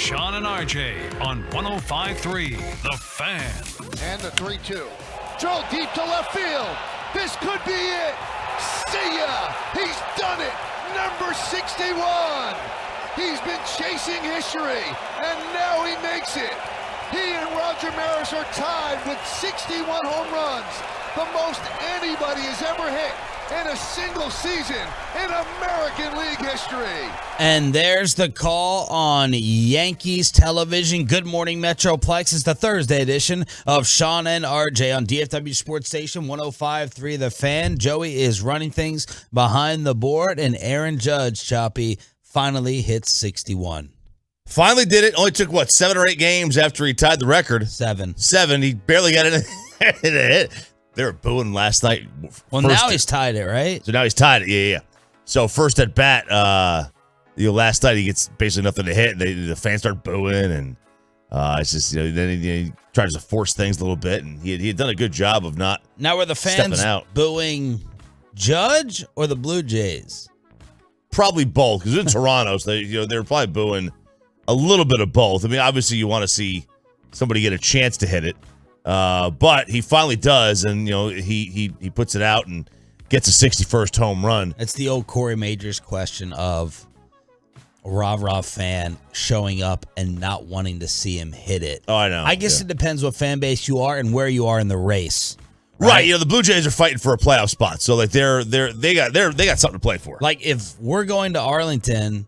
Sean and RJ on 105.3 The Fan. And the 3-2. Throw deep to left field. This could be it. See ya. He's done it. Number 61. He's been chasing history, and now he makes it. He and Roger Maris are tied with 61 home runs, the most anybody has ever hit in a single season in American League history. And there's the call on Yankees television. Good morning, Metroplex. It's the Thursday edition of Sean and RJ on DFW Sports Station 105.3 The Fan. Joey is running things behind the board, and Aaron Judge, Choppy, finally hits 61. Finally did it. Only took, 7 or 8 games after he tied the record. 7. He barely got it in a hit. They were booing last night. Well, now he's tied it, right? So now he's tied it. Yeah. So first at bat, last night he gets basically nothing to hit. The fans start booing, and it's just, then he tries to force things a little bit, and he had done a good job of not. Now were the fans booing Judge or the Blue Jays? Probably both, because in Toronto, so they're probably booing a little bit of both. I mean, obviously you want to see somebody get a chance to hit it. But he finally does, and he puts it out and gets a 61st home run. It's the old Corey Majors question of a rah-rah fan showing up and not wanting to see him hit it. Oh, I know. I guess it depends what fan base you are and where you are in the race. Right. The Blue Jays are fighting for a playoff spot, so like they got something to play for. Like if we're going to Arlington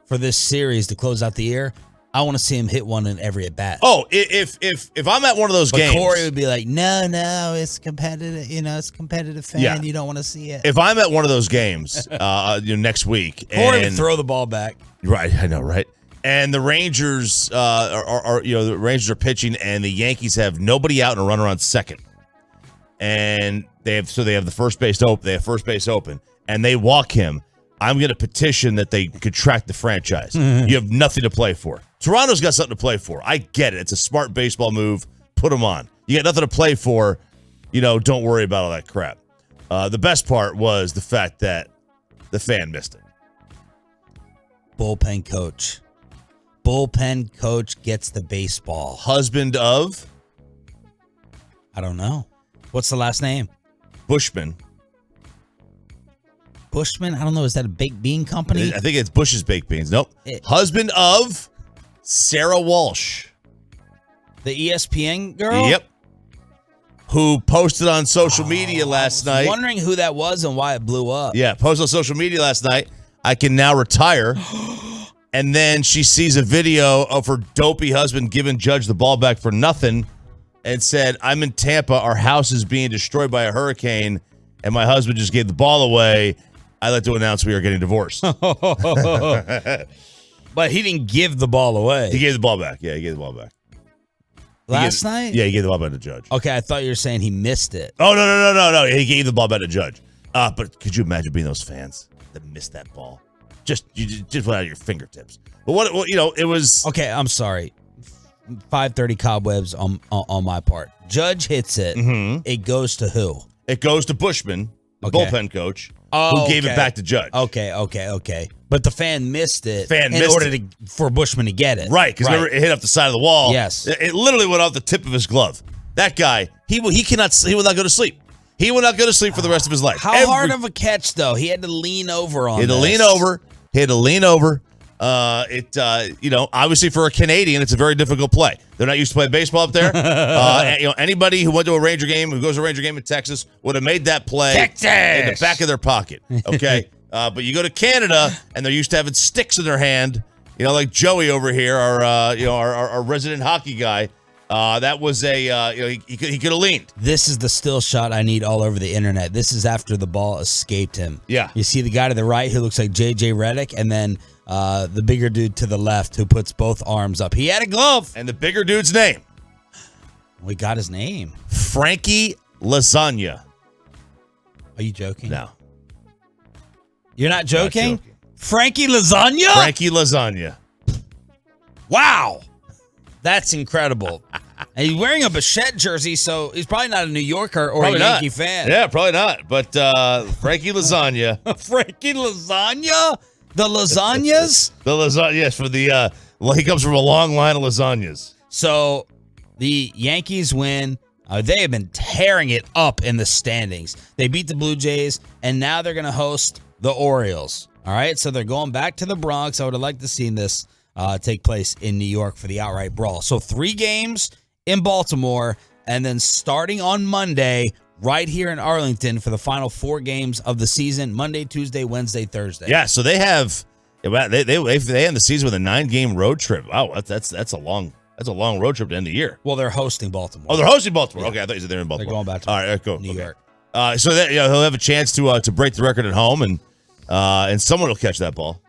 for this series to close out the year, I want to see him hit one in every at bat. Oh, if I'm at one of those games, Corey would be like, no, it's competitive. It's competitive fan. Yeah. You don't want to see it. If I'm at one of those games, next week, Corey would throw the ball back. Right, I know, right. And the Rangers the Rangers are pitching, and the Yankees have nobody out and a runner on second, and they have the first base open. They have first base open, and they walk him. I'm going to petition that they contract the franchise. You have nothing to play for. Toronto's got something to play for. I get it. It's a smart baseball move. Put them on. You got nothing to play for. Don't worry about all that crap. The best part was the fact that the fan missed it. Bullpen coach. Bullpen coach gets the baseball. Husband of? I don't know. What's the last name? Bushman. Bushman? I don't know. Is that a baked bean company? I think it's Bush's Baked Beans. Nope. Husband of Sarah Walsh. The ESPN girl? Yep. Who posted on social media last night. Wondering who that was and why it blew up. Yeah, posted on social media last night. I can now retire. And then she sees a video of her dopey husband giving Judge the ball back for nothing and said, I'm in Tampa. Our house is being destroyed by a hurricane, and my husband just gave the ball away. I'd like to announce we are getting divorced. But he didn't give the ball away. He gave the ball back. Yeah, he gave the ball back. Last night? Yeah, he gave the ball back to Judge. Okay, I thought you were saying he missed it. Oh, no. He gave the ball back to Judge. But could you imagine being those fans that missed that ball? You just went out of your fingertips. But it was... Okay, I'm sorry. 5:30 cobwebs on my part. Judge hits it. Mm-hmm. It goes to who? It goes to Bushman, the bullpen coach, who gave it back to Judge. Okay. But the fan missed it in order for Bushman to get it. Right, because it hit off the side of the wall. Yes. It literally went off the tip of his glove. That guy, he will not go to sleep. He will not go to sleep for the rest of his life. How hard of a catch, though? He had to lean over on He had to lean over. Obviously for a Canadian, it's a very difficult play. They're not used to playing baseball up there. Anybody who went to a Ranger game, who goes to a Ranger game in Texas, would have made that play Texas! In the back of their pocket. Okay, but you go to Canada, and they're used to having sticks in their hand. Like Joey over here, our resident hockey guy. That was he could have leaned. This is the still shot I need all over the internet. This is after the ball escaped him. Yeah, you see the guy to the right who looks like JJ Redick, and then the bigger dude to the left who puts both arms up. He had a glove. And the bigger dude's name. We got his name. Frankie Lasagna. Are you joking? No. You're not joking? Not joking. Frankie Lasagna? Frankie Lasagna. Wow. That's incredible. And he's wearing a Bichette jersey, so he's probably not a New Yorker or probably a Yankee fan. Yeah, probably not. But Frankie Lasagna. Frankie Lasagna? The lasagnas? The lasagna, yes, for the Well, he comes from a long line of lasagnas. So the Yankees win. They have been tearing it up in the standings. They beat the Blue Jays, and now they're going to host the Orioles. All right, so they're going back to the Bronx. I would have liked to see this take place in New York for the outright brawl. So 3 games in Baltimore, and then starting on Monday, right here in Arlington for the final 4 games of the season, Monday, Tuesday, Wednesday, Thursday. Yeah, so they have they end the season with a 9-game road trip. Wow, that's a long road trip to end the year. Well, they're hosting Baltimore. Oh, they're hosting Baltimore. Yeah. Okay, I thought you said they're in Baltimore. They're going back to all right, cool. New York. So that, he'll have a chance to break the record at home, and someone will catch that ball.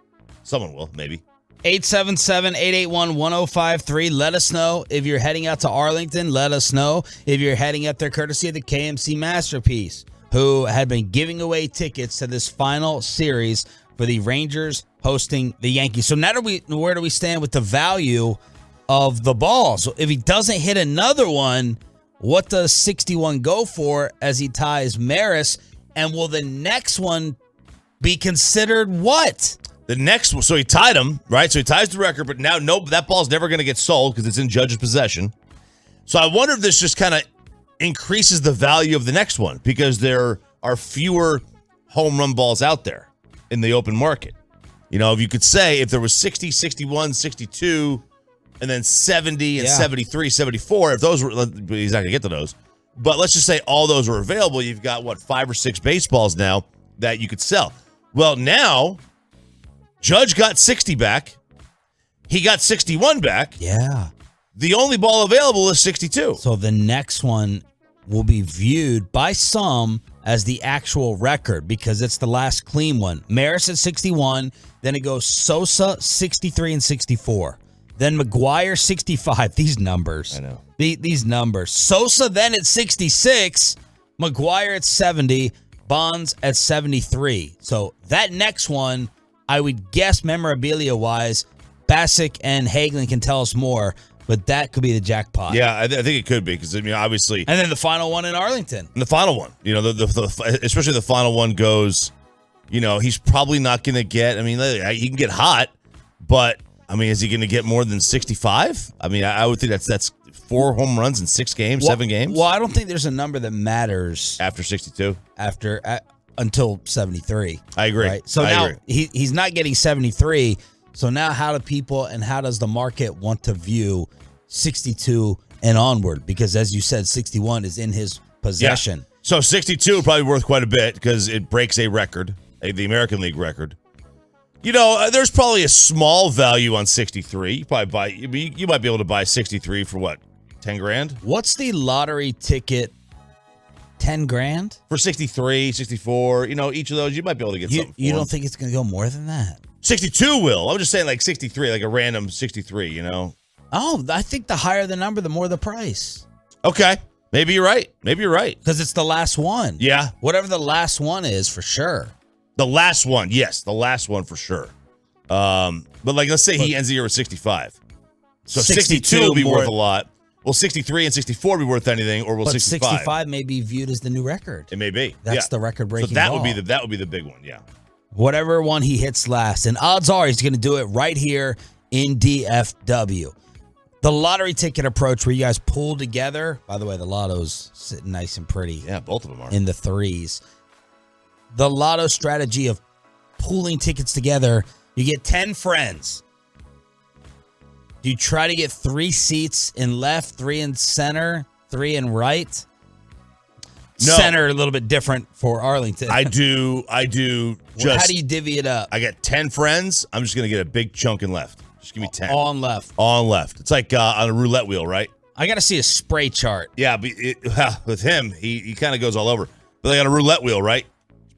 Someone will, maybe. 877-881-1053. Let us know if you're heading out to Arlington. Let us know if you're heading up there courtesy of the KMC Masterpiece, who had been giving away tickets to this final series for the Rangers hosting the Yankees. So now where do we stand with the value of the ball? So if he doesn't hit another one, what does 61 go for as he ties Maris? And will the next one be considered what? The next one, so he tied him, right? So he ties the record, but now that ball's never going to get sold because it's in Judge's possession. So I wonder if this just kind of increases the value of the next one because there are fewer home run balls out there in the open market. You know, if you could say if there was 60, 61, 62, and then 70 and 73, 74, if those were, he's not going to get to those. But let's just say all those are available. You've got, 5 or 6 baseballs now that you could sell. Well, now Judge got 60 back. He got 61 back. Yeah. The only ball available is 62. So the next one will be viewed by some as the actual record because it's the last clean one. Maris at 61, then it goes Sosa 63 and 64. Then McGuire 65. These numbers. I know. These numbers. Sosa then at 66, McGuire at 70, Bonds at 73. So that next one, I would guess memorabilia-wise, Bassick and Hagelin can tell us more, but that could be the jackpot. Yeah, I think it could be because, obviously. And then the final one in Arlington. And the final one, especially the final one goes, he's probably not going to get, he can get hot, but, is he going to get more than 65? I would think that's 4 home runs in 6 games, 7 games. Well, I don't think there's a number that matters. After 62? Until 73. I agree. Right? So now he's not getting 73. So now how does the market want to view 62 and onward? Because as you said, 61 is in his possession. Yeah. So 62 probably worth quite a bit because it breaks a record, the American League record. There's probably a small value on 63. You might be able to buy 63 for what? 10 grand? What's the lottery ticket? 10 grand? For 63, 64, each of those, you might be able to get something. You don't think it's going to go more than that? 62 will. I'm just saying like 63, like a random 63, Oh, I think the higher the number, the more the price. Okay. Maybe you're right. Because it's the last one. Yeah. Whatever the last one is, for sure. The last one, yes. The last one for sure. But let's say he ends the year with 65. So 62 will be worth a lot. Will 63 and 64 be worth anything, or will 65? 65 may be viewed as the new record. It may be. That's the record-breaking So that ball. would be the big one, yeah. Whatever one he hits last. And odds are he's going to do it right here in DFW. The lottery ticket approach where you guys pull together. By the way, the lotto's sitting nice and pretty. Yeah, both of them are. In the 3s. The lotto strategy of pooling tickets together, you get 10 friends. Do you try to get 3 seats in left, 3 in center, 3 in right? No. Center a little bit different for Arlington. I do. How do you divvy it up? I got 10 friends. I'm just going to get a big chunk in left. Just give me 10. All on left. All on left. It's like on a roulette wheel, right? I got to see a spray chart. Yeah, but with him, he kind of goes all over. But they got a roulette wheel, right?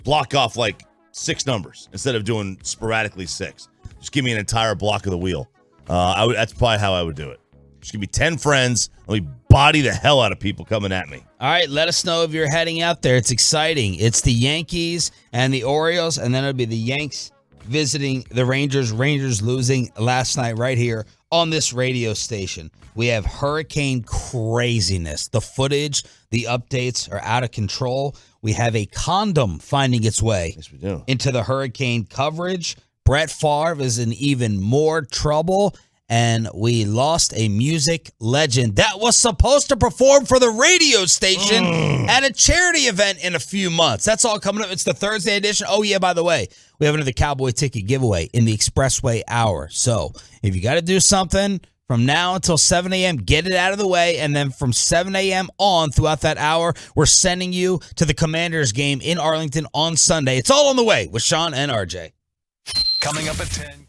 Block off like 6 numbers instead of doing sporadically 6. Just give me an entire block of the wheel. That's probably how I would do it. Just give me 10 friends. Let me body the hell out of people coming at me. All right, let us know if you're heading out there. It's exciting. It's the Yankees and the Orioles, and then it'll be the Yanks visiting the Rangers. Rangers losing last night right here on this radio station. We have hurricane craziness. The footage, the updates are out of control. We have a condom finding its way Yes, we do. into the hurricane coverage. Brett Favre is in even more trouble. and we lost a music legend that was supposed to perform for the radio station at a charity event in a few months. That's all coming up. It's the Thursday edition. Oh, yeah, by the way, we have another Cowboy ticket giveaway in the Expressway Hour. So if you got to do something from now until 7 a.m., get it out of the way. And then from 7 a.m. on throughout that hour, we're sending you to the Commanders game in Arlington on Sunday. It's all on the way with Sean and RJ. Coming up at 10.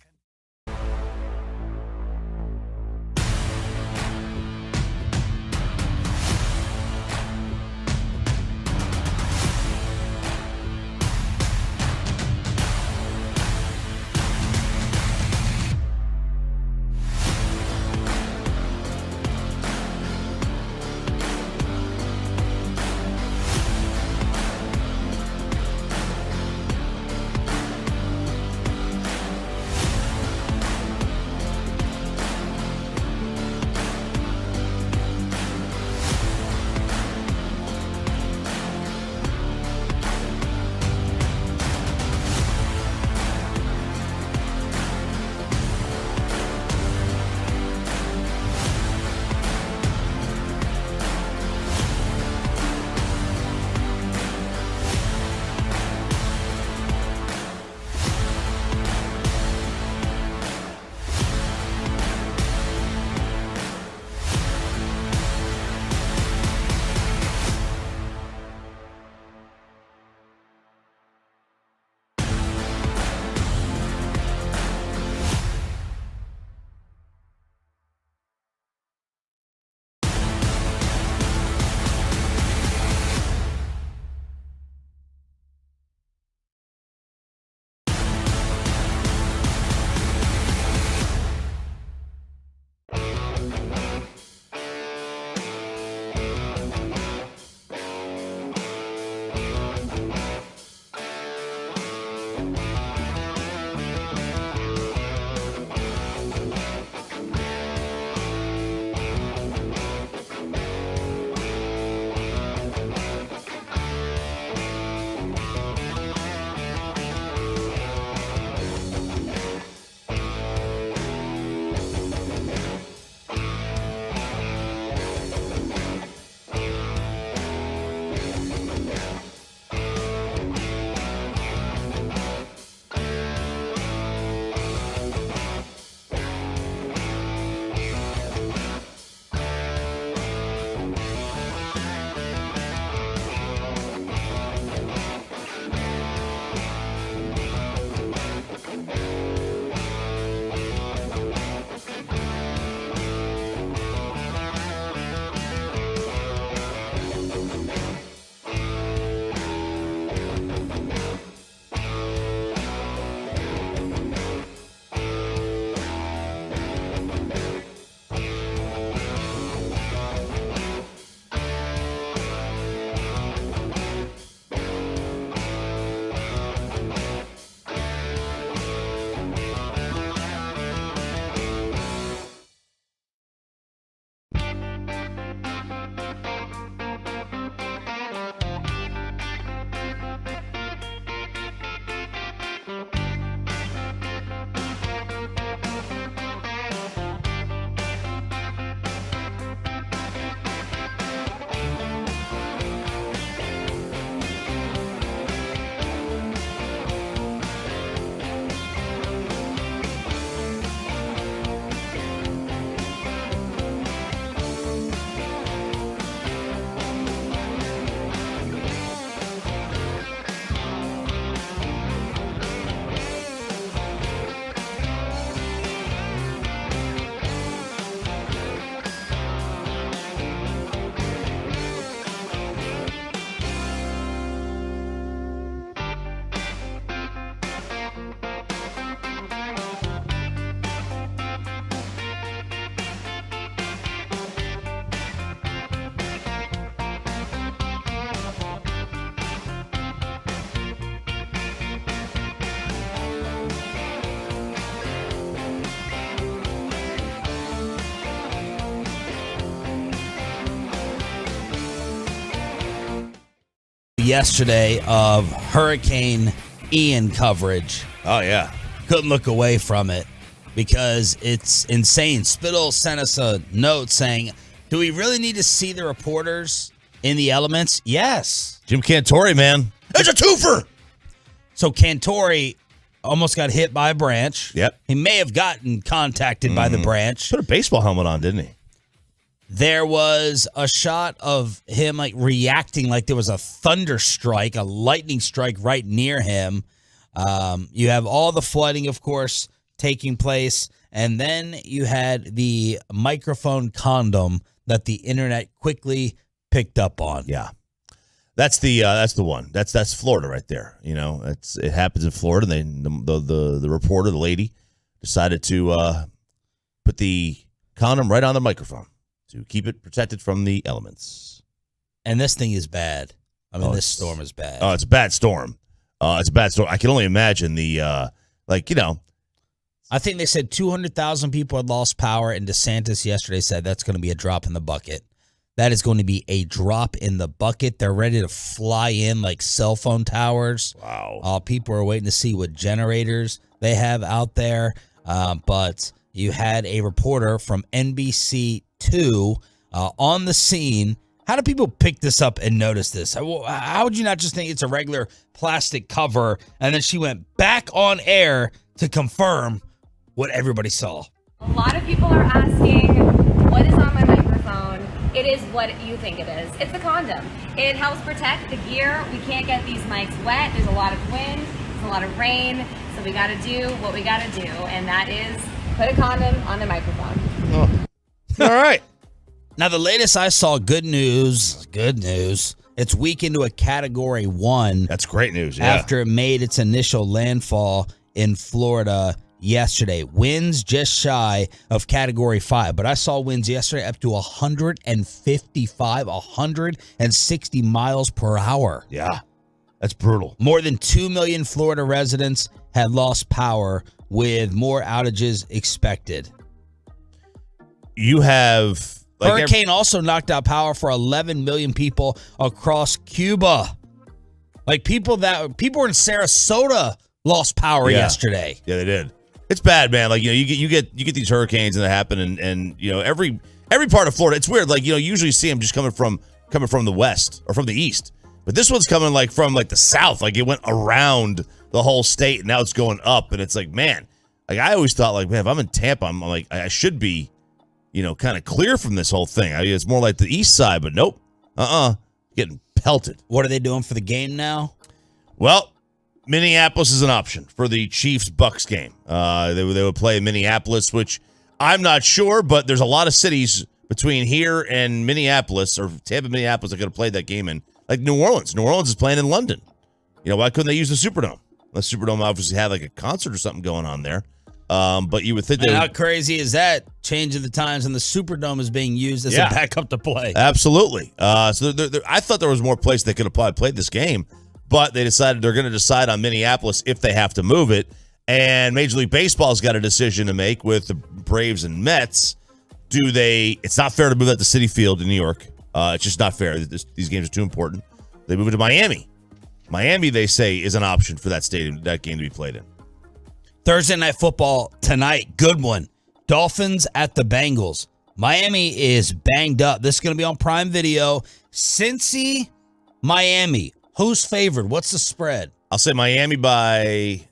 Yesterday of Hurricane Ian coverage. Oh, yeah. Couldn't look away from it. because it's insane. Spittle sent us a note saying, do we really need to see the reporters in the elements? Yes. Jim Cantore, man. There's a twofer. So Cantore almost got hit by a branch. Yep. He may have gotten contacted by the branch. Put a baseball helmet on, didn't he? There was a shot of him like reacting like there was a thunder strike, a lightning strike right near him. You have all the flooding, of course, taking place. And then you had the microphone condom that the internet quickly picked up on. Yeah. That's the one. That's Florida right there. You know, it happens in Florida. The reporter, the lady, decided to put the condom right on the microphone to keep it protected from the elements. And this thing is bad. I mean, this storm is bad. Oh, it's a bad storm. It's a bad storm. I can only imagine the I think they said 200,000 people had lost power, and DeSantis yesterday said that's going to be a drop in the bucket. That is going to be a drop in the bucket. They're ready to fly in like cell phone towers. Wow. People are waiting to see what generators they have out there. But you had a reporter from NBC2 on the scene. How do people pick this up and notice this? How would you not just think it's a regular plastic cover? And then she went back on air to confirm what everybody saw. A lot of people are asking, what is on my microphone? It is what you think it is. It's a condom. It helps protect the gear. We can't get these mics wet. There's a lot of wind. There's a lot of rain. So we got to do what we got to do. And that is put a condom on the microphone. Oh. All right. Now, the latest I saw, good news. It's weak into a Category 1. That's great news, yeah. After it made its initial landfall in Florida yesterday. Winds just shy of Category 5. But I saw winds yesterday up to 160 miles per hour. Yeah, that's brutal. More than 2 million Florida residents had lost power, with more outages expected. You have... Hurricane also knocked out power for 11 million people across Cuba. Like people in Sarasota lost power yesterday. Yeah, they did. It's bad, man. Like, you get these hurricanes and they happen, and every part of Florida. It's weird. Like, usually see them just coming from the west or from the east, but this one's coming like from like the south. Like it went around the whole state, and now it's going up, and it's like, man. Like I always thought, like, man, if I'm in Tampa, I'm like I should be, kind of clear from this whole thing. It's more like the east side, but nope. Getting pelted. What are they doing for the game now? Well, Minneapolis is an option for the Chiefs-Bucks game. They would play in Minneapolis, which I'm not sure, but there's a lot of cities between here and Minneapolis, or Tampa, Minneapolis, that could have played that game in. Like New Orleans. New Orleans is playing in London. Why couldn't they use the Superdome? The Superdome obviously had like a concert or something going on there. But you would think that. How crazy is that? Changing the times, and the Superdome is being used as a backup to play. Absolutely. So I thought there was more places they could have probably played this game, but they decided they're going to decide on Minneapolis if they have to move it. And Major League Baseball's got a decision to make with the Braves and Mets. It's not fair to move that to Citi Field in New York. It's just not fair. These games are too important. They move it to Miami. Miami, they say, is an option for that stadium, that game to be played in. Thursday Night Football tonight. Good one. Dolphins at the Bengals. Miami is banged up. This is going to be on Prime Video. Cincy, Miami. Who's favored? What's the spread? I'll say Miami by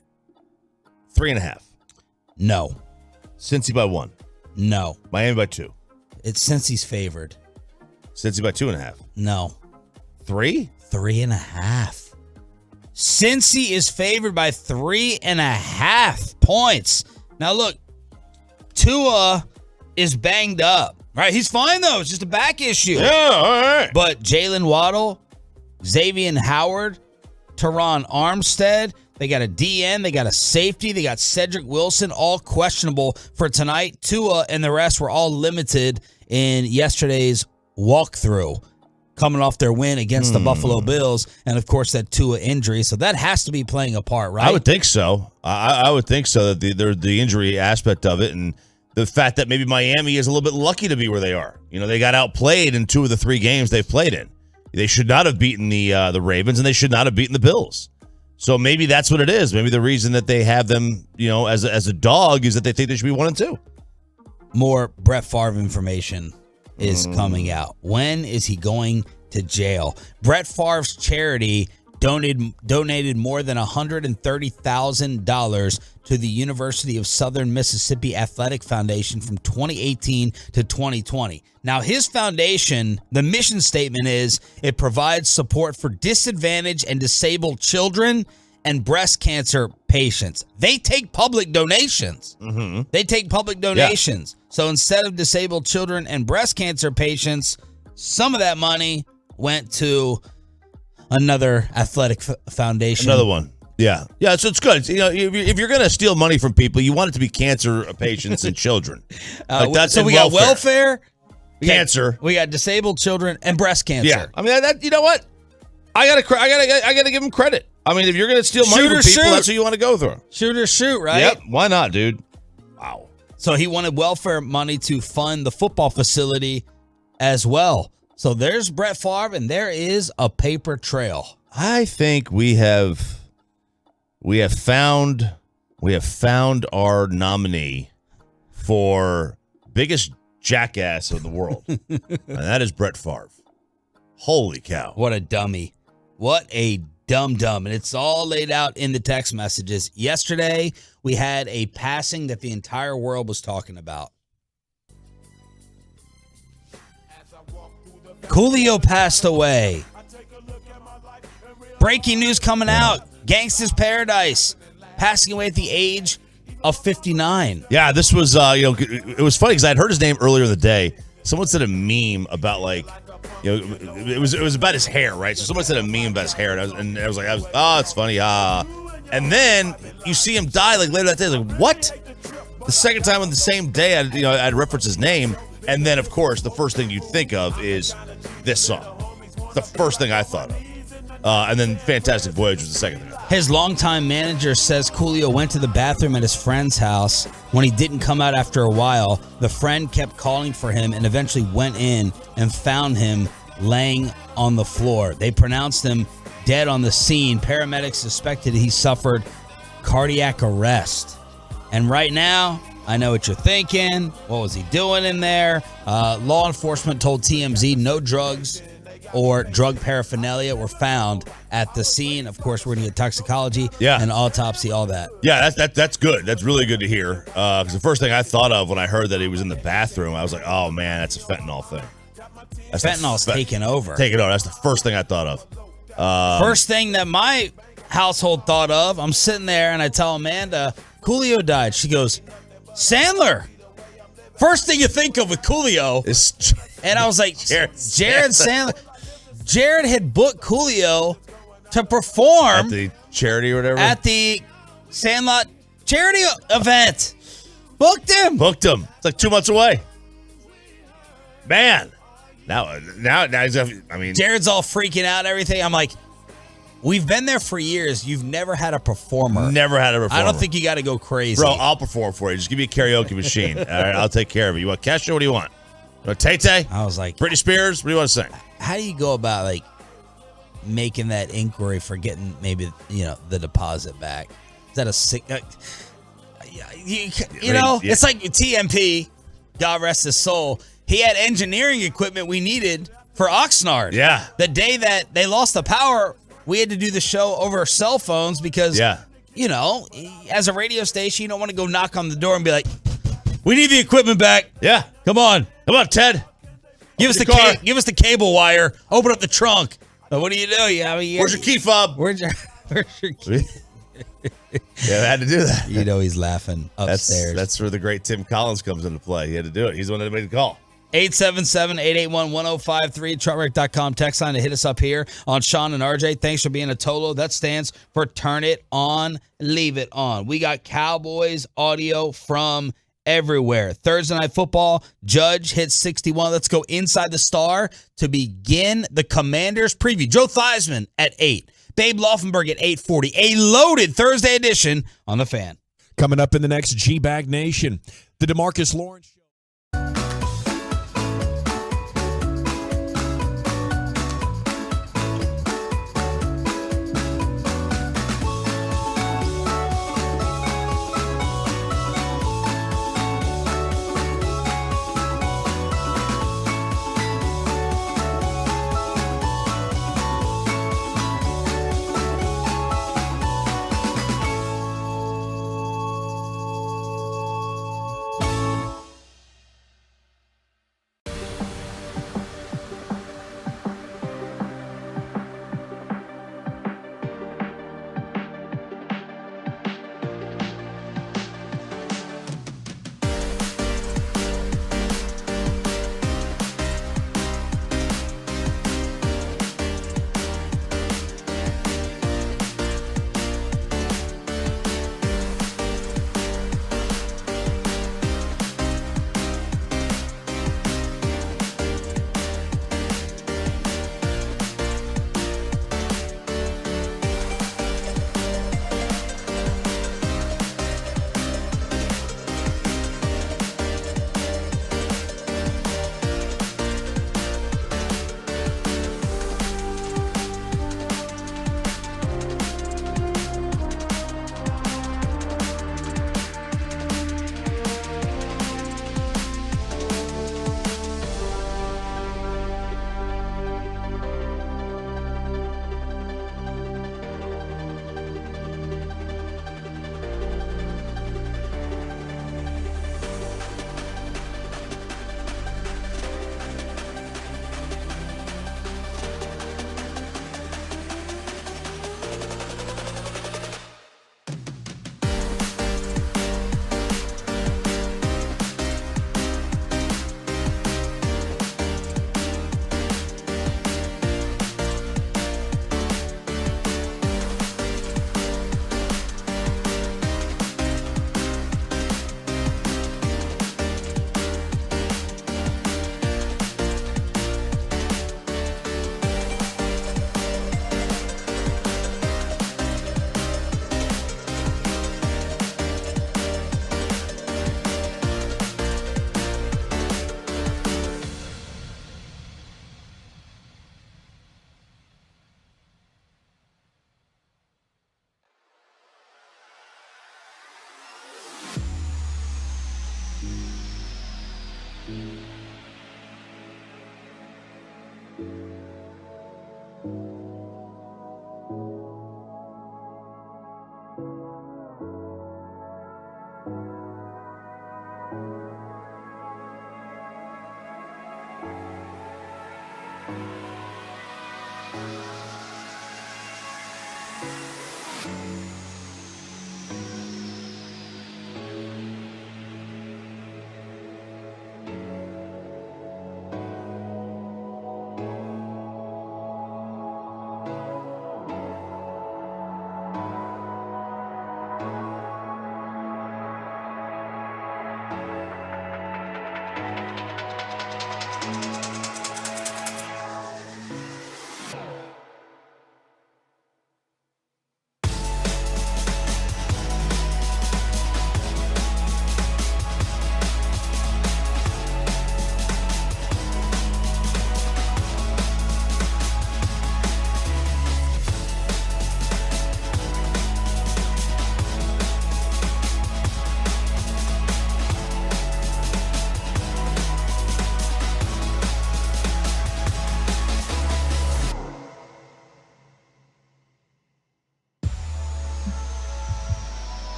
3.5. No. Cincy by 1. No. Miami by 2. It's Cincy's favored. Cincy by 2.5. No. 3? 3.5. Cincy is favored by 3.5 points. Now, look, Tua is banged up, right? He's fine, though. It's just a back issue. Yeah, all right. But Jalen Waddle, Xavier Howard, Teron Armstead, they got a DN, they got a safety, they got Cedric Wilson, all questionable for tonight. Tua and the rest were all limited in yesterday's walkthrough, coming off their win against the Buffalo Bills, and, of course, that Tua injury. So that has to be playing a part, right? I would think so. I would think so, that the injury aspect of it, and the fact that maybe Miami is a little bit lucky to be where they are. They got outplayed in 2 of the 3 games they've played in. They should not have beaten the Ravens, and they should not have beaten the Bills. So maybe that's what it is. Maybe the reason that they have them, as a dog is that they think they should be 1 and 2. More Brett Favre information is coming out. When is he going to jail? Brett Favre's charity donated more than $130,000 to the University of Southern Mississippi Athletic Foundation from 2018 to 2020. Now, his foundation, the mission statement is it provides support for disadvantaged and disabled children and breast cancer patients. They take public donations. They take public donations. Yeah. So instead of disabled children and breast cancer patients, some of that money went to another athletic foundation. Another one. Yeah. Yeah, so it's good. If you're going to steal money from people, you want it to be cancer patients and children. That's so we got welfare, cancer. We got disabled children and breast cancer. Yeah. I mean, you know what? I gotta give them credit. I mean, if you're going to steal money from people, that's what you want to go through. Shoot or shoot, right? Yep. Why not, dude? Wow. So he wanted welfare money to fund the football facility as well. So there's Brett Favre, and there is a paper trail. I think we have found our nominee for biggest jackass of the world, and that is Brett Favre. Holy cow! What a dummy! What a dumb. And it's all laid out in the text messages. Yesterday, we had a passing that the entire world was talking about. Coolio passed away. Breaking news coming out. Gangsta's Paradise passing away at the age of 59. Yeah, this was, it was funny because I'd heard his name earlier in the day. Someone said a meme about it was about his hair, right? So someone said a meme about his hair, and I was like, oh, it's funny. And then you see him die later that day. I was like, what? The second time on the same day, I'd reference his name. And then, of course, the first thing you think of is this song. The first thing I thought of. And then Fantastic Voyage was the second thing. His longtime manager says Coolio went to the bathroom at his friend's house. When he didn't come out after a while, the friend kept calling for him and eventually went in and found him laying on the floor. They pronounced him dead on the scene. Paramedics suspected he suffered cardiac arrest. And right now, I know what you're thinking. What was he doing in there? Law enforcement told TMZ no drugs or drug paraphernalia were found at the scene. Of course, we're going to get toxicology and autopsy, all that. Yeah, that's good. That's really good to hear. Because the first thing I thought of when I heard that he was in the bathroom, I was like, oh, man, that's a fentanyl thing. Fentanyl's taking over. Taking over. That's the first thing I thought of. First thing that my household thought of, I'm sitting there and I tell Amanda, Coolio died. She goes, Sandler. First thing you think of with Coolio. And I was like, Jared Sandler. Jared had booked Coolio to perform at the charity or whatever. At the Sandlot charity event. Booked him. It's like 2 months away. Man. Now he's, Jared's all freaking out and everything. I'm like, we've been there for years. You've never had a performer. Never had a performer. I don't think you got to go crazy. Bro, I'll perform for you. Just give me a karaoke machine. All right, I'll take care of it. You want Kesha? What do you want? You want Tay-Tay? I was like, Britney Spears? What do you want to sing? How do you go about making that inquiry for getting maybe the deposit back? Is that a sick? It's like TMP. God rest his soul. He had engineering equipment we needed for Oxnard. Yeah. The day that they lost the power, we had to do the show over our cell phones because, as a radio station, you don't want to go knock on the door and be like, we need the equipment back. Yeah. Come on, Ted. Give us the cable wire. Open up the trunk. What do you do? Where's your key fob? Where's your key? Yeah, I had to do that. He's laughing upstairs. That's where the great Tim Collins comes into play. He had to do it. He's the one that made the call. 877-881-1053, truckwreck.com text line to hit us up here on Sean and RJ. Thanks for being a Tolo. That stands for Turn It On, Leave It On. We got Cowboys audio from everywhere. Thursday Night Football, Judge hits 61. Let's go inside the Star to begin the Commanders preview. Joe Theismann at 8. Babe Laufenberg at 8:40. A loaded Thursday edition on The Fan. Coming up in the next G-Bag Nation, the DeMarcus Lawrence Show.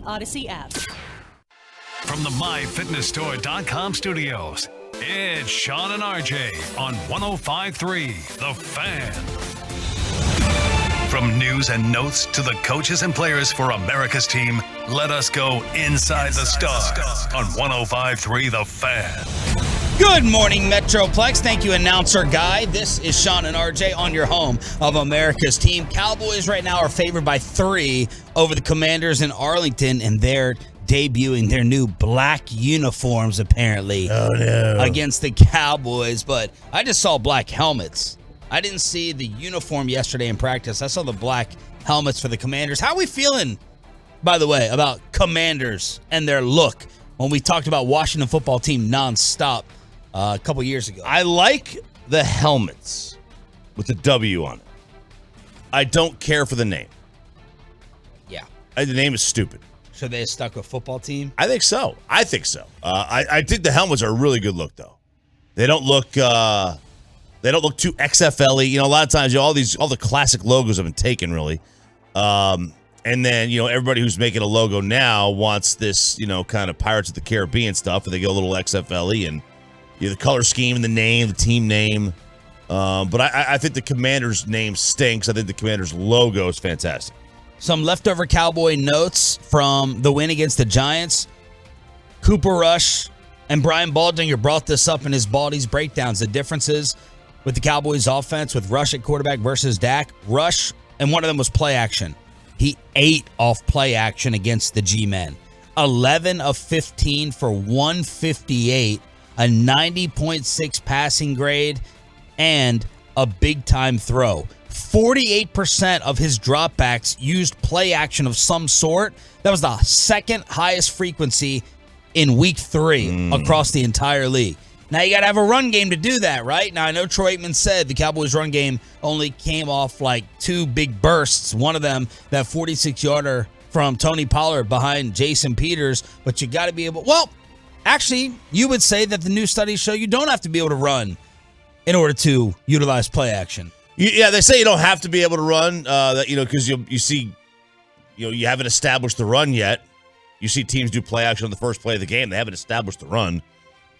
Odyssey app. From the MyFitnessStore.com studios, it's Sean and RJ on 105.3 The Fan. From news and notes to the coaches and players for America's team, let us go inside the stars on 105.3 The Fan. Good morning, Metroplex. Thank you, announcer guy. This is Sean and RJ on your home of America's team. Cowboys right now are favored by 3 over the Commanders in Arlington, and they're debuting their new black uniforms, apparently, against the Cowboys. But I just saw black helmets. I didn't see the uniform yesterday in practice. I saw the black helmets for the Commanders. How are we feeling, by the way, about Commanders and their look when we talked about Washington football team nonstop a couple years ago? I like the helmets with the W on it. I don't care for the name. Yeah. The name is stupid. Should they have stuck with football team? I think so. I think the helmets are a really good look, though. They don't look too XFL-y. You know, a lot of times, all the classic logos have been taken, really. And then, everybody who's making a logo now wants this, kind of Pirates of the Caribbean stuff, and they go a little XFL-y, and the color scheme and the name, the team name. But I think the Commanders' name stinks. I think the Commanders' logo is fantastic. Some leftover Cowboy notes from the win against the Giants. Cooper Rush and Brian Baldinger brought this up in his Baldy's breakdowns. The differences with the Cowboys' offense with Rush at quarterback versus Dak. Rush, and one of them was play action. He ate off play action against the G-Men. 11 of 15 for 158, a 90.6 passing grade, and a big-time throw. 48% of his dropbacks used play action of some sort. That was the second highest frequency in week 3 across the entire league. Now, you got to have a run game to do that, right? Now, I know Troy Aikman said the Cowboys' run game only came off like 2 big bursts. One of them, that 46-yarder from Tony Pollard behind Jason Peters. But you got to be able... Well, actually, you would say that the new studies show you don't have to be able to run in order to utilize play action. Yeah, they say you don't have to be able to run, because you see, you haven't established the run yet. You see teams do play action on the first play of the game. They haven't established the run.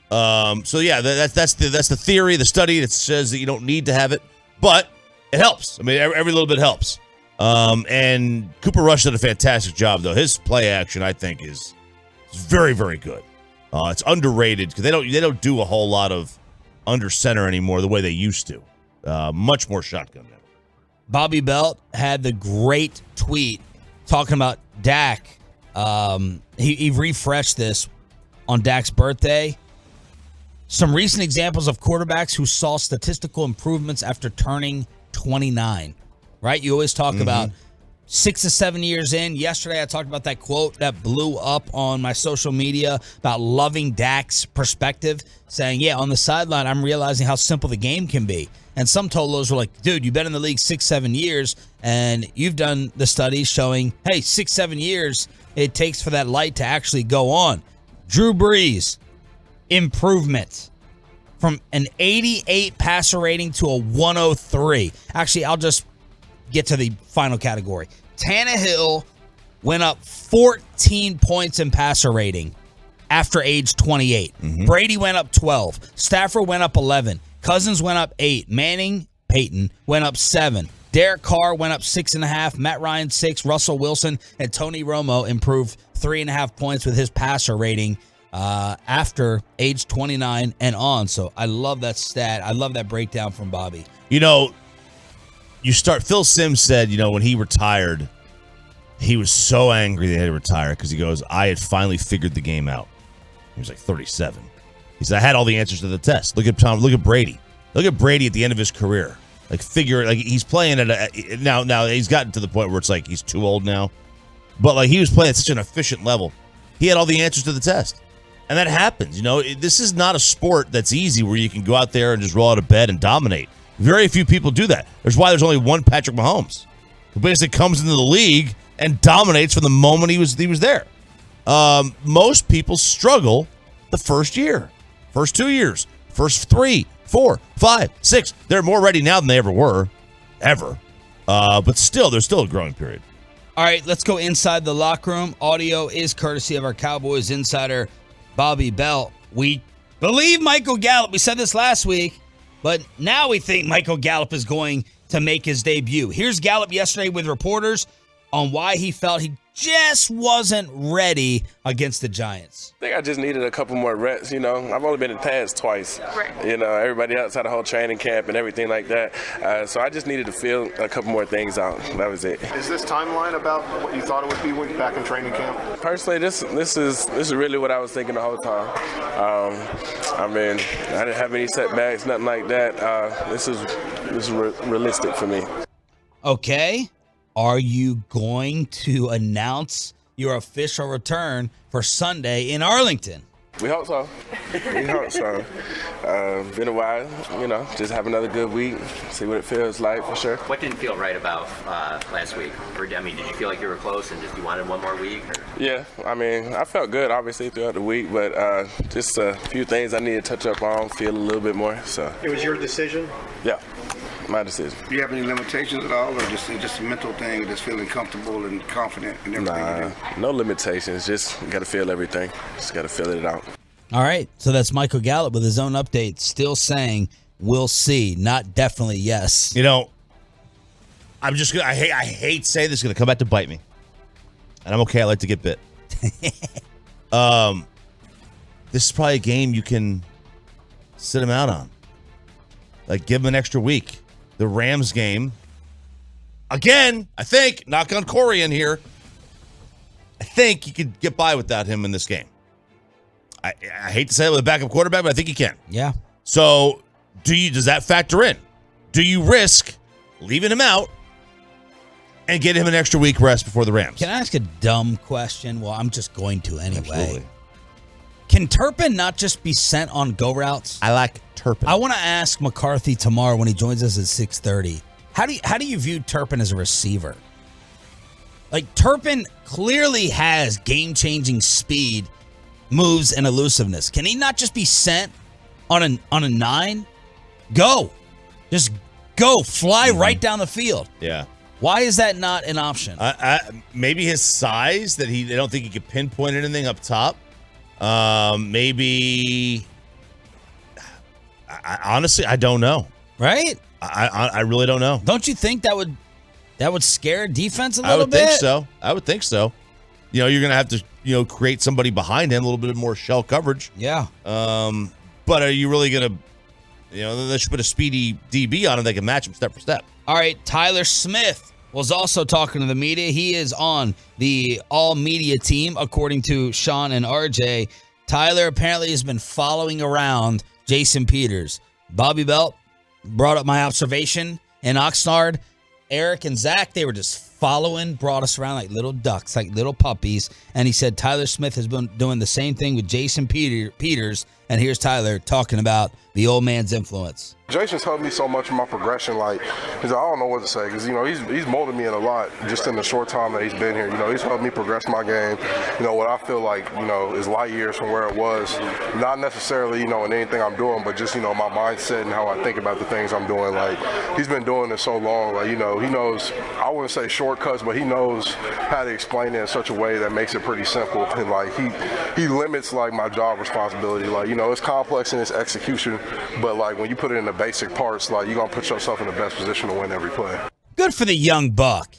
So yeah, that's the theory, the study that says that you don't need to have it, but it helps. I mean, every little bit helps. And Cooper Rush did a fantastic job, though. His play action, I think, is very, very good. It's underrated because they don't do a whole lot of under center anymore the way they used to. Much more shotgun now. Bobby Belt had the great tweet talking about Dak. He refreshed this on Dak's birthday. Some recent examples of quarterbacks who saw statistical improvements after turning 29, right? You always talk about 6 to 7 years in. Yesterday, I talked about that quote that blew up on my social media about loving Dak's perspective, saying, yeah, on the sideline, I'm realizing how simple the game can be. And some Tolos were like, dude, you've been in the league 6-7 years, and you've done the studies showing, hey, 6-7 years it takes for that light to actually go on. Drew Brees, improvement from an 88 passer rating to a 103. Actually, I'll just get to the final category. Tannehill went up 14 points in passer rating after age 28. Brady went up 12. Stafford went up 11. Cousins went up 8. Peyton went up 7. Derek Carr went up 6.5. Matt Ryan 6. Russell Wilson and Tony Romo improved 3.5 points with his passer rating after age 29 and on. So I love that stat. I love that breakdown from Bobby. Phil Simms said, when he retired, he was so angry they had to retire because he goes, I had finally figured the game out. He was like 37. He said, I had all the answers to the test. Look at Brady. Look at Brady at the end of his career. He's playing at now he's gotten to the point where it's like he's too old now. But he was playing at such an efficient level. He had all the answers to the test. And that happens. This is not a sport that's easy where you can go out there and just roll out of bed and dominate. Very few people do that. There's only one Patrick Mahomes who basically comes into the league and dominates from the moment he was there. Most people struggle the first year, first 2 years, first 3, 4, 5, 6. They're more ready now than they ever were, but still, there's still a growing period. All right, let's go inside the locker room. Audio is courtesy of our Cowboys insider, Bobby Belt. We believe Michael Gallup. We said this last week, but now we think Michael Gallup is going to make his debut. Here's Gallup yesterday with reporters on why he felt he just wasn't ready against the Giants. I think I just needed a couple more reps, I've only been in pads twice. Right. Everybody else had a whole training camp and everything like that. So I just needed to feel a couple more things out. That was it. Is this timeline about what you thought it would be when back in training camp? Personally, this is really what I was thinking the whole time. I didn't have any setbacks, nothing like that. This is realistic for me. Okay. Are you going to announce your official return for Sunday in Arlington? We hope so. Been a while, just have another good week, see what it feels like for sure. What didn't feel right about last week? Did you feel like you were close and just you wanted one more week? Or? Yeah, I felt good obviously throughout the week, but just a few things I need to touch up on, feel a little bit more. So it was your decision? Yeah. My decision. Do you have any limitations at all, or just a mental thing, just feeling comfortable and confident in everything you do? No limitations. Just got to feel everything. Just got to feel it out. All right. So that's Michael Gallup with his own update, still saying we'll see, not definitely yes. I'm just gonna. I hate saying this is gonna come back to bite me, and I'm okay. I like to get bit. This is probably a game you can sit him out on. Give him an extra week. The Rams game, again, I think, knock on Corey in here, I think you could get by without him in this game. I hate to say it with a backup quarterback, but I think you can. Yeah. So does that factor in? Do you risk leaving him out and get him an extra week rest before the Rams? Can I ask a dumb question? Well, I'm just going to anyway. Absolutely. Can Turpin not just be sent on go routes? I like Turpin. I want to ask McCarthy tomorrow when he joins us at 6:30. How do you view Turpin as a receiver? Turpin clearly has game-changing speed, moves, and elusiveness. Can he not just be sent on a 9? Go. Just go. Fly right down the field. Yeah. Why is that not an option? Maybe his size, that they don't think he could pinpoint anything up top. Maybe. Honestly, I don't know. Right? I really don't know. Don't you think that would scare defense a little bit? I would think so. You're going to have to, create somebody behind him, a little bit more shell coverage. Yeah. But are you really going to They should put a speedy DB on him. They can match him step for step. All right, Tyler Smith was also talking to the media. He is on the all-media team, according to Sean and RJ. Tyler apparently has been following around Jason Peters. Bobby Belt brought up my observation in Oxnard. Eric and Zach, they were just brought us around like little ducks, like little puppies. And he said Tyler Smith has been doing the same thing with Jason Peters. And here's Tyler talking about the old man's influence. Jason's helped me so much in my progression. Like, I don't know what to say because he's molded me in a lot just in the short time that he's been here. He's helped me progress my game. What I feel like is light years from where it was. Not necessarily in anything I'm doing, but just my mindset and how I think about the things I'm doing. Like, he's been doing this so long. Like, he knows. I wouldn't say shortcuts, but he knows how to explain it in such a way that makes it pretty simple. And like he limits like my job responsibility. Like it's complex in its execution, but like when you put it in the basic parts, like you're gonna put yourself in the best position to win every play. Good for the young buck.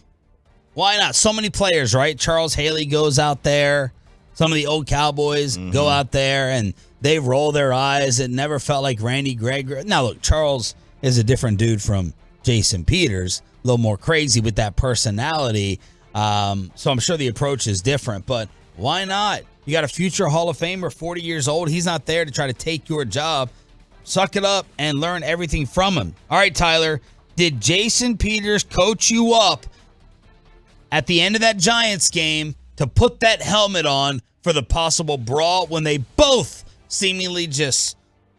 Why not? So many players, right? Charles Haley goes out there. Some of the old Cowboys go out there and they roll their eyes. It never felt like Randy Gregory. Now look, Charles is a different dude from Jason Peters, a little more crazy with that personality. So I'm sure the approach is different, but why not? You got a future Hall of Famer, 40 years old. He's not there to try to take your job. Suck it up and learn everything from him. All right, Tyler, did Jason Peters coach you up at the end of that Giants game to put that helmet on for the possible brawl when they both seemingly just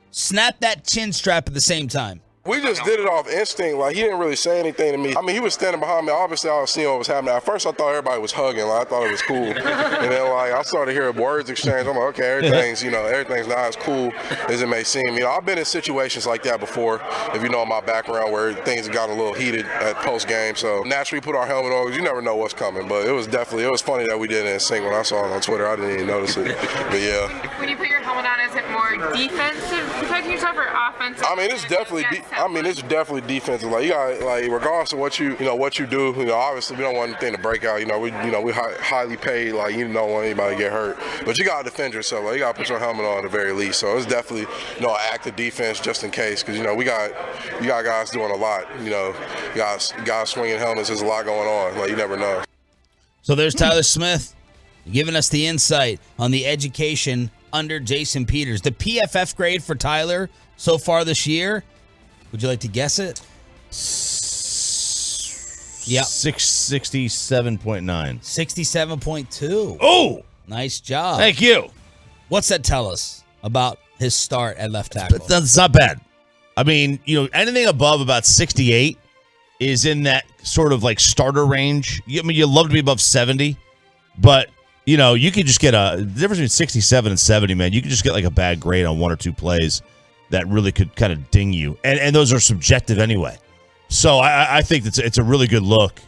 snapped that chin strap at the same time? We just did it off instinct. Like, he didn't really say anything to me. I mean, he was standing behind me. Obviously, I was seeing what was happening. At first, I thought everybody was hugging. Like, I thought it was cool. And then, like, I started hearing words exchange. I'm like, okay, everything's not as cool as it may seem. I've been in situations like that before, if you know my background, where things have gotten a little heated at post-game. So, naturally, put our helmet on because you never know what's coming. But it was funny that we did it in sync. When I saw it on Twitter, I didn't even notice it. But, yeah. When you put your helmet on, is it more defensive protecting yourself or offensive? I mean, it's definitely defensive. Like, you got, like, regardless of what you do, obviously we don't want anything to break out. We highly paid. Like, you don't want anybody to get hurt, but you gotta defend yourself. Like, you gotta put your helmet on at the very least. So it's definitely an active defense just in case, because we got guys doing a lot. Guys swinging helmets. There's a lot going on. Like, you never know. So there's Tyler Smith giving us the insight on the education under Jason Peters. The PFF grade for Tyler so far this year. Would you like to guess it? Yep. 667.9. 67.2. Oh! Nice job. Thank you. What's that tell us about his start at left tackle? That's not bad. I mean, anything above about 68 is in that sort of like starter range. I mean, you love to be above 70, but you could just get the difference between 67 and 70, man. You could just get like a bad grade on one or two plays that really could kind of ding you. And those are subjective anyway. So I think it's a really good look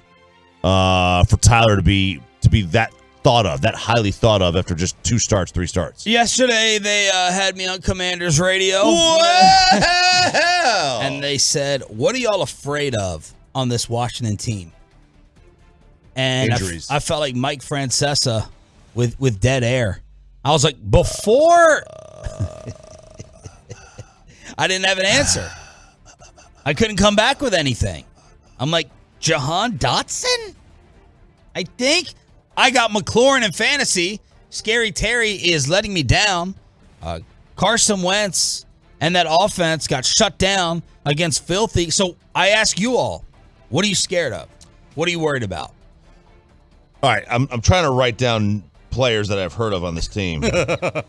for Tyler to be that thought of, that highly thought of after just 3 starts. Yesterday, they had me on Commanders Radio. Well! And they said, what are y'all afraid of on this Washington team? And injuries. I felt like Mike Francesa with dead air. I was like, before... I didn't have an answer. I couldn't come back with anything. I'm like, Jahan Dotson? I think I got McLaurin in fantasy. Scary Terry is letting me down. Carson Wentz and that offense got shut down against Filthy. So I ask you all, what are you scared of? What are you worried about? All right, I'm trying to write down players that I've heard of on this team. So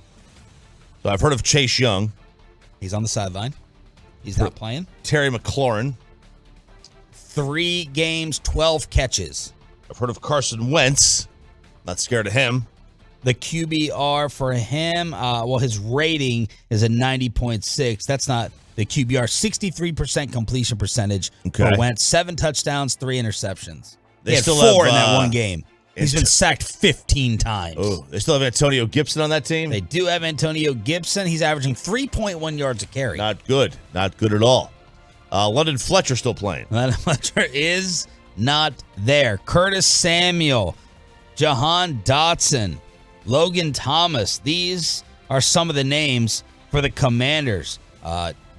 I've heard of Chase Young. He's on the sideline. He's not playing. Terry McLaurin. 3 games, 12 catches. I've heard of Carson Wentz. Not scared of him. The QBR for him, his rating is a 90.6. That's not the QBR. 63% completion percentage for Wentz. 7 touchdowns, 3 interceptions. They had 4 in that one game. He's been sacked 15 times. Oh, they still have Antonio Gibson on that team? They do have Antonio Gibson. He's averaging 3.1 yards a carry. Not good. Not good at all. London Fletcher still playing. London Fletcher is not there. Curtis Samuel, Jahan Dotson, Logan Thomas. These are some of the names for the Commanders.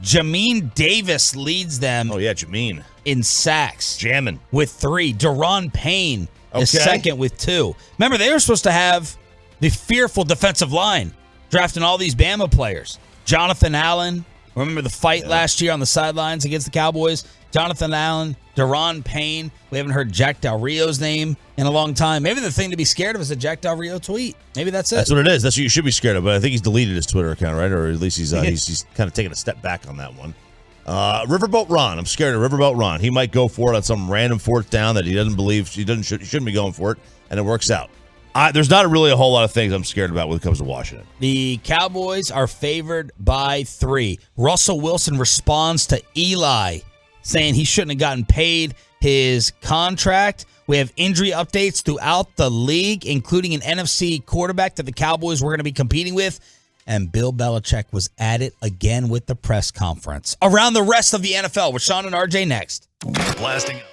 Jamin Davis leads them. Oh, yeah, Jamin. In sacks. Jamming. With 3. Deron Payne is Okay. second with 2. Remember, they were supposed to have the fearful defensive line, drafting all these Bama players. Jonathan Allen. Remember the fight last year on the sidelines against the Cowboys? Jonathan Allen, Deron Payne. We haven't heard Jack Del Rio's name in a long time. Maybe the thing to be scared of is a Jack Del Rio tweet. Maybe that's it. That's what it is. That's what you should be scared of. But I think he's deleted his Twitter account, right? Or at least he's kind of taking a step back on that one. Riverboat Ron. I'm scared of Riverboat Ron. He might go for it on some random fourth down that he doesn't believe he shouldn't be going for it, and it works out. There's not really a whole lot of things I'm scared about when it comes to Washington. The Cowboys are favored by 3. Russell Wilson responds to Eli, saying he shouldn't have gotten paid his contract. We have injury updates throughout the league, including an NFC quarterback that the Cowboys were going to be competing with. And Bill Belichick was at it again with the press conference. Around the rest of the NFL with Sean and RJ next. Blasting out.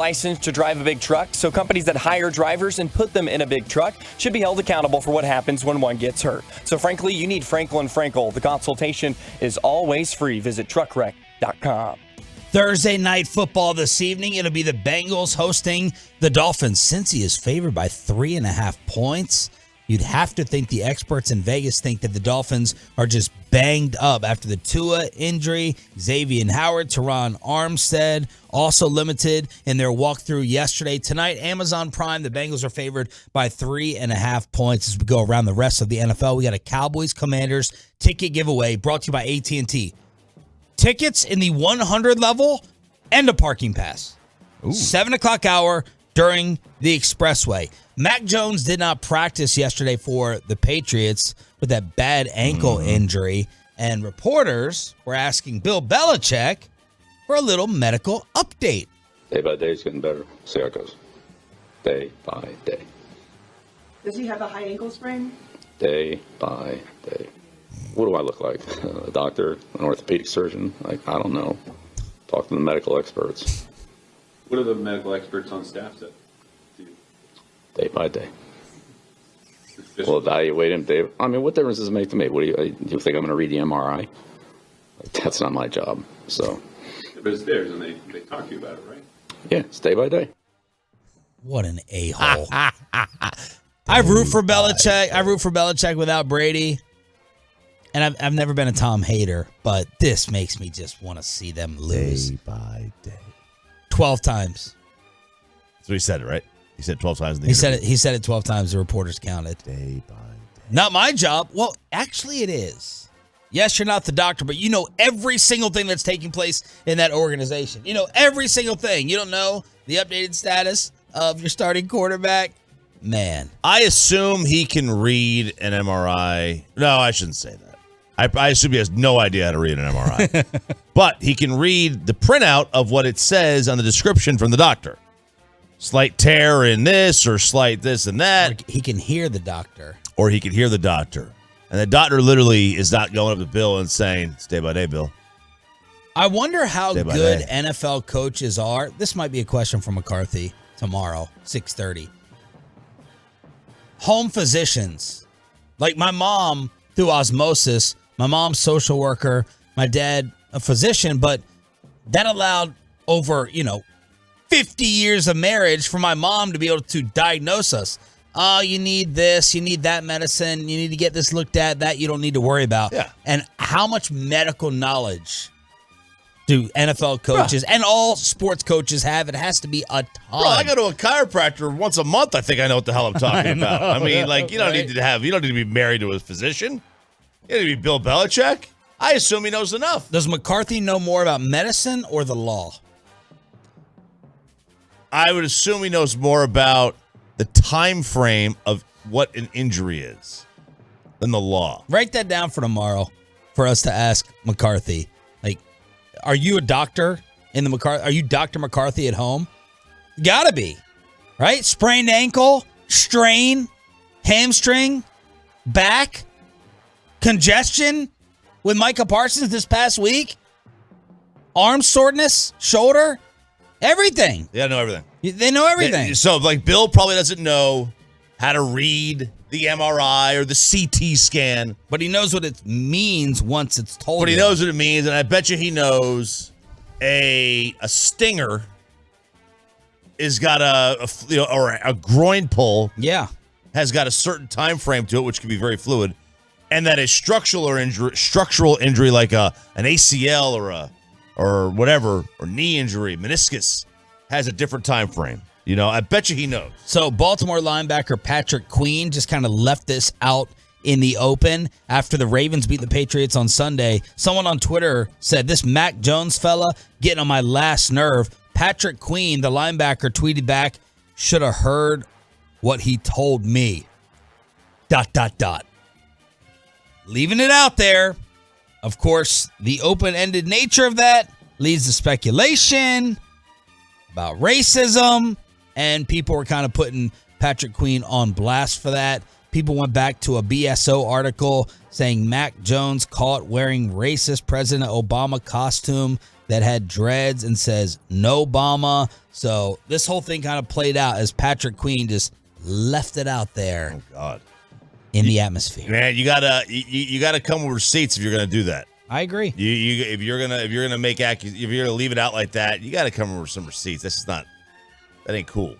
Licensed to drive a big truck, so companies that hire drivers and put them in a big truck should be held accountable for what happens when one gets hurt. So frankly, you need Frankel & Frankel. The consultation is always free. Visit truckwreck.com. Thursday night football this evening. It'll be the Bengals hosting the Dolphins. Cincy is favored by 3.5 points. You'd have to think the experts in Vegas think that the Dolphins are just banged up after the Tua injury. Xavier Howard, Teron Armstead, also limited in their walkthrough yesterday. Tonight, Amazon Prime, the Bengals are favored by 3.5 points as we go around the rest of the NFL. We got a Cowboys-Commanders ticket giveaway brought to you by AT&T. Tickets in the 100 level and a parking pass. 7 o'clock hour during the Expressway. Mac Jones did not practice yesterday for the Patriots with that bad ankle injury, and reporters were asking Bill Belichick for a little medical update. Day by day, it's getting better. See how it goes. Day by day. Does he have a high ankle sprain? Day by day. What do I look like? A doctor, an orthopedic surgeon? I don't know. Talk to the medical experts. What are the medical experts on staff say? Day by day. We'll evaluate him. What difference does it make to me? What do you think I'm going to read the MRI? That's not my job. So. But it's theirs, and they talk to you about it, right? Yeah, it's day by day. What an a-hole. I root for Belichick. I root for Belichick without Brady. And I've never been a Tom hater, but this makes me just want to see them lose. Day by day. 12 times. So he said it, right? He said 12 times in the interview. He said it 12 times. The reporters counted. Day by day. Not my job. Well, actually it is. Yes, you're not the doctor, but you know every single thing that's taking place in that organization. You know every single thing. You don't know the updated status of your starting quarterback. Man. I assume he can read an MRI. No, I shouldn't say that. I assume he has no idea how to read an MRI. But he can read the printout of what it says on the description from the doctor. Slight tear in this or slight this and that. Or he can hear the doctor. Or he can hear the doctor. And the doctor literally is not going up to Bill and saying, it's day by day, Bill. I wonder how Day by good day. NFL coaches are. This might be a question for McCarthy tomorrow, 6:30. Home physicians. Like my mom, through osmosis, my mom's social worker, my dad, a physician, but that allowed over, 50 years of marriage for my mom to be able to diagnose us. Oh, you need this, you need that medicine, you need to get this looked at, that you don't need to worry about. Yeah. And how much medical knowledge do NFL coaches and all sports coaches have? It has to be a ton. Bro, I go to a chiropractor once a month. I think I know what the hell I'm talking about. I mean, you don't need to be married to a physician. You don't need to be Bill Belichick. I assume he knows enough. Does McCarthy know more about medicine or the law? I would assume he knows more about the time frame of what an injury is than the law. Write that down for tomorrow for us to ask McCarthy. Are you a doctor in the McCarthy? Are you Dr. McCarthy at home? Gotta be, right? Sprained ankle, strain, hamstring, back, congestion with Micah Parsons this past week, arm soreness, shoulder, everything. Yeah, I know everything. They know everything. So, Bill probably doesn't know how to read the MRI or the CT scan. But he knows what it means once it's told But he him. knows what it means, and I bet you he knows a stinger is got or a groin pull. Yeah. Has got a certain time frame to it, which can be very fluid. And that a structural injury like an ACL or whatever, or knee injury, meniscus, has a different time frame. I bet you he knows. So Baltimore linebacker Patrick Queen just kind of left this out in the open after the Ravens beat the Patriots on Sunday. Someone on Twitter said, this Mac Jones fella getting on my last nerve. Patrick Queen, the linebacker, tweeted back, should have heard what he told me. ... Leaving it out there. Of course, the open-ended nature of that leads to speculation about racism, and people were kind of putting Patrick Queen on blast for that. People went back to a BSO article saying Mac Jones caught wearing racist President Obama costume that had dreads and says "No Obama." So this whole thing kind of played out as Patrick Queen just left it out there. Oh God. In the atmosphere. Man, you gotta come with receipts if you're gonna do that. I agree. If you're gonna leave it out like that, you gotta come with some receipts. That ain't cool.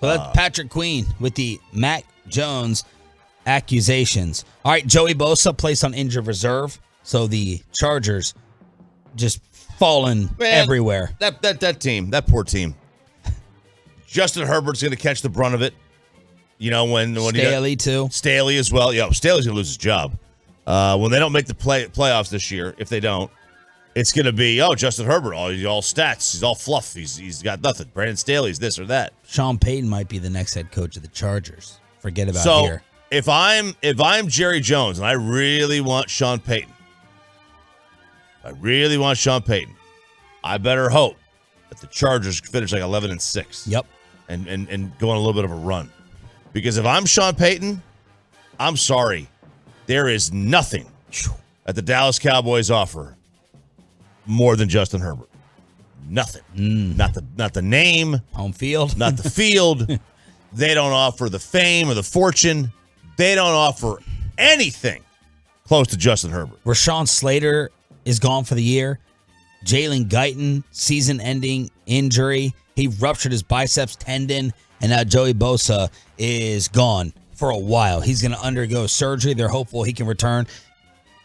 Well, that's Patrick Queen with the Mac Jones accusations. All right, Joey Bosa placed on injured reserve, so the Chargers just falling everywhere. That team, that poor team. Justin Herbert's gonna catch the brunt of it. You know when Staley too. Staley as well. Yeah, Staley's gonna lose his job. When they don't make the playoffs this year, if they don't, it's going to be, Justin Herbert, all stats. He's all fluff. He's got nothing. Brandon Staley's this or that. Sean Payton might be the next head coach of the Chargers. Forget about here. If I'm Jerry Jones and I really want Sean Payton, I better hope that the Chargers finish like 11-6. Yep. And go on a little bit of a run. Because if I'm Sean Payton, I'm sorry. There is nothing that the Dallas Cowboys offer more than Justin Herbert. Nothing. Not the name. Home field. Not the field. They don't offer the fame or the fortune. They don't offer anything close to Justin Herbert. Rashawn Slater is gone for the year. Jalen Guyton, season-ending injury. He ruptured his biceps tendon, and now Joey Bosa is gone for a while. He's going to undergo surgery. They're hopeful he can return.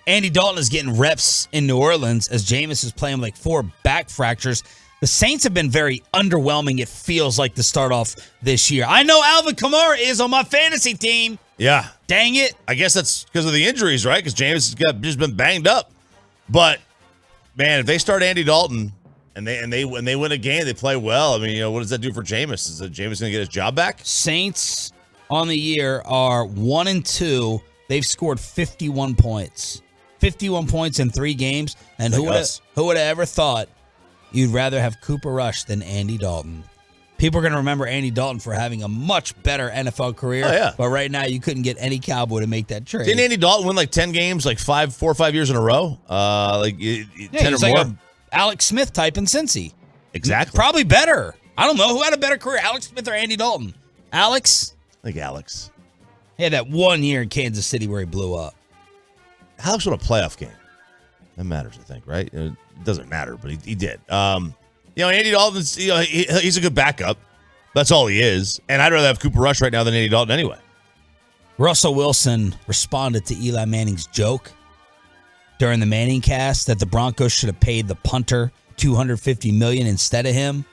Andy Dalton is getting reps in New Orleans as Jameis is playing with like 4 back fractures. The Saints have been very underwhelming, it feels like, to start off this year. I know Alvin Kamara is on my fantasy team. Yeah. Dang it. I guess that's because of the injuries, right? Because Jameis has just been banged up. But, man, if they start Andy Dalton and they win a game, they play well. I mean, what does that do for Jameis? Is Jameis going to get his job back? Saints on the year are 1-2. They've scored 51 points. 51 points in 3 games. And who would have ever thought you'd rather have Cooper Rush than Andy Dalton? People are going to remember Andy Dalton for having a much better NFL career. Oh, yeah. But right now, you couldn't get any Cowboy to make that trade. Didn't Andy Dalton win like 10 games, like 4 or 5 years in a row? 10 or more. Like a Alex Smith type in Cincy. Exactly. Probably better. I don't know. Who had a better career, Alex Smith or Andy Dalton? Alex? I think Alex. He had that 1 year in Kansas City where he blew up. Alex won a playoff game. That matters, I think, right? It doesn't matter, but he did. Andy Dalton's, he's a good backup. That's all he is. And I'd rather have Cooper Rush right now than Andy Dalton anyway. Russell Wilson responded to Eli Manning's joke during the Manning cast that the Broncos should have paid the punter $250 million instead of him.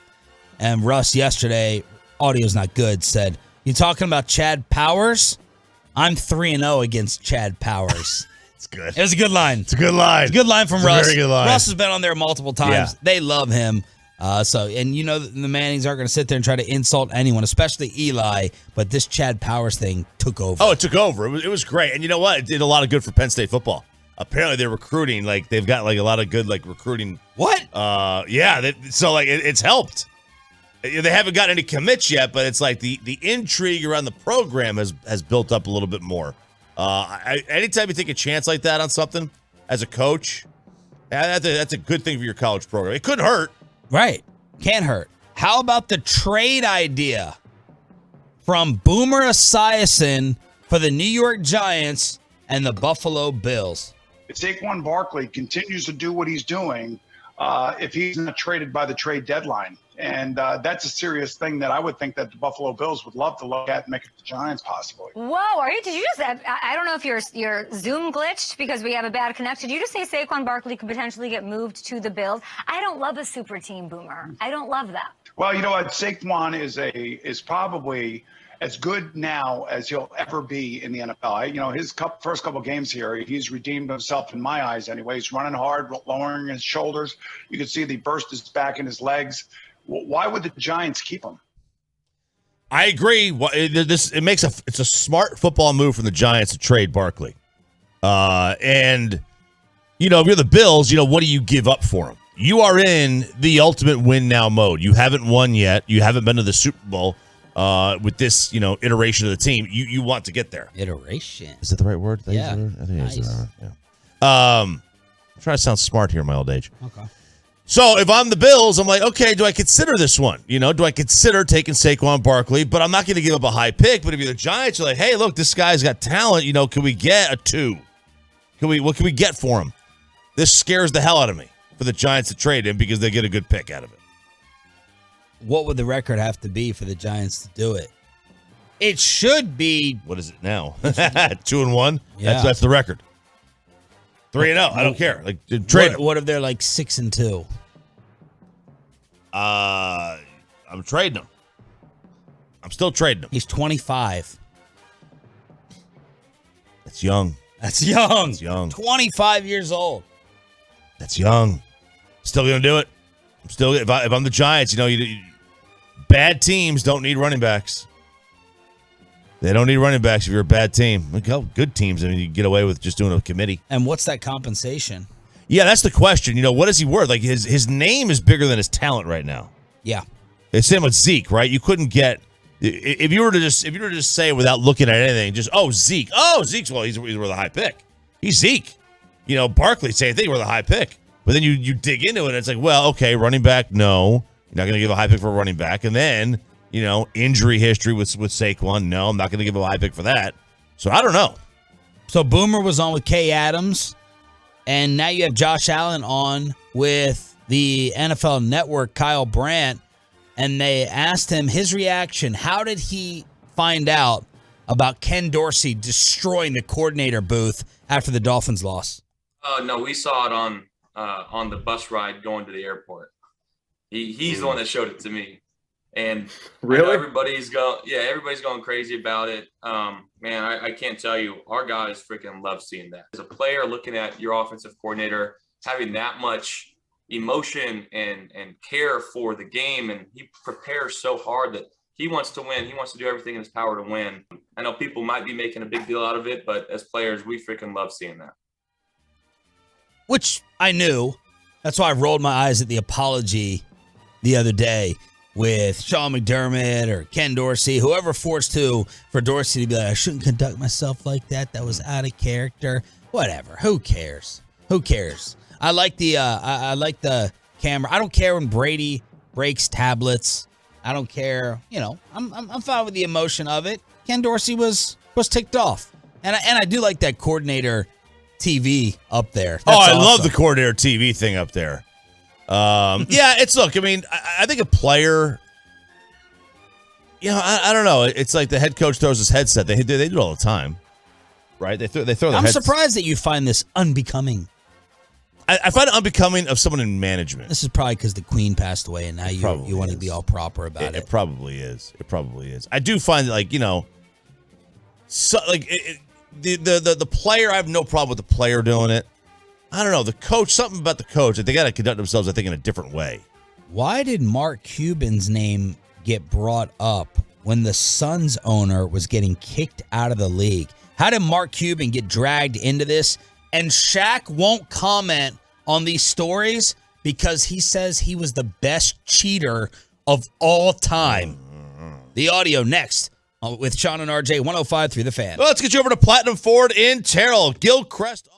And Russ yesterday, audio's not good, said, "You talking about Chad Powers? I'm 3-0 against Chad Powers." It's good. It was a good line. It's a good line. It's a good line from Russ. Very good line. Russ has been on there multiple times. Yeah. They love him. The Mannings aren't going to sit there and try to insult anyone, especially Eli. But this Chad Powers thing took over. Oh, it took over. It was great. And you know what? It did a lot of good for Penn State football. Apparently, they're recruiting. Like, they've got like a lot of good like recruiting. What? Yeah. It's helped. They haven't got any commits yet, but it's like the intrigue around the program has built up a little bit more. Anytime you take a chance like that on something as a coach, that's a good thing for your college program. It couldn't hurt. Right. Can't hurt. How about the trade idea from Boomer Esiason for the New York Giants and the Buffalo Bills? If Saquon Barkley continues to do what he's doing, if he's not traded by the trade deadline, and that's a serious thing that I would think that the Buffalo Bills would love to look at and make it the Giants possibly. Whoa, did you just, I don't know if your Zoom glitched because we have a bad connection. Did you just say Saquon Barkley could potentially get moved to the Bills? I don't love a super team, Boomer. I don't love that. Well, you know what? Saquon is probably as good now as he'll ever be in the NFL. His first couple games here, he's redeemed himself in my eyes anyway. He's running hard, lowering his shoulders. You can see the burst his back in his legs. Why would the Giants keep him? I agree. It's a smart football move from the Giants to trade Barkley. If you're the Bills, what do you give up for him? You are in the ultimate win now mode. You haven't won yet. You haven't been to the Super Bowl with this, iteration of the team. You want to get there. Iteration. Is that the right word? Yeah. I think nice. it's the right word. Yeah. I'm trying to sound smart here in my old age. Okay. So if I'm the Bills, I'm like, okay, do I consider this one? Do I consider taking Saquon Barkley? But I'm not going to give up a high pick. But if you're the Giants, you're like, hey, look, this guy's got talent. Can we get a 2? What can we get for him? This scares the hell out of me for the Giants to trade him because they get a good pick out of it. What would the record have to be for the Giants to do it? It should be. What is it now? 2-1. Yeah. That's the record. 3-0. I don't care. Like trade. What if they're like 6-2? I'm trading him. I'm still trading him. He's 25. That's young. That's young. That's young. 25 years old. That's young. Still gonna do it. I'm still. If I'm the Giants, bad teams don't need running backs. They don't need running backs if you're a bad team. Look how good teams. You get away with just doing a committee. And what's that compensation? Yeah, that's the question. What is he worth? Like his name is bigger than his talent right now. Yeah. It's same with Zeke, right? You couldn't get if you were to just say without looking at anything, just Zeke. Oh, Zeke's he's worth a high pick. He's Zeke. Barkley, same thing, worth a high pick. But then you dig into it, and it's like, well, okay, running back, no. You're not going to give a high pick for a running back. And then, injury history with Saquon, no, I'm not going to give a high pick for that. So I don't know. So Boomer was on with Kay Adams, and now you have Josh Allen on with the NFL Network, Kyle Brandt, and they asked him his reaction. How did he find out about Ken Dorsey destroying the coordinator booth after the Dolphins loss? No, we saw it on the bus ride going to the airport. He's the one that showed it to me. And really, everybody's going crazy about it. Man, I can't tell you, our guys freaking love seeing that. As a player, looking at your offensive coordinator having that much emotion and care for the game, and he prepares so hard that he wants to win. He wants to do everything in his power to win. I know people might be making a big deal out of it, but as players, we freaking love seeing that. Which I knew. That's why I rolled my eyes at the apology the other day with Sean McDermott or Ken Dorsey, whoever forced for Dorsey to be like, I shouldn't conduct myself like that. That was out of character. Whatever. Who cares? I like the camera. I don't care when Brady breaks tablets. I don't care. I'm fine with the emotion of it. Ken Dorsey was ticked off, and I do like that coordinator TV up there. That's I love awesome. the coordinator TV thing up there. Yeah, look, I think a player, I don't know. It's like the head coach throws his headset. They do it all the time, right? They throw their I'm heads. surprised that you find this unbecoming. I find it unbecoming of someone in management. This is probably because the Queen passed away, and now you want to be all proper about it. It probably is. I do find that, the player, I have no problem with the player doing it. I don't know. The coach, something about the coach, they got to conduct themselves, I think, in a different way. Why did Mark Cuban's name get brought up when the Suns owner was getting kicked out of the league? How did Mark Cuban get dragged into this? And Shaq won't comment on these stories because he says he was the best cheater of all time. The audio next with Sean and RJ, 105.3 The Fan. Well, let's get you over to Platinum Ford in Terrell. Gilchrist.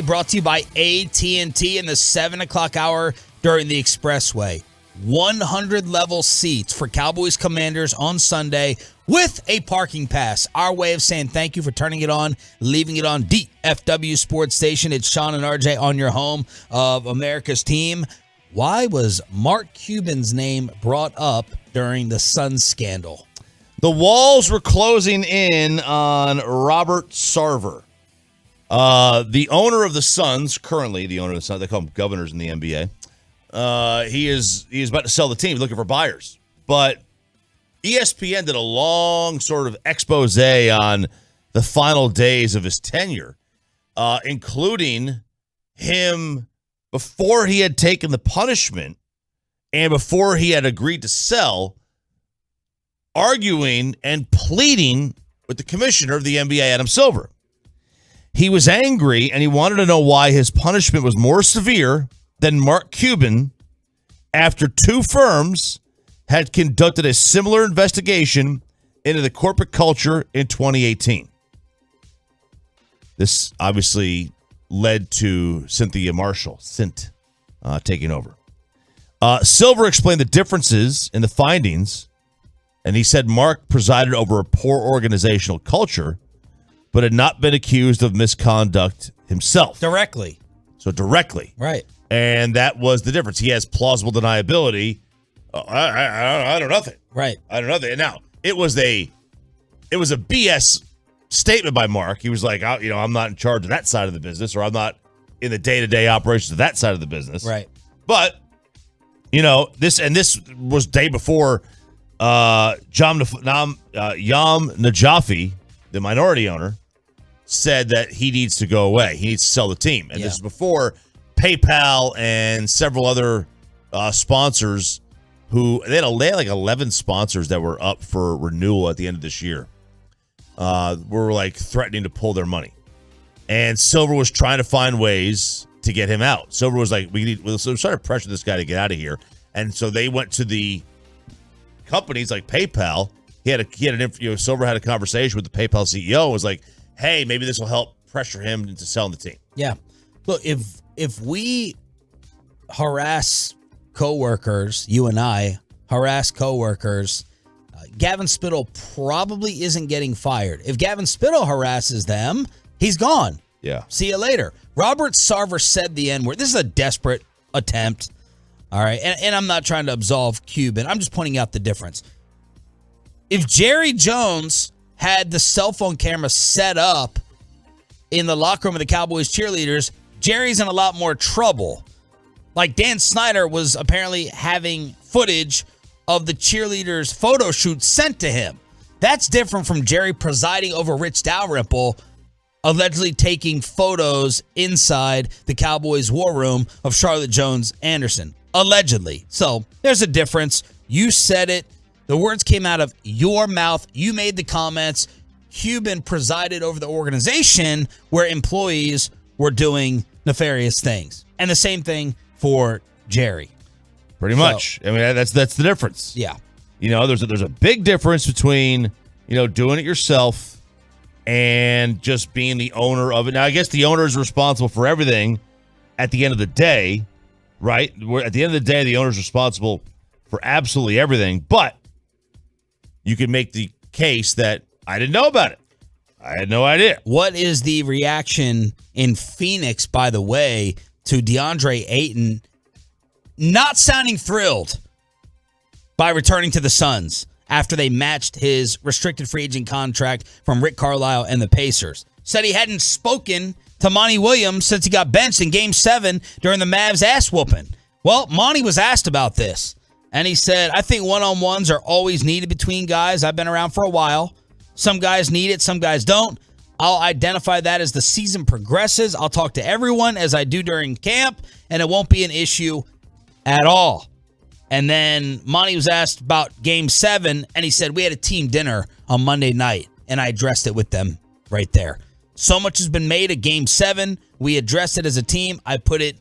Brought to you by AT&T in the 7 o'clock hour during the Expressway. 100 level seats for Cowboys Commanders on Sunday with a parking pass. Our way of saying thank you for turning it on, leaving it on DFW Sports Station. It's Sean and RJ on your home of America's team. Why was Mark Cuban's name brought up during the Suns scandal? The walls were closing in on Robert Sarver. The owner of the Suns, currently the owner of the Suns, they call them governors in the NBA. He is about to sell the team, looking for buyers. But ESPN did a long sort of expose on the final days of his tenure, including him before he had taken the punishment and before he had agreed to sell, arguing and pleading with the commissioner of the NBA, Adam Silver. He was angry, and he wanted to know why his punishment was more severe than Mark Cuban after two firms had conducted a similar investigation into the corporate culture in 2018. This obviously led to Cynthia Marshall, taking over. Silver explained the differences in the findings, and he said Mark presided over a poor organizational culture, but had not been accused of misconduct himself. Directly. So directly. Right. And that was the difference. He has plausible deniability. I know nothing. Right. I know nothing. Now, it was a BS statement by Mark. He was like, I'm not in charge of that side of the business, or I'm not in the day-to-day operations of that side of the business. Right. But, this was day before Yam Najafi, the minority owner, said that he needs to go away. He needs to sell the team. And this is before PayPal and several other sponsors they had like 11 sponsors that were up for renewal at the end of this year. Were like threatening to pull their money. And Silver was trying to find ways to get him out. Silver was like, so we started pressuring this guy to get out of here. And so they went to the companies like PayPal. Silver had a conversation with the PayPal CEO and was like, hey, maybe this will help pressure him into selling the team. Yeah. Look, if we harass coworkers, you and I harass coworkers, Gavin Spittle probably isn't getting fired. If Gavin Spittle harasses them, he's gone. Yeah. See you later. Robert Sarver said the N-word. This is a desperate attempt. All right. And I'm not trying to absolve Cuban. I'm just pointing out the difference. If Jerry Jones had the cell phone camera set up in the locker room of the Cowboys cheerleaders, Jerry's in a lot more trouble. Like Dan Snyder was apparently having footage of the cheerleaders' photo shoot sent to him. That's different from Jerry presiding over Rich Dalrymple, allegedly taking photos inside the Cowboys' war room of Charlotte Jones Anderson. Allegedly. So there's a difference. You said it. The words came out of your mouth. You made the comments. Cuban presided over the organization where employees were doing nefarious things. And the same thing for Jerry. Pretty much. I mean, that's the difference. Yeah. There's a big difference between, doing it yourself and just being the owner of it. Now, I guess the owner is responsible for everything at the end of the day, right? At the end of the day, the owner is responsible for absolutely everything. But you can make the case that I didn't know about it. I had no idea. What is the reaction in Phoenix, by the way, to DeAndre Ayton not sounding thrilled by returning to the Suns after they matched his restricted free agent contract from Rick Carlisle and the Pacers? Said he hadn't spoken to Monty Williams since he got benched in Game 7 during the Mavs ass whooping. Well, Monty was asked about this, and he said, I think one-on-ones are always needed between guys. I've been around for a while. Some guys need it, some guys don't. I'll identify that as the season progresses. I'll talk to everyone as I do during camp, and it won't be an issue at all. And then Monty was asked about Game 7, and he said, we had a team dinner on Monday night, and I addressed it with them right there. So much has been made of Game 7. We addressed it as a team. I put it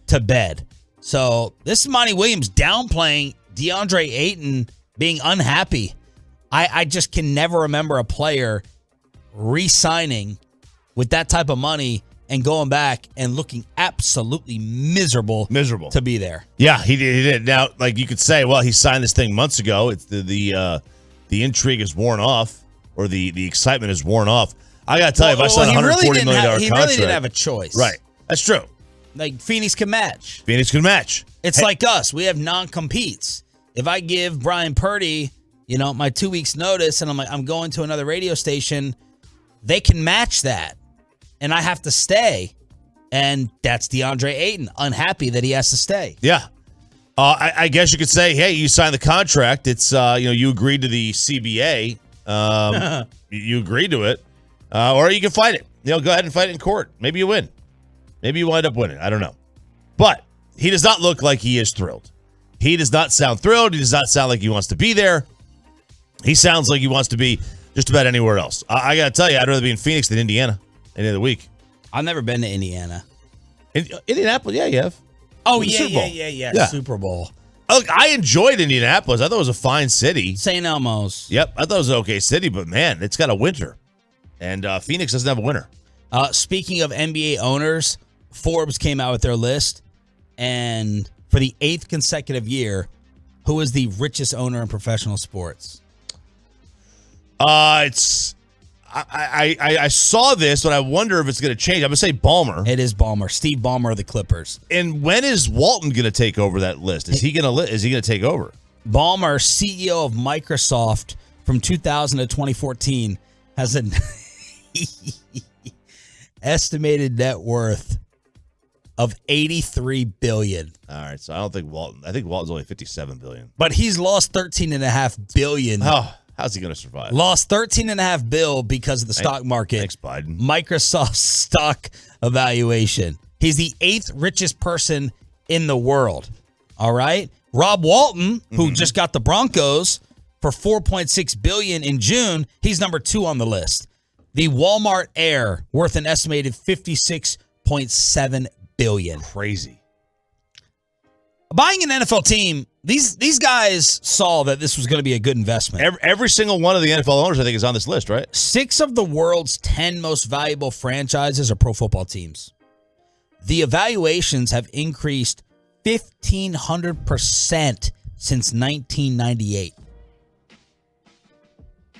to bed. So this is Monty Williams downplaying DeAndre Ayton being unhappy. I just can never remember a player re-signing with that type of money and going back and looking absolutely miserable to be there. Yeah, he did. Now, like you could say, well, he signed this thing months ago. It's the intrigue is worn off, or the excitement is worn off. I got to tell you, if I signed a $140 million contract. He really didn't have a choice. Right. That's true. Like, Phoenix can match. It's like us. We have non-competes. If I give Brian Purdy, my 2 weeks notice, and I'm going to another radio station, they can match that. And I have to stay. And that's DeAndre Ayton, unhappy that he has to stay. Yeah. I guess you could say, hey, you signed the contract. It's, you agreed to the CBA. You agreed to it. Or you can fight it. Go ahead and fight it in court. Maybe you win. Maybe you wind up winning. I don't know. But he does not look like he is thrilled. He does not sound thrilled. He does not sound like he wants to be there. He sounds like he wants to be just about anywhere else. I got to tell you, I'd rather be in Phoenix than Indiana any other week. I've never been to Indiana. Indianapolis, yeah, you have. Oh, The Super Bowl. yeah. Super Bowl. Look, I enjoyed Indianapolis. I thought it was a fine city. St. Elmo's. Yep, I thought it was an okay city, but man, it's got a winter. And Phoenix doesn't have a winter. Speaking of NBA owners, Forbes came out with their list. And for the 8th consecutive year, who is the richest owner in professional sports? I saw this, but I wonder if it's going to change. I'm going to say Ballmer. It is Ballmer. Steve Ballmer of the Clippers. And when is Walton going to take over that list? Is he going to take over? Ballmer, CEO of Microsoft from 2000 to 2014, has an estimated net worth of $83 billion. All right, so I think Walton's only $57 billion. But he's lost $13.5 billion. Oh, how's he going to survive? Lost $13.5 billion because of the stock market. Thanks, Biden. Microsoft's stock evaluation. He's the 8th richest person in the world. All right. Rob Walton, who just got the Broncos for $4.6 billion in June, he's number 2 on the list. The Walmart heir, worth an estimated $56.7 billion. Crazy. Buying an NFL team, these guys saw that this was going to be a good investment. Every single one of the NFL owners, I think, is on this list, right? 6 of the world's 10 most valuable franchises are pro football teams. The evaluations have increased 1,500% since 1998.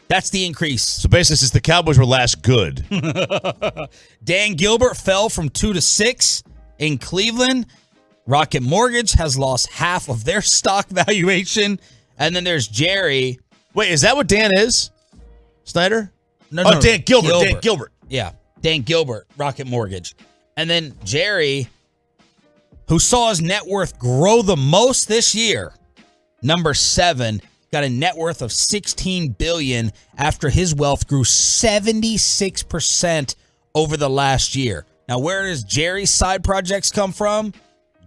That's the increase. So basically, since the Cowboys were last good. Dan Gilbert fell from 2 to 6 in Cleveland. Rocket Mortgage has lost half of their stock valuation. And then there's Jerry. Wait, is that what Dan is? Snyder? No, Dan Gilbert. Dan Gilbert. Yeah, Dan Gilbert, Rocket Mortgage. And then Jerry, who saw his net worth grow the most this year, number 7, got a net worth of $16 billion after his wealth grew 76% over the last year. Now, where does Jerry's side projects come from?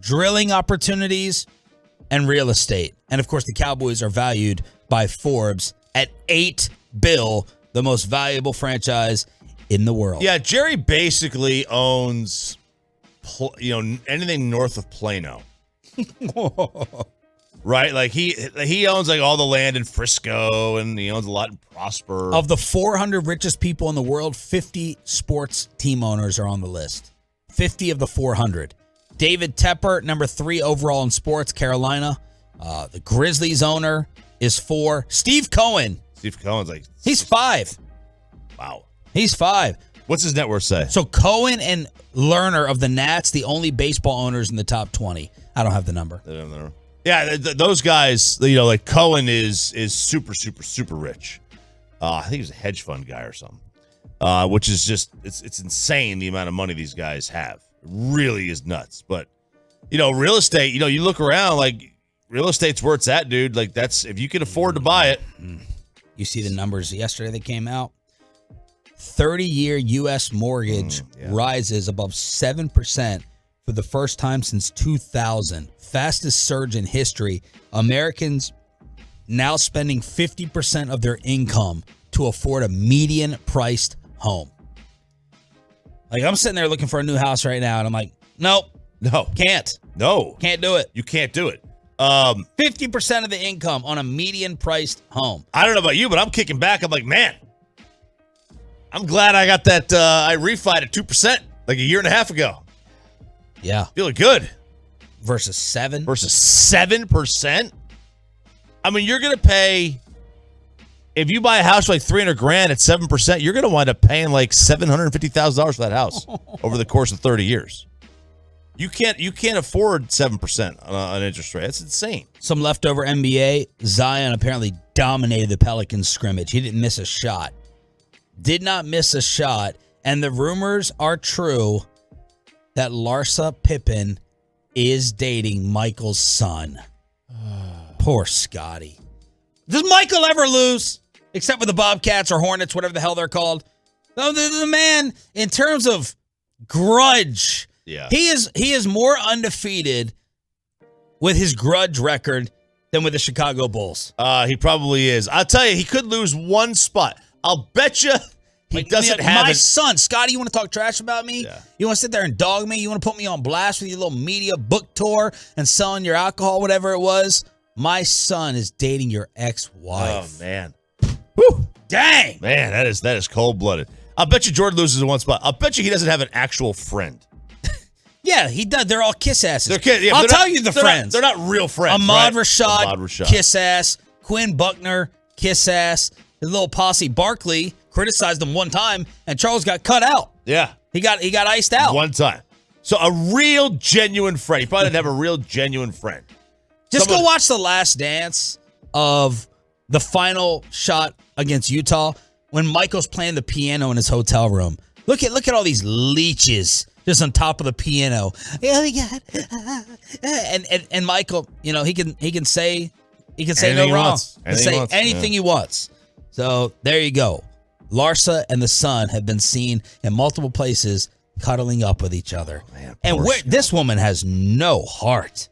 Drilling opportunities and real estate. And, of course, the Cowboys are valued by Forbes at $8 billion, the most valuable franchise in the world. Yeah, Jerry basically owns, anything north of Plano. Right? Like he owns like all the land in Frisco, and he owns a lot in Prosper. Of the 400 richest people in the world, 50 sports team owners are on the list. 50 of the 400. David Tepper, number 3 overall in sports, Carolina. The Grizzlies owner is 4. Steve Cohen. Steve Cohen's like... He's 5. Wow. He's 5. What's his net worth say? So Cohen and Lerner of the Nats, the only baseball owners in the top 20. I don't have the number. I don't know. Yeah, those guys, like Cohen is super, super, super rich. I think he's a hedge fund guy or something, which is just, it's insane the amount of money these guys have. It really is nuts. But, real estate, you look around, like, real estate's where it's at, dude. Like, that's, if you can afford to buy it. You see the numbers yesterday that came out? 30-year U.S. mortgage rises above 7% for the first time since 2000. Fastest surge in history. Americans now spending 50% of their income to afford a median-priced home. Like, I'm sitting there looking for a new house right now, and I'm like, nope. No. Can't. No. Can't do it. You can't do it. 50% of the income on a median-priced home. I don't know about you, but I'm kicking back. I'm like, man, I'm glad I got that. I refied at 2% like a year and a half ago. Yeah. Feeling good. Versus 7%? Versus 7%? I mean, you're going to pay, if you buy a house for like $300,000 at 7%, you're going to wind up paying like $750,000 for that house over the course of 30 years. You can't afford 7% on interest rate. That's insane. Some leftover NBA. Zion apparently dominated the Pelicans scrimmage. He didn't miss a shot. Did not miss a shot. And the rumors are true that Larsa Pippen is dating Michael's son. Poor Scotty. Does Michael ever lose? Except with the Bobcats or Hornets, whatever the hell they're called. The man, in terms of grudge, he is more undefeated with his grudge record than with the Chicago Bulls. He probably is. I'll tell you, he could lose one spot. I'll bet you He doesn't have my it. son, Scotty, you want to talk trash about me? Yeah. You want to sit there and dog me? You want to put me on blast with your little media book tour and selling your alcohol, whatever it was? My son is dating your ex-wife. Oh, man. Whew. Dang. Man, that is cold-blooded. I'll bet you Jordan loses in one spot. I'll bet you he doesn't have an actual friend. Yeah, he does. They're all kiss asses. Yeah, I'll tell not, you the they're friends. Not, they're not real friends. Ahmad right? Rashad, kiss ass. Quinn Buckner, kiss ass. The little posse Barkley criticized him one time, and Charles got cut out. Yeah. He got iced out. One time. So a real, genuine friend. He probably didn't have a real, genuine friend. Just go watch the last dance of the final shot against Utah when Michael's playing the piano in his hotel room. Look at all these leeches just on top of the piano. And Michael, he can say no wrong. He can say anything he wants. So there you go. Larsa and the son have been seen in multiple places cuddling up with each other. Oh, man, and this woman has no heart.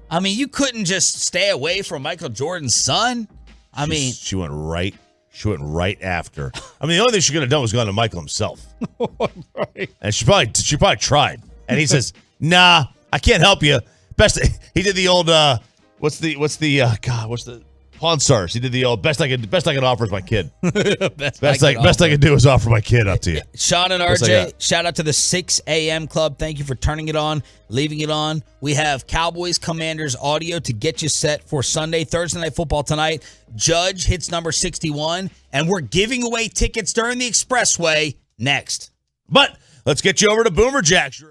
I mean, you couldn't just stay away from Michael Jordan's son. I mean, she went right after. I mean, the only thing she could have done was gone to Michael himself. Right. And she probably tried. And he says, "Nah, I can't help you." He did the old what's the Pawn Stars. He did the old best I can offer is my kid. best I can do is offer my kid up to you. Sean and RJ, shout out to the 6 a.m. club. Thank you for turning it on, leaving it on. We have Cowboys Commanders audio to get you set for Sunday, Thursday Night Football tonight. Judge hits number 61, and we're giving away tickets during the Expressway next. But let's get you over to Boomer Jacks.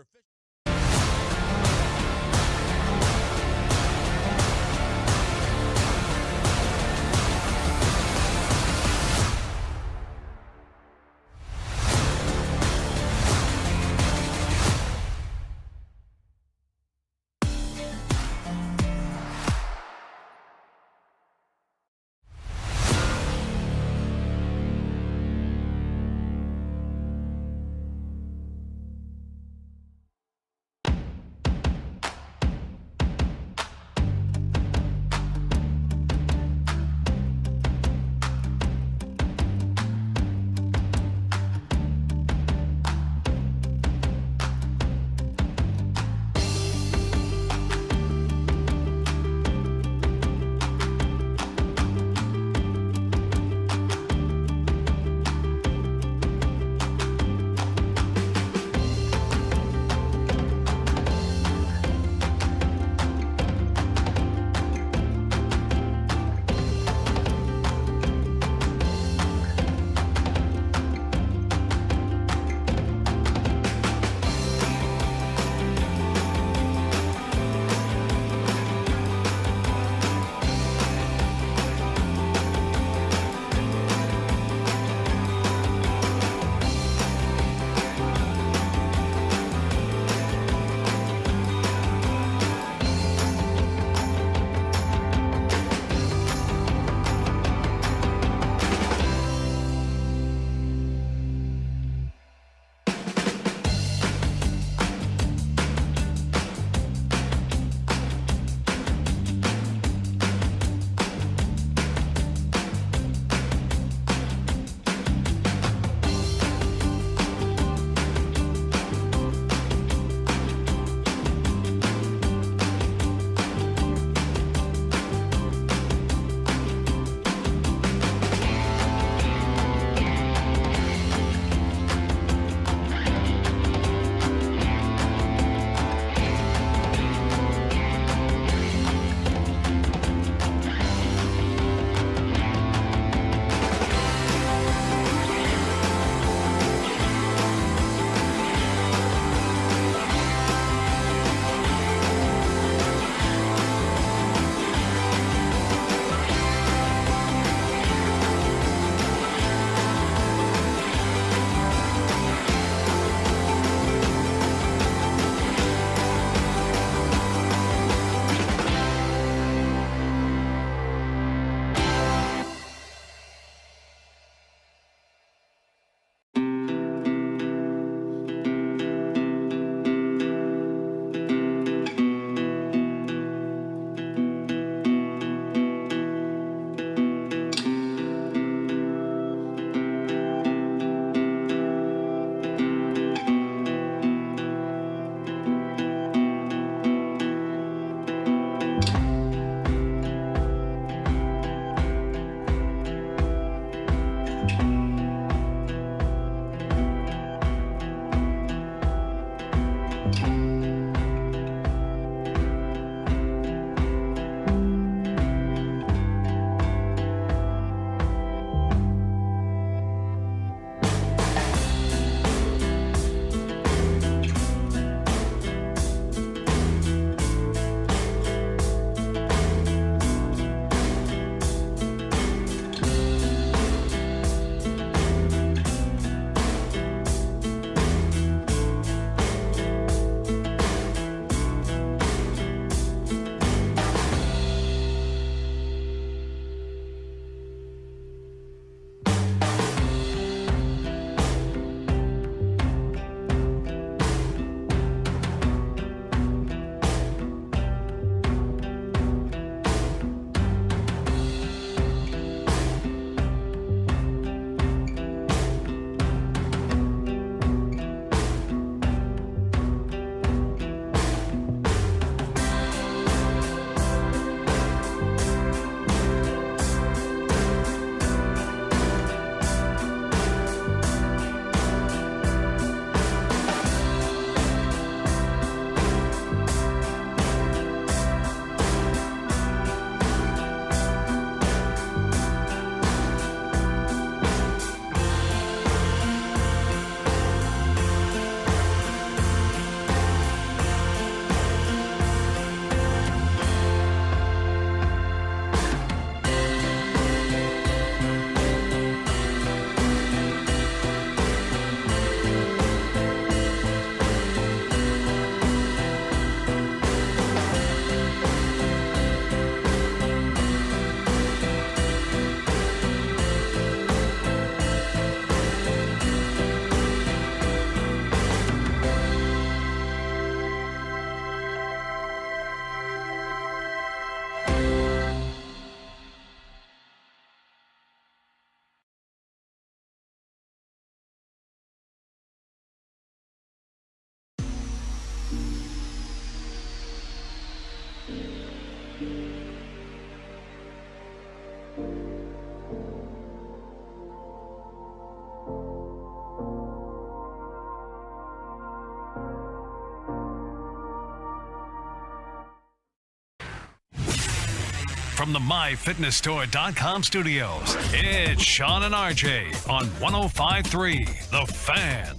From the MyFitnessStore.com studios, it's Sean and RJ on 105.3 The Fan.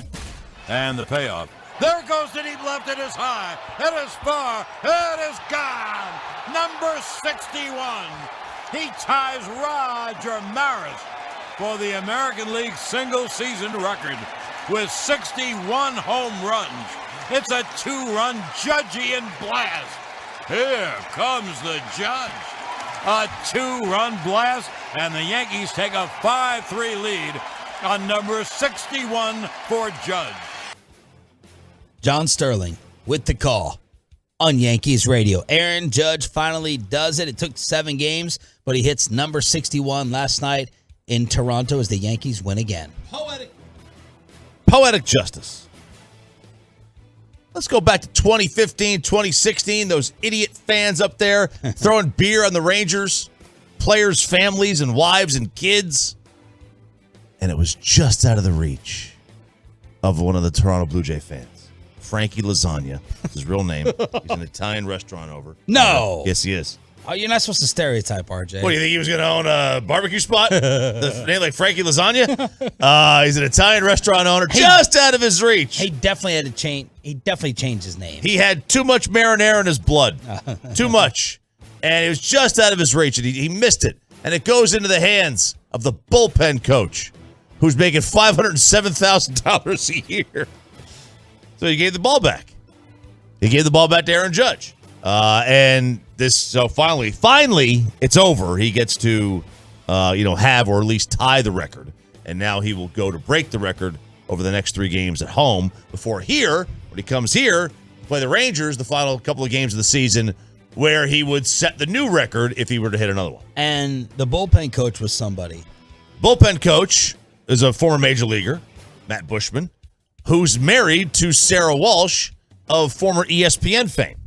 And the payoff. There goes the deep left. It is high. It is far. It is gone. Number 61. He ties Roger Maris for the American League single-season record with 61 home runs. It's a two-run Judgian blast. Here comes the judge. A two-run blast, and the Yankees take a 5-3 lead on number 61 for Judge. John Sterling with the call on Yankees radio. Aaron Judge finally does it. It took 7 games, but he hits number 61 last night in Toronto as the Yankees win again. Poetic justice. Let's go back to 2015, 2016. Those idiot fans up there throwing beer on the Rangers, players' families and wives and kids. And it was just out of the reach of one of the Toronto Blue Jay fans. Frankie Lasagna. That's his real name. He's an Italian restaurant over. No. Yes, he is. Oh, you're not supposed to stereotype, RJ. What, do you think he was going to own a barbecue spot? The name like Frankie Lasagna? He's an Italian restaurant owner, just out of his reach. He definitely had to change. He definitely changed his name. He had too much marinara in his blood. Too much. And it was just out of his reach, and he missed it. And it goes into the hands of the bullpen coach, who's making $507,000 a year. So he gave the ball back. He gave the ball back to Aaron Judge. So finally, it's over. He gets to, have or at least tie the record. And now he will go to break the record over the next 3 games at home before when he comes here, play the Rangers the final couple of games of the season, where he would set the new record if he were to hit another one. And the bullpen coach was somebody. Bullpen coach is a former major leaguer, Matt Bushman, who's married to Sarah Walsh of former ESPN fame.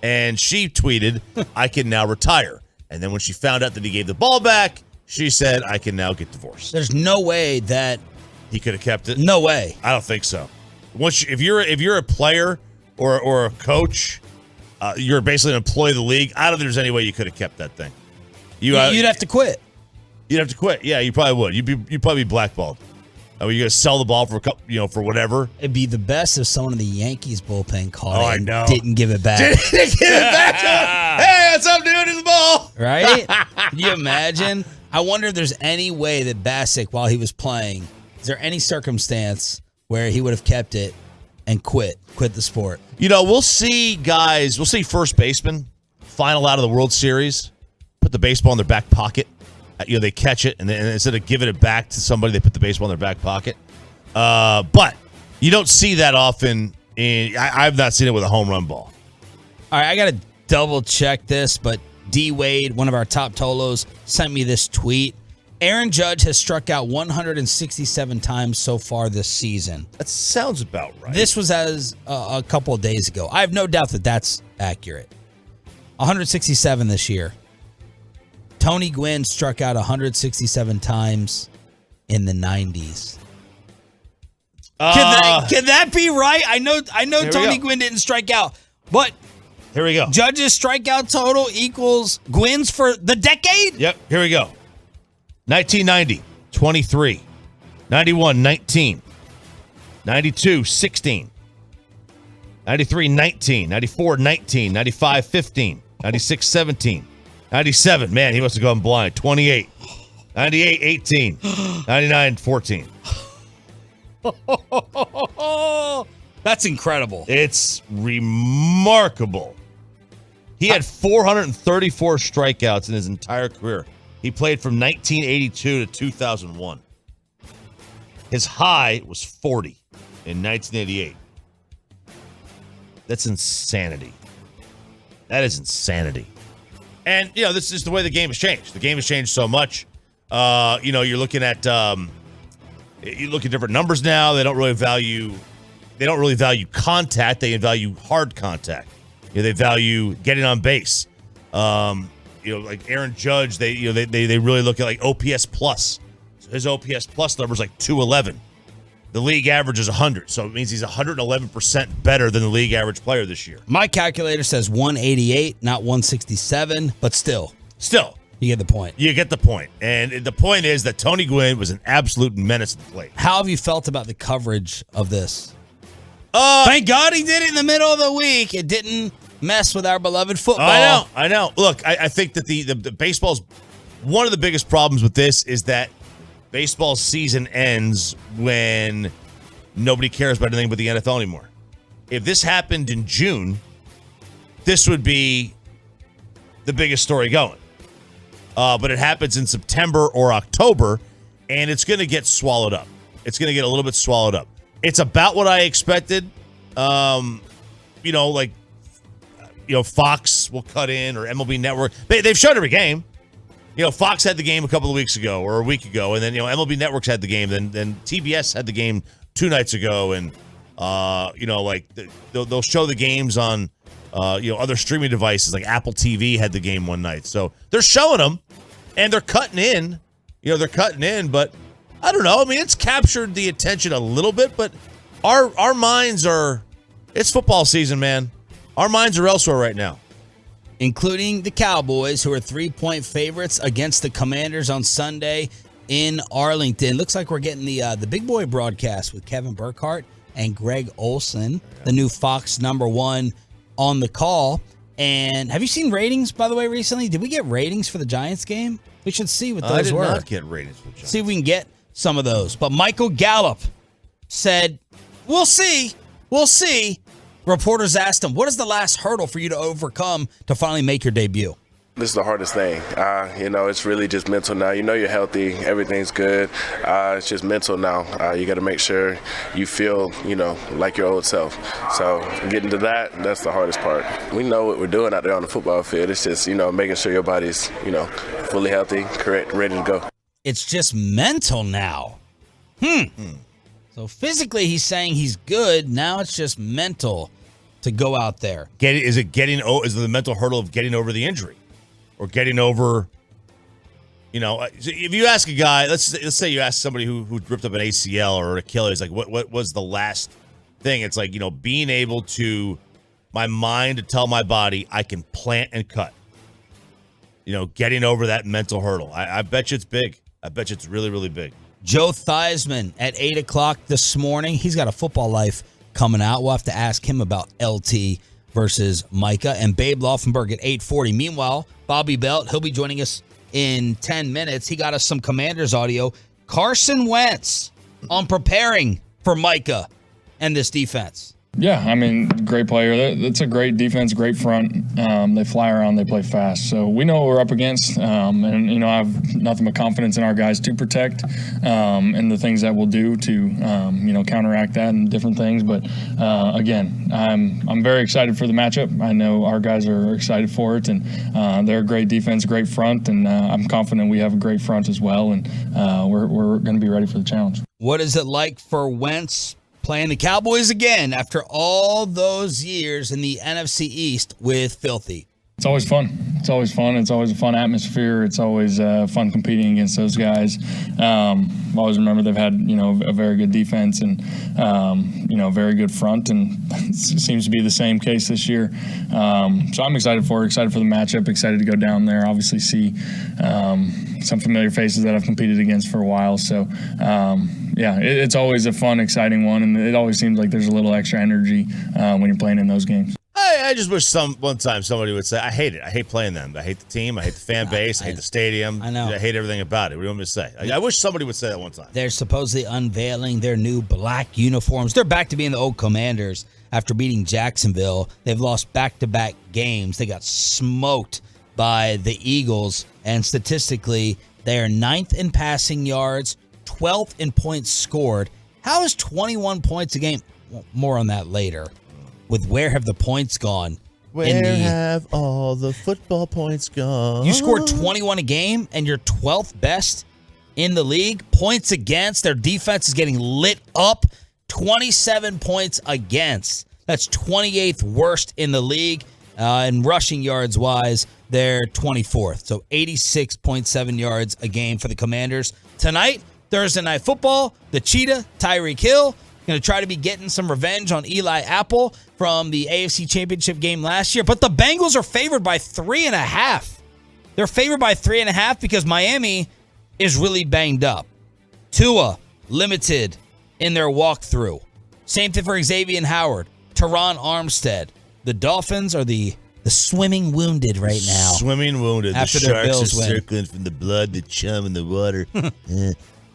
And she tweeted, "I can now retire." And then when she found out that he gave the ball back, she said, "I can now get divorced." There's no way that he could have kept it. No way. I don't think so. if you're a player or a coach, you're basically an employee of the league. I don't think there's any way you could have kept that thing. You'd have to quit. You'd have to quit. Yeah, you probably would. You'd probably be blackballed. I mean, you're gonna sell the ball for a couple, for whatever. It'd be the best if someone in the Yankees bullpen caught Oh, it I and know. didn't give it back. Didn't give it back to him. Hey, what's up, dude? Here's the ball. Right? Can you imagine? I wonder if there's any way that Bassick, while he was playing, is there any circumstance where he would have kept it and quit the sport? We'll see guys. We'll see first baseman final out of the World Series, put the baseball in their back pocket. They catch it, and then instead of giving it back to somebody, they put the baseball in their back pocket. But you don't see that often. I've not seen it with a home run ball. All right, I got to double check this, but D Wade, one of our top Tolos, sent me this tweet. Aaron Judge has struck out 167 times so far this season. That sounds about right. This was as a couple of days ago. I have no doubt that that's accurate. 167 this year. Tony Gwynn struck out 167 times in the 90s. Can that be right? I know Tony Gwynn didn't strike out, but here we go. Judge's strikeout total equals Gwynn's for the decade? Yep, here we go. 1990, 23. 91, 19. 92, 16. 93, 19. 94, 19. 95, 15. 96, 17. 97, man, he must have gone blind. 28. 98, 18. 99, 14. That's incredible. It's remarkable. He had 434 strikeouts in his entire career. He played from 1982 to 2001. His high was 40 in 1988. That's insanity. That is insanity. And, this is the way the game has changed. The game has changed so much. You're looking at you look at different numbers now. They don't really value contact. They value hard contact. They value getting on base. Like Aaron Judge, they really look at like OPS plus. So his OPS plus number is like 211. The league average is 100, so it means he's 111% better than the league average player this year. My calculator says 188, not 167, but still. You get the point. You get the point. And the point is that Tony Gwynn was an absolute menace at the plate. How have you felt about the coverage of this? Thank God he did it in the middle of the week. It didn't mess with our beloved football. I know. Look, I think that the baseball's one of the biggest problems with this is that baseball season ends when nobody cares about anything but the NFL anymore. If this happened in June, this would be the biggest story going. But it happens in September or October, and it's going to get swallowed up. It's going to get a little bit swallowed up. It's about what I expected. Fox will cut in, or MLB Network. They've showed every game. Fox had the game a couple of weeks ago or a week ago, and then MLB Network's had the game. Then TBS had the game 2 nights ago, and they'll show the games on other streaming devices like Apple TV had the game one night. So they're showing them, and they're cutting in. But I don't know. I mean, it's captured the attention a little bit, but our minds are. It's football season, man. Our minds are elsewhere right now. Including the Cowboys, who are 3-point favorites against the Commanders on Sunday in Arlington. Looks like we're getting the big boy broadcast with Kevin Burkhardt and Greg Olson, the new Fox #1 on the call. And have you seen ratings, by the way, recently? Did we get ratings for the Giants game? We should see what those were. I did not get ratings for the Giants. See if we can get some of those. But Michael Gallup said, we'll see. Reporters asked him, what is the last hurdle for you to overcome to finally make your debut? This is the hardest thing. It's really just mental now. You're healthy. Everything's good. It's just mental now. You got to make sure you feel, like your old self. So getting to that's the hardest part. We know what we're doing out there on the football field. It's just, making sure your body's, fully healthy, correct, ready to go. It's just mental now. So physically he's saying he's good. Now it's just mental to go out there. Is it the mental hurdle of getting over the injury? Or getting over, if you ask a guy, let's say you ask somebody who ripped up an ACL or an Achilles, like what was the last thing. It's like, being able to, my mind to tell my body I can plant and cut. Getting over that mental hurdle. I bet you it's big. I bet you it's really, really big. Joe Theismann at 8 o'clock this morning. He's got a football life coming out. We'll have to ask him about LT versus Micah. And Babe Laufenberg at 8:40. Meanwhile, Bobby Belt, he'll be joining us in 10 minutes. He got us some Commanders audio. Carson Wentz on preparing for Micah and this defense. Yeah, I mean, great player. That's a great defense, great front. They fly around, they play fast. So we know what we're up against. And, I have nothing but confidence in our guys to protect and the things that we'll do to, counteract that and different things. But, again, I'm very excited for the matchup. I know our guys are excited for it. And they're a great defense, great front. And I'm confident we have a great front as well. And we're going to be ready for the challenge. What is it like for Wentz playing the Cowboys again after all those years in the NFC East with Filthy? It's always fun. It's always fun. It's always a fun atmosphere. It's always fun competing against those guys. Always remember they've had, a very good defense and, a very good front, and it seems to be the same case this year. So I'm excited for the matchup, excited to go down there, obviously see some familiar faces that I've competed against for a while. So, it's always a fun, exciting one, and it always seems like there's a little extra energy when you're playing in those games. I just wish one time somebody would say, I hate it. I hate playing them. I hate the team. I hate the fan base. I hate the stadium. I know. I hate everything about it. What do you want me to say? I wish somebody would say that one time. They're supposedly unveiling their new black uniforms. They're back to being the old Commanders after beating Jacksonville. They've lost back-to-back games. They got smoked by the Eagles, and statistically, they are 9th in passing yards, 12th in points scored. How is 21 points a game? Well, more on that later. With where have the points gone? Where have all the football points gone? You scored 21 a game, and you're 12th best in the league. Points against. Their defense is getting lit up. 27 points against. That's 28th worst in the league. And rushing yards wise, they're 24th. So 86.7 yards a game for the Commanders. Tonight, Thursday Night Football, the Cheetah, Tyreek Hill, going to try to be getting some revenge on Eli Apple from the AFC Championship game last year. But the Bengals are favored by 3.5. They're favored by 3.5 because Miami is really banged up. Tua, limited in their walkthrough. Same thing for Xavier Howard, Teron Armstead. The Dolphins are the swimming wounded right now. Swimming wounded. After the their sharks Bills are win. circling from the blood, the chum, and the water.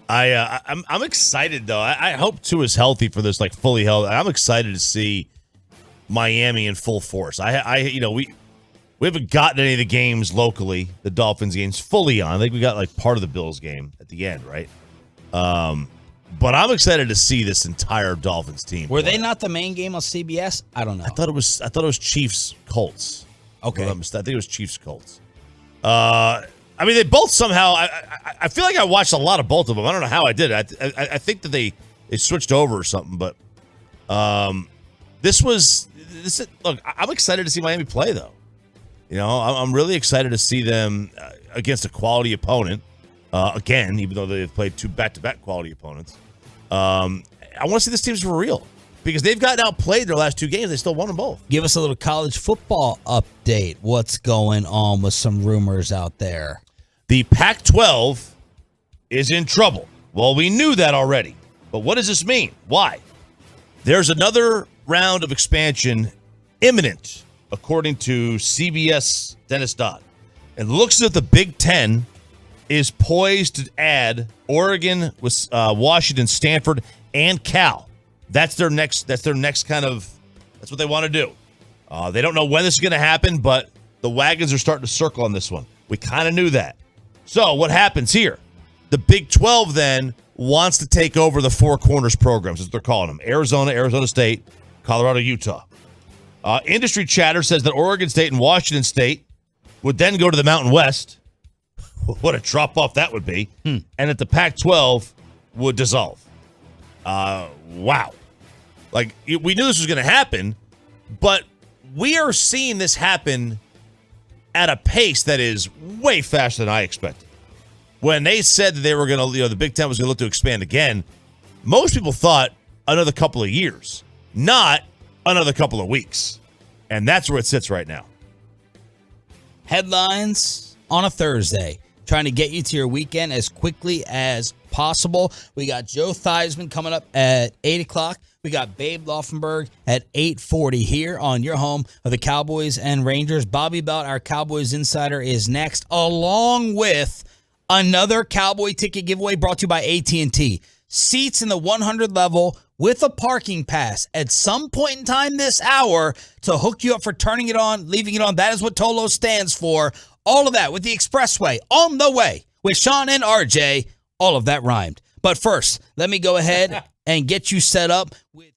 I'm excited though. I hope Tua's healthy for this, like fully healthy. I'm excited to see Miami in full force. We haven't gotten any of the games locally, the Dolphins games fully on. I think we got like part of the Bills game at the end, right? But I'm excited to see this entire Dolphins team. Were they not the main game on CBS? I don't know. I thought it was Chiefs Colts. Okay. I think it was Chiefs Colts. They both somehow. I feel like I watched a lot of both of them. I don't know how I did it. I think that they switched over or something. But look. I'm excited to see Miami play though. I'm really excited to see them against a quality opponent again, even though they've played 2 back-to-back quality opponents. I want to see this team's for real because they've gotten outplayed their last 2 games. They still won them both. Give us a little college football update. What's going on with some rumors out there? The Pac-12 is in trouble. Well, we knew that already. But what does this mean? Why? There's another round of expansion imminent, according to CBS Dennis Dodd. It looks as if the Big Ten is poised to add Oregon, Washington, Stanford, and Cal. That's their next kind of. That's what they want to do. They don't know when this is going to happen, but the wagons are starting to circle on this one. We kind of knew that. So what happens here? The Big 12 then wants to take over the Four Corners programs, as they're calling them: Arizona, Arizona State, Colorado, Utah. Industry chatter says that Oregon State and Washington State would then go to the Mountain West. What a drop-off that would be. And that the Pac-12 would dissolve. Wow. Like, we knew this was going to happen, but we are seeing this happen at a pace that is way faster than I expected. When they said that they were going to, the Big Ten was going to look to expand again, most people thought another couple of years. not another couple of weeks. And that's where it sits right now. Headlines on a Thursday, trying to get you to your weekend as quickly as possible. We got Joe Theismann coming up at 8 o'clock. We got Babe Laufenberg at 8:40 here on your home of the Cowboys and Rangers. Bobby Belt, our Cowboys insider, is next, along with another Cowboy ticket giveaway brought to you by AT&T. Seats in the 100 level with a parking pass at some point in time this hour to hook you up for turning it on, leaving it on. That is what Tolo stands for. All of that with the Expressway on the way with Sean and RJ. All of that rhymed. But first, let me go ahead and get you set up with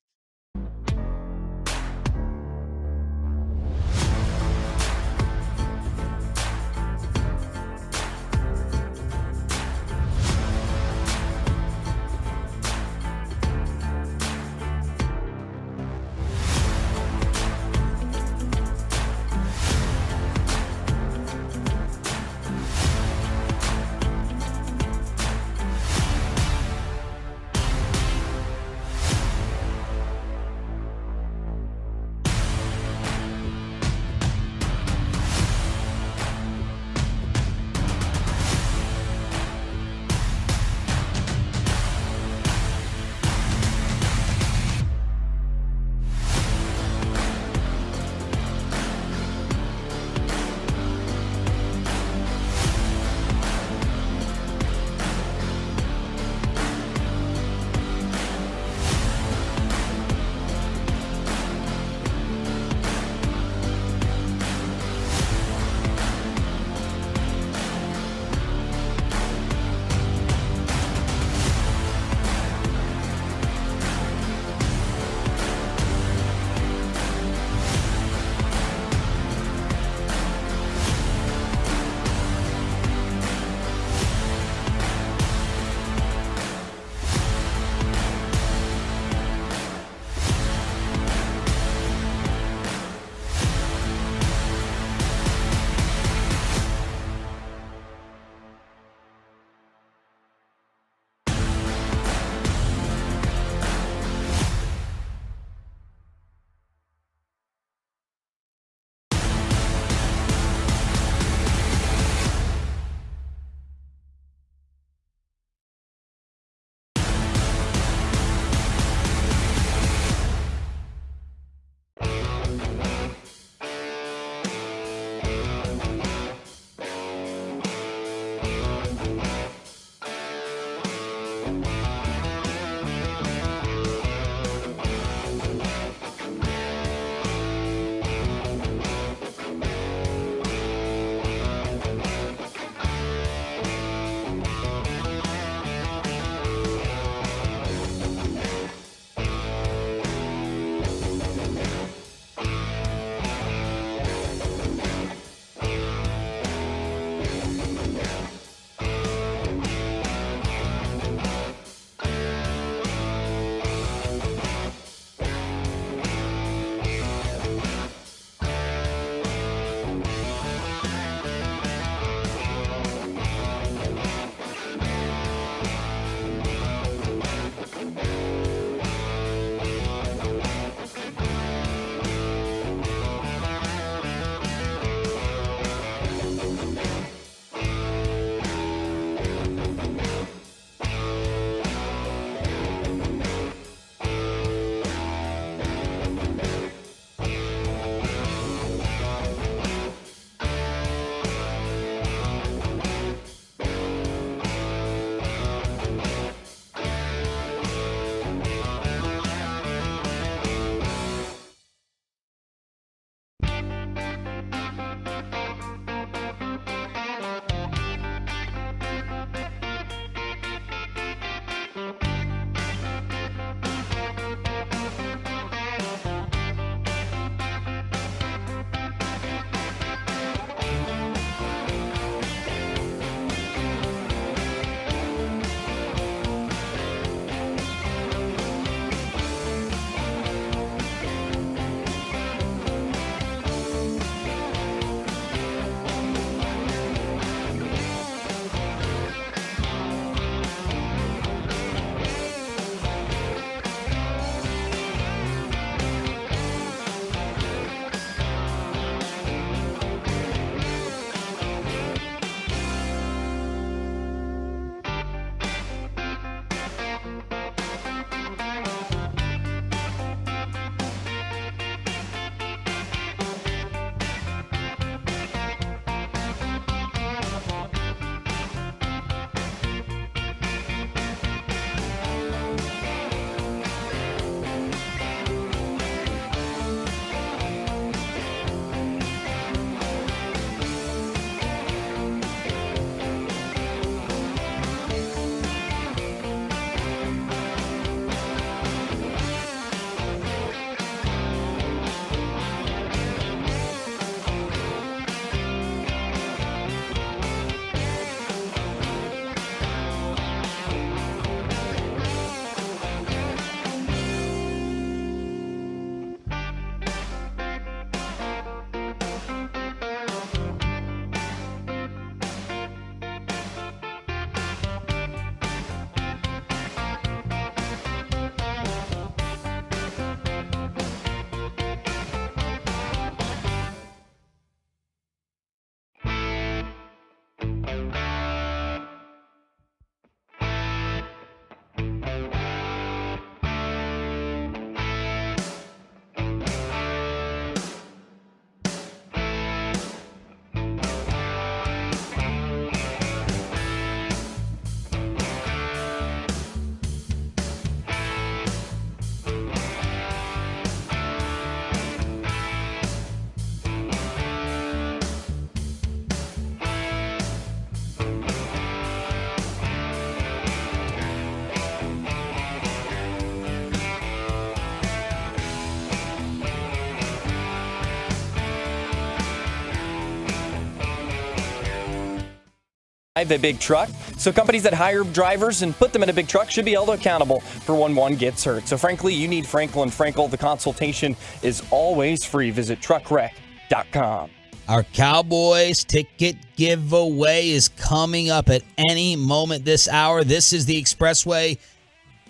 A big truck. So companies that hire drivers and put them in a big truck should be held accountable for when one gets hurt. So frankly, you need Franklin Frankel. The consultation is always free. Visit truckwreck.com. Our Cowboys ticket giveaway is coming up at any moment this hour. This is the Expressway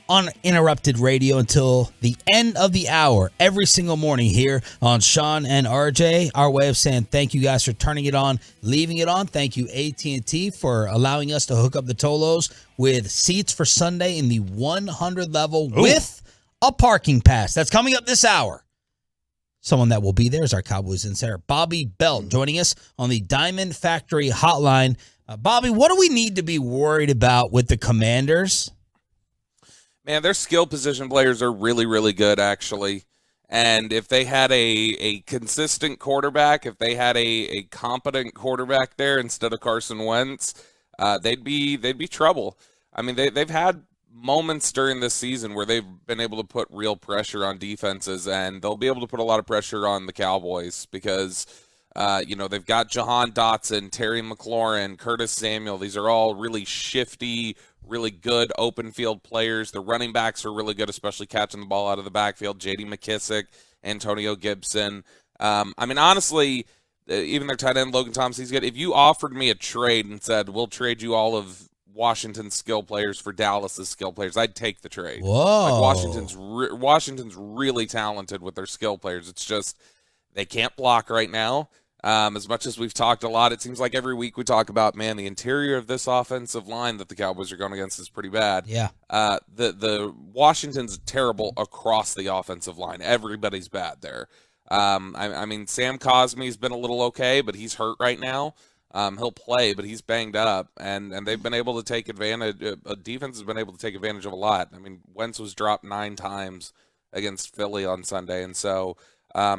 uninterrupted radio until the end of the hour every single morning here on Sean and RJ. Our way of saying thank you guys for turning it on, leaving it on. Thank you AT&T for allowing us to hook up the Tolos with seats for Sunday in the 100 level with a parking pass. That's coming up this hour. Someone that will be there is our Cowboys insider, Bobby Belt, joining us on the Diamond Factory hotline. Bobby, what do we need to be worried about with the Commanders? Man, their skill position players are really, really good, actually. And if they had a consistent quarterback, if they had a competent quarterback there instead of Carson Wentz, they'd be trouble. I mean, they've had moments during this season where they've been able to put real pressure on defenses, and they'll be able to put a lot of pressure on the Cowboys because, they've got Jahan Dotson, Terry McLaurin, Curtis Samuel. These are all really shifty, really good open field players. The running backs are really good, especially catching the ball out of the backfield. J.D. McKissick, Antonio Gibson. Honestly, even their tight end, Logan Thomas, he's good. If you offered me a trade and said, we'll trade you all of Washington's skill players for Dallas's skill players, I'd take the trade. Whoa. Like Washington's really talented with their skill players. It's just they can't block right now. As much as we've talked a lot, it seems like every week we talk about, man, the interior of this offensive line that the Cowboys are going against is pretty bad. Yeah. The Washington's terrible across the offensive line. Everybody's bad there. Sam Cosme's been a little okay, but he's hurt right now. He'll play, but he's banged up, and they've been able to take advantage. Defense has been able to take advantage of a lot. I mean, Wentz was dropped 9 times against Philly on Sunday, and so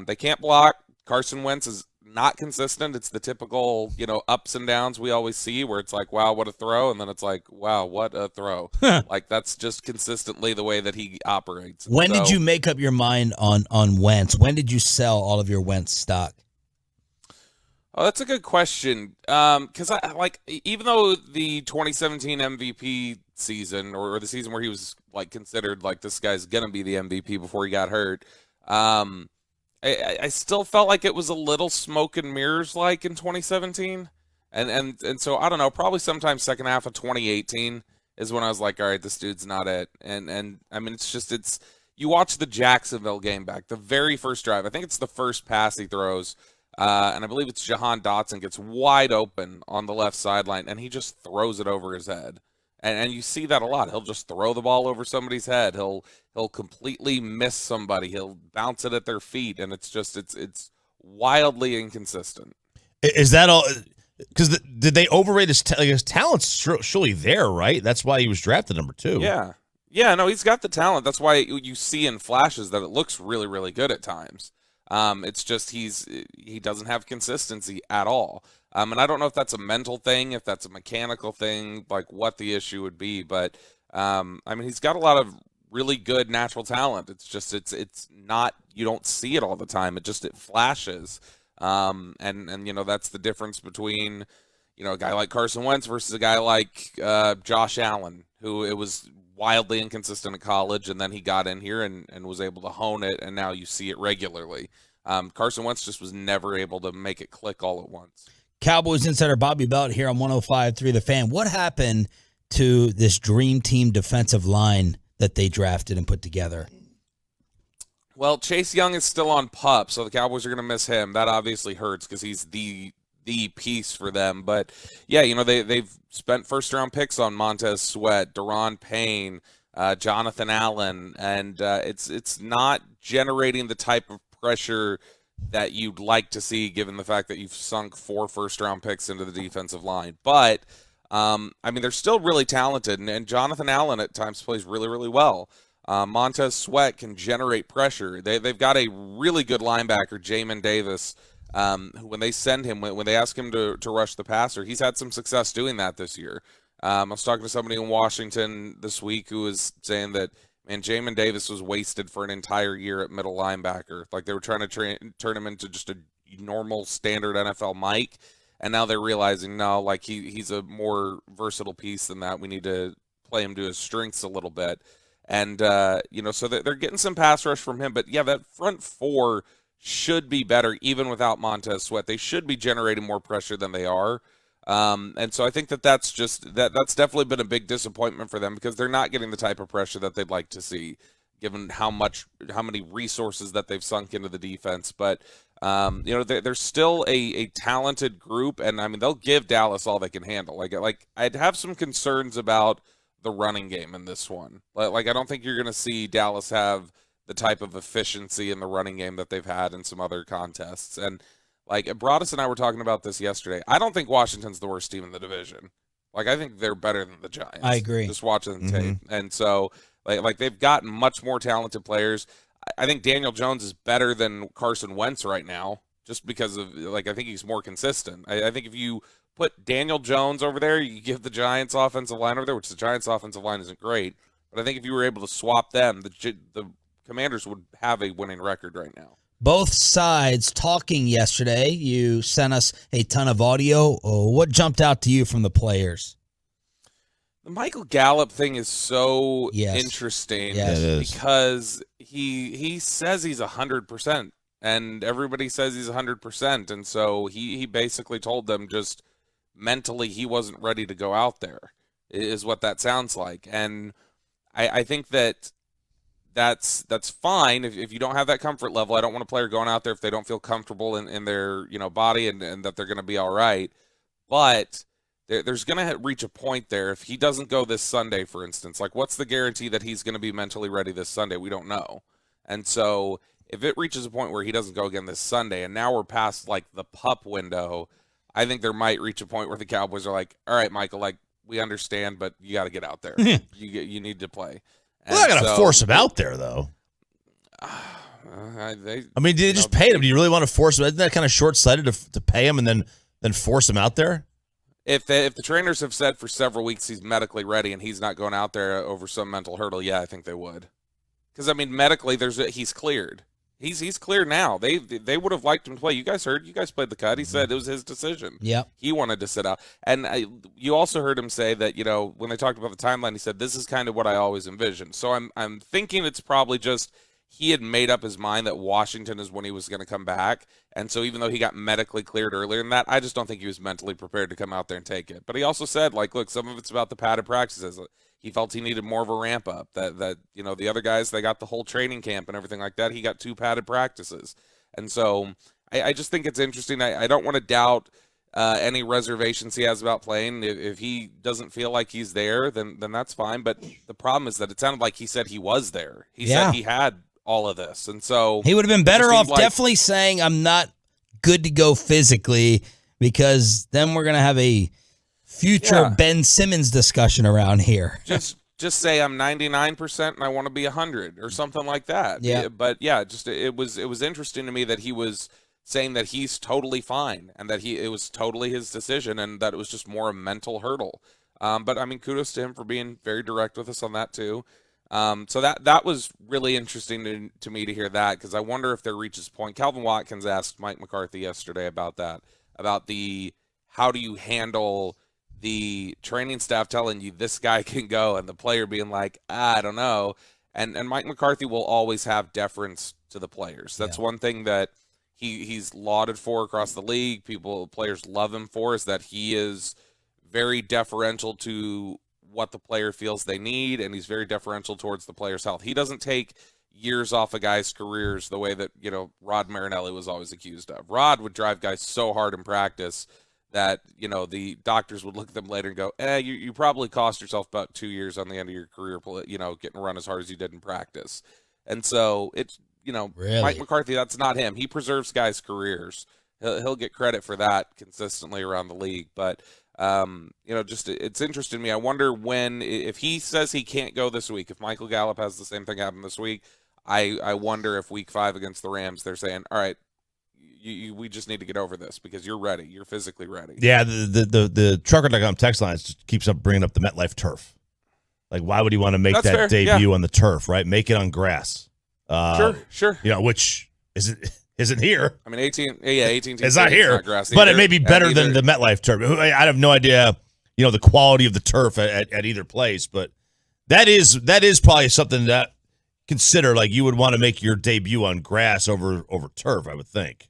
they can't block. Carson Wentz is not consistent. It's the typical, ups and downs we always see where it's like, wow, what a throw. And then it's like, wow, what a throw. Like, that's just consistently the way that he operates. When did you make up your mind on Wentz? When did you sell all of your Wentz stock? Oh, that's a good question. Because even though the 2017 MVP season or the season where he was considered this guy's going to be the MVP before he got hurt, I still felt like it was a little smoke and mirrors in 2017. And so I don't know, probably sometime second half of 2018 is when I was like, all right, this dude's not it. And I mean, it's you watch the Jacksonville game back, the very first drive. I think it's the first pass he throws. And I believe it's Jahan Dotson gets wide open on the left sideline, and he just throws it over his head. And you see that a lot. He'll just throw the ball over somebody's head. He'll completely miss somebody. He'll bounce it at their feet, and it's wildly inconsistent. Is that all? Because did they overrate his talent's surely there, right? That's why he was drafted number 2. Yeah. No, he's got the talent. That's why you see in flashes that it looks really, really good at times. It's just he doesn't have consistency at all. And I don't know if that's a mental thing, if that's a mechanical thing, what the issue would be. But, he's got a lot of really good natural talent. It's just it's not, you don't see it all the time. It flashes. And that's the difference between, a guy like Carson Wentz versus a guy like Josh Allen, who it was wildly inconsistent at college, and then he got in here and was able to hone it, and now you see it regularly. Carson Wentz just was never able to make it click all at once. Cowboys insider Bobby Belt here on 105.3 The Fan. What happened to this dream team defensive line that they drafted and put together? Well, Chase Young is still on PUP, so the Cowboys are going to miss him. That obviously hurts because he's the piece for them. But, yeah, they've spent first-round picks on Montez Sweat, Daron Payne, Jonathan Allen, and it's not generating the type of pressure that you'd like to see given the fact that you've sunk 4 first-round picks into the defensive line. But, they're still really talented, and Jonathan Allen at times plays really, really well. Montez Sweat can generate pressure. They've got a really good linebacker, Jamin Davis, who when they send him, when they ask him to rush the passer, he's had some success doing that this year. I was talking to somebody in Washington this week who was saying that, man, Jamin Davis was wasted for an entire year at middle linebacker. They were trying to turn him into just a normal standard NFL Mike. and now they're realizing, no, like he's a more versatile piece than that. We need to play him to his strengths a little bit. And, so they're getting some pass rush from him. But, yeah, that front four should be better even without Montez Sweat. They should be generating more pressure than they are. And so I think that's definitely been a big disappointment for them because they're not getting the type of pressure that they'd like to see, given how many resources that they've sunk into the defense. But they're still a talented group, and I mean they'll give Dallas all they can handle. Like I'd have some concerns about the running game in this one. Like I don't think you're going to see Dallas have the type of efficiency in the running game that they've had in some other contests. And like Broadus and I were talking about this yesterday. I don't think Washington's the worst team in the division. Like I think they're better than the Giants. I agree. Just watching the tape, and so like they've gotten much more talented players. I think Daniel Jones is better than Carson Wentz right now, just because of I think he's more consistent. I think if you put Daniel Jones over there, you give the Giants offensive line over there, which the Giants offensive line isn't great, but I think if you were able to swap them, the Commanders would have a winning record right now. Both sides talking yesterday. You sent us a ton of audio. What jumped out to you from the players? The Michael Gallup thing is so interesting because he says he's 100%, and everybody says he's 100%, and so he basically told them just mentally he wasn't ready to go out there, is what that sounds like. And I think that's fine if you don't have that comfort level. I don't want a player going out there if they don't feel comfortable in their body and that they're going to be all right. But there's going to reach a point there if he doesn't go this Sunday, for instance. Like, what's the guarantee that he's going to be mentally ready this Sunday? We don't know. And so if it reaches a point where he doesn't go again this Sunday, and now we're past like the pup window, I think there might reach a point where the Cowboys are like, all right, Michael, like we understand, but you got to get out there. You need to play. They're not going to force him out there, though. They just paid him. Do you really want to force him? Isn't that kind of short-sighted to pay him and then force him out there? If the trainers have said for several weeks he's medically ready and he's not going out there over some mental hurdle, yeah, I think they would. Because, I mean, medically, he's cleared. He's cleared now. They would have liked him to play. You guys played the cut. He said it was his decision. Yeah, he wanted to sit out. And you also heard him say that when they talked about the timeline, he said this is kind of what I always envisioned. So I'm thinking it's probably just he had made up his mind that Washington is when he was going to come back. And so even though he got medically cleared earlier than that, I just don't think he was mentally prepared to come out there and take it. But he also said, like, look, some of it's about the padded practices. He felt he needed more of a ramp up. That the other guys, they got the whole training camp and everything like that. He got 2 padded practices. And so I just think it's interesting. I don't want to doubt any reservations he has about playing. If he doesn't feel like he's there, then that's fine. But the problem is that it sounded like he said he was there. He said he had all of this. And so he would have been better off definitely saying, I'm not good to go physically, because then we're going to have a future Ben Simmons discussion around here. Just say I'm 99% and I want to be 100 or something like that. Yeah. But yeah, just it was interesting to me that he was saying that he's totally fine and that it was totally his decision and that it was just more a mental hurdle. But I mean, kudos to him for being very direct with us on that too. So that was really interesting to me to hear that, because I wonder if there reaches a point. Calvin Watkins asked Mike McCarthy yesterday about that, about how do you handle the training staff telling you this guy can go and the player being like, I don't know. And Mike McCarthy will always have deference to the players. That's one thing that he's lauded for across the league. Players love him for, is that he is very deferential to what the player feels they need, and he's very deferential towards the player's health. He doesn't take years off of guys' careers the way that, Rod Marinelli was always accused of. Rod would drive guys so hard in practice that, the doctors would look at them later and go, you probably cost yourself about 2 years on the end of your career, getting run as hard as you did in practice. And so it's, really? Mike McCarthy, that's not him. He preserves guys' careers. He'll get credit for that consistently around the league. But, it's interesting to me. I wonder if he says he can't go this week, if Michael Gallup has the same thing happen this week, I wonder if week 5 against the Rams, they're saying, all right, we just need to get over this because you're ready. You're physically ready. Yeah, the Trucker.com text line just keeps bringing up the MetLife turf. Like, why would he want to make that debut on the turf, right? Make it on grass. Sure. Which is isn't here. I mean, 18. Yeah, 18. It's not here, not grass but either. it may be better than the MetLife turf. I have no idea, the quality of the turf at either place, but that is probably something that consider, like, you would want to make your debut on grass over turf, I would think.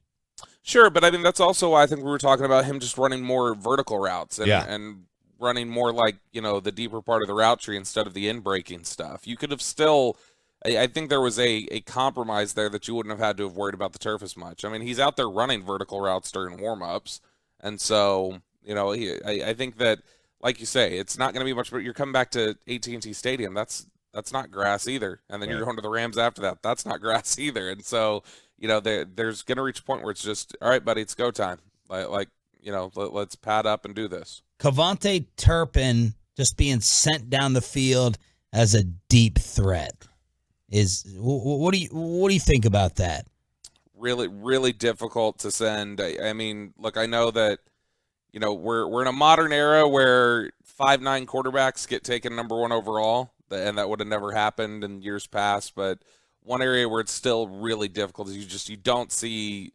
Sure, but I mean that's also why I think we were talking about him just running more vertical routes and running more like the deeper part of the route tree instead of the in-breaking stuff. You could have still. I think there was a compromise there that you wouldn't have had to have worried about the turf as much. I mean, he's out there running vertical routes during warm-ups, and so I think that, like you say, it's not going to be much. But you're coming back to AT&T Stadium. That's not grass either, and then you're going to the Rams after that. That's not grass either, and so there's going to reach a point where it's just, all right, buddy, it's go time. Let's pad up and do this. Cavante Turpin just being sent down the field as a deep threat. What do you think about that? Really, really difficult to send. I mean, look, I know that we're in a modern era where 5'9" quarterbacks get taken number 1 overall, and that would have never happened in years past. But one area where it's still really difficult is you don't see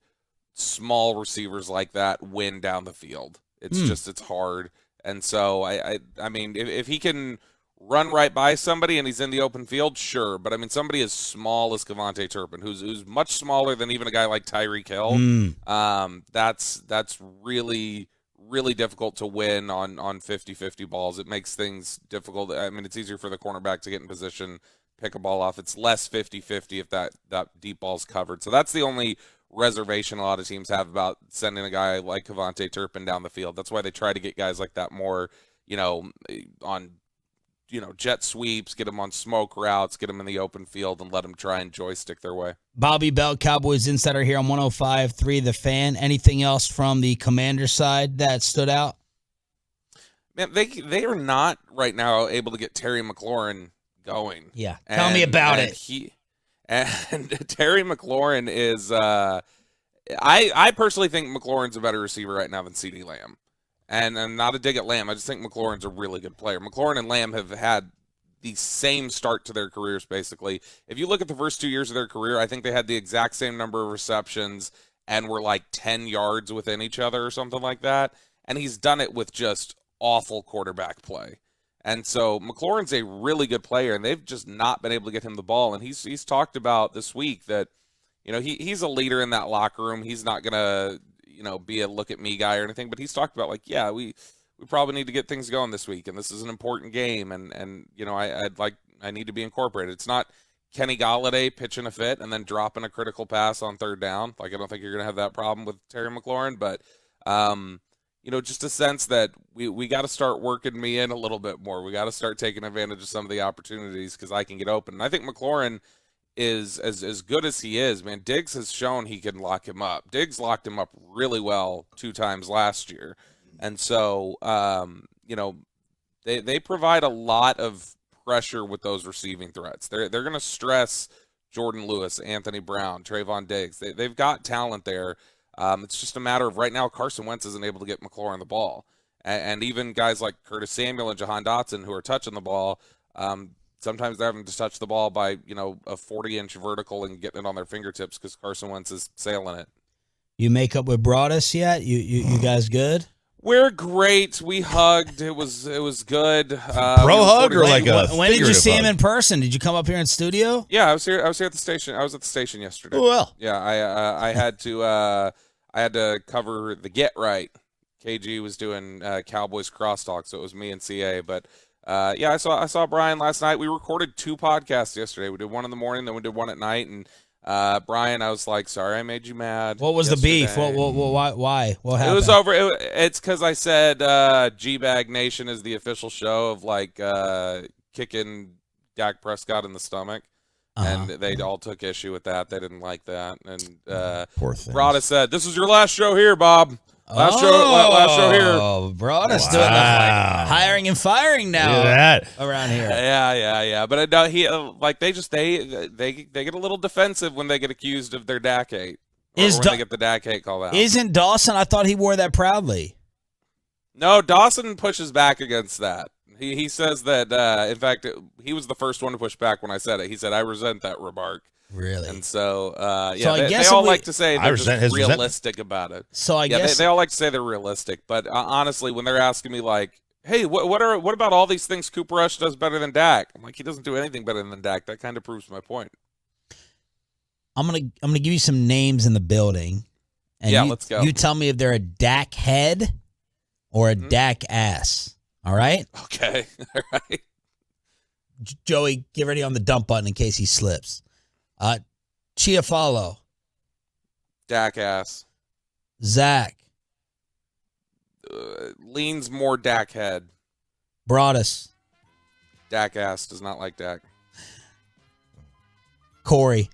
small receivers like that win down the field. It's it's hard, and so I mean, if he can run right by somebody and he's in the open field, sure. But I mean, somebody as small as Cavante Turpin, who's much smaller than even a guy like Tyreek Hill, that's really, really difficult to win on 50-50 balls. It makes things difficult. I mean, it's easier for the cornerback to get in position, pick a ball off. It's less 50-50 if that deep ball's covered. So that's the only reservation a lot of teams have about sending a guy like Cavante Turpin down the field. That's why they try to get guys like that more, on jet sweeps, get them on smoke routes, get them in the open field, and let them try and joystick their way. Bobby Bell, Cowboys Insider here on 105.3 The Fan. Anything else from the Commander side that stood out? Man, they are not right now able to get Terry McLaurin going. Yeah, tell me about it. Terry McLaurin is I personally think McLaurin's a better receiver right now than CeeDee Lamb. And I'm not a dig at Lamb. I just think McLaurin's a really good player. McLaurin and Lamb have had the same start to their careers, basically. If you look at the first 2 years of their career, I think they had the exact same number of receptions and were like 10 yards within each other or something like that. And he's done it with just awful quarterback play. And so McLaurin's a really good player, and they've just not been able to get him the ball. And he's talked about this week that, he's a leader in that locker room. He's not going to be a look at me guy or anything, but he's talked about we probably need to get things going this week, and this is an important game, and I need to be incorporated. It's not Kenny Golladay pitching a fit and then dropping a critical pass on third down. I don't think you're going to have that problem with Terry McLaurin, but just a sense that we got to start working me in a little bit more. We got to start taking advantage of some of the opportunities because I can get open. And I think McLaurin is as good as he is, man. Diggs has shown he can lock him up. Diggs locked him up really well 2 times last year. And so, they provide a lot of pressure with those receiving threats. They're going to stress Jordan Lewis, Anthony Brown, Trayvon Diggs. They've got talent there. It's just a matter of right now Carson Wentz isn't able to get McLaurin the ball. And even guys like Curtis Samuel and Jahan Dotson who are touching the ball, sometimes they're having to touch the ball by, a 40-inch vertical and getting it on their fingertips because Carson Wentz is sailing it. You make up with Broadus yet? You guys good? We're great. We hugged. It was good. Bro hug or like a when did you see him hug? in person? Did you come up here in studio? Yeah, I was here at the station. I was at the station yesterday. Oh, well. Yeah, I had to cover the Get Right. KG was doing Cowboys crosstalk, so it was me and CA. But I saw Brian last night. We recorded 2 podcasts yesterday. We did one in the morning, then we did one at night. And Brian, I was like, sorry, I made you mad. What was yesterday. the beef? Why? What happened? It was over. It's because I said G-Bag Nation is the official show of kicking Dak Prescott in the stomach. And they all took issue with that. They didn't like that. And Poor thing. Broda said, "This is your last show here, Bob. Last show here." Oh, Broda's doing the hiring and firing now around here. Yeah. But he they get a little defensive when they get accused of their Dak hate. Or when they get the Dak hate call out. Isn't Dawson? I thought he wore that proudly. No, Dawson pushes back against that. He says that, in fact, he was the first one to push back when I said it. He said, I resent that remark. Really? And so, So I they guess all if we- like to say I they're resent just his resentment. realistic about it. So I guess they all like to say they're realistic, but honestly, when they're asking me like, "Hey, what about all these things Cooper Rush does better than Dak?" I'm like, he doesn't do anything better than Dak. That kind of proves my point. I'm gonna give you some names in the building, and Yeah, you, let's go. You tell me if they're a Dak head or a Dak ass. All right, Okay, all right. Joey, get ready on the dump button in case he slips. Chiafalo, Dak ass Zach, leans more Dak head. Broadus, Dak ass does not like Dak. Corey.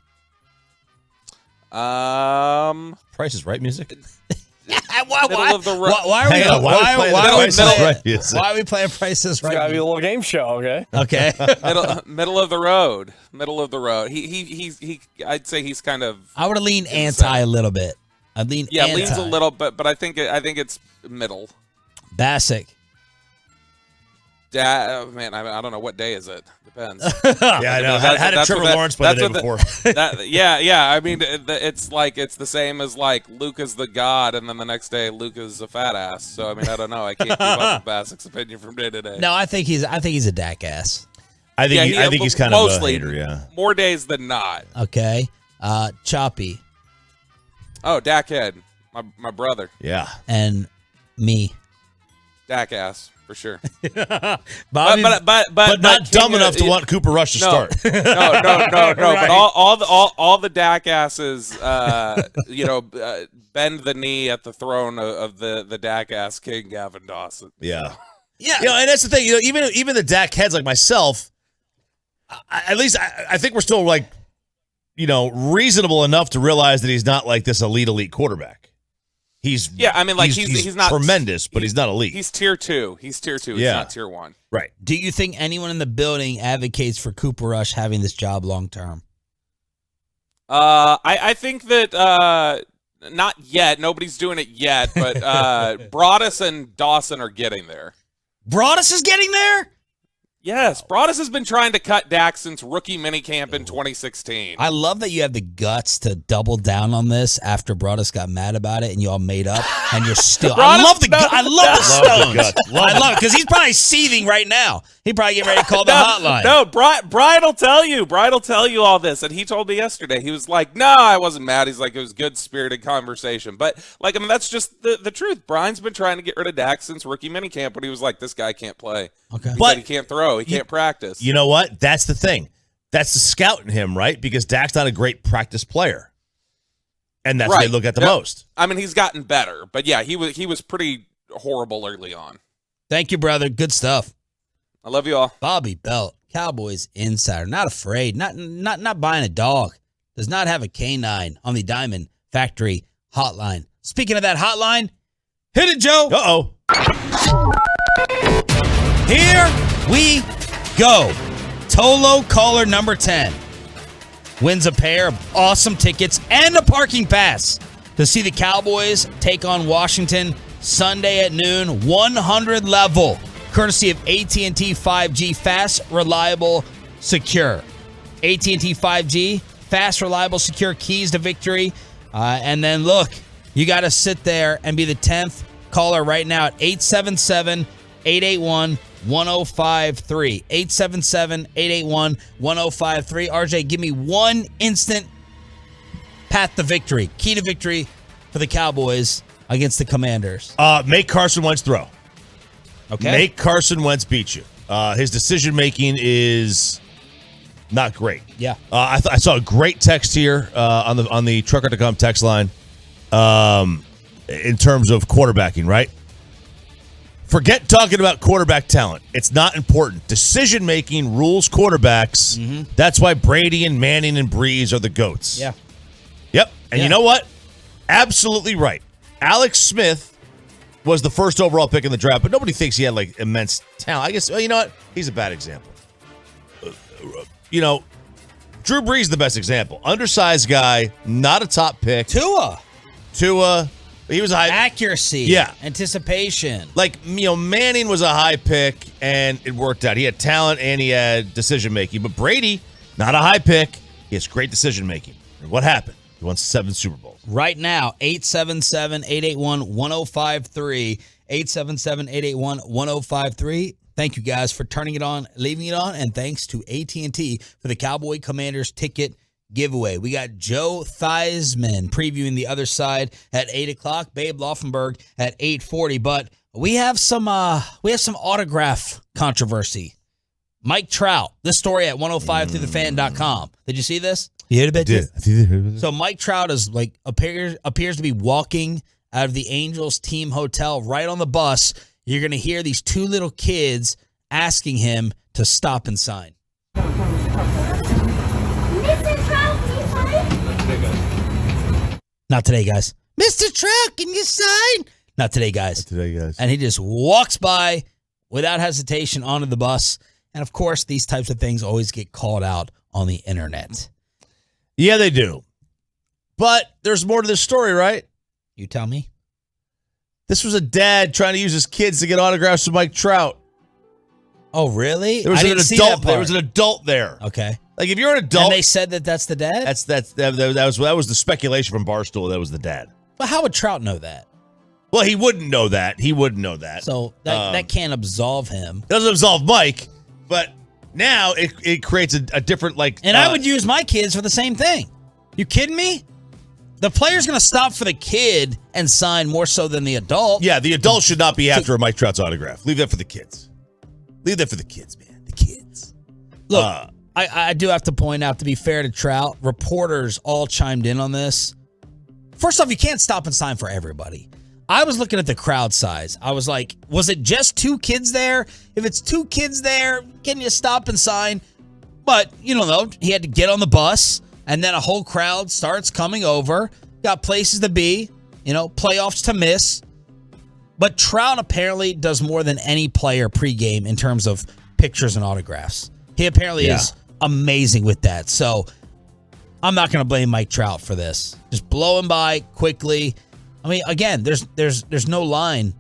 Price is Right music. Middle of the road. Why are we Hang on, why are we playing Price is Right music? Why are we playing Price is Right? It's got to be a little game show, okay? Okay. middle of the road. Middle of the road. He I'd say he's kind of. I would have leaned anti a little bit. I'd lean anti. Leans a little, but I think it's middle. Bassick. Man, I don't know what day is it. Depends. Yeah, I know. Had a Trevor Lawrence play the day before. Yeah. I mean, it's like it's the same as like Luca's the god, and then the next day Luca's a fat ass. So I mean, I don't know. I can't keep up with Bassick's opinion from day to day. No, I think he's a Dak ass. I think he's kind of a hater. Yeah. More days than not. Okay. Choppy. Oh, Dak head. My brother. Yeah. And me. Dak ass. For sure, Bobby, but not dumb enough to want Cooper Rush to start. No. Right. But all the Dak asses, bend the knee at the throne of the Dak ass king Gavin Dawson. Yeah. Yeah. And that's the thing. Even the Dak heads like myself, at least I think we're still like, reasonable enough to realize that he's not like this elite quarterback. He's not tremendous, but he's not elite. He's tier 2. He's tier 2. He's not tier 1. Right. Do you think anyone in the building advocates for Cooper Rush having this job long term? I think that not yet. Nobody's doing it yet, but Broadus and Dawson are getting there. Broadus is getting there? Yes, Broadus has been trying to cut Dak since rookie minicamp in 2016. I love that you have the guts to double down on this after Broadus got mad about it and you all made up and you're still. I love the stones. I love it because he's probably seething right now. He probably getting ready to call the hotline. No, Brian will tell you. Brian will tell you all this, and he told me yesterday. He was like, "No, I wasn't mad." He's like, "It was good spirited conversation." But that's just the truth. Brian's been trying to get rid of Dak since rookie minicamp, but he was like, "This guy can't play. Okay, he said he can't throw. He can't practice." You know what? That's the thing. That's the scout in him, right? Because Dak's not a great practice player, and that's what they look at the most. I mean, he's gotten better, but yeah, he was pretty horrible early on. Thank you, brother. Good stuff. I love you all. Bobby Belt, Cowboys insider, not afraid, not buying a dog, does not have a canine on the Diamond Factory hotline. Speaking of that hotline, hit it, Joe. Uh-oh. Here we go. Tolo caller number 10 wins a pair of awesome tickets and a parking pass to see the Cowboys take on Washington Sunday at noon, 100 level, courtesy of AT&T 5G, fast, reliable, secure. AT&T 5G, fast, reliable, secure, keys to victory. And then look, you got to sit there and be the 10th caller right now at 877-881-1053. 877-881-1053. RJ, give me one instant path to victory, key to victory for the Cowboys against the Commanders. Make Carson Wentz throw. Okay. Make Carson Wentz beat you. His decision-making is not great. Yeah. I saw a great text here on the Trucker.com text line in terms of quarterbacking, right? Forget talking about quarterback talent. It's not important. Decision-making rules quarterbacks. Mm-hmm. That's why Brady and Manning and Breeze are the GOATs. Yeah. Yep. And you know what? Absolutely right. Alex Smith was the first overall pick in the draft, but nobody thinks he had like immense talent. I guess, well, you know what? He's a bad example. Drew Brees is the best example. Undersized guy, not a top pick. Tua. He was a high accuracy. Yeah. Anticipation. Like, Manning was a high pick and it worked out. He had talent and he had decision making. But Brady, not a high pick. He has great decision making. And what happened? He won 7 Super Bowls. Right now, 877-881-1053. 877-881-1053. Thank you guys for turning it on, leaving it on, and thanks to AT&T for the Cowboy Commanders ticket giveaway. We got Joe Theismann previewing the other side at 8 o'clock. Babe Laufenberg at 8:40. But we have some autograph controversy. Mike Trout. This story at 105throughthefan.com. Did you see this? You heard about this? So Mike Trout is appears to be walking out of the Angels team hotel right on the bus. You're going to hear these 2 little kids asking him to stop and sign. Mr. Trout, can you sign? Not today, guys. Mr. Trout, can you sign? Not today, guys. Not today, guys. And he just walks by without hesitation onto the bus. And, of course, these types of things always get called out on the internet. Yeah, they do. But there's more to this story, right? You tell me. This was a dad trying to use his kids to get autographs from Mike Trout. Oh, really? There was I an didn't see adult. that part. There was an adult there. Okay. Like if you're an adult, And they said that that's the dad? that was the speculation from Barstool. That was the dad. But how would Trout know that? Well, he wouldn't know that. He wouldn't know that. So that can't absolve him. Doesn't absolve Mike, but now it creates a different And I would use my kids for the same thing. You kidding me? The player's going to stop for the kid and sign more so than the adult. Yeah, the adult should not be after a Mike Trout's autograph. Leave that for the kids. Leave that for the kids, man. The kids. Look, I do have to point out, to be fair to Trout, reporters all chimed in on this. First off, you can't stop and sign for everybody. I was looking at the crowd size. I was like, was it just 2 kids there? If it's 2 kids there, can you stop and sign? But, you don't know, he had to get on the bus, and then a whole crowd starts coming over. Got places to be, playoffs to miss. But Trout apparently does more than any player pregame in terms of pictures and autographs. He apparently is amazing with that. So I'm not going to blame Mike Trout for this. Just blow him by quickly. I mean, again, there's no line.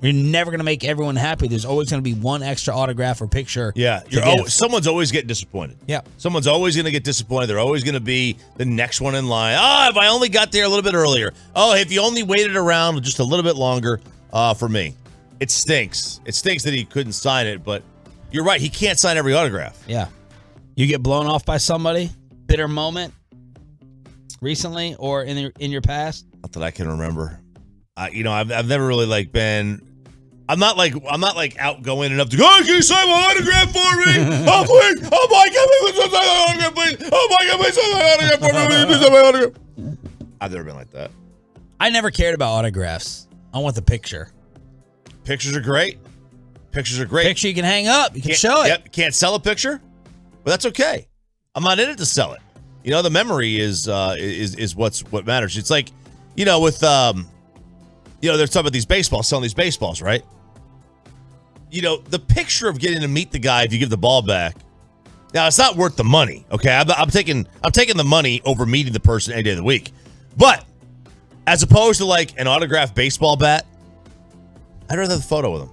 You're never going to make everyone happy. There's always going to be one extra autograph or picture. Yeah, someone's always getting disappointed. Yeah. Someone's always going to get disappointed. They're always going to be the next one in line. Oh, if I only got there a little bit earlier. Oh, if you only waited around just a little bit longer for me. It stinks. It stinks that he couldn't sign it, but you're right. He can't sign every autograph. Yeah. You get blown off by somebody, bitter moment recently or in your past? Not that I can remember. I've never really been. I'm not outgoing enough to go. Oh, can you sign my autograph for me? Oh please! Oh my God! Please sign my autograph, please! Oh my God! Please sign my autograph for me! Please sign my autograph. I've never been like that. I never cared about autographs. I want the picture. Pictures are great. Pictures are great. Picture you can hang up. You can show it. Yep. Can't sell a picture, but that's okay. I'm not in it to sell it. The memory is what matters. It's like, with they're talking about these baseballs, selling these baseballs, right? The picture of getting to meet the guy if you give the ball back. Now, it's not worth the money, okay? I'm taking the money over meeting the person any day of the week. But as opposed to an autographed baseball bat, I'd rather have a photo with him.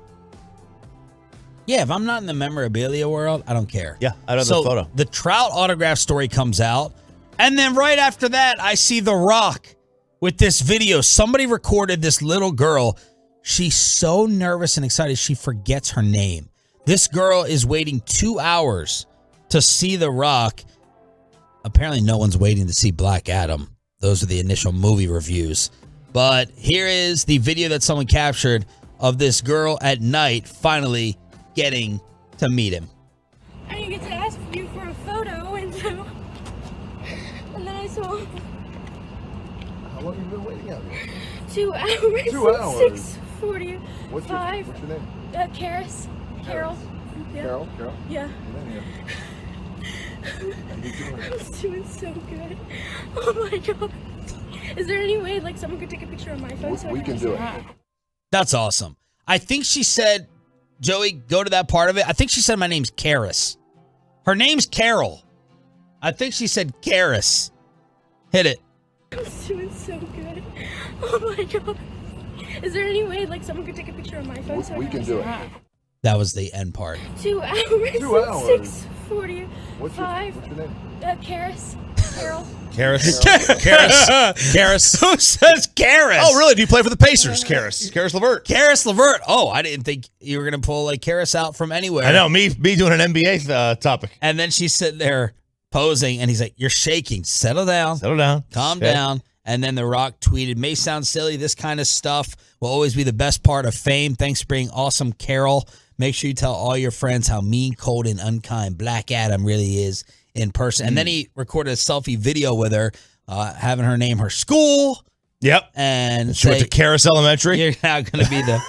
Yeah, if I'm not in the memorabilia world, I don't care. Yeah, I'd rather have a photo. The Trout autograph story comes out, and then right after that, I see The Rock with this video. Somebody recorded this little girl. She's so nervous and excited, she forgets her name. This girl is waiting 2 hours to see The Rock. Apparently, no one's waiting to see Black Adam. Those are the initial movie reviews. But here is the video that someone captured of this girl at night finally getting to meet him. I didn't get to ask you for a photo, and then I saw. How long have you been waiting out here? 2 hours. 2 hours. 6:45. What's your name? Karis. Carol. Yeah. Carol? Yeah. How you doing? I'm doing so good. Oh my God. Is there any way someone could take a picture on my phone? We can do it. That's awesome. I think she said, Joey, go to that part of it. I think she said my name's Karis. Her name's Carol. I think she said Karis. Hit it. I'm doing so good. Oh my God. Is there any way someone could take a picture on my phone? We can do it. That was the end part. 2 hours. 2 hours. 6:45. What's your name? Karis. Carol. Karis. Karis. Who says Karis? Oh, really? Do you play for the Pacers, Karis LeVert? Karis LeVert. Oh, I didn't think you were going to pull like Karis out from anywhere. I know, me doing an NBA topic. And then she's sitting there posing, and he's like, "You're shaking. Settle down. Calm down." And then The Rock tweeted, "May sound silly. This kind of stuff will always be the best part of fame. Thanks for being awesome, Carol. Make sure you tell all your friends how mean, cold, and unkind Black Adam really is in person." And then he recorded a selfie video with her, having her name her school. Yep. And she went to Karis Elementary. You're now going to be the.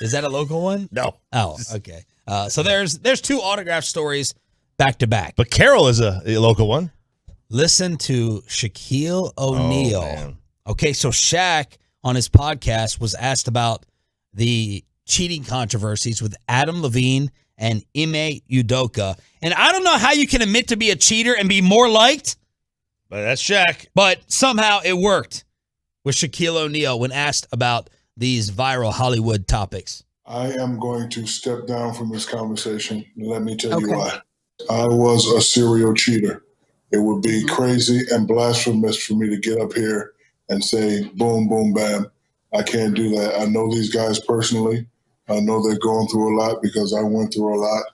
Is that a local one? No. Oh, okay. So there's 2 autograph stories back to back. But Carol is a local one. Listen to Shaquille O'Neal. Okay, so Shaq on his podcast was asked about the cheating controversies with Adam Levine and Ime Udoka. And I don't know how you can admit to be a cheater and be more liked. But that's Shaq. But somehow it worked with Shaquille O'Neal when asked about these viral Hollywood topics. I am going to step down from this conversation. Let me tell you why. I was a serial cheater. It would be crazy and blasphemous for me to get up here and say, boom, boom, bam. I can't do that. I know these guys personally. I know they're going through a lot because I went through a lot.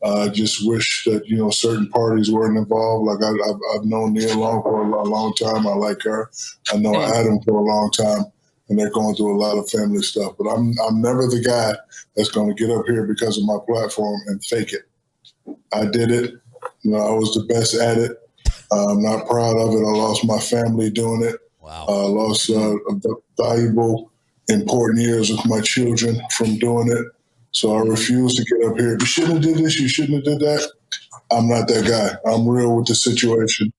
I just wish that, certain parties weren't involved. Like I've known Nia Long for a long time. I like her. I know Adam for a long time, and they're going through a lot of family stuff. But I'm never the guy that's going to get up here because of my platform and fake it. I did it. I was the best at it. I'm not proud of it. I lost my family doing it. Wow. I lost valuable, important years with my children from doing it. So I refuse to get up here. You shouldn't have did this. You shouldn't have did that. I'm not that guy. I'm real with the situation.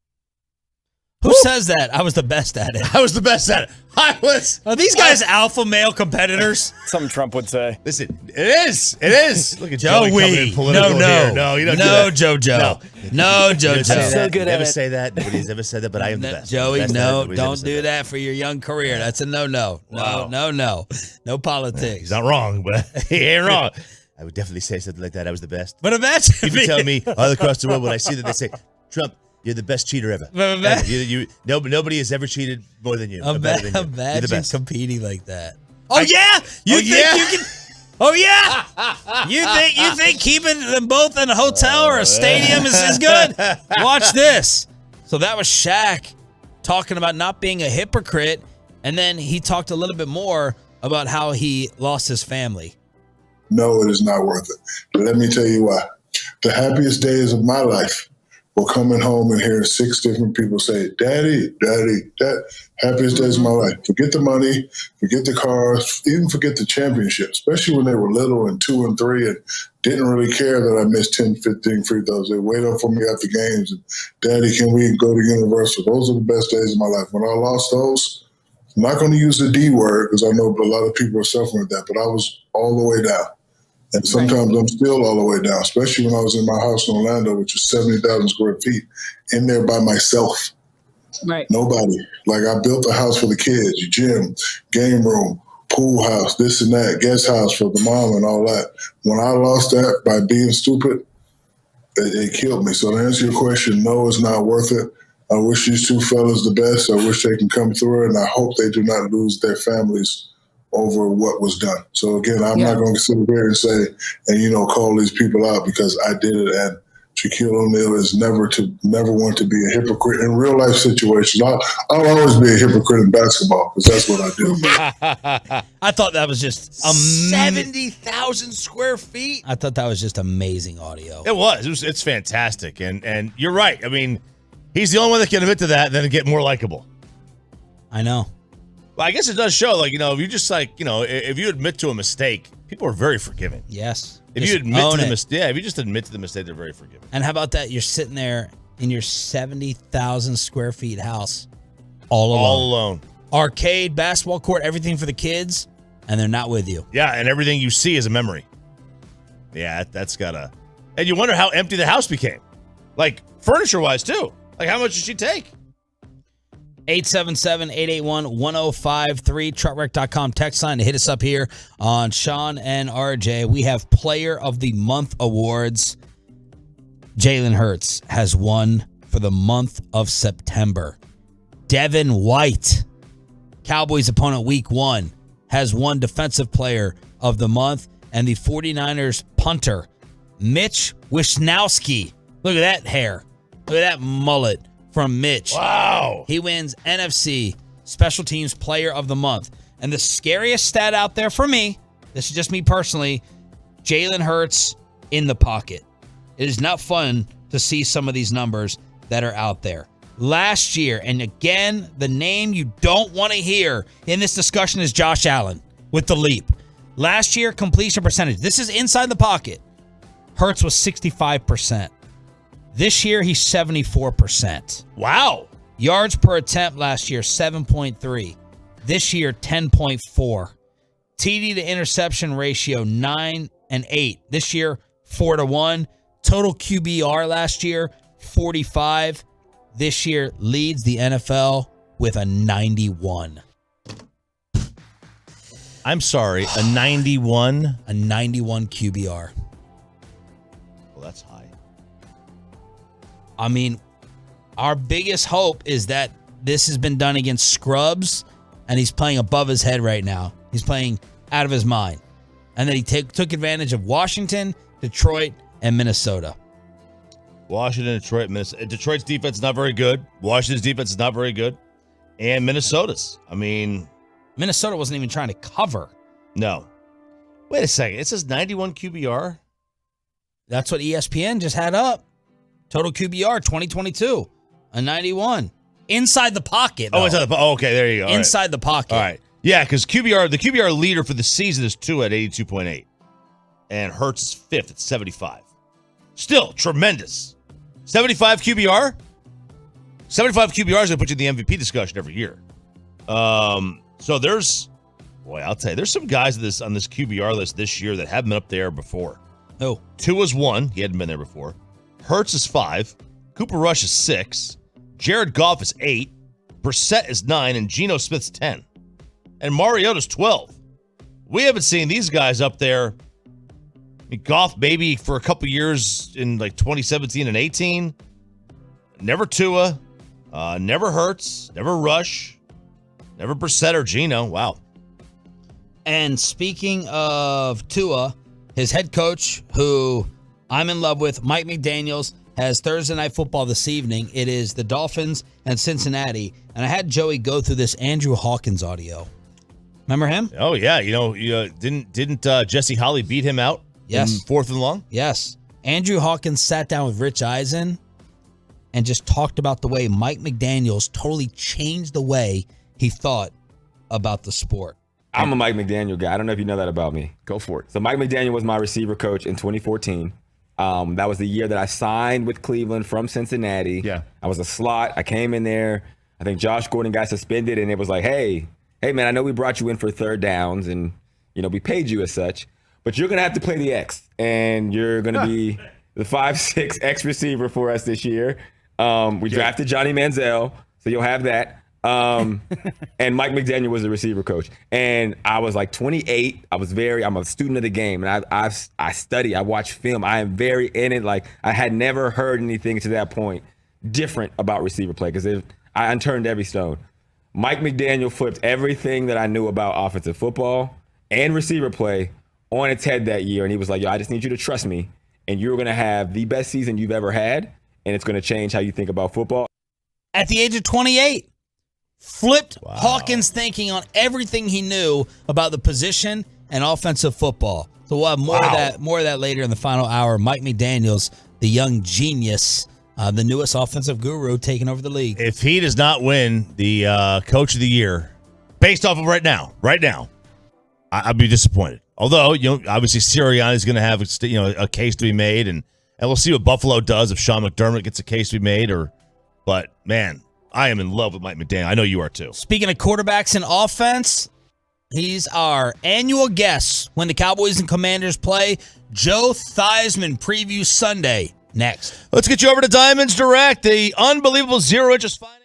Who says that? I was the best at it. I was the best at it. Are these guys alpha male competitors? Something Trump would say. Listen, it is. It is. Look at Joey. Joey coming in political here. No, you don't do that. JoJo. No, JoJo. So good at never it. say that. Nobody's ever said that, but I am the best. Joey, Best no, Nobody's don't ever said do that for your young career. That's a no. Wow. No politics. He's not wrong, but he ain't wrong. I would definitely say something like that. I was the best. But imagine People tell me all across the world when I see that they say, Trump, you're the best cheater ever. Nobody has ever cheated more than you. Better than you. You're the Imagine best. competing like that. You think you can? Oh yeah! You think keeping them both in a hotel or a stadium is good? Watch this. So that was Shaq talking about not being a hypocrite, and then he talked a little bit more about how he lost his family. No, it is not worth it. But let me tell you why. The happiest days of my life were coming home and hearing 6 different people say, Daddy, Dad. Happiest days of my life. Forget the money, forget the cars, even forget the championship, especially when they were little and 2 and 3 and didn't really care that I missed 10, 15 free throws. They wait up for me after games. And, Daddy, can we go to Universal? Those are the best days of my life. When I lost those, I'm not going to use the D word because I know a lot of people are suffering with that, but I was all the way down. And sometimes I'm still all the way down, especially when I was in my house in Orlando, which is 70,000 square feet, in there by myself. Right. Nobody. Like I built a house for the kids, gym, game room, pool house, this and that, guest house for the mom and all that. When I lost that by being stupid, it killed me. So to answer your question, no, it's not worth it. I wish these 2 fellas the best. I wish they can come through it, and I hope they do not lose their families over what was done. So again, I'm not going to sit here and say, and call these people out because I did it. And Shaquille O'Neal is never want to be a hypocrite in real life situations. I'll always be a hypocrite in basketball because that's what I do. I thought that was just 70,000 square feet. I thought that was just amazing audio. It was. It's fantastic. And you're right. I mean, he's the only one that can admit to that and then get more likable. I know. Well, I guess it does show, if you just if you admit to a mistake, people are very forgiving. Yes. If you admit to the mistake, if you just admit to the mistake, they're very forgiving. And how about that? You're sitting there in your 70,000 square feet house, all alone. Arcade, basketball court, everything for the kids, and they're not with you. Yeah, and everything you see is a memory. Yeah, that's gotta. And you wonder how empty the house became, like furniture-wise too. Like how much did she take? 877-881-1053, truckwreck.com text line to hit us up here on Sean and RJ. We have Player of the Month awards. Jalen Hurts has won for the month of September. Devin White, Cowboys opponent week 1, has won Defensive Player of the Month. And the 49ers punter, Mitch Wishnowsky. Look at that hair. Look at that mullet from Mitch. Wow. He wins NFC Special Teams Player of the Month. And the scariest stat out there for me, this is just me personally, Jalen Hurts in the pocket. It is not fun to see some of these numbers that are out there. Last year, and again, the name you don't want to hear in this discussion is Josh Allen with the leap. Last year, completion percentage. This is inside the pocket. Hurts was 65%. This year, he's 74%. Wow. Yards per attempt last year, 7.3. This year, 10.4. TD to interception ratio, 9 and 8. This year, 4-1. Total QBR last year, 45. This year, leads the NFL with a 91. I'm sorry, a 91? A 91 QBR. Well, that's high. I mean, our biggest hope is that this has been done against scrubs, and he's playing above his head right now. He's playing out of his mind. And then he took advantage of Washington, Detroit, and Minnesota. Washington, Detroit, Minnesota. Detroit's defense is not very good. Washington's defense is not very good. And Minnesota's. I mean, Minnesota wasn't even trying to cover. No. Wait a second. It says 91 QBR? That's what ESPN just had up. Total QBR 2022. A 91. Inside the pocket, though. Oh, inside the pocket. Oh, okay, there you go. All inside the pocket. All right. Yeah, because the QBR leader for the season is Tua at 82.8. And Hurts is 5th at 75. Still tremendous. 75 QBR? 75 QBR is going to put you in the MVP discussion every year. So there's, boy, I'll tell you, there's some guys on this QBR list this year that haven't been up there before. Oh. Tua's 1. He hadn't been there before. Hurts is 5. Cooper Rush is 6. Jared Goff is 8. Brissett is 9. And Geno Smith's 10. And Mariota's 12. We haven't seen these guys up there. I mean, Goff maybe for a couple years in like 2017 and 18. Never Tua. Never Hurts. Never Rush. Never Brissett or Geno. Wow. And speaking of Tua, his head coach, who I'm in love with, Mike McDaniels, has Thursday Night Football this evening. It is the Dolphins and Cincinnati. And I had Joey go through this Andrew Hawkins audio. Remember him? Oh, yeah. Didn't Jesse Holley beat him out? Yes. In 4th and long? Yes. Andrew Hawkins sat down with Rich Eisen and just talked about the way Mike McDaniels totally changed the way he thought about the sport. I'm a Mike McDaniel guy. I don't know if you know that about me. Go for it. So Mike McDaniel was my receiver coach in 2014. That was the year that I signed with Cleveland from Cincinnati. Yeah. I was a slot. I came in there. I think Josh Gordon got suspended, and it was like, hey, man, I know we brought you in for third downs, and we paid you as such, but you're gonna have to play the X, and you're gonna be the 5'6" X receiver for us this year. We drafted Johnny Manziel, so you'll have that. And Mike McDaniel was the receiver coach, and I was like 28. I'm a student of the game, and I study, I watch film. I am very in it. Like, I had never heard anything to that point different about receiver play, because I unturned every stone. Mike McDaniel flipped everything that I knew about offensive football and receiver play on its head that year, and he was like, yo, I just need you to trust me, and you're going to have the best season you've ever had, and it's going to change how you think about football. At the age of 28, flipped Hawkins' thinking on everything he knew about the position and offensive football. So we'll have more of that later in the final hour. Mike McDaniels, the young genius, the newest offensive guru, taking over the league. If he does not win the Coach of the Year, based off of right now, I'd be disappointed. Although, obviously Sirianni's going to have a case to be made, and we'll see what Buffalo does if Sean McDermott gets a case to be made. But man, I am in love with Mike McDaniel. I know you are too. Speaking of quarterbacks and offense, he's our annual guest when the Cowboys and Commanders play. Joe Theismann previews Sunday. Next. Let's get you over to Diamonds Direct, the unbelievable zero-interest finance.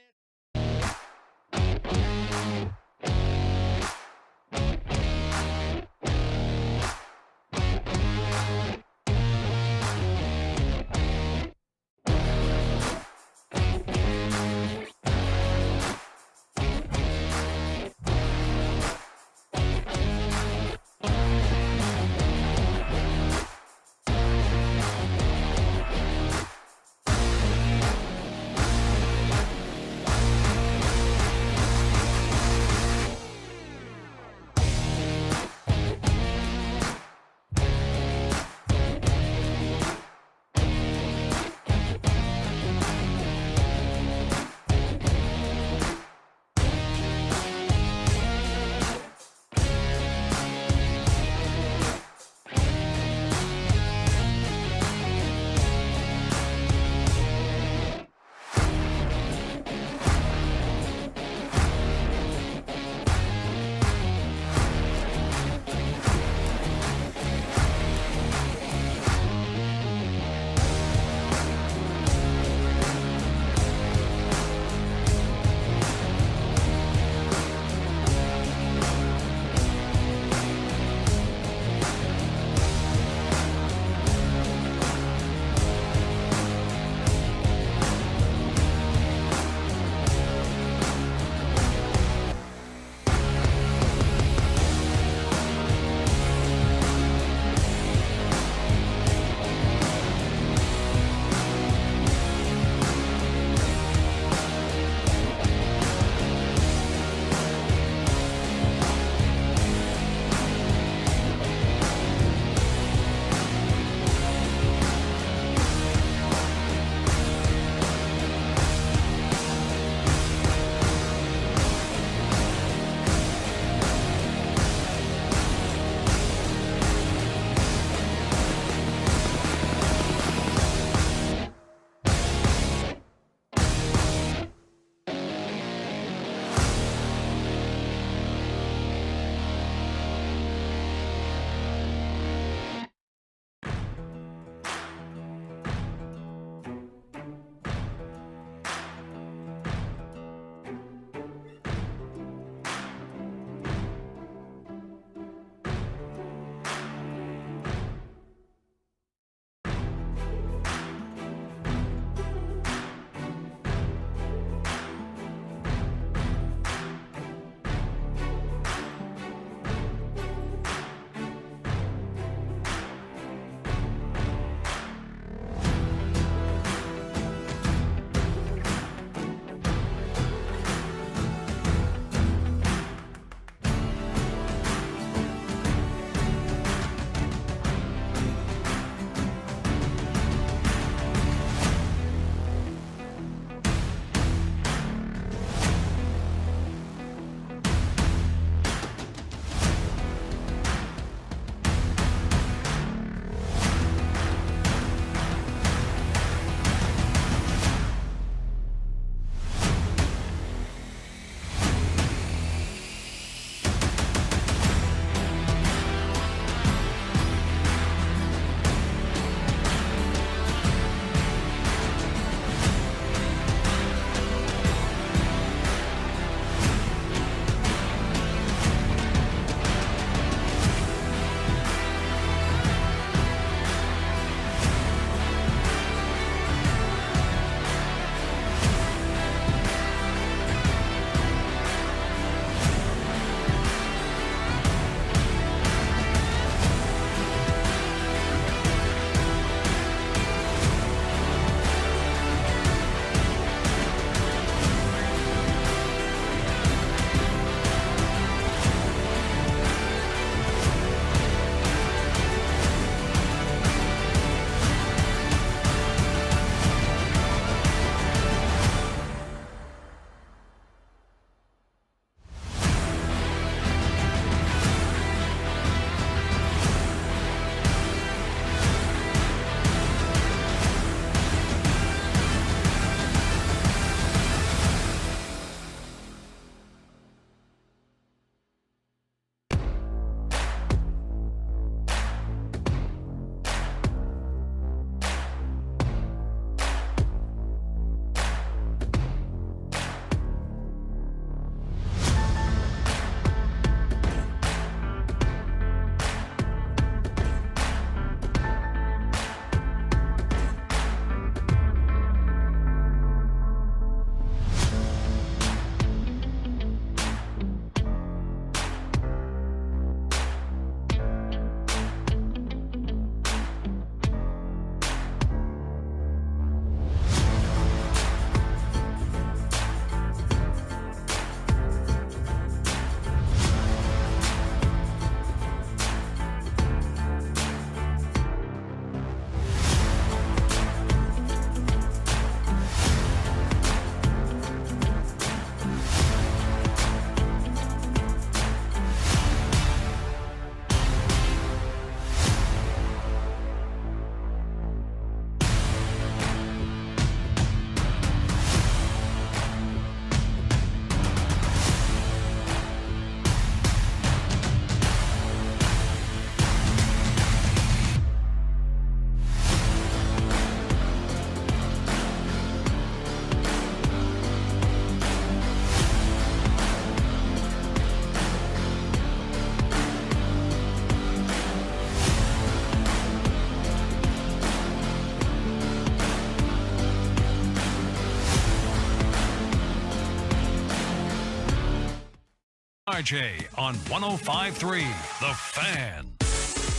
RJ on 105.3 The Fan.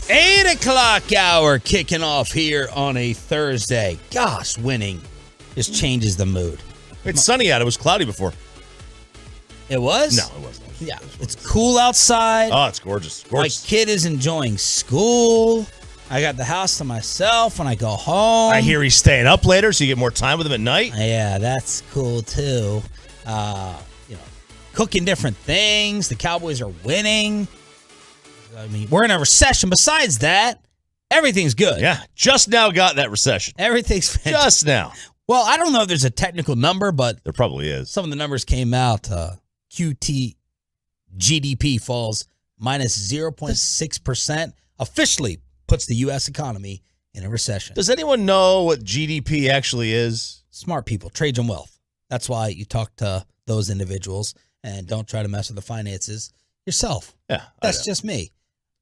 8 o'clock hour kicking off here on a Thursday. Gosh, winning just changes the mood. It's sunny out. It was cloudy before. It was? No, it wasn't. Yeah, it's cool outside. Oh, it's gorgeous. Gorgeous. My kid is enjoying school. I got the house to myself when I go home. I hear he's staying up later, so you get more time with him at night. Yeah, that's cool too. Cooking different things. The Cowboys are winning. I mean, we're in a recession. Besides that, everything's good. Yeah, just now got that recession. Everything's fantastic. Just now. Well, I don't know if there's a technical number, but there probably is. Some of the numbers came out. QT GDP falls minus 0.6%. Officially puts the U.S. economy in a recession. Does anyone know what GDP actually is? Smart people, trade and wealth. That's why you talk to those individuals and don't try to mess with the finances yourself. Yeah. That's just me.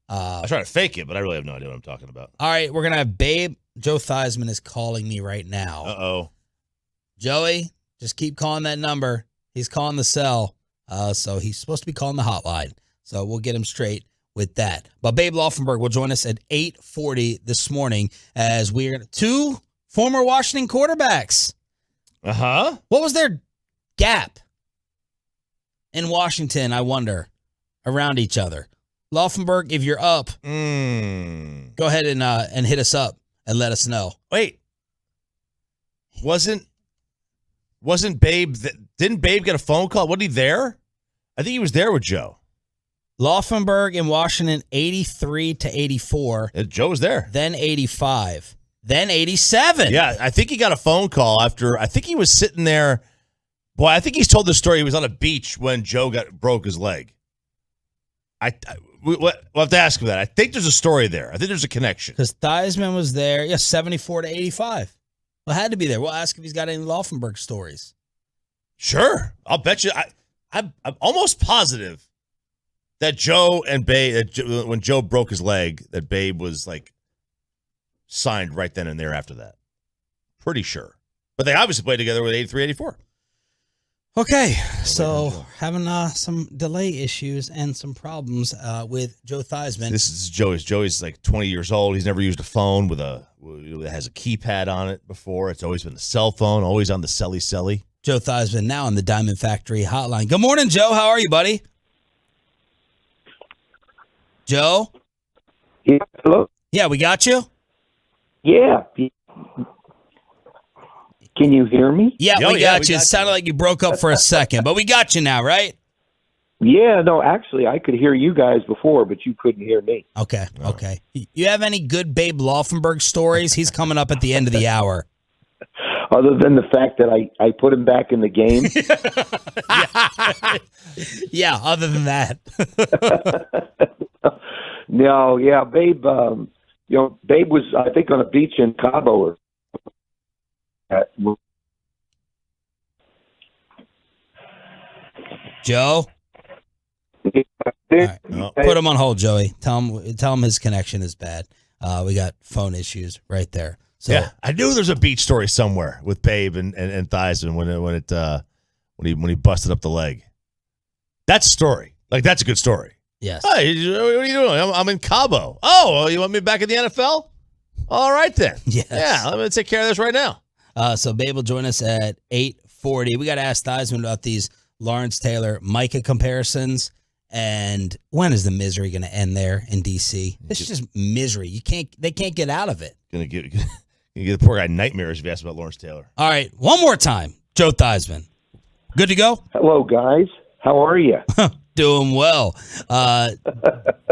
I try to fake it, but I really have no idea what I'm talking about. All right, we're going to have Babe. Joe Theismann is calling me right now. Uh-oh. Joey, just keep calling that number. He's calling the cell. So he's supposed to be calling the hotline. So we'll get him straight with that. But Babe Laufenberg will join us at 8:40 this morning as we're two former Washington quarterbacks. Uh-huh. What was their gap in Washington, I wonder, around each other? Laufenberg, if you're up, go ahead and hit us up and let us know. Wait. Wasn't Babe, didn't Babe get a phone call? Wasn't he there? I think he was there with Joe. Laufenberg in Washington, 83 to 84. Joe was there. Then 85. Then 87. Yeah, I think he got a phone call after, I think he was sitting there. Boy, I think he's told the story. He was on a beach when Joe broke his leg. We'll have to ask him that. I think there's a story there. I think there's a connection. Because Theismann was there. Yeah, 74 to 85. Well, had to be there. We'll ask if he's got any Laufenberg stories. Sure. I'll bet you. I'm almost positive that Joe and Babe, when Joe broke his leg, that Babe was like signed right then and there after that. Pretty sure. But they obviously played together with 83, 84. Okay, so having some delay issues and some problems with Joe Theismann. This is Joey's. Joey's like 20 years old. He's never used a phone that has a keypad on it before. It's always been the cell phone, always on the celly. Joe Theismann now on the Diamond Factory hotline. Good morning, Joe. How are you, buddy? Joe? Yeah, hello? Yeah, we got you? Yeah. Can you hear me? Yeah, we got you. It sounded like you broke up for a second, but we got you now, right? Yeah, no, actually, I could hear you guys before, but you couldn't hear me. Okay. You have any good Babe Laufenberg stories? He's coming up at the end of the hour. Other than the fact that I put him back in the game? Yeah, other than that. No, yeah, Babe, Babe was, I think, on a beach in Cabo. Joe? Right. Put him on hold, Joey. Tell him his connection is bad. We got phone issues right there. So yeah, I knew there's a beach story somewhere with Babe and Theismann when he busted up the leg. That's a story. Like, that's a good story. Yes. Hey, what are you doing? I'm in Cabo. Oh, you want me back in the NFL? All right then. Yes. Yeah, I'm going to take care of this right now. So Babe will join us at 8:40. We got to ask Theismann about these Lawrence Taylor Micah comparisons. And when is the misery going to end there in D.C.? It's just misery. They can't get out of it. Gonna give the poor guy nightmares if you ask about Lawrence Taylor. All right, one more time, Joe Theismann. Good to go? Hello, guys. How are you? Doing well.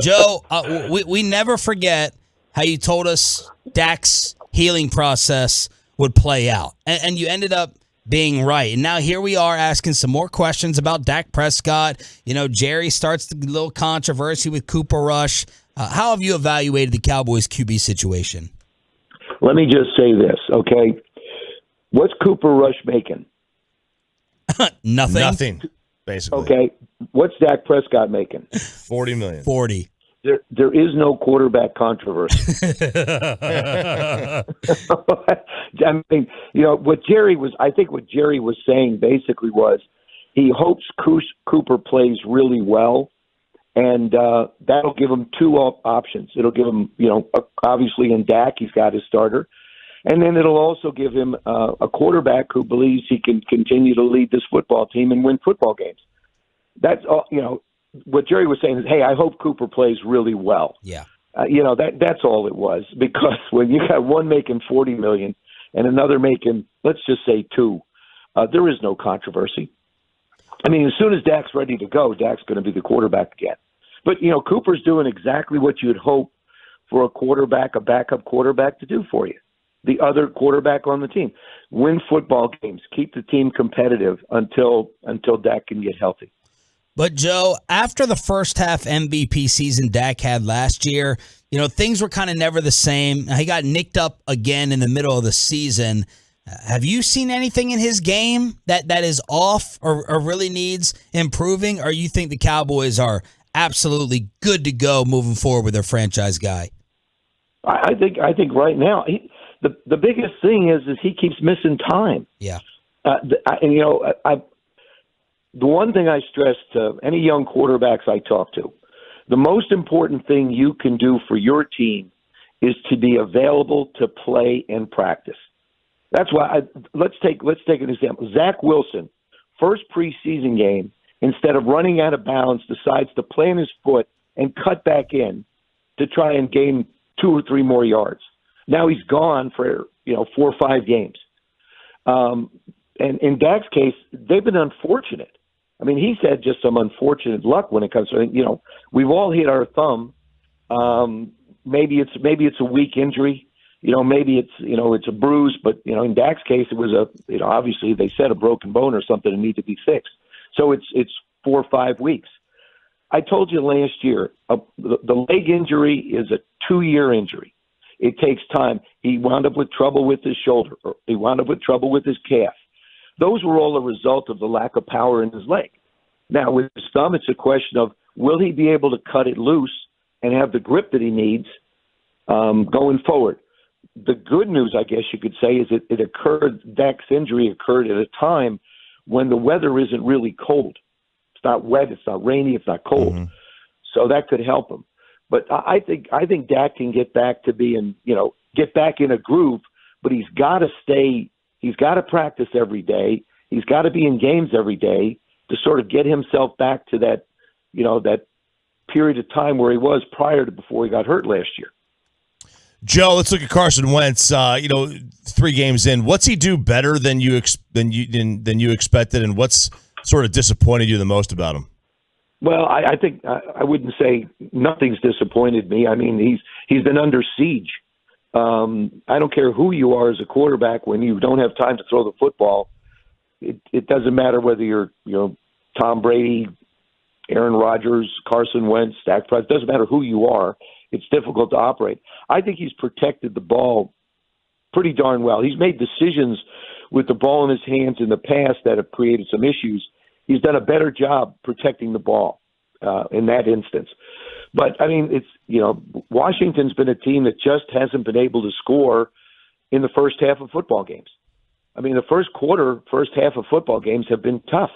Joe, we never forget how you told us Dak's healing process would play out. And you ended up being right. And now here we are asking some more questions about Dak Prescott. Jerry starts the little controversy with Cooper Rush. How have you evaluated the Cowboys QB situation? Let me just say this, okay? What's Cooper Rush making? Nothing, basically. Okay. What's Dak Prescott making? $40 million. 40. There is no quarterback controversy. I mean, what Jerry was saying basically was he hopes Cooper plays really well And that'll give him two options. It'll give him, obviously in Dak, he's got his starter. And then it'll also give him a quarterback who believes he can continue to lead this football team and win football games. That's all, what Jerry was saying is, hey, I hope Cooper plays really well. Yeah. That's all it was, because when you got one making $40 million and another making, let's just say $2 million, there is no controversy. I mean, as soon as Dak's ready to go, Dak's going to be the quarterback again. But, Cooper's doing exactly what you'd hope for a backup quarterback to do for you. The other quarterback on the team. Win football games. Keep the team competitive until Dak can get healthy. But, Joe, after the first half MVP season Dak had last year, things were kind of never the same. He got nicked up again in the middle of the season. Have you seen anything in his game that is off or really needs improving, or you think the Cowboys are absolutely good to go moving forward with their franchise guy? I think right now the biggest thing is he keeps missing time. Yeah. The one thing I stress to any young quarterbacks I talk to, the most important thing you can do for your team is to be available to play and practice. That's why let's take an example. Zach Wilson, first preseason game, instead of running out of bounds, decides to plant his foot and cut back in to try and gain 2 or 3 more yards. Now he's gone for 4 or 5 games. And in Dak's case, they've been unfortunate. I mean, he's had just some unfortunate luck when it comes to we've all hit our thumb. Maybe it's a weak injury. Maybe it's a bruise, but in Dak's case, it was obviously they said a broken bone or something that needed to be fixed. So it's 4 or 5 weeks. I told you last year, the leg injury is a 2-year injury. It takes time. He wound up with trouble with his shoulder, or he wound up with trouble with his calf. Those were all a result of the lack of power in his leg. Now, with his thumb, it's a question of will he be able to cut it loose and have the grip that he needs going forward. The good news, I guess you could say, is it occurred, Dak's injury occurred at a time when the weather isn't really cold. It's not wet, it's not rainy, it's not cold. Mm-hmm. So that could help him. But I think Dak can get back to being, get back in a groove, but he's got to practice every day. He's got to be in games every day to sort of get himself back to that, that period of time where he was before he got hurt last year. Joe, let's look at Carson Wentz. 3 games in, what's he do better than you expected, and what's sort of disappointed you the most about him? Well, I think I wouldn't say nothing's disappointed me. I mean, he's been under siege. I don't care who you are as a quarterback. When you don't have time to throw the football, it doesn't matter whether you're Tom Brady, Aaron Rodgers, Carson Wentz, Dak Prescott. It doesn't matter who you are. It's difficult to operate. I think he's protected the ball pretty darn well. He's made decisions with the ball in his hands in the past that have created some issues. He's done a better job protecting the ball in that instance. But, I mean, Washington's been a team that just hasn't been able to score in the first half of football games. I mean, the first half of football games have been tough.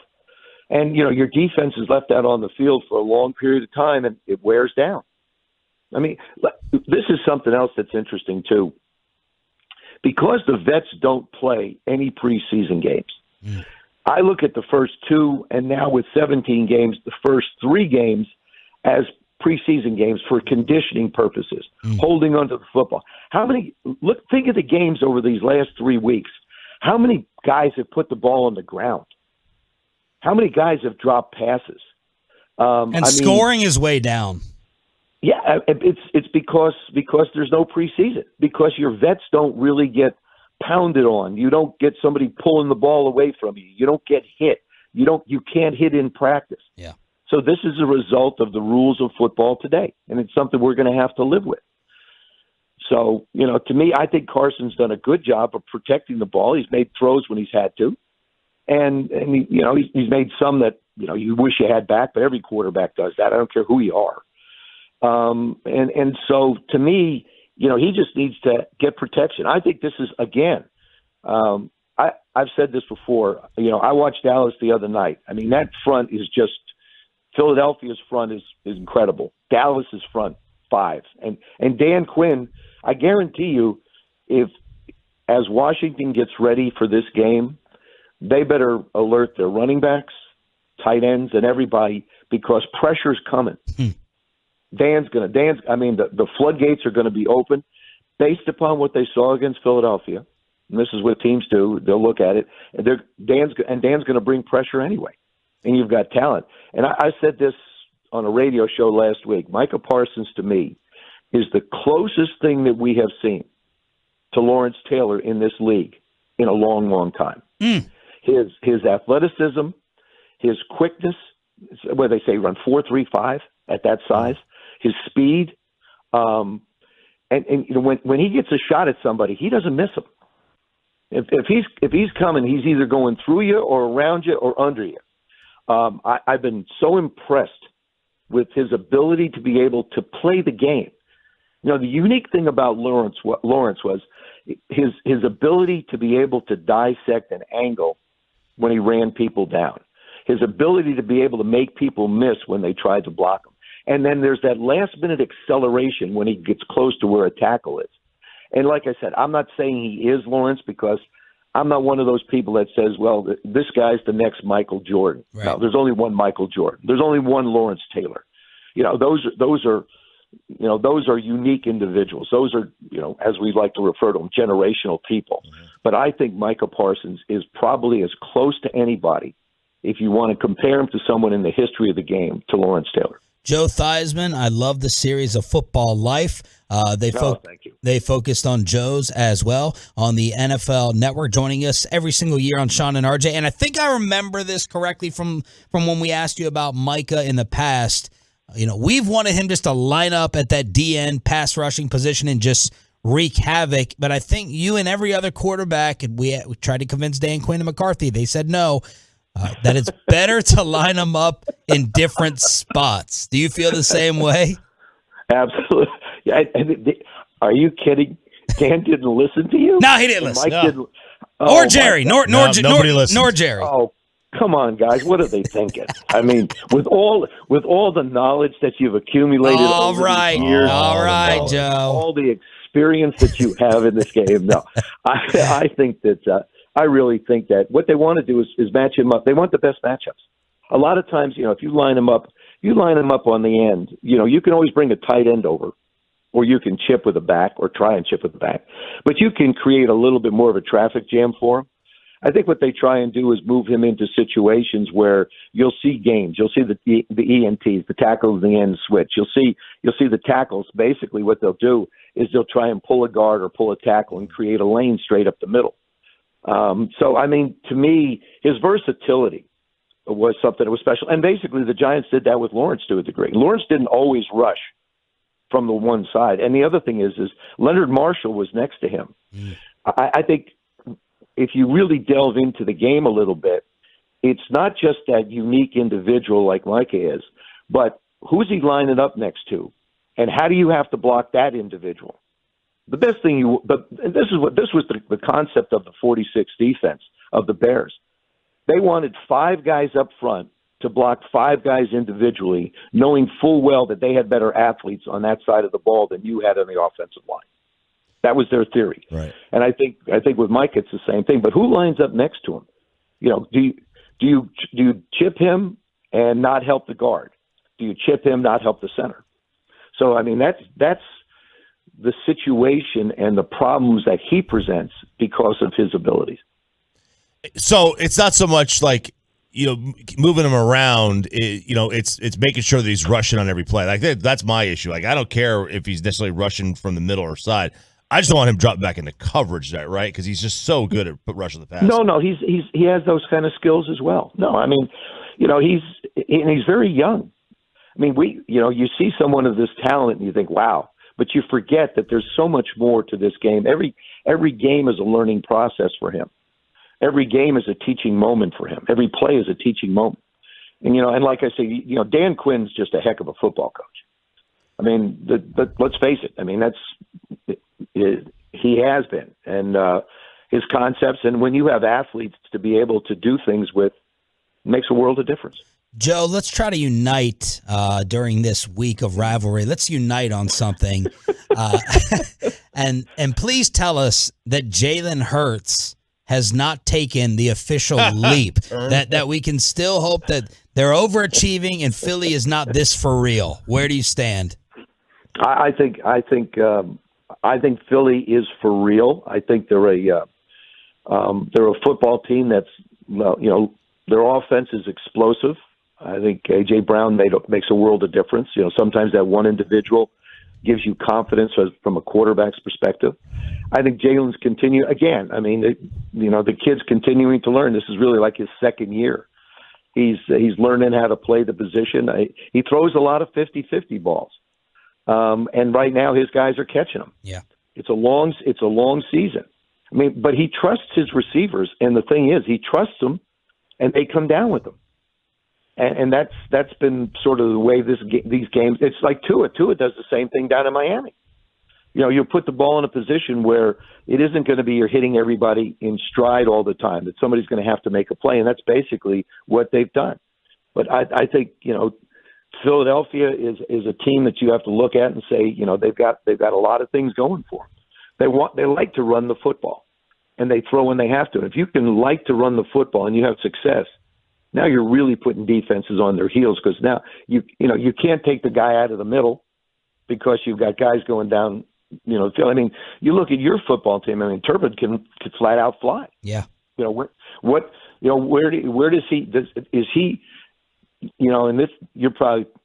And, your defense is left out on the field for a long period of time, and it wears down. I mean, this is something else that's interesting, too. Because the vets don't play any preseason games, I look at the first 2, and now with 17 games, the first 3 games as preseason games for conditioning purposes, holding onto the football. Think of the games over these last 3 weeks. How many guys have put the ball on the ground? How many guys have dropped passes? Scoring is way down. Yeah, it's because there's no preseason, because your vets don't really get pounded on. You don't get somebody pulling the ball away from you. You don't get hit. You can't hit in practice. Yeah. So this is a result of the rules of football today, and it's something we're going to have to live with. So, to me, I think Carson's done a good job of protecting the ball. He's made throws when he's had to, and he's made some that you wish you had back, but every quarterback does that. I don't care who you are. And so to me, he just needs to get protection. I think this is, again, I've said this before. I watched Dallas the other night. I mean, that front is just Philadelphia's front is incredible. Dallas's front, 5. And Dan Quinn, I guarantee you, as Washington gets ready for this game, they better alert their running backs, tight ends, and everybody, because pressure's coming. The floodgates are going to be open based upon what they saw against Philadelphia. And this is what teams do. They'll look at it. And Dan's going to bring pressure anyway. And you've got talent. And I said this on a radio show last week. Micah Parsons, to me, is the closest thing that we have seen to Lawrence Taylor in this league in a long, long time. His athleticism, his quickness, where they say run 4.35 at that size, his speed, and when he gets a shot at somebody, he doesn't miss him. If he's coming, he's either going through you or around you or under you. I've been so impressed with his ability to be able to play the game. The unique thing about Lawrence was his ability to be able to dissect an angle when he ran people down, his ability to be able to make people miss when they tried to block him. And then there's that last-minute acceleration when he gets close to where a tackle is. And like I said, I'm not saying he is Lawrence, because I'm not one of those people that says, well, this guy's the next Michael Jordan. Right. No, there's only one Michael Jordan. There's only one Lawrence Taylor. Those are unique individuals. Those are, as we like to refer to them, generational people. Mm-hmm. But I think Micah Parsons is probably as close to anybody, if you want to compare him to someone in the history of the game, to Lawrence Taylor. Joe Theismann, I love the series of Football Life. Thank you. They focused on Joe's as well on the NFL Network, joining us every single year on Sean and RJ. And I think I remember this correctly from when we asked you about Micah in the past. We've wanted him just to line up at that DN pass rushing position and just wreak havoc. But I think you and every other quarterback, and we tried to convince Dan Quinn and McCarthy, they said no. That it's better to line them up in different spots. Do you feel the same way? Absolutely. Are you kidding? Dan didn't listen to you? No, he didn't listen. Mike didn't. Or Jerry. Nor Jerry. Oh, come on, guys. What are they thinking? I mean, with all the knowledge that you've accumulated over the years. All right, Joe. All the experience that you have in this game. No, I think that I really think that what they want to do is match him up. They want the best matchups. A lot of times, if you line them up on the end, you can always bring a tight end over, or you can chip with a back or try and chip with the back. But you can create a little bit more of a traffic jam for him. I think what they try and do is move him into situations where you'll see games. You'll see the ENTs, the tackles in the end switch. You'll see the tackles. Basically what they'll do is they'll try and pull a guard or pull a tackle and create a lane straight up the middle. To me, his versatility was something that was special. And basically the Giants did that with Lawrence to a degree. Lawrence didn't always rush from the one side. And the other thing is Leonard Marshall was next to him. I think if you really delve into the game a little bit, it's not just that unique individual like Micah is, but who's he lining up next to? And how do you have to block that individual? The best thing this was the concept of the 46 defense of the Bears. They wanted 5 guys up front to block 5 guys individually, knowing full well that they had better athletes on that side of the ball than you had on the offensive line. That was their theory. Right. And I think with Mike it's the same thing. But who lines up next to him? Do you chip him and not help the guard? Do you chip him, not help the center? So that's the situation and the problems that he presents because of his abilities. So it's not so much like, moving him around, it's making sure that he's rushing on every play. Like that's my issue. Like I don't care if he's necessarily rushing from the middle or side. I just don't want him dropping back into coverage, right? Because he's just so good at rushing the pass. No, he has those kind of skills as well. No, he's very young. You see someone of this talent and you think, wow. But you forget that there's so much more to this game. Every game is a learning process for him. Every game is a teaching moment for him. Every play is a teaching moment. And and like I say, Dan Quinn's just a heck of a football coach. Let's face it. He has been, and his concepts. And when you have athletes to be able to do things with, makes a world of difference. Joe, let's try to unite during this week of rivalry. Let's unite on something. And please tell us that Jalen Hurts has not taken the official leap, that we can still hope that they're overachieving and Philly is not this for real. Where do you stand? I think Philly is for real. I think they're a football team that's, their offense is explosive. I think A.J. Brown makes a world of difference. Sometimes that one individual gives you confidence from a quarterback's perspective. I think Jalen's again. I mean, the kid's continuing to learn. This is really like his second year. He's learning how to play the position. He throws a lot of 50-50 balls, and right now his guys are catching them. Yeah, it's a long season. I mean, but he trusts his receivers, and the thing is, he trusts them, and they come down with him. And that's been sort of the way these games. It's like Tua. Tua does the same thing down in Miami. You put the ball in a position where it isn't going to be you're hitting everybody in stride all the time. That somebody's going to have to make a play, and that's basically what they've done. But I think Philadelphia is a team that you have to look at and say they've got a lot of things going for them. They like to run the football, and they throw when they have to. And if you can like to run the football and you have success, now you're really putting defenses on their heels, because now you can't take the guy out of the middle because you've got guys going down. I mean, you look at your football team. I mean, Turbin can flat out fly. Yeah. Where does he? Is he? And this,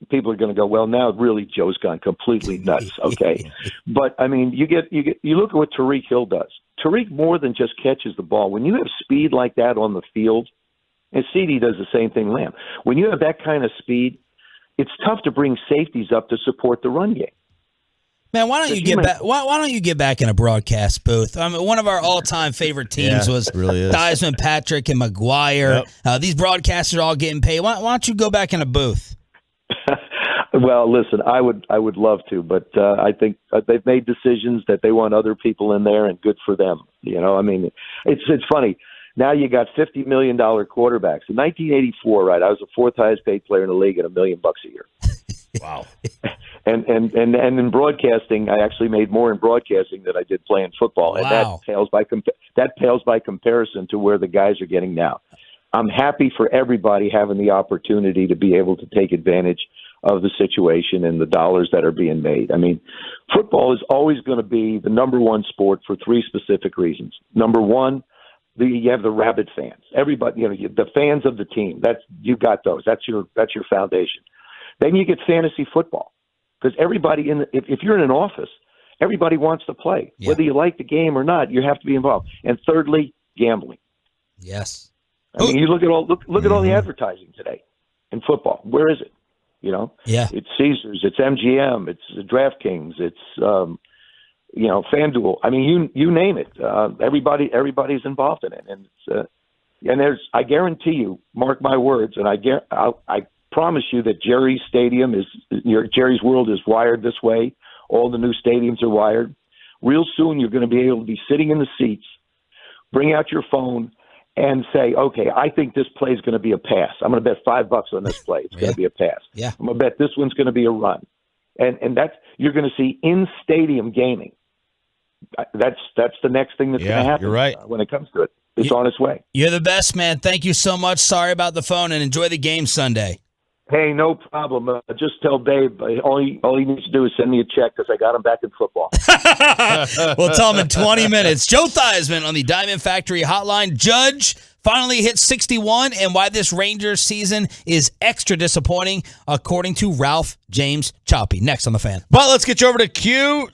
people are going to go, well, now really Joe's gone completely nuts. Okay, but I mean, you look at what Tyreek Hill does. Tyreek more than just catches the ball. When you have speed like that on the field. And CD does the same thing, Lamb. When you have that kind of speed, it's tough to bring safeties up to support the run game. Man, why don't you get back? Why don't you get back in a broadcast booth? I mean, one of our all-time favorite teams was really Theismann, Patrick, and McGuire. Yep. These broadcasters are all getting paid. Why don't you go back in a booth? Well, listen, I would love to, but I think they've made decisions that they want other people in there, and good for them. I mean, it's funny. Now you got $50 million quarterbacks. In 1984, right, I was the fourth highest paid player in the league at $1 million a year. Wow. And in broadcasting, I actually made more in broadcasting than I did playing football. Wow. And that pales by comparison to where the guys are getting now. I'm happy for everybody having the opportunity to be able to take advantage of the situation and the dollars that are being made. I mean, football is always going to be the number one sport for three specific reasons. Number one, you have the rabid fans. Everybody, the fans of the team. You got those. That's your foundation. Then you get fantasy football, because everybody if you're in an office, everybody wants to play, whether you like the game or not. You have to be involved. And thirdly, gambling. Yes. I mean, you look at all the advertising today in football. Where is it? Yeah. It's Caesars. It's MGM. It's DraftKings. It's FanDuel. I mean, you name it. Everybody's involved in it, and I guarantee you, mark my words, and I promise you that Jerry's World is wired this way. All the new stadiums are wired. Real soon, you're going to be able to be sitting in the seats, bring out your phone, and say, okay, I think this play is going to be a pass. I'm going to bet $5 on this play. It's going to be a pass. Yeah. I'm going to bet this one's going to be a run, and that's you're going to see in stadium gaming. That's the next thing that's going to happen. You're right. When it comes to it. It's on its way. You're the best, man. Thank you so much. Sorry about the phone, and enjoy the game Sunday. Hey, no problem. Just tell Dave all he needs to do is send me a check, because I got him back in football. We'll tell him in 20 minutes. Joe Theismann on the Diamond Factory Hotline. Judge finally hit 61, and why this Rangers season is extra disappointing, according to Ralph James Choppy. Next on The Fan. But let's get you over to Q.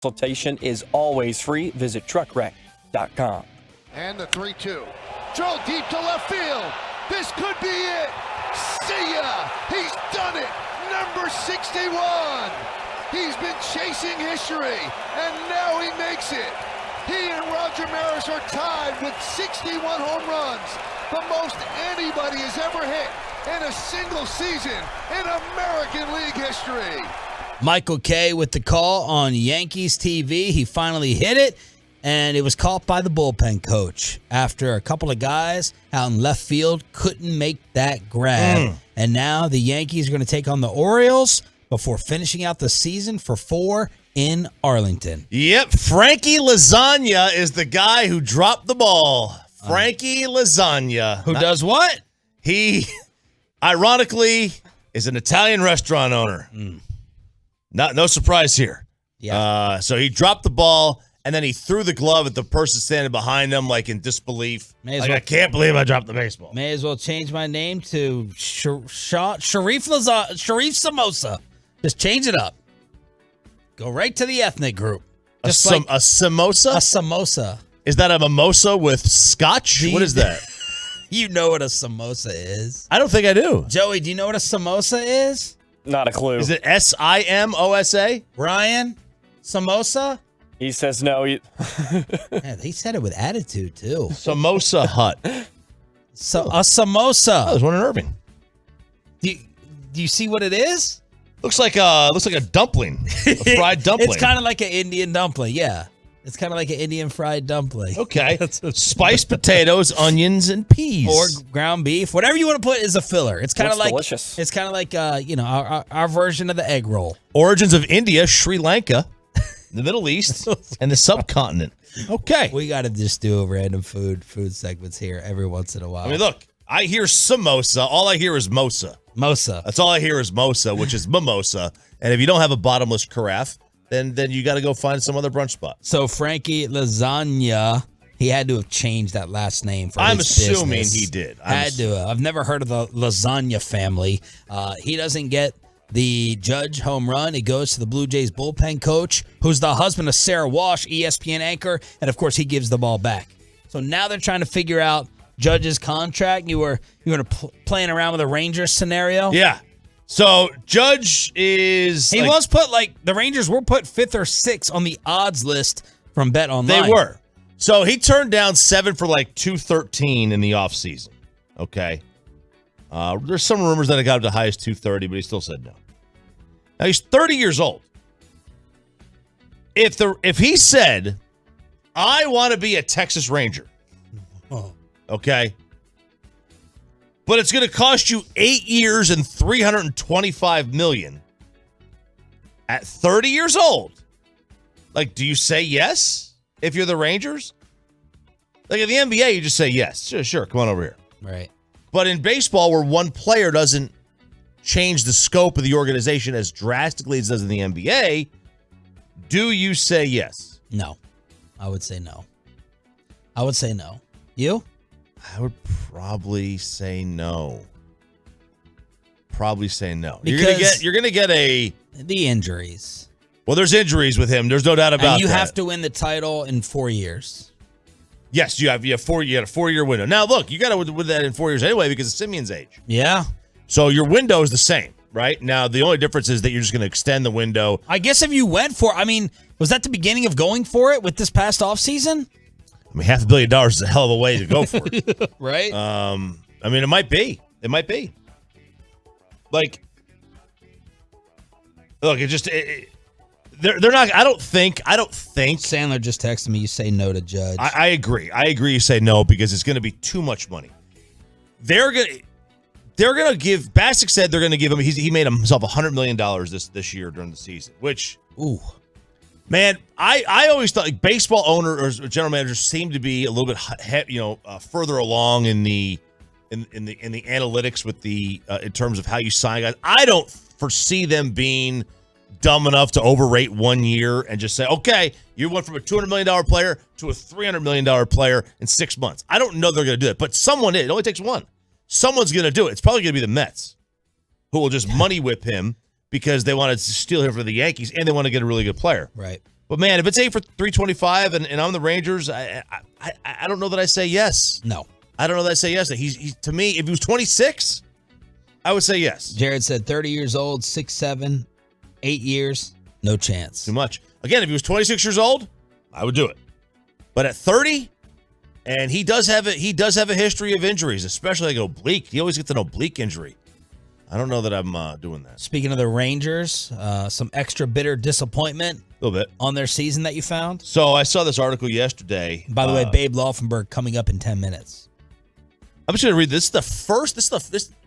Consultation is always free. Visit truckwreck.com. And the 3-2. Drilled deep to left field. This could be it. See ya. He's done it. Number 61. He's been chasing history, and now he makes it. He and Roger Maris are tied with 61 home runs, the most anybody has ever hit in a single season in American League history. Michael Kay with the call on Yankees TV. He finally hit it, and it was caught by the bullpen coach after a couple of guys out in left field couldn't make that grab. And now the Yankees are going to take on the Orioles before finishing out the season for 4 in Arlington. Yep, Frankie Lasagna is the guy who dropped the ball. Frankie Lasagna. Who does what? He, ironically, is an Italian restaurant owner. No surprise here. Yeah. So he dropped the ball, and then he threw the glove at the person standing behind him, like in disbelief. I can't believe I dropped the baseball. May as well change my name to Sharif Samosa. Just change it up. Go right to the ethnic group. A samosa? A samosa. Is that a mimosa with scotch? What is that? You know what a samosa is. I don't think I do. Joey, do you know what a samosa is? Not a clue. Is it SIMOSA? Ryan? Samosa? He says no. Yeah, he said it with attitude, too. Samosa Hut. So a samosa. Oh, there's one in Irving. Do you see what it is? Looks like a dumpling, a fried dumpling. It's kind of like an Indian dumpling, yeah. It's kind of like an Indian fried dumpling. Okay. Spiced potatoes, onions, and peas. Or ground beef. Whatever you want to put is a filler. It's kind of like delicious. It's kind of like our version of the egg roll. Origins of India, Sri Lanka, the Middle East, and the subcontinent. Okay. We got to just do random food segments here every once in a while. I mean, look, I hear samosa. All I hear is mosa. Mosa. That's all I hear is mosa, which is mimosa. And if you don't have a bottomless carafe, then you got to go find some other brunch spot. So Frankie Lasagna, he had to have changed that last name for I'm his assuming business. he did. Had to. I've never heard of the Lasagna family. He doesn't get the Judge home run. It goes to the Blue Jays bullpen coach, who's the husband of Sarah Walsh, ESPN anchor, and of course he gives the ball back. So now they're trying to figure out Judge's contract. You were playing around with a Rangers scenario. Yeah. So Judge is the Rangers were put 5th or 6th on the odds list from Bet Online. They were. So he turned down 7 for like 213 in the offseason. Okay. There's some rumors that it got up to high as 230, but he still said no. Now he's 30 years old. If he said, I want to be a Texas Ranger, okay, but it's going to cost you 8 years and $325 million at 30 years old, like, do you say yes if you're the Rangers? Like in the NBA, you just say yes. Sure, come on over here. Right. But in baseball, where one player doesn't change the scope of the organization as drastically as it does in the NBA, do you say yes? No. I would say no. You? I would probably say no. Because You're gonna get the injuries. Well, there's injuries with him. There's no doubt about and you that. have to win the title in 4 years. Yes, you had a 4-year window. Now, look, you got to win that in 4 years anyway because of Simeon's age. Yeah. So your window is the same, right? Now, the only difference is that you're just going to extend the window. I guess if you went for was that the beginning of going for it with this past offseason? I mean, $500 million is a hell of a way to go for it. Right? I mean, it might be. Like, look, they're not. I don't think. Sandler just texted me. You say no to Judge. I agree. You say no because it's going to be too much money. They're gonna give. Bassick said they're gonna give him. He made himself $100 million this year during the season. Which, man, I always thought like baseball owners or general managers seem to be a little bit further along in the analytics with the in terms of how you sign guys. I don't foresee them being dumb enough to overrate 1 year and just say, okay, you went from a $200 million player to a $300 million player in 6 months. I don't know they're going to do it, but someone did. It only takes one. Someone's going to do it. It's probably going to be the Mets, who will just money whip him because they want to steal him for the Yankees and they want to get a really good player. Right. But man, if it's 8 for 325 and I'm the Rangers, I don't know that I say yes. No. I don't know that I say yes. He's to me, if he was 26, I would say yes. Jared said 30 years old, 6'7", 8 years, no chance. Too much. Again, if he was 26 years old, I would do it. But at 30, and he does have a history of injuries, especially like oblique. He always gets an oblique injury. I don't know that I'm doing that. Speaking of the Rangers, some extra bitter disappointment a little bit on their season that you found. So I saw this article yesterday. By the way, Babe Laufenberg coming up in 10 minutes. I'm just going to read this.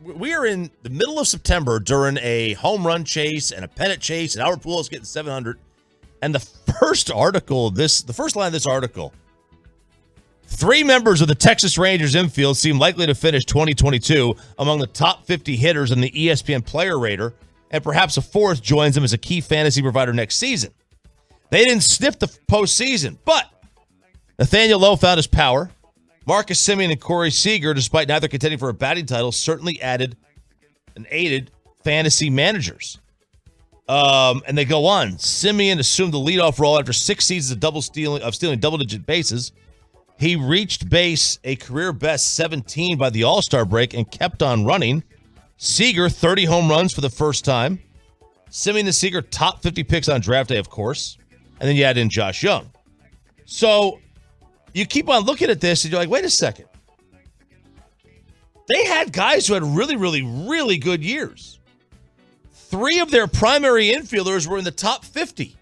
We are in the middle of September during a home run chase and a pennant chase, and Albert Pujols getting 700. And the first line of this article, 3 members of the Texas Rangers infield seem likely to finish 2022 among the top 50 hitters in the ESPN Player Rater, and perhaps a 4th joins them as a key fantasy provider next season. They didn't sniff the postseason, but Nathaniel Lowe found his power. Marcus Semien and Corey Seager, despite neither contending for a batting title, certainly aided fantasy managers. And they go on. Semien assumed the leadoff role after 6 seasons of stealing double-digit bases. He reached base a career-best 17 by the All-Star break and kept on running. Seager, 30 home runs for the first time. Semien and Seager, top 50 picks on draft day, of course. And then you add in Josh Young. So you keep on looking at this, and you're like, wait a second. They had guys who had really, really, really good years. 3 of their primary infielders were in the top 50.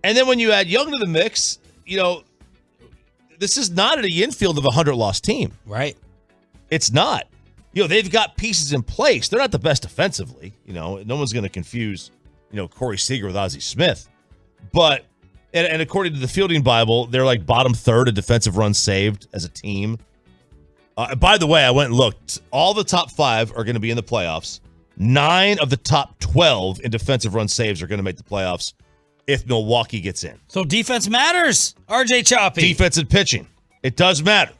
And then when you add Young to the mix, this is not an infield of a 100-loss team. Right. It's not. They've got pieces in place. They're not the best offensively. No one's going to confuse, Corey Seager with Ozzie Smith. But, and according to the Fielding Bible, they're like bottom 3rd in defensive runs saved as a team. By the way, I went and looked. All the top 5 are going to be in the playoffs. 9 of the top 12 in defensive run saves are going to make the playoffs if Milwaukee gets in. So defense matters, RJ Choppy. Defense and pitching. It does matter.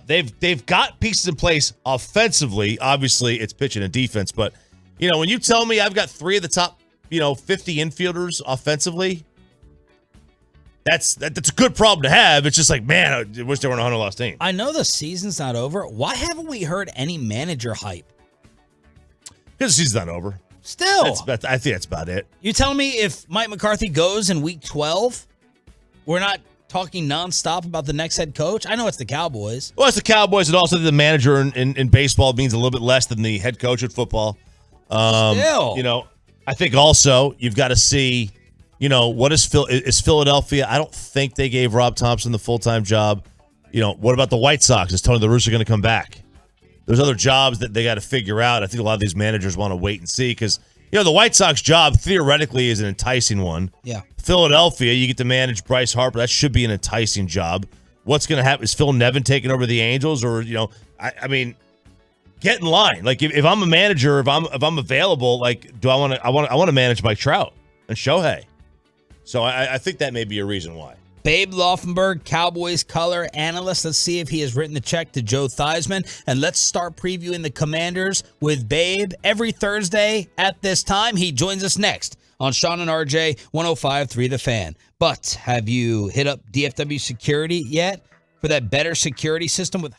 They've got pieces in place offensively. Obviously, it's pitching and defense. But, when you tell me I've got 3 of the top, 50 infielders offensively, that's a good problem to have. It's just like, man, I wish they weren't a 100-loss team. I know the season's not over. Why haven't we heard any manager hype? Because the season's not over. Still. I think that's about it. You telling me if Mike McCarthy goes in week 12, we're not talking nonstop about the next head coach? I know it's the Cowboys. Well, it's the Cowboys, and also the manager in baseball means a little bit less than the head coach at football. Still. I think also you've got to see, what is Philadelphia? I don't think they gave Rob Thompson the full-time job. What about the White Sox? Is Tony La Russa going to come back? There's other jobs that they got to figure out. I think a lot of these managers want to wait and see because, the White Sox job theoretically is an enticing one. Yeah. Philadelphia, you get to manage Bryce Harper. That should be an enticing job. What's going to happen? Is Phil Nevin taking over the Angels? Or, I mean, get in line. Like if I'm a manager, if I'm available, like I want to manage Mike Trout and Shohei. So I think that may be a reason why. Babe Laufenberg, Cowboys color analyst. Let's see if he has written the check to Joe Theismann. And let's start previewing the Commanders with Babe every Thursday at this time. He joins us next on Sean and RJ 105.3 The Fan. But have you hit up DFW Security yet for that better security system with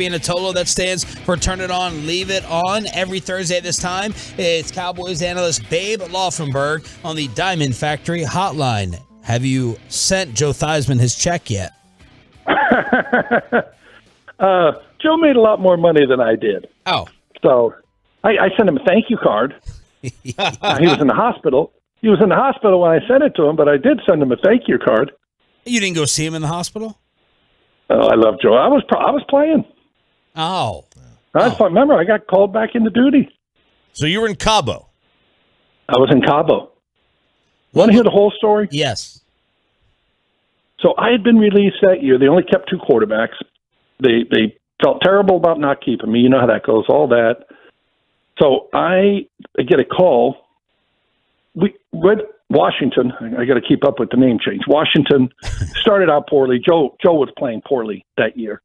being a total that stands for Turn It On, Leave It On. Every Thursday at this time, it's Cowboys analyst Babe Laufenberg on the Diamond Factory Hotline. Have you sent Joe Theismann his check yet? Joe made a lot more money than I did. Oh. So I sent him a thank you card. He was in the hospital. He was in the hospital when I sent it to him, but I did send him a thank you card. You didn't go see him in the hospital? Oh, I love Joe. I was playing. Oh. Remember, I got called back into duty. So you were in Cabo? I was in Cabo. Want to hear the whole story? Yes. So I had been released that year. They only kept 2 quarterbacks. They felt terrible about not keeping me. You know how that goes, all that. So I get a call. Washington, I got to keep up with the name change. Washington started out poorly. Joe was playing poorly that year.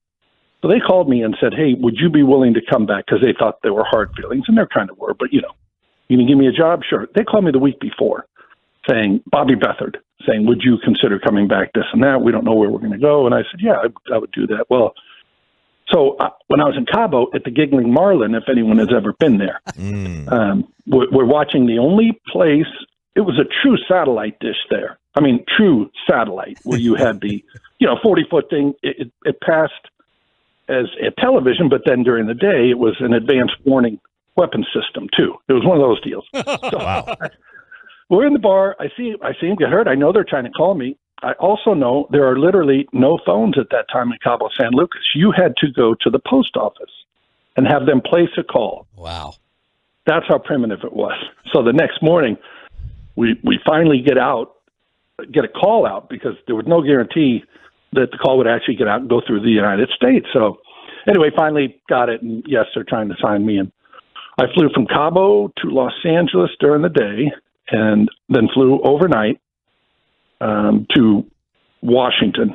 So they called me and said, hey, would you be willing to come back? Because they thought there were hard feelings, and there kind of were. But, you can give me a job? Sure. They called me the week before saying, Bobby Beathard, saying, would you consider coming back, this and that? We don't know where we're going to go. And I said, yeah, I would do that. Well, so when I was in Cabo at the Giggling Marlin, if anyone has ever been there, we're watching the only place. It was a true satellite dish there. I mean, true satellite, where you had the 40-foot thing. It passed as a television, but then during the day, it was an advanced warning weapon system too. It was one of those deals. So, wow. We're in the bar. I see him get hurt. I know they're trying to call me. I also know there are literally no phones at that time in Cabo San Lucas. You had to go to the post office and have them place a call. Wow. That's how primitive it was. So the next morning, we finally get a call out, because there was no guarantee that the call would actually get out and go through the United States. So anyway, finally got it. And yes, they're trying to sign me in. I flew from Cabo to Los Angeles during the day, and then flew overnight to Washington.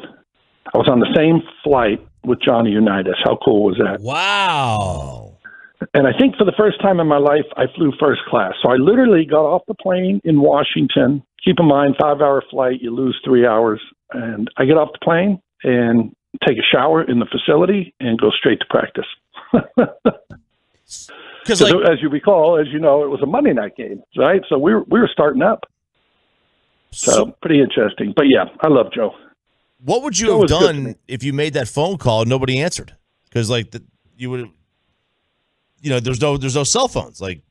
I was on the same flight with Johnny Unitas. How cool was that? Wow. And I think for the first time in my life, I flew first class. So I literally got off the plane in Washington. Keep in mind, 5-hour flight, you lose 3 hours. And I get off the plane and take a shower in the facility and go straight to practice. Because as you recall, as you know, it was a Monday night game, right? So we were starting up. So pretty interesting. But yeah, I love Joe. What would you have done if you made that phone call and nobody answered? Because you would, there's no cell phones. Like,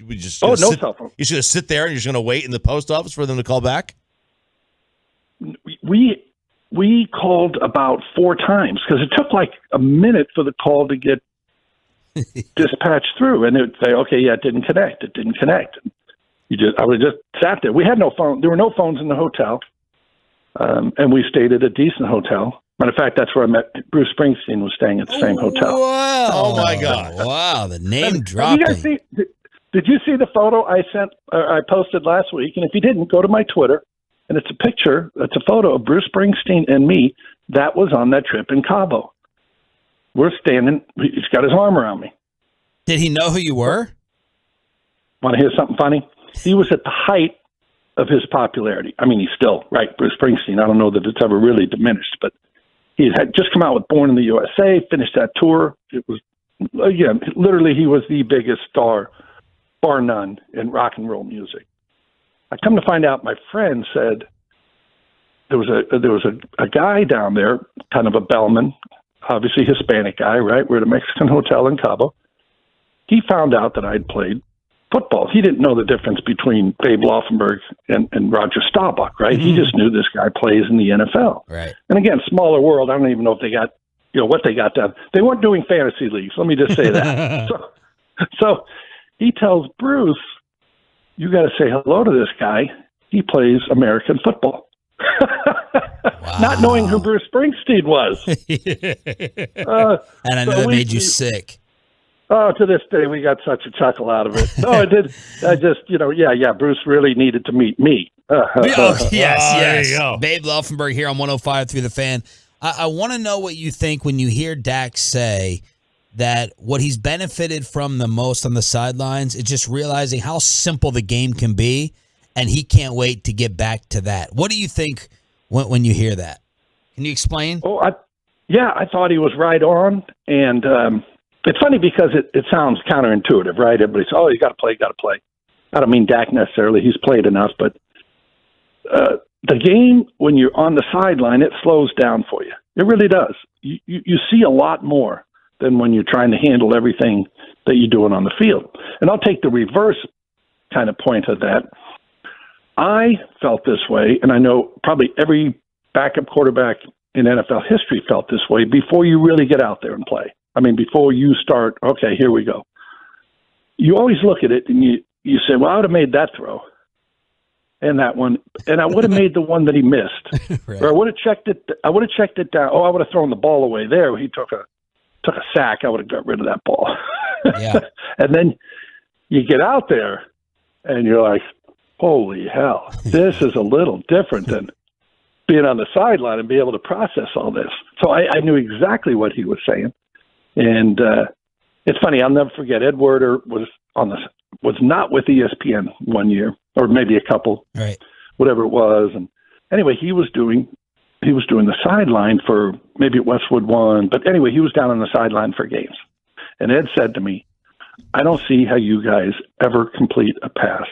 we just no cell phone. You should just sit there and you're just going to wait in the post office for them to call back. We called about 4 times, because it took like a minute for the call to get dispatched through, and it would say, okay, yeah, it didn't connect. I would just sat there. We had no phone. There were no phones in the hotel, and we stayed at a decent hotel. Matter of fact, that's where I met Bruce Springsteen. Was staying at the same hotel. Wow! Oh my God! Wow! The name dropping. Did you see the photo I sent? I posted last week, and if you didn't, go to my Twitter, and it's a picture. It's a photo of Bruce Springsteen and me. That was on that trip in Cabo. We're standing. He's got his arm around me. Did he know who you were? Want to hear something funny? He was at the height of his popularity. I mean, he's still, right, Bruce Springsteen. I don't know that it's ever really diminished, but he had just come out with Born in the USA, finished that tour. It was, again, literally he was the biggest star, bar none, in rock and roll music. I come to find out, my friend said there was a guy down there, kind of a bellman, obviously Hispanic guy, right? We're at a Mexican hotel in Cabo. He found out that I'd played football. He didn't know the difference between Babe Laufenberg and Roger Staubach, right? Mm-hmm. He just knew this guy plays in the NFL. Right. And again, smaller world. I don't even know if they got, what they got done. They weren't doing fantasy leagues. Let me just say that. So he tells Bruce, you got to say hello to this guy. He plays American football. Wow. Not knowing who Bruce Springsteen was. And I know that made you sick. Oh, to this day, we got such a chuckle out of it. No, I did. I just, Bruce really needed to meet me. Yes. Babe Laufenberg here on 105.3 The Fan. I want to know what you think when you hear Dak say that what he's benefited from the most on the sidelines is just realizing how simple the game can be, and he can't wait to get back to that. What do you think when you hear that? Can you explain? Oh, Yeah, I thought he was right on. And it's funny because it sounds counterintuitive, right? Everybody's, oh, you got to play, got to play. I don't mean Dak necessarily. He's played enough. But the game, when you're on the sideline, it slows down for you. It really does. You see a lot more than when you're trying to handle everything that you're doing on the field. And I'll take the reverse kind of point of that. I felt this way, and I know probably every backup quarterback in NFL history felt this way before you really get out there and play. I mean, before you start, okay, here we go. You always look at it and you say, well, I would have made that throw and that one, and I would have made the one that he missed. Right. Or I would have checked it down. Oh, I would have thrown the ball away there. He took a sack. I would have got rid of that ball. Yeah. And then you get out there and you're like, holy hell, this is a little different than being on the sideline and be able to process all this. So I knew exactly what he was saying. And it's funny, I'll never forget, Ed Werder was not with ESPN one year, or maybe a couple, right? Whatever it was. And anyway, he was doing the sideline for maybe Westwood One, but anyway, he was down on the sideline for games. And Ed said to me, I don't see how you guys ever complete a pass.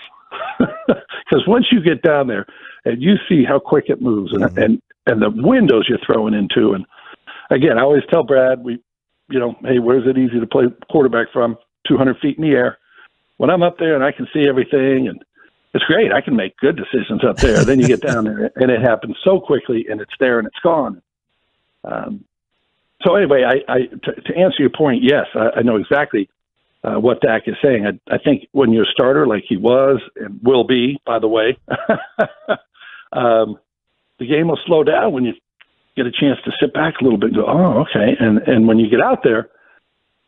Because once you get down there and you see how quick it moves and the windows you're throwing into, and again, I always tell Brad, hey, where's it easy to play quarterback from? 200 feet in the air. When I'm up there and I can see everything, and it's great, I can make good decisions up there. Then you get down there and it happens so quickly, and it's there and it's gone. So anyway, to answer your point, yes, I know exactly what Dak is saying. I think when you're a starter like he was and will be, by the way, the game will slow down when you get a chance to sit back a little bit and go, oh, okay. And when you get out there,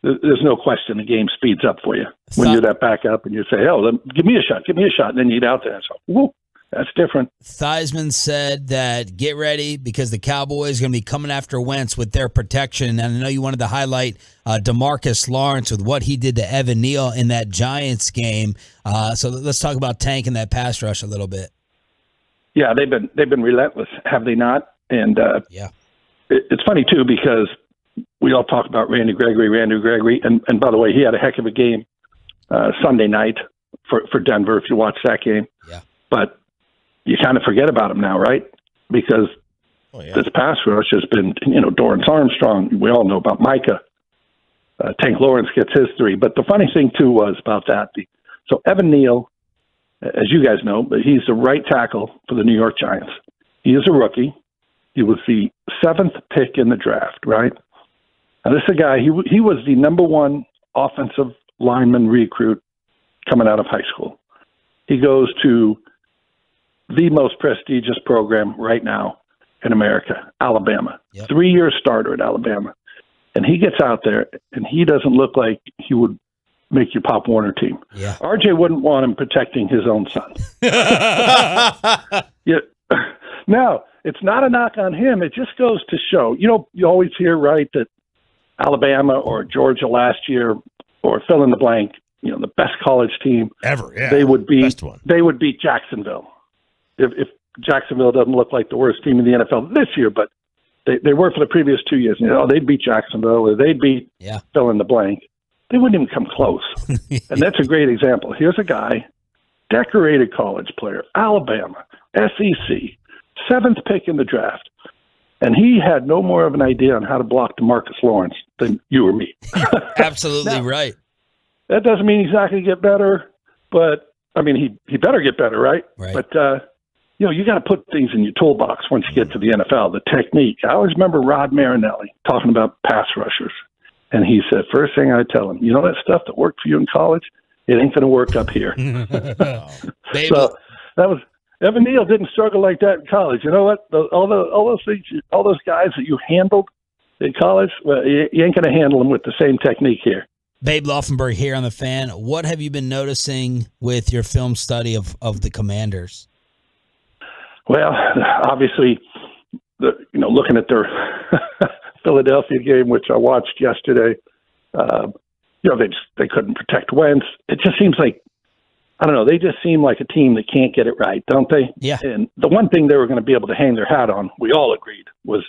there's no question the game speeds up for you. When you're that back up and you say, oh, give me a shot. And then you get out there and so, whoop. That's different. Theismann said that get ready because the Cowboys are going to be coming after Wentz with their protection. And I know you wanted to highlight DeMarcus Lawrence with what he did to Evan Neal in that Giants game. So let's talk about Tank and that pass rush a little bit. Yeah, they've been relentless, have they not? And it's funny too because we all talk about Randy Gregory, and by the way, he had a heck of a game Sunday night for Denver. If you watch that game, but you kind of forget about him now, right? Because this pass rush has been, Dorrance Armstrong. We all know about Micah. Tank Lawrence gets his 3. But the funny thing, too, was about that. So Evan Neal, as you guys know, but he's the right tackle for the New York Giants. He is a rookie. He was the 7th pick in the draft, right? Now, this is a guy, he was the number 1 offensive lineman recruit coming out of high school. He goes to the most prestigious program right now in America, Alabama. 3-year starter at Alabama. And he gets out there, and he doesn't look like he would make your Pop Warner team. Yeah. RJ wouldn't want him protecting his own son. Now, it's not a knock on him. It just goes to show. You always hear, right, that Alabama or Georgia last year or fill in the blank, the best college team ever. Yeah, they would beat. Best one. They would beat Jacksonville. If Jacksonville doesn't look like the worst team in the NFL this year, but they were for the previous 2 years. They'd beat Jacksonville or they'd beat fill in the blank. They wouldn't even come close. And that's a great example. Here's a guy, decorated college player, Alabama, SEC, 7th pick in the draft. And he had no more of an idea on how to block DeMarcus Lawrence than you or me. Absolutely right. That doesn't mean he's not going to get better, but I mean, he better get better, right? But, you got to put things in your toolbox once you get to the NFL, the technique. I always remember Rod Marinelli talking about pass rushers. And he said, first thing I tell him, that stuff that worked for you in college, it ain't going to work up here. So that was, Evan Neal didn't struggle like that in college. You know what? All those things, all those guys that you handled in college, well, you ain't going to handle them with the same technique here. Babe Laufenberg here on The Fan. What have you been noticing with your film study of the Commanders? Well, obviously, looking at their Philadelphia game, which I watched yesterday, they couldn't protect Wentz. It just seems like, I don't know, they just seem like a team that can't get it right, don't they? Yeah. And the one thing they were going to be able to hang their hat on, we all agreed, was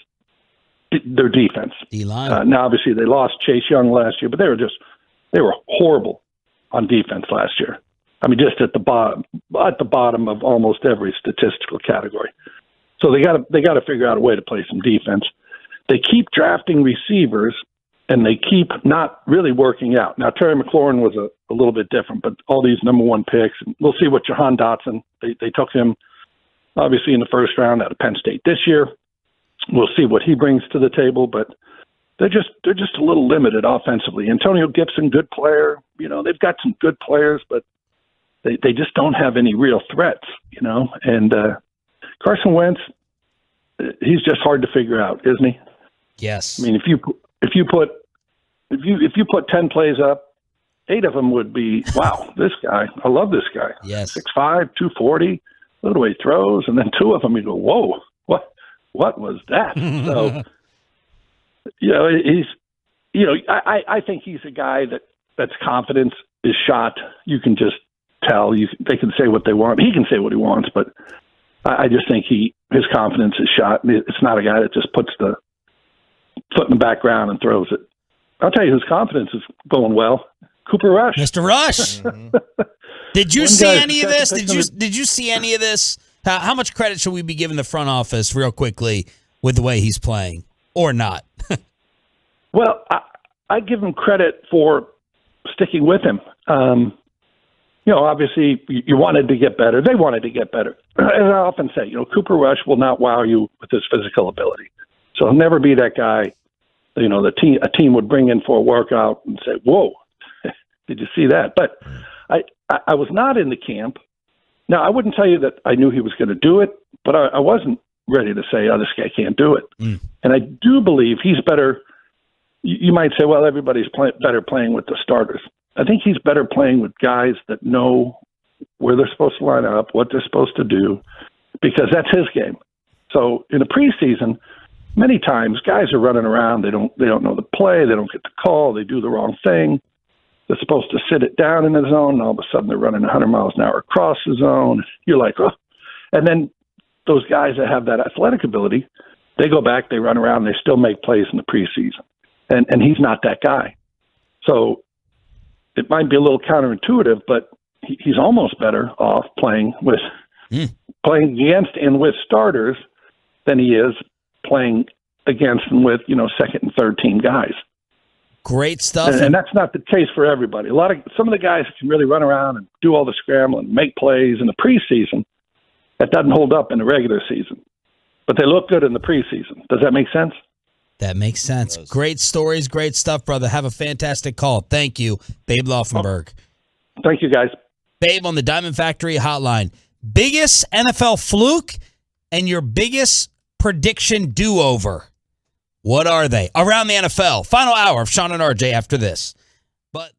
their defense. D-line. Now, obviously, they lost Chase Young last year, but they were horrible on defense last year. I mean, just at the bottom of almost every statistical category. So they got to figure out a way to play some defense. They keep drafting receivers, and they keep not really working out. Now, Terry McLaurin was a little bit different, but all these number one picks, and we'll see what Jahan Dotson, they took him obviously in the first round out of Penn State this year. We'll see what he brings to the table, but they're just a little limited offensively. Antonio Gibson, good player. You know, they've got some good players, but they just don't have any real threats, you know. And Carson Wentz, he's just hard to figure out, isn't he? Yes. I mean, if you put 10 plays up, 8 of them would be, wow, this guy, I love this guy. Yes. 6'5", 240, look the way he throws, and then 2 of them you go, whoa, what was that? So, you know, I think he's a guy that's confidence is shot. You can just tell. They can say what they want. He can say what he wants, but I just think his confidence is shot. It's not a guy that just puts the foot in the background and throws it. I'll tell you whose confidence is going well. Cooper Rush. Mr. Rush. Did you see any of this? Did you see any of this? How much credit should we be giving the front office real quickly with the way he's playing or not? Well, I give him credit for sticking with him. You know, obviously you wanted to get better. They wanted to get better. As I often say, you know, Cooper Rush will not wow you with his physical ability. So he'll never be that guy, you know, a team would bring in for a workout and say, whoa, did you see that? But I was not in the camp. Now, I wouldn't tell you that I knew he was going to do it, but I wasn't ready to say, oh, this guy can't do it. And I do believe he's better. You might say, well, everybody's better playing with the starters. I think he's better playing with guys that know where they're supposed to line up, what they're supposed to do, because that's his game. So in the preseason, many times guys are running around. They don't know the play. They don't get the call. They do the wrong thing. They're supposed to sit it down in the zone, and all of a sudden they're running 100 miles an hour across the zone. You're like, oh. And then those guys that have that athletic ability, they go back, they run around, they still make plays in the preseason. And he's not that guy. So it might be a little counterintuitive, but he's almost better off playing against and with starters than he is playing against and with, you know, second and third team guys. Great stuff. And that's not the case for everybody. Some of the guys can really run around and do all the scrambling, make plays in the preseason. That doesn't hold up in the regular season. But they look good in the preseason. Does that make sense? That makes sense. Great stories, great stuff, brother. Have a fantastic call. Thank you, Babe Laufenberg. Thank you, guys. Babe on the Diamond Factory hotline. Biggest NFL fluke and your biggest prediction do-over. What are they? Around the NFL. Final hour of Sean and RJ after this. But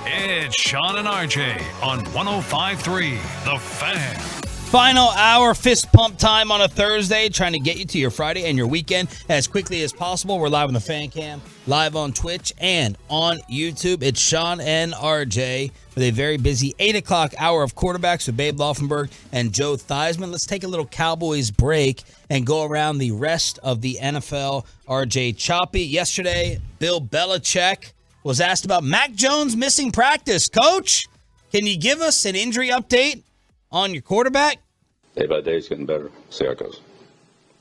It's Sean and RJ on 105.3 The Fan. Final hour fist pump time on a Thursday, trying to get you to your Friday and your weekend as quickly as possible. We're live on the Fan Cam, live on Twitch, and on YouTube. It's Sean and RJ with a very busy 8 o'clock hour of quarterbacks with Babe Laufenberg and Joe Theismann. Let's take a little Cowboys break and go around the rest of the NFL. RJ choppy. Yesterday, Bill Belichick was asked about Mac Jones missing practice. Coach, can you give us an injury update on your quarterback? Day by day, it's getting better. See how it goes.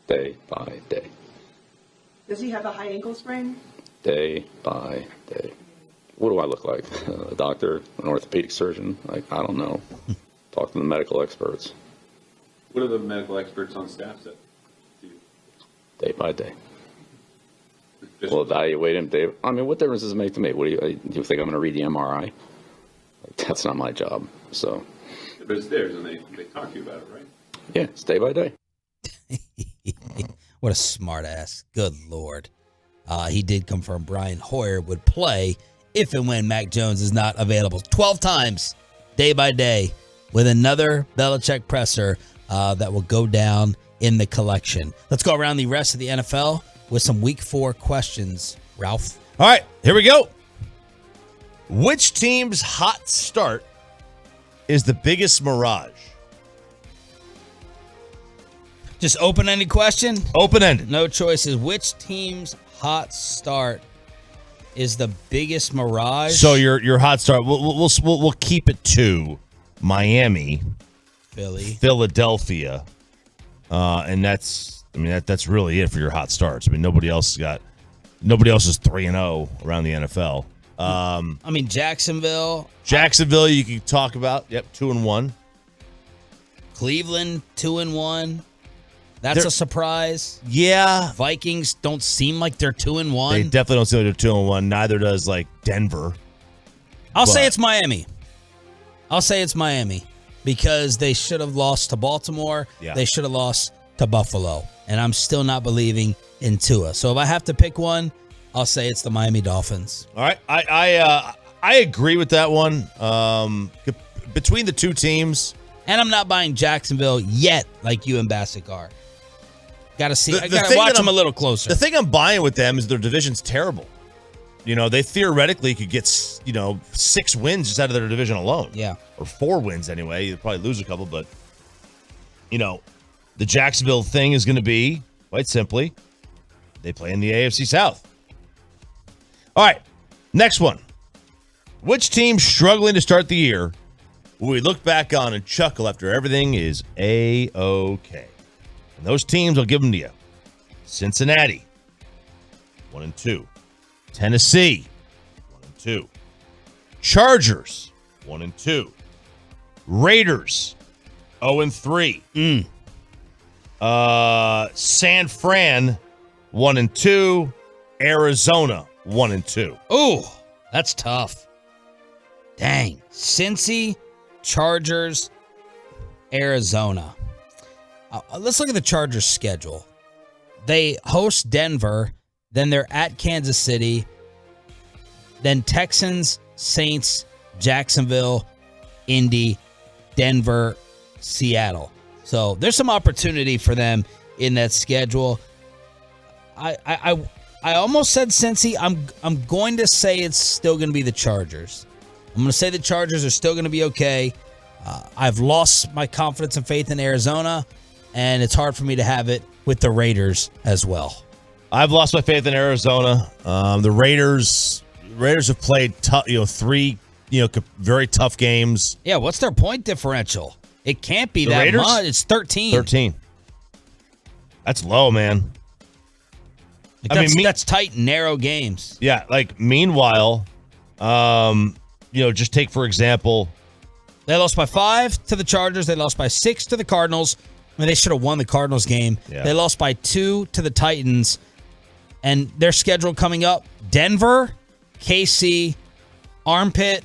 Day by day. Does he have a high ankle sprain? Day by day. What do I look like? A doctor? An orthopedic surgeon? Like, I don't know. Talk to the medical experts. What are the medical experts on staff say? Day by day. We'll evaluate him. Dave. I mean, what difference does it make to me? What do you think I'm going to read the MRI? Like, that's not my job. So. But it's theirs, and they talk to you about it, right? Yeah, it's day by day. What a smart ass. Good Lord. He did confirm Brian Hoyer would play if and when Mac Jones is not available. 12 times, day by day, with another Belichick presser that will go down in the collection. Let's go around the rest of the NFL with some Week 4 questions. Ralph? All right, here we go. Which team's hot start is the biggest mirage? Just open-ended question? Open-ended. No choices. Which team's hot start is the biggest mirage? So your hot start, we'll keep it to Miami, Philly, Philadelphia, and that's really it for your hot starts. I mean, nobody else is 3-0 around the NFL. Jacksonville, you can talk about. Yep, 2-1. Cleveland, 2-1. That's a surprise. Yeah. Vikings don't seem like they're 2-1. They definitely don't seem like they're 2-1. Neither does Denver. I'll say it's Miami. Because they should have lost to Baltimore. Yeah. They should have lost to Buffalo. And I'm still not believing in Tua. So if I have to pick one, I'll say it's the Miami Dolphins. All right. I agree with that one. Between the two teams. And I'm not buying Jacksonville yet like you and Bassick are. Got to see. I got to watch them a little closer. The thing I'm buying with them is their division's terrible. They theoretically could get, 6 wins just out of their division alone. Yeah. Or 4 wins anyway. You'll probably lose a couple, but, the Jacksonville thing is going to be, quite simply, they play in the AFC South. All right, next one. Which team's struggling to start the year will we look back on and chuckle after everything is A-OK? And those teams, I'll give them to you. Cincinnati, 1-2. Tennessee, 1-2. Chargers, 1-2. Raiders, 0-3. San Fran, 1-2. Arizona, 1-2. Ooh, that's tough. Dang. Cincy, Chargers, Arizona. Let's look at the Chargers' schedule. They host Denver, then they're at Kansas City, then Texans, Saints, Jacksonville, Indy, Denver, Seattle. So there's some opportunity for them in that schedule. I almost said Cincy. I'm going to say it's still going to be the Chargers. I'm going to say the Chargers are still going to be okay. I've lost my confidence and faith in Arizona, and it's hard for me to have it with the Raiders as well. I've lost my faith in Arizona. The Raiders have played tough, 3, very tough games. Yeah, what's their point differential? It can't be the that Raiders? much. It's 13. 13. That's low, man. That's tight, narrow games. Yeah, meanwhile, just take, for example, they lost by 5 to the Chargers. They lost by 6 to the Cardinals. They should have won the Cardinals game. Yeah. They lost by 2 to the Titans. And their schedule coming up, Denver, KC, Armpit,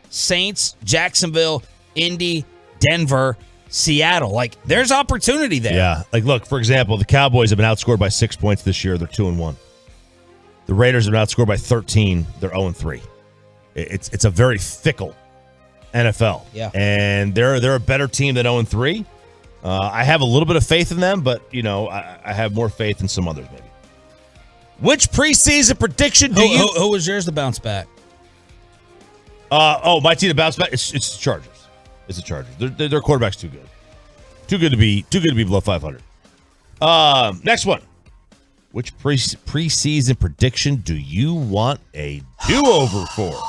Saints, Jacksonville, Indy, Denver, Seattle. There's opportunity there. Yeah. Look, for example, the Cowboys have been outscored by 6 points this year. They're 2-1. The Raiders have been outscored by 13. They're 0-3. It's a very fickle NFL. Yeah. And they're a better team than 0-3. I have a little bit of faith in them, but, I have more faith in some others maybe. Which preseason prediction do you... Who was yours to bounce back? My team to bounce back? It's the Chargers. It's the Chargers. Their quarterback's too good. Too good to be below 500. Next one. Which preseason prediction do you want a do-over for?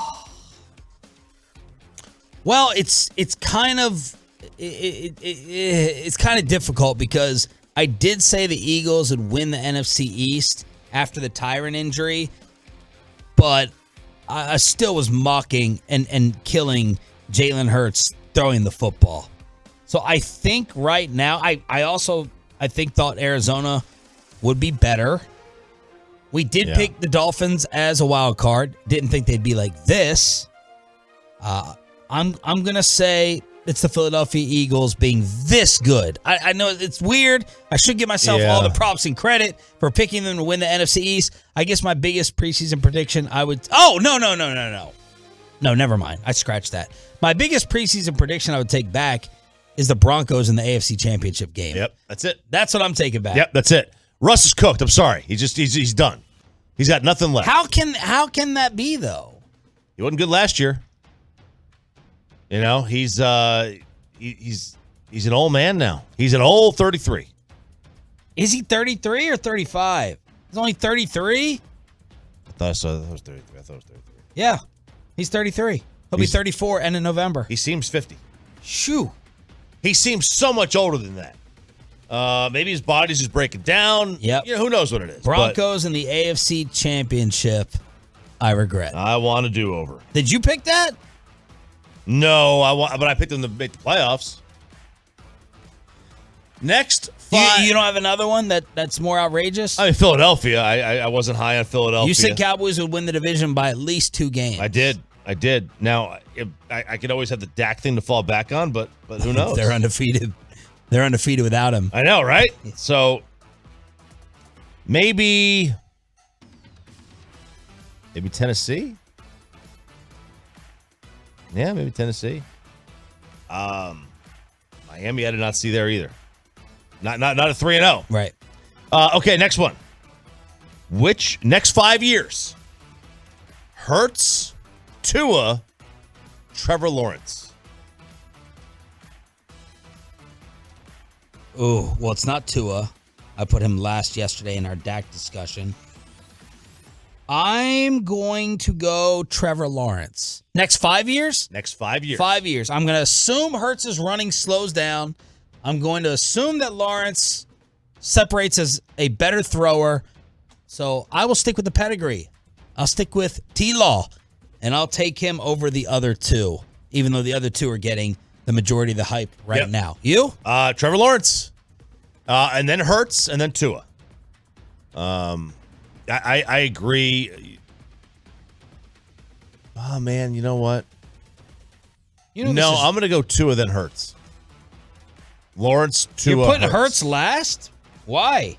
Well, it's kind of it's kind of difficult because I did say the Eagles would win the NFC East after the Tyron injury, but I still was mocking and killing Jalen Hurts throwing the football. So I think right now, I thought Arizona would be better. We did pick the Dolphins as a wild card. Didn't think they'd be like this. I'm gonna say it's the Philadelphia Eagles being this good. I know it's weird. I should give myself all the props and credit for picking them to win the NFC East. I guess my biggest preseason prediction, no, never mind. I scratched that. My biggest preseason prediction I would take back is the Broncos in the AFC Championship game. Yep, that's it. That's what I'm taking back. Yep, that's it. Russ is cooked. I'm sorry. He's done. He's got nothing left. How can that be though? He wasn't good last year. He's an old man now. He's an old 33. Is he 33 or 35? He's only 33? I thought it was 33. Yeah. He's 33. He'll be 34 end of November. He seems 50. Shoo. He seems so much older than that. Maybe his body's just breaking down. Yep. Who knows what it is. Broncos in the AFC Championship. I regret. I want a do-over. Did you pick that? No, but I picked them to make the playoffs. Next, you don't have another one that's more outrageous? I mean, Philadelphia. I wasn't high on Philadelphia. You said Cowboys would win the division by at least 2 games. I did. Now, I could always have the Dak thing to fall back on, but who knows? They're undefeated. They're undefeated without him. I know, right? So maybe Tennessee. Yeah, maybe Tennessee. Miami, I did not see there either. Not a 3-0. Right. Okay, next one. Which next 5 years? Hurts, Tua, Trevor Lawrence. Oh, well, it's not Tua. I put him last yesterday in our Dak discussion. I'm going to go Trevor Lawrence. Next 5 years? Next 5 years. 5 years. I'm going to assume Hurts' running slows down. I'm going to assume that Lawrence separates as a better thrower. So I will stick with the pedigree. I'll stick with T-Law, and I'll take him over the other two, even though the other two are getting the majority of the hype right now. You? Trevor Lawrence. And then Hurts, and then Tua. I agree. Oh, man, you know what? I'm going to go Tua, then Hurts. Lawrence, Tua, You're putting Hurts last? Why?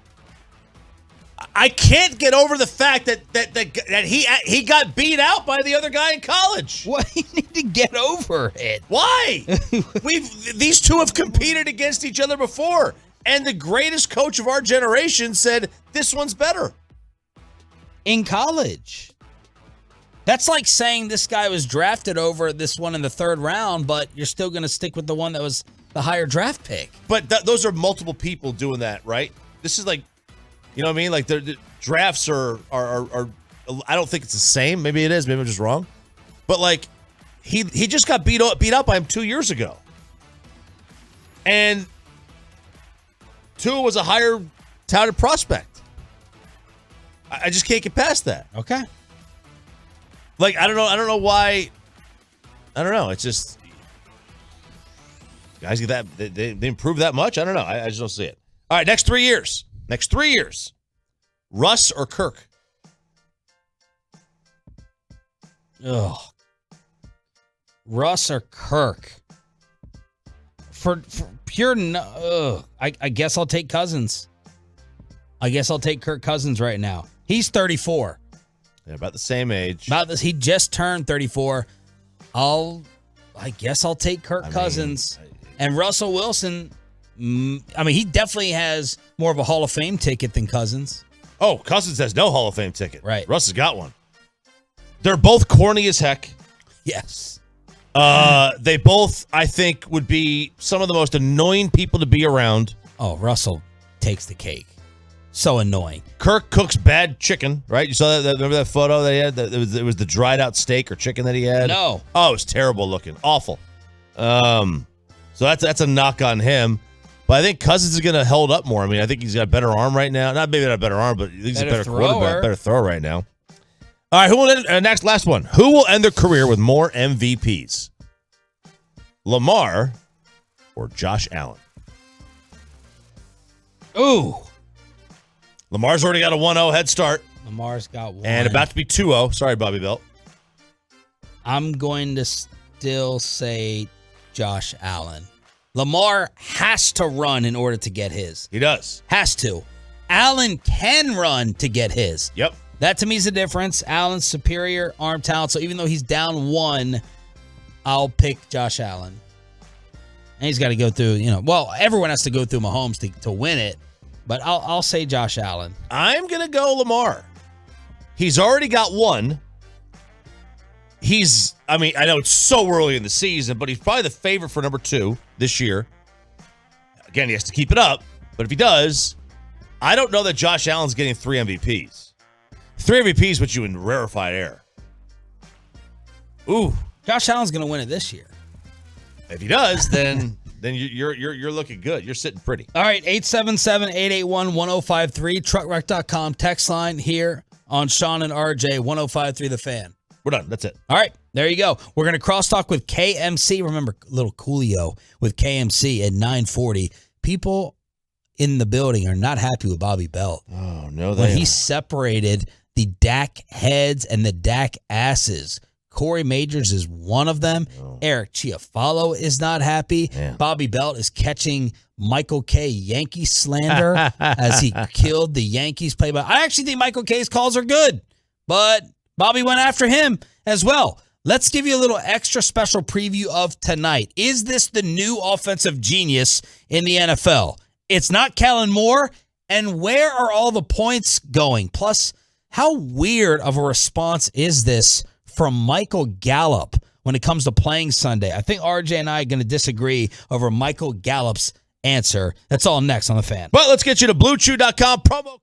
I can't get over the fact that he got beat out by the other guy in college. What? You need to get over it. Why? These two have competed against each other before, and the greatest coach of our generation said this one's better. In college. That's like saying this guy was drafted over this one in the 3rd round, but you're still going to stick with the one that was the higher draft pick. But those are multiple people doing that, right? This is like, you know what I mean? Like the drafts are I don't think it's the same. Maybe it is. Maybe I'm just wrong. But like he just got beat up by him 2 years ago. And Tua was a higher touted prospect. I just can't get past that. Okay. Like I don't know why. I don't know. It's just guys get that they improve that much. I don't know. I just don't see it. All right, next 3 years. Next 3 years. Russ or Kirk? Ugh. Russ or Kirk? For pure I guess I'll take Cousins. I guess I'll take Kirk Cousins right now. He's 34. They're about the same age. About this, he just turned 34. I guess I'll take Kirk Cousins. And Russell Wilson, he definitely has more of a Hall of Fame ticket than Cousins. Oh, Cousins has no Hall of Fame ticket. Right. Russ has got one. They're both corny as heck. Yes. They both, I think, would be some of the most annoying people to be around. Oh, Russell takes the cake. So annoying. Kirk cooks bad chicken, right? You saw that? Remember that photo that he had? It was the dried out steak or chicken that he had? No. Oh, it was terrible looking. Awful. So that's a knock on him. But I think Cousins is going to hold up more. I think he's got a better arm right now. Not maybe not a better arm, but he's a better quarterback, better thrower right now. All right, who will end, last one. Who will end their career with more MVPs? Lamar or Josh Allen? Ooh. Lamar's already got a 1-0 head start. Lamar's got one. And about to be 2-0. Sorry, Bobby Belt. I'm going to still say Josh Allen. Lamar has to run in order to get his. He does. Has to. Allen can run to get his. Yep. That to me is the difference. Allen's superior arm talent. So even though he's down 1, I'll pick Josh Allen. And he's got to go through, everyone has to go through Mahomes to win it. But I'll say Josh Allen. I'm going to go Lamar. He's already got 1. I know it's so early in the season, but he's probably the favorite for number 2 this year. Again, he has to keep it up. But if he does, I don't know that Josh Allen's getting 3 MVPs. 3 MVPs put you in rarefied air. Ooh. Josh Allen's going to win it this year. If he does, then you're looking good. You're sitting pretty. All right, 877-881-1053, truckwreck.com text line here on Sean and RJ, 1053 The Fan. We're done. That's it. All right, there you go. We're going to crosstalk with KMC. Remember, little Coolio with KMC at 940. People in the building are not happy with Bobby Belt. Oh, no, when he separated the Dak heads and the Dak asses. Corey Majors is one of them. Oh. Eric Chiafalo is not happy. Yeah. Bobby Belt is catching Michael K. Yankee slander as he killed the Yankees play-by. I actually think Michael K's calls are good, but Bobby went after him as well. Let's give you a little extra special preview of tonight. Is this the new offensive genius in the NFL? It's not Kellen Moore. And where are all the points going? Plus, how weird of a response is this from Michael Gallup when it comes to playing Sunday? I think RJ and I are going to disagree over Michael Gallup's answer. That's all next on The Fan. But let's get you to BlueChew.com promo code.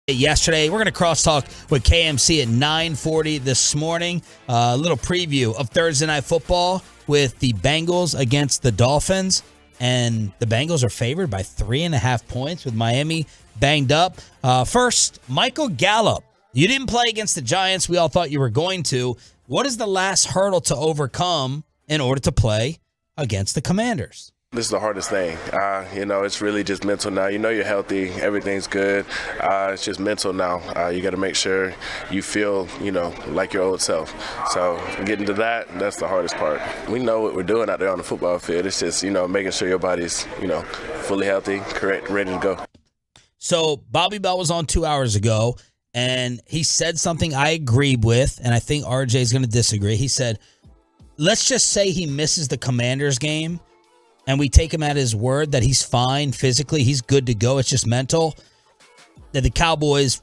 Yesterday, we're going to crosstalk with KMC at 9:40 this morning. A little preview of Thursday Night Football with the Bengals against the Dolphins. And the Bengals are favored by 3.5 points with Miami banged up. First, Michael Gallup. You didn't play against the Giants. We all thought you were going to. What is the last hurdle to overcome in order to play against the Commanders? This is the hardest thing. It's really just mental now. You know you're healthy. Everything's good. It's just mental now. You got to make sure you feel, like your old self. So getting to that's the hardest part. We know what we're doing out there on the football field. It's just, making sure your body's, fully healthy, correct, ready to go. So Bobby Bell was on 2 hours ago, and he said something I agreed with, and I think RJ is going to disagree. He said, let's just say he misses the Commanders game, and we take him at his word that he's fine physically, he's good to go, it's just mental, that the Cowboys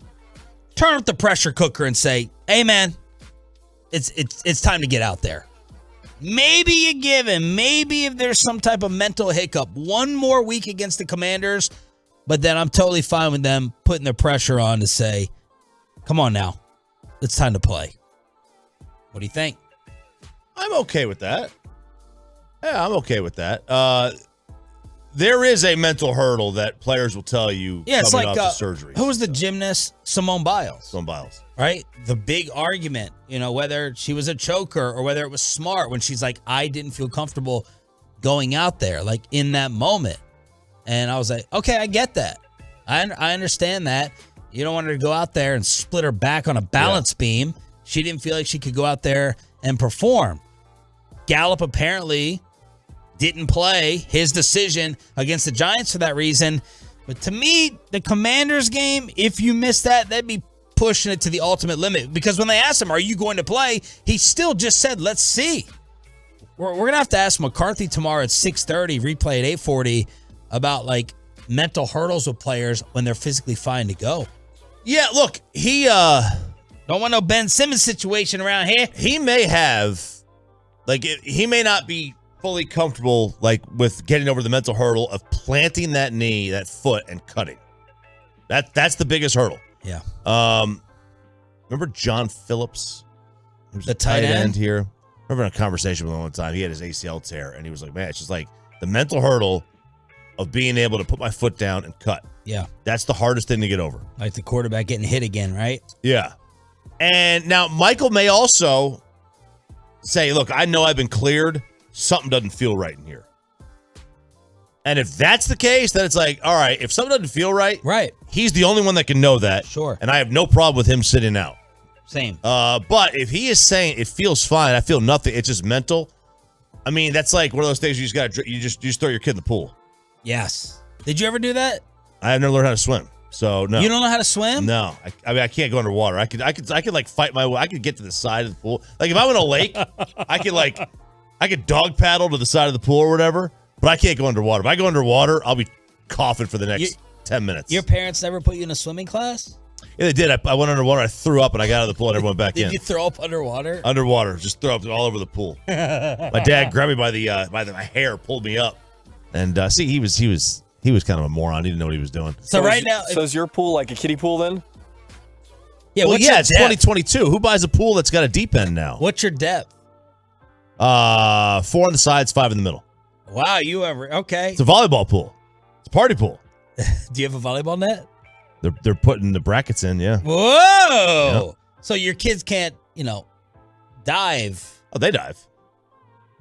turn up the pressure cooker and say, hey, man, it's time to get out there. Maybe you give him, maybe if there's some type of mental hiccup, one more week against the Commanders, but then I'm totally fine with them putting the pressure on to say, come on now, it's time to play. What do you think? I'm okay with that. Yeah, I'm okay with that. There is a mental hurdle that players will tell you coming off the surgery. Who was the gymnast? Simone Biles. Simone Biles. Right? The big argument, whether she was a choker or whether it was smart when she's like, I didn't feel comfortable going out there, like in that moment. And I was like, okay, I get that. I understand that. You don't want her to go out there and split her back on a balance beam. She didn't feel like she could go out there and perform. Gallup apparently didn't play. His decision against the Giants for that reason. But to me, the Commanders game, if you miss that, that'd be pushing it to the ultimate limit. Because when they asked him, are you going to play? He still just said, let's see. We're going to have to ask McCarthy tomorrow at 6:30, replay at 8:40, about mental hurdles with players when they're physically fine to go. Yeah, look, he don't want no Ben Simmons situation around here. He may have, he may not be fully comfortable with getting over the mental hurdle of planting that knee, that foot, and cutting. That's the biggest hurdle. Yeah. Remember John Phillips, who's the tight end here? I remember in a conversation with him one time. He had his ACL tear, and he was like, "Man, it's just the mental hurdle of being able to put my foot down and cut. Yeah, that's the hardest thing to get over. Like the quarterback getting hit again, right? Yeah. And now Michael may also say, "Look, I know I've been cleared. Something doesn't feel right in here." And if that's the case, then it's all right, if something doesn't feel right, he's the only one that can know that. Sure. And I have no problem with him sitting out. Same. But if he is saying it feels fine, I feel nothing, it's just mental. I mean, that's one of those things you just throw your kid in the pool. Yes. Did you ever do that? I've never learned how to swim. So no. You don't know how to swim? No. I can't go underwater. I could fight my way. I could get to the side of the pool. If I'm in a lake, I could dog paddle to the side of the pool or whatever, but I can't go underwater. If I go underwater, I'll be coughing for the next 10 minutes. Your parents never put you in a swimming class? Yeah, they did. I went underwater, I threw up, and I got out of the pool and I went back in. Did you throw up underwater? Underwater. Just throw up all over the pool. My dad grabbed me by my hair, pulled me up. And see, he was kind of a moron. He didn't know what he was doing. So right now, so is your pool like a kiddie pool then? Yeah, it's 2022. Who buys a pool that's got a deep end now? What's your depth? 4 on the sides, 5 in the middle. Wow, okay. It's a volleyball pool. It's a party pool. Do you have a volleyball net? They're putting the brackets in, yeah. Whoa! Yep. So your kids can't, dive. Oh, they dive.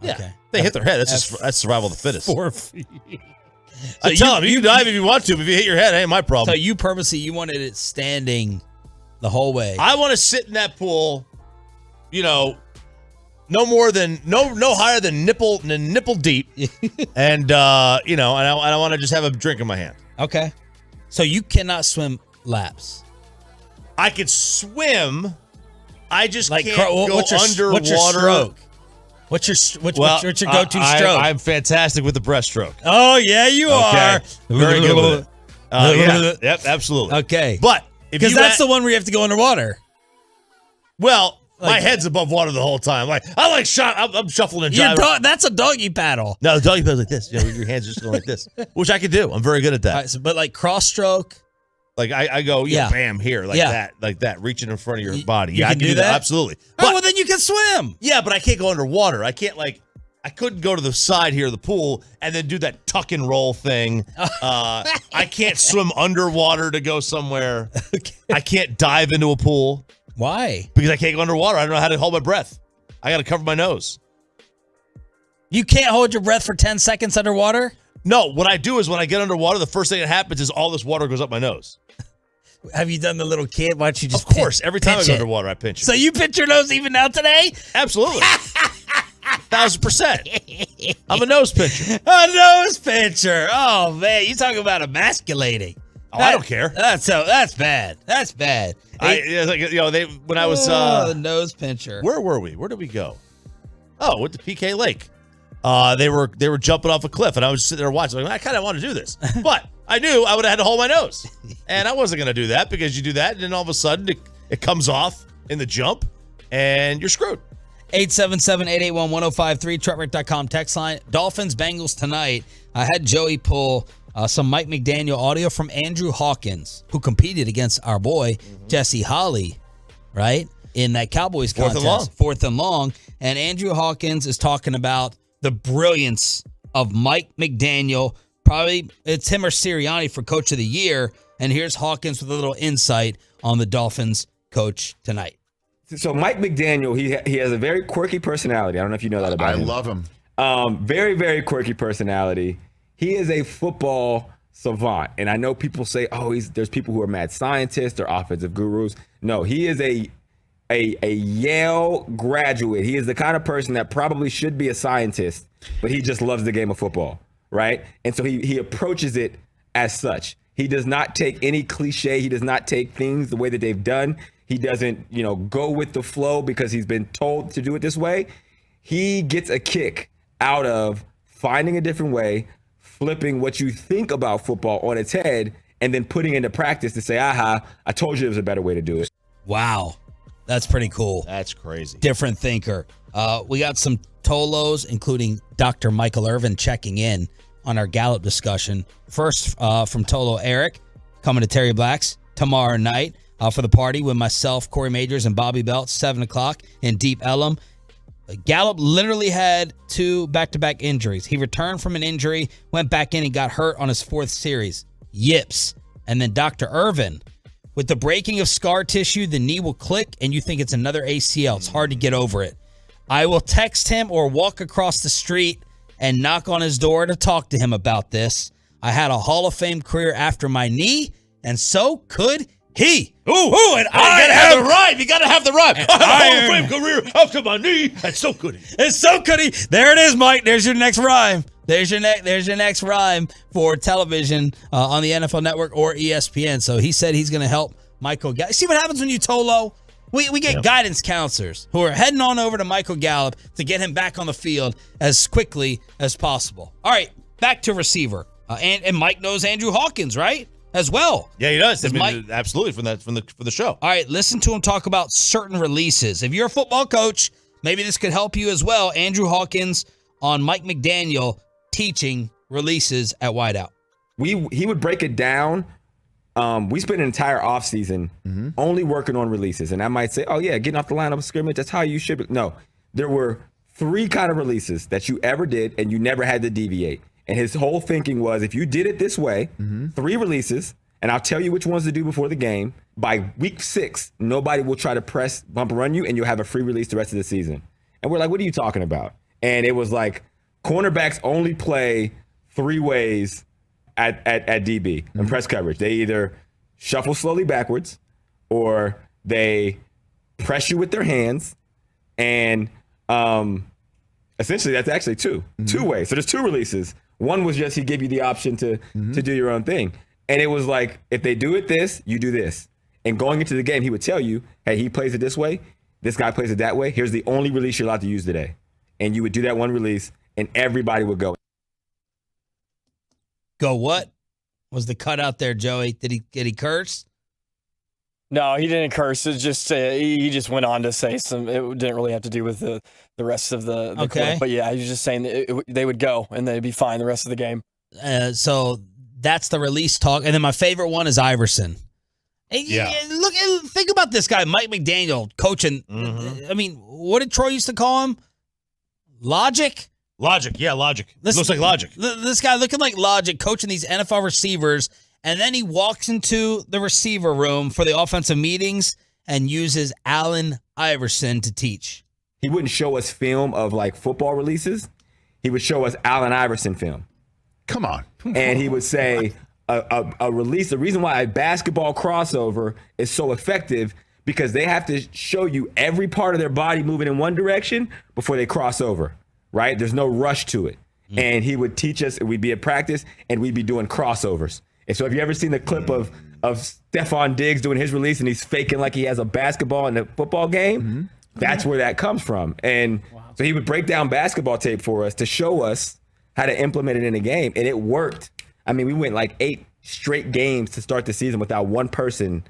Yeah, okay. They hit their head. That's survival of the fittest. 4 feet. I tell them, you can dive if you want to, but if you hit your head, it ain't my problem. So you wanted it standing the whole way. I want to sit in that pool, no higher than nipple deep, and I want to just have a drink in my hand. Okay. So you cannot swim laps. I could swim. I just can't go what's your underwater. What's your stroke? What's your go-to stroke? I'm fantastic with the breaststroke. Oh yeah, you are. Very good with it. Yep, absolutely. Okay, but because that's the one where you have to go underwater. Well, my head's above water the whole time. I'm shuffling and jiving. That's a doggy paddle. No, the doggy paddle's like this. Your hands are just going like this, which I can do. I'm very good at that. Right, but cross stroke, Like I go, Yeah. bam, here, like that, reaching in front of your body. Yeah, I can can do do that. that? Absolutely. Oh, well, then you can swim. Yeah, but I can't go underwater. I can't I couldn't go to the side here of the pool and then do that tuck and roll thing. I can't swim underwater to go somewhere. I can't dive into a pool. Why? Because I can't go underwater. I don't know how to hold my breath. I got to cover my nose. You can't hold your breath for 10 seconds underwater? No, what I do is when I get underwater, the first thing that happens is all this water goes up my nose. Have you done the little kid? Why don't you just Of course, every time I pinch go it? underwater, I pinch it. So you pinch your nose even now today? Absolutely. 1,000%. I'm a nose pincher. A nose pincher. Oh, man. You talking about emasculating. Oh, I don't care. That's bad. That's bad. When I was the nose pincher. Where were we? Where did we go? Oh, went to PK Lake. They were jumping off a cliff, and I was sitting there watching. Like, I kind of want to do this, but I knew I would have had to hold my nose, and I wasn't going to do that because you do that, and then all of a sudden it comes off in the jump, and you're screwed. 877-881-1053, truckwreck.com text line. Dolphins, Bengals tonight. I had Joey pull some Mike McDaniel audio from Andrew Hawkins, who competed against our boy, Jesse Holley, right, in that Cowboys contest. Fourth and long. And Andrew Hawkins is talking about the brilliance of Mike McDaniel. Probably it's him or Sirianni for Coach of the Year. And here's Hawkins with a little insight on the Dolphins coach tonight. So Mike McDaniel, he has a very quirky personality. I don't know if you know that about him. I love him. Very, very quirky personality. He is a football savant. And I know people say, there's people who are mad scientists or offensive gurus. No, he is a Yale graduate. He is the kind of person that probably should be a scientist, but he just loves the game of football, right? And so he approaches it as such. He does not take any cliche. He does not take things the way that they've done. He doesn't, go with the flow because he's been told to do it this way. He gets a kick out of finding a different way, flipping what you think about football on its head, and then putting into practice to say, I told you there was a better way to do it. Wow. That's pretty cool. That's crazy. Different thinker. We got some Tolos, including Dr. Michael Irvin, checking in on our Gallup discussion. First, from Tolo Eric, coming to Terry Black's tomorrow night for the party with myself, Corey Majors, and Bobby Belt, 7 o'clock in Deep Ellum. Gallup literally had 2 back-to-back injuries. He returned from an injury, went back in and got hurt on his 4th series. Yips. And then Dr. Irvin, with the breaking of scar tissue, the knee will click and you think it's another ACL. It's hard to get over it. I will text him or walk across the street and knock on his door to talk to him about this. I had a Hall of Fame career after my knee, and so could he. And I gotta have the rhyme. You gotta have the rhyme. I had a Hall of Fame career after my knee, and so could he. And so could he. There it is, Mike. There's your next rhyme. There's your next rhyme for television on the NFL Network or ESPN. So he said he's going to help Michael Gallup. See what happens when you Tolo? We get guidance counselors who are heading on over to Michael Gallup to get him back on the field as quickly as possible. All right, back to receiver. And Mike knows Andrew Hawkins, right? As well. Yeah, he does. Mike, absolutely from the show. All right, listen to him talk about certain releases. If you're a football coach, maybe this could help you as well. Andrew Hawkins on Mike McDaniel teaching releases at wideout. He would break it down. We spent an entire offseason only working on releases. And I might say, getting off the line of scrimmage, that's how you should be. No, there were 3 kind of releases that you ever did and you never had to deviate. And his whole thinking was, if you did it this way, 3 releases, and I'll tell you which ones to do before the game, by week 6, nobody will try to press, bump, run you, and you'll have a free release the rest of the season. And we're like, what are you talking about? And it was like, cornerbacks only play 3 ways at DB in press coverage. They either shuffle slowly backwards, or they press you with their hands, and essentially that's actually 2 ways. So there's 2 releases. One was just he gave you the option to do your own thing. And it was like, if they do it this, you do this. And going into the game, he would tell you, hey, he plays it this way, this guy plays it that way. Here's the only release you're allowed to use today. And you would do that one release, and everybody would go. Go what? Was the cut out there, Joey? Did he curse? No, he didn't curse. It's just he just went on to say some. It didn't really have to do with the rest of the clip. But yeah, he was just saying that they would go and they'd be fine the rest of the game. So that's the release talk. And then my favorite one is Iverson. Yeah. Think about this guy, Mike McDaniel, coaching. I mean, what did Troy used to call him? Logic? Logic. Looks like Logic. This guy looking like Logic, coaching these NFL receivers, and then he walks into the receiver room for the offensive meetings and uses Allen Iverson to teach. He wouldn't show us film of like football releases. He would show us Allen Iverson film. Come on. And he would say a release. The reason why a basketball crossover is so effective because they have to show you every part of their body moving in one direction before they cross over, right? There's no rush to it. And he would teach us, we'd be at practice, and we'd be doing crossovers. And so have you ever seen the clip of Stephon Diggs doing his release and he's faking like he has a basketball in the football game? That's where that comes from. And so he would break down basketball tape for us to show us how to implement it in a game. And it worked. I mean, we went like 8 straight games to start the season without one person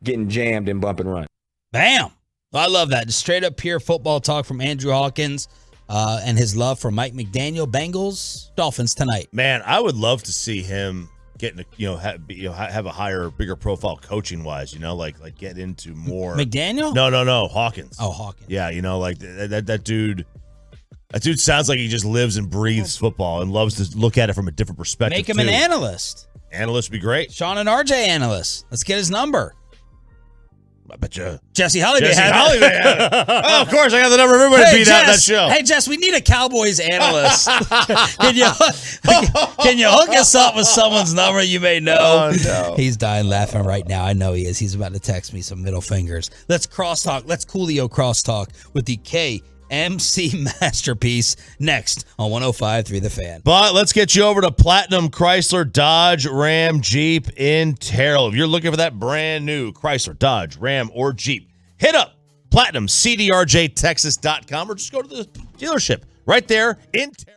getting jammed in bump and run. Bam! I love that. Just straight up pure football talk from Andrew Hawkins and his love for Mike McDaniel. Bengals, Dolphins tonight. Man, I would love to see him getting, have a higher, bigger profile coaching wise. Like get into more. McDaniel? No, Hawkins. Oh, Hawkins. Yeah, like that dude. That dude sounds like he just lives and breathes football and loves to look at it from a different perspective. Make him an analyst. Analyst would be great. Sean and RJ analyst. Let's get his number. I bet you. Jesse Holliday had it. Oh, of course, I got the number. Everybody beat out that show. Hey, Jess, we need a Cowboys analyst. Can you hook us up with someone's number you may know? Oh, no. He's dying laughing right now. I know he is. He's about to text me some middle fingers. Let's crosstalk. Let's Coolio crosstalk with the KMC masterpiece next on 105.3 The Fan. But let's get you over to Platinum Chrysler Dodge Ram Jeep in Terrell. If you're looking for that brand new Chrysler, Dodge, Ram, or Jeep, hit up PlatinumCDRJTexas.com or just go to the dealership right there in Terrell.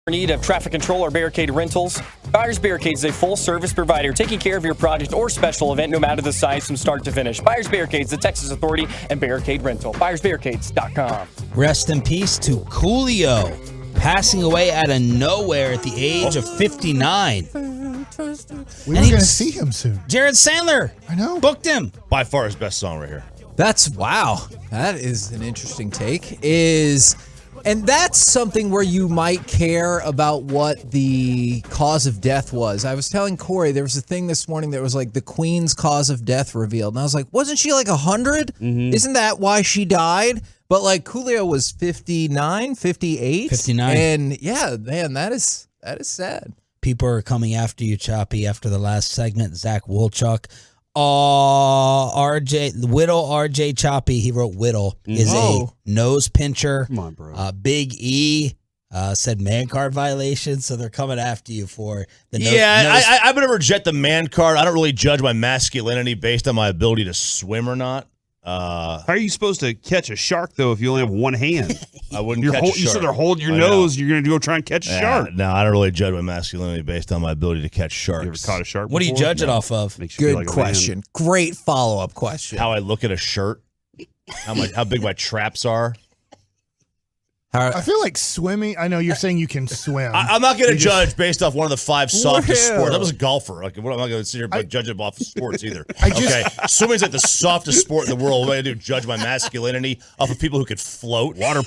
In need of traffic control or barricade rentals? Byers Barricades is a full-service provider taking care of your project or special event no matter the size from start to finish. Byers Barricades, the Texas Authority and Barricade Rental. ByersBarricades.com. Rest in peace to Coolio, passing away out of nowhere at the age of 59. We were going to see him soon. Jared Sandler. I know. Booked him. By far his best song right here. That's wow. That is an interesting take. And that's something where you might care about what the cause of death was. I was telling Corey, there was a thing this morning that was like the Queen's cause of death revealed. And I was like, wasn't she like 100? Mm-hmm. Isn't that why she died? But like Coolio was 59, 58. 59. And yeah, man, that is sad. People are coming after you, Choppy, after the last segment. Zach Wolchuk. RJ Choppy, he wrote Whittle, is a nose pincher. Come on, bro. Big E said man card violation, so they're coming after you for the nose. I'm going to reject the man card. I don't really judge my masculinity based on my ability to swim or not. How are you supposed to catch a shark, though, if you only have one hand? I wouldn't catch a shark. You said they're holding your nose. You're going to go try and catch a shark. No, I don't really judge my masculinity based on my ability to catch sharks. You ever caught a shark What do you before? judge it off of? Makes you feel Good like a question. man. Great follow-up question. How I look at a shirt, how big my traps are. I feel like swimming. I know you're saying you can swim. I'm not going to judge based off one of the 5 softest Well. sports. I was a golfer. Like, I'm not going to sit here and judge it off of sports either. I just- Okay, swimming's like the softest sport in the world. What do I do? Judge my masculinity off of people who could float. Water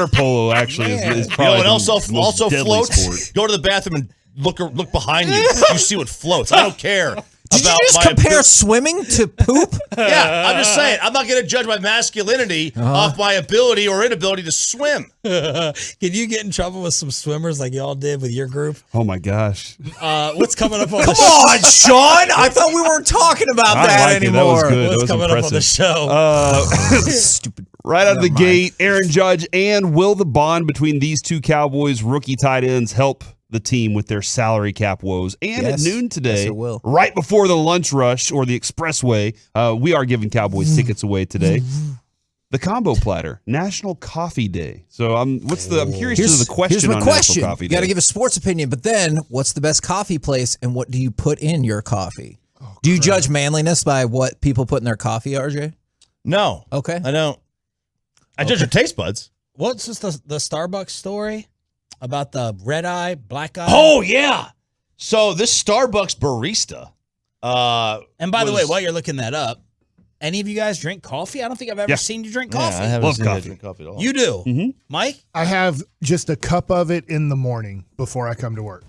polo actually is You know probably what else the most also deadly floats? sport. Go to the bathroom and look behind you. You see what floats. I don't care. Did you about just my compare ability- swimming to poop? Yeah, I'm just saying. I'm not going to judge my masculinity off my ability or inability to swim. Can you get in trouble with some swimmers like y'all did with your group? Oh, my gosh. What's coming up on Come on, Sean! I thought we weren't talking about I that like it. anymore. That was good. What's That was coming impressive. up on the show? Stupid. Right out of the Never mind. gate, Aaron Judge, and will the bond between these two Cowboys rookie tight ends help the team with their salary cap woes? And Yes. at noon today, Yes, it will. right before the lunch rush or the expressway, we are giving Cowboys tickets away today. The combo platter, National Coffee Day. So I'm curious to the question Here's my on question. National Coffee You Day. got to give a sports opinion, but then what's the best coffee place and what do you put in your coffee? Do you judge manliness by what people put in their coffee, RJ? No. Okay. I don't. I judge your taste buds. What's just the Starbucks story about the red eye, black eye? Oh, yeah. So this Starbucks barista. And by the way, while you're looking that up, any of you guys drink coffee? I don't think I've ever seen you drink coffee. I haven't Love seen coffee. you drink coffee at all. You do. Mm-hmm. Mike? I have just a cup of it in the morning before I come to work.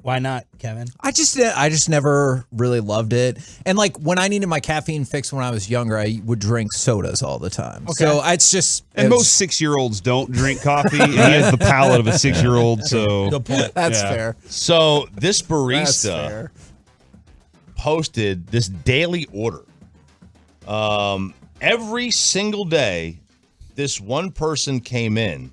Why not, Kevin? I just never really loved it. And like when I needed my caffeine fix when I was younger, I would drink sodas all the time. Okay. So it's just And most 6-year-olds don't drink coffee. And he has the palate of a 6-year-old. So Good point. that's Yeah. fair. So this That's barista fair. posted this daily order. Every single day, this one person came in.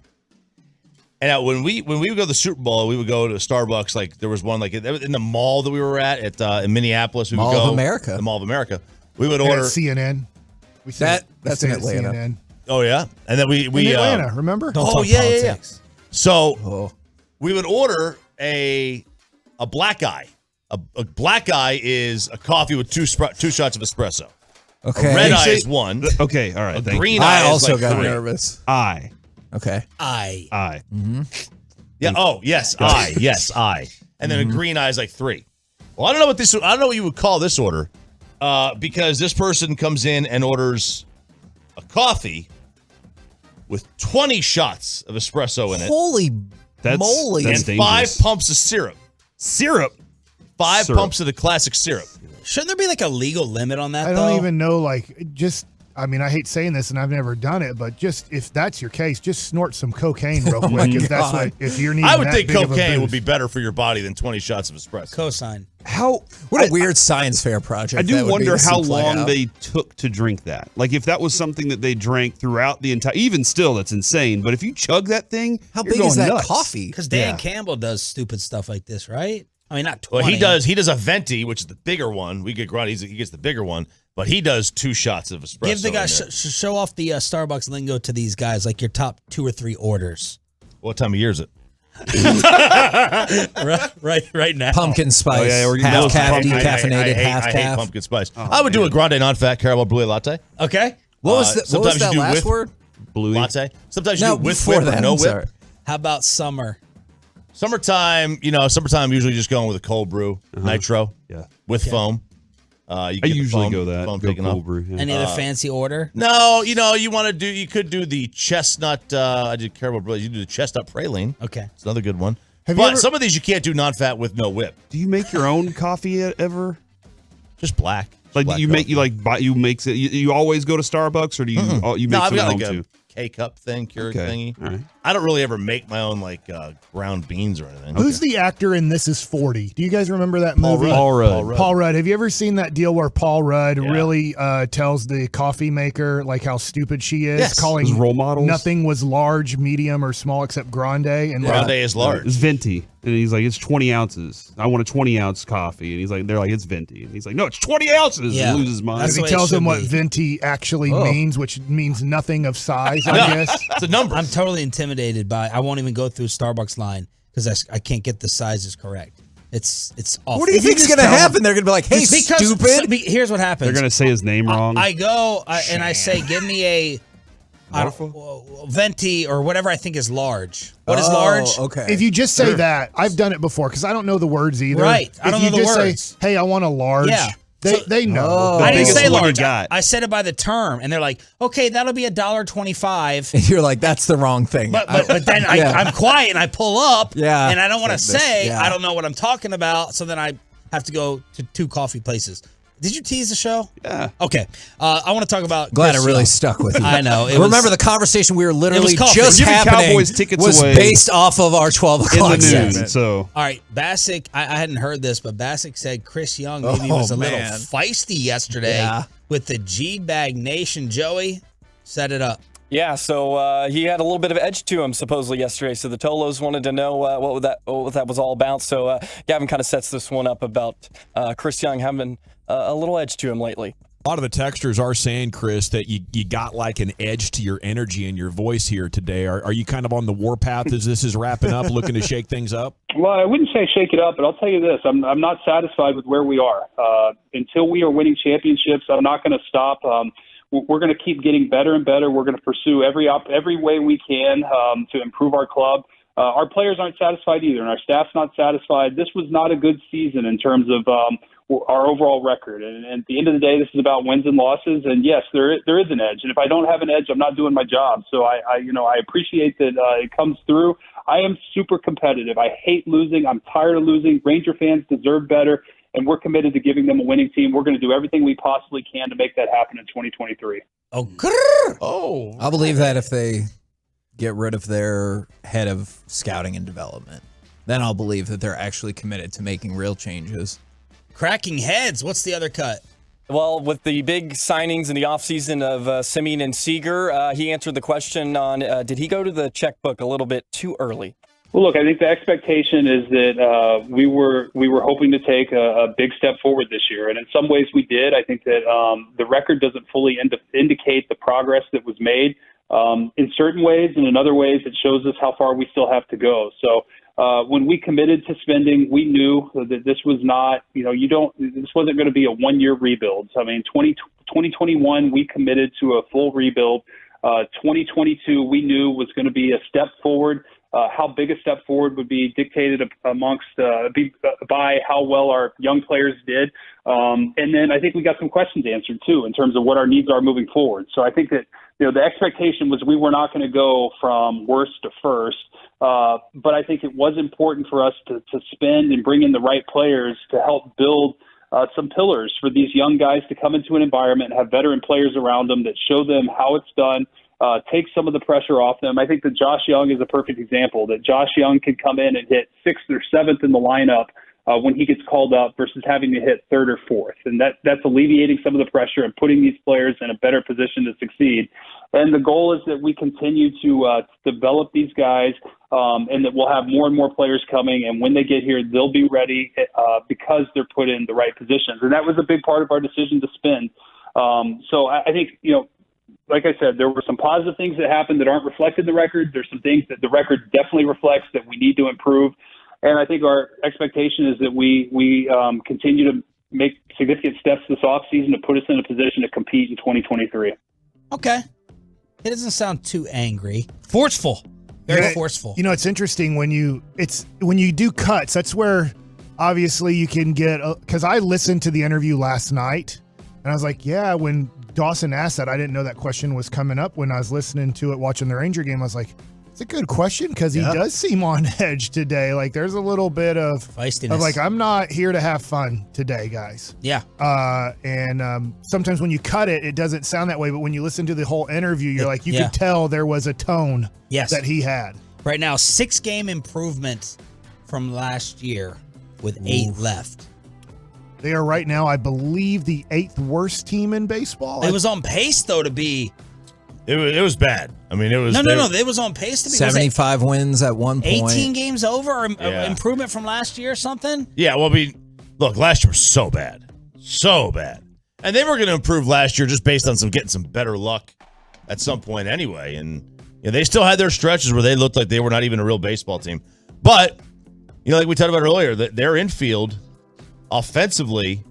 And when we would go to the Super Bowl, we would go to Starbucks. Like there was one like in the mall that we were at in Minneapolis. We Mall would go of America. the Mall of America. We would And order at CNN. We That's stayed in at Atlanta. CNN. Oh yeah, and then we In Atlanta, remember? Don't oh talk yeah, politics. yeah. So we would order a black eye. A black eye is a coffee with two shots of espresso. Okay. A red eye is one. Okay, all right. A thank green you. eye I is also like got 3. nervous. I. Okay. Yeah. Oh yes, I. Yes, I. And then a green eye is like 3. Well, I don't know what you would call this order, because this person comes in and orders a coffee with 20 shots of espresso in it. Holy moly! And 5 pumps of syrup. Syrup. 5 pumps of the classic syrup. Shouldn't there be like a legal limit on that? I don't even know. I hate saying this, and I've never done it, but just if that's your case, just snort some cocaine real quick. If you're needing, I would that think big of a cocaine would boost. be better for your body than 20 shots of espresso. Cosign. What a weird science fair project. I do that would be wonder to how see play long out. they took to drink that. Like if that was something that they drank throughout the entire. Even still, that's insane. But if you chug that thing, How you're big is going that nuts. coffee? Because Dan Campbell does stupid stuff like this, right? I mean, not 20. Well, he does a venti, which is the bigger one. We get Grundy, he gets the bigger one, but he does 2 shots of espresso. Give the guy in there. show off the Starbucks lingo to these guys, like your top 2 or 3 orders. What time of year is it? right now. Pumpkin spice. Oh, yeah, we're getting half those calf, pumpkin- decaffeinated, half I hate calf. pumpkin spice. I would do a grande non-fat caramel brulee latte. Okay. What was that sometimes you do last with word? Bluey. Latte. Sometimes you No, do with before whip or that, no I'm whip. sorry. How about summer? Summertime, usually just going with a cold brew, nitro, with foam. You I get the usually foam- go that. foam Go taken cold off. brew. Yeah. Any other fancy order? No, you could do the chestnut. I did caramel brulee. You do the chestnut praline. Okay, it's another good one. Have you But ever- some of these you can't do non-fat with no whip. Do you make your own coffee ever? Just black. Like black you make coffee. you always go to Starbucks or do you you make No, I've some got at like home a too? K-cup thing, Keurig Okay. thingy. All right. I don't really ever make my own ground beans or anything. Who's the actor in This Is 40? Do you guys remember that Paul movie? Rudd. Paul Rudd. Have you ever seen that deal where Paul Rudd really tells the coffee maker how stupid she is, Yes. calling Those role models? nothing was large, medium, or small except grande? And Grande is large. It's venti, and he's like, it's 20 ounces. I want a 20-ounce coffee, and he's like, they're like, it's venti, and he's like, no, it's 20 ounces. Yeah. He loses his mind. That's he the way it tells should him what be. venti actually Oh. means, which means nothing of size, I guess. It's a number. I'm totally intimidated by. I won't even go through Starbucks line because I can't get the sizes correct. It's awful. What do you think's going to happen? They're going to be like, hey, It's because- stupid. Here's what happens. They're gonna say his name wrong. I go and I say, give me a venti or whatever I think is large. What is large? Okay. If you just say that, I've done it before because I don't know the words either. Right. I don't if know you the just words. say, hey, I want a large, Yeah. they know. The I didn't biggest say one you large. got. I said it by the term, and they're like, "Okay, that'll be $1.25." And you're like, that's the wrong thing. But then Yeah. I'm quiet and I pull up, Yeah. and I don't want to Like this. say Yeah. I don't know what I'm talking about. So then I have to go to 2 coffee places. Did you tease the show? Yeah. Okay. I want to talk about. Glad Chris it really Young. stuck with you. I know. Remember the conversation we were literally coffee. just We're giving happening Cowboys tickets was away based off of our 12 in o'clock the noon. segment. So All right, Bassick. I hadn't heard this, but Bassick said Chris Young maybe Oh, was a little man. feisty yesterday Yeah. with the G-Bag Nation. Joey, set it up. Yeah, so he had a little bit of edge to him supposedly yesterday. So the Tolos wanted to know what that was all about. So Gavin kind of sets this one up about Chris Young having a little edge to him lately. A lot of the texters are saying, Chris, that you got like an edge to your energy and your voice here today. Are you kind of on the warpath as this is wrapping up, looking to shake things up? Well, I wouldn't say shake it up, but I'll tell you this: I'm not satisfied with where we are. Until we are winning championships, I'm not going to stop. We're going to keep getting better and better. We're going to pursue every way we can to improve our club. Our players aren't satisfied either, and our staff's not satisfied. This was not a good season in terms of our overall record. And at the end of the day, this is about wins and losses. And yes, there is an edge. And if I don't have an edge, I'm not doing my job. So I appreciate that it comes through. I am super competitive. I hate losing. I'm tired of losing. Ranger fans deserve better. And we're committed to giving them a winning team. We're going to do everything we possibly can to make that happen in 2023. I'll believe that if they get rid of their head of scouting and development. Then I'll believe that they're actually committed to making real changes. Cracking heads. What's the other cut? Well, with the big signings in the offseason of Simeon and Seager, he answered the question on did he go to the checkbook a little bit too early? Well, look, I think the expectation is that we were hoping to take a big step forward this year, and in some ways we did. I think that the record doesn't fully indicate the progress that was made in certain ways, and in other ways it shows us how far we still have to go. So when we committed to spending, we knew that this was not, this wasn't going to be a one-year rebuild. So, I mean, 2021 we committed to a full rebuild. 2022 we knew was going to be a step forward. how big a step forward would be dictated by how well our young players did. And then I think we got some questions answered too in terms of what our needs are moving forward. So I think that, the expectation was we were not going to go from worst to first. But I think it was important for us to spend and bring in the right players to help build some pillars for these young guys to come into an environment and have veteran players around them that show them how it's done, take some of the pressure off them. I think that Josh Young is a perfect example, that Josh Young can come in and hit 6th or 7th in the lineup when he gets called up versus having to hit 3rd or 4th. And that's alleviating some of the pressure and putting these players in a better position to succeed. And the goal is that we continue to develop these guys and that we'll have more and more players coming. And when they get here, they'll be ready because they're put in the right positions. And that was a big part of our decision to spend. So I think, like I said, there were some positive things that happened that aren't reflected in the record. There's some things that the record definitely reflects that we need to improve. And I think our expectation is that we continue to make significant steps this offseason to put us in a position to compete in 2023. Okay. It doesn't sound too angry. Forceful. Very forceful. It's interesting when you do cuts, that's where obviously you can get, because I listened to the interview last night and I was like, yeah, when Dawson asked that, I didn't know that question was coming up when I was listening to it, watching the Ranger game. I was like, it's a good question because he does seem on edge today. Like there's a little bit of feistiness. Of like, I'm not here to have fun today, guys. Yeah. And sometimes when you cut it, it doesn't sound that way. But when you listen to the whole interview, you're like, you could tell there was a tone that he had. Right now, 6-game improvement from last year with 8 left. They are right now, I believe, the 8th worst team in baseball. It was on pace, though, to be. It was bad. I mean, it was. No. It was on pace to be 75 wins at one point. 18 games over, or improvement from last year or something? Yeah, well, look, last year was so bad. So bad. And they were going to improve last year just based on getting some better luck at some point anyway. And they still had their stretches where they looked like they were not even a real baseball team. But, like we talked about earlier, their infield offensively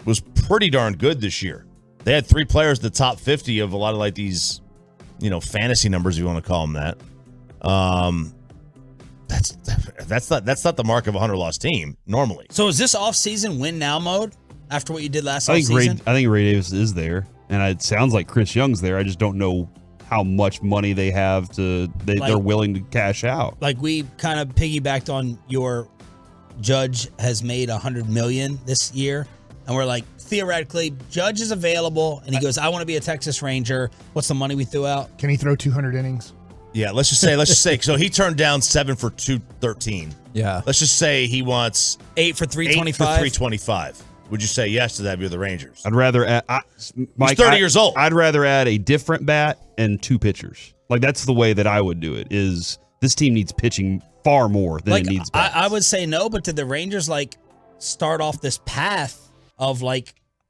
was pretty darn good this year. They had 3 players in the top 50 of a lot of like these, fantasy numbers, if you want to call them that. That's not the mark of a 100-loss team normally. So is this offseason win now mode after what you did last offseason? I think Ray Davis is there, and it sounds like Chris Young's there. I just don't know how much money they have they're willing to cash out. Like we kind of piggybacked on your Judge has made $100 million this year, and we're like, theoretically, Judge is available, and he goes, I want to be a Texas Ranger. What's the money we threw out? Can he throw 200 innings? Yeah, let's just say. So he turned down 7 for 213. Yeah. Let's just say he wants 8 for 325. 8 for 325. Would you say yes to that if you're the Rangers? I'd rather add. Mike, he's 30 years old. I'd rather add a different bat and 2 pitchers. Like that's the way that I would do it. Is this team needs pitching far more than it needs bats. I would say no, but did the Rangers start off this path of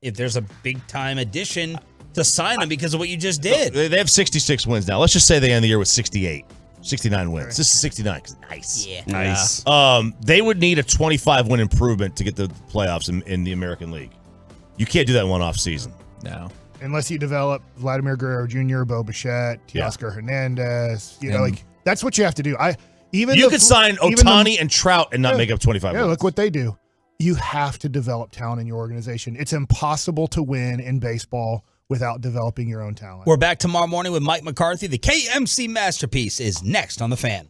if there's a big time addition to sign them because of what you just did? They have 66 wins now. Let's just say they end the year with 69 wins. This is 69. Nice. Yeah. Nice. They would need a 25 win improvement to get the playoffs in the American League. You can't do that in one off season. No. Unless you develop Vladimir Guerrero Jr., Bo Bichette, Teoscar Hernandez. That's what you have to do. You could sign Ohtani and Trout and not make up 25 wins. Yeah, look what they do. You have to develop talent in your organization. It's impossible to win in baseball without developing your own talent. We're back tomorrow morning with Mike McCarthy. The KMC Masterpiece is next on The Fan.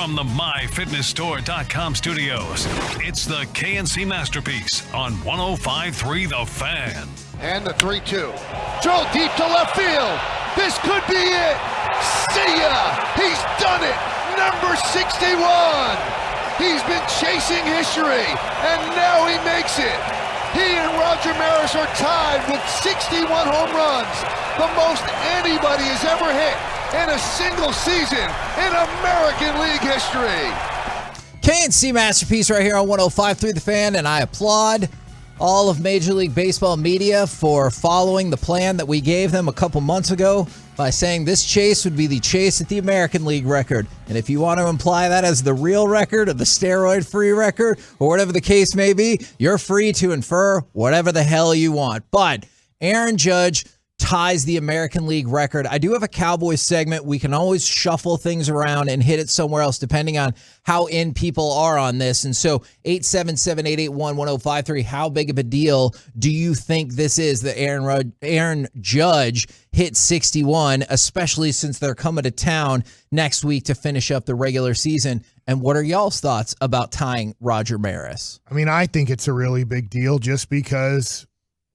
From the MyFitnessStore.com studios, it's the KNC Masterpiece on 105.3 The Fan. And the 3-2. Drilled deep to left field. This could be it. See ya. He's done it. Number 61. He's been chasing history, and now he makes it. He and Roger Maris are tied with 61 home runs, the most anybody has ever hit in a single season in American League history. KNC Masterpiece right here on 105.3 The Fan, and I applaud all of Major League Baseball media for following the plan that we gave them a couple months ago by saying this chase would be the chase at the American League record. And if you want to imply that as the real record or the steroid-free record or whatever the case may be, you're free to infer whatever the hell you want. But Aaron Judge ties the American League record. I do have a Cowboys segment. We can always shuffle things around and hit it somewhere else depending on how in people are on this. And so 877-881-1053, how big of a deal do you think this is that Aaron Judge hit 61, especially since they're coming to town next week to finish up the regular season? And what are y'all's thoughts about tying Roger Maris? I mean, I think it's a really big deal just because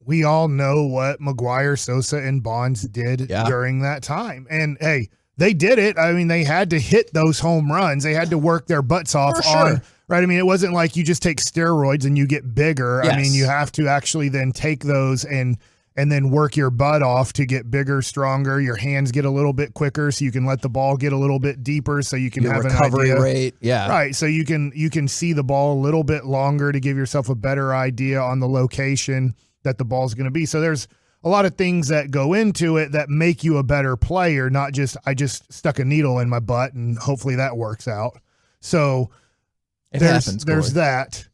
we all know what McGuire, Sosa, and Bonds did during that time. And, hey, they did it. I mean, they had to hit those home runs. They had to work their butts off right? I mean, it wasn't like you just take steroids and you get bigger. Yes. I mean, you have to actually then take those and then work your butt off to get bigger, stronger. Your hands get a little bit quicker so you can let the ball get a little bit deeper so you can have an recovery idea. Rate. Yeah. Right. So you can see the ball a little bit longer to give yourself a better idea on the location that the ball's going to be. So there's a lot of things that go into it that make you a better player, not just I just stuck a needle in my butt and hopefully that works out. So there's that.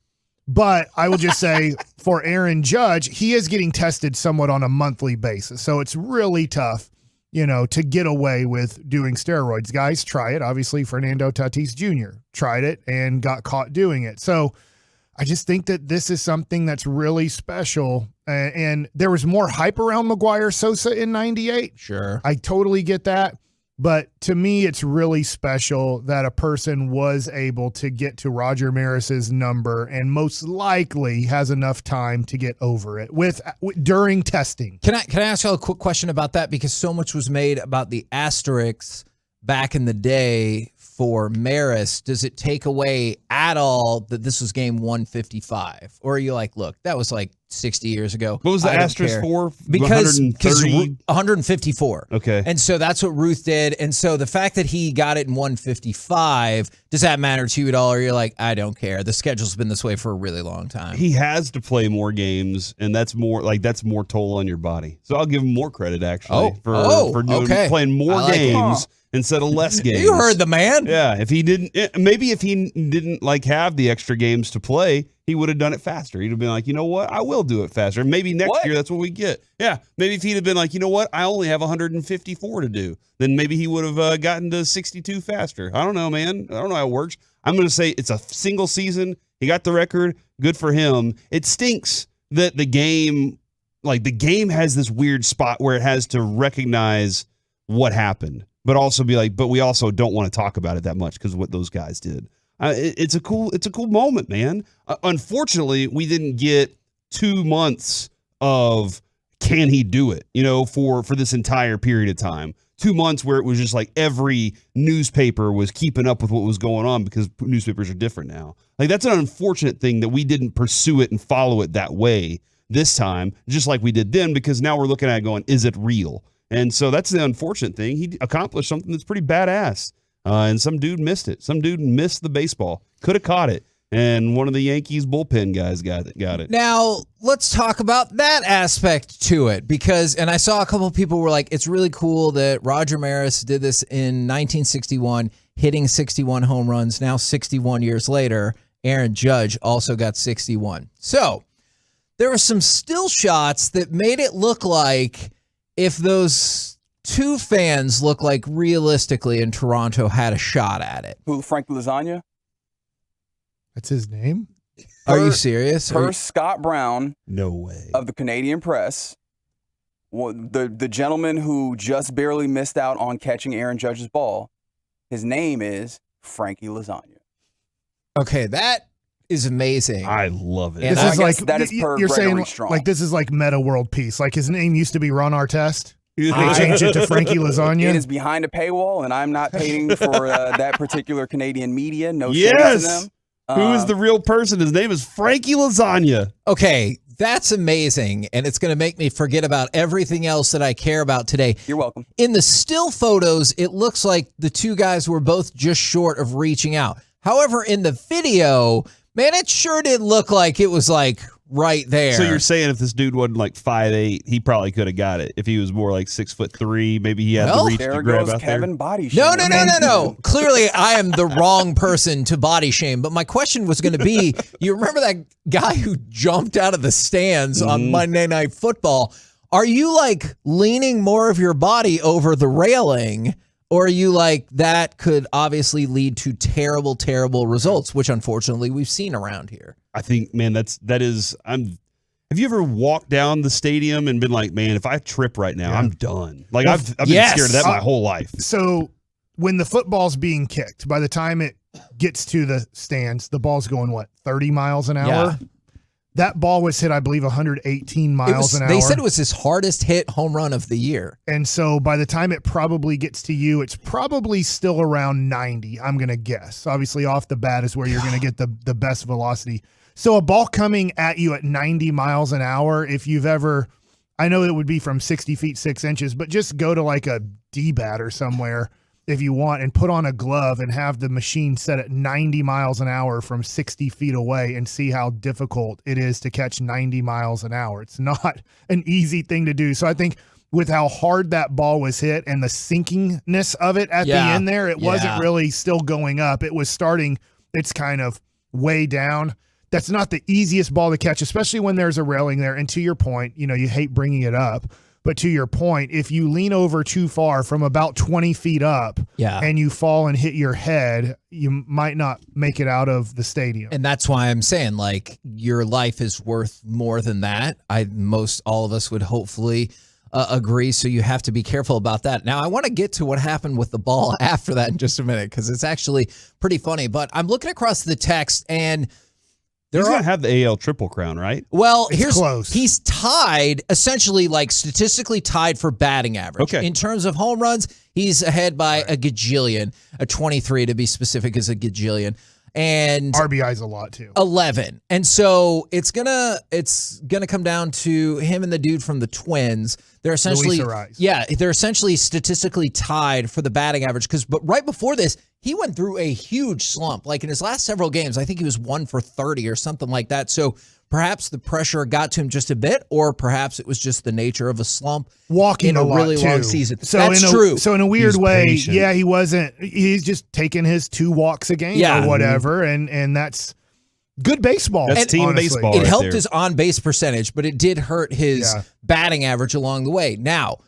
But I will just say for Aaron Judge, he is getting tested somewhat on a monthly basis. So it's really tough, to get away with doing steroids. Guys try it. Obviously, Fernando Tatis Jr. tried it and got caught doing it. So I just think that this is something that's really special. And there was more hype around McGuire Sosa in 98. Sure. I totally get that. But to me, it's really special that a person was able to get to Roger Maris's number and most likely has enough time to get over it during testing. Can I ask you a quick question about that? Because so much was made about the asterisks back in the day for Maris. Does it take away at all that this was game 155? Or are you like, look, that was like 60 years ago. What was the asterisk for? Because 154. Okay. And so that's what Ruth did. And so the fact that he got it in 155, does that matter to you at all? Or you're like, I don't care. The schedule's been this way for a really long time. He has to play more games, and that's more toll on your body. So I'll give him more credit actually for playing more games instead of less games. You heard the man. Yeah, if he didn't have the extra games to play, he would have done it faster. He'd have been like, you know what? I will do it faster. Maybe next year that's what we get. Yeah, maybe if he'd have been like, you know what? I only have 154 to do. Then maybe he would have gotten to 62 faster. I don't know, man. I don't know how it works. I'm going to say it's a single season. He got the record. Good for him. It stinks that the game has this weird spot where it has to recognize what happened, but also be like, but we also don't want to talk about it that much because of what those guys did. It's a cool moment, man. Unfortunately, we didn't get 2 months of can he do it, for this entire period of time. 2 months where it was just like every newspaper was keeping up with what was going on because newspapers are different now. Like, that's an unfortunate thing that we didn't pursue it and follow it that way this time, just like we did then, because now we're looking at it going, is it real? And so that's the unfortunate thing. He accomplished something that's pretty badass. And some dude missed it. Some dude missed the baseball. Could have caught it. And one of the Yankees bullpen guys got it. Now, let's talk about that aspect to it. And I saw a couple of people were like, it's really cool that Roger Maris did this in 1961, hitting 61 home runs. Now, 61 years later, Aaron Judge also got 61. So there were some still shots that made it look like if those two fans look like realistically in Toronto had a shot at it. Who, Frank Lasagna? That's his name? Are you serious? Scott Brown. No way. Of the Canadian Press. The gentleman who just barely missed out on catching Aaron Judge's ball, his name is Frankie Lasagna. Okay, that is amazing. I love it. And This I is guess like that is per you're Gregory saying Strong. like this is like meta world peace. Like his name used to be Ron Artest. They changed it to Frankie Lasagna. It is behind a paywall, and I'm not paying for that particular Canadian media. No shade to Yes. them. Who is the real person? His name is Frankie Lasagna. Okay, that's amazing, and it's going to make me forget about everything else that I care about today. You're welcome. In the still photos, it looks like the two guys were both just short of reaching out. However, in the video, man, it sure did look like it was like right there. So you're saying if this dude wasn't like 5'8", he probably could have got it. If he was more like 6'3", maybe he had the reach there to grab goes out Kevin there. body No, shaming. no. Clearly, I am the wrong person to body shame. But my question was going to be, you remember that guy who jumped out of the stands on Monday Night Football? Are you like leaning more of your body over the railing? Or are you like, that could obviously lead to terrible, terrible results, which unfortunately we've seen around here. I think, man, have you ever walked down the stadium and been like, man, if I trip right now, I'm done. Like I've been scared of that my whole life. So when the football's being kicked, by the time it gets to the stands, the ball's going, 30 miles an hour? Yeah. That ball was hit, I believe, 118 miles an hour. They said it was his hardest hit home run of the year. And so by the time it probably gets to you, it's probably still around 90, I'm going to guess. Obviously, off the bat is where you're going to get the best velocity. So a ball coming at you at 90 miles an hour, if you've ever, I know it would be from 60 feet, 6 inches, but just go to like a D-bat or somewhere if you want and put on a glove and have the machine set at 90 miles an hour from 60 feet away and see how difficult it is to catch 90 miles an hour. It's not an easy thing to do. So I think with how hard that ball was hit and the sinkingness of it at the end there, it wasn't really still going up. It was starting, it's kind of way down. That's not the easiest ball to catch, especially when there's a railing there. And to your point, you hate bringing it up. But to your point, if you lean over too far from about 20 feet up and you fall and hit your head, you might not make it out of the stadium. And that's why I'm saying, like, your life is worth more than that. All of us would hopefully agree, so you have to be careful about that. Now, I want to get to what happened with the ball after that in just a minute, because it's actually pretty funny. But I'm looking across the text, and He's going to have the AL Triple Crown, right? Well, It's close. He's tied, essentially, like statistically tied for batting average. Okay. In terms of home runs, he's ahead by a gajillion. A 23 to be specific is a gajillion. And RBI's a lot too. 11. And so it's gonna come down to him and the dude from the Twins. They're essentially they're essentially statistically tied for the batting average, but right before this, he went through a huge slump. Like in his last several games, I think he was 1 for 30 or something like that. So perhaps the pressure got to him just a bit, or perhaps it was just the nature of a slump Walking in a lot, really too. long season. So That's true. So in a weird He's way, patient. he's just taking his 2 walks a game or whatever, and that's good baseball. That's team honestly. baseball. It right helped there. his on-base percentage, but it did hurt his batting average along the way. Now,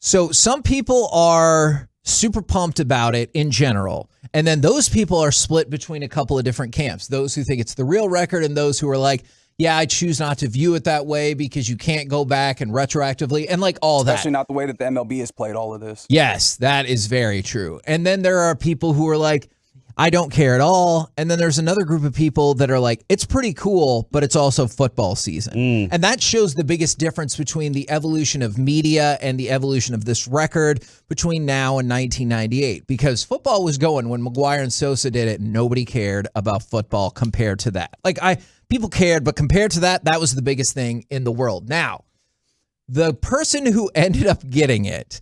so some people are super pumped about it in general, and then those people are split between a couple of different camps. Those who think it's the real record and those who are like, yeah, I choose not to view it that way because you can't go back and retroactively and like all that. Especially not the way that the MLB has played all of this. Yes, that is very true. And then there are people who are like, I don't care at all. And then there's another group of people that are like, it's pretty cool, but it's also football season. And that shows the biggest difference between the evolution of media and the evolution of this record between now and 1998. Because football was going when McGuire and Sosa did it, and nobody cared about football compared to that. People cared, but compared to that, that was the biggest thing in the world. Now, the person who ended up getting it,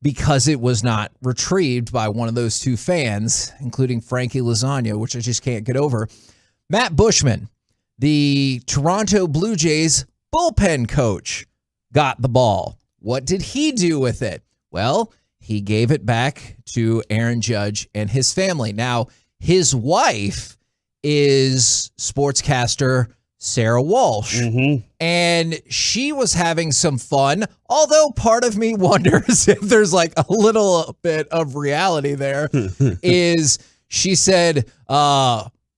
because it was not retrieved by one of those 2 fans, including Frankie Lasagna, which I just can't get over, Matt Bushman, the Toronto Blue Jays bullpen coach, got the ball. What did he do with it? Well, he gave it back to Aaron Judge and his family. Now, his wife is sportscaster Sarah Walsh, and she was having some fun, although part of me wonders if there's like a little bit of reality there. Is she said,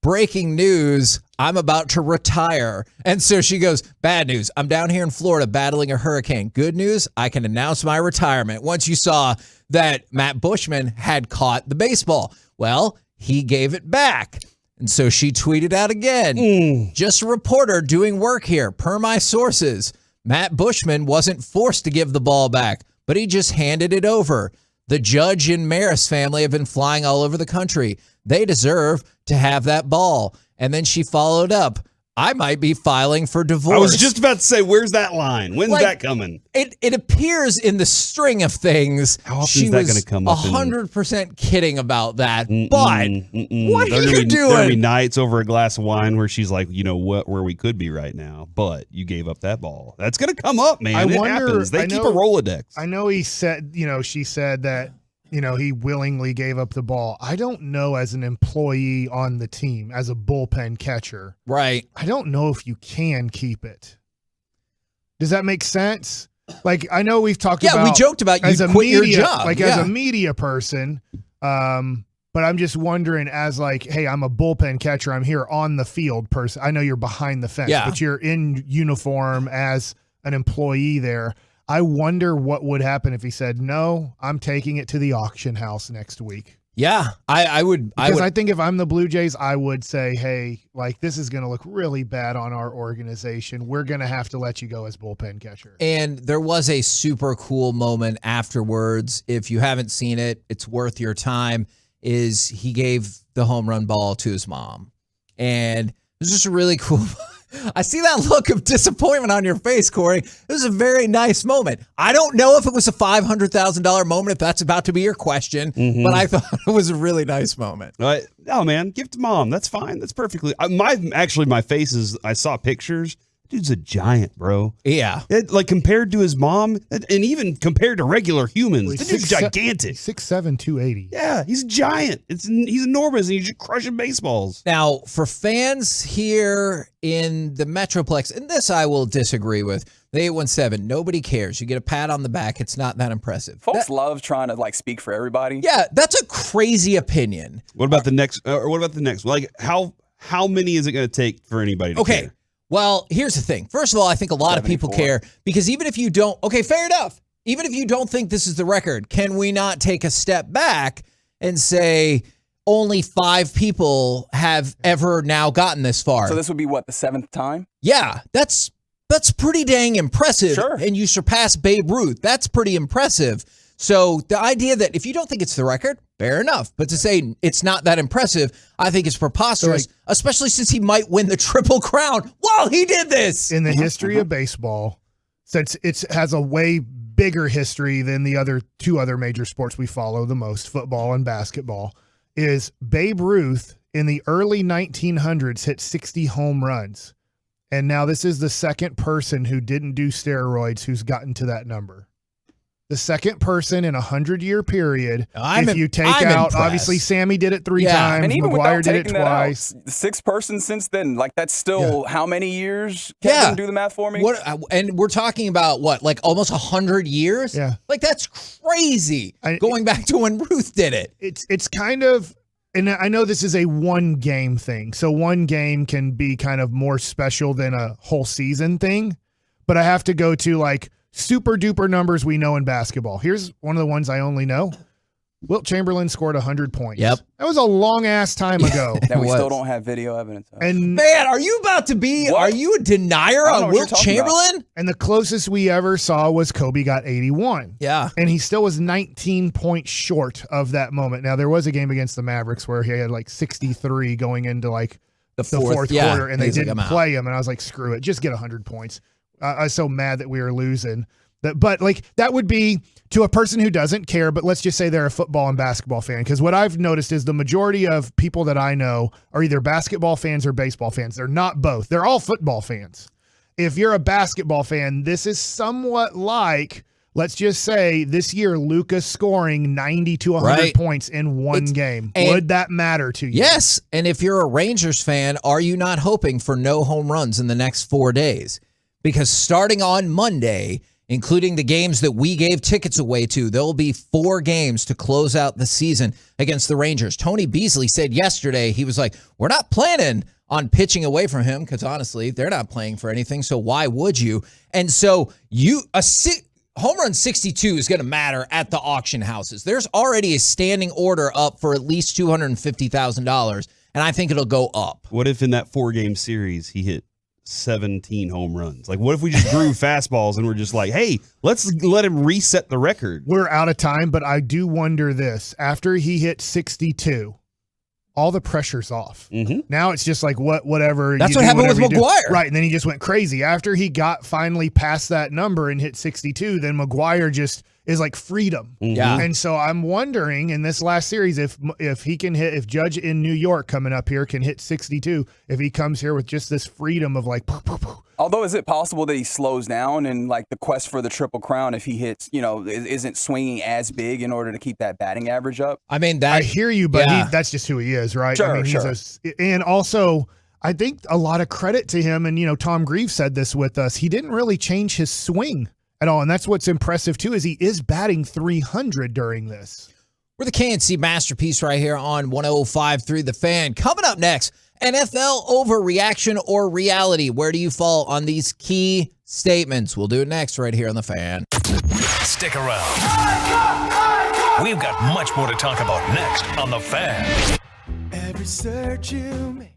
breaking news, I'm about to retire. And so she goes, bad news, I'm down here in Florida battling a hurricane. Good news, I can announce my retirement. Once you saw that Matt Bushman had caught the baseball. Well, he gave it back. And so she tweeted out again, just a reporter doing work here. Per my sources, Matt Bushman wasn't forced to give the ball back, but he just handed it over. The Judge and Maris family have been flying all over the country. They deserve to have that ball. And then she followed up, I might be filing for divorce. I was just about to say, where's that line? When's that coming? It appears in the string of things. How often she is that was going to come up? 100% kidding about that. But what are you doing? There'll be nights over a glass of wine where she's like, you know what, where we could be right now, but you gave up that ball. That's going to come up, man. It happens. They keep a Rolodex. I know he said, she said that, he willingly gave up the ball. I don't know, as an employee on the team, as a bullpen catcher. Right. I don't know if you can keep it. Does that make sense? Like, I know we've talked about. Yeah, we joked about you quit your job. As a media person, but I'm just wondering, as like, hey, I'm a bullpen catcher. I'm here on the field person. I know you're behind the fence, but you're in uniform as an employee there. I wonder what would happen if he said, no, I'm taking it to the auction house next week. Yeah, I would. Because I think if I'm the Blue Jays, I would say, hey, like, this is going to look really bad on our organization. We're going to have to let you go as bullpen catcher. And there was a super cool moment afterwards. If you haven't seen it, it's worth your time. Is he gave the home run ball to his mom. And it was just a really cool I see that look of disappointment on your face, Corey. It was a very nice moment. I don't know if it was a $500,000 moment, if that's about to be your question, but I thought it was a really nice moment. No, man, give it to mom. That's fine. That's perfectly. My face is. I saw pictures. Dude's a giant, bro. Yeah. Like, compared to his mom, and even compared to regular humans, the dude's gigantic. 6'7", 280. Yeah, he's a giant. He's enormous, and he's just crushing baseballs. Now, for fans here in the Metroplex, and this I will disagree with, the 817, nobody cares. You get a pat on the back. It's not that impressive. Folks love trying to, like, speak for everybody. Yeah, that's a crazy opinion. What about the next? Or what about the next? Like, how many is it going to take for anybody to care? Well, here's the thing. First of all, I think a lot of people care because even if you don't, fair enough. Even if you don't think this is the record, can we not take a step back and say only 5 people have ever now gotten this far? So this would be what, the 7th time? Yeah, that's pretty dang impressive. Sure. And you surpass Babe Ruth. That's pretty impressive. So the idea that if you don't think it's the record, fair enough. But to say it's not that impressive, I think it's preposterous, especially since he might win the Triple Crown while he did this. In the history of baseball, since it has a way bigger history than the two other major sports we follow the most, football and basketball, is Babe Ruth in the early 1900s hit 60 home runs. And now this is the second person who didn't do steroids who's gotten to that number. The second person in a 100-year period. If you take out, impressed. Obviously, Sammy did it 3 times. And even McGuire did it twice. 6th person since then. Like, that's still how many years? Kevin, do the math for me. And we're talking about what, like almost 100 years? Yeah. Like, that's crazy. Going back to when Ruth did it. It's kind of, and I know this is a one-game thing, so one game can be kind of more special than a whole season thing. But I have to go to, like, super duper numbers we know in basketball. Here's one of the ones I only know. Wilt Chamberlain scored 100 points. Yep. That was a long ass time ago. That we still don't have video evidence of. And man, are you about to be, are you a denier on Wilt Chamberlain? And the closest we ever saw was Kobe got 81. Yeah. And he still was 19 points short of that moment. Now, there was a game against the Mavericks where he had like 63 going into like the fourth quarter, and they didn't play him. And I was like, screw it, just get 100 points. I was so mad that we were losing. But like, that would be to a person who doesn't care, but let's just say they're a football and basketball fan. Because what I've noticed is the majority of people that I know are either basketball fans or baseball fans. They're not both. They're all football fans. If you're a basketball fan, this is somewhat like, let's just say this year, Luka scoring 90 to 100 points in one game. Would that matter to you? Yes. And if you're a Rangers fan, are you not hoping for no home runs in the next 4 days? Because starting on Monday, including the games that we gave tickets away to, there will be 4 games to close out the season against the Rangers. Tony Beasley said yesterday, he was like, we're not planning on pitching away from him because honestly, they're not playing for anything. So why would you? And so home run 62 is going to matter at the auction houses. There's already a standing order up for at least $250,000, and I think it'll go up. What if in that 4-game series he hit 17 home runs? Like, what if we just grew fastballs and we're just like, hey, let's let him reset the record? We're out of time, but I do wonder this. After he hit 62, all the pressure's off. Mm-hmm. Now it's just like whatever. That's what happened with McGuire. Right, and then he just went crazy. After he got finally past that number and hit 62, then McGuire just is like freedom. Yeah. And so I'm wondering in this last series if he can hit, if Judge in New York coming up here can hit 62, if he comes here with just this freedom of like, Although, is it possible that he slows down and like the quest for the Triple Crown, if he hits, isn't swinging as big in order to keep that batting average up? I mean, I hear you, but that's just who he is, right? Sure, I mean, sure. And also, I think a lot of credit to him, and Tom Greaves said this with us. He didn't really change his swing at all, and that's what's impressive too. Is he is batting 300 during this? We're the KNC Masterpiece right here on 105.3 The Fan. Coming up next, NFL overreaction or reality? Where do you fall on these key statements? We'll do it next right here on The Fan. Stick around. We've got much more to talk about next on The Fan. Every search you make.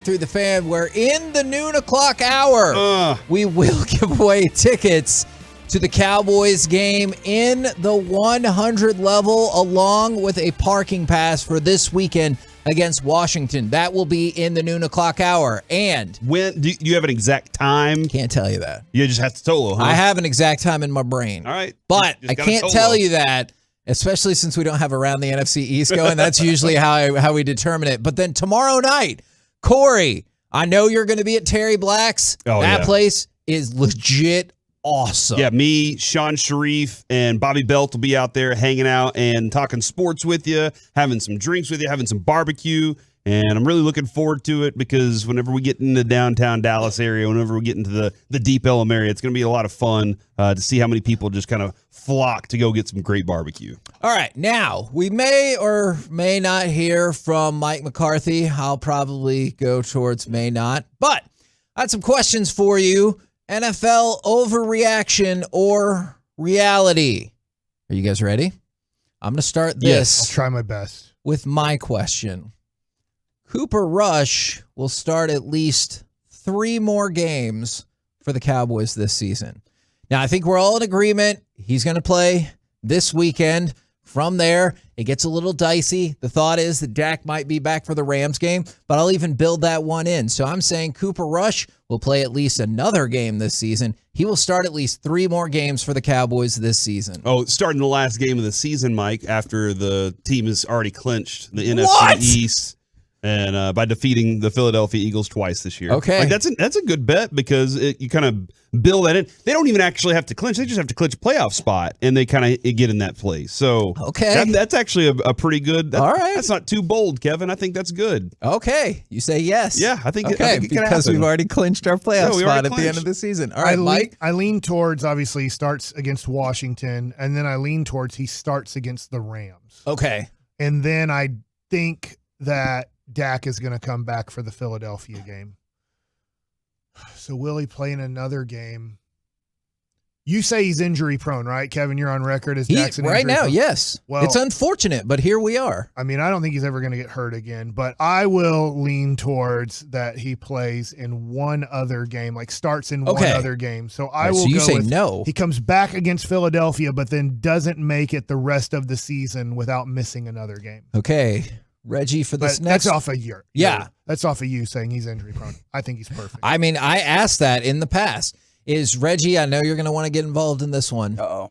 through the fan, where in the noon o'clock hour, we will give away tickets to the Cowboys game in the 100 level, along with a parking pass for this weekend against Washington. That will be in the noon o'clock hour. And when do you have an exact time? Can't tell you that. You just have to solo, huh? I have an exact time in my brain. All right. But Just I gotta can't solo. tell you that, especially since we don't have Around the NFC East going. That's usually how we determine it. But then tomorrow night, Corey, I know you're going to be at Terry Black's. Oh, that yeah. place is legit awesome. Yeah, me, Sean Sharif, and Bobby Belt will be out there hanging out and talking sports with you, having some drinks with you, having some barbecue. And I'm really looking forward to it because whenever we get into downtown Dallas area, whenever we get into the Deep Ellum area, it's going to be a lot of fun to see how many people just kind of flock to go get some great barbecue. All right, now we may or may not hear from Mike McCarthy. I'll probably go towards may not. But I had some questions for you. NFL overreaction or reality? Are you guys ready? I'm going to start this. Yes, I'll try my best. With my question. Cooper Rush will start at least 3 more games for the Cowboys this season. Now, I think we're all in agreement. He's going to play this weekend. From there, it gets a little dicey. The thought is that Dak might be back for the Rams game, but I'll even build that one in. So I'm saying Cooper Rush will play at least another game this season. He will start at least 3 more games for the Cowboys this season. Oh, starting the last game of the season, Mike, after the team has already clinched the What? NFC East. And by defeating the Philadelphia Eagles twice this year. Okay. Like that's a good bet because you kind of build that in. They don't even actually have to clinch. They just have to clinch a playoff spot, and they kind of get in that place. So okay, that's actually a pretty good. All right. That's not too bold, Kevin. I think that's good. Okay. You say yes. Yeah, I think okay, it can because happen. we've already clinched our playoff we spot already at the end clinched. of the season. All right, Mike. I lean towards, obviously, he starts against Washington, and then I lean towards he starts against the Rams. Okay. And then I think that Dak is going to come back for the Philadelphia game. So will he play in another game? You say he's injury prone, right, Kevin? You're on record as Dak's an right injury now, prone. yes. Well, It's unfortunate, but here we are. I mean, I don't think he's ever going to get hurt again, but I will lean towards that he plays in one other game, like starts in one other game. So I will so you go say with no. He comes back against Philadelphia, but then doesn't make it the rest of the season without missing another game. Okay. Reggie, for this But next. that's off a year. Yeah. That's off of you saying he's injury prone. I think he's perfect. I mean, I asked that in the past. Is Reggie, I know you're going to want to get involved in this one. Uh-oh.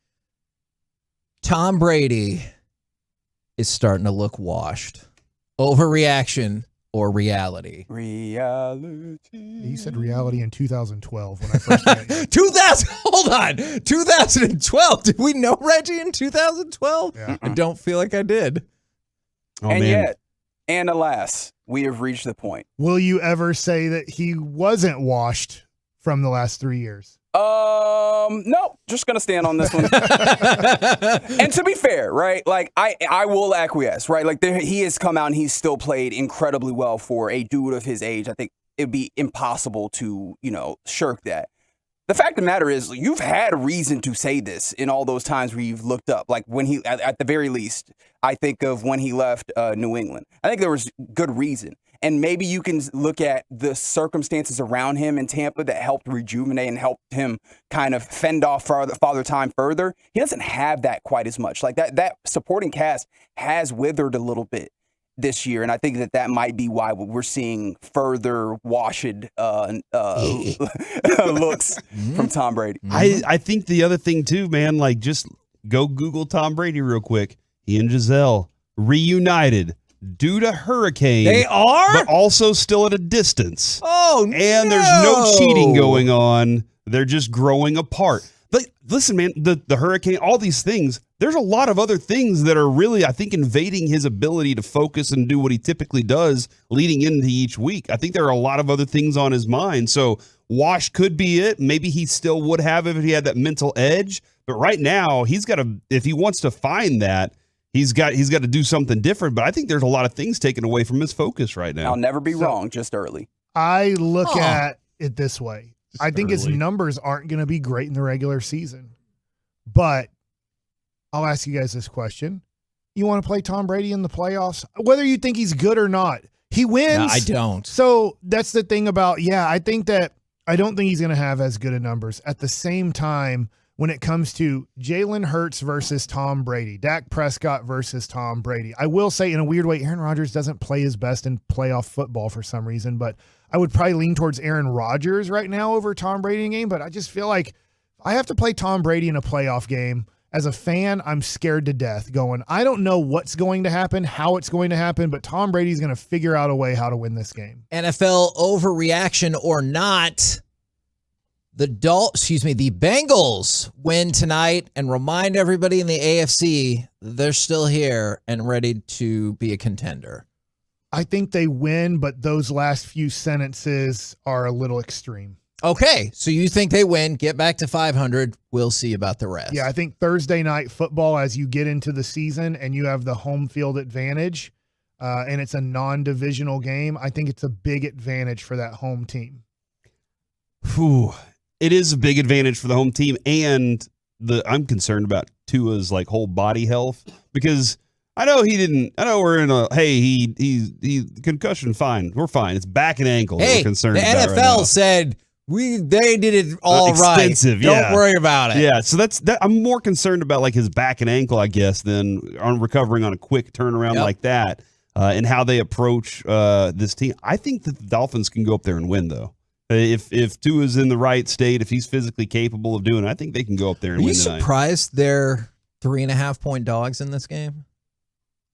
Tom Brady is starting to look washed. Overreaction or reality? Reality. You said reality in 2012 when I first met you. 2000. Hold on. 2012. Did we know Reggie in 2012? Yeah. I don't feel like I did. Oh, And man. yet, and alas, we have reached the point. Will you ever say that he wasn't washed from the last 3 years? No, just gonna stand on this one. And to be fair, right? Like I will acquiesce, right? Like he has come out and he's still played incredibly well for a dude of his age. I think it'd be impossible to, shirk that. The fact of the matter is, you've had a reason to say this in all those times where you've looked up. Like when he, at the very least, I think of when he left New England. I think there was good reason. And maybe you can look at the circumstances around him in Tampa that helped rejuvenate and helped him kind of fend off Father Time further. He doesn't have that quite as much. Like that supporting cast has withered a little bit this year, and I think that might be why we're seeing further washed looks from Tom Brady. I think the other thing too, man, like just go Google Tom Brady real quick. He and Giselle reunited due to hurricane. They are? But also still at a distance. Oh, and there's no cheating going on. They're just growing apart. But listen, man, the hurricane, all these things, there's a lot of other things that are really, I think, invading his ability to focus and do what he typically does leading into each week. I think there are a lot of other things on his mind. So wash could be it. Maybe he still would have if he had that mental edge. But right now, he's got to, if he wants to find that, he's got to do something different. But I think there's a lot of things taken away from his focus right now. I'll never be wrong, just early. I look at it this way. I think his early. numbers aren't going to be great in the regular season. But I'll ask you guys this question. You want to play Tom Brady in the playoffs? Whether you think he's good or not, He wins. No, I don't. So that's the thing about, I think that I don't think he's going to have as good of numbers. At the same time, when it comes to Jalen Hurts versus Tom Brady, Dak Prescott versus Tom Brady, I will say in a weird way, Aaron Rodgers doesn't play his best in playoff football for some reason, but I would probably lean towards Aaron Rodgers right now over Tom Brady in a game. But I just feel like I have to play Tom Brady in a playoff game. As a fan, I'm scared to death going, I don't know what's going to happen, how it's going to happen, but Tom Brady's going to figure out a way how to win this game. NFL overreaction or not, the Bengals win tonight and remind everybody in the AFC they're still here and ready to be a contender. I think they win, but those last few sentences are a little extreme. Okay, so you think they win, get back to 500. We'll see about the rest. Yeah, I think Thursday night football, as you get into the season and you have the home field advantage, and it's a non-divisional game, I think it's a big advantage for that home team. Whew. It is a big advantage for the home team, and I'm concerned about Tua's like whole body health because I know we're in a he concussion fine. We're fine. It's back and ankle. Hey, we're concerned the about NFL right now. said they did it all right. Extensive, Don't worry about it. Yeah, so that I'm more concerned about like his back and ankle, I guess, than on recovering on a quick turnaround like that, and how they approach this team. I think that the Dolphins can go up there and win, though. If Tua's in the right state, if he's physically capable of doing it, I think they can go up there and Are win you tonight. surprised they're 3.5-point dogs in this game?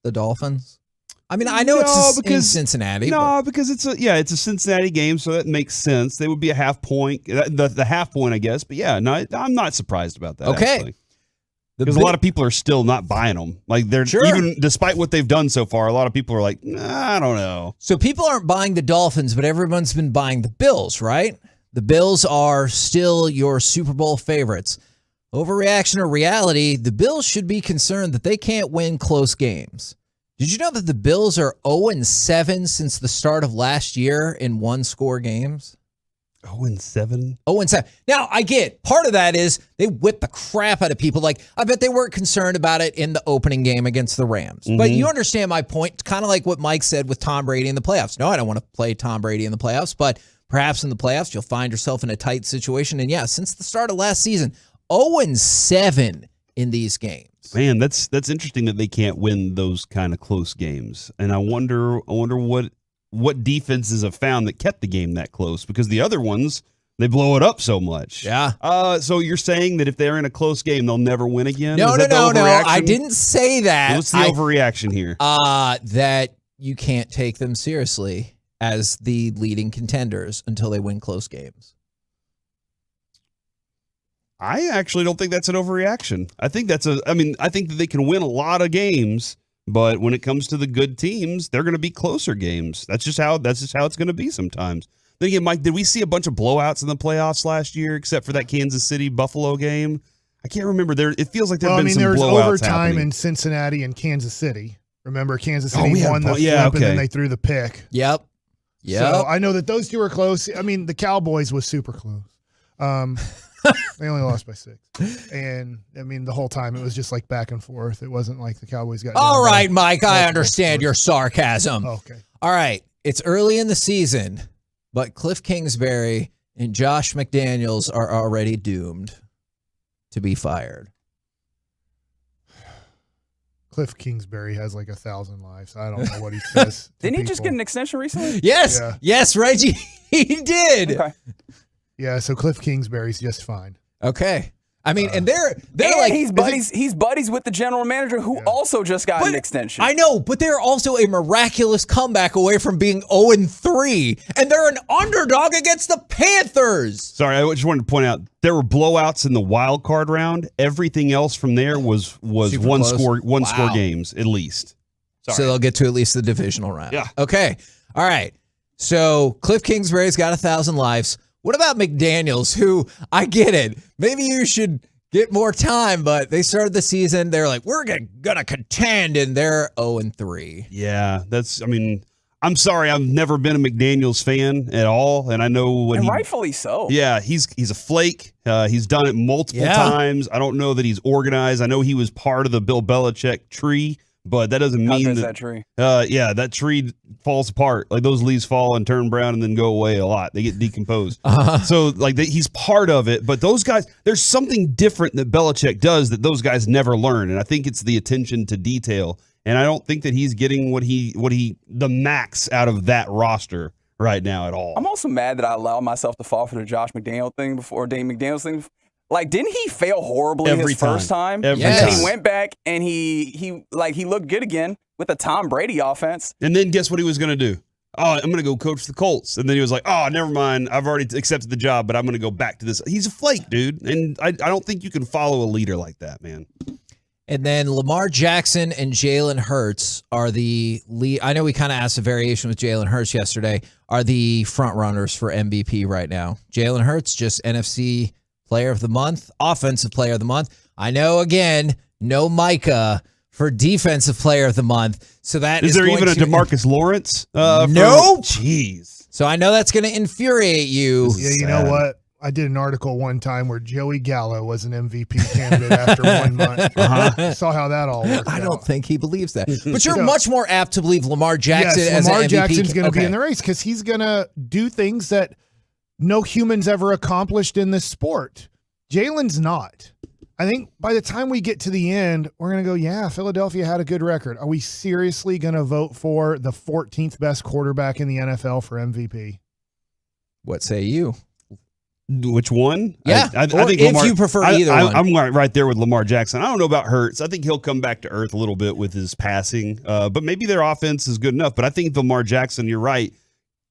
The Dolphins? I mean, I know it's in Cincinnati. No, because it's a Cincinnati game, so that makes sense. They would be a half point, the half point, I guess. But yeah, no, I'm not surprised about that. Okay. Because a lot of people are still not buying them. Like they're even despite what they've done so far, a lot of people are like, I don't know. So people aren't buying the Dolphins, but everyone's been buying the Bills, right? The Bills are still your Super Bowl favorites. Overreaction or reality, the Bills should be concerned that they can't win close games. Did you know that the Bills are 0-7 since the start of last year in one-score games? 0-7? 0-7. Now, I get part of that is they whip the crap out of people. Like, I bet they weren't concerned about it in the opening game against the Rams. But you understand my point, kind of like what Mike said with Tom Brady in the playoffs. No, I don't want to play Tom Brady in the playoffs, but perhaps in the playoffs you'll find yourself in a tight situation. And yeah, since the start of last season, 0-7 in these games. Man, that's interesting that they can't win those kind of close games. And I wonder what defenses have found that kept the game that close, because the other ones, they blow it up so much. Yeah. So you're saying that if they're in a close game, they'll never win again? No. I didn't say that. What's the overreaction here? That you can't take them seriously as the leading contenders until they win close games. I actually don't think that's an overreaction. I think I think that they can win a lot of games, but when it comes to the good teams, they're going to be closer games. That's just how it's going to be sometimes. Then again, Mike, did we see a bunch of blowouts in the playoffs last year, except for that Kansas City Buffalo game? I can't remember. It feels like there have been some blowouts there was overtime happening in Cincinnati and Kansas City. Remember, Kansas City won the flip and then they threw the pick. Yep. So I know that those two are close. I mean, the Cowboys was super close. They only lost by 6. And, I mean, the whole time it was just like back and forth. It wasn't like the Cowboys got all right, Mike, I understand your sarcasm. Okay. All right. It's early in the season, but Cliff Kingsbury and Josh McDaniels are already doomed to be fired. Cliff Kingsbury has like 1,000 lives. I don't know what he says. Didn't he just get an extension recently? Yes. Yeah. Yes, Reggie. He did. Okay. Yeah, so Cliff Kingsbury's just fine. Okay. I mean, and they're And like he's buddies with the general manager who also just got an extension. I know, but they're also a miraculous comeback away from being 0-3, and they're an underdog against the Panthers. Sorry, I just wanted to point out there were blowouts in the wild card round. Everything else from there was Super one close. score games at least. Sorry. So they'll get to at least the divisional round. Yeah. Okay. All right. So Cliff Kingsbury's got 1,000 lives. What about McDaniels, who, I get it, maybe you should get more time, but they started the season, they're like, we're gonna contend, and they're 0-3. Yeah, I'm sorry, I've never been a McDaniels fan at all, and I know what rightfully so. Yeah, he's a flake. He's done it multiple times. I don't know that he's organized. I know he was part of the Bill Belichick tree, but that doesn't How mean good's that, that tree? Yeah, that tree falls apart. Like those leaves fall and turn brown and then go away a lot. They get decomposed. So like he's part of it. But those guys, there's something different that Belichick does that those guys never learn, and I think it's the attention to detail. And I don't think that he's getting what he the max out of that roster right now at all. I'm also mad that I allowed myself to fall for the Josh McDaniel thing before Dave McDaniels thing. Like, didn't he fail horribly his first time? Every And then time. he went back and he looked good again with the Tom Brady offense. And then guess what he was going to do? Oh, I'm going to go coach the Colts. And then he was like, oh, never mind. I've already accepted the job, but I'm going to go back to this. He's a flake, dude. And I don't think you can follow a leader like that, man. And then Lamar Jackson and Jalen Hurts are the lead. I know we kind of asked a variation with Jalen Hurts yesterday. Are the front runners for MVP right now? Jalen Hurts, just NFC Player of the Month, Offensive Player of the Month. I know, again, no Micah for Defensive Player of the Month. So that is there even a DeMarcus Lawrence? No. Jeez. So I know that's going to infuriate you. Yeah, you know what? I did an article one time where Joey Gallo was an MVP candidate after 1 month. Saw how that all worked I out. don't think he believes that. But you're much more apt to believe Lamar Jackson yes, as Lamar an MVP. Jackson's going to be in the race because he's going to do things that no human's ever accomplished in this sport. Jalen's not. I think by the time we get to the end, we're going to go, yeah, Philadelphia had a good record. Are we seriously going to vote for the 14th best quarterback in the NFL for MVP? What say you? Which one? Yeah, I or think if Lamar, you prefer either one. I'm right there with Lamar Jackson. I don't know about Hurts. I think he'll come back to earth a little bit with his passing, but maybe their offense is good enough. But I think Lamar Jackson, you're right.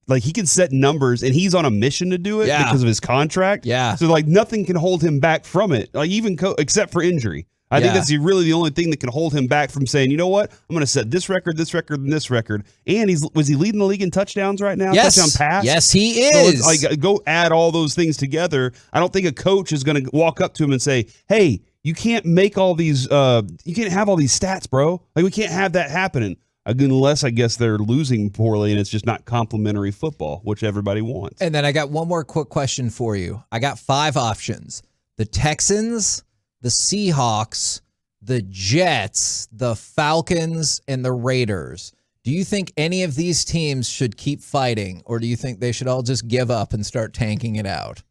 Like, he can set numbers, and he's on a mission to do it because of his contract. Yeah. So, like, nothing can hold him back from it, like even except for injury. I think that's really the only thing that can hold him back from saying, you know what, I'm going to set this record, and this record. And was he leading the league in touchdowns right now? Yes. Touchdown pass? Yes, he So is. it's like, go add all those things together. I don't think a coach is going to walk up to him and say, hey, you can't make all these, you can't have all these stats, bro. Like, we can't have that happening. Unless, I guess, they're losing poorly and it's just not complimentary football, which everybody wants. And then I got one more quick question for you. I got 5 options. The Texans, the Seahawks, the Jets, the Falcons, and the Raiders. Do you think any of these teams should keep fighting, or do you think they should all just give up and start tanking it out?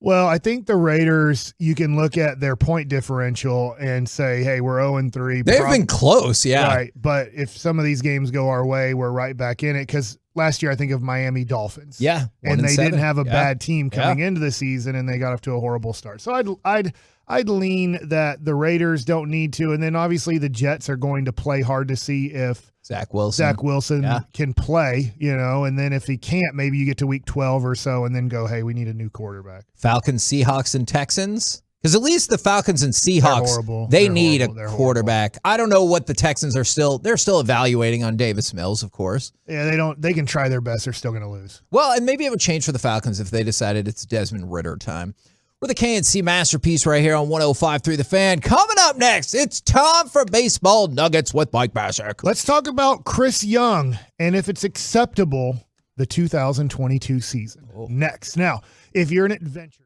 Well, I think the Raiders, you can look at their point differential and say, hey, we're 0-3. They've been close, yeah. Right, but if some of these games go our way, we're right back in it. Because last year, I think of Miami Dolphins. Yeah, and they 1-7. didn't have a Yeah. bad team coming into the season, and they got off to a horrible start. So I'd lean that the Raiders don't need to, and then obviously the Jets are going to play hard to see if Zach Wilson can play, and then if he can't, maybe you get to week 12 or so and then go, hey, we need a new quarterback. Falcons, Seahawks, and Texans? Because at least the Falcons and Seahawks, horrible. they They're need horrible. a quarterback. I don't know what the Texans are they're still evaluating on Davis Mills, of course. Yeah, they can try their best. They're still going to lose. Well, and maybe it would change for the Falcons if they decided it's Desmond Ridder time. With a K&C masterpiece right here on 105.3 The Fan. Coming up next, it's time for Baseball Nuggets with Mike Bassick. Let's talk about Chris Young and if it's acceptable, the 2022 season. Next. Now, if you're an adventure.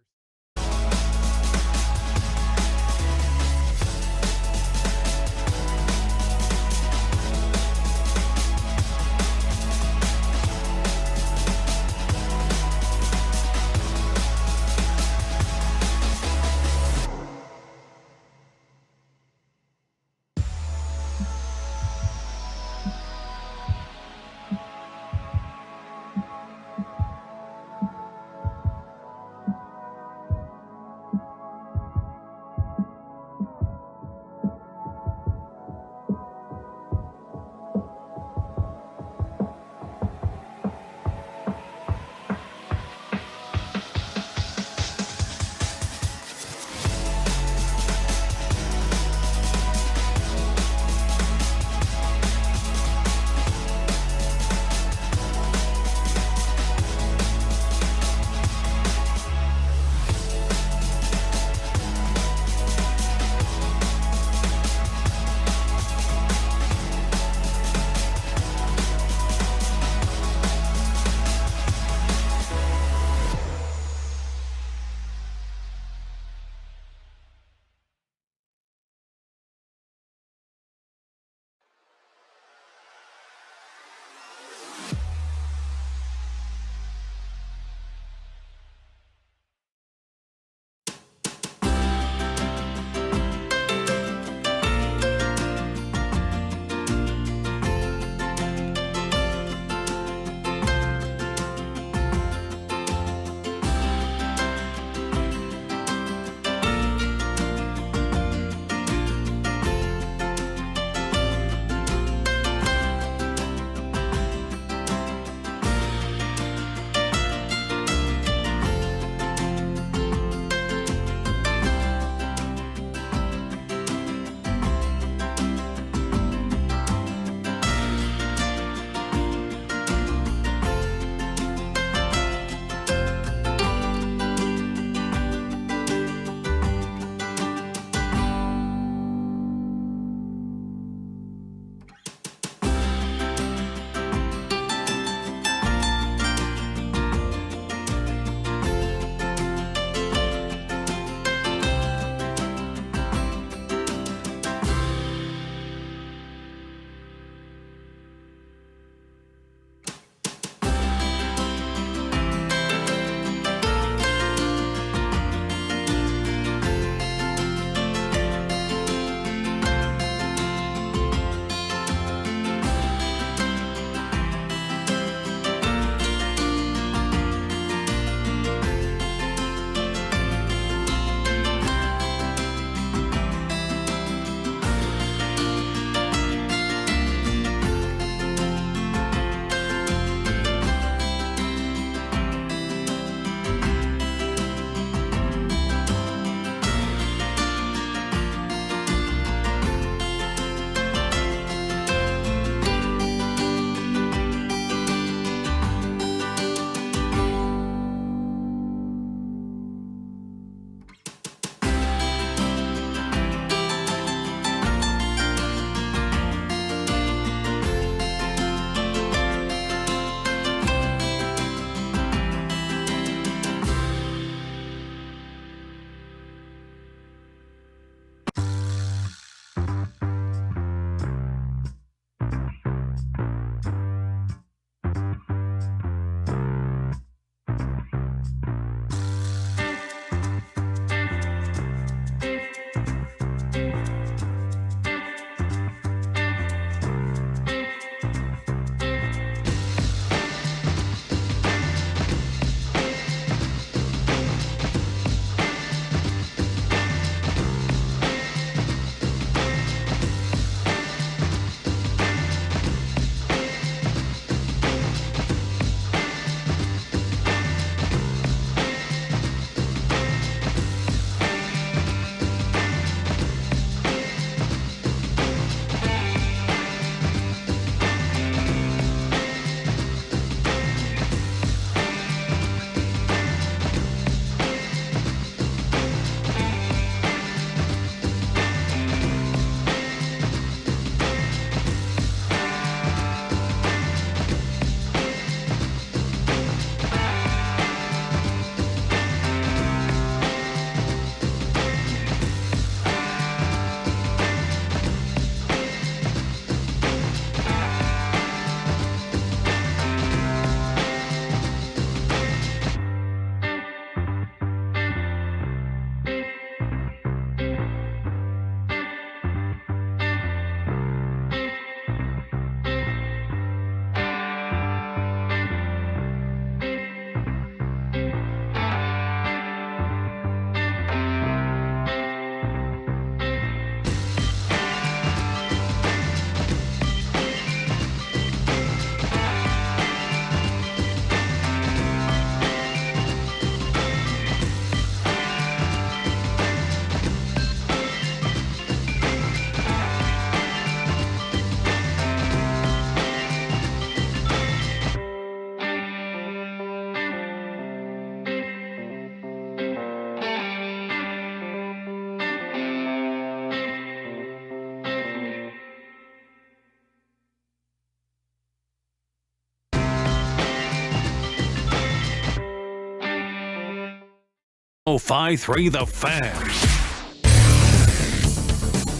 1053 The Fan.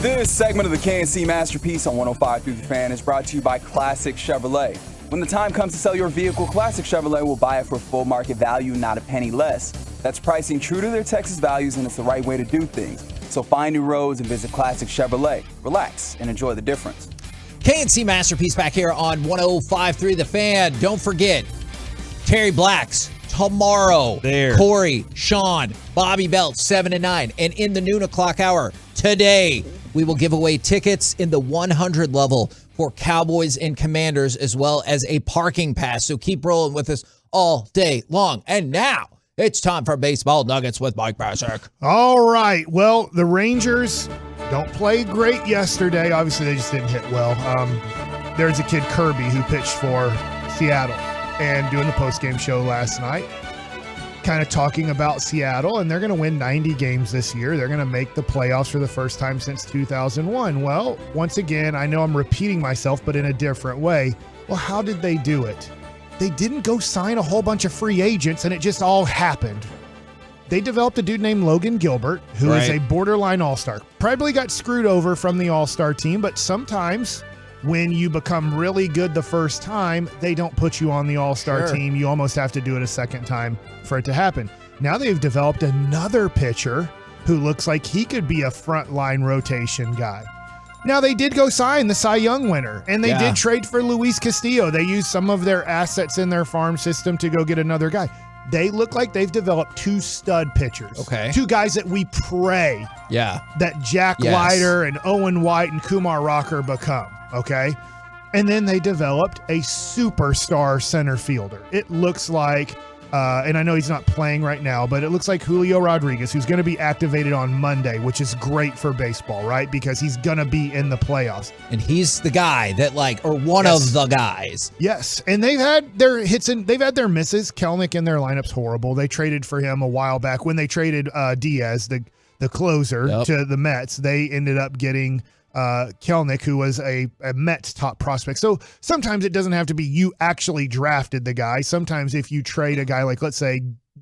This segment of the KNC Masterpiece on 105 through the Fan is brought to you by Classic Chevrolet. When the time comes to sell your vehicle, Classic Chevrolet will buy it for full market value, not a penny less. That's pricing true to their Texas values, and it's the right way to do things. So find new roads and visit Classic Chevrolet. Relax and enjoy the difference. KNC Masterpiece back here on 105.3 The Fan. Don't forget, Terry Blacks tomorrow. There. Corey, Sean, Bobby Belt, 7 and 9. And in the noon o'clock hour today, we will give away tickets in the 100 level for Cowboys and Commanders, as well as a parking pass. So keep rolling with us all day long. And now it's time for Baseball Nuggets with Mike Bassick. All right. Well, the Rangers don't play great yesterday. Obviously, they just didn't hit well. There's a kid, Kirby, who pitched for Seattle and doing the postgame show last night, kind of talking about Seattle, and they're going to win 90 games this year. They're going to make the playoffs for the first time since 2001. Well, once again, I know I'm repeating myself, but in a different way. Well, how did they do it? They didn't go sign a whole bunch of free agents, and it just all happened. They developed a dude named Logan Gilbert, who is a borderline all-star. Probably got screwed over from the all-star team, but sometimes when you become really good the first time, they don't put you on the all-star team. You almost have to do it a second time for it to happen. Now they've developed another pitcher who looks like he could be a frontline rotation guy. Now, they did go sign the Cy Young winner, and they did trade for Luis Castillo. They used some of their assets in their farm system to go get another guy. They look like they've developed two stud pitchers. Okay. Two guys that we pray that Jack Leiter and Owen White and Kumar Rocker become. Okay. And then they developed a superstar center fielder. It looks like, and I know he's not playing right now, but it looks like Julio Rodriguez, who's going to be activated on Monday, which is great for baseball, right? Because he's going to be in the playoffs. And he's the guy that or one of the guys. Yes. And they've had their hits and they've had their misses. Kelnick in their lineup's horrible. They traded for him a while back when they traded Diaz, the closer, to the Mets. They ended up getting Kelnick, who was a Mets top prospect. So sometimes it doesn't have to be you actually drafted the guy. Sometimes if you trade a guy like, let's say,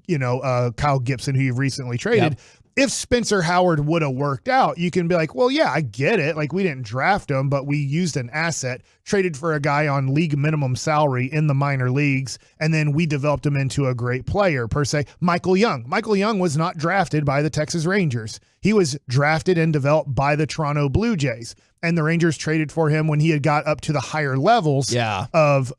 Kyle Gibson, who you've recently traded, if Spencer Howard would have worked out, you can be like, well, yeah, I get it. Like, we didn't draft him, but we used an asset, traded for a guy on league minimum salary in the minor leagues, and then we developed him into a great player, per se. Michael Young. Michael Young was not drafted by the Texas Rangers. He was drafted and developed by the Toronto Blue Jays. And the Rangers traded for him when he had got up to the higher levels of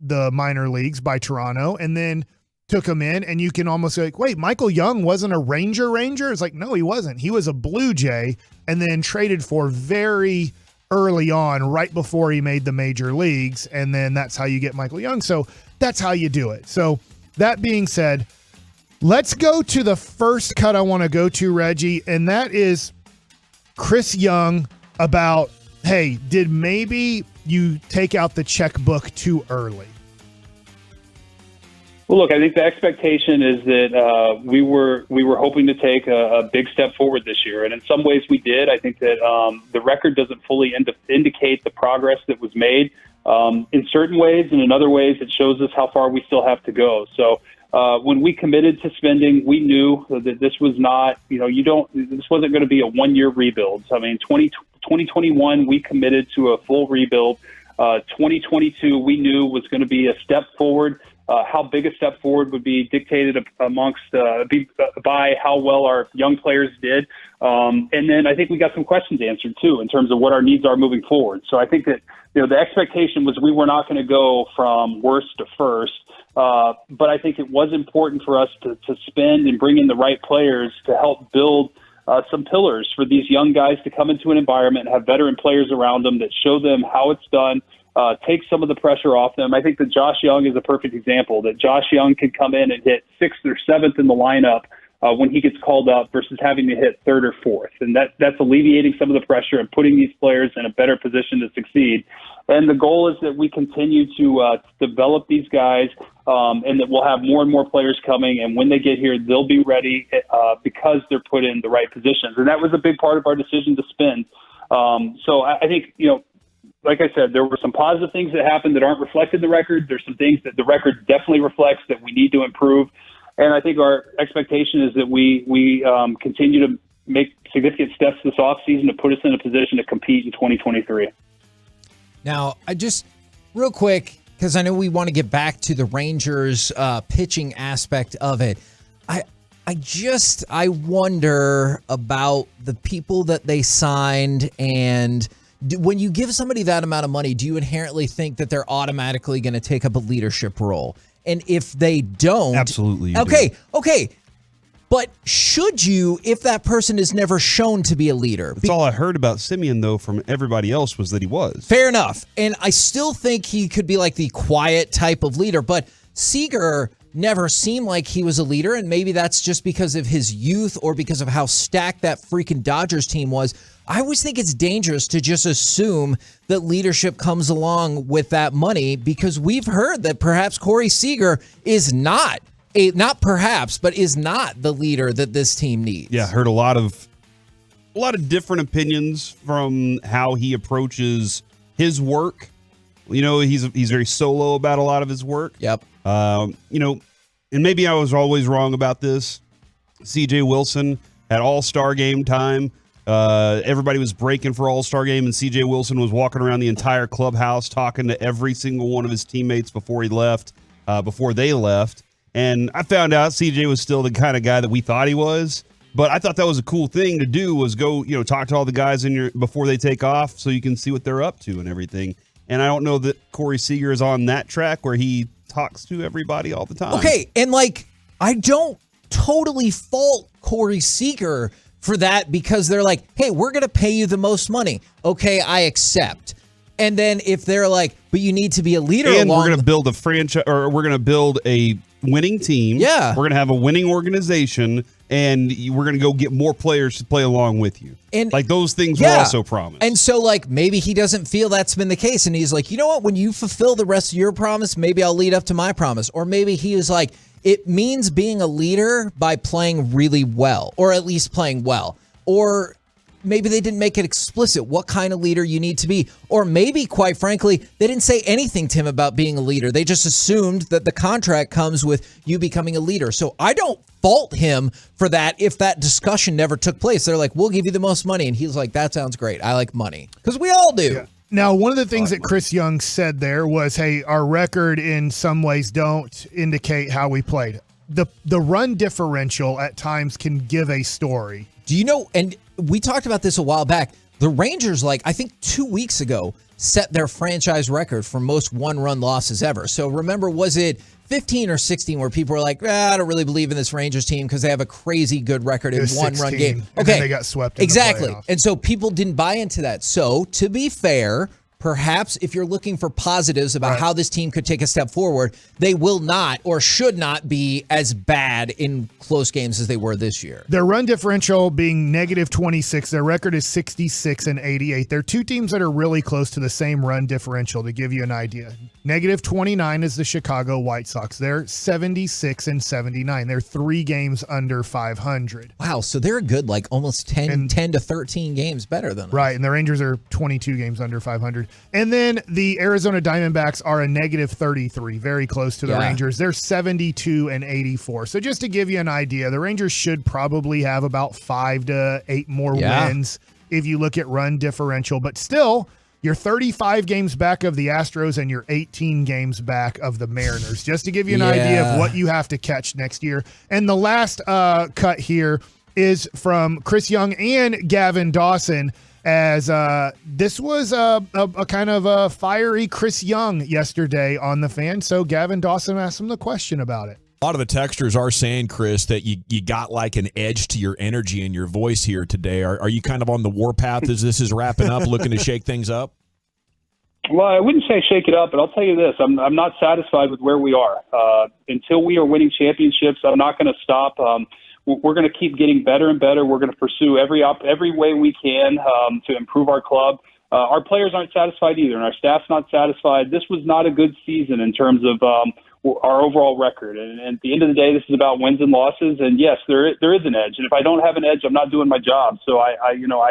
the minor leagues by Toronto, and then took him in, and you can almost say, like, wait, Michael Young wasn't a Ranger? It's like, no, he wasn't. He was a Blue Jay, and then traded for very early on, right before he made the major leagues, and then that's how you get Michael Young. So that's how you do it. So that being said, let's go to the first cut I want to go to, Reggie, and that is Chris Young about, hey, did maybe you take out the checkbook too early? Well, look, I think the expectation is that we were hoping to take a big step forward this year, and in some ways we did. I think that the record doesn't fully indicate the progress that was made in certain ways, and in other ways it shows us how far we still have to go. So when we committed to spending, we knew that this was not, this wasn't going to be a one-year rebuild. So, I mean, 2021 we committed to a full rebuild. 2022 we knew was going to be a step forward. How big a step forward would be dictated by how well our young players did. And then I think we got some questions answered, too, in terms of what our needs are moving forward. So I think that the expectation was we were not going to go from worst to first. But I think it was important for us to spend and bring in the right players to help build some pillars for these young guys to come into an environment and have veteran players around them that show them how it's done. Take some of the pressure off them. I think that Josh Young is a perfect example, that Josh Young can come in and hit 6th or 7th in the lineup when he gets called up versus having to hit 3rd or 4th. And that's alleviating some of the pressure and putting these players in a better position to succeed. And the goal is that we continue to develop these guys and that we'll have more and more players coming. And when they get here, they'll be ready because they're put in the right positions. And that was a big part of our decision to spend. So I think, like I said, there were some positive things that happened that aren't reflected in the record. There's some things that the record definitely reflects that we need to improve. And I think our expectation is that we continue to make significant steps this offseason to put us in a position to compete in 2023. Now, I just, real quick, because I know we want to get back to the Rangers pitching aspect of it. I wonder about the people that they signed, and when you give somebody that amount of money, do you inherently think that they're automatically going to take up a leadership role? And if they don't, absolutely. Okay. But should you, if that person is never shown to be a leader? That's all I heard about Simeon, though, from everybody else was that he was. Fair enough. And I still think he could be like the quiet type of leader, but Seager never seemed like he was a leader, and maybe that's just because of his youth or because of how stacked that freaking Dodgers team was. I always think it's dangerous to just assume that leadership comes along with that money, because we've heard that perhaps Corey Seager is not is not the leader that this team needs. Yeah, heard a lot of different opinions from how he approaches his work. You know, he's very solo about a lot of his work. Yep. You know, and maybe I was always wrong about this. C.J. Wilson had All-Star game time. Everybody was breaking for All-Star game, and C.J. Wilson was walking around the entire clubhouse talking to every single one of his teammates before they left. And I found out CJ was still the kind of guy that we thought he was. But I thought that was a cool thing to do, was go, talk to all the guys before they take off so you can see what they're up to and everything. And I don't know that Corey Seager is on that track where he talks to everybody all the time. Okay, and I don't totally fault Corey Seager for that, because they're like, hey, we're going to pay you the most money. Okay, I accept. And then if they're like, but you need to be a leader, and we're going to build a franchise, or we're going to build a winning team. Yeah. We're going to have a winning organization, and we're going to go get more players to play along with you. And those things were also promised. And so maybe he doesn't feel that's been the case. And he's like, you know what? When you fulfill the rest of your promise, maybe I'll lead up to my promise. Or maybe he was like, it means being a leader by playing really well, or at least playing well. Or maybe they didn't make it explicit what kind of leader you need to be. Or maybe, quite frankly, they didn't say anything to him about being a leader. They just assumed that the contract comes with you becoming a leader. So I don't fault him for that if that discussion never took place. They're like, we'll give you the most money. And he's like, that sounds great. I like money. Because we all do. Yeah. Now, one of the things that Chris Young said there was, hey, our record in some ways don't indicate how we played. The run differential at times can give a story. Do you know, and we talked about this a while back, the Rangers, I think 2 weeks ago, set their franchise record for most one-run losses ever. So remember, was it 15 or 16 where people were like, I don't really believe in this Rangers team because they have a crazy good record in one-run game. Okay, and they got swept in exactly. The playoffs. And so people didn't buy into that. So to be fair, perhaps if you're looking for positives about how this team could take a step forward, they will not or should not be as bad in close games as they were this year. Their run differential being negative 26. Their record is 66 and 88. They're two teams that are really close to the same run differential, to give you an idea. Negative 29 is the Chicago White Sox. They're 76 and 79. They're 3 games under 500. Wow, so they're good, almost 10 to 13 games better than us. Right, and the Rangers are 22 games under 500. And then the Arizona Diamondbacks are a negative 33, very close to the Rangers. They're 72 and 84. So just to give you an idea, the Rangers should probably have about 5 to 8 more wins if you look at run differential. But still, you're 35 games back of the Astros and you're 18 games back of the Mariners, just to give you an idea of what you have to catch next year. And the last cut here is from Chris Young and Gavin Dawson, as this was a kind of a fiery Chris Young yesterday on the Fan. So Gavin Dawson asked him the question about it. A lot of the texters are saying, Chris, that you got an edge to your energy and your voice here today. Are you kind of on the warpath as this is wrapping up, looking to shake things up? Well, I wouldn't say shake it up, but I'll tell you this. I'm not satisfied with where we are. Until we are winning championships, I'm not going to stop. We're going to keep getting better and better. We're going to pursue every way we can to improve our club. Our players aren't satisfied either, and our staff's not satisfied. This was not a good season in terms of our overall record. And at the end of the day, this is about wins and losses. And yes, there is an edge. And if I don't have an edge, I'm not doing my job. So I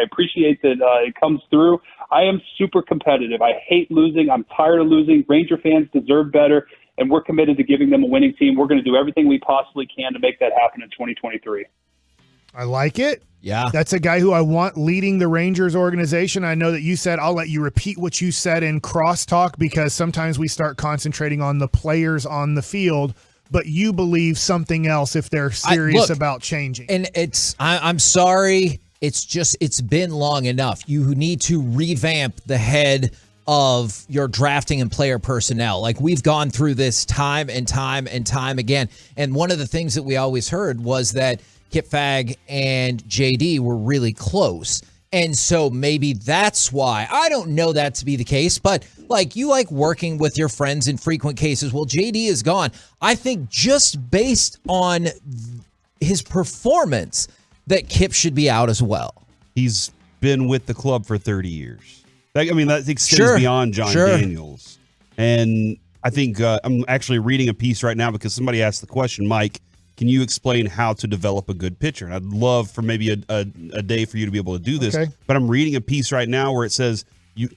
appreciate that it comes through. I am super competitive. I hate losing. I'm tired of losing. Ranger fans deserve better. and we're committed to giving them a winning team. We're going to do everything we possibly can to make that happen in 2023. I like it. Yeah. That's a guy who I want leading the Rangers organization. I know that you said, I'll let you repeat what you said in crosstalk, because sometimes we start concentrating on the players on the field, but you believe something else if they're serious about changing. And I'm sorry. It's been long enough. You need to revamp the head of your drafting and player personnel. Like, we've gone through this time and time and time again. And one of the things that we always heard was that Kip Fagg and JD were really close. And so maybe that's why. I don't know that to be the case, but like, you like working with your friends in frequent cases. Well, JD is gone. I think just based on his performance that Kip should be out as well. He's been with the club for 30 years. I mean, that extends beyond John Daniels. And I think I'm actually reading a piece right now because somebody asked the question, Mike, can you explain how to develop a good pitcher? And I'd love for maybe a day for you to be able to do this. Okay. But I'm reading a piece right now where it says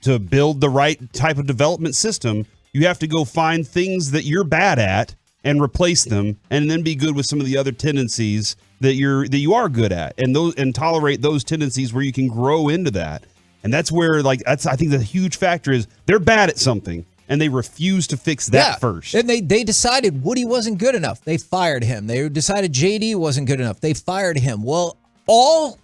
to build the right type of development system, you have to go find things that you're bad at and replace them, and then be good with some of the other tendencies that you are good at, and tolerate those tendencies where you can grow into that. And that's where, I think the huge factor is they're bad at something, and they refuse to fix that first. And they decided Woody wasn't good enough. They fired him. They decided JD wasn't good enough. They fired him. Well, all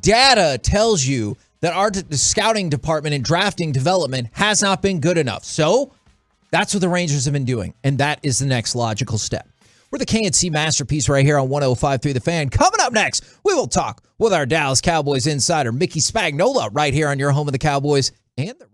data tells you that our scouting department and drafting development has not been good enough. So that's what the Rangers have been doing, and that is the next logical step. We're the KNC Masterpiece right here on 105.3 The Fan. Coming up next, we will talk with our Dallas Cowboys insider, Mickey Spagnola, right here on your home of the Cowboys and the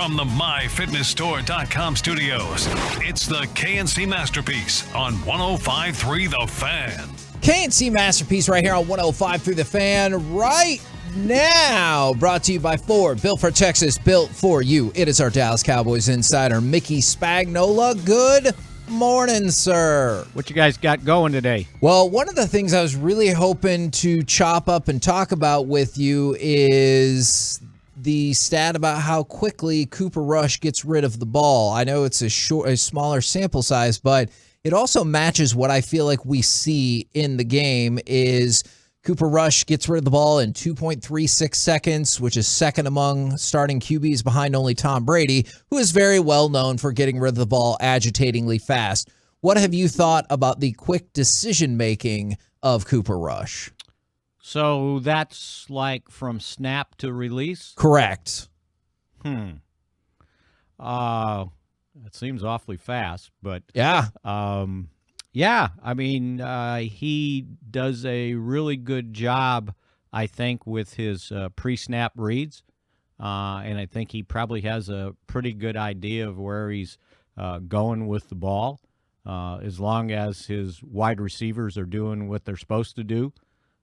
From the MyFitnessStore.com studios, it's the KNC Masterpiece on 105.3 The Fan. KNC Masterpiece right here on 105.3 The Fan right now. Brought to you by Ford. Built for Texas, built for you. It is our Dallas Cowboys insider, Mickey Spagnola. Good morning, sir. What you guys got going today? Well, one of the things I was really hoping to chop up and talk about with you is the stat about how quickly Cooper Rush gets rid of the ball. I know it's a smaller sample size, but it also matches what I feel like we see in the game is Cooper Rush gets rid of the ball in 2.36 seconds, which is second among starting QBs behind only Tom Brady, who is very well known for getting rid of the ball agitatingly fast. What have you thought about the quick decision-making of Cooper Rush? So that's like from snap to release? Correct. It seems awfully fast, but yeah. Yeah, I mean, he does a really good job, I think, with his pre-snap reads, and I think he probably has a pretty good idea of where he's going with the ball, as long as his wide receivers are doing what they're supposed to do.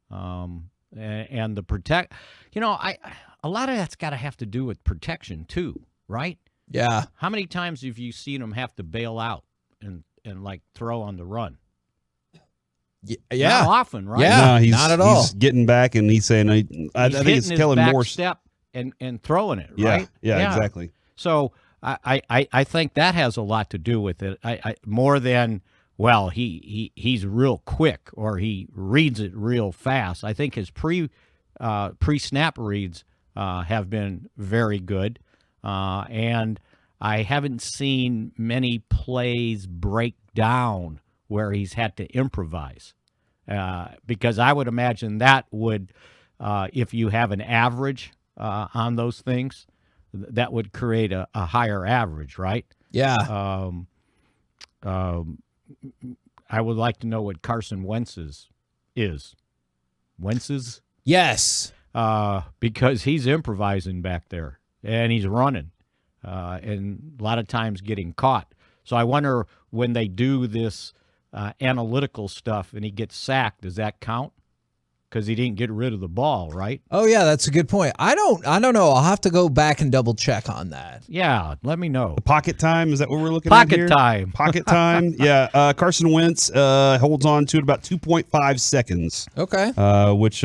And the protect, a lot of that's got to have to do with protection too, right? Yeah. How many times have you seen him have to bail out and like throw on the run? Yeah. Not often, right? Yeah, no, not at all. He's getting back and he's saying, I think it's Kellen back Moore's step and throwing it, yeah, right? Yeah, exactly. So I think that has a lot to do with it. I more than, well, he's real quick or he reads it real fast. I think his pre-snap reads have been very good, and I haven't seen many plays break down where he's had to improvise, because I would imagine that would, if you have an average on those things, that would create a higher average, right? Yeah. I would like to know what Carson Wentz's is. Wentz's? Yes. Because he's improvising back there, and he's running, and a lot of times getting caught. So I wonder when they do this analytical stuff and he gets sacked, does that count? Because he didn't get rid of the ball, right? Oh yeah, that's a good point. I don't know. I'll have to go back and double check on that. Yeah, let me know. The pocket time, is that what we're looking at here? Time. Pocket time. Yeah. Carson Wentz holds on to it about 2.5 seconds. Okay. Which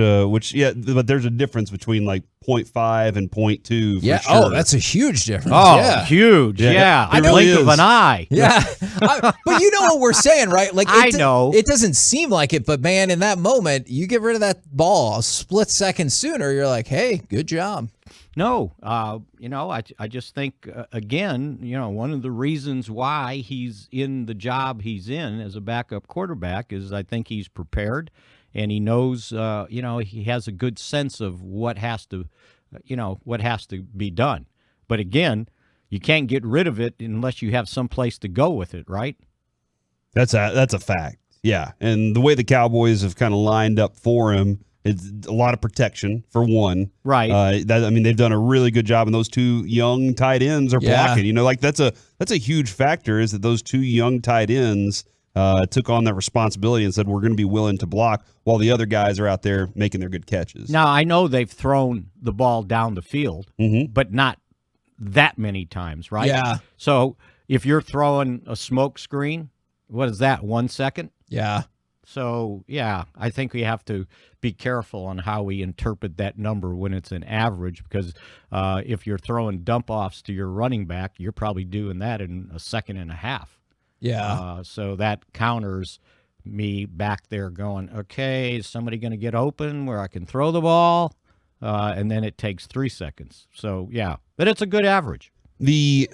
yeah, but there's a difference between like 0.5 and 0.2. Yeah. For sure. Oh, that's a huge difference. Oh, yeah. huge. Yeah. I The know. blink of an eye. Yeah. But you know what we're saying, right? Like I know. It doesn't seem like it, but man, in that moment, you get rid of that ball a split second sooner, you're like, hey, good job. No, I just think, again, one of the reasons why he's in the job he's in as a backup quarterback is I think he's prepared and he knows, he has a good sense of what has to be done. But again, you can't get rid of it unless you have some place to go with it, right? That's a fact. Yeah. And the way the Cowboys have kind of lined up for him, it's a lot of protection for one. Right. They've done a really good job, and those two young tight ends are blocking. That's a huge factor, is that those two young tight ends took on that responsibility and said, we're going to be willing to block while the other guys are out there making their good catches. Now, I know they've thrown the ball down the field, but not that many times, right? Yeah. So if you're throwing a smoke screen, what is that, 1 second? Yeah. So, yeah, I think we have to be careful on how we interpret that number when it's an average, because if you're throwing dump-offs to your running back, you're probably doing that in a second and a half. Yeah. So that counters me back there going, okay, is somebody going to get open where I can throw the ball? And then it takes 3 seconds. So, yeah, but it's a good average. The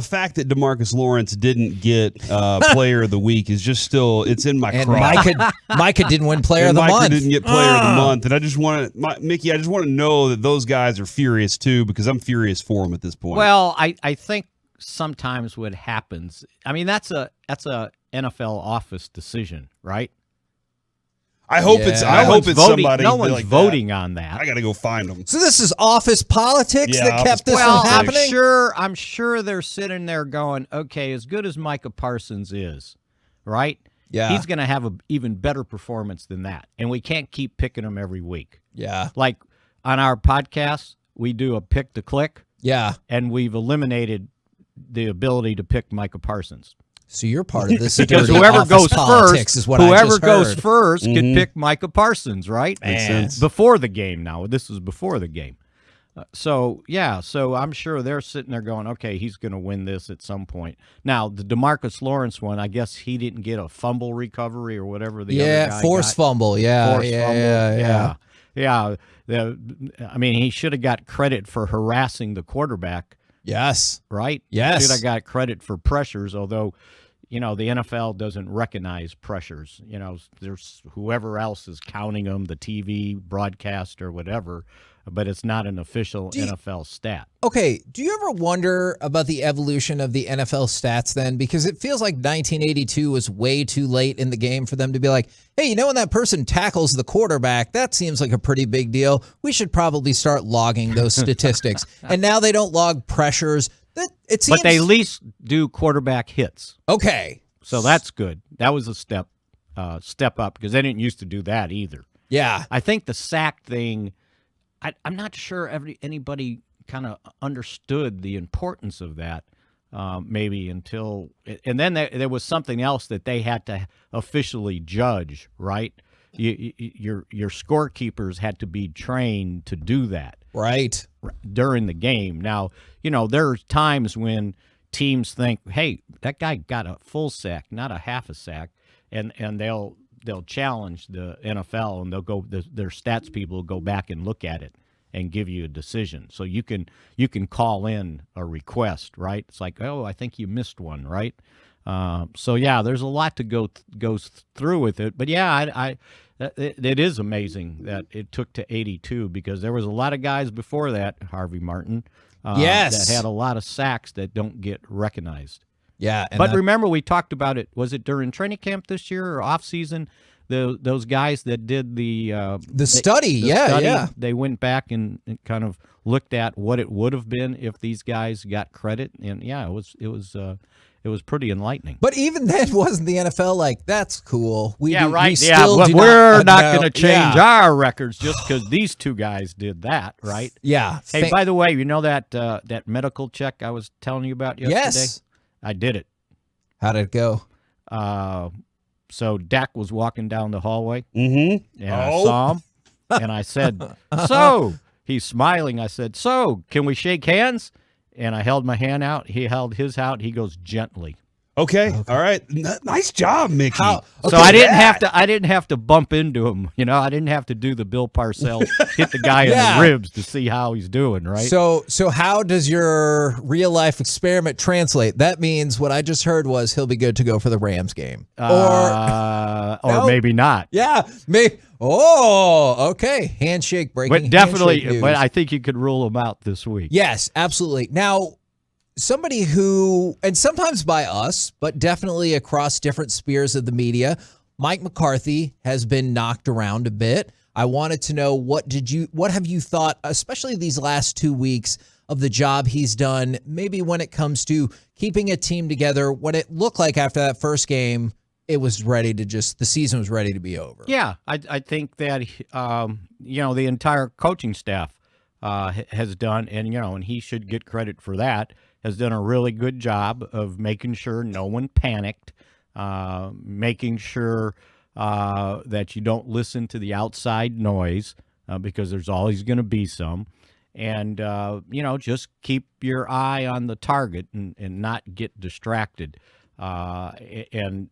fact that DeMarcus Lawrence didn't get Player of the Week is just still, it's in my crop. Micah didn't win Player of the Micah Month. didn't get Player of the Month, and I just want to, Mickey, I just want to know that those guys are furious too, because I'm furious for them at this point. Well, I think sometimes what happens, I mean, that's a NFL office decision, right? I hope it's voting, somebody. No one's like voting that. on that. I got to go find them. So this is office politics Yeah, that kept this well, from happening? I'm sure they're sitting there going, okay, as good as Micah Parsons is, right? Yeah. He's going to have an even better performance than that. And we can't keep picking him every week. Yeah. Like on our podcast, we do a pick to click. Yeah. And we've eliminated the ability to pick Micah Parsons. So you're part of this because dirty whoever office goes politics first, is what I whoever just goes heard. first could pick Micah Parsons, right? Makes sense. Before the game. Now this is before the game. So I'm sure they're sitting there going, okay, he's going to win this at some point. Now the DeMarcus Lawrence one, I guess he didn't get a fumble recovery or whatever the other guy forced got. fumble. Yeah, Forced fumble. yeah. I mean, he should have got credit for harassing the quarterback. Yes. Right? Yes. Should have got credit for pressures, although, the NFL doesn't recognize pressures. There's whoever else is counting them, the TV broadcast or whatever, but it's not an official NFL stat. Okay, do you ever wonder about the evolution of the NFL stats then? Because it feels like 1982 was way too late in the game for them to be like, hey, when that person tackles the quarterback, that seems like a pretty big deal. We should probably start logging those statistics. And now they don't log pressures. It seems, but they at least do quarterback hits. Okay. So that's good. That was a step up because they didn't used to do that either. Yeah. I think the sack thing, I'm not sure anybody kind of understood the importance of that maybe until – and then there was something else that they had to officially judge, right? Your scorekeepers had to be trained to do that. Right. During the game. Now, there's times when teams think, hey, that guy got a full sack, not a half a sack, and they'll challenge the NFL and they'll go their stats people will go back and look at it and give you a decision. So you can call in a request, right? It's like, oh, I think you missed one, right? There's a lot to go through with it. But it is amazing that it took to 82 because there was a lot of guys before that, Harvey Martin, yes, that had a lot of sacks that don't get recognized. Yeah, but remember we talked about it. Was it during training camp this year or off season? Those guys that did the study, yeah. They went back and kind of looked at what it would have been if these guys got credit, and it was pretty enlightening. But even then, wasn't the NFL like, that's cool? We're not not going to change our records just because these two guys did that, right? Yeah. Hey, by the way, that medical check I was telling you about yesterday? Yes. I did it. How did it go? So Dak was walking down the hallway, and I saw him, and I said, so, he's smiling. I said, so, can we shake hands? And I held my hand out. He held his out. He goes, gently. Okay. All right. Nice job, Mickey. So I didn't have to bump into him. I didn't have to do the Bill Parcells hit the guy in the ribs to see how he's doing, right? So how does your real life experiment translate? That means what I just heard was he'll be good to go for the Rams game. Or maybe not. Yeah. Okay. Handshake breaking. But definitely, handshake news. but I think you could rule him out this week. Yes, absolutely. Now, somebody who, and sometimes by us, but definitely across different spheres of the media, Mike McCarthy has been knocked around a bit. I wanted to know what have you thought, especially these last 2 weeks, of the job he's done, maybe when it comes to keeping a team together, what it looked like after that first game, the season was ready to be over. Yeah, I think that, the entire coaching staff has done, and he should get credit for that, has done a really good job of making sure no one panicked, making sure that you don't listen to the outside noise because there's always going to be some. And, just keep your eye on the target and not get distracted. And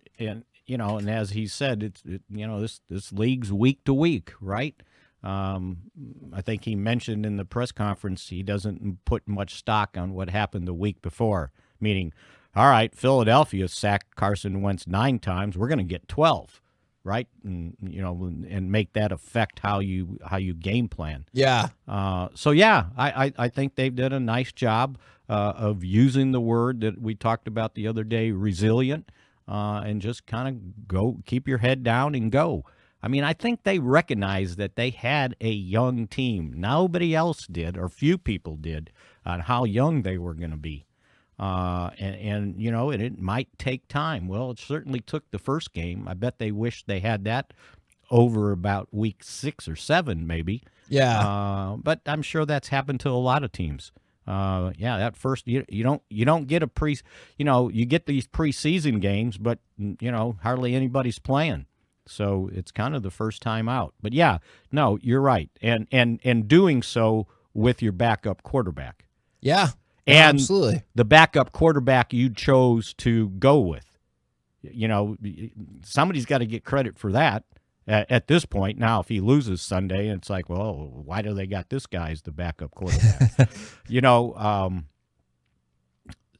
as he said, this league's week to week, right? I think he mentioned in the press conference he doesn't put much stock on what happened the week before, meaning, all right, Philadelphia sacked Carson Wentz 9 times. We're going to get 12, right? And make that affect how you game plan. Yeah. I think they've done a nice job of using the word that we talked about the other day, resilient, and just kind of keep your head down and go. I mean, I think they recognized that they had a young team. Nobody else did, or few people did, on how young they were going to be. And it might take time. Well, it certainly took the first game. I bet they wish they had that over about week 6 or 7, maybe. Yeah. But I'm sure that's happened to a lot of teams. That first you don't get a you get these preseason games, but hardly anybody's playing. So it's kind of the first time out. But yeah, no, you're right. And doing so with your backup quarterback. Yeah. And absolutely. The backup quarterback you chose to go with. Somebody's got to get credit for that at this point. Now, if he loses Sunday, it's like, well, why do they got this guy as the backup quarterback?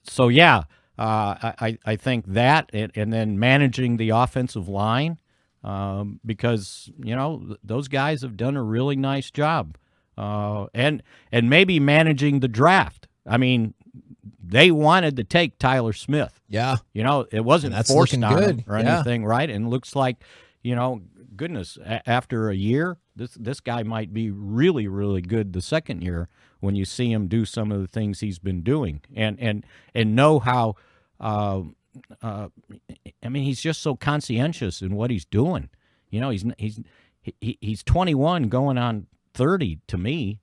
So, yeah, I think that and then managing the offensive line because, those guys have done a really nice job. And maybe managing the draft. I mean, they wanted to take Tyler Smith. Yeah. It wasn't forced on him or Yeah. anything, right? And it looks like, goodness, after a year, this guy might be really, really good the second year when you see him do some of the things he's been doing and know how. He's just so conscientious in what he's doing. He's 21, going on 30 to me.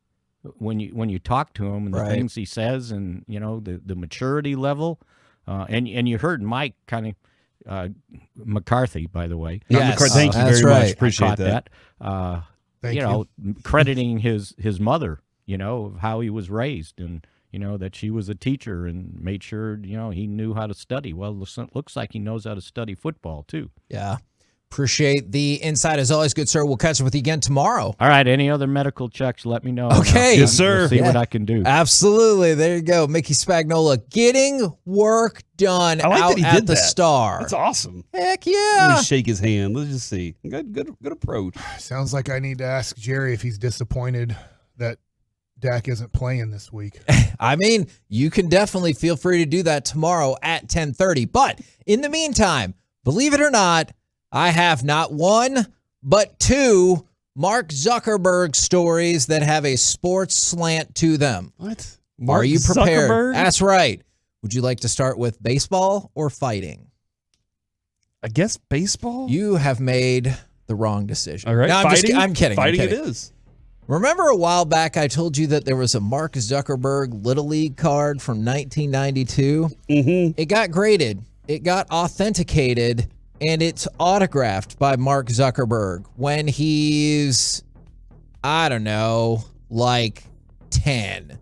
When you talk to him and the things he says and the maturity level, and you heard Mike kind of McCarthy, by the way. Yes. Thank you very much. Appreciate that. Thank you. Crediting his mother, of how he was raised and that she was a teacher and made sure he knew how to study. Well, it looks like he knows how to study football too. Yeah. Appreciate the insight as always, good sir. We'll catch up with you again tomorrow. All right. Any other medical checks, let me know. Okay. Yes, sir. We'll see what I can do. Absolutely. There you go. Mickey Spagnola getting work done I like out that he at did the that. Star. That's awesome. Heck Let yeah. me shake his hand. Let's just see. Good approach. Sounds like I need to ask Jerry if he's disappointed that Dak isn't playing this week. I mean, you can definitely feel free to do that tomorrow at 10:30. But in the meantime, believe it or not, I have not one, but two Mark Zuckerberg stories that have a sports slant to them. What? Are you prepared? Zuckerberg? That's right. Would you like to start with baseball or fighting? I guess baseball? You have made the wrong decision. All right. No, Fighting? I'm kidding. Fighting I'm it kidding. is. Remember a while back I told you that there was a Mark Zuckerberg Little League card from 1992? Mm-hmm. It got graded. It got authenticated. And it's autographed by Mark Zuckerberg when he's, I don't know, like 10.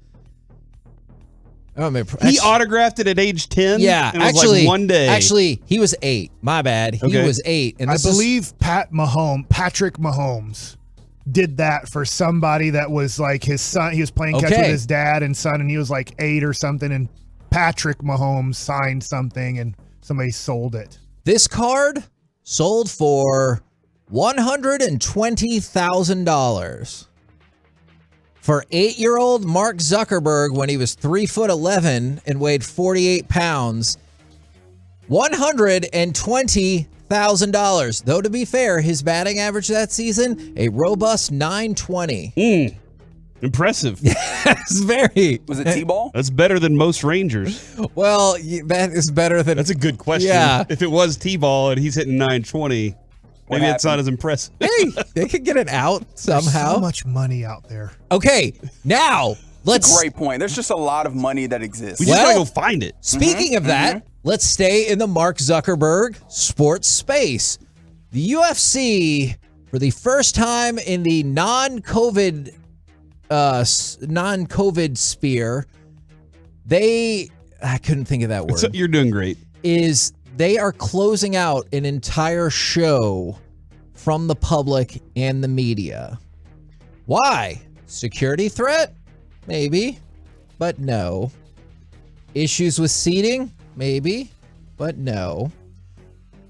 He autographed it at age 10? Yeah, And it was actually, like one day. Actually, he was 8. My bad. He Okay. was 8. And I this is- believe Patrick Mahomes did that for somebody that was like his son. He was playing catch Okay. with his dad and son, and he was like 8 or something. And Patrick Mahomes signed something, and somebody sold it. This card sold for $120,000 for 8-year-old Mark Zuckerberg when he was 3'11" and weighed 48 pounds. $120,000. Though to be fair, his batting average that season, a robust .920. Impressive. It's very. Was it T-ball? That's better than most Rangers. Well, that is better than. That's a good question. Yeah. If it was T-ball and he's hitting 920, maybe it's not as impressive. Hey, they could get it out somehow. So much money out there. Okay, now That's a great point. There's just a lot of money that exists. We just gotta go find it. Speaking of that, let's stay in the Mark Zuckerberg sports space. The UFC, for the first time in the non-COVID sphere, I couldn't think of that word. You're doing great. They are closing out an entire show from the public and the media. Why? Security threat? Maybe, but no. Issues with seating? Maybe, but no.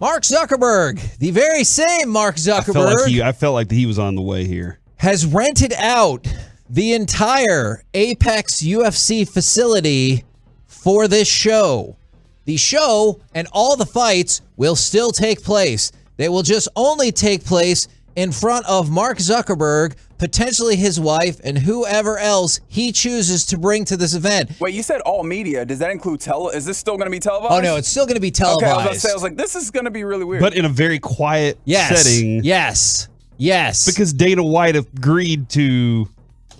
Mark Zuckerberg, the very same Mark Zuckerberg, I felt like he was on the way here. has rented out the entire Apex UFC facility for this show. The show and all the fights will still take place. They will just only take place in front of Mark Zuckerberg, potentially his wife, and whoever else he chooses to bring to this event. Wait, you said all media. Does that include is this still going to be televised? Oh, no, it's still going to be televised. Okay, I was like, this is going to be really weird. But in a very quiet setting. Yes. Because Dana White agreed to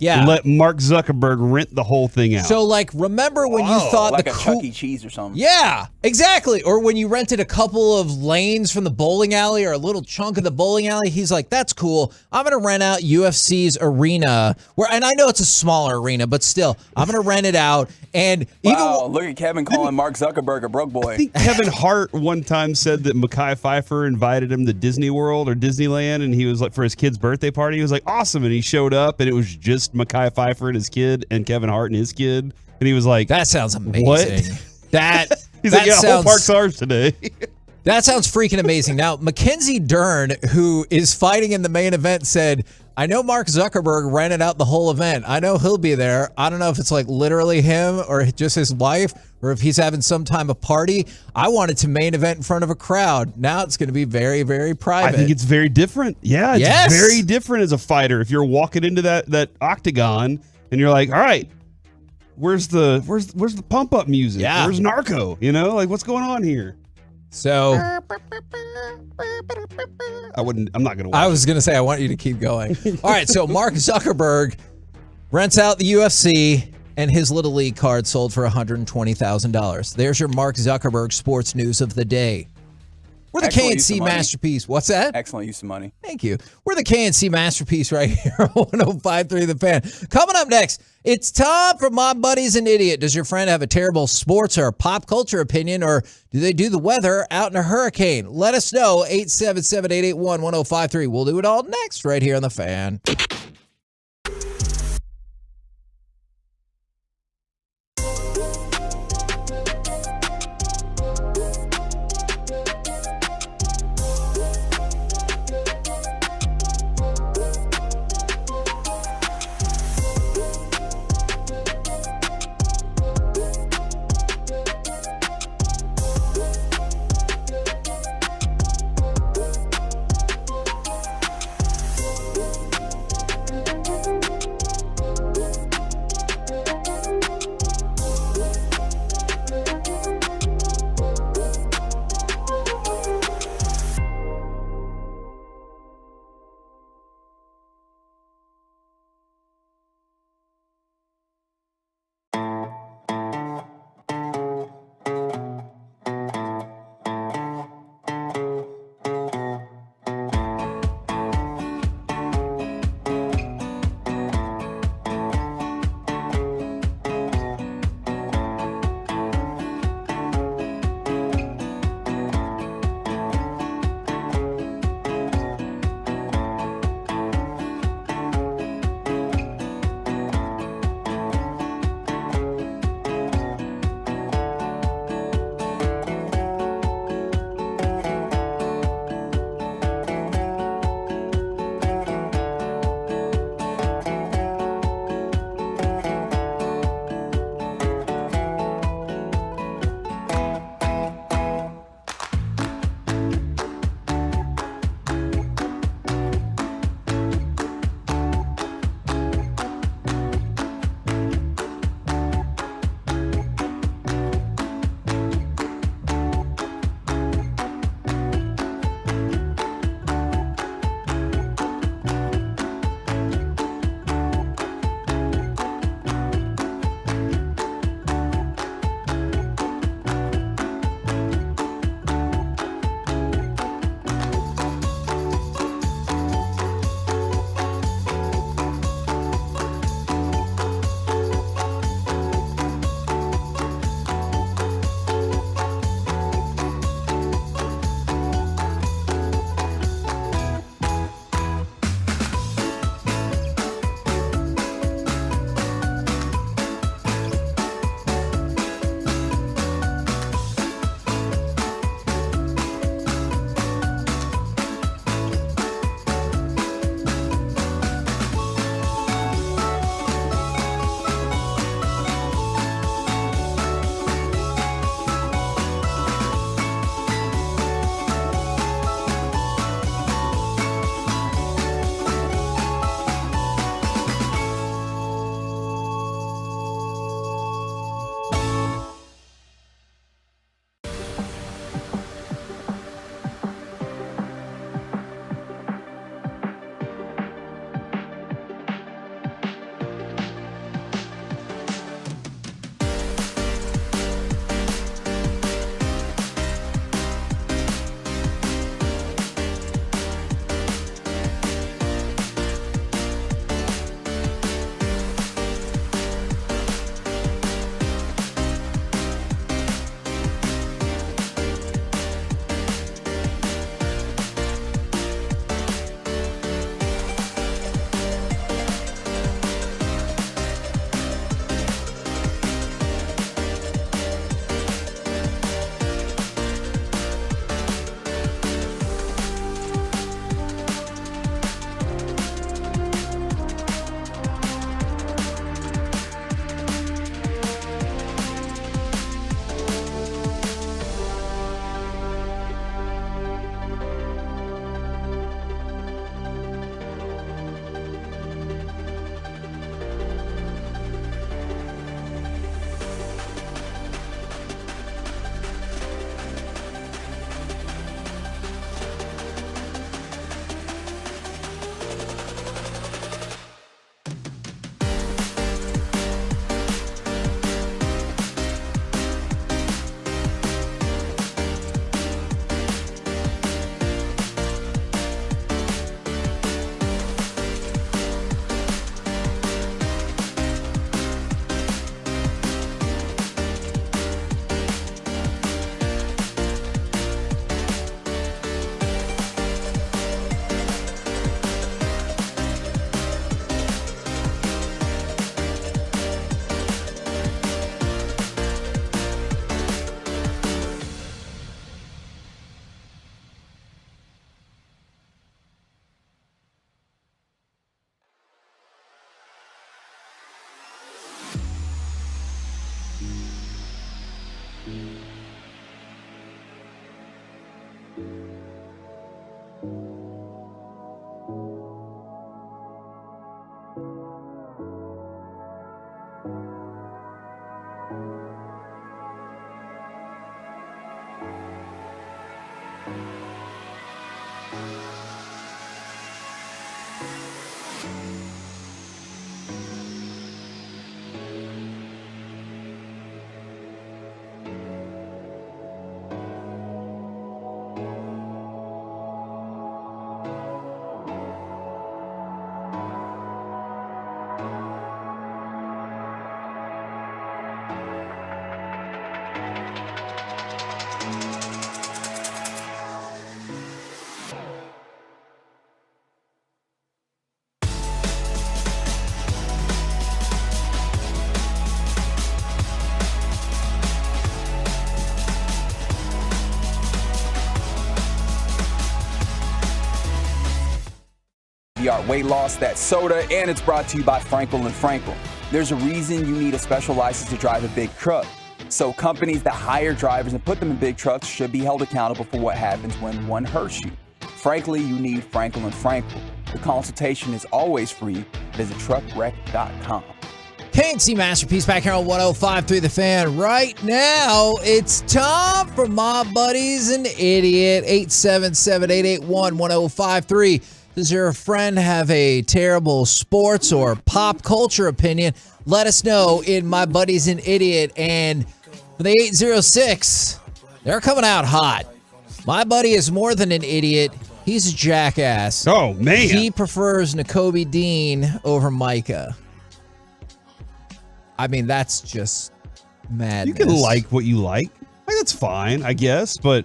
let Mark Zuckerberg rent the whole thing out. So, like, remember when you thought like a Chuck E. Cheese or something? Yeah, exactly. Or when you rented a couple of lanes from the bowling alley or a little chunk of the bowling alley, he's like, that's cool. I'm going to rent out UFC's arena. And I know it's a smaller arena, but still, I'm going to rent it out. And look at Kevin calling Mark Zuckerberg a broke boy. I think Kevin Hart one time said that Mekhi Phifer invited him to Disney World or Disneyland, and he was like, for his kid's birthday party, he was like, awesome. And he showed up, and it was just Mekhi Phifer and his kid and Kevin Hart and his kid. And he was like, that sounds amazing. What? He's like, yeah, whole park's ours today. That sounds freaking amazing. Now, Mackenzie Dern, who is fighting in the main event, said, I know Mark Zuckerberg rented out the whole event. I know he'll be there. I don't know if it's like literally him or just his wife or if he's having some time of party. I wanted to main event in front of a crowd. Now it's going to be very, very private. I think it's very different. Yeah, it's very different as a fighter. If you're walking into that octagon and you're like, all right, where's the pump up music? Yeah. Where's Narco? You know, like what's going on here? So I'm not going to watch I was going to say, I want you to keep going. All right. So Mark Zuckerberg rents out the UFC and his Little League card sold for $120,000. There's your Mark Zuckerberg sports news of the day. We're the KNC Masterpiece. What's that? Excellent use of money. Thank you. We're the KNC Masterpiece right here on 105.3 The Fan. Coming up next, it's time for My Buddy's an Idiot. Does your friend have a terrible sports or pop culture opinion, or do they do the weather out in a hurricane? Let us know, 877-881-1053. We'll do it all next right here on The Fan. Weight loss, that's soda, and it's brought to you by Frankel & Frankel. There's a reason you need a special license to drive a big truck. So companies that hire drivers and put them in big trucks should be held accountable for what happens when one hurts you. Frankly, you need Frankel & Frankel. The consultation is always free. Visit truckwreck.com. KNC Masterpiece back here on 105.3 The Fan. Right now, it's time for My Buddy's an Idiot. 877-881-1053. Does your friend have a terrible sports or pop culture opinion? Let us know in My Buddy's an Idiot. And for the 806, they're coming out hot. My buddy is more than an idiot. He's a jackass. Oh, man. He prefers Nakobe Dean over Micah. I mean, that's just madness. You can like what you like. That's fine, I guess. But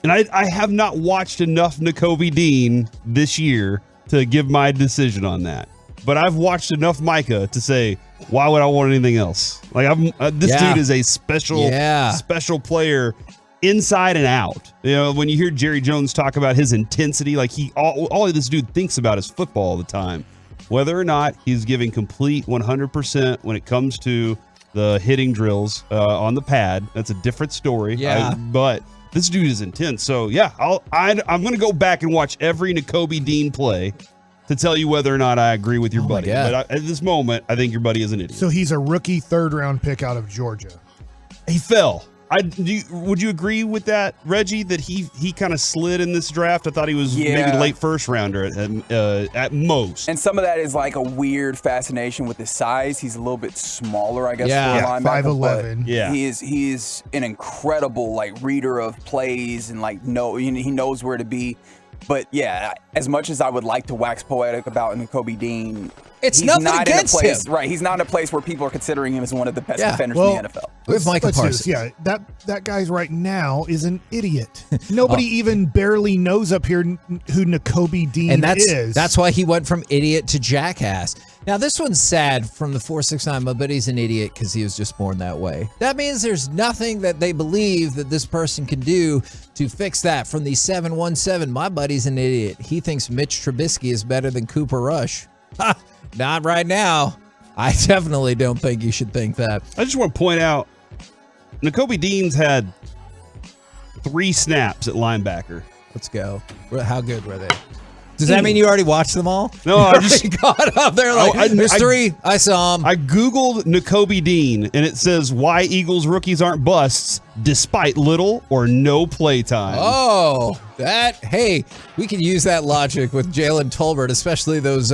and I have not watched enough Nakobe Dean this year to give my decision on that. But I've watched enough Micah to say, why would I want anything else? Like this dude is a special player inside and out. You know, when you hear Jerry Jones talk about his intensity, like all this dude thinks about is football all the time. Whether or not he's giving complete 100% when it comes to the hitting drills on the pad, that's a different story. Yeah. But this dude is intense. So, yeah, I'm going to go back and watch every Nakobe Dean play to tell you whether or not I agree with your buddy. But at this moment, I think your buddy is an idiot. So he's a rookie third-round pick out of Georgia. He fell. Would you agree with that, Reggie, that he kind of slid in this draft? I thought he was maybe late first rounder at most. And some of that is like a weird fascination with his size. He's a little bit smaller, I guess, for a linebacker. 5'11". Yeah. He is an incredible reader of plays and he knows where to be. But yeah, as much as I would like to wax poetic about Nakobe Dean, he's nothing against him. Right, he's not in a place where people are considering him as one of the best defenders in the NFL. With Micah Parsons. That guy's right now is an idiot. Nobody even barely knows up here who Nakobe Dean is. That's why he went from idiot to jackass. Now, this one's sad from the 469, but he's an idiot because he was just born that way. That means there's nothing that they believe that this person can do to fix that. From the 717, my buddy's an idiot. He thinks Mitch Trubisky is better than Cooper Rush. Not right now. I definitely don't think you should think that. I just want to point out, Nakobe Dean's had 3 snaps at linebacker. Let's go. How good were they? Does that mean you already watched them all? No, I just got up there there's 3. I saw them. I Googled Nakobe Dean, and it says why Eagles rookies aren't busts despite little or no play time. Oh, hey, we can use that logic with Jalen Tolbert, especially those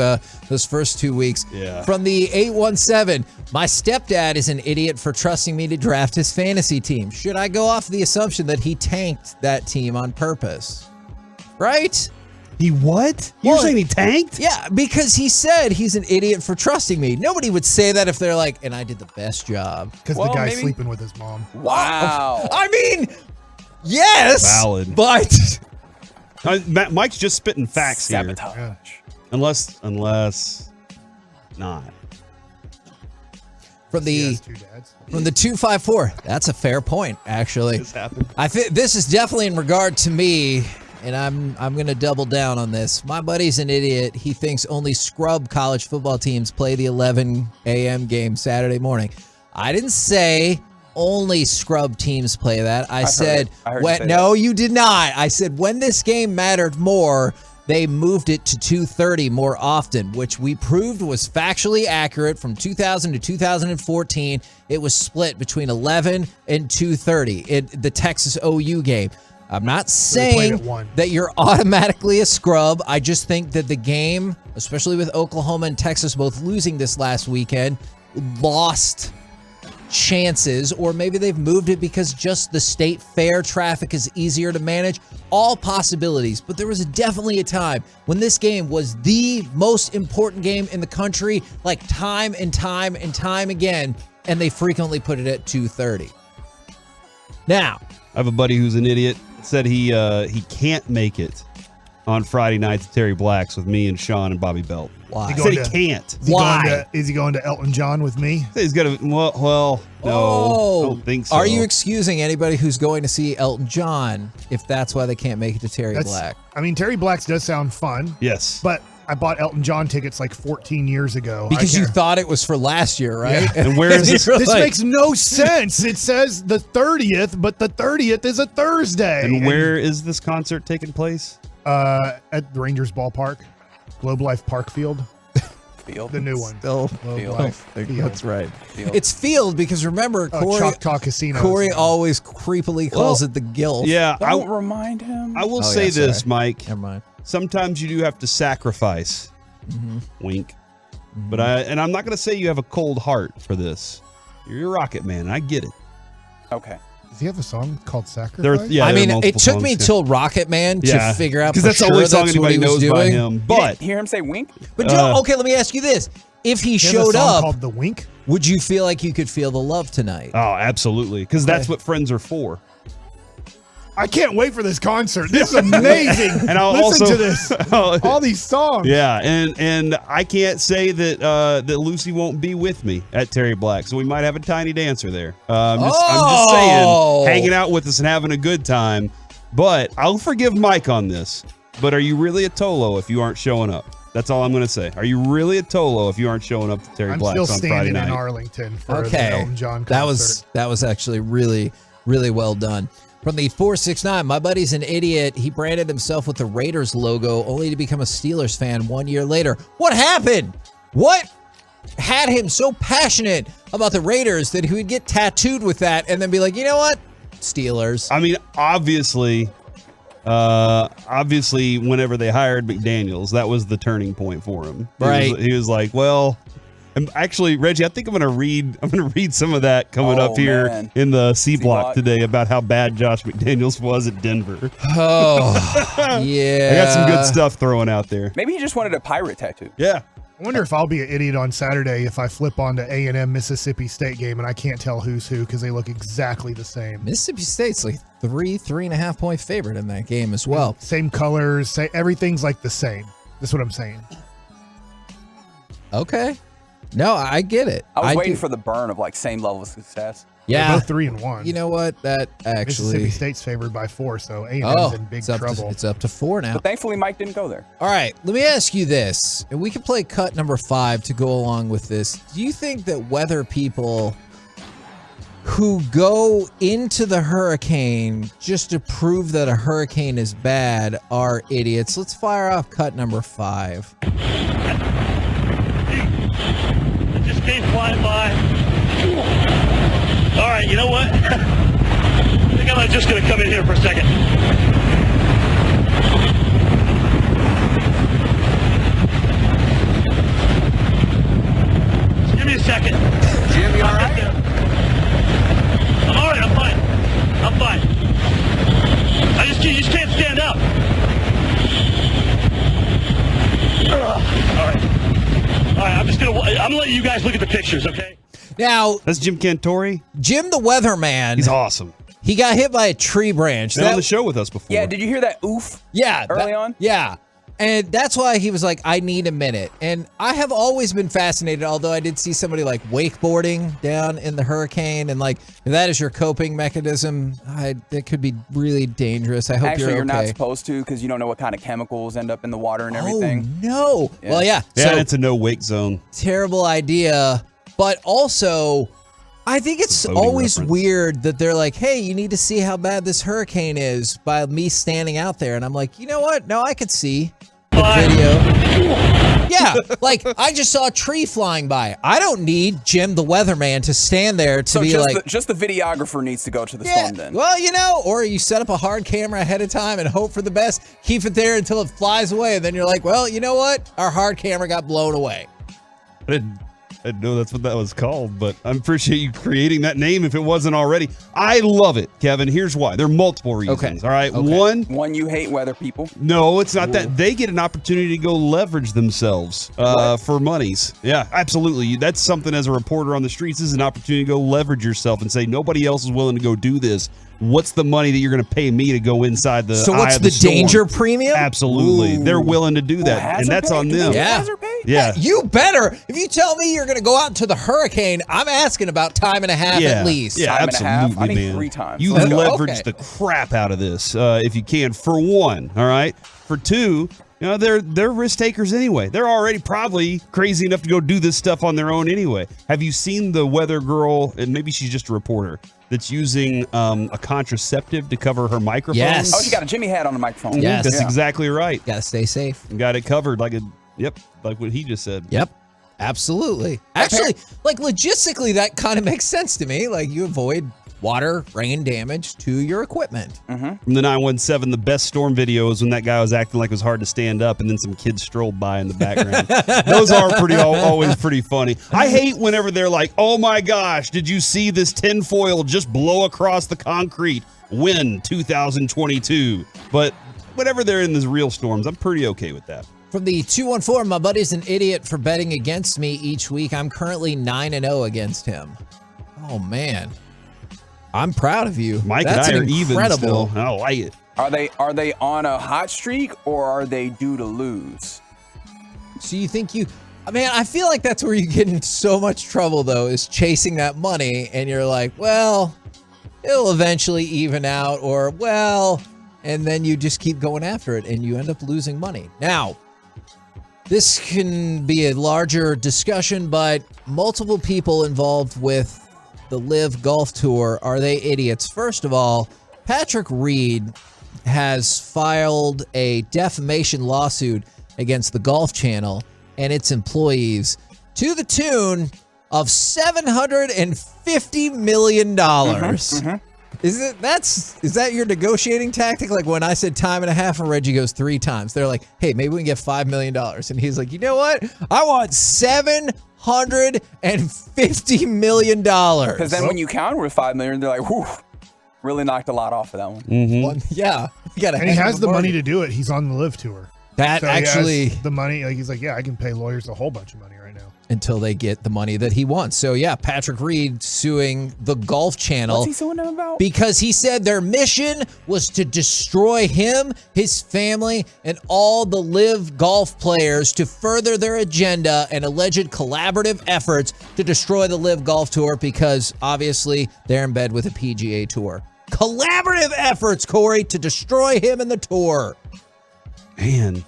first 2 weeks. Yeah. From the 817, my stepdad is an idiot for trusting me to draft his fantasy team. Should I go off the assumption that he tanked that team on purpose? Right? He what? You're saying he tanked? Yeah, because he said he's an idiot for trusting me. Nobody would say that if they're like, and I did the best job. Because the guy's sleeping with his mom. Wow. I mean, yes. Valid. But Mike's just spitting facts Sabotage. here. Unless not. From the 254, that's a fair point, actually. This happened. I think this is definitely in regard to me. And I'm going to double down on this. My buddy's an idiot. He thinks only scrub college football teams play the 11 a.m. game Saturday morning. I didn't say only scrub teams play that. I said, I heard you say no, you did not. I said when this game mattered more, they moved it to 2:30 more often, which we proved was factually accurate from 2000 to 2014. It was split between 11 and 2:30 in the Texas OU game. I'm not saying that you're automatically a scrub. I just think that the game, especially with Oklahoma and Texas both losing this last weekend, lost chances, or maybe they've moved it because just the state fair traffic is easier to manage. All possibilities, but there was definitely a time when this game was the most important game in the country, like time and time and time again, and they frequently put it at 2:30. Now, I have a buddy who's an idiot. Said he can't make it on Friday nights at Terry Black's with me and Sean and Bobby Belt. Why? He said he can't. Is he going to Elton John with me? He's got to. Well, no, I don't think so. Are you excusing anybody who's going to see Elton John if that's why they can't make it to Terry Black? I mean, Terry Black's does sound fun. Yes. But I bought Elton John tickets like 14 years ago. Because you thought it was for last year, right? Yeah. And where is this? This makes no sense. It says the 30th, but the 30th is a Thursday. And where is this concert taking place? At the Rangers ballpark, Globe Life Park Field. The new one. Still Globe Life Field. That's right. It's Field because remember, Corey, Choctaw Casino. Corey always creepily calls it the Gilf. Yeah, Don't remind him. I will say this, sorry. Mike. Never mind. Sometimes you do have to sacrifice. Wink. But I'm not going to say you have a cold heart for this. You're a Rocket Man. I get it. Okay. Does he have a song called Sacrifice? I mean, it took me till Rocket Man to figure out because that's the only song anybody knows by him. You But didn't hear him say wink? But okay, let me ask you this: if he He has a showed song up, called The Wink. would you feel like you could feel the love tonight? oh, absolutely, because that's what friends are for. I can't wait for this concert. This is amazing. And I'll Listen also to this. All these songs. Yeah, and I can't say that that Lucy won't be with me at Terry Black, so we might have a tiny dancer there. I'm just saying, hanging out with us and having a good time. But I'll forgive Mike on this. But are you really a Tolo if you aren't showing up? That's all I'm going to say. Are you really a Tolo if you aren't showing up to Terry I'm Black's still on Friday standing night? in Arlington for the Elton John concert. That was actually really, really well done. From the 469, my buddy's an idiot. He branded himself with the Raiders logo only to become a Steelers fan 1 year later. What happened? What had him so passionate about the Raiders that he would get tattooed with that and then be like, you know what? Steelers. I mean, obviously, whenever they hired McDaniels, that was the turning point for him. Right. He was like, well, and actually, Reggie, I think I'm gonna read some of that coming up here in the C block today about how bad Josh McDaniels was at Denver. Oh, yeah. I got some good stuff throwing out there. Maybe he just wanted a pirate tattoo. Yeah. I wonder if I'll be an idiot on Saturday if I flip onto A&M Mississippi State game and I can't tell who's who because they look exactly the same. Mississippi State's like 3.5 point favorite in that game as well. Same colors, everything's like the same. That's what I'm saying. Okay. No, I get it. I was waiting for the burn of like same level of success. Yeah. They're both 3-1. You know what? That actually Mississippi State's favored by 4, so A&M's in big trouble. It's up to 4 now. But thankfully, Mike didn't go there. All right, let me ask you this, and we can play cut number 5 to go along with this. Do you think that weather people who go into the hurricane just to prove that a hurricane is bad are idiots? Let's fire off cut number 5. It just came flying by. All right, you know what? I think I'm just going to come in here for a second. Just give me a second. Jim, you all right? I'm all right. I'm fine. I'm fine. You just can't stand up. All right. All right. I'm gonna let you guys look at the pictures, okay? Now, that's Jim Cantori. Jim the weatherman. He's awesome. He got hit by a tree branch. Been on the show with us before. Yeah, did you hear that oof? Yeah. Early on? Yeah. And that's why he was like, I need a minute. And I have always been fascinated, although I did see somebody like wakeboarding down in the hurricane. And like, if that is your coping mechanism, that could be really dangerous. I hope Actually, you're okay. not supposed to because you don't know what kind of chemicals end up in the water and everything. No. Well, yeah. Yeah, So it's a no wake zone. terrible idea. But also, I think it's always weird that they're like, hey, you need to see how bad this hurricane is by me standing out there. And I'm like, you know what? No, I could see the video. Yeah, like I just saw a tree flying by. I don't need Jim the weatherman to stand there to be like. Just the videographer needs to go to the storm then. Well, or you set up a hard camera ahead of time and hope for the best. Keep it there until it flies away. And then you're like, well, you know what? Our hard camera got blown away. I didn't know that's what that was called, but I appreciate you creating that name if it wasn't already. I love it, Kevin. Here's why. There are multiple reasons, all right? Okay. One, you hate weather people. No, it's not that. They get an opportunity to go leverage themselves for monies. Yeah, absolutely. That's something as a reporter on the streets. This is an opportunity to go leverage yourself and say, nobody else is willing to go do this. What's the money that you're going to pay me to go inside the So eye what's of the storm? danger premium? Absolutely. Ooh. They're willing to do that, and that's on them. Yeah. You better. If you tell me you're going to go out into the hurricane, I'm asking about time and a half at least. Yeah, Time absolutely, and a half? I need man. 3 times. You Let's go. leverage the crap out of this if you can. For one, all right. For two, they're risk takers anyway. They're already probably crazy enough to go do this stuff on their own anyway. Have you seen the weather girl? And maybe she's just a reporter that's using a contraceptive to cover her microphone. Yes. Oh, she got a Jimmy hat on the microphone. Yes. That's exactly right. Got to stay safe. Got it covered like what he just said. Yep. Absolutely. Actually, like logistically, that kind of makes sense to me. Like you avoid water, rain damage to your equipment. From the 917, the best storm video is when that guy was acting like it was hard to stand up and then some kids strolled by in the background. Those are always pretty funny. I hate whenever they're like, oh my gosh, did you see this tinfoil just blow across the concrete? Wind 2022. But whenever they're in these real storms, I'm pretty okay with that. From the 214, my buddy's an idiot for betting against me each week. I'm currently 9-0 against him. Oh, man. I'm proud of you. Mike That's and I are even incredible. still. I like it. Are they on a hot streak or are they due to lose? So you think I feel like that's where you get in so much trouble, though, is chasing that money. And you're like, well, it'll eventually even out. Or, well, and then you just keep going after it and you end up losing money. Now, this can be a larger discussion, but multiple people involved with the Live Golf Tour, are they idiots? First of all, Patrick Reed has filed a defamation lawsuit against the Golf Channel and its employees to the tune of $750 million. Is that your negotiating tactic? Like when I said time and a half and Reggie goes 3 times, they're like, hey, maybe we can get $5 million. And he's like, you know what? I want $750 million. Because then when you counter with $5 million, they're like, whew, really knocked a lot off of that one. Yeah. And he has the money to do it. He's on the Live Tour. That So he has actually, the money. Like he's like, yeah, I can pay lawyers a whole bunch of money right now. until they get the money that he wants. So yeah, Patrick Reed suing the Golf Channel. What's he suing them about? Because he said their mission was to destroy him, his family, and all the Live Golf players to further their agenda and alleged collaborative efforts to destroy the Live Golf Tour because obviously they're in bed with the PGA Tour. Collaborative efforts, Corey, to destroy him and the tour. Man,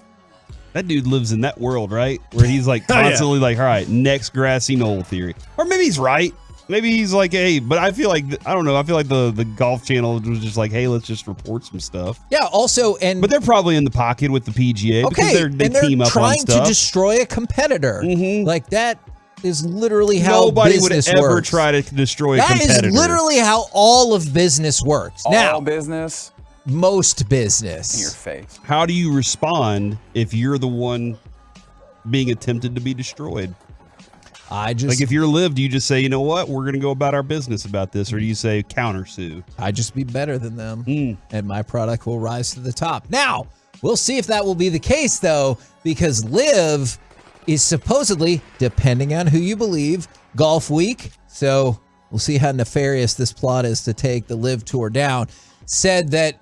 that dude lives in that world, right? Where he's like constantly like, all right, next grassy knoll theory. Or maybe he's right. Maybe he's like, hey, but I feel like, I don't know. I feel like the Golf Channel was just like, hey, let's just report some stuff. Yeah, also, but they're probably in the pocket with the PGA because they team up on trying stuff. to destroy a competitor. Like that is literally how Nobody would business ever works. try to destroy a That competitor. is literally how all of business works. Now, business? Most business. In your face. How do you respond if you're the one being attempted to be destroyed? I just like if you're Liv, do you just say, you know what, we're going to go about our business about this, or do you say countersue? I just be better than them, and my product will rise to the top. Now we'll see if that will be the case, though, because Liv is supposedly, depending on who you believe, Golf Week. So we'll see how nefarious this plot is to take the Liv Tour down. Said that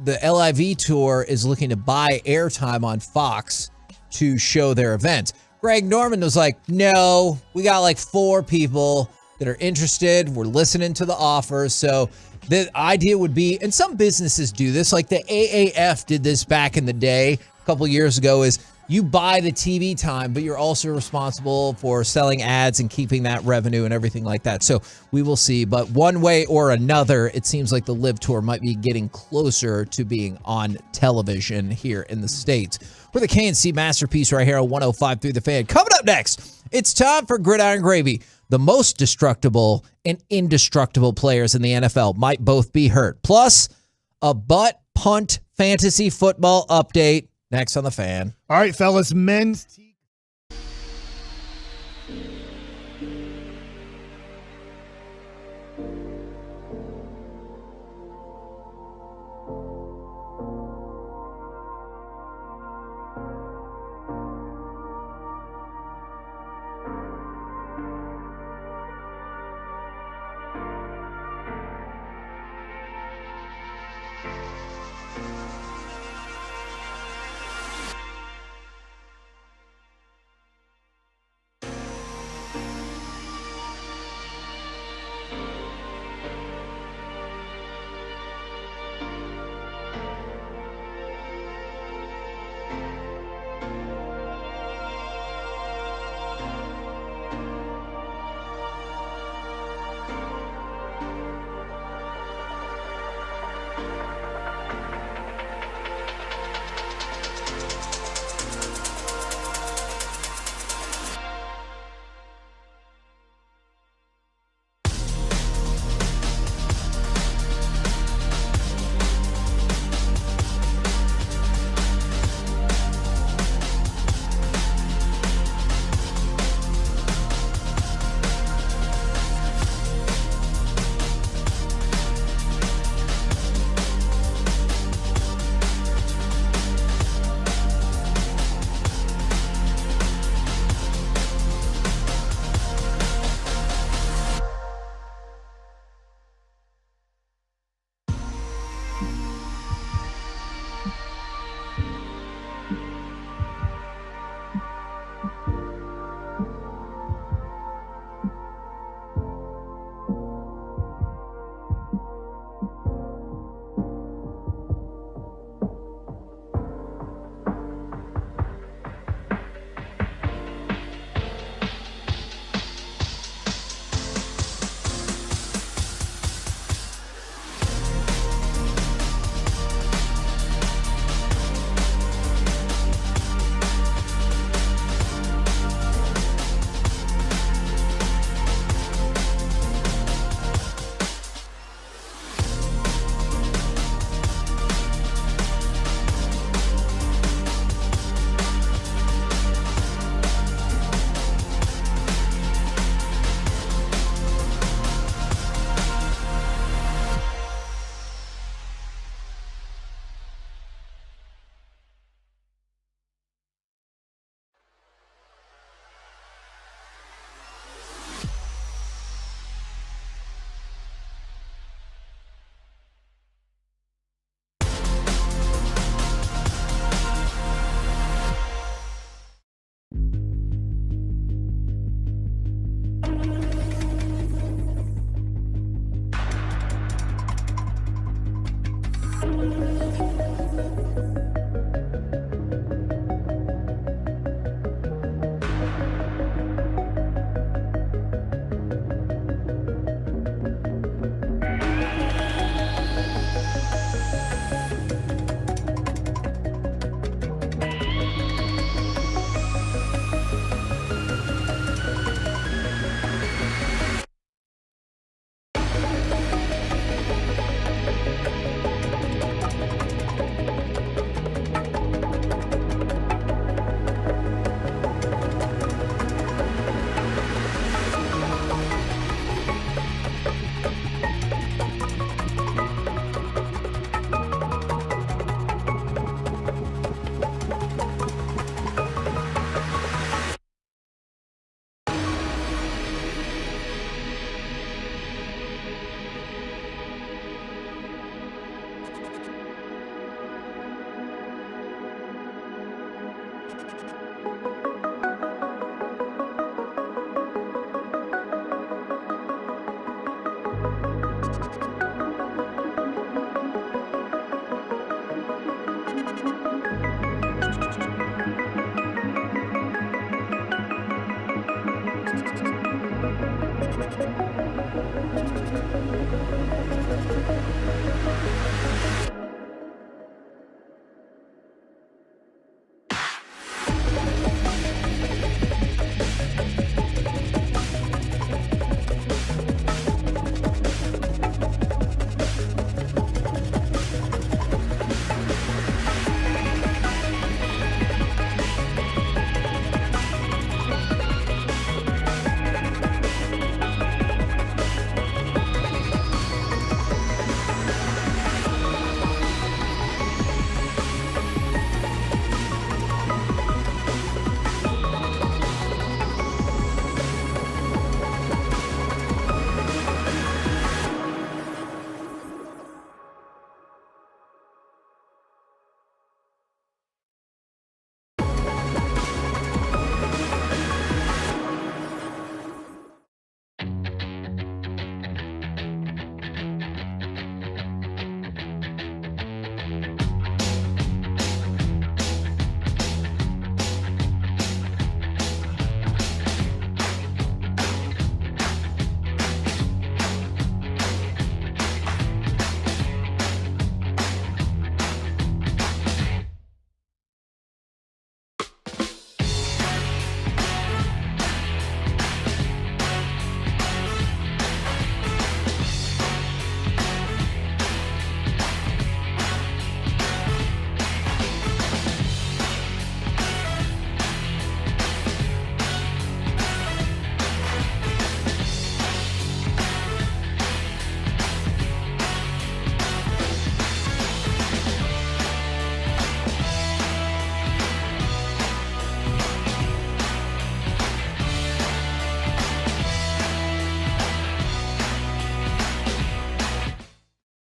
the LIV Tour is looking to buy airtime on Fox to show their events. Greg Norman was like, no, we got like 4 people that are interested. We're listening to the offers. So the idea would be, and some businesses do this, like the AAF did this back in the day, a couple years ago, is you buy the TV time, but you're also responsible for selling ads and keeping that revenue and everything like that. So we will see. But one way or another, it seems like the Live Tour might be getting closer to being on television here in the States. We're the KNC Masterpiece right here on 105.3 The Fan. Coming up next, it's time for Gridiron Gravy. The most destructible and indestructible players in the NFL might both be hurt. Plus, a butt punt fantasy football update. Next on The Fan. All right, fellas, men's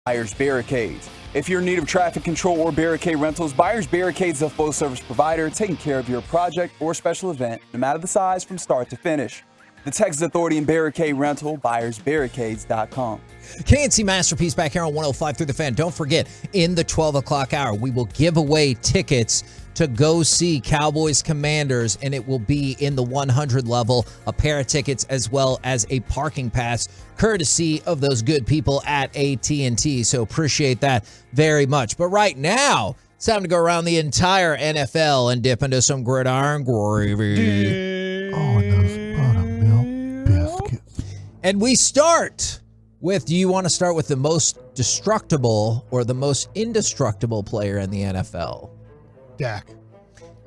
Byers Barricades. If you're in need of traffic control or barricade rentals, Byers Barricades is a full service provider taking care of your project or special event, no matter the size, from start to finish. The Texas Authority and Barricade Rental, ByersBarricades.com. KNC Masterpiece back here on 105 through the Fan. Don't forget, in the 12 o'clock hour, we will give away tickets to go see Cowboys Commanders, and it will be in the 100 level, a pair of tickets as well as a parking pass, courtesy of those good people at AT&T. So appreciate that very much. But right now, it's time to go around the entire NFL and dip into some gridiron gravy. Oh, and those buttermilk biscuits. And we start with, do you want to start with the most destructible or the most indestructible player in the NFL? Dak.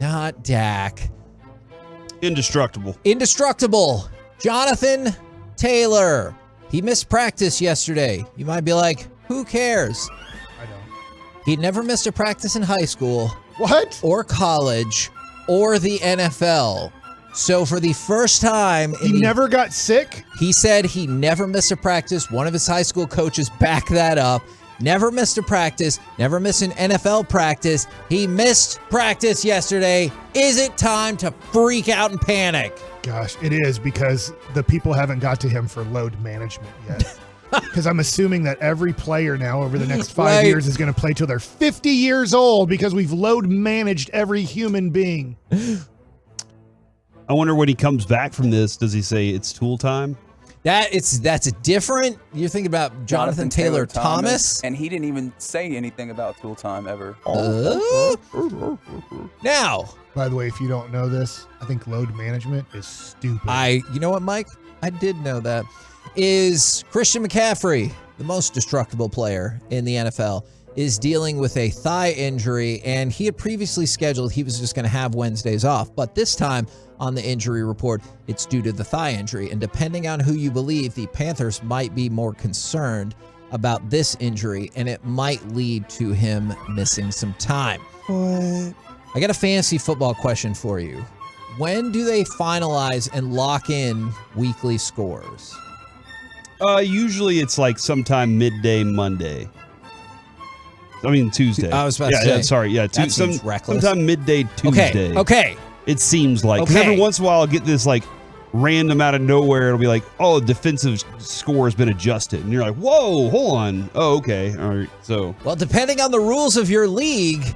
Not Dak. Indestructible. Indestructible. Jonathan Taylor. He missed practice yesterday. You might be like, who cares? I don't. He never missed a practice in high school. What? Or college or the NFL. So for the first time... He never got sick? He said he never missed a practice. One of his high school coaches backed that up. Never missed a practice. Never missed an NFL practice. He missed practice yesterday. Is it time to freak out and panic? Gosh, it is, because the people haven't got to him for load management yet. Because I'm assuming that every player now over the next 5 years is going to play till they're 50 years old because we've load managed every human being. I wonder when he comes back from this, does he say it's tool time? That's a different. You're thinking about Jonathan Taylor Thomas, and he didn't even say anything about tool time ever. Now, by the way, if you don't know this, I think load management is stupid. You know what, Mike? I did know that. Is Christian McCaffrey, the most destructible player in the NFL, is dealing with a thigh injury, and he had previously scheduled he was just going to have Wednesdays off, but this time on the injury report, it's due to the thigh injury, and depending on who you believe, the Panthers might be more concerned about this injury, and it might lead to him missing some time. What? I got a fantasy football question for you. When do they finalize and lock in weekly scores? Usually it's like sometime midday Monday. I mean Tuesday. I was about to say. Yeah, sorry. Yeah, that seems reckless. Sometime midday Tuesday. Okay. It seems like. Because Okay. every once in a while I'll get this like random out of nowhere. It'll be like, oh, defensive score has been adjusted. And you're like, whoa, hold on. Oh, okay. All right. So. Well, depending on the rules of your league,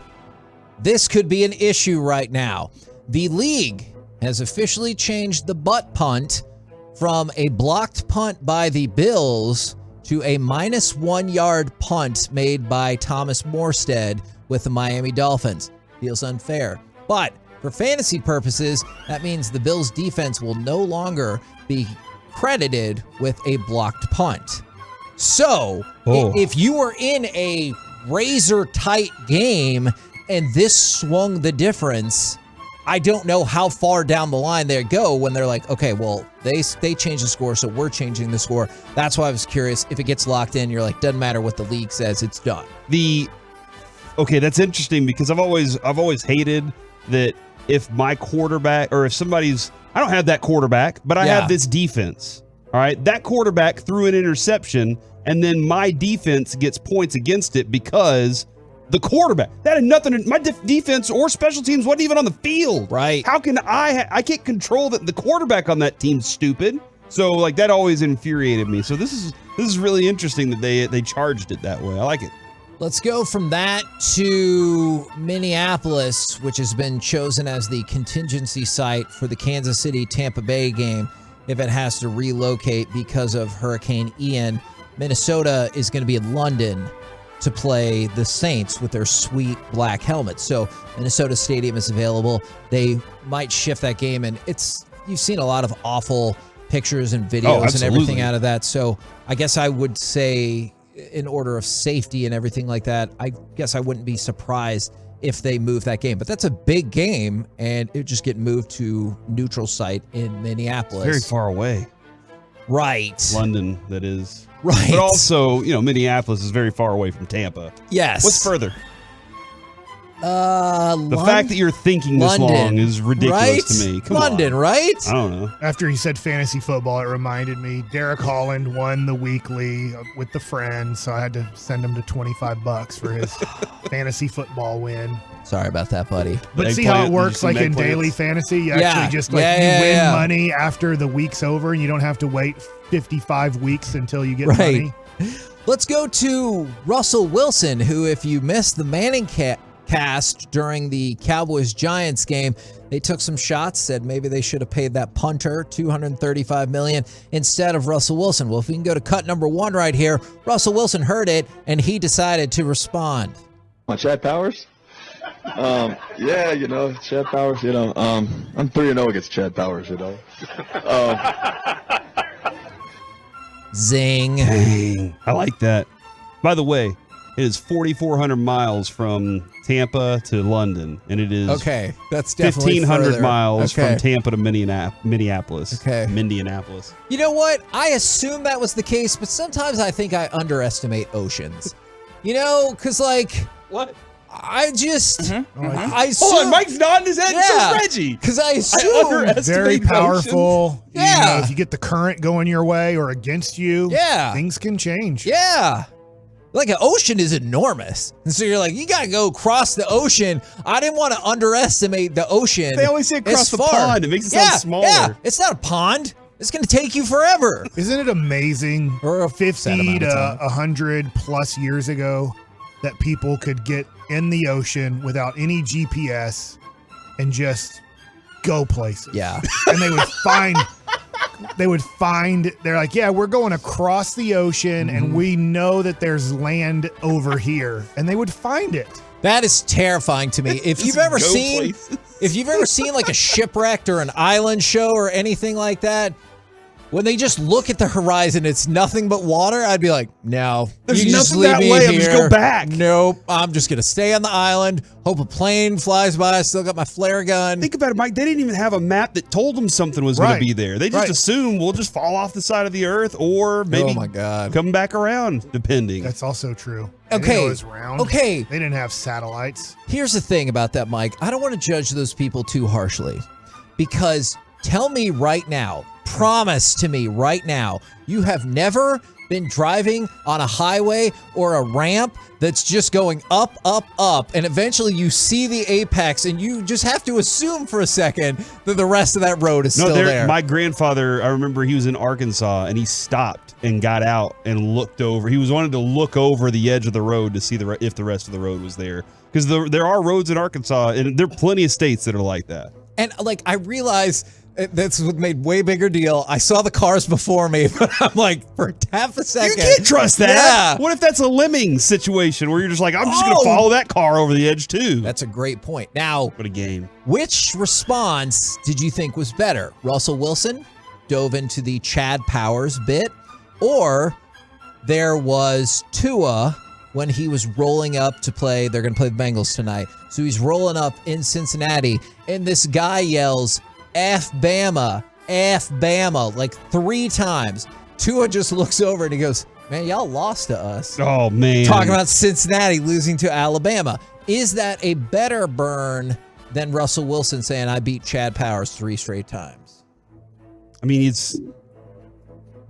this could be an issue right now. The league has officially changed the butt punt from a blocked punt by the Bills to a -1 yard punt made by Thomas Morstead with the Miami Dolphins. Feels unfair. But for fantasy purposes, that means the Bills defense will no longer be credited with a blocked punt. So if you were in a razor tight game and this swung the difference, I don't know how far down the line they go when they're like, okay, well, they changed the score, so we're changing the score. That's why I was curious. If it gets locked in, you're like, doesn't matter what the league says, it's done. Okay, that's interesting because I've always hated that if my quarterback or if somebody's, I don't have that quarterback, but I have this defense. All right, that quarterback threw an interception, and then my defense gets points against it because the quarterback, that had nothing, my defense or special teams wasn't even on the field. Right. How can I can't control that the quarterback on that team's stupid. So like that always infuriated me. So this is really interesting that they charged it that way. I like it. Let's go from that to Minneapolis, which has been chosen as the contingency site for the Kansas City-Tampa Bay game if it has to relocate because of Hurricane Ian. Minnesota is going to be in London to play the Saints with their sweet black helmets. So Minnesota Stadium is available. They might shift that game, and you've seen a lot of awful pictures and videos and everything out of that. So I guess I would say in order of safety and everything like that, I guess I wouldn't be surprised if they move that game. But that's a big game, and it would just get moved to neutral site in Minneapolis. It's very far away. Right. London, that is. Right. But also, Minneapolis is very far away from Tampa. Yes. What's further? The fact that you're thinking this long is ridiculous to me. Come London, on. right? I don't know. After he said fantasy football, it reminded me Derek Holland won the weekly with the Friends, so I had to send him to $25 for his fantasy football win. Sorry about that, buddy. But see how it works like in daily fantasy? You actually just win money after the week's over, and you don't have to wait 55 weeks until you get money. Let's go to Russell Wilson, who, if you missed the Manning cast during the Cowboys-Giants game, they took some shots, said maybe they should have paid that punter $235 million instead of Russell Wilson. Well, if we can go to cut number one right here, Russell Wilson heard it, and he decided to respond. On Chad Powers? Yeah, Chad Powers, I'm 3-0 against Chad Powers, Zing. Dang. I like that. By the way, it is 4,400 miles from Tampa to London, and it is that's definitely 1,500 further. miles from Tampa to Minneapolis. Minneapolis. You know what? I assume that was the case, but sometimes I think I underestimate oceans. Because what? I just I assume, hold on, Mike's nodding his head. So Reggie, because I assume very powerful. Yeah, if you get the current going your way or against you, things can change. Yeah. Like an ocean is enormous. And so you're like, you got to go across the ocean. I didn't want to underestimate the ocean. They always say across the pond. It makes it sound smaller. Yeah, it's not a pond. It's going to take you forever. Isn't it amazing? Or 50 to 100 plus years ago that people could get in the ocean without any GPS and just go places. Yeah. And they're like, yeah, we're going across the ocean and we know that there's land over here. And they would find it. That is terrifying to me. If you've ever seen like a shipwrecked or an island show or anything like that, when they just look at the horizon, it's nothing but water. I'd be like, no, there's you nothing just leave that me way. here. I'm just go back. Nope, I'm just gonna stay on the island. Hope a plane flies by. I still got my flare gun. Think about it, Mike. They didn't even have a map that told them something was going to be there. They just assumed we'll just fall off the side of the earth, or maybe come back around, depending. That's also true. Okay. It was round. Okay. They didn't have satellites. Here's the thing about that, Mike. I don't want to judge those people too harshly, because tell me right now, promise to me right now, you have never been driving on a highway or a ramp that's just going up, up, up, and eventually you see the apex and you just have to assume for a second that the rest of that road is still there. My grandfather, I remember he was in Arkansas and he stopped and got out and looked over. He wanted to look over the edge of the road to see if the rest of the road was there. Because there are roads in Arkansas, and there are plenty of states that are like that. And I realize That's what made way bigger deal. I saw the cars before me, but I'm like, for half a second. You can't trust that. Yeah. What if that's a lemming situation where you're just like, I'm just going to follow that car over the edge too? That's a great point. Now, what a game. Which response did you think was better? Russell Wilson dove into the Chad Powers bit, or there was Tua when he was rolling up to play. They're going to play the Bengals tonight. So he's rolling up in Cincinnati, and this guy yells, F Bama, F Bama, like 3 times. Tua just looks over and he goes, man, y'all lost to us. Oh, man. Talking about Cincinnati losing to Alabama. Is that a better burn than Russell Wilson saying, I beat Chad Powers 3 straight times? I mean, it's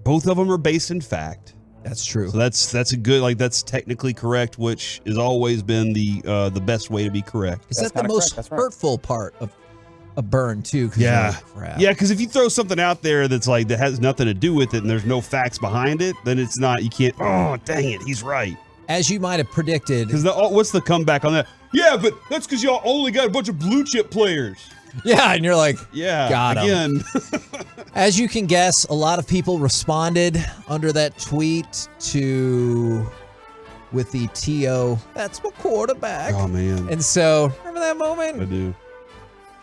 both of them are based in fact. That's true. So that's a good, like, that's technically correct, which has always been the best way to be correct. Is that the most hurtful part of a burn too? Yeah. Yeah, because if you throw something out there that's like that has nothing to do with it and there's no facts behind it, then it's not, you can't, oh, dang it, he's right. As you might have predicted. Because what's the comeback on that? Yeah, but that's because y'all only got a bunch of blue chip players. Yeah, and you're like, yeah, got him. again. As you can guess, a lot of people responded under that tweet with the TO, that's my quarterback. Oh, man. And so, remember that moment? I do.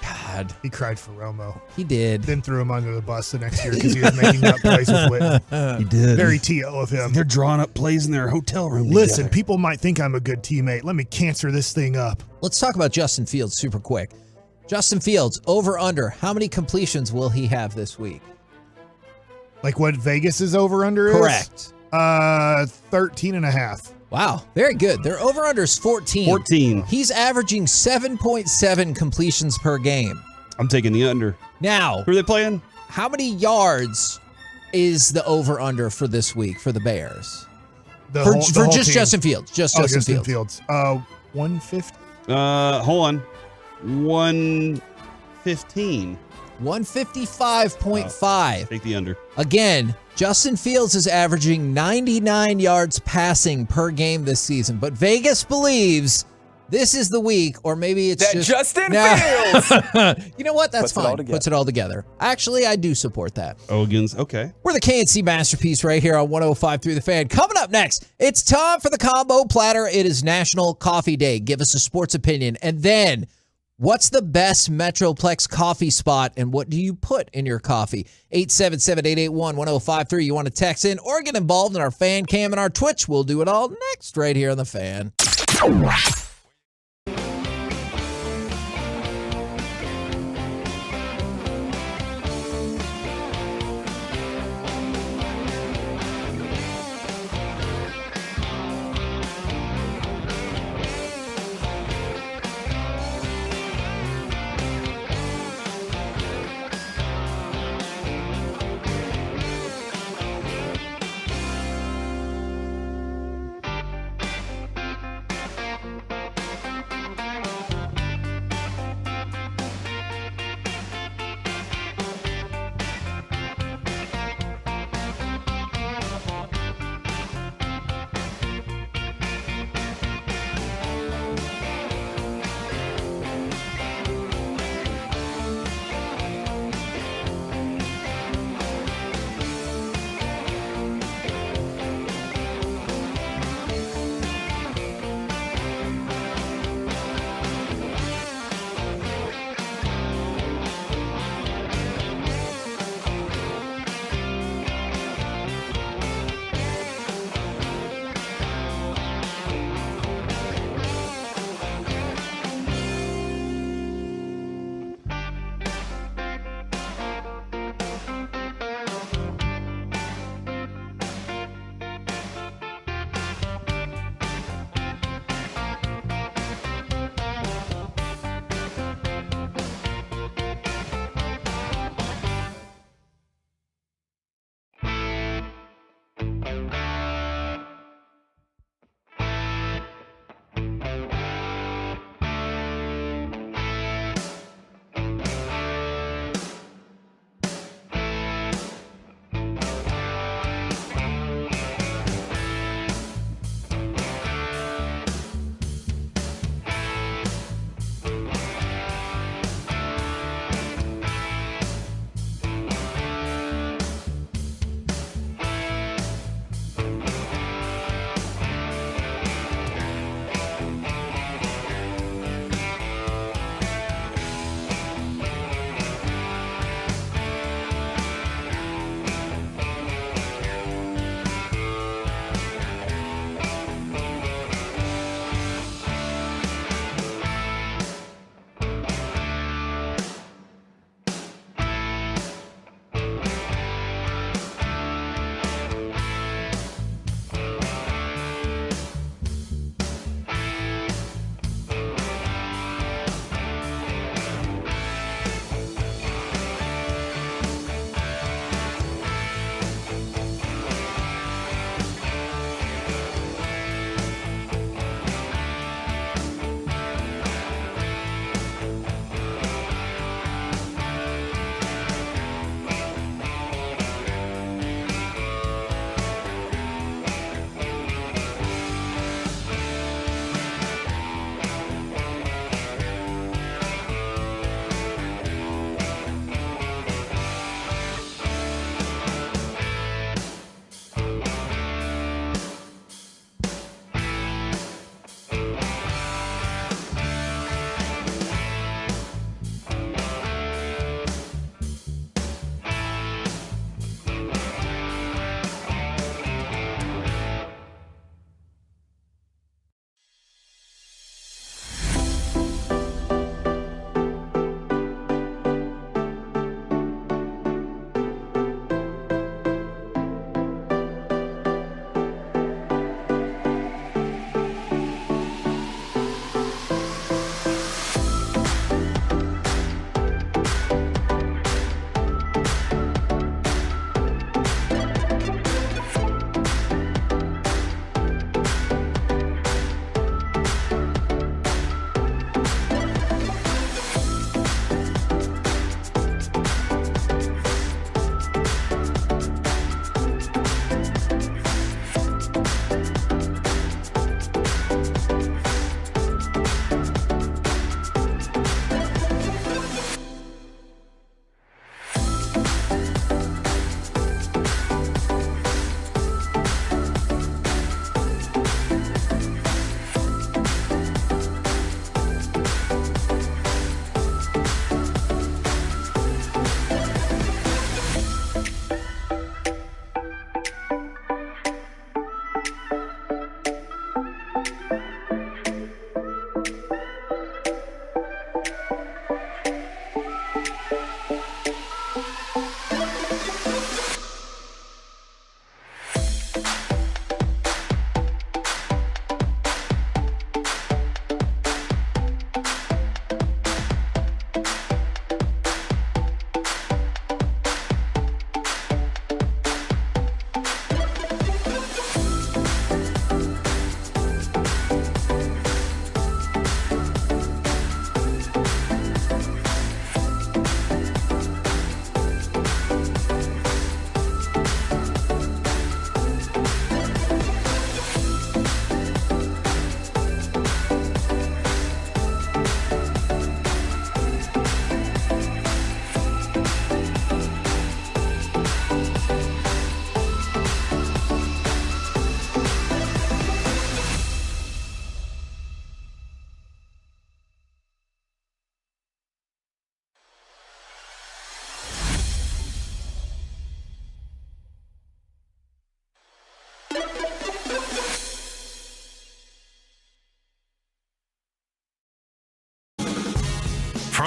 God. He cried for Romo. He did. Then threw him under the bus the next year because he was making up plays with Witten. He did. Very TO of him. They're drawing up plays in their hotel room. Listen, together. people might think I'm a good teammate. Let me cancer this thing up. Let's talk about Justin Fields super quick. Justin Fields, over under, how many completions will he have this week? Like what Vegas' over under is? Correct. 13.5. Wow, very good. Their over under is 14. 14. He's averaging 7.7 completions per game. I'm taking the under. Now, who are they playing? How many yards is the over under for this week for the Bears? For just Justin Fields. Justin Fields. 150. Hold on. 115. 155.5. Take the under. Again, Justin Fields is averaging 99 yards passing per game this season, but Vegas believes this is the week, or maybe it's that just Justin Fields. You know what? That's Puts it all fine. together. Puts it all together. Actually, I do support that. Ogans, okay. We're the KNC Masterpiece right here on 105 through the Fan. Coming up next, it's time for the combo platter. It is National Coffee Day. Give us a sports opinion, and then what's the best Metroplex coffee spot, and what do you put in your coffee? 877-881-1053. You want to text in or get involved in our fan cam and our Twitch. We'll do it all next right here on the Fan.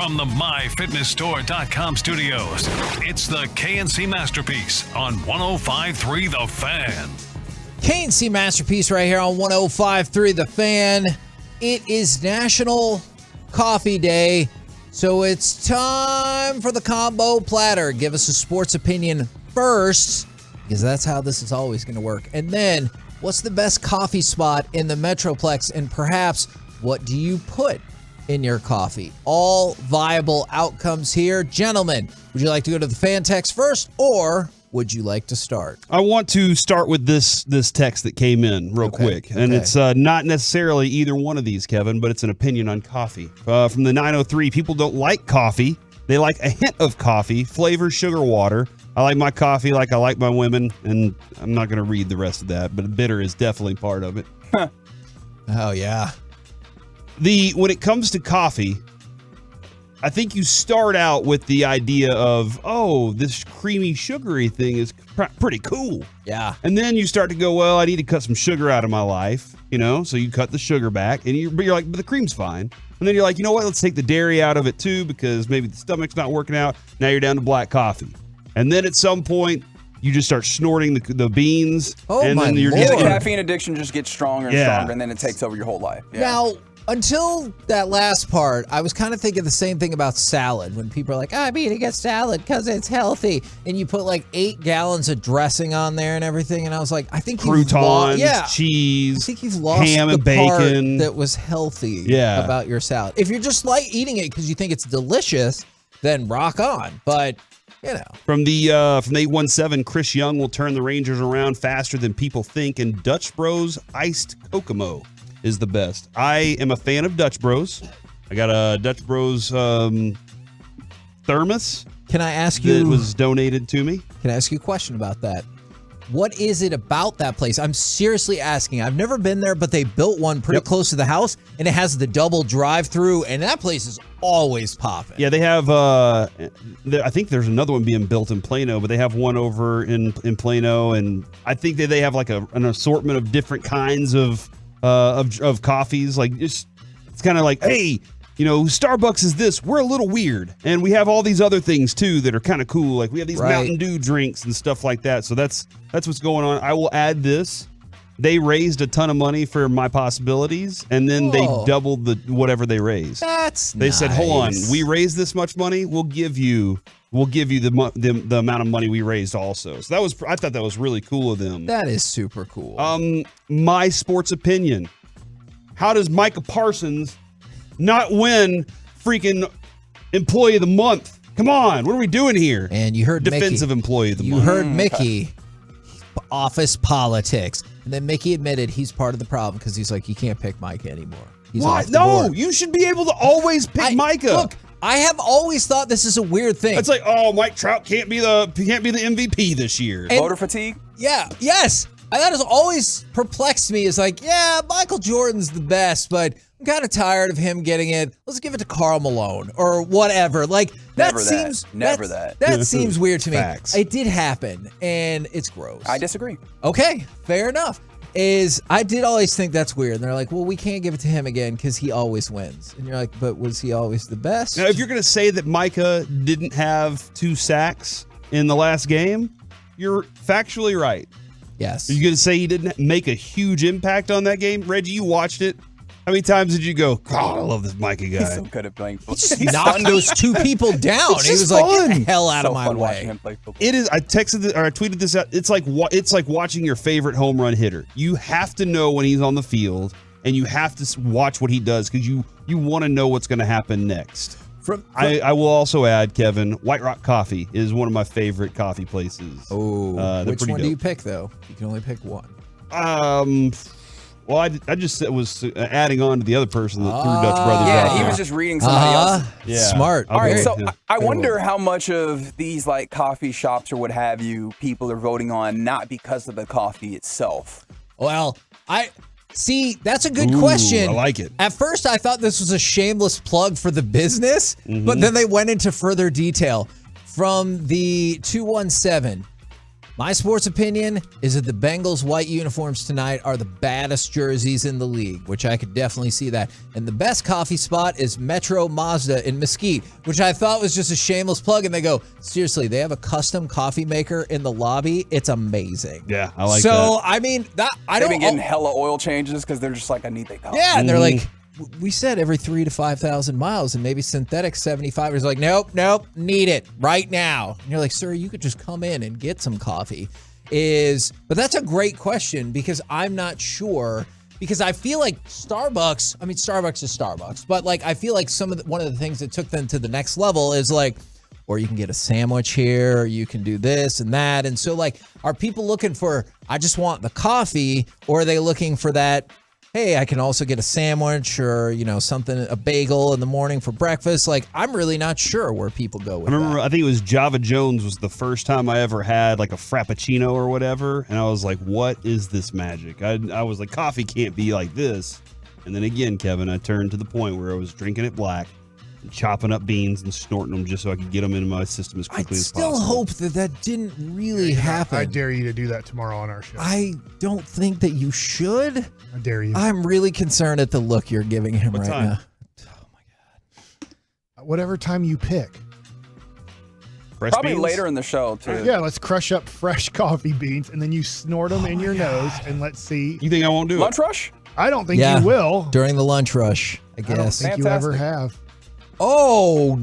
From the MyFitnessStore.com studios, it's the KNC Masterpiece on 105.3 The Fan. KNC Masterpiece right here on 105.3 The Fan. It is National Coffee Day, so it's time for the combo platter. Give us a sports opinion first, because that's how this is always going to work. And then, what's the best coffee spot in the Metroplex? And perhaps, what do you put in your coffee? All viable outcomes here. Gentlemen, would you like to go to the fan text first, or would you like to start? I want to start with this text that came in real quick. And it's not necessarily either one of these, Kevin, but it's an opinion on coffee. From the 903, people don't like coffee. They like a hint of coffee, flavor, sugar, water. I like my coffee like I like my women, and I'm not going to read the rest of that, but bitter is definitely part of it. Oh, yeah. When it comes to coffee, I think you start out with the idea of, oh, this creamy, sugary thing is pretty cool. Yeah. And then you start to go, well, I need to cut some sugar out of my life, so you cut the sugar back, and you're like, but the cream's fine. And then you're like, you know what, let's take the dairy out of it too, because maybe the stomach's not working out. Now you're down to black coffee. And then at some point, you just start snorting the beans. Oh, and my then you're Lord. just The caffeine addiction just gets stronger and stronger, and then it takes over your whole life. Yeah. Now, until that last part, I was kind of thinking the same thing about salad. When people are like, I'm eating a salad because it's healthy. And you put like 8 gallons of dressing on there and everything. And I was like, I think croutons, cheese, I think you've lost ham the and bacon part that was healthy about your salad. If you're just like eating it because you think it's delicious, then rock on. But From the 817, Chris Young will turn the Rangers around faster than people think, and Dutch Bros Iced Kokomo is the best. I am a fan of Dutch Bros. I got a Dutch Bros thermos. Can I ask you? That was donated to me. Can I ask you a question about that? What is it about that place? I'm seriously asking. I've never been there, but they built one pretty close to the house, and it has the double drive-through, and that place is always popping. Yeah, they have. I think there's another one being built in Plano, but they have one over in Plano, and I think that they have like an assortment of different kinds of coffees. Like it's kind of like, hey, Starbucks is this. We're a little weird, and we have all these other things too that are kind of cool. Like we have these Mountain Dew drinks and stuff like that. So that's what's going on. I will add this. They raised a ton of money for my possibilities, and then they doubled whatever they raised. They said, hold on, we raised this much money. We'll give you the amount of money we raised also. So I thought that was really cool of them. That is super cool. My sports opinion. How does Micah Parsons not win freaking Employee of the Month? Come on, what are we doing here? And you heard Defensive Employee of the Month. You heard Mickey. Office politics. And then Mickey admitted he's part of the problem because he's like, you can't pick Micah anymore. He's what? off the No, board. you should be able to always pick Micah. Look, I have always thought this is a weird thing. It's like, oh, Mike Trout can't be the MVP this year. Voter fatigue? Yeah, yes. That has always perplexed me. Is like, yeah, Michael Jordan's the best, but I'm kind of tired of him getting it. Let's give it to Karl Malone or whatever. Like that seems that seems weird to me. Facts. It did happen, and it's gross. I disagree. Okay, fair enough. I did always think that's weird. And they're like, well, we can't give it to him again because he always wins. And you're like, but was he always the best? Now, if you're going to say that Micah didn't have 2 sacks in the last game, you're factually right. Yes. Are you going to say he didn't make a huge impact on that game? Reggie, you watched it. How many times did you go, God, I love this Micah guy? He's so good at playing football. He knocked those 2 people down. He was like, get the hell out of my way. It is. I tweeted this out. It's like watching your favorite home run hitter. You have to know when he's on the field, and you have to watch what he does because you want to know what's going to happen next. I will also add, Kevin, White Rock Coffee is one of my favorite coffee places. Oh, which one do you pick, though? You can only pick one. Well, I just was adding on to the other person that threw Dutch Brothers out. Yeah, he was just reading somebody else. Yeah. Smart. All right, so I wonder how much of these like coffee shops or what have you, people are voting on not because of the coffee itself. Well, see, that's a good question. I like it. At first, I thought this was a shameless plug for the business, but then they went into further detail. From the 217, My sports opinion is that the Bengals' white uniforms tonight are the baddest jerseys in the league, which I could definitely see that. And the best coffee spot is Metro Mazda in Mesquite, which I thought was just a shameless plug. And they go, seriously, they have a custom coffee maker in the lobby. It's amazing. Yeah, I like that. So, I mean, They've been getting hella oil changes because they're just like, I need that coffee. Yeah, and they're like, we said every 3,000 to 5,000 miles, and maybe synthetic 75 is like, nope, need it right now. And you're like, sir, you could just come in and get some coffee. But that's a great question because I'm not sure. Because I feel like Starbucks is Starbucks, but like I feel like one of the things that took them to the next level is like, or you can get a sandwich here, or you can do this and that. And so like, are people looking for, I just want the coffee, or are they looking for that, hey, I can also get a sandwich or, something, a bagel in the morning for breakfast? Like, I'm really not sure where people go with I think it was Java Jones was the first time I ever had like a Frappuccino or whatever. And I was like, what is this magic? I was like, coffee can't be like this. And then again, Kevin, I turned to the point where I was drinking it black, and chopping up beans and snorting them just so I could get them into my system as quickly as possible. I still hope that didn't really happen. I dare you to do that tomorrow on our show. I don't think that you should. I dare you. I'm really concerned at the look you're giving him right now. Whatever time you pick. Fresh Probably beans? later in the show, too. Yeah, let's crush up fresh coffee beans, and then you snort them in your nose, and let's see. You think I won't do Lunch rush? I don't think you will. During the lunch rush, I guess. I don't think you ever have. Oh,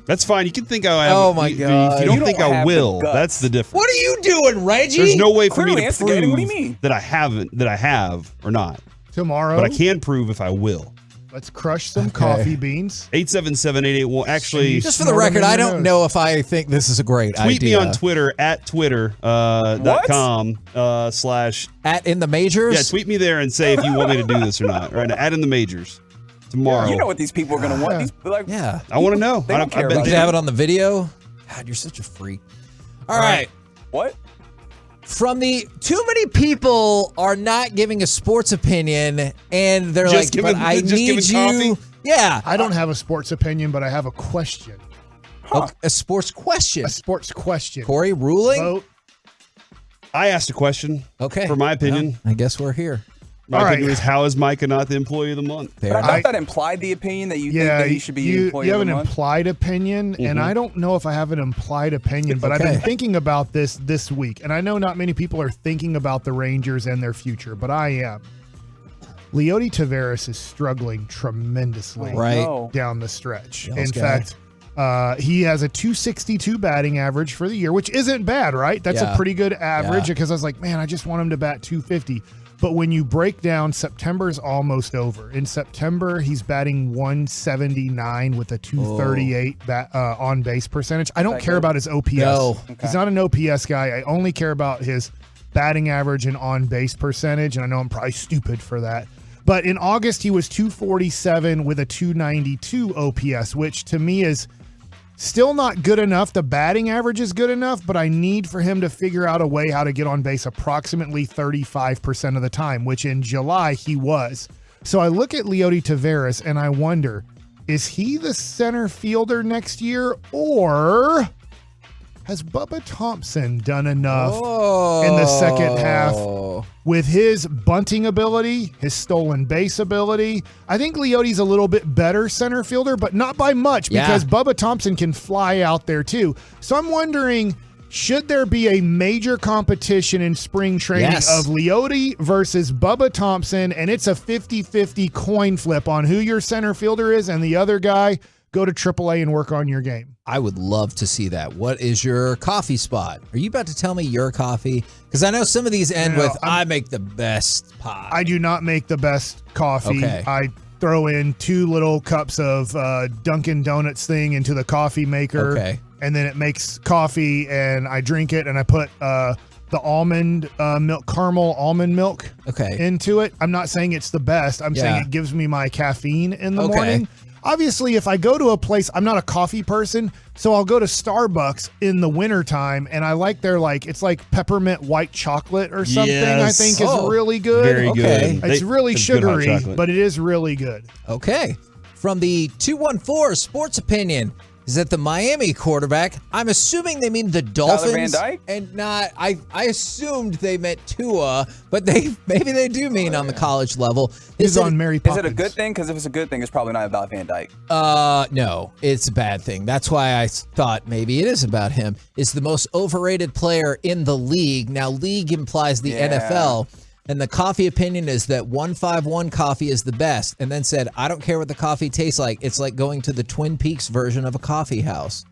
that's fine. You can think I have. Oh, my God. If you don't You think don't I have will, the guts. that's the difference. What are you doing, Reggie? There's no way for me Clearly to instigating. What do you prove mean? that I have or not. Tomorrow. But I can prove if I will. Let's crush some coffee beans. 877-881. Actually, just for the record, I don't know if I think this is a great idea. tweet me on Twitter at twitter.com / at in the majors. Yeah, tweet me there and say if you want me to do this or not. Right now, at in the majors tomorrow. You know what these people are going to want. These, like, Yeah. I want to know. They don't care You about can have it on the video. God, you're such a freak. All right. What? From too many people are not giving a sports opinion, and they're Just like, giving- but I just need giving you. coffee? Yeah. I don't have a sports opinion, but I have a question. Okay, a sports question. A sports question. Corey, ruling? Vote. I asked a question. Okay. For my opinion. Well, I guess we're here. My All opinion right. is, how is Micah not the employee of the month? But I thought that implied the opinion that you think that he should be employee you have of an the month. implied opinion, and I don't know if I have an implied opinion, but I've been thinking about this week, and I know not many people are thinking about the Rangers and their future, but I am. Leody Taveras is struggling tremendously down the stretch. Yells In guy. fact, he has a 262 batting average for the year, which isn't bad, right? That's a pretty good average because I was like, man, I just want him to bat 250. But when you break down, September's almost over. In September, he's batting 179 with a 238 on base percentage. I don't care about his OPS. No. He's not an OPS guy. I only care about his batting average and on base percentage. And I know I'm probably stupid for that. But in August, he was 247 with a 292 OPS, which to me is still not good enough. The batting average is good enough, but I need for him to figure out a way how to get on base approximately 35% of the time, which in July he was. So I look at Leody Taveras and I wonder, is he the center fielder next year, or has Bubba Thompson done enough in the second half with his bunting ability, his stolen base ability? I think Leody's a little bit better center fielder, but not by much because Bubba Thompson can fly out there too. So I'm wondering, should there be a major competition in spring training of Leody versus Bubba Thompson, and it's a 50-50 coin flip on who your center fielder is, and the other guy go to AAA and work on your game? I would love to see that. What is your coffee spot? Are you about to tell me your coffee? Because I know some of these end with, I make the best pie. I do not make the best coffee. Okay. I throw in 2 little cups of Dunkin' Donuts thing into the coffee maker. Okay. And then it makes coffee, and I drink it, and I put the almond milk, caramel almond milk into it. I'm not saying it's the best. I'm saying it gives me my caffeine in the morning. Obviously, if I go to a place, I'm not a coffee person, so I'll go to Starbucks in the wintertime, and I like their, it's like peppermint white chocolate or something. I think is really good. Very good. It's really It's good hot sugary, chocolate. but it is really good. Okay. From the 214 Sports Opinion, is that the Miami quarterback, I'm assuming they mean the Dolphins. Van Dyke? And not, I assumed they meant Tua, but maybe they do mean on the college level. He's on Mary Poppins. Is it a good thing? Because if it's a good thing, it's probably not about Van Dyke. No, it's a bad thing. That's why I thought maybe it is about him. Is the most overrated player in the league. Now, league implies the NFL. And the coffee opinion is that 151 coffee is the best. And then said, I don't care what the coffee tastes like. It's like going to the Twin Peaks version of a coffee house.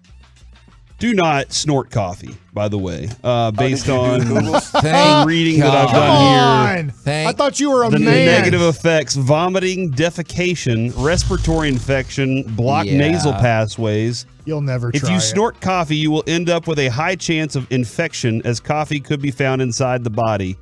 Do not snort coffee, by the way, based you do on Thank reading that God. I've done here. Come on. I thought you were a The man. negative effects: vomiting, defecation, respiratory infection, blocked nasal pathways. You'll never If try you it. snort coffee, you will end up with a high chance of infection, as coffee could be found inside the body.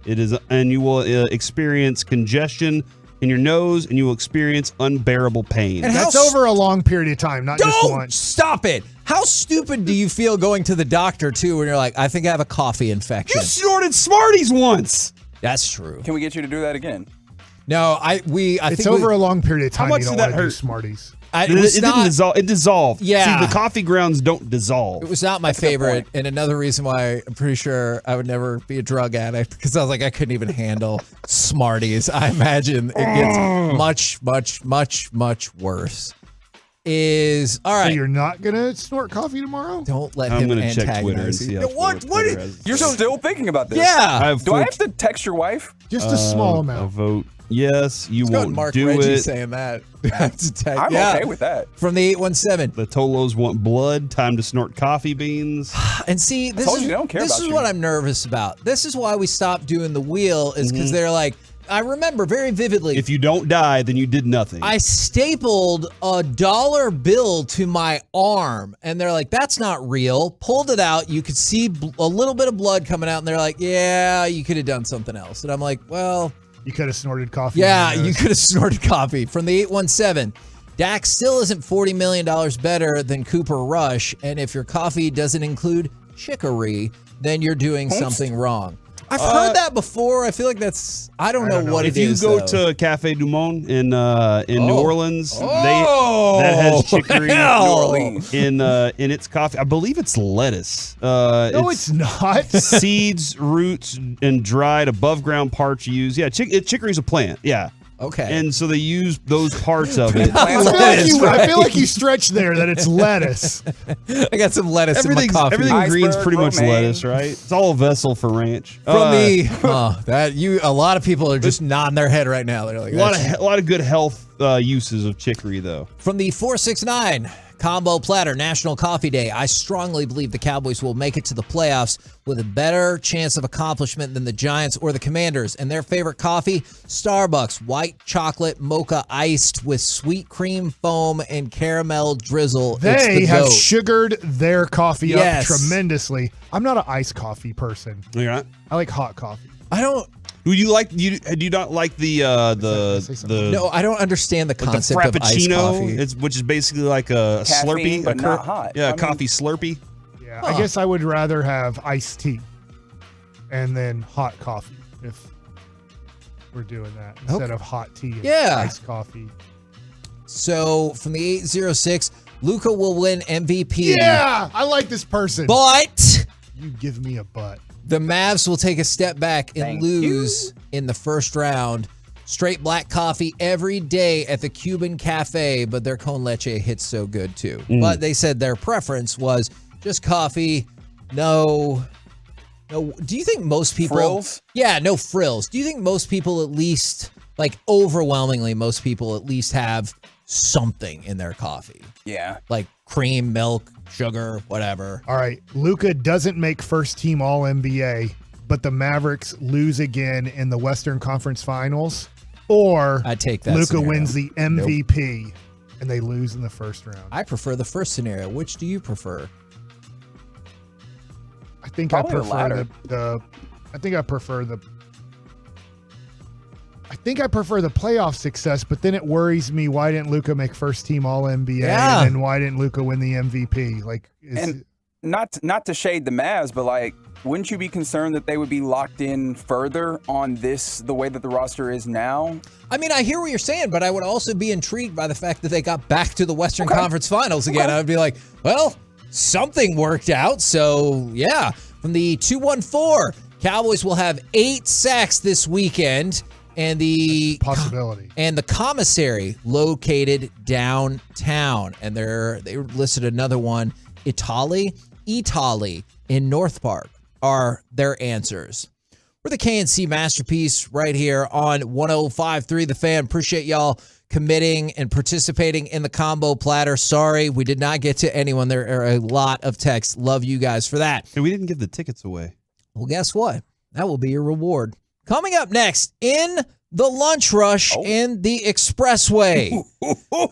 And you will experience congestion in your nose, and you will experience unbearable pain. And That's over a long period of time, not just Don't once. stop it. How stupid do you feel going to the doctor, too, when you're like, I think I have a coffee infection? You snorted Smarties once. That's true. Can we get you to do that again? No, I It's think over a long period of time. How much you don't did that wanna do hurt? Smarties. It It was didn't not. dissolve. It dissolved. Yeah. See, the coffee grounds don't dissolve. It was not my favorite, and another reason why I'm pretty sure I would never be a drug addict, because I was like, I couldn't even handle Smarties. I imagine it gets much, much, much, much worse. All right. So you're not gonna snort coffee tomorrow? Don't let I'm him gonna check antagonize Twitter and see you. how What? Twitter has- You're still thinking about this? Yeah. Do I have to text your wife? Just a small I amount. vote yes. You Let's go with won't Mark do Reggie it. saying that. I'm okay with that. From the 817. The Tolos want blood. Time to snort coffee beans. And see, this told is you they don't care this about is you. what I'm nervous about. This is why we stopped doing the wheel, is because they're like, I remember very vividly. If you don't die, then you did nothing. I stapled a dollar bill to my arm, and they're like, that's not real. Pulled it out. You could see a little bit of blood coming out, and they're like, yeah, you could have done something else. And I'm like, well, You could have snorted coffee. yeah, in your you nose. could have snorted coffee. From the 817, Dak still isn't $40 million better than Cooper Rush, and if your coffee doesn't include chicory, then you're doing something wrong. I've heard that before. I feel like that's, I don't know what if it is. you go though. to Cafe Du Monde in New Orleans, Oh, that has chicory hell. in its coffee. I believe it's lettuce. No, it's not. Seeds, roots, and dried above ground parts used. Yeah, chicory's a plant. Yeah. Okay. And so they use those parts of it. I feel like you stretched there that it's lettuce. I got some lettuce in my coffee. Everything green's Iceberg, pretty much romaine. lettuce, right? It's all a vessel for ranch. From a lot of people are just nodding their head right now. They're like, a lot of good health uses of chicory, though. From the 469 Combo Platter National Coffee Day, I strongly believe the Cowboys will make it to the playoffs with a better chance of accomplishment than the Giants or the Commanders. And their favorite coffee, Starbucks white chocolate mocha iced with sweet cream foam and caramel drizzle. It's They the have goat. sugared their coffee Yes. up tremendously. I'm not an iced coffee person. You're not? I like hot coffee. I don't. Do you not like the No, I don't understand the like concept the of iced coffee. frappuccino? Which is basically like a Caffeine, Slurpee, but not hot. Yeah, I a mean- coffee Slurpee. Yeah, I guess I would rather have iced tea and then hot coffee if we're doing that instead of hot tea and iced coffee. So from the 806, Luka will win MVP. Yeah, I like this person. But you give me a butt. The Mavs will take a step back and lose in the first round. Straight black coffee every day at the Cuban Cafe, but their con leche hits so good too. But they said their preference was just coffee, no. Do you think most people Frills? Yeah, no frills. Do you think most people at least, like overwhelmingly, most people at least have something in their coffee? Yeah. Like cream, milk, sugar, whatever. All right, Luka doesn't make first team All NBA, but the Mavericks lose again in the Western Conference Finals, or I take that Luka scenario. wins the MVP and they lose in the first round. I prefer the first scenario. Which do you prefer? I think Probably the I prefer latter. I think I prefer the playoff success, but then it worries me, why didn't Luka make first team All NBA Yeah. and then why didn't Luka win the MVP? Like And not to shade the Mavs, but like wouldn't you be concerned that they would be locked in further on the way that the roster is now? I mean, I hear what you're saying, but I would also be intrigued by the fact that they got back to the Western Conference Finals again. I would be like, well, something worked out. So, yeah. From the 214, Cowboys will have 8 sacks this weekend. And the possibility. And the commissary located downtown. And they listed another one, Italy in North Park are their answers. We're the KNC Masterpiece right here on 105.3 The Fan. Appreciate y'all committing and participating in the combo platter. Sorry, we did not get to anyone. There are a lot of texts. Love you guys for that. And we didn't give the tickets away. Well, guess what? That will be your reward. Coming up next in the lunch rush in the expressway,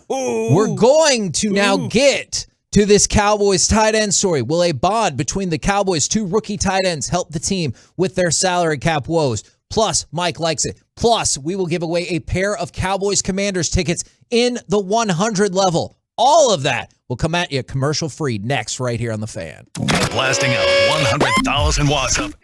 we're going to now get to this Cowboys tight end story. Will a bond between the Cowboys' 2 rookie tight ends help the team with their salary cap woes? Plus, Mike likes it. Plus, we will give away a pair of Cowboys Commanders tickets in the 100 level. All of that will come at you commercial free next right here on The Fan. Blasting out 100,000 watts of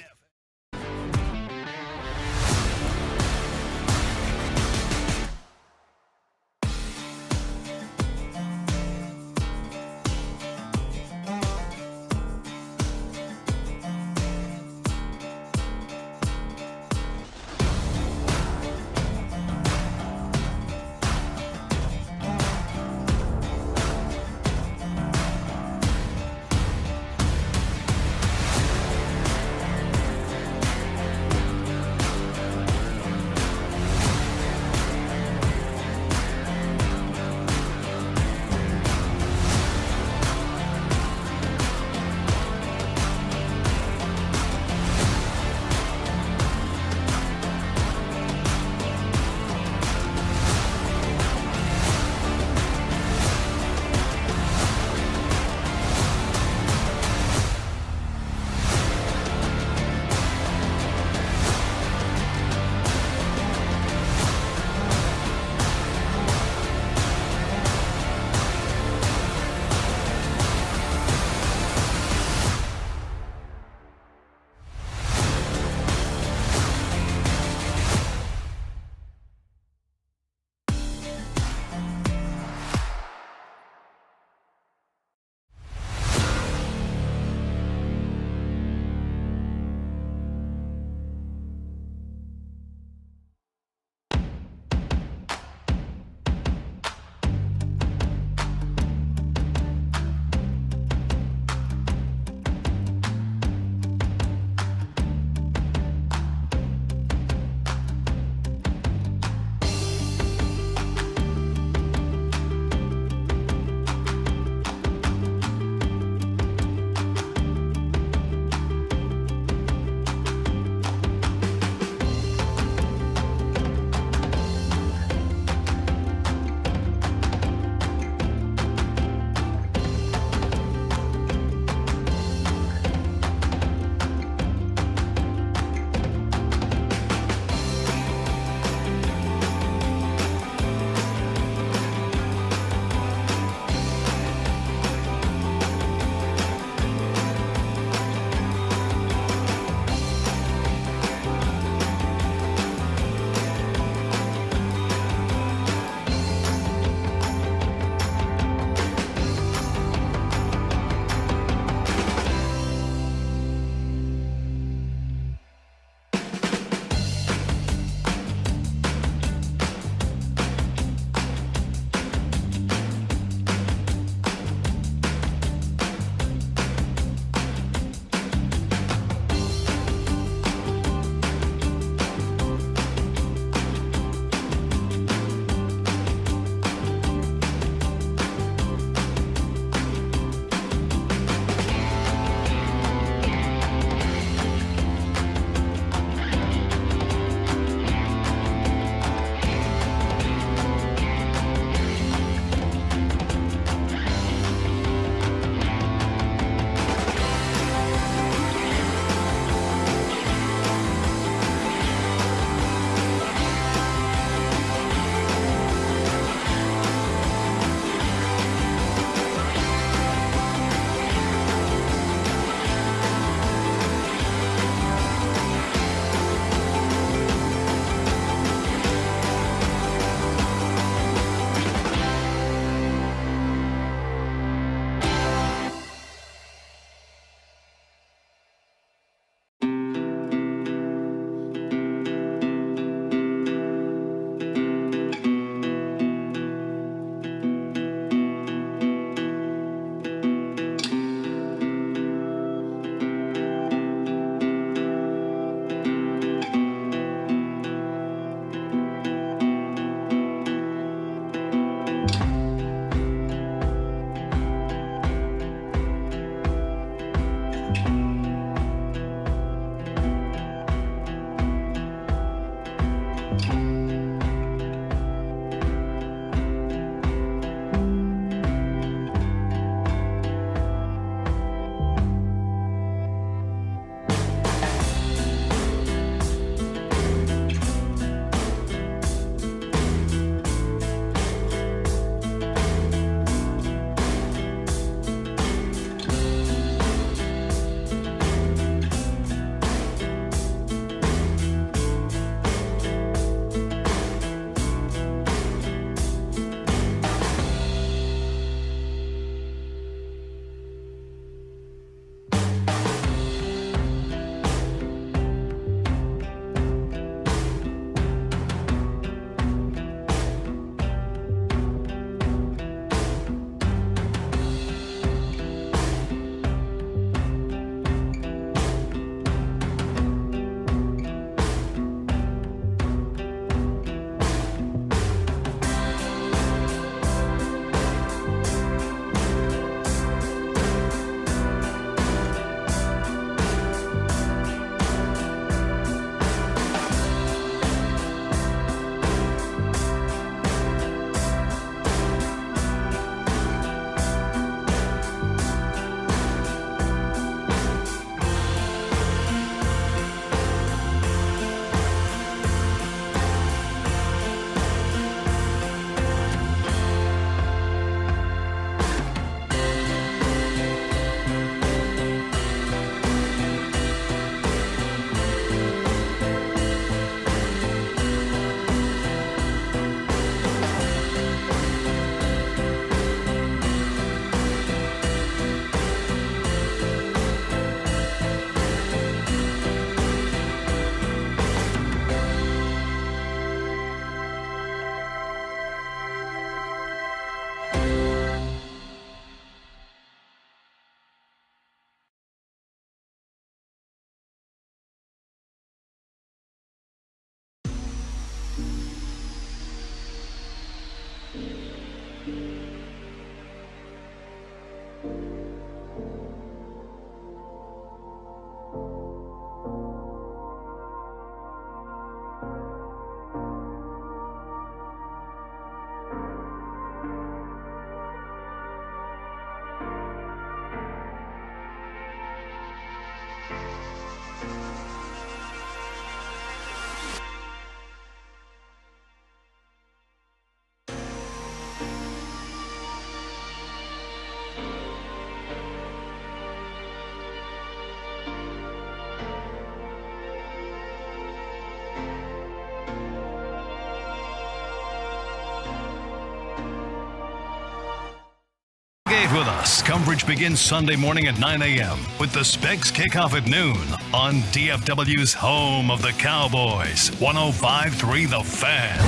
With us. Coverage begins Sunday morning at 9 a.m. with the Specs kickoff at noon on DFW's home of the Cowboys, 105.3 The Fan.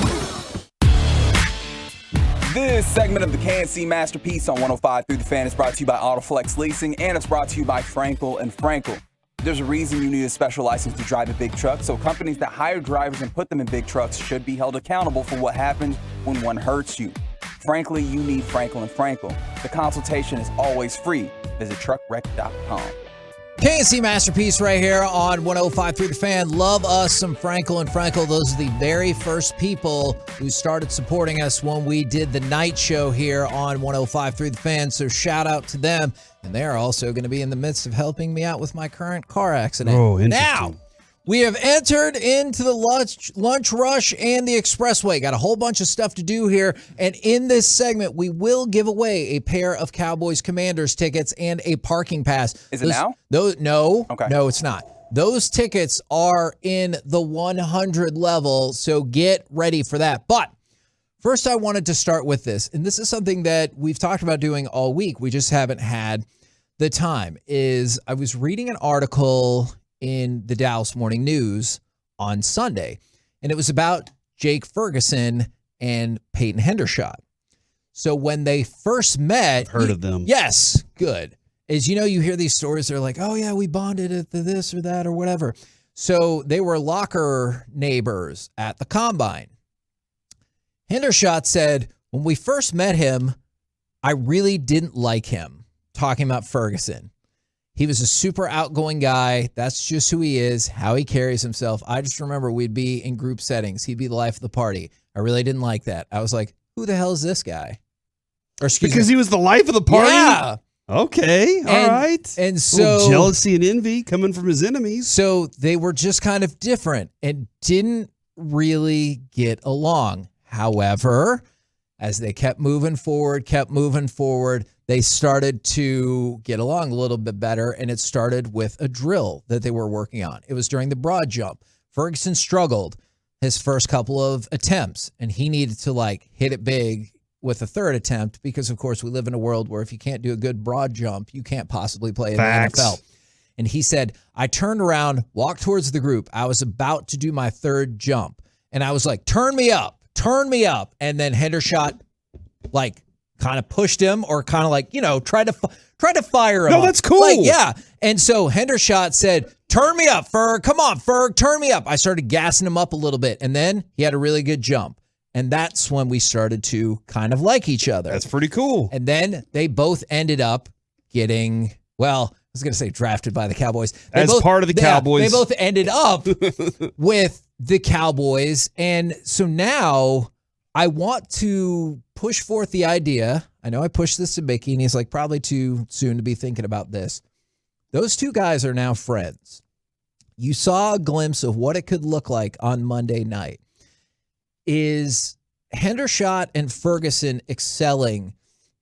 This segment of the KNC Masterpiece on 105.3 The Fan is brought to you by AutoFlex Leasing, and it's brought to you by Frankel & Frankel. There's a reason you need a special license to drive a big truck, so companies that hire drivers and put them in big trucks should be held accountable for what happens when one hurts you. Frankly, you need Frankel & Frankel. The consultation is always free. Visit truckwreck.com. KNC Masterpiece right here on 105.3 The Fan. Love us some Frankel & Frankel. Those are the very first people who started supporting us when we did the night show here on 105.3 The Fan. So shout out to them. And they're also going to be in the midst of helping me out with my current car accident. Oh, interesting. Now, we have entered into the lunch rush and the expressway. Got a whole bunch of stuff to do here. And in this segment, we will give away a pair of Cowboys Commanders tickets and a parking pass. Is it now? No. Okay. No, it's not. Those tickets are in the 100 level, so get ready for that. But first, I wanted to start with this. And this is something that we've talked about doing all week. We just haven't had the time. I was reading an article in the Dallas Morning News on Sunday, and it was about Jake Ferguson and Peyton Hendershot. So when they first met, I've heard of them. Yes, good. As you know, you hear these stories, they're like, oh yeah, we bonded at this or that or whatever. So they were locker neighbors at the combine. Hendershot said, when we first met him, I really didn't like him, talking about Ferguson. He was a super outgoing guy. That's just who he is, how he carries himself. I just remember we'd be in group settings. He'd be the life of the party. I really didn't like that. I was like, who the hell is this guy? Or Because he was the life of the party? Yeah. Okay, all right. And A so little jealousy and envy coming from his enemies. So they were just kind of different and didn't really get along. However, as they kept moving forward, they started to get along a little bit better, and it started with a drill that they were working on. It was during the broad jump. Ferguson struggled his first couple of attempts, and he needed to hit it big with a third attempt because, of course, we live in a world where if you can't do a good broad jump, you can't possibly play in the NFL. And he said, I turned around, walked towards the group. I was about to do my third jump, and I was like, turn me up. And then Hendershot, kind of pushed him or kind of tried to fire him. No, up. that's cool. Yeah. And so Hendershot said, turn me up, Ferg. Come on, Ferg, turn me up. I started gassing him up a little bit. And then he had a really good jump. And that's when we started to kind of like each other. That's pretty cool. And then they both ended up getting, I was going to say drafted by the Cowboys. Part of the Cowboys. They both ended up with the Cowboys. And so now I want to push forth the idea. I know I pushed this to Mickey, and he's probably too soon to be thinking about this. Those two guys are now friends. You saw a glimpse of what it could look like on Monday night. Is Hendershot and Ferguson excelling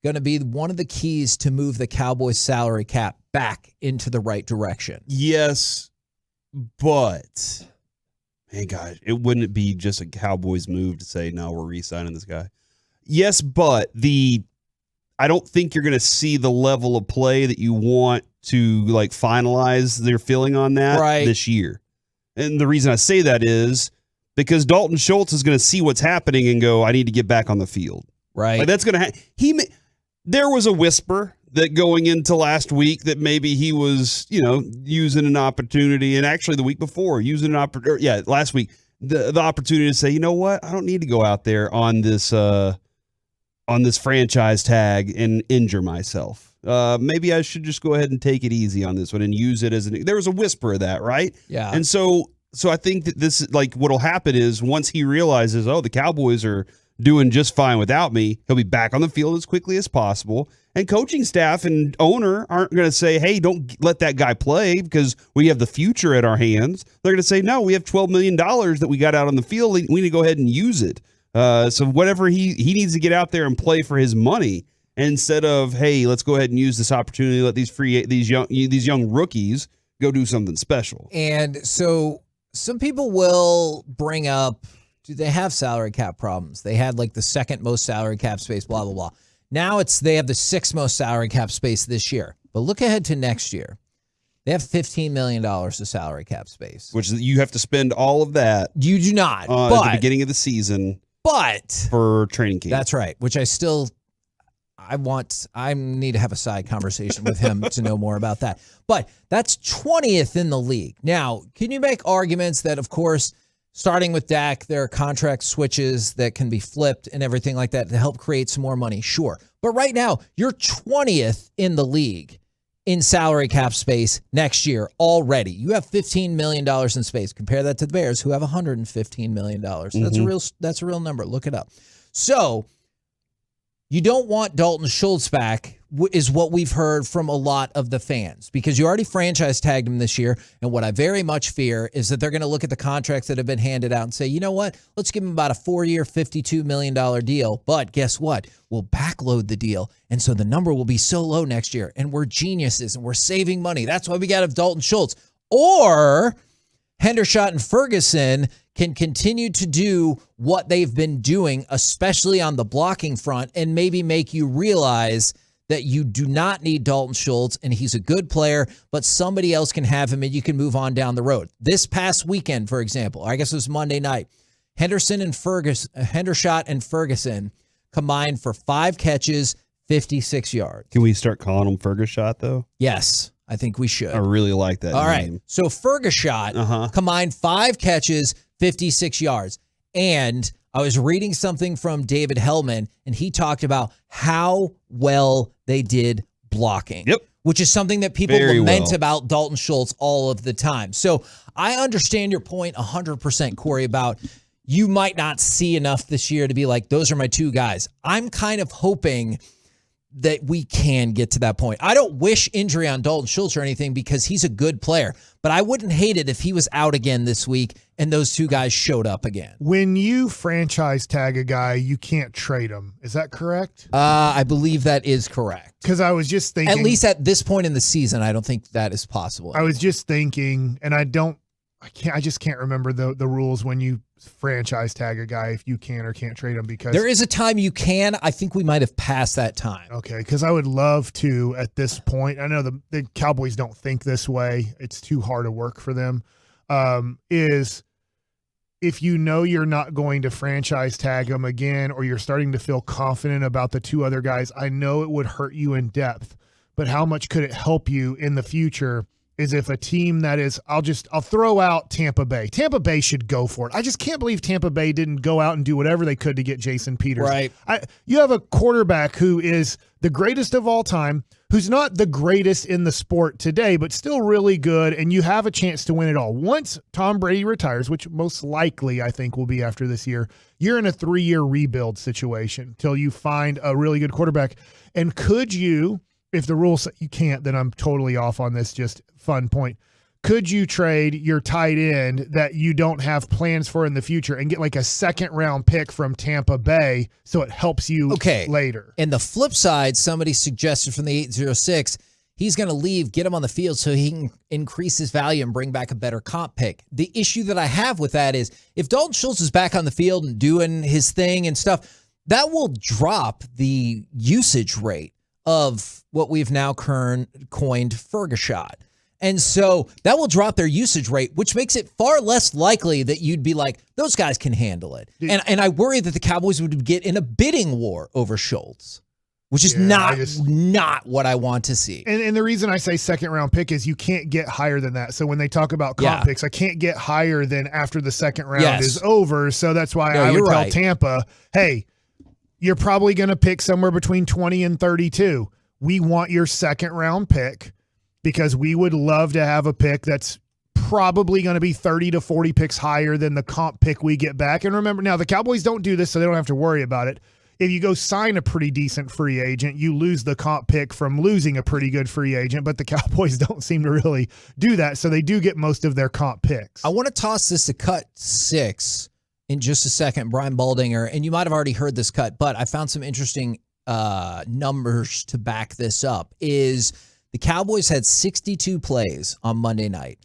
going to be one of the keys to move the Cowboys salary cap back into the right direction? Yes, but man, guys, wouldn't it be just a Cowboys move to say, no, we're re-signing this guy? Yes, but I don't think you're going to see the level of play that you want to finalize their feeling on that this year. And the reason I say that is because Dalton Schultz is going to see what's happening and go, I need to get back on the field. Right. That's going to there was a whisper that going into last week that maybe he was, using an opportunity, and actually the week before using an opportunity. Yeah, last week the opportunity to say, you know what, I don't need to go out there on this franchise tag and injure myself. Maybe I should just go ahead and take it easy on this one and use it as there was a whisper of that, right? Yeah. And so I think that this what'll happen is once he realizes, the Cowboys are doing just fine without me, he'll be back on the field as quickly as possible. And coaching staff and owner aren't going to say, hey, don't let that guy play because we have the future at our hands. They're going to say, no, we have $12 million that we got out on the field. We need to go ahead and use it. So whatever he needs to get out there and play for his money instead of, hey, let's go ahead and use this opportunity to let these young rookies go do something special. And so some people will bring up, do they have salary cap problems? They had the second most salary cap space, blah, blah, blah. Now they have the sixth most salary cap space this year. But look ahead to next year. They have $15 million of salary cap space. Which you have to spend all of that. You do not. At the beginning of the season. But for training camp. That's right. Which I need to have a side conversation with him to know more about that. But that's 20th in the league. Now, can you make arguments that, of course, starting with Dak, there are contract switches that can be flipped and everything like that to help create some more money? Sure. But right now, you're 20th in the league in salary cap space next year already. You have $15 million in space. Compare that to the Bears, who have $115 million. That's a real number. Look it up. So you don't want Dalton Schultz back, is what we've heard from a lot of the fans, because you already franchise tagged him this year. And what I very much fear is that they're going to look at the contracts that have been handed out and say, you know what, let's give him about a 4-year, $52 million deal. But guess what? We'll backload the deal. And so the number will be so low next year. And we're geniuses and we're saving money. That's why we got Dalton Schultz. Or Hendershot and Ferguson can continue to do what they've been doing, especially on the blocking front, and maybe make you realize that you do not need Dalton Schultz, and he's a good player, but somebody else can have him, and you can move on down the road. This past weekend, for example, I guess it was Monday night, Hendershot and Ferguson combined for 5 catches, 56 yards. Can we start calling him Fergushot, though? Yes, I think we should. I really like that All name. right, so Fergushot combined 5 catches, 56 yards. And I was reading something from David Hellman, and he talked about how well they did blocking. Yep. which is something that people Very lament well. about Dalton Schultz all of the time. So I understand your point 100%, Corey, about you might not see enough this year to be like, those are my two guys. I'm kind of hoping that we can get to that point. I don't wish injury on Dalton Schultz or anything because he's a good player, but I wouldn't hate it if he was out again this week and those two guys showed up again. When you franchise tag a guy, you can't trade him. Is that correct? I believe that is correct. Because I was just thinking. At least at this point in the season, I don't think that is possible. I was just thinking, and I just can't remember the rules when you franchise tag a guy, if you can or can't trade him, because there is a time you can. I think we might have passed that time. Okay, because I would love to at this point. I know the Cowboys don't think this way. It's too hard to work for them. Is if you know you're not going to franchise tag them again, or you're starting to feel confident about the two other guys, I know it would hurt you in depth, but how much could it help you in the future? Is if a team that is, I'll throw out Tampa Bay. Tampa Bay should go for it. I just can't believe Tampa Bay didn't go out and do whatever they could to get Jason Peters. Right. You have a quarterback who is the greatest of all time, who's not the greatest in the sport today, but still really good, and you have a chance to win it all. Once Tom Brady retires, which most likely I think will be after this year, you're in a 3-year rebuild situation till you find a really good quarterback. And could you, if the rules say you can't, then I'm totally off on this, just fun point. Could you trade your tight end that you don't have plans for in the future and get like a 2nd-round pick from Tampa Bay so it helps you later? And the flip side, somebody suggested from the 806, he's going to leave, get him on the field so he can increase his value and bring back a better comp pick. The issue that I have with that is if Dalton Schultz is back on the field and doing his thing and stuff, that will drop the usage rate of what we've now coined Fergushot. And so that will drop their usage rate, which makes it far less likely that you'd be like, those guys can handle it. And I worry that the Cowboys would get in a bidding war over Schultz, which is not what I want to see. And the reason I say 2nd-round pick is you can't get higher than that. So when they talk about comp picks, I can't get higher than after the 2nd round is over. So that's why I would tell Tampa, hey, you're probably going to pick somewhere between 20 and 32. We want your 2nd-round pick because we would love to have a pick that's probably going to be 30 to 40 picks higher than the comp pick we get back. And remember, now the Cowboys don't do this, so they don't have to worry about it. If you go sign a pretty decent free agent, you lose the comp pick from losing a pretty good free agent, but the Cowboys don't seem to really do that, so they do get most of their comp picks. I want to toss this to cut 6 in just a second, Brian Baldinger, and you might have already heard this cut, but I found some interesting numbers to back this up. Is the Cowboys had 62 plays on Monday night.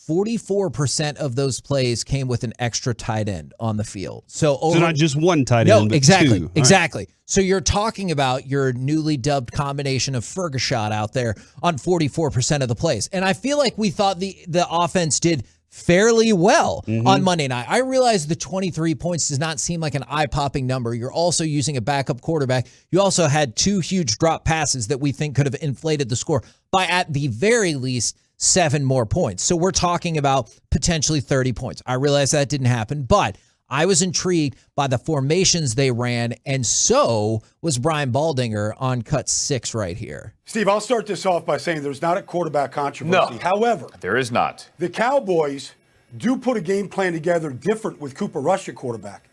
44% of those plays came with an extra tight end on the field. So not just one tight end, but exactly, two. Exactly. Right. So you're talking about your newly dubbed combination of Fergushot out there on 44% of the plays. And I feel like we thought the offense did fairly well on Monday night. I realize the 23 points does not seem like an eye-popping number. You're also using a backup quarterback. You also had 2 huge drop passes that we think could have inflated the score by at the very least 7 more points. So we're talking about potentially 30 points. I realize that didn't happen, but I was intrigued by the formations they ran, and so was Brian Baldinger on cut 6 right here. Steve, I'll start this off by saying there's not a quarterback controversy. No, however, there is not. The Cowboys do put a game plan together different with Cooper Rush at quarterback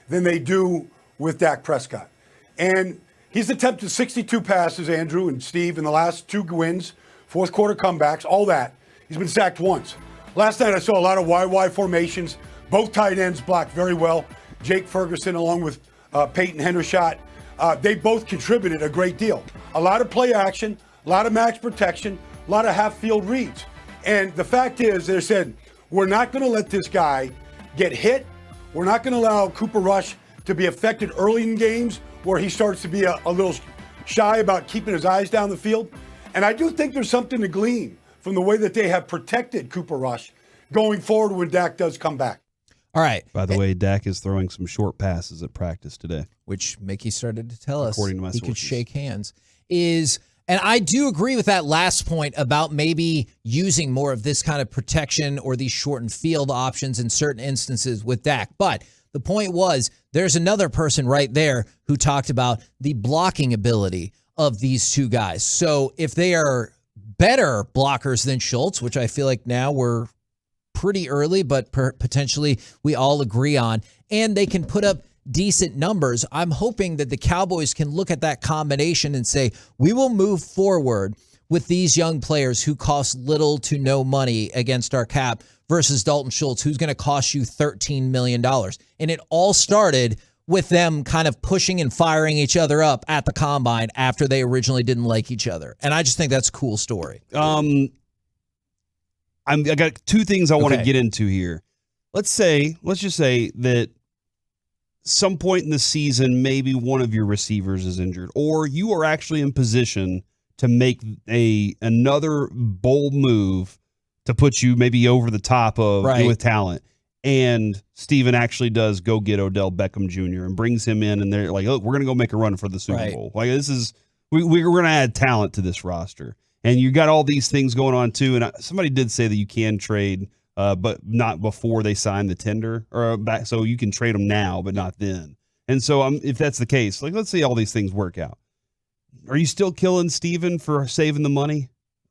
than they do with Dak Prescott. And he's attempted 62 passes, Andrew and Steve, in the last 2 wins, fourth quarter comebacks, all that. He's been sacked once. Last night I saw a lot of YY formations. Both tight ends blocked very well. Jake Ferguson along with Peyton Hendershot. They both contributed a great deal. A lot of play action, a lot of max protection, a lot of half-field reads. And the fact is, they said, we're not going to let this guy get hit. We're not going to allow Cooper Rush to be affected early in games where he starts to be a little shy about keeping his eyes down the field. And I do think there's something to glean from the way that they have protected Cooper Rush going forward when Dak does come back. All right. By the way, Dak is throwing some short passes at practice today, which Mickey started to tell us according to my he sources. could shake hands. And I do agree with that last point about maybe using more of this kind of protection or these shortened field options in certain instances with Dak. But the point was, there's another person right there who talked about the blocking ability of these two guys. So if they are better blockers than Schultz, which I feel like now we're pretty early, but potentially we all agree on. And they can put up decent numbers. I'm hoping that the Cowboys can look at that combination and say, we will move forward with these young players who cost little to no money against our cap versus Dalton Schultz, who's going to cost you $13 million. And it all started with them kind of pushing and firing each other up at the combine after they originally didn't like each other. And I just think that's a cool story. I got two things I want to get into here. Let's just say that some point in the season, maybe one of your receivers is injured, or you are actually in position to make another bold move to put you maybe over the top of with talent. And Steven actually does go get Odell Beckham Jr. and brings him in, and they're like, look, we're going to go make a run for the Super Bowl. Like, this is, we're going to add talent to this roster. And you got all these things going on too. And somebody did say that you can trade, but not before they sign the tender or back. So you can trade them now, but not then. And so if that's the case, like, let's say all these things work out. Are you still killing Steven for saving the money?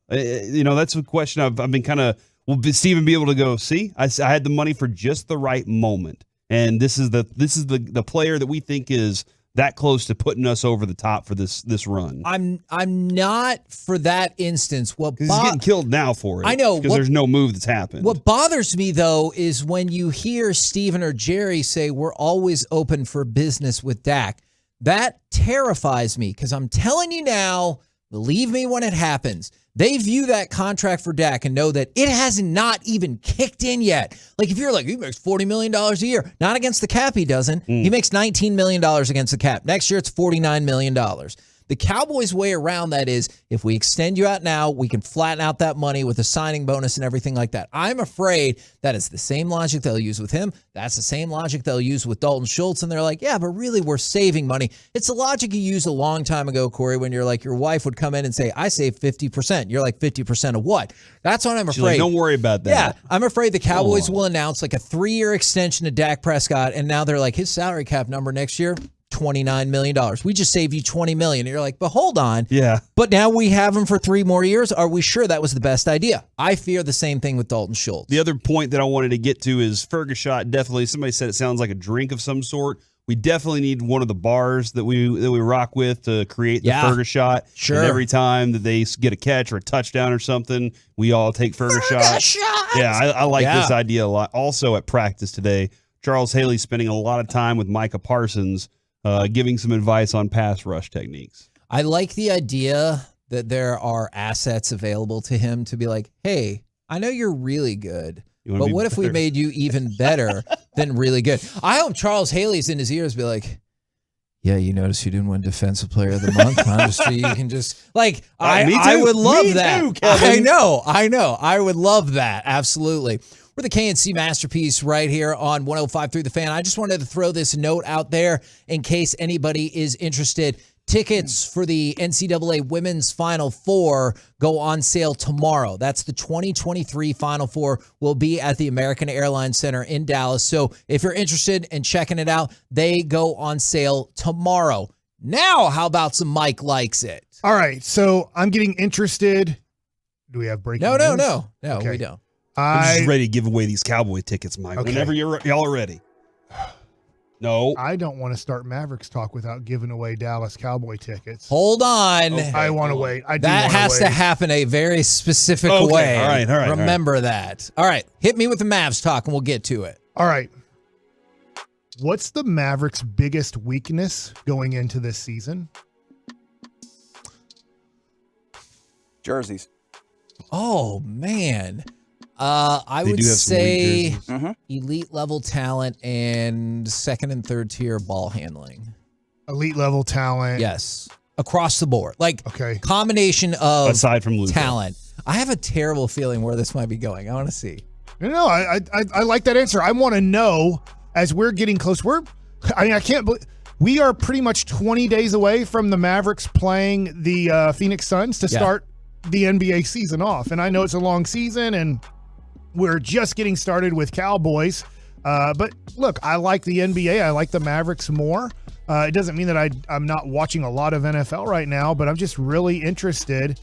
That's a question I've been kind of, will Steven be able to go, see, I had the money for just the right moment. And this is the player that we think is that close to putting us over the top for this run. I'm not for that instance. He's getting killed now for it. I know, because there's no move that's happened. What bothers me though is when you hear Steven or Jerry say we're always open for business with Dak. That terrifies me because I'm telling you now, believe me when it happens. They view that contract for Dak and know that it has not even kicked in yet. Like, if you're like, he makes $40 million a year. Not against the cap, he doesn't. He makes $19 million against the cap. Next year, it's $49 million. The Cowboys' way around that is, if we extend you out now, we can flatten out that money with a signing bonus and everything like that. I'm afraid that is the same logic they'll use with him. That's the same logic they'll use with Dalton Schultz. And they're like, yeah, but really we're saving money. It's the logic you used a long time ago, Corey, when you're like, your wife would come in and say, I save 50%. You're like, 50% of what? That's what I'm afraid. She's like, don't worry about that. Yeah, I'm afraid the Cowboys will announce like a 3-year extension to Dak Prescott. And now they're like, his salary cap number next year, $29 million. We just saved you $20 million. And you're like, but hold on. Yeah. But now we have him for 3 more years. Are we sure that was the best idea? I fear the same thing with Dalton Schultz. The other point that I wanted to get to is Ferguson. Definitely, somebody said it sounds like a drink of some sort. We definitely need one of the bars that we rock with to create the Fergus shot. Sure. And every time that they get a catch or a touchdown or something, we all take Fergus shot. Yeah, I like this idea a lot. Also at practice today, Charles Haley spending a lot of time with Micah Parsons, giving some advice on pass rush techniques. I like the idea that there are assets available to him to be like, hey, I know you're really good, but what if we made you even better than really good? I hope Charles Haley's in his ears be like, yeah, you notice you didn't win Defensive Player of the Month, huh? Just so you can just, like, I would love that. Too, Kevin. I know. I would love that. Absolutely. We're the KNC Masterpiece right here on 105.3 The Fan. I just wanted to throw this note out there in case anybody is interested. Tickets for the NCAA Women's Final Four go on sale tomorrow. That's the 2023 Final Four will be at the American Airlines Center in Dallas. So if you're interested in checking it out, they go on sale tomorrow. Now, how about some Mike Likes It? All right, so I'm getting interested. Do we have breaking news? No, Okay. we don't. I'm just ready to give away these Cowboy tickets, Mike. Okay. Whenever y'all are ready. No. I don't want to start Mavericks talk without giving away Dallas Cowboy tickets. Hold on. Okay, I want to wait. That has to happen a very specific way. All right. Remember that. All right. Hit me with the Mavs talk and we'll get to it. All right. What's the Mavericks' biggest weakness going into this season? Jerseys. Oh, man. I would say elite level talent and second and third tier ball handling. Elite level talent. Yes. Across the board. Like, combination of aside from Luka. talent. I have a terrible feeling where this might be going. I want to see. No, I like that answer. I want to know as we're getting close. I can't believe we are pretty much 20 days away from the Mavericks playing the Phoenix Suns to start the NBA season off. And I know it's a long season and we're just getting started with Cowboys. But look, I like the NBA. I like the Mavericks more. It doesn't mean that I'm not watching a lot of NFL right now, but I'm just really interested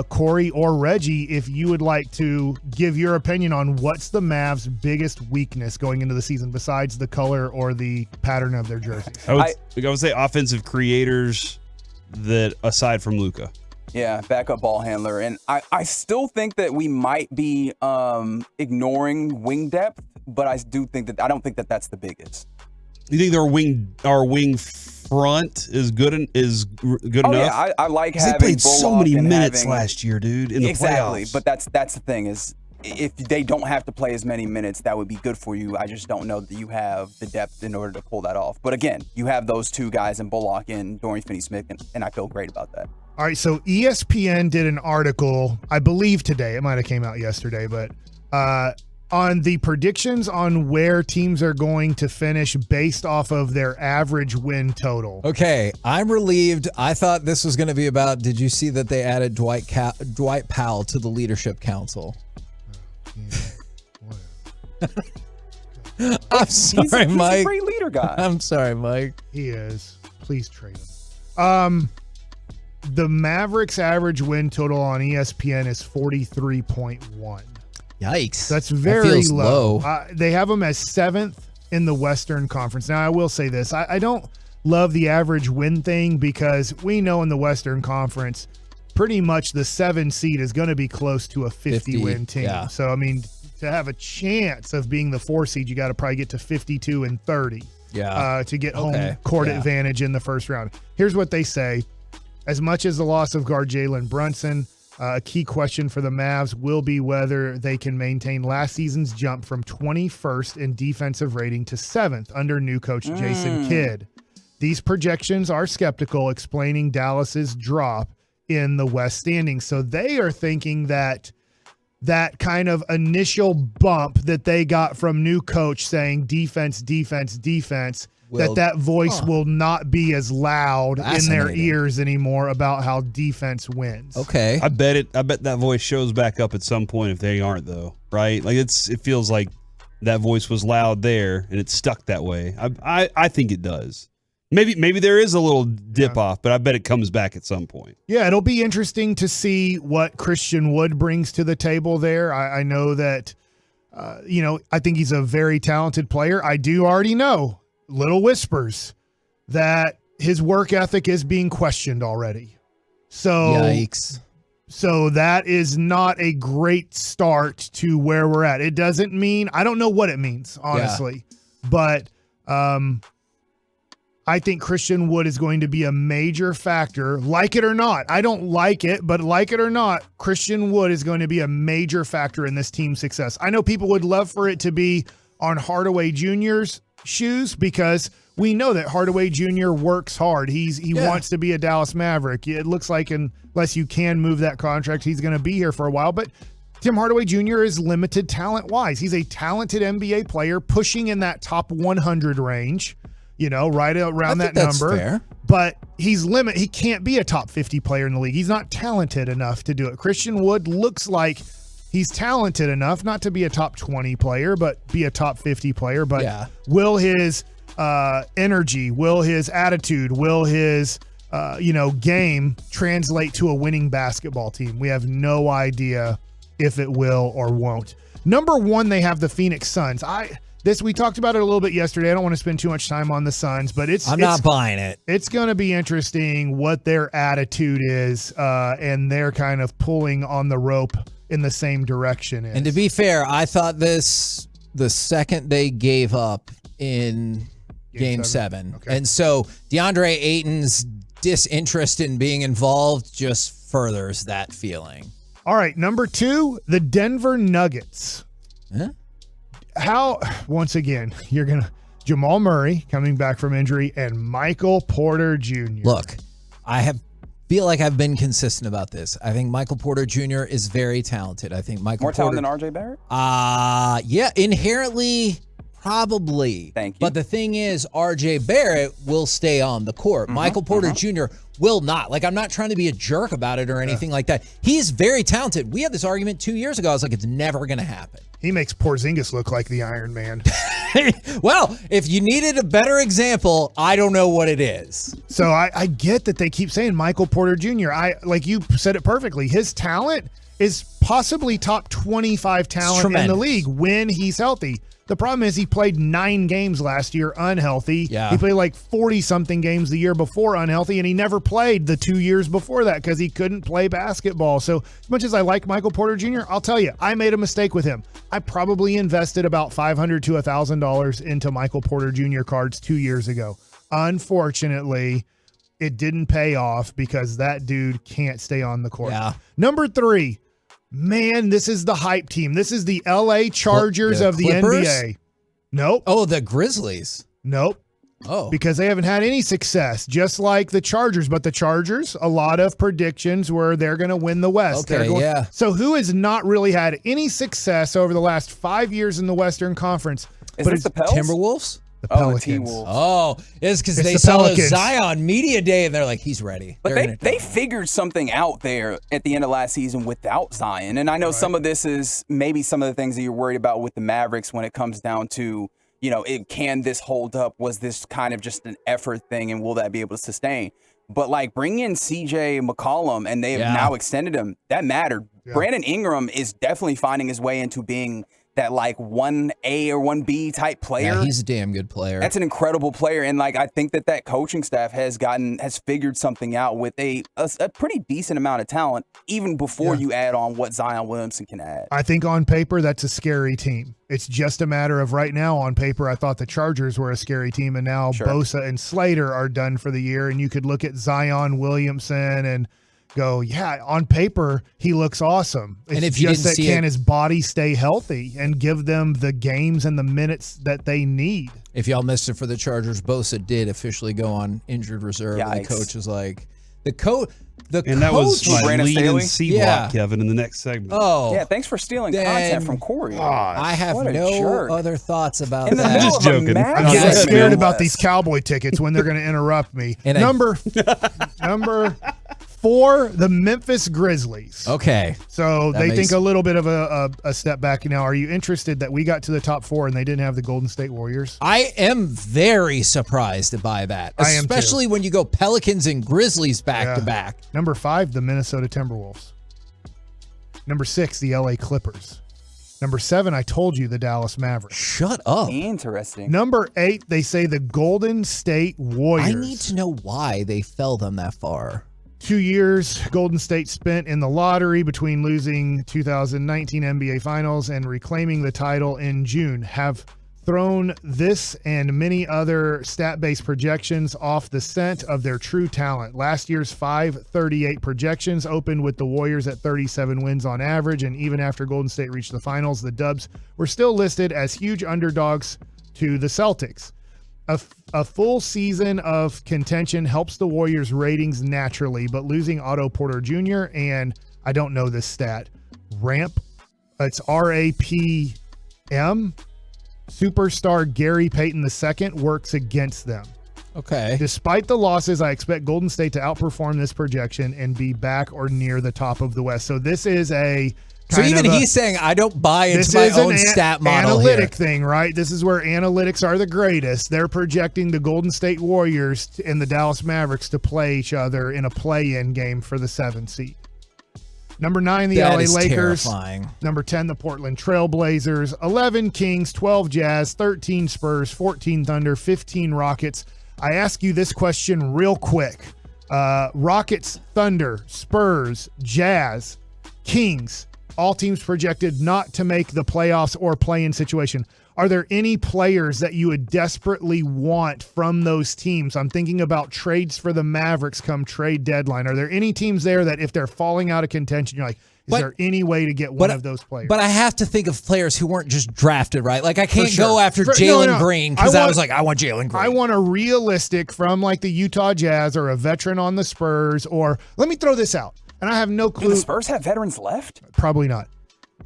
Corey or Reggie, if you would like to give your opinion on what's the Mavs' biggest weakness going into the season besides the color or the pattern of their jerseys. I would say offensive creators that aside from Luka. Yeah, backup ball handler. And I still think that we might be ignoring wing depth, but I don't think that that's the biggest. You think our wing front is good enough? Yeah, I like having they played Bullock so many and minutes having, last year, dude, in the playoffs. But that's the thing is if they don't have to play as many minutes, that would be good for you. I just don't know that you have the depth in order to pull that off. But again, you have those two guys in Bullock and Dorian Finney-Smith, and I feel great about that. All right, so ESPN did an article, I believe today, it might have came out yesterday, but on the predictions on where teams are going to finish based off of their average win total. Okay, I'm relieved. I thought this was going to be about, did you see that they added Dwight Powell to the leadership council? I'm sorry, Mike. He's a great leader guy. I'm sorry, Mike. He is. Please trade him. The Mavericks' average win total on ESPN is 43.1. Yikes. That's very that low. They have them as 7th in the Western Conference. Now, I will say this. I don't love the average win thing because we know in the Western Conference, pretty much the 7 seed is going to be close to a 50-win team. Yeah. So, I mean, to have a chance of being the 4 seed, you got to probably get to 52 and 30 to get home court advantage in the first round. Here's what they say. As much as the loss of guard Jalen Brunson, a key question for the Mavs will be whether they can maintain last season's jump from 21st in defensive rating to 7th under new coach Jason Kidd. These projections are skeptical, explaining Dallas's drop in the West standings. So they are thinking that kind of initial bump that they got from new coach saying defense, that voice will not be as loud in their ears anymore about how defense wins. Okay. I bet that voice shows back up at some point if they aren't, though, right? Like it feels like that voice was loud there and it's stuck that way. I think it does. Maybe there is a little dip off, but I bet it comes back at some point. Yeah, it'll be interesting to see what Christian Wood brings to the table there. I know that, I think he's a very talented player. I do already know, little whispers, that his work ethic is being questioned already. So, yikes. So that is not a great start to where we're at. It doesn't mean, I don't know what it means, honestly, but I think Christian Wood is going to be a major factor, like it or not. I don't like it, but like it or not, Christian Wood is going to be a major factor in this team's success. I know people would love for it to be on Hardaway Jr.'s shoes because we know that Hardaway Jr. works hard. He wants to be a Dallas Maverick. It looks like unless you can move that contract, he's going to be here for a while. But Tim Hardaway Jr. is limited talent-wise. He's a talented NBA player pushing in that top 100 range. Right around that number. Fair. But he's limited. He can't be a top 50 player in the league. He's not talented enough to do it. Christian Wood looks like he's talented enough not to be a top 20 player, but be a top 50 player. But will his energy, will his attitude, will his game translate to a winning basketball team? We have no idea if it will or won't. Number 1, they have the Phoenix Suns. We talked about it a little bit yesterday. I don't want to spend too much time on the Suns, but I'm not buying it. It's going to be interesting what their attitude is, and they're kind of pulling on the rope in the same direction. And to be fair, I thought the second they gave up in Game 7. Okay. And so DeAndre Ayton's disinterest in being involved just furthers that feeling. All right, number 2, the Denver Nuggets. Huh? Once again, you're going to Jamal Murray coming back from injury and Michael Porter Jr. Look, feel like I've been consistent about this. I think Michael Porter Jr. is very talented. I think Michael More Porter, talent than RJ Barrett? Yeah, inherently, probably. Thank you. But the thing is, RJ Barrett will stay on the court. Michael Porter Jr. will not. Like, I'm not trying to be a jerk about it or anything like that. He's very talented. We had this argument 2 years ago. I was like, it's never going to happen. He makes Porzingis look like the Iron Man. Well, if you needed a better example, I don't know what it is. So I get that they keep saying Michael Porter Jr. Like you said it perfectly. His talent is possibly top 25 talent in the league when he's healthy. The problem is he played 9 games last year unhealthy. Yeah. He played like 40-something games the year before unhealthy, and he never played the 2 years before that because he couldn't play basketball. So as much as I like Michael Porter Jr., I'll tell you, I made a mistake with him. I probably invested about $500 to $1,000 into Michael Porter Jr. cards 2 years ago. Unfortunately, it didn't pay off because that dude can't stay on the court. Yeah. Number 3. Man, this is the hype team. This is the LA Chargers of the Clippers? NBA. Nope. Oh, the Grizzlies. Nope. Oh. Because they haven't had any success, just like the Chargers. But the Chargers, a lot of predictions were they're going to win the West. Okay, yeah. So who has not really had any success over the last 5 years in the Western Conference? Is it the Pels? Timberwolves? The Pelicans. Oh, it's because It's they the saw the Pelicans. Zion Media Day and they're like, he's ready. But they figured something out there at the end of last season without Zion. And I know some of this is maybe some of the things that you're worried about with the Mavericks when it comes down to, can this hold up? Was this kind of just an effort thing and will that be able to sustain? But like bring in CJ McCollum and they have now extended him. That mattered. Yeah. Brandon Ingram is definitely finding his way into being that like 1A or 1B type player. Yeah, he's a damn good player. That's an incredible player. And like, I think that coaching staff has figured something out with a pretty decent amount of talent, even before you add on what Zion Williamson can add. I think on paper, that's a scary team. It's just a matter of right now on paper, I thought the Chargers were a scary team, and now Bosa and Slater are done for the year. And you could look at Zion Williamson and go, yeah, on paper, he looks awesome. It's And if you just didn't that see can it- his body stay healthy and give them the games and the minutes that they need. If y'all missed it for the Chargers, Bosa did officially go on injured reserve. And the coach is like, And that was my Brandon lead Staley? in C block, Kevin, in the next segment. Oh. Yeah, thanks for stealing Then- content from Corey. I have What a no jerk. other thoughts about In the that. middle Just of a joking. match? I'm Yeah, getting scared man. about these Cowboy tickets when they're going to interrupt me. And number 4, the Memphis Grizzlies. Okay. So That they makes- think a little bit of a step back now. Are you interested that we got to the top 4 and they didn't have the Golden State Warriors? I am very surprised by that, I am too. especially when you go Pelicans and Grizzlies back to back. Number 5, the Minnesota Timberwolves. Number 6, the LA Clippers. Number 7, I told you, the Dallas Mavericks. Shut up. Interesting. Number 8, they say the Golden State Warriors. I need to know why they fell them that far. 2 years Golden State spent in the lottery between losing 2019 NBA Finals and reclaiming the title in June have thrown this and many other stat-based projections off the scent of their true talent. Last year's 538 projections opened with the Warriors at 37 wins on average, and even after Golden State reached the finals, the Dubs were still listed as huge underdogs to the Celtics. A full season of contention helps the Warriors' ratings naturally, but losing Otto Porter Jr. and I don't know this stat, it's RAPM, superstar Gary Payton II works against them. Okay. Despite the losses, I expect Golden State to outperform this projection and be back or near the top of the West. So this is a So kind even of a- he's saying, I don't buy into this my is own an stat model analytic here. thing, right? This is where analytics are the greatest. They're projecting the Golden State Warriors and the Dallas Mavericks to play each other in a play-in game for the 7th seed. Number 9, the That LA is Lakers. terrifying. Number 10, the Portland Trail Blazers. 11, Kings. 12, Jazz. 13, Spurs. 14, Thunder. 15, Rockets. I ask you this question real quick. Rockets, Thunder, Spurs, Jazz, Kings, all teams projected not to make the playoffs or play-in situation. Are there any players that you would desperately want from those teams? I'm thinking about trades for the Mavericks come trade deadline. Are there any teams there that if they're falling out of contention, you're like, is there any way to get one of those players? But I have to think of players who weren't just drafted, right? Like, I can't For sure. go after No, Jalen no. Green because I was like, I want Jalen Green. I want a realistic from like the Utah Jazz or a veteran on the Spurs, or let me throw this out. And I have no clue. Do the Spurs have veterans left? Probably not.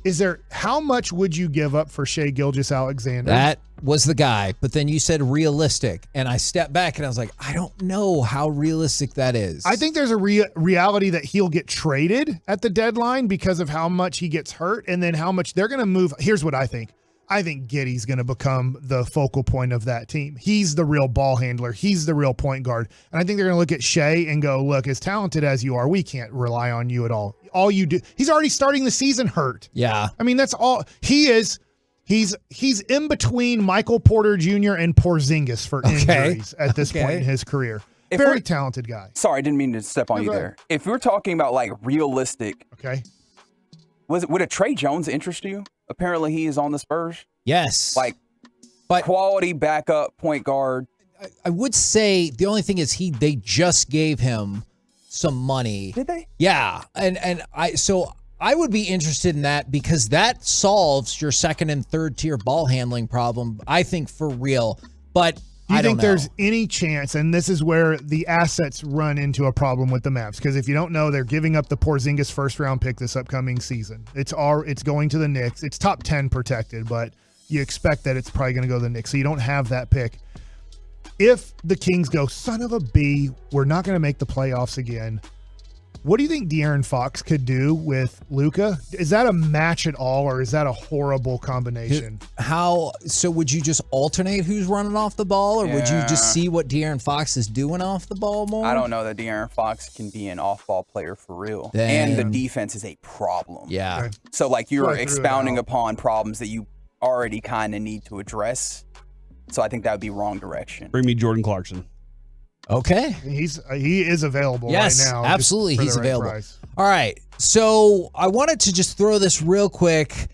Is there, how much would you give up for Shai Gilgeous-Alexander? That was the guy, but then you said realistic, and I stepped back and I was like, I don't know how realistic that is. I think there's a reality that he'll get traded at the deadline because of how much he gets hurt and then how much they're going to move. Here's what I think. I think Getty's going to become the focal point of that team. He's the real ball handler. He's the real point guard. And I think they're going to look at Shea and go, look, as talented as you are, we can't rely on you at all. All you do, he's already starting the season hurt. Yeah. I mean, that's all he is. He's in between Michael Porter Jr. and Porzingis for injuries at this point in his career. Very talented guy. Sorry, I didn't mean to step on you there. If we're talking about like realistic, would a Trey Jones interest you? Apparently, he is on the Spurs. Yes, but quality backup point guard. I would say the only thing is they just gave him some money. Did they? Yeah, and I would be interested in that because that solves your second and third tier ball handling problem, I think, for real. But Do you I don't think know. there's any chance, and this is where the assets run into a problem with the Mavs, because if you don't know, they're giving up the Porzingis first-round pick this upcoming season. It's going to the Knicks. It's top 10 protected, but you expect that it's probably going to go to the Knicks, so you don't have that pick. If the Kings go, son of a B, we're not going to make the playoffs again, what do you think De'Aaron Fox could do with Luka? Is that a match at all, or is that a horrible combination? So would you just alternate who's running off the ball, or would you just see what De'Aaron Fox is doing off the ball more? I don't know that De'Aaron Fox can be an off-ball player for real. Damn. And the defense is a problem. Yeah. Okay. So, like, you're Sorry, threw it expounding out. upon problems that you already kind of need to address. So I think that would be wrong direction. Bring me Jordan Clarkson. Okay. He is available right now. Absolutely, just for he's the right available. price. All right. So I wanted to just throw this real quick.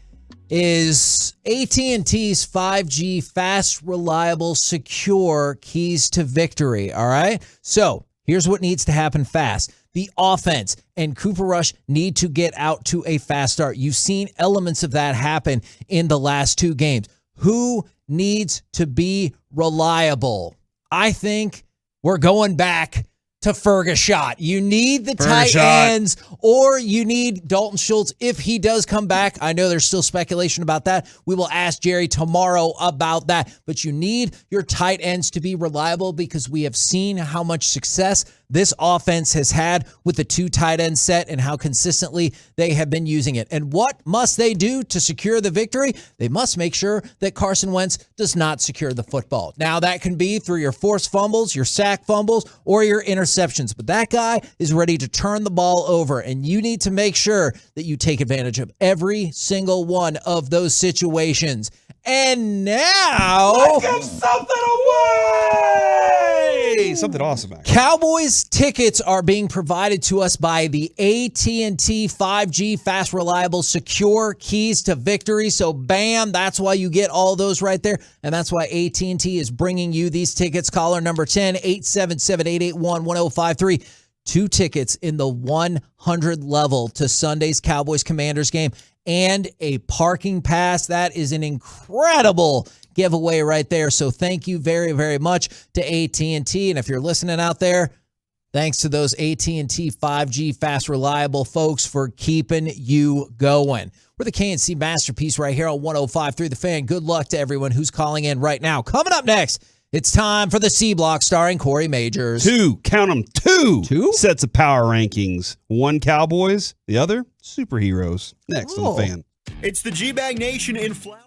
Is AT&T's 5G fast, reliable, secure keys to victory. All right. So here's what needs to happen fast. The offense and Cooper Rush need to get out to a fast start. You've seen elements of that happen in the last two games. Who needs to be reliable? I think we're going back to Ferguson. You need the tight ends, or you need Dalton Schultz if he does come back. I know there's still speculation about that. We will ask Jerry tomorrow about that. But you need your tight ends to be reliable because we have seen how much success this offense has had with the two tight end set and how consistently they have been using it. And what must they do to secure the victory? They must make sure that Carson Wentz does not secure the football. Now, that can be through your forced fumbles, your sack fumbles, or your interceptions. But that guy is ready to turn the ball over, and you need to make sure that you take advantage of every single one of those situations. And now, Let's give something away! Something awesome, actually. Cowboys tickets are being provided to us by the AT&T 5G fast, reliable, secure keys to victory. So bam, that's why you get all those right there. And that's why AT&T is bringing you these tickets. Caller number 10, 877-881-1053. 2 tickets in the 100 level to Sunday's Cowboys-Commanders game and a parking pass. That is an incredible giveaway right there. So thank you very, very much to AT&T. And if you're listening out there, thanks to those AT&T 5G fast, reliable folks for keeping you going. We're the KNC Masterpiece right here on 105.3 The Fan. Good luck to everyone who's calling in right now. Coming up next, it's time for the C Block starring Corey Majors. 2, count them, 2 sets of power rankings. 1 Cowboys, the other superheroes. Next on The Fan. It's the G-Bag Nation in flower.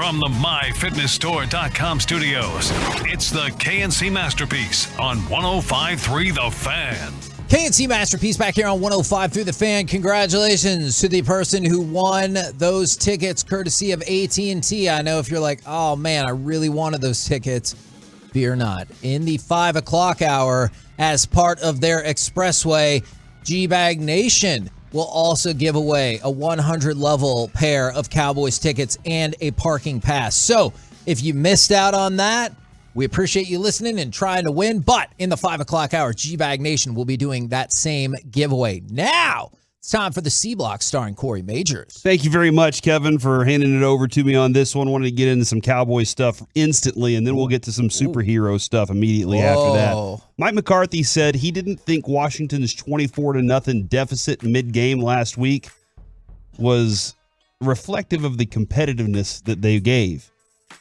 From the MyFitnessStore.com studios, it's the KNC Masterpiece on 105.3 The Fan. KNC Masterpiece back here on 105.3 The Fan. Congratulations to the person who won those tickets courtesy of AT&T. I know if you're like, oh man, I really wanted those tickets. Fear not. In the 5 o'clock hour, as part of their Expressway, G-Bag Nation will also give away a 100 level pair of Cowboys tickets and a parking pass. So if you missed out on that, we appreciate you listening and trying to win. But in the 5 o'clock hour, G-Bag Nation will be doing that same giveaway. Now it's time for the C Block starring Corey Majors. Thank you very much, Kevin, for handing it over to me on this one. Wanted to get into some Cowboy stuff instantly, and then we'll get to some superhero stuff immediately after that. Mike McCarthy said he didn't think Washington's 24-0 deficit mid-game last week was reflective of the competitiveness that they gave.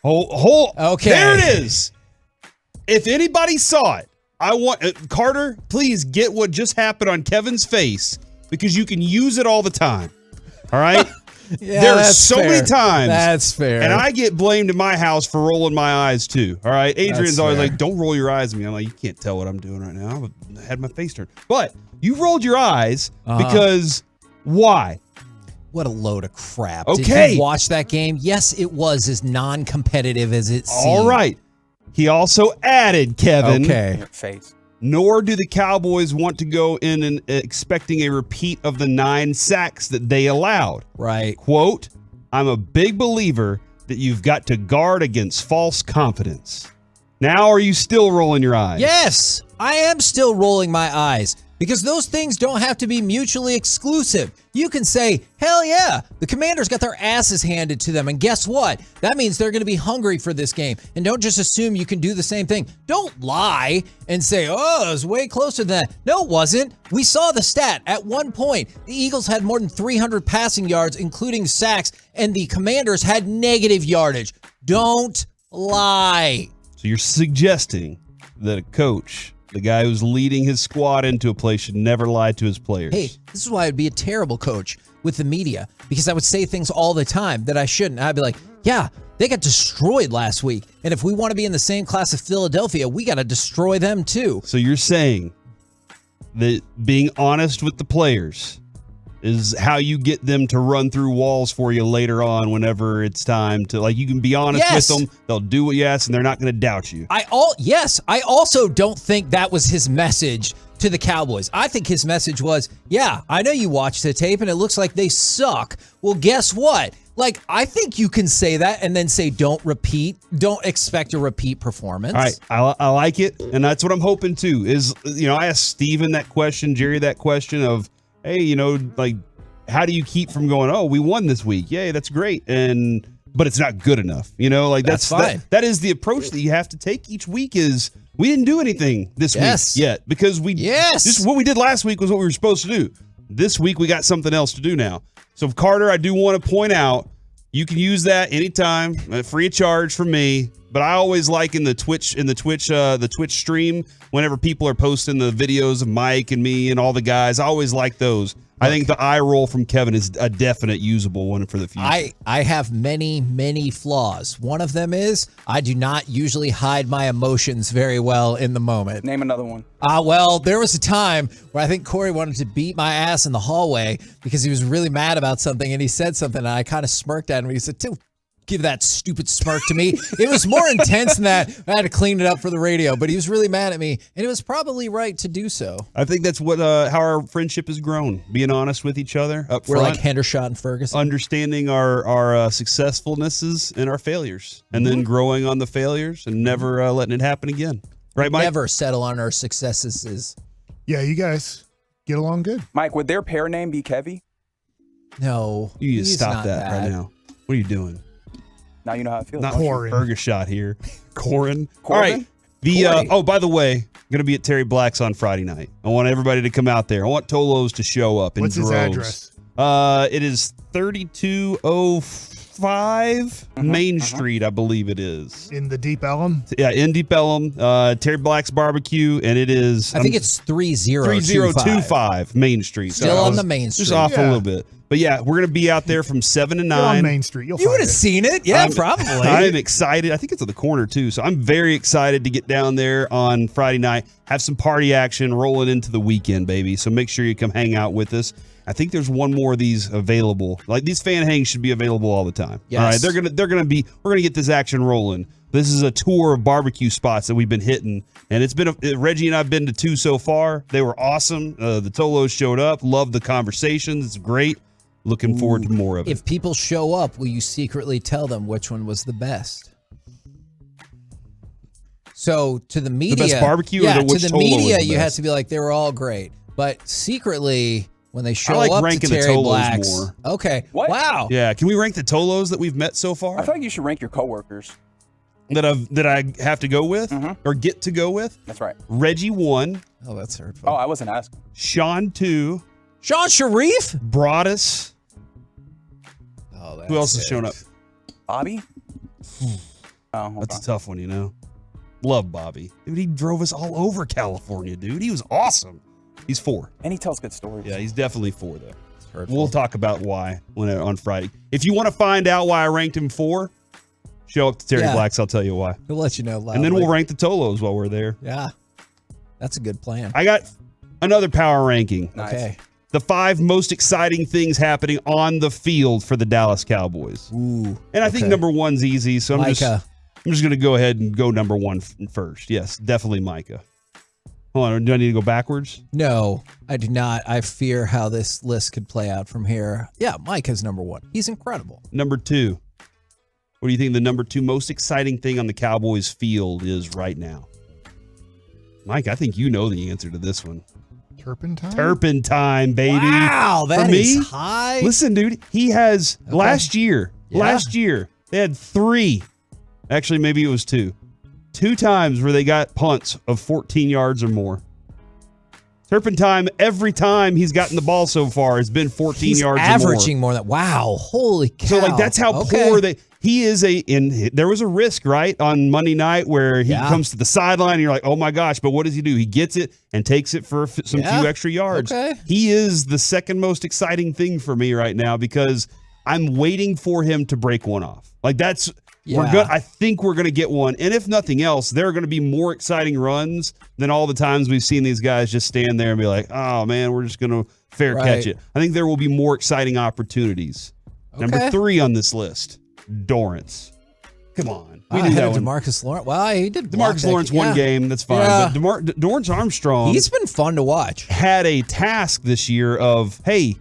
Okay. There it is. If anybody saw it, I want Carter, please get what just happened on Kevin's face, because you can use it all the time. All right? Yeah, there's so many times. That's fair. And I get blamed in my house for rolling my eyes too. All right? Adrian's That's always fair. like, don't roll your eyes at me. I'm like, you can't tell what I'm doing right now. I had my face turned. But you rolled your eyes because why? What a load of crap. Okay. Did you watch that game? Yes, it was as non-competitive as it seemed. All right. He also added, Kevin. Okay. Face. Nor do the Cowboys want to go in and expecting a repeat of the 9 sacks that they allowed. Right. Quote, I'm a big believer that you've got to guard against false confidence. Now are you still rolling your eyes? Yes, I am still rolling my eyes because those things don't have to be mutually exclusive. You can say, hell yeah, the Commanders got their asses handed to them. And guess what? That means they're going to be hungry for this game. And don't just assume you can do the same thing. Don't lie and say, oh, it was way closer than that. No, it wasn't. We saw the stat. At one point, the Eagles had more than 300 passing yards, including sacks, and the Commanders had negative yardage. Don't lie. So you're suggesting that a coach, the guy who's leading his squad into a play, should never lie to his players. Hey, this is why I'd be a terrible coach with the media, because I would say things all the time that I shouldn't. I'd be like, yeah, they got destroyed last week. And if we want to be in the same class as Philadelphia, we got to destroy them too. So you're saying that being honest with the players is how you get them to run through walls for you later on whenever it's time to, like, you can be honest with them. They'll do what you ask and they're not going to doubt you. I also don't think that was his message to the Cowboys. I think his message was, yeah, I know you watched the tape and it looks like they suck. Well, guess what? Like, I think you can say that and then say, don't expect a repeat performance. All right, I like it, and that's what I'm hoping too. Is, I asked Steven that question, Jerry that question of, hey, like, how do you keep from going, oh, we won this week? Yay, that's great. But it's not good enough. Like that's fine. That is the approach that you have to take each week. Is we didn't do anything this week yet because what we did last week was what we were supposed to do. This week we got something else to do now. So Carter, I do want to point out, you can use that anytime, free of charge from me. But I always like in the Twitch stream, whenever people are posting the videos of Mike and me and all the guys, I always like those. I think the eye roll from Kevin is a definite usable one for the future. I have many, many flaws. One of them is I do not usually hide my emotions very well in the moment. Name another one. Well, there was a time where I think Corey wanted to beat my ass in the hallway because he was really mad about something and he said something and I kind of smirked at him. He said, "Dude, give that stupid smirk to me." It was more intense than that. I had to clean it up for the radio, but he was really mad at me, and it was probably right to do so. I think that's what how our friendship has grown. Being honest with each other up We're front. like Hendershot and Ferguson. Understanding our successfulnesses and our failures, and then growing on the failures and never letting it happen again. Right, Mike? Never settle on our successes. Yeah, you guys get along good. Mike, would their pair name be Kevy? No. You need to stop that right now. What are you doing? Now you know how it feels. Not Fergus shot here. Corin. Corbin? All right. By the way, I'm going to be at Terry Black's on Friday night. I want everybody to come out there. I want Tolos to show up in What's droves. his address? It is 3205 Main Street, I believe it is. In the Deep Ellum? Yeah, in Deep Ellum. Terry Black's Barbecue, and it is... I think it's 3025 3025 Main Street. Still on the Main Street. Just off a little bit. But yeah, we're going to be out there from 7 to 9. Get on Main Street. You would have seen it. Yeah, probably. I am excited. I think it's on the corner too. So I'm very excited to get down there on Friday night, have some party action rolling into the weekend, baby. So make sure you come hang out with us. I think there's one more of these available. Like these fan hangs should be available all the time. Yes. All right, we're gonna get this action rolling. This is a tour of barbecue spots that we've been hitting, and it's been Reggie and I've been to 2 so far. They were awesome. The Tolos showed up. Loved the conversations. It's great. Looking forward to more of it. If people show up, will you secretly tell them which one was the best? So to the media, the best barbecue. Yeah, or which to the Tolo media, was the you have best? to be like they were all great, but secretly. When they show I like up ranking to the Terry Tolos Black's, more. Okay. What? Wow. Yeah, can we rank the Tolos that we've met so far? I feel like you should rank your coworkers. That I have to go with or get to go with. That's right. Reggie 1. Oh, that's hurtful. Oh, I wasn't asking. Sean 2. Sean Sharif. Broadus. Oh, that's who else has shown up? Bobby. Oh, that's a tough one, you know. Love Bobby, dude. He drove us all over California, dude. He was awesome. He's 4. And he tells good stories. Yeah, he's definitely 4, though. We'll talk about why on Friday. If you want to find out why I ranked him 4, show up to Terry Black's. I'll tell you why. He'll let you know loudly. And then we'll rank the Tolos while we're there. Yeah, that's a good plan. I got another power ranking. Nice. Okay. The 5 most exciting things happening on the field for the Dallas Cowboys. Ooh. And I think number 1's easy, so I'm just going to go ahead and go number 1 first. Yes, definitely Micah. Hold on, do I need to go backwards? No, I do not. I fear how this list could play out from here. Yeah, Micah's number 1. He's incredible. Number 2. What do you think the number 2 most exciting thing on the Cowboys field is right now? Mike, I think you know the answer to this one. Turpentine, baby. Wow, that For me, is high. Listen, dude, he has last year, they had 3. Actually, maybe it was 2. 2 times where they got punts of 14 yards or more. Turpentine, every time he's gotten the ball so far, has been 14 yards or more. Averaging more than wow, holy cow. So like that's how poor he is. There was a risk, right, on Monday night where he comes to the sideline and you're like, oh my gosh, but what does he do? He gets it and takes it for some few extra yards. Okay. He is the second most exciting thing for me right now because I'm waiting for him to break one off. Like that's I think we're going to get one. And if nothing else, there are going to be more exciting runs than all the times we've seen these guys just stand there and be like, oh, man, we're just going to fair catch it. I think there will be more exciting opportunities. Okay. Number 3 on this list, Dorrance. Come on. We knew that one. DeMarcus Lawrence. Well, he did. DeMarcus Lawrence one game. That's fine. Yeah. But Dorrance Armstrong. He's been fun to watch. Had a task this year of, hey,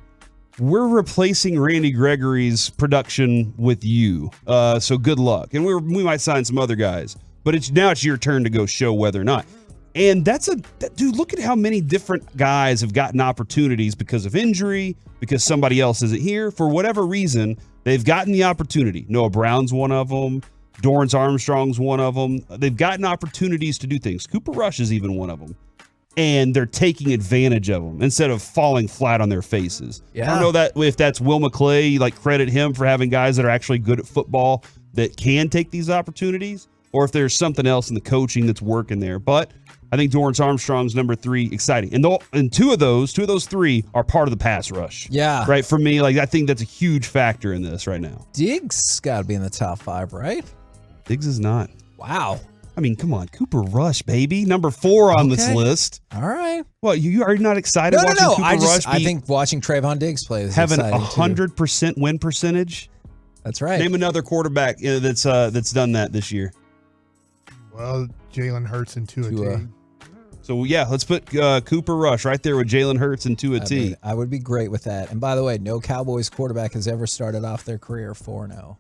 we're replacing Randy Gregory's production with you. So good luck. And we might sign some other guys. But now it's your turn to go show whether or not. And dude, look at how many different guys have gotten opportunities because of injury, because somebody else isn't here. For whatever reason, they've gotten the opportunity. Noah Brown's one of them. Dorrance Armstrong's one of them. They've gotten opportunities to do things. Cooper Rush is even one of them. And they're taking advantage of them instead of falling flat on their faces. Yeah. I don't know that if that's Will McClay, like credit him for having guys that are actually good at football that can take these opportunities, or if there's something else in the coaching that's working there. But I think Dorrance Armstrong's number 3 exciting. And two of those 3 are part of the pass rush. Yeah. Right? For me, like I think that's a huge factor in this right now. Diggs got to be in the top 5, right? Diggs is not. Wow. I mean, come on, Cooper Rush, baby, number 4 on this list. All right. Well, you are not excited watching Cooper Rush? I think watching Trayvon Diggs play is having exciting 100% win percentage. That's right. Name another quarterback that's done that this year. Well, Jalen Hurts and Tua. So yeah, let's put Cooper Rush right there with Jalen Hurts and Tua T. I would be great with that. And by the way, no Cowboys quarterback has ever started off their career 4-0.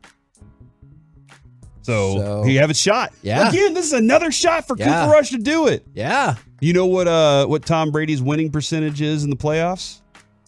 So you have a shot. Yeah. Again, this is another shot for Cooper Rush to do it. Yeah. You know what Tom Brady's winning percentage is in the playoffs?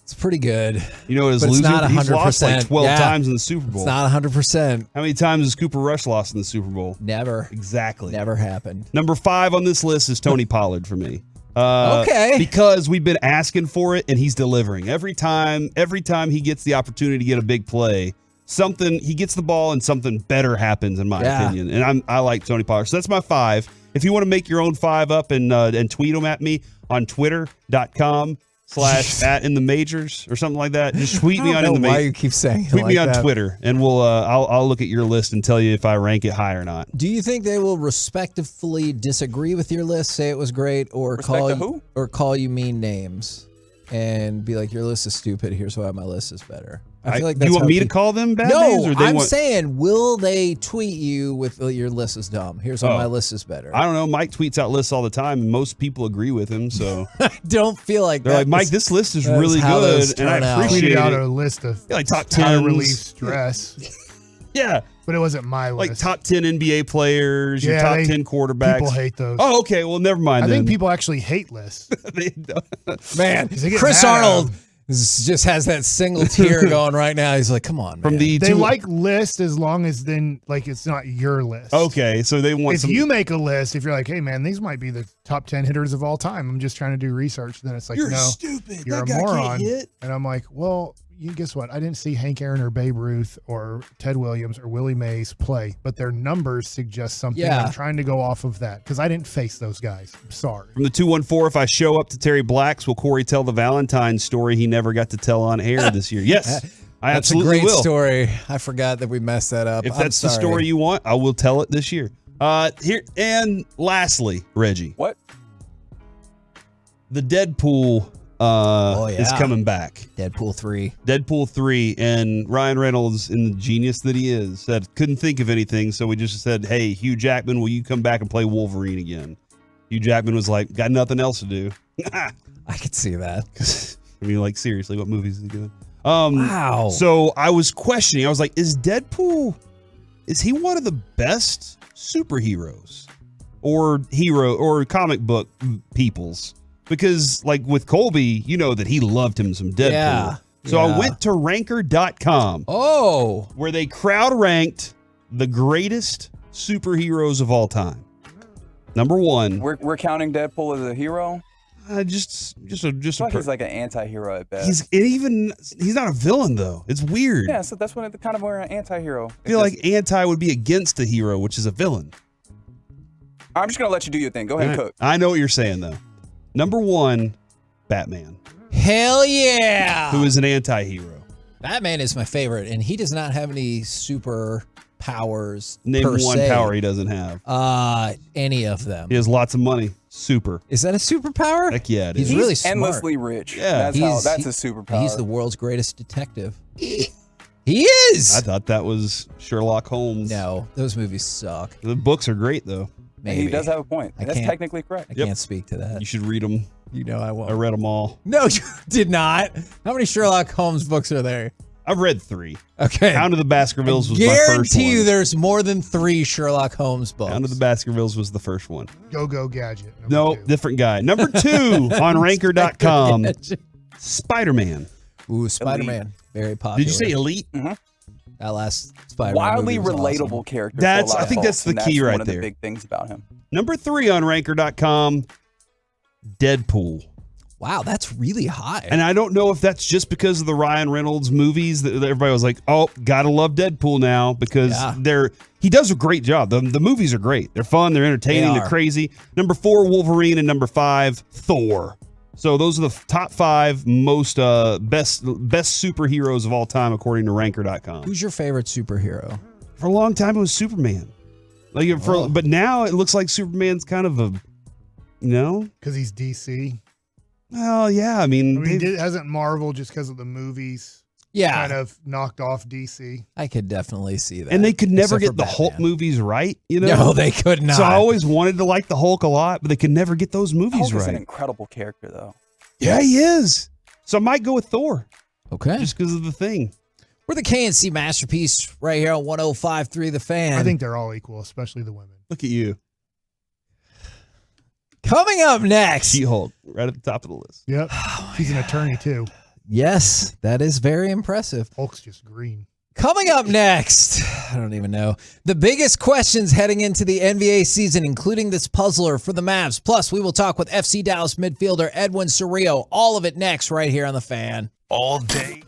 It's pretty good. You know what his But it's losing? not 100%. He's lost like 12 times in the Super Bowl. It's not 100%. How many times has Cooper Rush lost in the Super Bowl? Never. Exactly. Never happened. Number 5 on this list is Tony Pollard for me. Okay. Because we've been asking for it and he's delivering. Every time he gets the opportunity to get a big play, he gets the ball and something better happens in my opinion. And I like Tony Pollard. So that's my 5. If you want to make your own 5 up and tweet them at me on twitter.com /at in the majors or something like that. Just tweet me on in the why you keep saying tweet me like on that. Twitter, and we'll I'll look at your list and tell you if I rank it high or not. Do you think they will respectively disagree with your list, say it was great, or call you mean names and be like, your list is stupid, here's why my list is better? I feel like that's you want how me to call them bad names? Or I'm saying, will they tweet you with your list is dumb? Here's why my list is better. I don't know. Mike tweets out lists all the time, and most people agree with him. So I don't feel like they're like, Mike, this list is really how good, those and I turn out. appreciate Tweeted out it. a list of Yeah, like top how to 10s. relieve stress. Yeah. But it wasn't my list. Like top 10 NBA players, your Yeah, top they- 10 quarterbacks. people hate those. Oh, okay. Well, never mind I then. think people actually hate lists. Man, 'Cause they get Chris mad at Arnold them. just has that single tear going right now. He's like, come on, man. They like lists as long as then like it's not your list. Okay, so they want If some. you make a list, if you're like, hey man, these might be the top 10 hitters of all time. I'm just trying to do research. Then it's like, You're no, stupid. you're That a guy can't moron. hit. And I'm like, well, you guess what? I didn't see Hank Aaron or Babe Ruth or Ted Williams or Willie Mays play, but their numbers suggest something. Yeah. I'm trying to go off of that because I didn't face those guys. I'm sorry. From the 214, if I show up to Terry Black's, will Corey tell the Valentine's story he never got to tell on air this year? Yes, I That's a absolutely great will. story. I forgot that we messed that up. If I'm that's the sorry. story you want, I will tell it this year. Here and lastly, Reggie. What? The Deadpool is coming back. Deadpool 3. Deadpool 3, and Ryan Reynolds, in the genius that he is, said couldn't think of anything, so we just said, hey, Hugh Jackman, will you come back and play Wolverine again? Hugh Jackman was like, got nothing else to do. I could see that. I mean, like, seriously, what movies is he doing? Wow. So I was questioning. I was like, is he one of the best superheroes or comic book peoples? Because, like, with Colby, you know that he loved him some Deadpool. Yeah. So I went to ranker.com. Oh. Where they crowd ranked the greatest superheroes of all time. Number one. We're counting Deadpool as a hero. Just I feel like he's like an anti-hero at best. He's not a villain though. It's weird. Yeah, so that's when it kind of we're an anti-hero. I feel like anti would be against a hero, which is a villain. I'm just gonna let you do your thing. Go ahead and cook. I know what you're saying though. Number one, Batman. Hell yeah. Who is an anti-hero. Batman is my favorite, and he does not have any super powers. Name per one se. power he doesn't have. Any of them. He has lots of money. Super. Is that a superpower? Heck yeah, it He's is. really smart. endlessly rich. Yeah. That's a superpower. He's the world's greatest detective. He is. I thought that was Sherlock Holmes. No, those movies suck. The books are great though. And he does have a point. That's technically correct. I can't speak to that. You should read them. You know I won't. I read them all. No, you did not. How many Sherlock Holmes books are there? I've read 3. Okay. Hound of the Baskervilles was my first one. Guarantee you there's more than 3 Sherlock Holmes books. Hound of the Baskervilles was the first one. Go Gadget. No, different guy. Number 2 on ranker.com. Spider-Man. Ooh, Spider-Man. Very popular. Did you say Elite? Mm-hmm. That last Spider-Man Wildly movie was relatable awesome. character. That's- for a lot I of think that's folks, the and key that's right one of there. the big things about him. Number 3 on ranker.com, Deadpool. Wow, that's really high. And I don't know if that's just because of the Ryan Reynolds movies that everybody was like, oh, gotta love Deadpool now because he does a great job. The movies are great. They're fun, they're entertaining, They they're are. crazy. Number 4, Wolverine, and number 5, Thor. So those are the top 5 most best superheroes of all time according to ranker.com. Who's your favorite superhero? For a long time it was Superman. But now it looks like Superman's kind of a Because he's DC. Well, yeah, I mean hasn't Marvel just because of the movies kind of knocked off DC? I could definitely see that. And they could never Except get for the Hulk Batman. movies right, you know? No, they could not. So I always wanted to like the Hulk a lot, but they could never get those movies Hulk is right. an incredible character, though. Yeah, he is. So I might go with Thor. Okay. Just because of the thing. We're the KNC Masterpiece right here on 105.3 The Fan. I think they're all equal, especially the women. Look at you. Coming up next. She-Hulk, right at the top of the list. Yep. She's an attorney, too. Yes, that is very impressive. Hulk's just green. Coming up next, I don't even know. The biggest questions heading into the NBA season, including this puzzler for the Mavs. Plus, we will talk with FC Dallas midfielder Edwin Cerrillo. All of it next right here on The Fan. All day.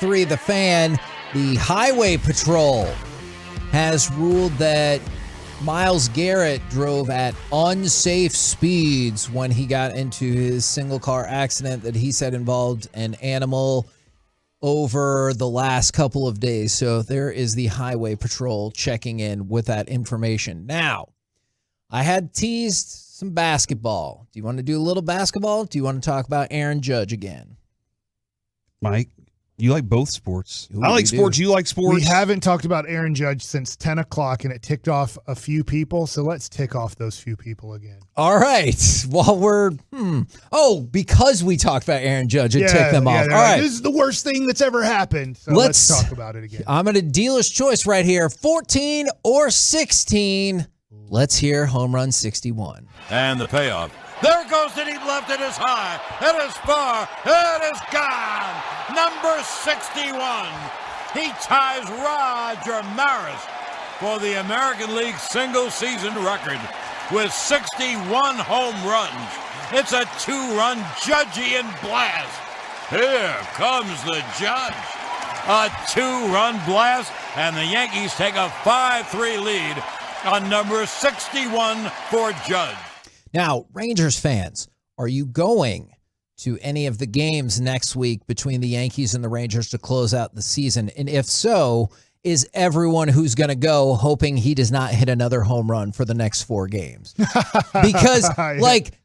105.3 The Fan, the Highway Patrol has ruled that Myles Garrett drove at unsafe speeds when he got into his single-car accident that he said involved an animal over the last couple of days. So there is the Highway Patrol checking in with that information. Now, I had teased some basketball. Do you want to do a little basketball? Do you want to talk about Aaron Judge again? Mike, you like both sports. Ooh, I like sports. You like sports. We haven't talked about Aaron Judge since 10 o'clock, and it ticked off a few people, so let's tick off those few people again. All right. While we're, because we talked about Aaron Judge, it ticked them off. All right. This is the worst thing that's ever happened. So let's talk about it again. I'm at a dealer's choice right here, 14 or 16. Let's hear home run 61. And the payoff. There goes the deep left. It is high. It is far. It is gone. Number 61. He ties Roger Maris for the American League single-season record with 61 home runs. It's a two-run Judgian blast. Here comes the Judge. A two-run blast, and the Yankees take a 5-3 lead on number 61 for Judge. Now, Rangers fans, are you going to any of the games next week between the Yankees and the Rangers to close out the season? And if so, is everyone who's going to go hoping he does not hit another home run for the next 4 games? Because,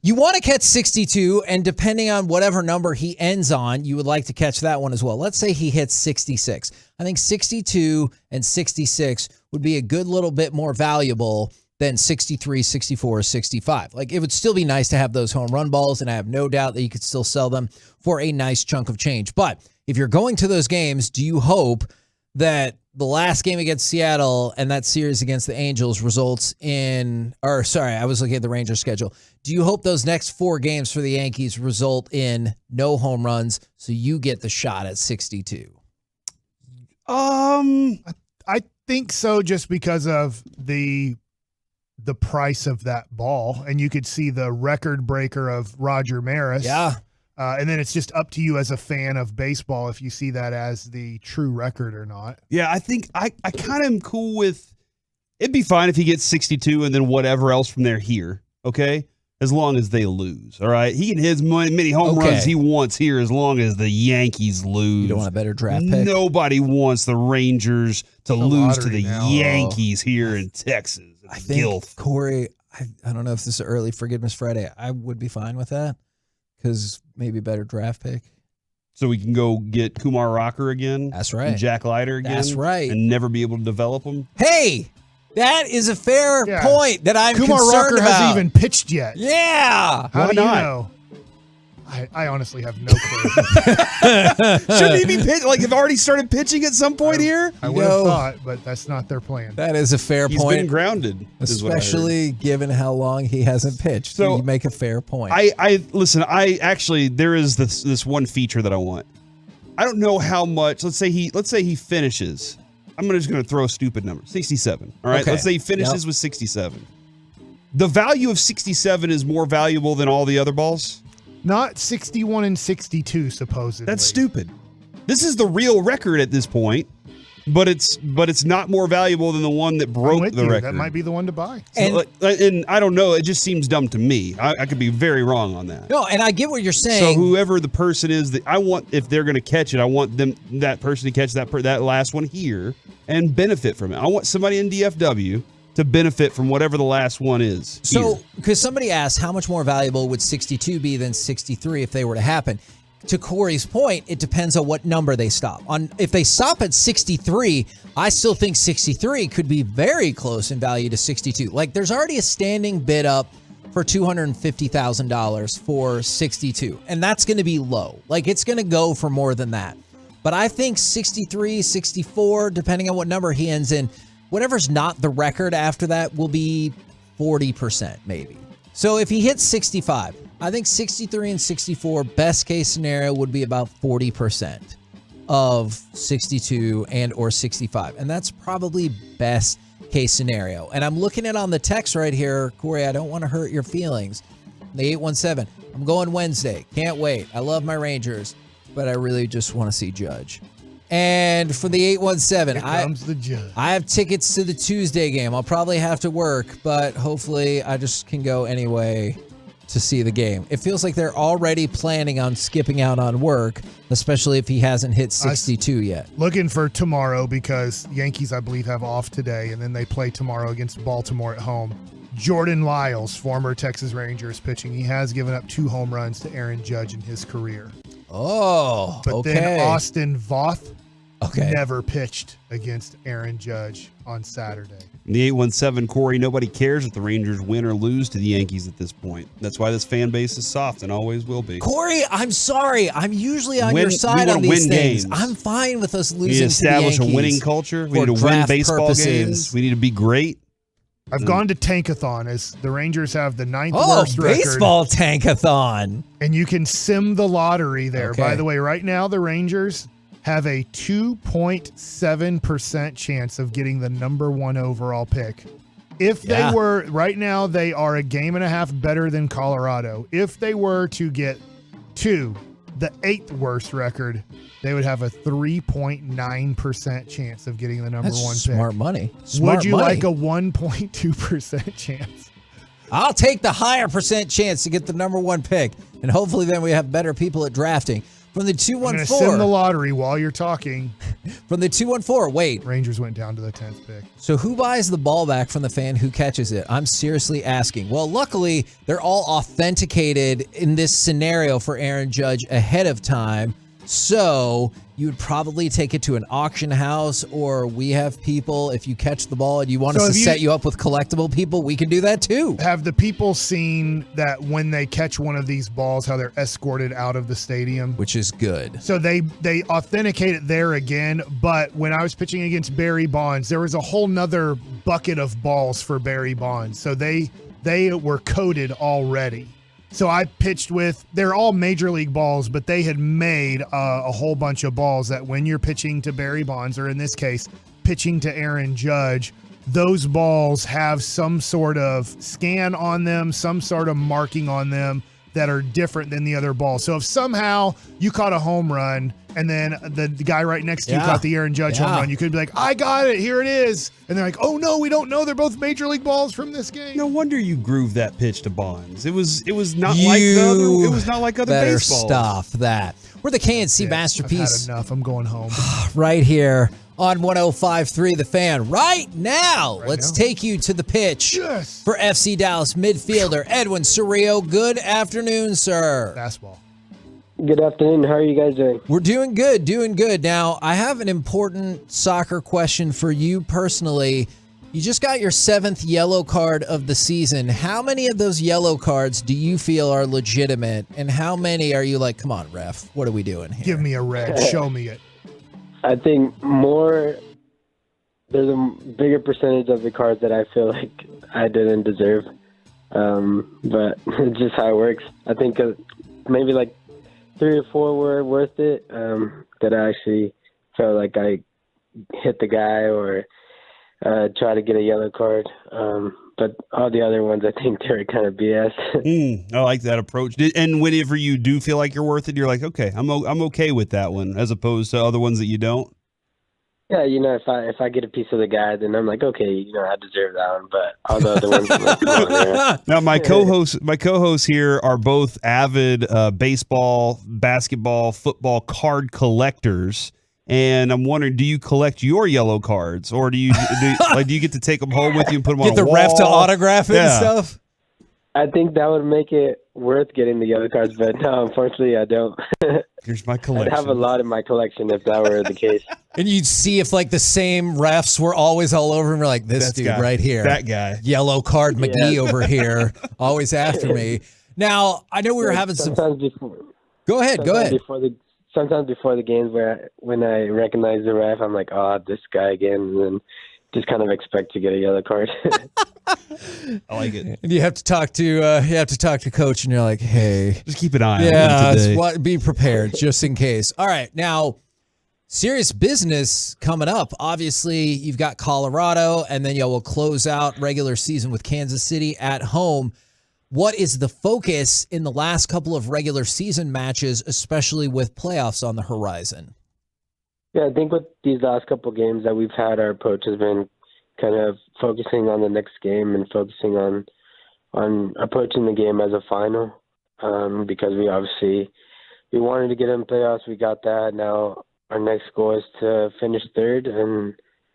you want to catch 62, and depending on whatever number he ends on, you would like to catch that one as well. Let's say he hits 66. I think 62 and 66 would be a good little bit more valuable than 63, 64, 65. It would still be nice to have those home run balls, and I have no doubt that you could still sell them for a nice chunk of change. But if you're going to those games, do you hope that the last game against Seattle and that series against the Angels results in, I was looking at the Rangers schedule. Do you hope those next 4 games for the Yankees result in no home runs so you get the shot at 62? I think so, just because of the price of that ball, and you could see the record breaker of Roger Maris. Yeah. And then it's just up to you as a fan of baseball if you see that as the true record or not. Yeah, I think I kind of am cool with, it'd be fine if he gets 62 and then whatever else from there here, okay? As long as they lose, all right? He can hit as many home runs he wants here as long as the Yankees lose. You don't want a better draft pick? Nobody wants the Rangers to lose to the Yankees here in Texas. I think, Corey, I don't know if this is early Forgiveness Friday. I would be fine with that because maybe better draft pick. So we can go get Kumar Rocker again. That's right. And Jack Leiter again. That's right. And never be able to develop them. Hey, that is a fair point that I'm Kumar concerned Rocker about. hasn't even pitched yet. Yeah. How do you know? I honestly have no clue. Shouldn't he be have already started pitching at some point here? I would have thought, but that's not their plan. That is a fair He's point. been grounded, especially given how long he hasn't pitched. So you make a fair point. I actually, there is this one feature that I want. I don't know how much. Let's say he finishes. I'm just going to throw a stupid number. 67. All right. Okay. Let's say he finishes with 67. The value of 67 is more valuable than all the other balls. Not 61 and 62, supposedly. That's stupid. This is the real record at this point, but it's not more valuable than the one that broke the record. That might be the one to buy. And I don't know. It just seems dumb to me. I could be very wrong on that. No, and I get what you're saying. So whoever the person is that I want, if they're going to catch it, I want that person to catch that last one here and benefit from it. I want somebody in DFW to benefit from whatever the last one is. So, because somebody asked how much more valuable would 62 be than 63 if they were to happen? To Corey's point, it depends on what number they stop. If they stop at 63, I still think 63 could be very close in value to 62. There's already a standing bid up for $250,000 for 62, and that's going to be low. It's going to go for more than that. But I think 63, 64, depending on what number he ends in, whatever's not the record after that will be 40% maybe. So if he hits 65, I think 63 and 64, best case scenario would be about 40% of 62 and or 65. And that's probably best case scenario. And I'm looking at on the text right here, Corey, I don't want to hurt your feelings. The 817, I'm going Wednesday. Can't wait. I love my Rangers, but I really just want to see Judge. And from the 817, Here comes the judge. I have tickets to the Tuesday game. I'll probably have to work, but hopefully I just can go anyway to see the game. It feels like they're already planning on skipping out on work, especially if he hasn't hit 62 yet. Looking for tomorrow because Yankees, I believe, have off today, and then they play tomorrow against Baltimore at home. Jordan Lyles, former Texas Rangers pitching, he has given up 2 home runs to Aaron Judge in his career. Oh, but okay. then Austin Voth never pitched against Aaron Judge on Saturday. The 817, Corey, nobody cares if the Rangers win or lose to the Yankees at this point. That's why this fan base is soft and always will be. Corey, I'm sorry. I'm usually on your side on these things. I'm fine with us losing to the Yankees. We establish a winning culture. We need to win baseball games. We need to be great. I've gone to Tankathon as the Rangers have the 9th worst record. Baseball Tankathon. And you can sim the lottery there. Okay. By the way, right now the Rangers have a 2.7% chance of getting the number 1 overall pick. If they were, right now they are a game and a half better than Colorado. If they were to get to the 8th worst record, they would have a 3.9% chance of getting the number 1 pick. Smart money. Would you like a 1.2% chance? I'll take the higher percent chance to get the number 1 pick, and hopefully then we have better people at drafting. From the 214. I'm going to sim the lottery while you're talking. From the 214, wait. Rangers went down to the 10th pick. So who buys the ball back from the fan who catches it? I'm seriously asking. Well, luckily, they're all authenticated in this scenario for Aaron Judge ahead of time. So you would probably take it to an auction house, or we have people, if you catch the ball and you want us to set you up with collectible people, we can do that too. Have the people seen that when they catch one of these balls, how they're escorted out of the stadium? Which is good. So they authenticate it there again, but when I was pitching against Barry Bonds, there was a whole nother bucket of balls for Barry Bonds. So they were coded already. So I pitched with, they're all major league balls, but they had made a whole bunch of balls that when you're pitching to Barry Bonds, or in this case, pitching to Aaron Judge, those balls have some sort of scan on them, some sort of marking on them that are different than the other balls. So if somehow you caught a home run and then the guy right next to you caught the Aaron Judge home run, you could be like, I got it, here it is. And they're like, oh no, we don't know. They're both major league balls from this game. No wonder you grooved that pitch to Bonds. It was not like other better baseballs. Stop that. We're the KNC Masterpiece. I've had enough. I'm going home. Right here on 105.3 The Fan. Right now, let's take you to the pitch for FC Dallas midfielder Edwin Cerrillo. Good afternoon, sir. Fastball. Good afternoon. How are you guys doing? We're doing good, doing good. Now, I have an important soccer question for you personally. You just got your 7th yellow card of the season. How many of those yellow cards do you feel are legitimate, and how many are you like, come on, ref, what are we doing here? Give me a red. Show me it. I think there's a bigger percentage of the cards that I feel like I didn't deserve. But it's just how it works. I think maybe like 3 or 4 were worth it, that I actually felt like I hit the guy or try to get a yellow card. But all the other ones, I think they're kind of BS. I like that approach. And whenever you do feel like you're worth it, you're like, okay, I'm okay with that one, as opposed to other ones that you don't. Yeah, if I get a piece of the guy, then I'm like, okay, I deserve that one. But all the other ones, I'm like, come on, man. Now, my co-hosts here are both avid baseball, basketball, football card collectors. And I'm wondering, do you collect your yellow cards, or do you get to take them home with you and put them on a wall? Get the ref to autograph it and stuff? I think that would make it worth getting the yellow cards, but no, unfortunately, I don't. Here's my collection. I'd have a lot in my collection if that were the case. And you'd see if like the same refs were always all over him. You're like, this dude right here. That guy. Yellow card McGee over here, always after me. Now, I know we were having sometimes before. Go ahead. Sometimes before the games when I recognize the ref, I'm like, oh, this guy again, and then just kind of expect to get a yellow card. I like it. And you have to talk to coach, and you're like, hey, just keep an eye on him today. Be prepared just in case. All right, now serious business coming up. Obviously, you've got Colorado, and then you will close out regular season with Kansas City at home. What is the focus in the last couple of regular season matches, especially with playoffs on the horizon? Yeah, I think with these last couple games that we've had, our approach has been kind of focusing on the next game and focusing on approaching the game as a final, because we wanted to get in playoffs. We got that. Now our next goal is to finish third and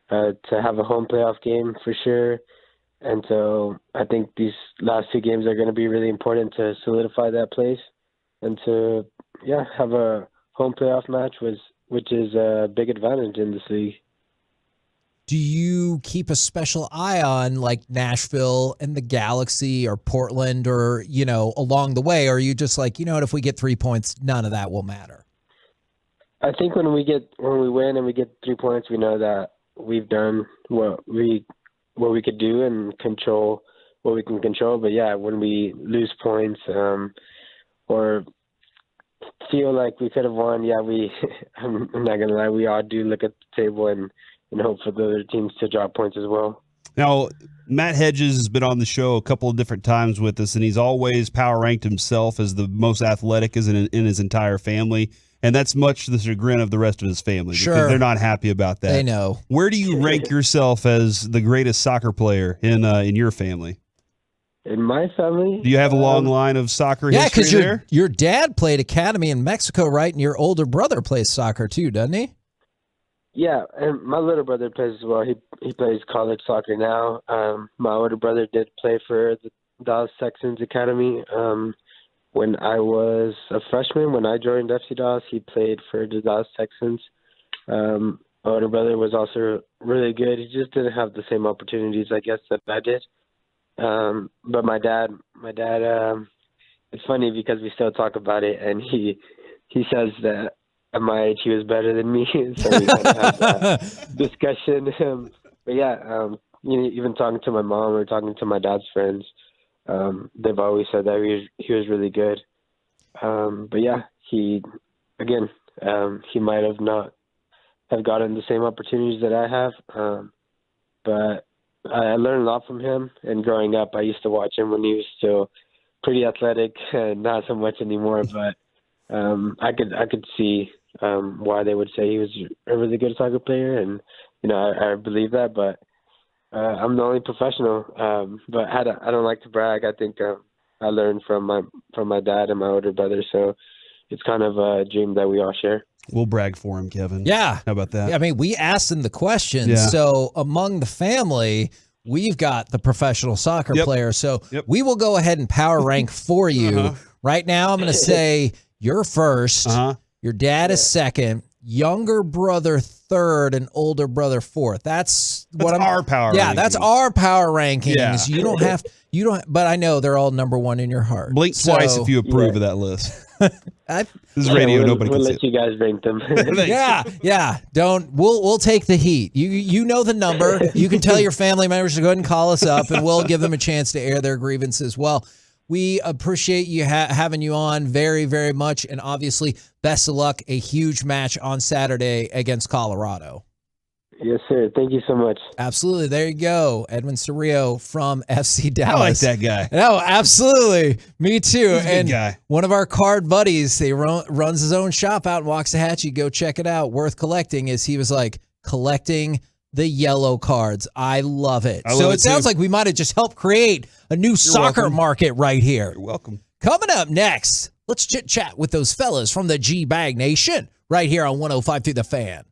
to have a home playoff game for sure. And so I think these last two games are going to be really important to solidify that place and to, have a home playoff match, which is a big advantage in this league. Do you keep a special eye on like Nashville and the Galaxy or Portland or, along the way? Or are you just like, if we get 3 points, none of that will matter? I think when we win and we get 3 points, we know that we've done what we could do and control what we can control. But yeah, when we lose points or feel like we could have won, I'm not gonna lie, we all do look at the table and hope for the other teams to drop points as well. Now, Matt Hedges has been on the show a couple of different times with us, and he's always power ranked himself as the most athletic in his entire family. And that's much to the chagrin of the rest of his family because they're not happy about that. They know. Where do you rank yourself as the greatest soccer player in your family? In my family? Do you have a long line of soccer history because there? your dad played academy in Mexico, right? And your older brother plays soccer too, doesn't he? Yeah, and my little brother plays as well. He plays college soccer now. My older brother did play for the Dallas Texans Academy. When I was a freshman, when I joined FC Dallas, he played for the Dallas Texans. My older brother was also really good. He just didn't have the same opportunities, I guess, that I did. But my dad, it's funny because we still talk about it, and he says that at my age he was better than me, so we kind of have that discussion. But yeah, even talking to my mom or talking to my dad's friends, they've always said that he was really good. But yeah, he might have not have gotten the same opportunities that I have. But I learned a lot from him. And growing up, I used to watch him when he was still pretty athletic, and not so much anymore. But I could see why they would say he was a really good soccer player, and I believe that. But I'm the only professional, but I don't like to brag. I think I learned from my dad and my older brother, so it's kind of a dream that we all share. We'll brag for him, Kevin. Yeah. How about that? Yeah, I mean, we asked him the questions. Yeah. So among the family, we've got the professional soccer player. So we will go ahead and power rank for you. Right now, I'm going to say you're first. Your dad is second. Younger brother third, and older brother fourth. That's our power. Yeah, that's our power rankings. Yeah. You don't. But I know they're all number one in your heart. Blink twice if you approve of that list. This is radio. Nobody we'll can let see you guys rank them. Yeah. Don't. We'll take the heat. You know the number. You can tell your family members to go ahead and call us up, and we'll give them a chance to air their grievances. Well, we appreciate you having you on very, very much. And obviously, best of luck. A huge match on Saturday against Colorado. Yes, sir. Thank you so much. Absolutely. There you go. Edwin Cerrillo from FC Dallas. I like that guy. No, absolutely. Me too. He's a good guy. One of our card buddies, he runs his own shop out in Waxahachie. Go check it out. Worth collecting. Is he was like collecting the yellow cards. I love it. So it sounds like we might have just helped create a new soccer market right here. You're welcome. Coming up next, let's chit chat with those fellas from the G-Bag Nation right here on 105.3 The Fan.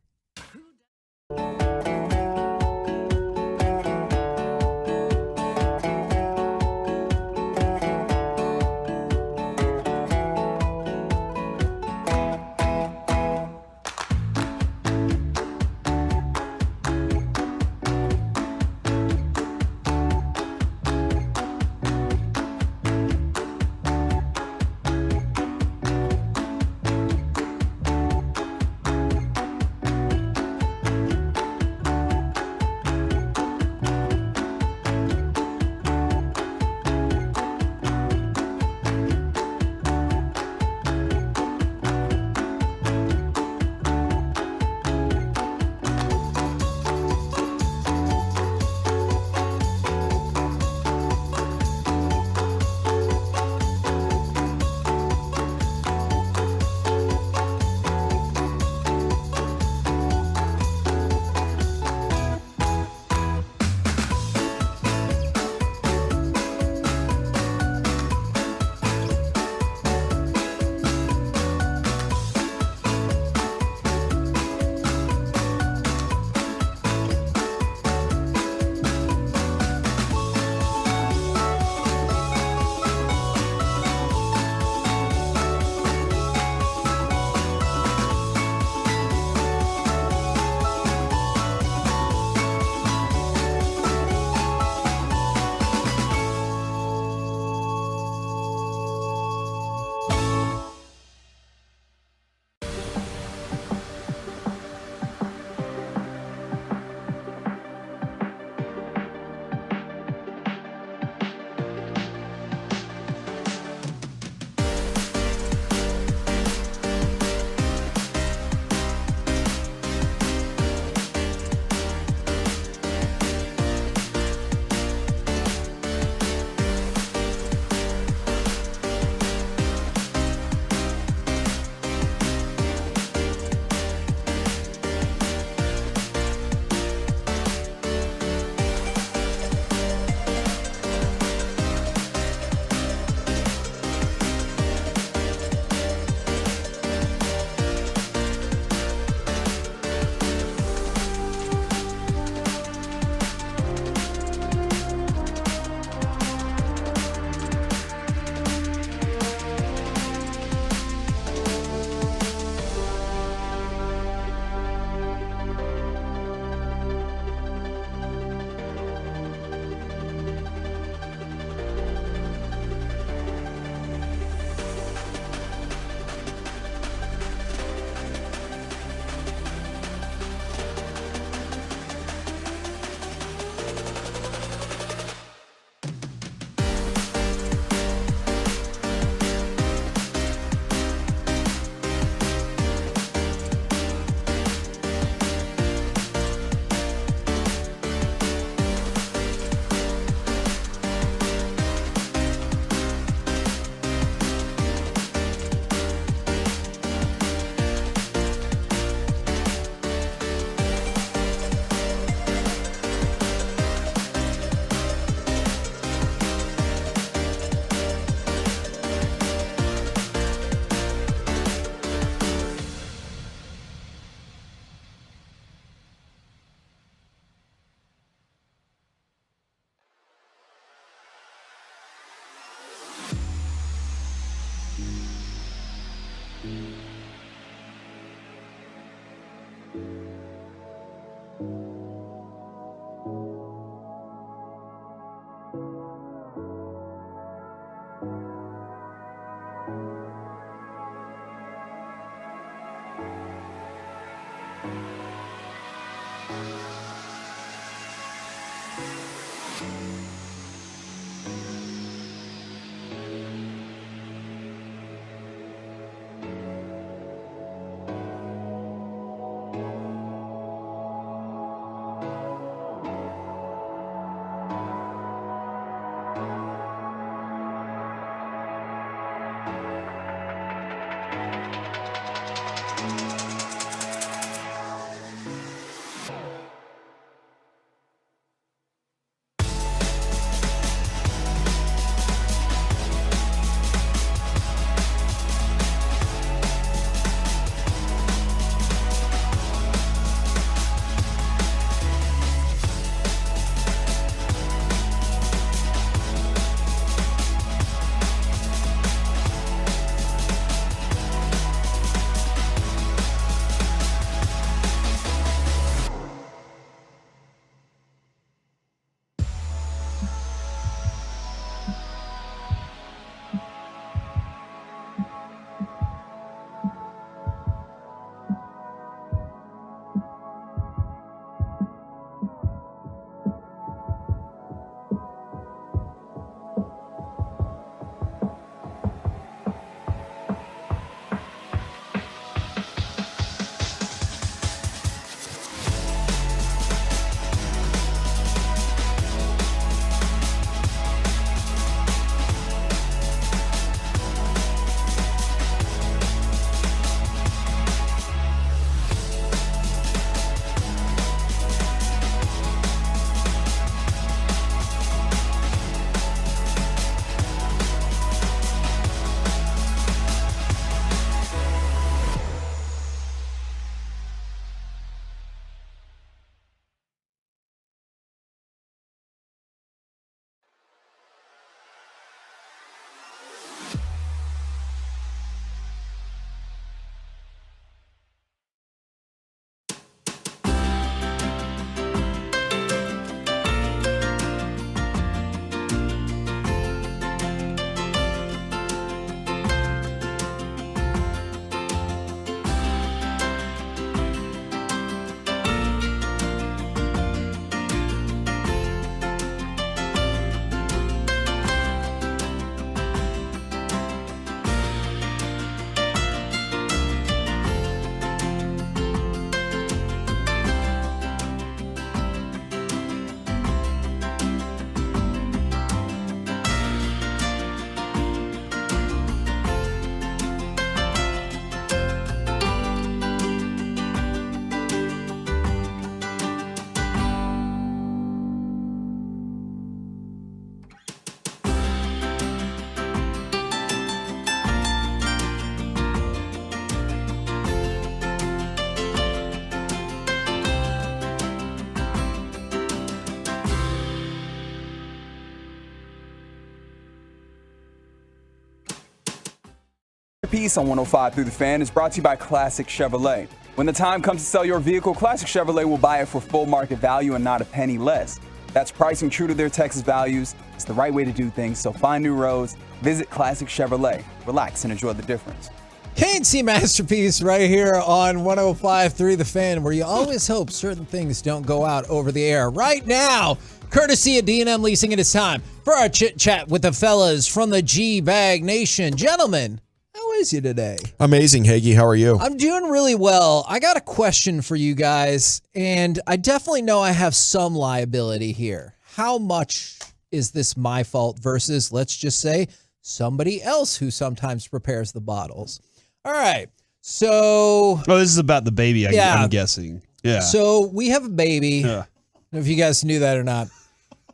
Piece on 105 Through the Fan is brought to you by Classic Chevrolet. When the time comes to sell your vehicle, Classic Chevrolet will buy it for full market value and not a penny less. That's pricing true to their Texas values. It's the right way to do things, so find new roads. Visit Classic Chevrolet. Relax and enjoy the difference. K&C Masterpiece right here on 105.3 The Fan, where you always hope certain things don't go out over the air. Right now, courtesy of D&M Leasing, it is time for our chit-chat with the fellas from the G-Bag Nation. Gentlemen, how is you today? Amazing, Hagee. How are you? I'm doing really well. I got a question for you guys, and I definitely know I have some liability here. How much is this my fault versus, let's just say, somebody else who sometimes prepares the bottles? All right, so... Oh, this is about the baby, I'm guessing. Yeah. So we have a baby. Yeah. I don't know if you guys knew that or not.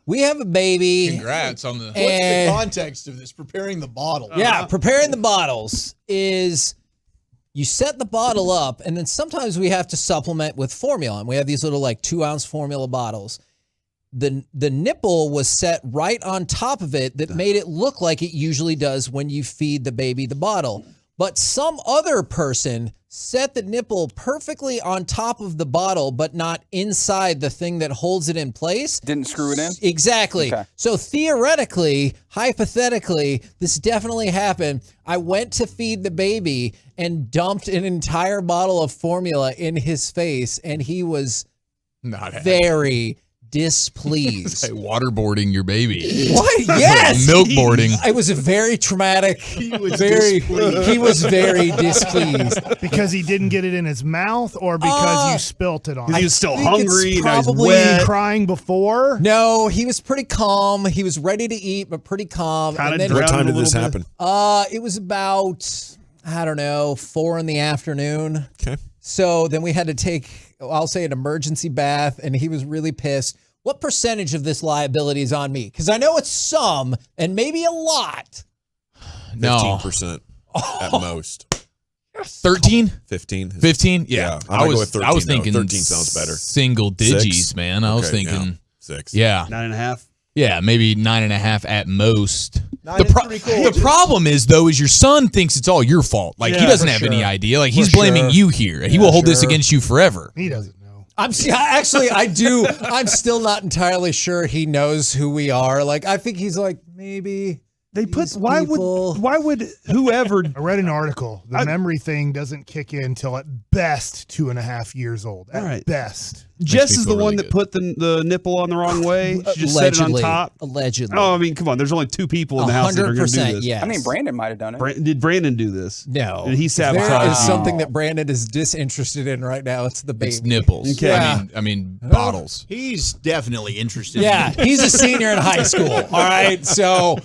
We have a baby. Congrats on the... What's the context of this? Preparing the bottle. Yeah, preparing the bottles is you set the bottle up, and then sometimes we have to supplement with formula. And we have these little 2-ounce formula bottles. The nipple was set right on top of it that made it look like it usually does when you feed the baby the bottle. But some other person set the nipple perfectly on top of the bottle, but not inside the thing that holds it in place. Didn't screw it in? Exactly. Okay. So theoretically, hypothetically, this definitely happened. I went to feed the baby and dumped an entire bottle of formula in his face, and he was not happy. Very displeased. Say waterboarding your baby. What? Yes. Milkboarding. It was a very traumatic. He was very displeased because he didn't get it in his mouth, or because you spilt it on. I him? think it's probably crying before. No, he was pretty calm. He was ready to eat, but pretty calm. What time did this happen? It was about, I don't know, 4 p.m. Okay. So then we had to take, I'll say, an emergency bath, and he was really pissed. What percentage of this liability is on me? Because I know it's some, and maybe a lot. 15% at most. 13? 15. 15? Yeah. I was 13, I was thinking 13 sounds better. Single digits, 6? man. I was Okay, thinking 6. Yeah. 9.5. Yeah, maybe 9.5 at most. Nine is pretty cool. The problem is, though, is your son thinks it's all your fault. Like, he Yeah, doesn't for have any sure. idea. Like, For he's blaming sure. you here. He will hold this against you forever. He doesn't know. I do. I'm still not entirely sure he knows who we are. Like, I think he's like, maybe. They put why would whoever I read an article. The memory thing doesn't kick in until at best 2.5 years old. At best. Jess is the one that put the nipple on the wrong way. She just set it on top. Allegedly. Oh, I mean, come on. There's only 2 people in the house that are going to do 100%, this. yes. I mean, Brandon might have done it. Did Brandon do this? No. Did he There sabotaged is you? something that Brandon is disinterested in right now. It's the baby. It's nipples. Okay. Yeah. I mean bottles. He's definitely interested. Yeah, he's a senior in high school. All right, so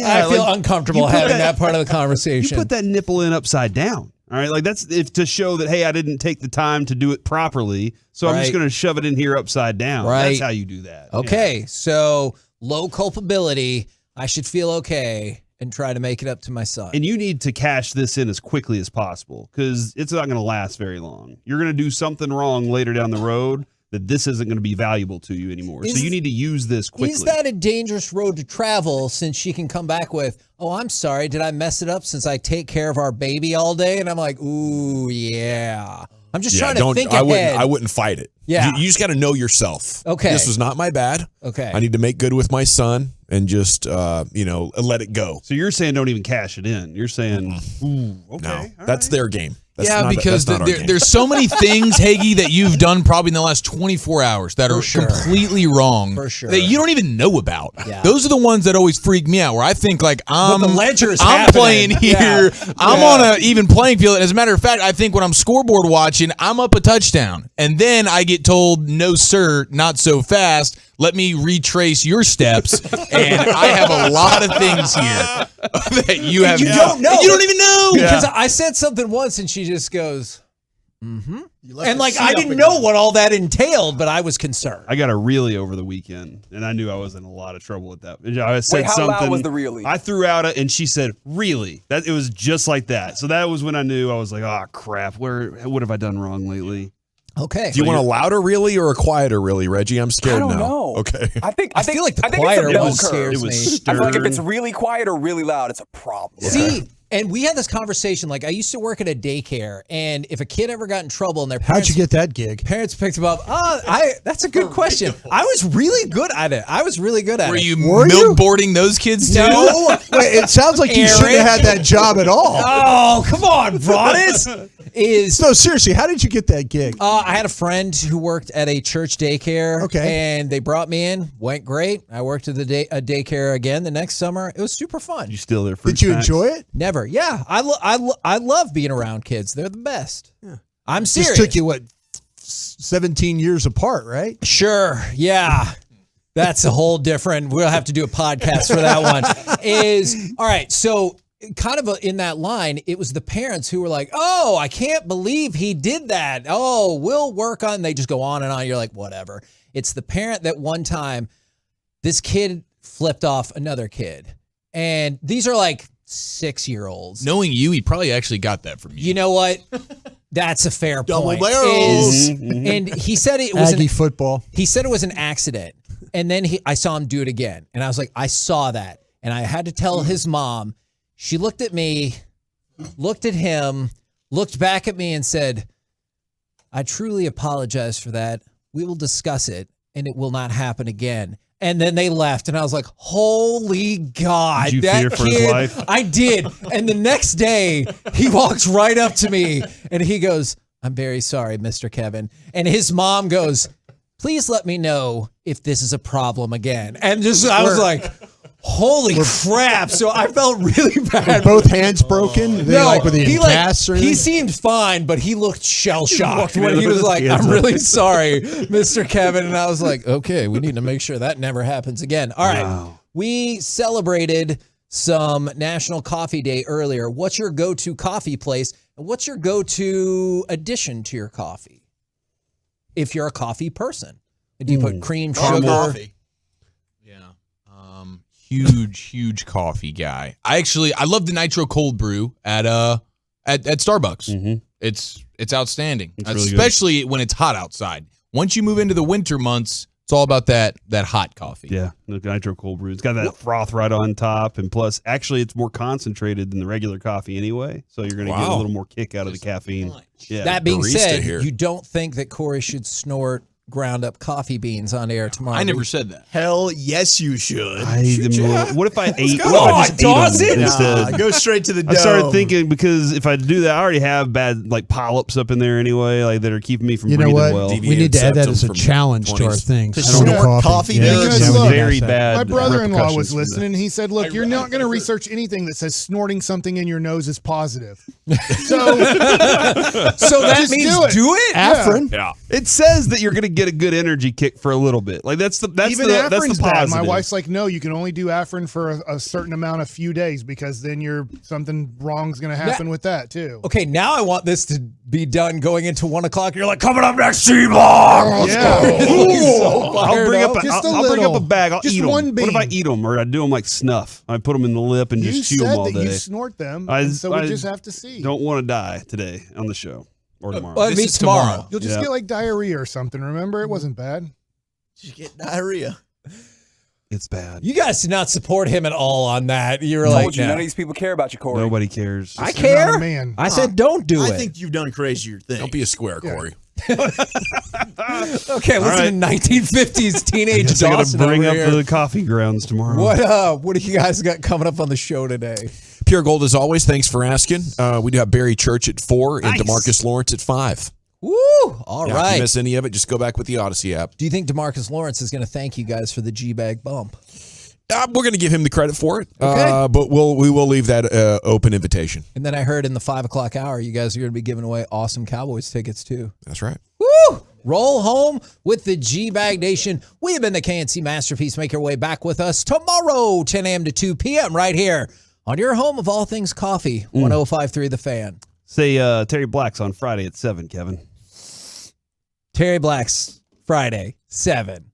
I feel uncomfortable you put having that part of the You conversation. put that nipple in upside down. All right, like that's to show that, hey, I didn't take the time to do it properly, so I'm just Right. going to shove it in here upside down. Right. That's how you do that. Okay, so low culpability. I should feel okay and try to make it up to my son. And you need to cash this in as quickly as possible because it's not going to last very long. You're going to do something wrong later down the road that this isn't going to be valuable to you anymore. So you need to use this quickly. Is that a dangerous road to travel since she can come back with, oh, I'm sorry, did I mess it up since I take care of our baby all day? And I'm like, ooh, yeah. I'm just trying to think ahead. I wouldn't fight it. Yeah. You just got to know yourself. Okay. This was not my bad. Okay. I need to make good with my son and just, let it go. So you're saying don't even cash it in. You're saying, ooh, okay. No, that's their game. That's yeah, not, because that's not our game. there's so many things, Hagee, that you've done probably in the last 24 hours that are completely wrong. For sure. That you don't even know about. Yeah. Those are the ones that always freak me out, where I think like I'm the ledger's I'm playing happening. here. Yeah. I'm on an even playing field. As a matter of fact, I think when I'm scoreboard watching, I'm up a touchdown. And then I get told, no, sir, not so fast. Let me retrace your steps. And I have a lot of things here that you have. You don't know. You don't even know. Because I said something once and she just goes, mm-hmm. And like, I didn't up know what all that entailed, but I was concerned. I got a really over the weekend, and I knew I was in a lot of trouble with that. I said how something. loud was the really? I threw out it, and she said, "Really?" That it was just like that. So that was when I knew. I was like, "Oh crap! What have I done wrong lately?" Okay. Do you want a louder really or a quieter really, Reggie? I'm scared I don't now. know. Okay. I think feel like the it's a quieter bell one curve. scares me. I feel like if it's really quiet or really loud, it's a problem. See, and we had this conversation. Like, I used to work at a daycare, and if a kid ever got in trouble and their How'd parents, you get that gig? parents picked him up, that's a good question. I was really good at it. Were you milkboarding those kids too? No. Wait, it sounds like you shouldn't have had that job at all. Oh, come on, Broadus. No, seriously, how did you get that gig? I had a friend who worked at a church daycare. Okay. And they brought me in. Went great. I worked at a daycare again the next summer. It was super fun. You still there? Did you enjoy it? Never. Yeah. I love being around kids. They're the best. Yeah. I'm serious. This took you, 17 years apart, right? Sure. Yeah. That's a whole different. We'll have to do a podcast for that one. All right. So kind of in that line, it was the parents who were like, oh, I can't believe he did that. Oh, we'll work on. They just go on and on. You're like, whatever. It's the parent that one time this kid flipped off another kid. And these are like 6-year-olds. Knowing you, he probably actually got that from you. You know what? That's a fair point. barrels. And he said it was Aggie football. He said it was an accident. And then I saw him do it again. And I was like, I saw that. And I had to tell his mom. She looked at me, looked at him, looked back at me and said, I truly apologize for that. We will discuss it, and it will not happen again. And then they left, and I was like, holy God. Did you that fear for his kid, life? I did. And the next day, he walks right up to me, and he goes, I'm very sorry, Mr. Kevin. And his mom goes, please let me know if this is a problem again. And I was like, holy crap. So I felt really bad. Were both hands broken? Were they in casts or anything? He seemed fine, but he looked shell-shocked when he was like, I'm really sorry, Mr. Kevin. And I was like, okay, we need to make sure that never happens again. All right. We celebrated some National Coffee Day earlier. What's your go-to coffee place? And what's your go-to addition to your coffee? If you're a coffee person. Do you put cream, sugar? Coffee. Huge coffee guy. I love the nitro cold brew at Starbucks. Mm-hmm. It's outstanding, It's really especially when it's hot outside. Once you move into the winter months, it's all about that hot coffee. Yeah, the nitro cold brew. It's got that froth right on top, and plus, actually, it's more concentrated than the regular coffee anyway. So you're going to get a little more kick out of the caffeine. Yeah. That being said, you don't think that Corey should snort ground up coffee beans on air tomorrow? I never said that. Hell yes, you should. What if I ate? go. What if I just Toss ate them it. instead? Go straight to the I started dome. thinking, because if I do that, I already have bad polyps up in there anyway, that are keeping me from You know breathing what? well. We need to add that as a challenge to our thing. To Snort snort coffee Yeah, beans? Because look, very bad. My brother-in-law was repercussions from listening. He said, look, you're not going to research anything that says snorting something in your nose is positive. So that just means do it. Afrin. Yeah. It says that you're going to get a good energy kick for a little bit. That's the Afrin's bad. positive. My wife's like, no, you can only do Afrin for a certain amount of few days, because then something wrong's going to happen with that too. Okay, now I want this to be done going into 1 o'clock. You're like, coming up next, T-Bar. Yeah. I'll bring up a bag. I'll Just eat them. one bean. What if I eat them, or I do them like snuff? I put them in the lip and You just chew said them all that day. you snort them, and so we just have to see. Don't want to die today on the show or tomorrow. Well, it means tomorrow. You'll just get like diarrhea or something. Remember, it wasn't bad. You get diarrhea. It's bad. You guys did not support him at all on that. You were I like, told you, no. none of these people care about you, Corey. Nobody cares. I You're care. not a man. I said, don't do it. I think you've done crazier things. Don't be a square, Corey. Okay, listen to 1950s teenage I gotta Dawson bring over up here. the coffee grounds tomorrow. What do you guys got coming up on the show today? Pure Gold as always. Thanks for asking. We do have Barry Church at 4 and DeMarcus Lawrence at 5. Woo! All If right. you miss any of it, just go back with the Odyssey app. Do you think DeMarcus Lawrence is going to thank you guys for the G-Bag bump? We're going to give him the credit for it, Okay. but we will leave that open invitation. And then I heard in the 5 o'clock hour, you guys are going to be giving away awesome Cowboys tickets too. That's right. Woo! Roll home with the G-Bag Nation. We have been the KNC Masterpiece. Make your way back with us tomorrow, 10 a.m. to 2 p.m. right here on your home of all things coffee, 105.3 The Fan. Say Terry Black's on Friday at 7, Kevin. Terry Black's Friday, 7.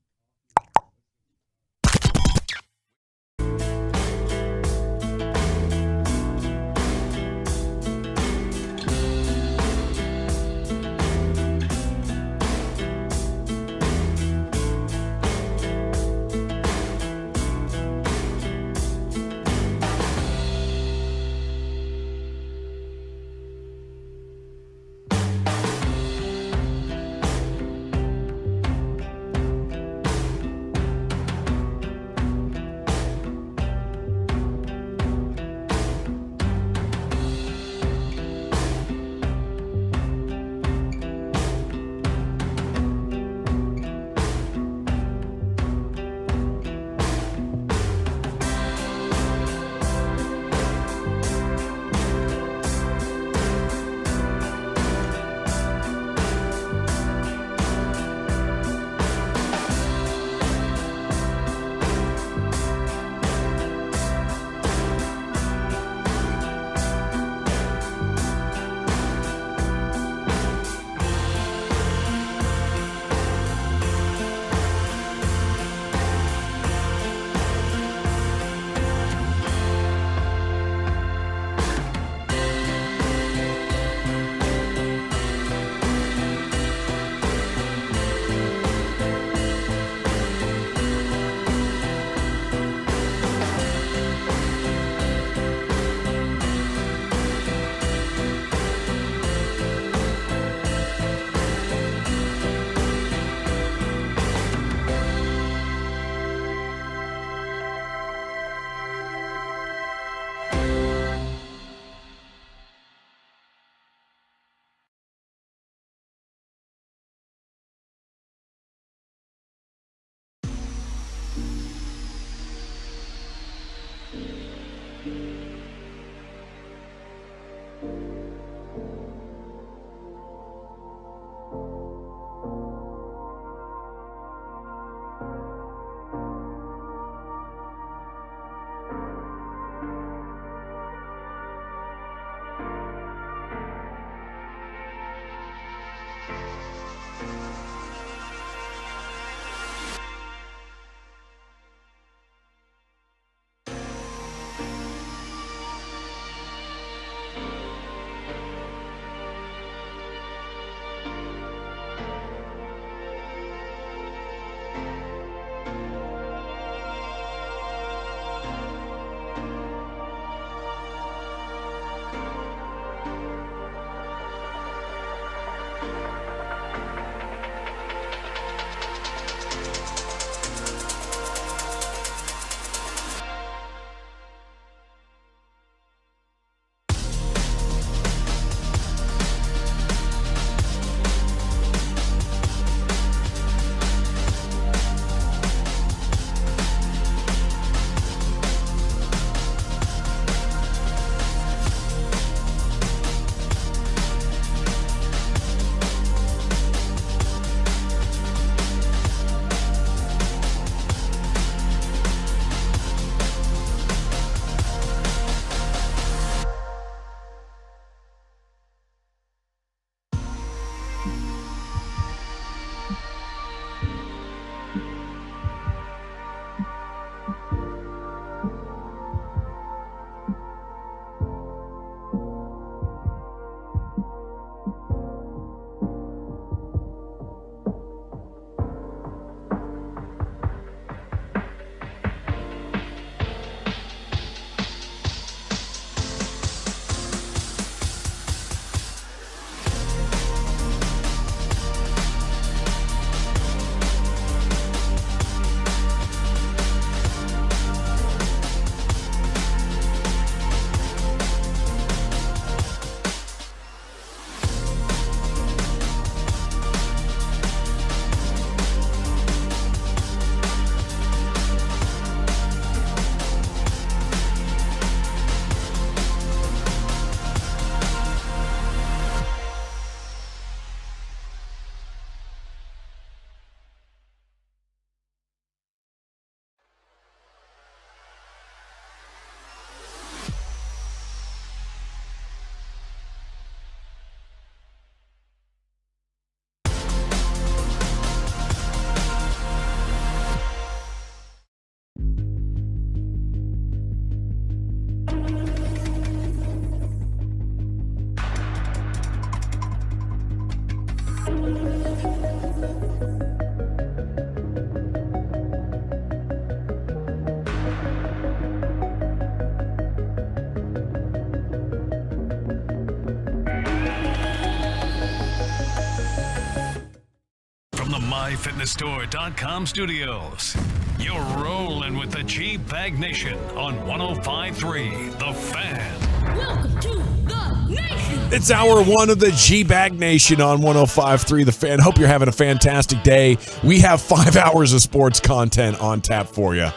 MyFitnessStore.com studios. You're rolling with the G-Bag Nation on 105.3 The Fan. Welcome to the Nation. It's hour one of the G-Bag Nation on 105.3 The Fan. Hope you're having a fantastic day. We have 5 hours of sports content on tap for you.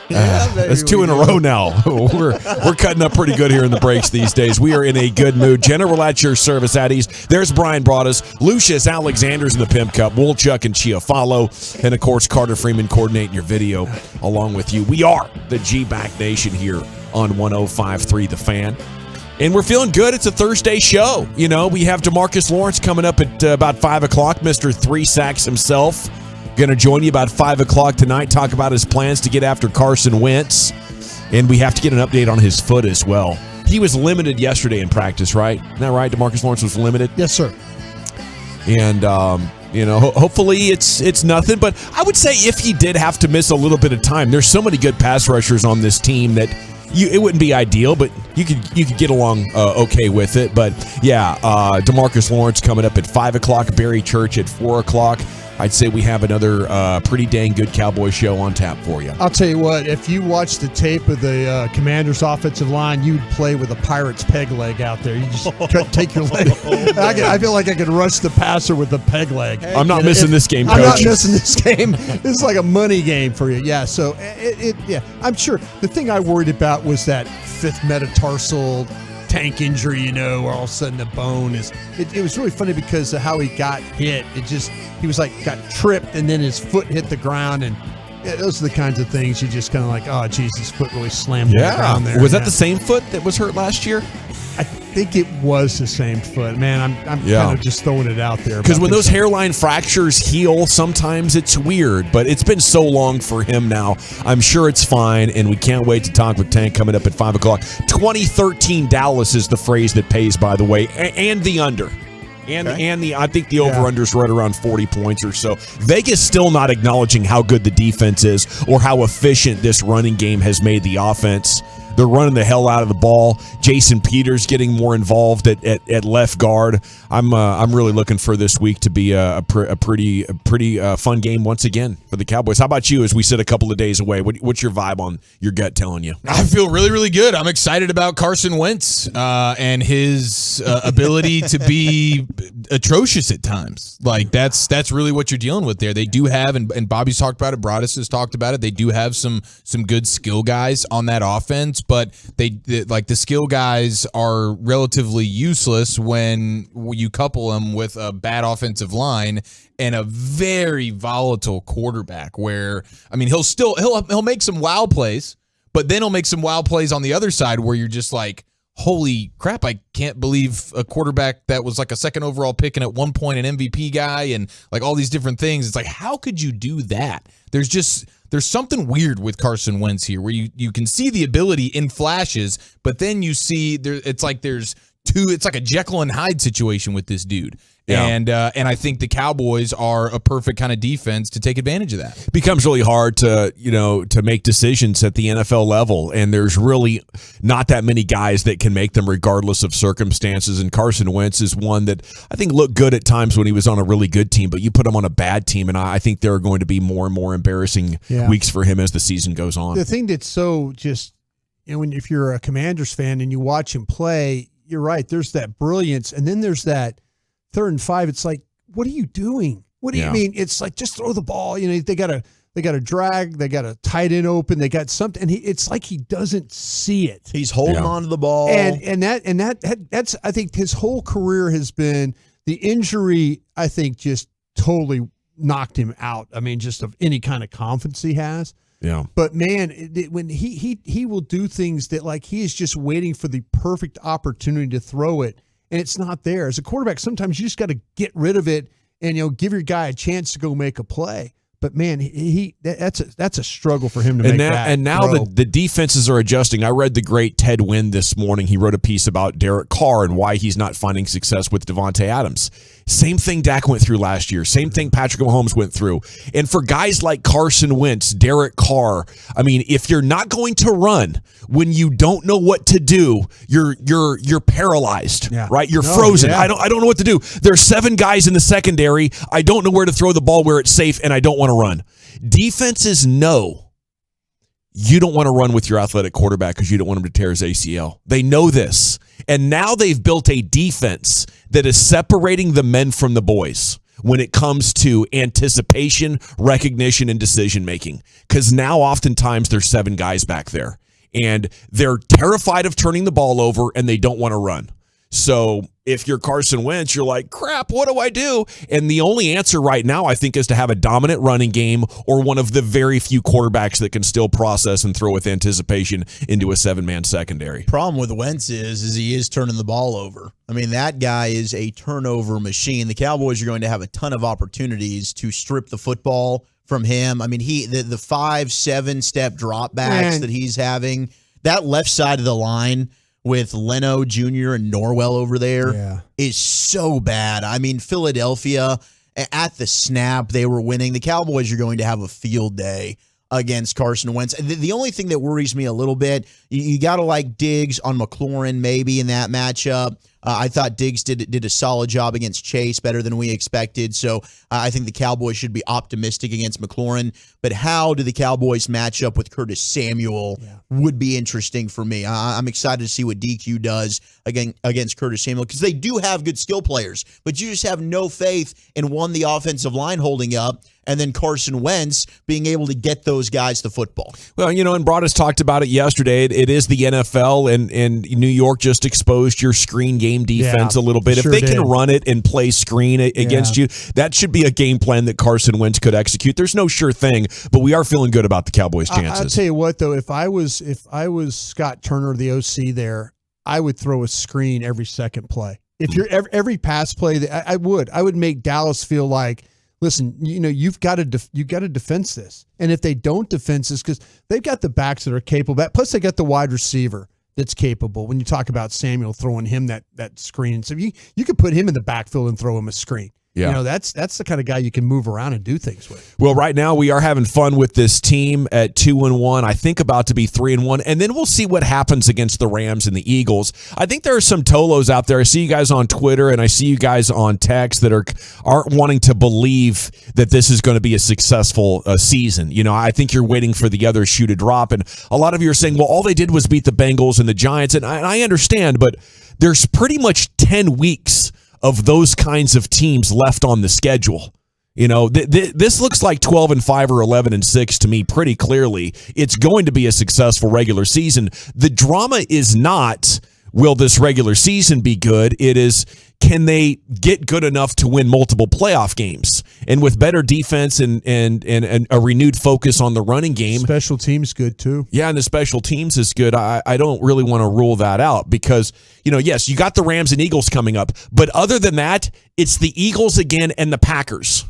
That's 2 in a row now. We're cutting up pretty good here in the breaks these days. We are in a good mood. Jenna, we're at your service at ease. There's Brian Broaddus, Lucius Alexander's in the Pimp Cup, Wolchuk and Chiafalo, and of course Carter Freeman coordinating your video along with you. We are the G-Bag Nation here on 105.3 The Fan. And we're feeling good. It's a Thursday show. You know, we have DeMarcus Lawrence coming up at about 5 o'clock, Mr. 3 Sacks himself. Going to join you about 5 o'clock tonight, talk about his plans to get after Carson Wentz. And we have to get an update on his foot as well. He was limited yesterday in practice, right? Isn't that right? DeMarcus Lawrence was limited? Yes, sir. And, you know, hopefully it's nothing. But I would say if he did have to miss a little bit of time, there's so many good pass rushers on this team that it wouldn't be ideal, but you could get along okay with it. But, yeah, DeMarcus Lawrence coming up at 5 o'clock, Barry Church at 4 o'clock. I'd say we have another pretty dang good Cowboy show on tap for you. I'll tell you what, if you watch the tape of the Commanders' offensive line, you'd play with a Pirate's peg leg out there. You just take your leg. I feel like I could rush the passer with the peg leg. I'm not missing this game, Coach. I'm not missing this game. This is like a money game for you. Yeah, so I'm sure. The thing I worried about was that fifth metatarsal tank injury, where all of a sudden the bone is. It was really funny because of how he got hit. He was like got tripped and then his foot hit the ground, and those are the kinds of things you just kind of like, oh, geez, his foot really slammed on the ground there. Was that the same foot that was hurt last year? I think it was the same foot, man. I'm kind of just throwing it out there. Because when those hairline fractures heal, sometimes it's weird, but it's been so long for him now. I'm sure it's fine, and we can't wait to talk with Tank coming up at 5 o'clock. 2013 Dallas is the phrase that pays, by the way, and the under. And I think the over-under is right around 40 points or so. Vegas still not acknowledging how good the defense is or how efficient this running game has made the offense. They're running the hell out of the ball. Jason Peters getting more involved at left guard. I'm really looking for this week to be a pretty fun game once again for the Cowboys. How about you as we sit a couple of days away? What's your vibe on your gut telling you? I feel really, really good. I'm excited about Carson Wentz and his ability to be atrocious at times. Like that's really what you're dealing with there. They do have, and Bobby's talked about it, Broadus has talked about it, they do have some good skill guys on that offense, but the skill guys are relatively useless when you couple them with a bad offensive line and a very volatile quarterback. Where he'll make some wow plays, but then he'll make some wow plays on the other side where you're just like, holy crap, I can't believe a quarterback that was like a second overall pick and at one point an MVP guy and like all these different things. It's like, how could you do that? There's something weird with Carson Wentz here where you can see the ability in flashes, but then you see it's like a Jekyll and Hyde situation with this dude. Yeah. And I think the Cowboys are a perfect kind of defense to take advantage of that. It becomes really hard to make decisions at the NFL level, and there's really not that many guys that can make them regardless of circumstances. And Carson Wentz is one that I think looked good at times when he was on a really good team, but you put him on a bad team, and I think there are going to be more and more embarrassing weeks for him as the season goes on. The thing that's so just, if you're a Commanders fan and you watch him play, you're right. There's that brilliance, and then there's that 3rd and 5. It's like, what are you doing? What do you mean? It's like, just throw the ball. They got a drag, they got a tight end open, they got something, and it's like he doesn't see it. He's holding on to the ball, and that's I think his whole career has been the injury. I think just totally knocked him out. I mean, just of any kind of confidence he has. Yeah. But man, when he will do things that like he is just waiting for the perfect opportunity to throw it, and it's not there. As a quarterback, sometimes you just got to get rid of it and give your guy a chance to go make a play. But man, that's a struggle for him to make that. And now the defenses are adjusting. I read the great Ted Wynn this morning. He wrote a piece about Derek Carr and why he's not finding success with Devontae Adams. Same thing Dak went through last year. Same thing Patrick Mahomes went through. And for guys like Carson Wentz, Derek Carr, I mean, if you're not going to run when you don't know what to do, you're paralyzed, right? You're frozen. Yeah. I don't know what to do. There's 7 guys in the secondary. I don't know where to throw the ball where it's safe, and I don't want to run. Defenses know you don't want to run with your athletic quarterback because you don't want him to tear his ACL. They know this. And now they've built a defense that is separating the men from the boys when it comes to anticipation, recognition, and decision-making. Because now oftentimes there's 7 guys back there. And they're terrified of turning the ball over, and they don't want to run. So if you're Carson Wentz, you're like, crap, what do I do? And the only answer right now, I think, is to have a dominant running game or one of the very few quarterbacks that can still process and throw with anticipation into a 7-man secondary. Problem with Wentz is he is turning the ball over. I mean, that guy is a turnover machine. The Cowboys are going to have a ton of opportunities to strip the football from him. I mean, the 5-7 step dropbacks that he's having, that left side of the line with Leno Jr. and Norwell over there is so bad. I mean, Philadelphia, at the snap, they were winning. The Cowboys are going to have a field day against Carson Wentz. The only thing that worries me a little bit, you got to like Diggs on McLaurin maybe in that matchup. I thought Diggs did a solid job against Chase, better than we expected. So I think the Cowboys should be optimistic against McLaurin. But how do the Cowboys match up with Curtis Samuel would be interesting for me. I'm excited to see what DQ does against Curtis Samuel, because they do have good skill players, but you just have no faith in, one, the offensive line holding up, and then Carson Wentz being able to get those guys the football. Well, and Broadus talked about it yesterday. It is the NFL, and New York just exposed your screen game defense a little bit. If they can run it and play screen against you, that should be a game plan that Carson Wentz could execute. There's no sure thing, but we are feeling good about the Cowboys' chances. I'll tell you what, though, if I was Scott Turner, the OC there, I would throw a screen every second play. If you're every pass play, I would make Dallas feel like, listen, you've got to defense this. And if they don't defense this, because they've got the backs that are capable, plus they got the wide receiver that's capable. When you talk about Samuel throwing him that screen, so you could put him in the backfield and throw him a screen. Yeah. That's the kind of guy you can move around and do things with. Well, right now we are having fun with this team at 2-1. I think about to be 3-1, and then we'll see what happens against the Rams and the Eagles. I think there are some Tolos out there. I see you guys on Twitter, and I see you guys on text that aren't wanting to believe that this is going to be a successful season. I think you're waiting for the other shoe to drop, and a lot of you are saying, well, all they did was beat the Bengals and the Giants, and I understand, but there's pretty much 10 weeks of those kinds of teams left on the schedule. This looks like 12-5 or 11-6 to me pretty clearly. It's going to be a successful regular season. The drama is not, will this regular season be good? It is, can they get good enough to win multiple playoff games? And with better defense and a renewed focus on the running game. Special teams good too. Yeah, and the special teams is good. I don't really want to rule that out because, yes, you got the Rams and Eagles coming up. But other than that, it's the Eagles again and the Packers.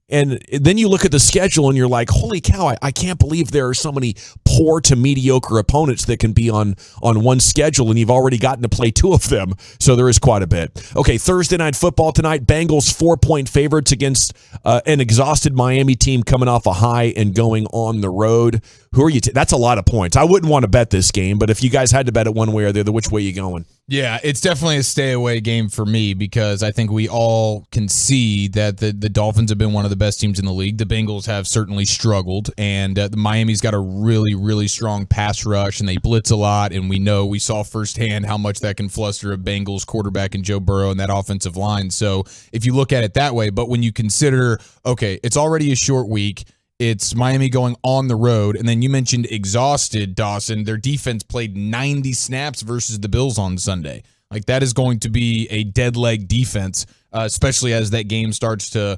And then you look at the schedule and you're like, holy cow, I can't believe there are so many poor to mediocre opponents that can be on one schedule, and you've already gotten to play two of them. So there is quite a bit. Okay, Thursday Night Football tonight. Bengals 4-point favorites against an exhausted Miami team coming off a high and going on the road. Who are you? That's a lot of points. I wouldn't want to bet this game, but if you guys had to bet it one way or the other, which way are you going? Yeah, it's definitely a stay away game for me because I think we all can see that the Dolphins have been one of the best teams in the league. The Bengals have certainly struggled, and the Miami's got a really, really strong pass rush, and they blitz a lot, and we saw firsthand how much that can fluster a Bengals quarterback and Joe Burrow and that offensive line. So if you look at it that way, but when you consider, okay, it's already a short week, it's Miami going on the road, and then you mentioned exhausted, Dawson. Their defense played 90 snaps versus the Bills on Sunday. Like, that is going to be a dead leg defense, especially as that game starts to,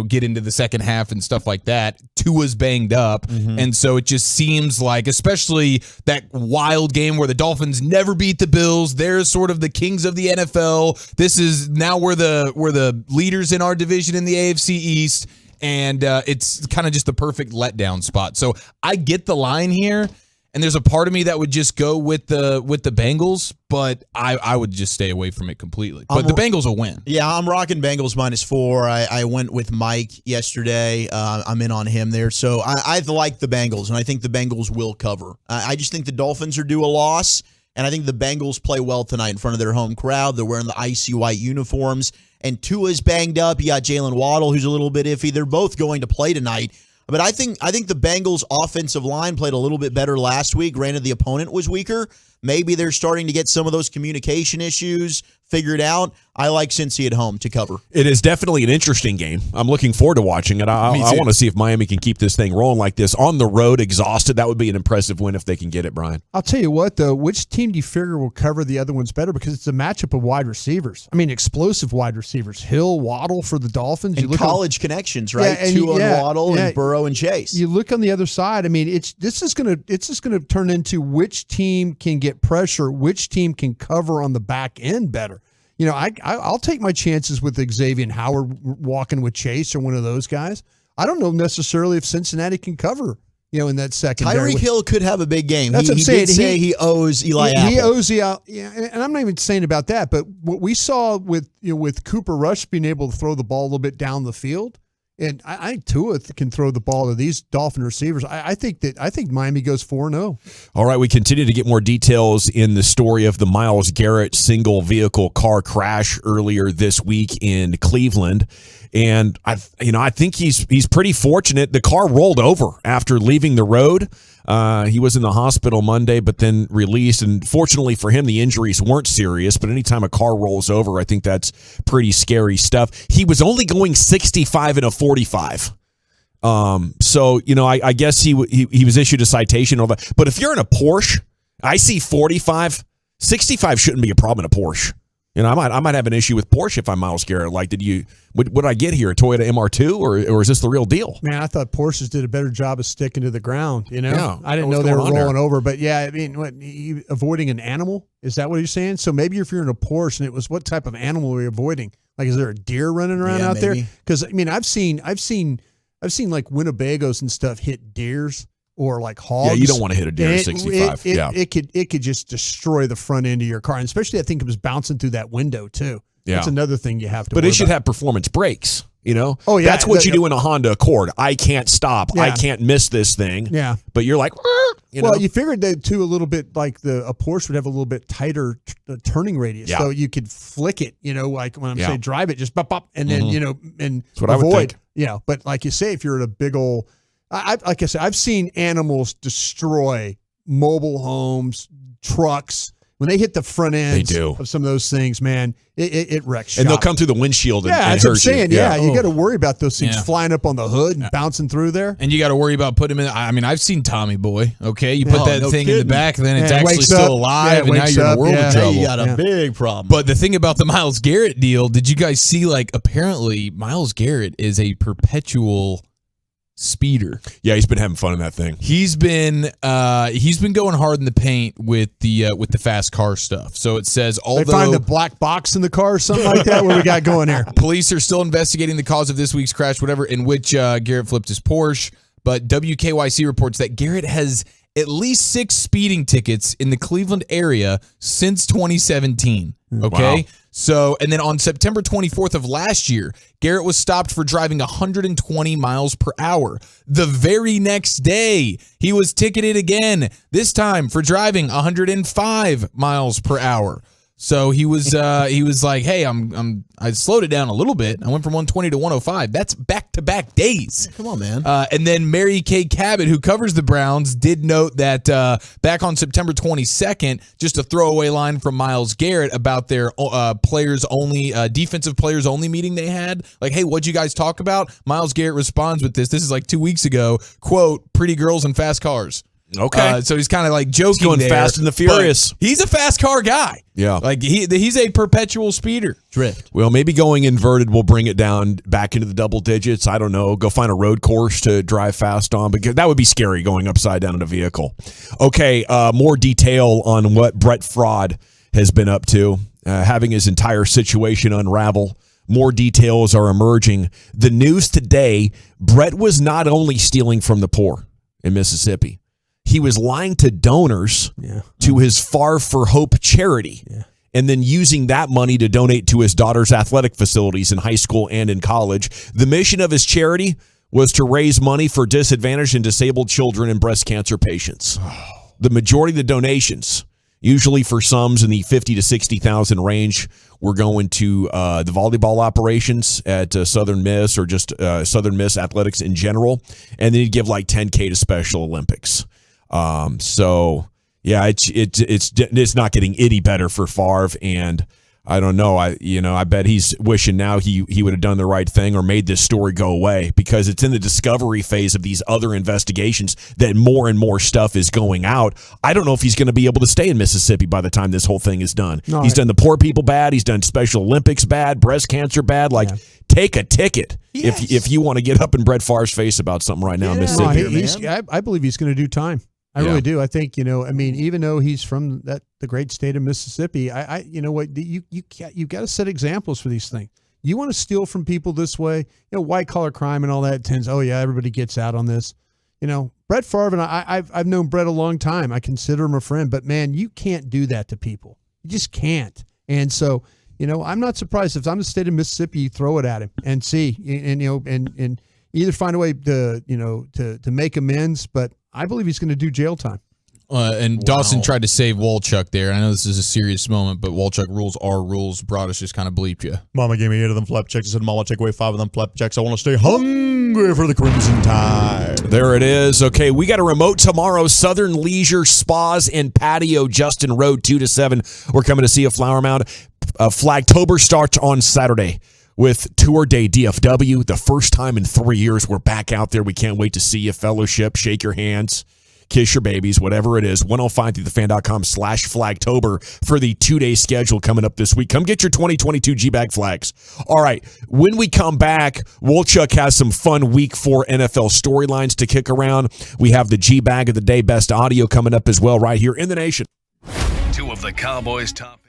get into the second half and stuff like that. Tua's banged up, and so it just seems like, especially that wild game where the Dolphins never beat the Bills. They're sort of the kings of the NFL. This is now we're the leaders in our division in the AFC East. And it's kind of just the perfect letdown spot. So I get the line here, and there's a part of me that would just go with the Bengals, but I would just stay away from it completely. But the Bengals will win. Yeah, I'm rocking Bengals -4. I went with Mike yesterday. I'm in on him there. So I like the Bengals, and I think the Bengals will cover. I just think the Dolphins are due a loss, and I think the Bengals play well tonight in front of their home crowd. They're wearing the icy white uniforms. And Tua's banged up. You got Jalen Waddle, who's a little bit iffy. They're both going to play tonight. But I think the Bengals' offensive line played a little bit better last week. Granted, the opponent was weaker. Maybe they're starting to get some of those communication issues figured out. I like Cincy at home to cover. It is definitely an interesting game. I'm looking forward to watching it. I want to see if Miami can keep this thing rolling like this. On the road, exhausted, that would be an impressive win if they can get it, Brian. I'll tell you what, though, which team do you figure will cover the other ones better? Because it's a matchup of wide receivers. I mean, explosive wide receivers. Hill, Waddle for the Dolphins. And college connections, right? Tua and Waddle and Burrow and Chase. You look on the other side. I mean, it's just going to turn into which team can get pressure, which team can cover on the back end better. I'll take my chances with Xavier Howard walking with Chase or one of those guys. I don't know necessarily if Cincinnati can cover, in that secondary. Tyreek Hill could have a big game. That's what I'm saying. Did say he owes Eli Apple. He owes and I'm not even saying about that, but what we saw with Cooper Rush being able to throw the ball a little bit down the field, And I think Tua can throw the ball to these Dolphin receivers. I think Miami goes 4-0. All right, we continue to get more details in the story of the Myles Garrett single vehicle car crash earlier this week in Cleveland. And I think he's pretty fortunate. The car rolled over after leaving the road. He was in the hospital Monday, but then released. And fortunately for him, the injuries weren't serious. But anytime a car rolls over, I think that's pretty scary stuff. He was only going 65 in a 45. So, I guess he was issued a citation. But if you're in a Porsche, I see 45. 65 shouldn't be a problem in a Porsche. I might have an issue with Porsche if I'm Myles Garrett. Like, what did I get here? A Toyota MR2 or is this the real deal? Man, I thought Porsches did a better job of sticking to the ground. Yeah, I didn't know they were rolling over. But yeah, I mean, avoiding an animal? Is that what you're saying? So maybe if you're in a Porsche and it was, what type of animal were you avoiding? Like, is there a deer running around out there? Because I mean, I've seen like Winnebagos and stuff hit deers. Or like hogs. Yeah, you don't want to hit a deer at 65. It could just destroy the front end of your car, and especially I think it was bouncing through that window too. Yeah. That's another thing you have to. But worry it should about. have performance brakes. Oh yeah, that's what you do in a Honda Accord. I can't stop. Yeah. I can't miss this thing. Yeah, but you're like, you figured that too a little bit like a Porsche would have a little bit tighter turning radius, so you could flick it. Like when I'm saying drive it, just bop bop, and then and that's what avoid. I would think. Yeah, but like you say, if you're at a big old like I said, I've seen animals destroy mobile homes, trucks. When they hit the front ends of some of those things, man, it wrecks shop. And they'll come through the windshield and that's what I'm saying. you. You got to worry about those things flying up on the hood and bouncing through there. And you got to worry about putting them in. I mean, I've seen Tommy Boy. Okay, you put that thing in the back, then it's actually still alive, and now you're in a world of trouble. You got a big problem. But the thing about the Myles Garrett deal, did you guys see? Like, apparently, Myles Garrett is a perpetual speeder. Yeah, he's been having fun in that thing. He's been going hard in the paint with the fast car stuff. So it says, although they find the black box in the car or something like that. What we got going there? Police are still investigating the cause of this week's crash, whatever, in which Garrett flipped his Porsche. But WKYC reports that Garrett has at least 6 speeding tickets in the Cleveland area since 2017. Okay. Wow. So, and then on September 24th of last year, Garrett was stopped for driving 120 miles per hour. The very next day, he was ticketed again, this time for driving 105 miles per hour. So he was like, hey, I slowed it down a little bit. I went from 120 to 105. That's back-to-back days. Come on, man. And then Mary Kay Cabot, who covers the Browns, did note that back on September 22nd, just a throwaway line from Myles Garrett about their defensive players only meeting they had. Like, hey, what'd you guys talk about? Myles Garrett responds with this. This is like 2 weeks ago. Quote, pretty girls and fast cars. Okay. So he's kind of like joking. He's going there, fast and the furious. He's a fast car guy. Yeah. Like he's a perpetual speeder. Drift. Well, maybe going inverted will bring it down back into the double digits. I don't know. Go find a road course to drive fast on, because that would be scary going upside down in a vehicle. Okay. More detail on what Brett Fraud has been up to, having his entire situation unravel. More details are emerging. The news today, Brett was not only stealing from the poor in Mississippi, he was lying to donors to his Far for Hope charity and then using that money to donate to his daughter's athletic facilities in high school and in college. The mission of his charity was to raise money for disadvantaged and disabled children and breast cancer patients. The majority of the donations, usually for sums in the $50,000 to $60,000 range, were going to the volleyball operations at Southern Miss, or just Southern Miss athletics in general, and then he'd give like $10K to Special Olympics. So yeah, it's not getting any better for Favre, and I don't know. I bet he's wishing now he would have done the right thing or made this story go away, because it's in the discovery phase of these other investigations that more and more stuff is going out. I don't know if he's going to be able to stay in Mississippi by the time this whole thing is done. No, he's done the poor people bad. He's done Special Olympics bad, breast cancer bad. Like, take a ticket if you want to get up in Brett Favre's face about something right now in Mississippi. I believe he's going to do time. I really do. I think, even though he's from the great state of Mississippi, you've got to set examples for these things. You want to steal from people this way, white collar crime and all that tends. Oh yeah, everybody gets out on this. Brett Favre and I've known Brett a long time. I consider him a friend, but man, you can't do that to people. You just can't. And so, I'm not surprised if I'm the state of Mississippi, you throw it at him and see, and either find a way to to make amends, but I believe he's going to do jail time. And Dawson tried to save Walchuk there. I know this is a serious moment, but Walchuk, rules are rules. Broadus just kind of bleeped you. Mama gave me 8 of them flapjacks. I said, Mama, take away 5 of them flapjacks. I want to stay hungry for the Crimson Tide. There it is. Okay, we got a remote tomorrow. Southern Leisure Spas and Patio, Justin Road, 2 to 7. We're coming to see a Flower Mound. Flagtober starts on Saturday with Tour Day DFW. The first time in 3 years we're back out there. We can't wait to see you, fellowship, shake your hands, kiss your babies, whatever it is. 105throughthefan.com/Flagtober for the 2-day schedule coming up this week. Come get your 2022 G-Bag flags. All right, when we come back, Wolchuk has some fun Week 4 NFL storylines to kick around. We have the G-Bag of the Day Best Audio coming up as well right here in the nation. 2 of the Cowboys' top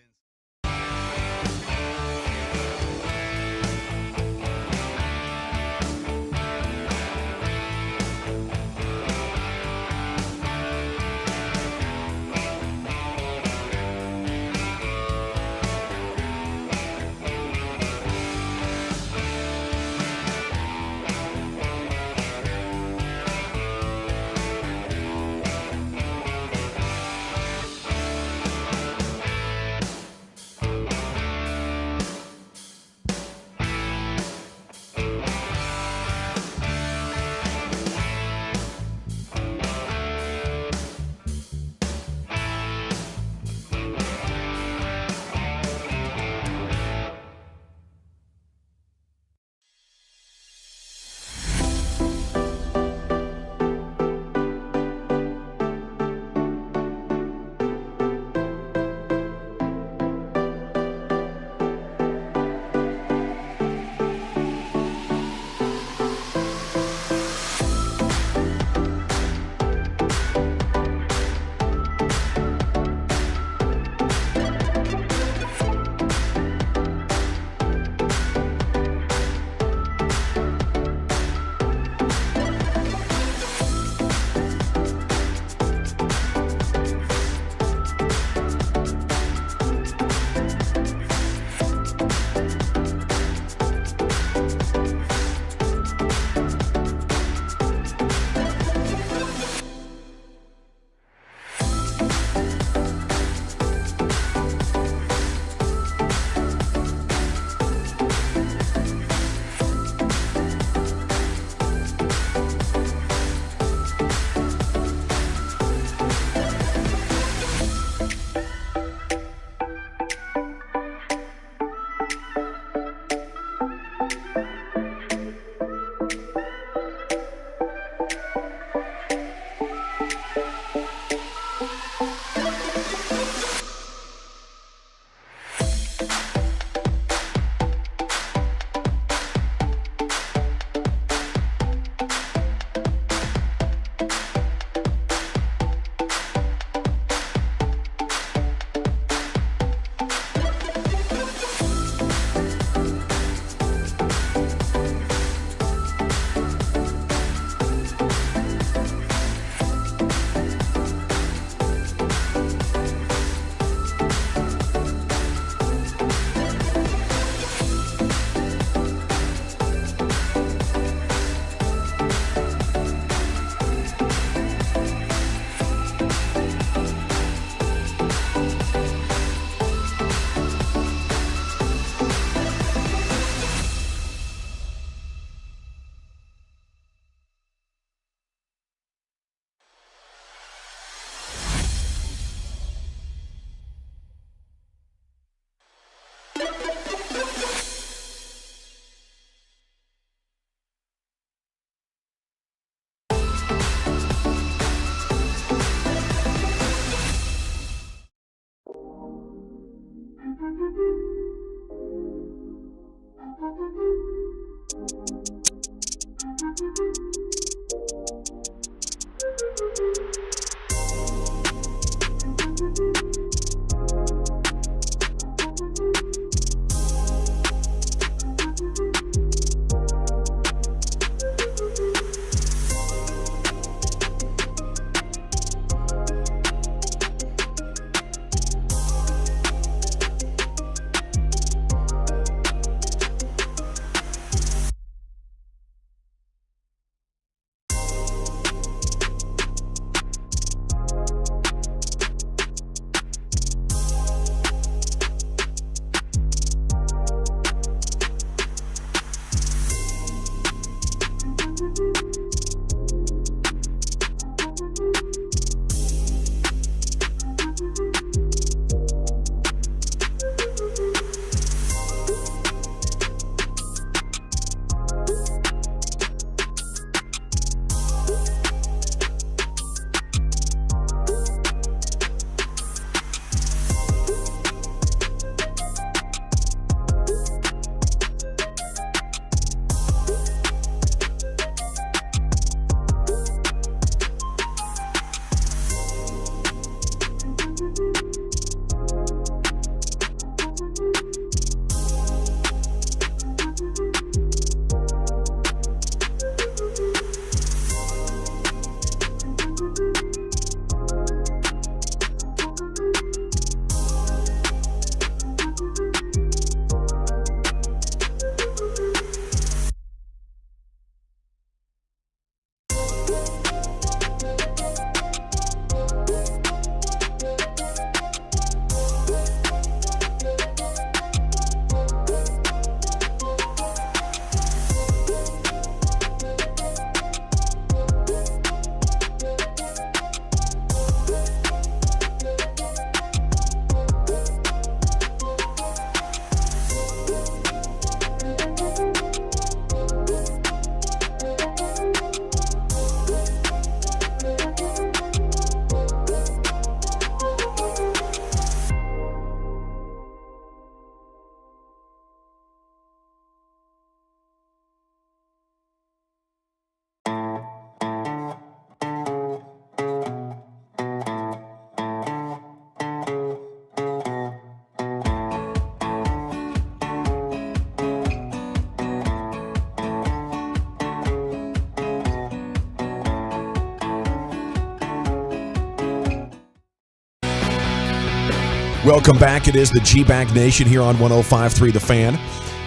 Welcome back. It is the G-Bag Nation here on 105.3 The Fan.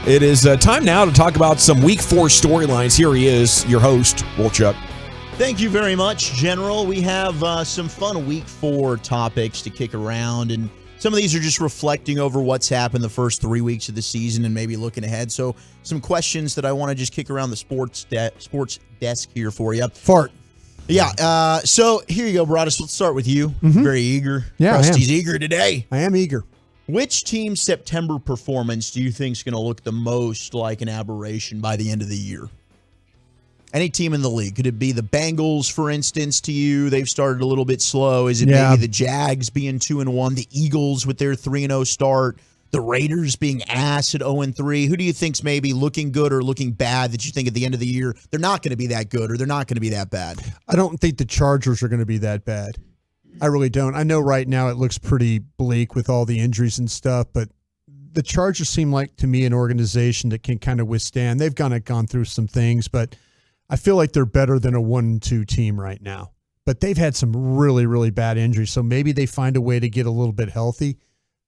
It is time now to talk about some Week 4 storylines. Here he is, your host, Wolchuk. Thank you very much, General. We have some fun Week 4 topics to kick around, and some of these are just reflecting over what's happened the first 3 weeks of the season and maybe looking ahead. So some questions that I want to just kick around the sports desk here for you. Fart. Yeah. So here you go, Broadus. Let's start with you. Mhm. Very eager. Yeah, Krusty's eager today. I am eager. Which team's September performance do you think is going to look the most like an aberration by the end of the year? Any team in the league. Could it be the Bengals, for instance, to you? They've started a little bit slow. Is it maybe the Jags being 2-1, the Eagles with their 3-0 start, the Raiders being ass at 0-3? Who do you think's maybe looking good or looking bad that you think at the end of the year they're not going to be that good or they're not going to be that bad? I don't think the Chargers are going to be that bad. I really don't. I know right now it looks pretty bleak with all the injuries and stuff, but the Chargers seem like, to me, an organization that can kind of withstand. They've gone through some things, but I feel like they're better than a 1-2 team right now. But they've had some really, really bad injuries, so maybe they find a way to get a little bit healthy.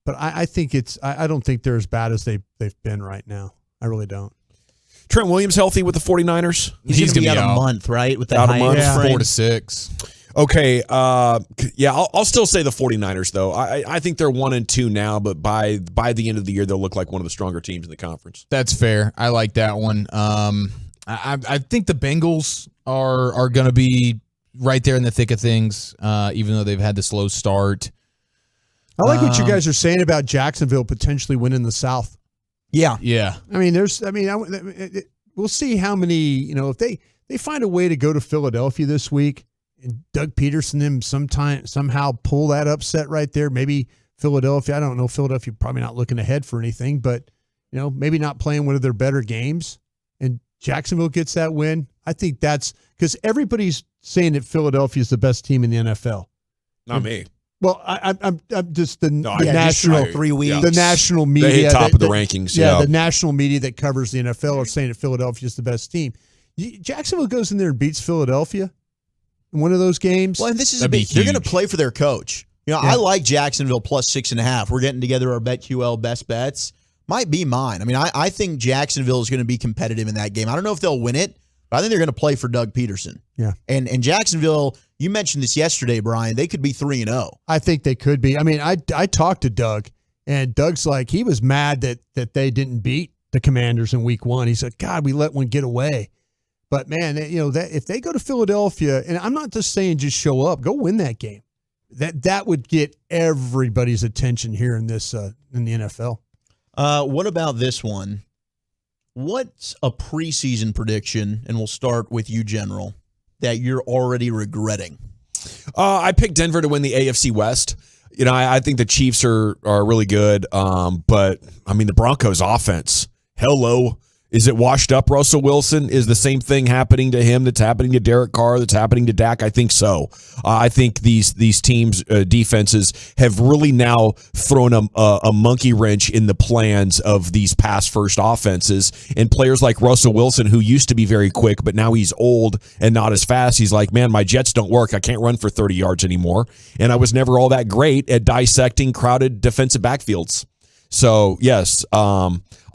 But I think I don't think they're as bad as they've been right now. I really don't. Trent Williams healthy with the 49ers? He's going to be out a month, right? With that out high a month, ankle 4 to 6. Okay, I'll still say the 49ers, though. I think they're 1-2 now, but by the end of the year, they'll look like one of the stronger teams in the conference. That's fair. I like that one. I think the Bengals are going to be right there in the thick of things, even though they've had the slow start. I like what you guys are saying about Jacksonville potentially winning the South. Yeah. Yeah. I mean, we'll see how many, if they find a way to go to Philadelphia this week and Doug Peterson them somehow pull that upset right there. Maybe Philadelphia, I don't know, Philadelphia probably not looking ahead for anything, but maybe not playing one of their better games and Jacksonville gets that win. I think that's because everybody's saying that Philadelphia is the best team in the NFL. Not me. Well, I'm just the national national 3 weeks. The national media. They hit top of the rankings. Yeah, the national media that covers the NFL are saying that Philadelphia is the best team. Jacksonville goes in there and beats Philadelphia in one of those games. Well, and this is they're going to play for their coach. I like Jacksonville plus 6.5. We're getting together our BetQL best bets. Might be mine. I mean, I think Jacksonville is going to be competitive in that game. I don't know if they'll win it, but I think they're going to play for Doug Peterson. Yeah. And Jacksonville, you mentioned this yesterday, Brian, they could be 3-0. I think they could be. I mean, I talked to Doug, and Doug's like, he was mad that they didn't beat the Commanders in week 1. He said, God, we let one get away. But, man, that if they go to Philadelphia, and I'm not just saying just show up, go win that game. That would get everybody's attention here in this in the NFL. What about this one? What's a preseason prediction, and we'll start with you, General, that you're already regretting? I picked Denver to win the AFC West. I think the Chiefs are really good, but, I mean, the Broncos' offense, hello. Is it washed up, Russell Wilson? Is the same thing happening to him that's happening to Derek Carr, that's happening to Dak? I think so. I think these teams' defenses have really now thrown a monkey wrench in the plans of these pass first offenses. And players like Russell Wilson, who used to be very quick, but now he's old and not as fast. He's like, man, my jets don't work. I can't run for 30 yards anymore. And I was never all that great at dissecting crowded defensive backfields. So, yes,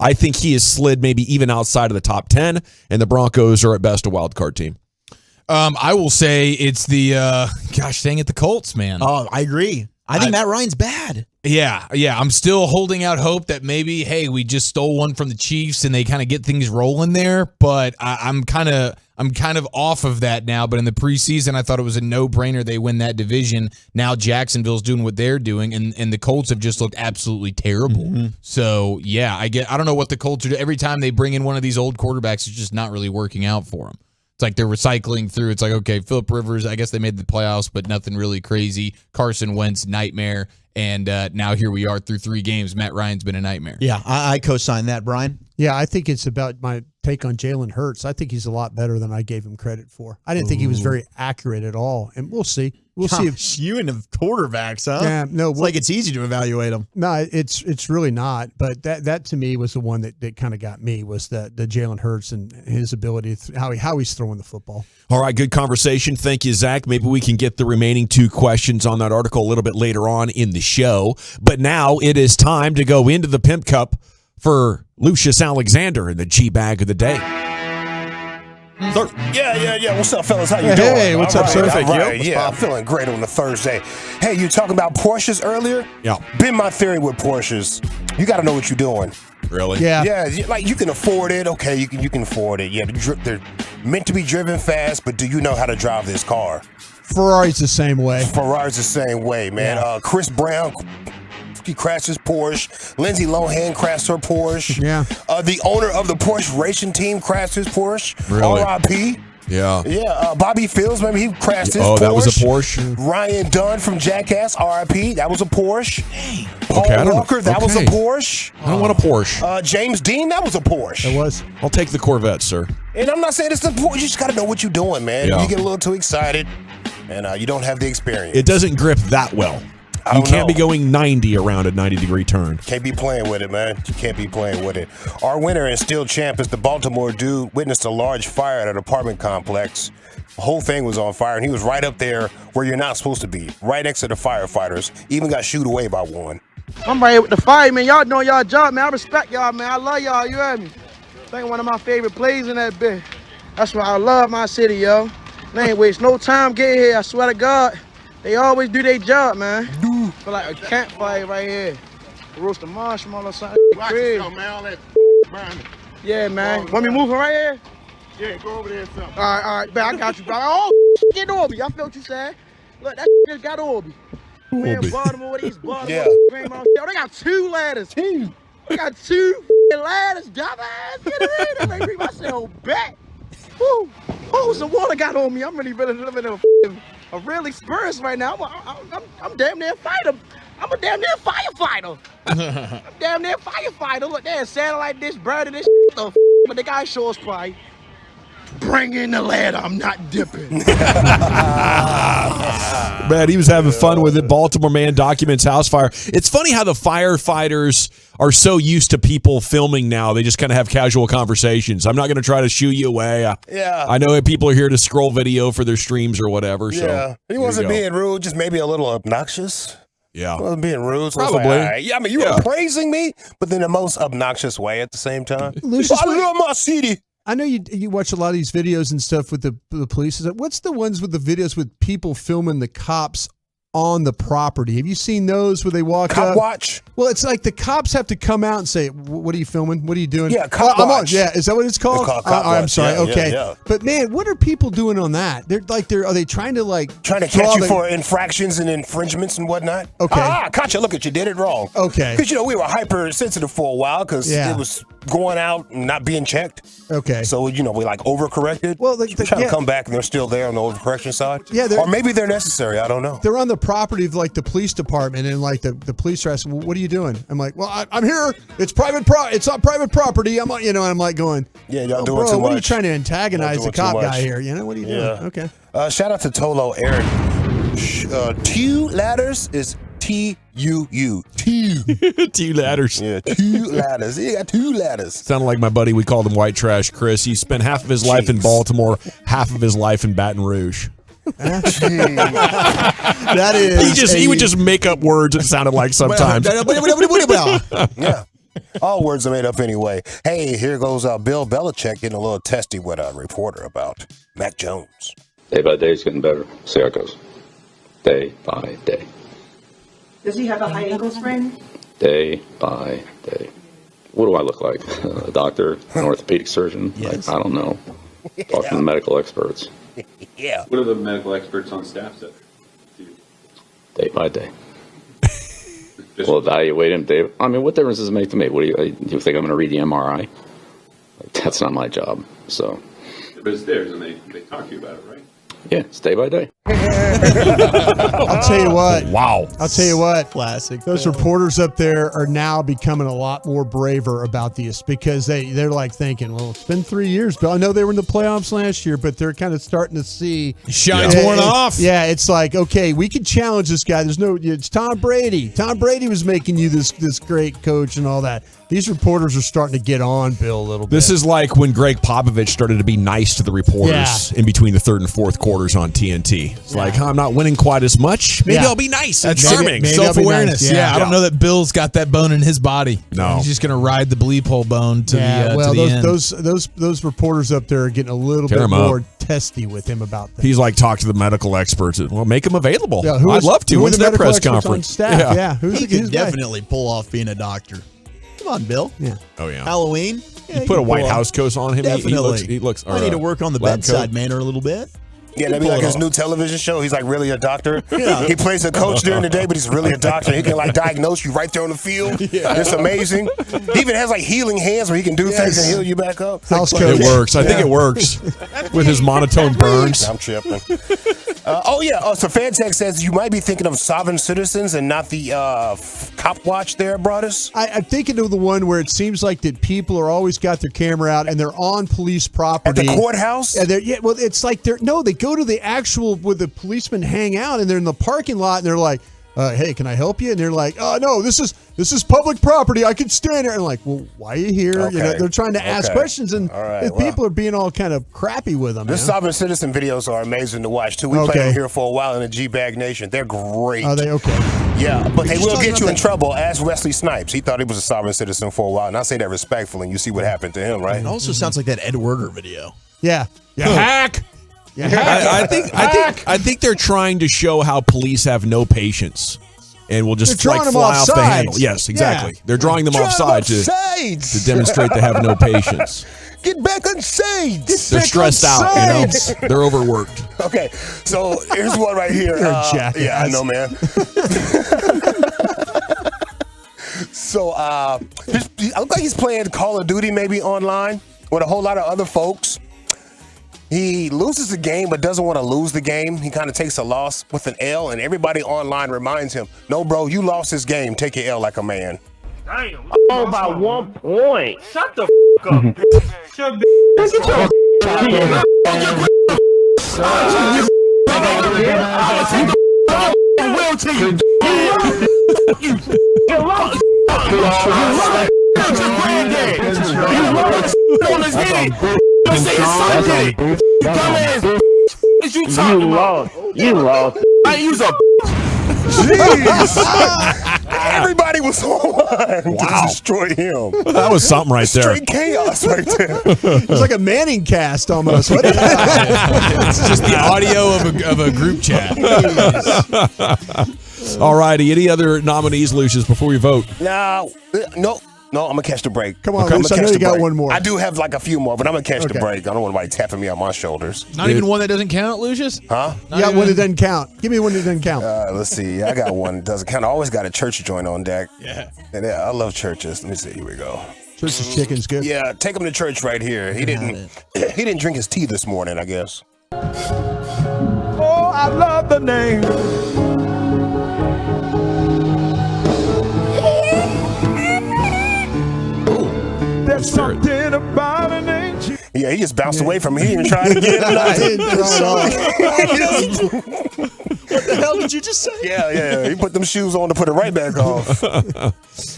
I think he has slid maybe even outside of the top 10, and the Broncos are at best a wild card team. I will say it's the, the Colts, man. Oh, I agree. I think Matt Ryan's bad. Yeah. I'm still holding out hope that maybe, hey, we just stole one from the Chiefs and they kind of get things rolling there. But I'm kind of off of that now. But in the preseason, I thought it was a no-brainer they win that division. Now Jacksonville's doing what they're doing, and the Colts have just looked absolutely terrible. Mm-hmm. So yeah, I don't know what the Colts are doing. Every time they bring in one of these old quarterbacks, it's just not really working out for them. It's like they're recycling through. It's like, okay, Phillip Rivers, I guess they made the playoffs, but nothing really crazy. Carson Wentz, nightmare. And now here we are through 3 games. Matt Ryan's been a nightmare. Yeah, I co-sign that, Brian. Yeah, I think it's about my take on Jalen Hurts. I think he's a lot better than I gave him credit for. I didn't think he was very accurate at all, and we'll see. We'll see if you and the quarterbacks, huh? Yeah, no, it's like it's easy to evaluate them. No, it's really not. But that to me was the one that kind of got me, was the Jalen Hurts and his ability, how he's throwing the football. All right, good conversation. Thank you, Zach. Maybe we can get the remaining 2 questions on that article a little bit later on in the show. But now it is time to go into the Pimp Cup for Lucius Alexander in the G-Bag of the day. Yeah. What's up, fellas? How you doing? Hey, what's up, sir? All right. Yeah, I'm feeling great on the Thursday. Hey, you talking about Porsches earlier? Yeah. Been my theory with Porsches. You got to know what you're doing. Really? Yeah. Yeah, like you can afford it. Okay, you can afford it. Yeah, they're meant to be driven fast, but do you know how to drive this car? Ferrari's the same way. Ferrari's the same way, man. Yeah. Chris Brown, he crashed his Porsche. Lindsay Lohan crashed her Porsche. Yeah. The owner of the Porsche racing team crashed his Porsche. Really? R.I.P. Yeah. Yeah. Bobby Fields, remember he crashed his Porsche. Oh, that was a Porsche? Ryan Dunn from Jackass, R.I.P. That was a Porsche. Paul Walker, that was a Porsche. I don't want a Porsche. James Dean, that was a Porsche. It was. I'll take the Corvette, sir. And I'm not saying it's the Porsche. You just got to know what you're doing, man. Yeah. You get a little too excited, and you don't have the experience. It doesn't grip that well. You can't be going 90 around a 90-degree turn. Can't be playing with it, man. You can't be playing with it. Our winner and still champ is the Baltimore dude. Witnessed a large fire at an apartment complex. The whole thing was on fire, and he was right up there where you're not supposed to be, right next to the firefighters. Even got shooed away by one. I'm right here with the fire, man. Y'all doing y'all job, man. I respect y'all, man. I love y'all. You heard me? I think one of my favorite plays in that bit. That's why I love my city, yo. They ain't waste no time getting here. I swear to God. They always do their job, man. Feel like a campfire right here. Roast a marshmallow or something. Watch Crazy. yourself, man. All that burning. Yeah, man. Want me moving right here? Yeah, go over there and something. All right, man. I got you, bro. Oh, get Orby. I felt what you said. Look, that just got Orby. Man, Baltimore, these Baltimore. Yeah. They got 2 ladders. They got 2 ladders, dumbass. Get it in. That make myself back. Woo. Oh, some water got on me. I'm really living a real experience right now. I'm damn near a fighter. I'm a damn near firefighter. I'm damn near firefighter. Look, there's satellite dish, burning this shit. But the guy shows probably, bring in the ladder. I'm not dipping. Man, he was having fun with it. Baltimore man documents house fire. It's funny how the firefighters are so used to people filming now. They just kind of have casual conversations. I'm not going to try to shoo you away. Yeah. I know people are here to scroll video for their streams or whatever. So Yeah. He wasn't being rude, just maybe a little obnoxious. Yeah. He wasn't being rude. So Probably. Like, all right. Yeah, I mean, you were praising me, but in the most obnoxious way at the same time. Lucius, I love my city. I know you watch a lot of these videos and stuff with the police. What's the ones with the videos with people filming the cops on the property? Have you seen those where they walk Cop up? watch? Well, it's like the cops have to come out and say, "What are you filming? What are you doing?" Yeah, cop I'm on. watch. Yeah, is that what it's called? They're called cop I'm watch. sorry. Yeah, okay, yeah. but man, what are people doing on that? Are they trying to trying to catch you for infractions and infringements and whatnot? Okay. Caught you. Look at you. Did it wrong. Okay. Because we were hypersensitive for a while because Yeah. it was going out and not being checked. Okay. So we overcorrected. Well, we're trying to come back and they're still there on the overcorrection side. Yeah, or maybe they're necessary. I don't know. They're on the property of the police department, and the police are asking, well, "What are you doing?" I'm like, "Well, I'm here. It's private. It's on private property." I'm and I'm like going, "Yeah, y'all doing bro, too much. What are you trying to antagonize the Y'all doing cop too guy much." here? What are you doing? Yeah. Okay. Shout out to Tolo Eric. 2 ladders is T-U-U. Two ladders. Yeah, 2 ladders. He got 2 ladders. Sounded like my buddy. We called him White Trash Chris. He spent half of his life in Baltimore, half of his life in Baton Rouge. That is. He would just make up words it sounded like sometimes. Yeah. All words are made up anyway. Hey, here goes Bill Belichick getting a little testy with a reporter about Mac Jones. Day by day, it's getting better. See how it goes. Day by day. Does he have a high ankle sprain? Day by day. What do I look like? A doctor? An orthopedic surgeon? Yes. I don't know. Talk to the medical experts. Yeah. What are the medical experts on staff say? Day by day. We'll evaluate him. Day. I mean, what difference does it make to me? What do you think I'm going to read the MRI? That's not my job. So. But it's theirs, and they talk to you about it, right? Yeah, it's day by day. I'll tell you what. Wow. I'll tell you what. Classic. Those reporters up there are now becoming a lot more braver about this because they're like thinking, well, it's been 3 years, but I know they were in the playoffs last year, but they're kind of starting to see shine's worn off. Yeah, it's like, okay, we can challenge this guy. It's Tom Brady. Tom Brady was making you this great coach and all that. These reporters are starting to get on Bill a little bit. This is like when Greg Popovich started to be nice to the reporters in between the third and fourth quarters on TNT. It's like, I'm not winning quite as much. Maybe I'll be nice and charming. Maybe self-awareness. Nice. Yeah, I don't know that Bill's got that bone in his body. No. He's just going to ride the bleep hole bone to the end. Those reporters up there are getting a little Tear bit him up. more testy with him about that. He's like, talk to the medical experts. Well, make them available. Yeah, I'd love to. who are When's the their medical press experts conference? on staff? Yeah, He could definitely pull off being a doctor. Come on, Bill. Yeah. Oh, yeah. Halloween. You put a White House coat on him. Definitely. He looks I need to work on the lab bedside coat. manner a little bit. Yeah, that'd be like his new television show. He's like really a doctor. Yeah. He plays a coach during the day, but he's really a doctor. He can like diagnose you right there on the field. It's amazing. He even has like healing hands where he can do things and heal you back up. House It works. I think it works with his monotone burns. I'm tripping. So FanTech says you might be thinking of sovereign citizens and not the cop watch there, Broadus. I'm thinking of the one where it seems like that people are always got their camera out and they're on police property. At the courthouse? And it's like they go to the actual where the policemen hang out and they're in the parking lot and they're like, hey, can I help you? And they're like, oh no, this is public property. I can stand there. And like, well, why are you here? Okay. They're trying to ask questions and people are being all kind of crappy with them. The sovereign citizen videos are amazing to watch too. We played them here for a while in the G-Bag Nation. They're great. Are they okay? Yeah, but they You're will talking get you about in trouble. Ask Wesley Snipes. He thought he was a sovereign citizen for a while, and I say that respectfully. And you see what happened to him, right? It also sounds like that Ed Werder video. Yeah. Hack. I think they're trying to show how police have no patience and will just They're like drawing them fly off off the sides. handle. Yes, exactly. Yeah. They're drawing them off side to demonstrate they have no patience. Get back on sides. They're stressed out, They're overworked. Okay, so here's one right here. You're a jackass. Yeah, I know, man. So I look like he's playing Call of Duty maybe online with a whole lot of other folks. He loses the game but doesn't want to lose the game. He kind of takes a loss with an L, and everybody online reminds him, no, bro, you lost this game. Take your L like a man. Damn. Oh, by 1 point. Shut the f up. Shut You lost. I use a. Jeez. Everybody was on to destroy him. That was something right there. Straight chaos right there. It's like a Manning cast almost. What is that? It's just the audio of a group chat. All righty. Any other nominees, Lucius, before we vote? No, I'm going to catch the break. Come on, okay, Luce, I know you got one more. I do have like a few more, but I'm going to catch the break. I don't want anybody tapping me on my shoulders. Not even one that doesn't count, Lucius? Huh? You got one that doesn't count. Give me one that doesn't count. Let's see. I got one that doesn't count. I always got a church joint on deck. Yeah. And I love churches. Let me see. Here we go. Church's chicken's good. Yeah, take him to church right here. He didn't drink his tea this morning, I guess. Oh, I love the name. There's something about an angel. Yeah, he just bounced away from me. He didn't try it again. I didn't try it What the hell did you just say? Yeah. He put them shoes on to put it right back off.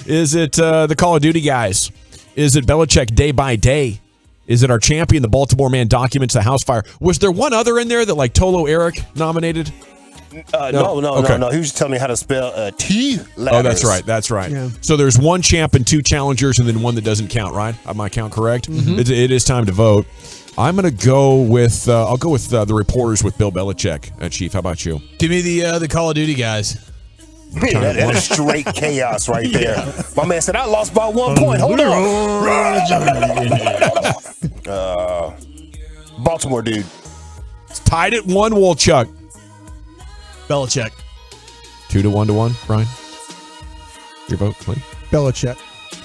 Is it the Call of Duty guys? Is it Belichick day by day? Is it our champion, the Baltimore Man documents the house fire? Was there one other in there that like Tolo Eric nominated? No. He was telling me how to spell T letters. Oh, that's right. Yeah. So there's one champ and two challengers and then one that doesn't count, right? Am I count correct? Mm-hmm. It is time to vote. I'm going to go with, I'll go with the reporters with Bill Belichick. Chief, how about you? Give me the Call of Duty guys. That's straight chaos right there. Yeah. My man said, I lost by 1 point. Hold on. Baltimore, dude. It's tied at 1, Wolchuk. Belichick. 2-1, Brian. Your vote, please. Belichick.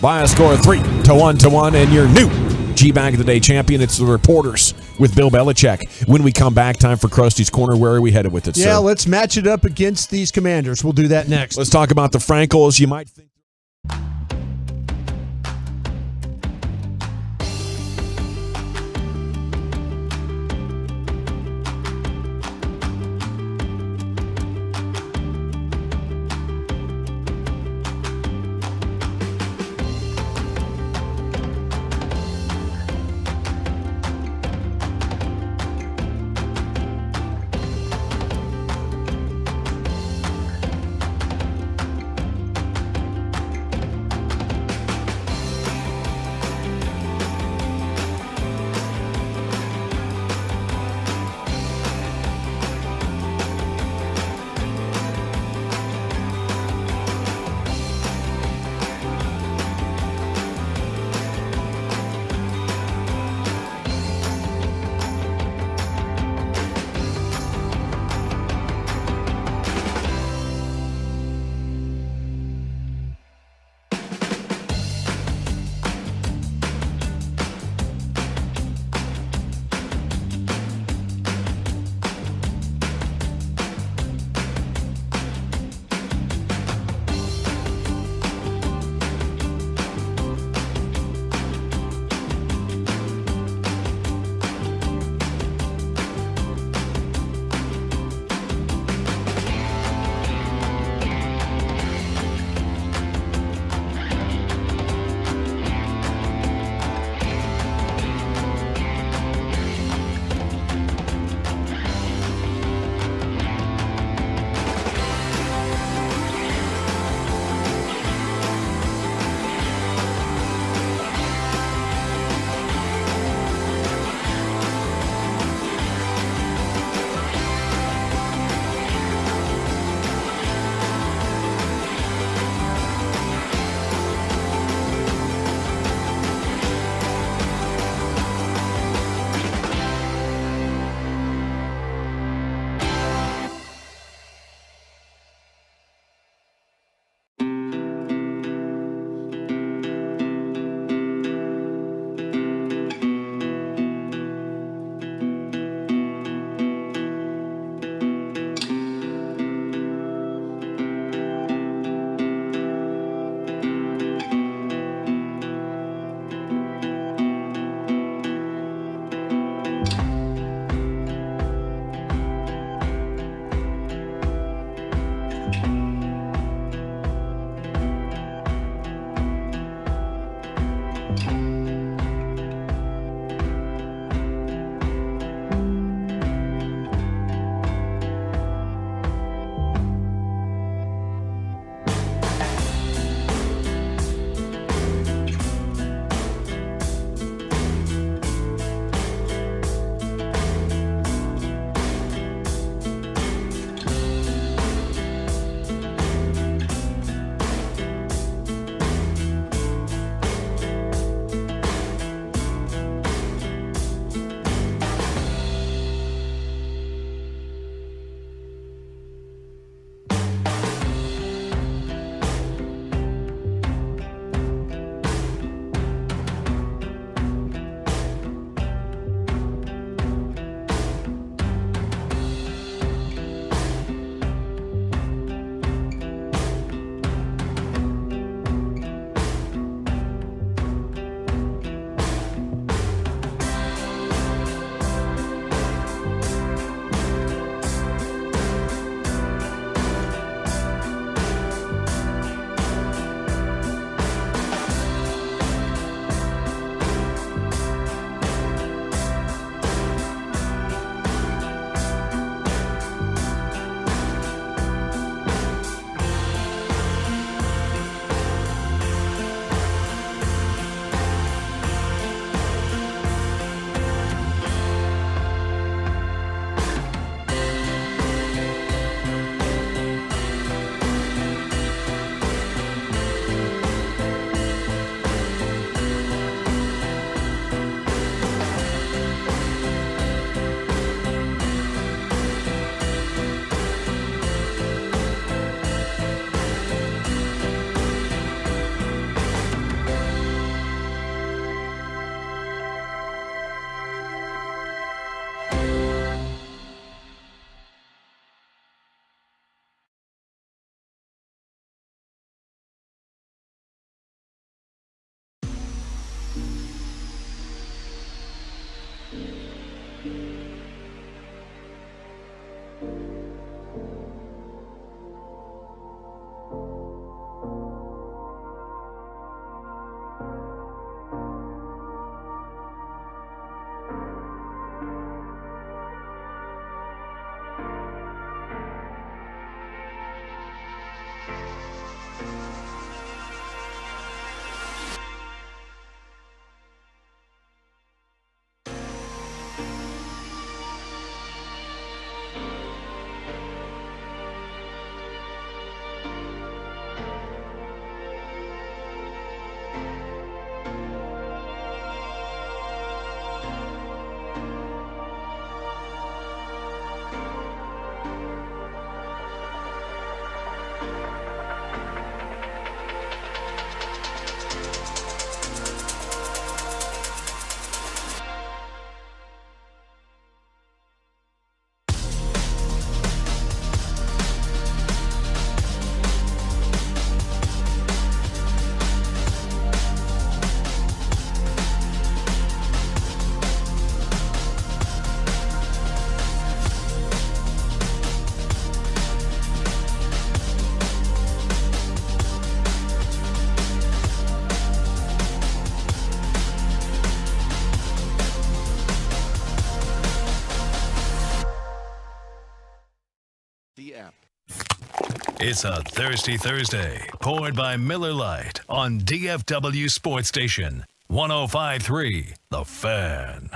By a score of 3-1, and your new G-Bag of the Day champion. It's the reporters with Bill Belichick. When we come back, time for Krusty's Corner. Where are we headed with it, sir? Yeah, let's match it up against these Commanders. We'll do that next. Let's talk about the Frankels. You might think. It's a Thirsty Thursday, poured by Miller Lite on DFW Sports Station 105.3 The Fan.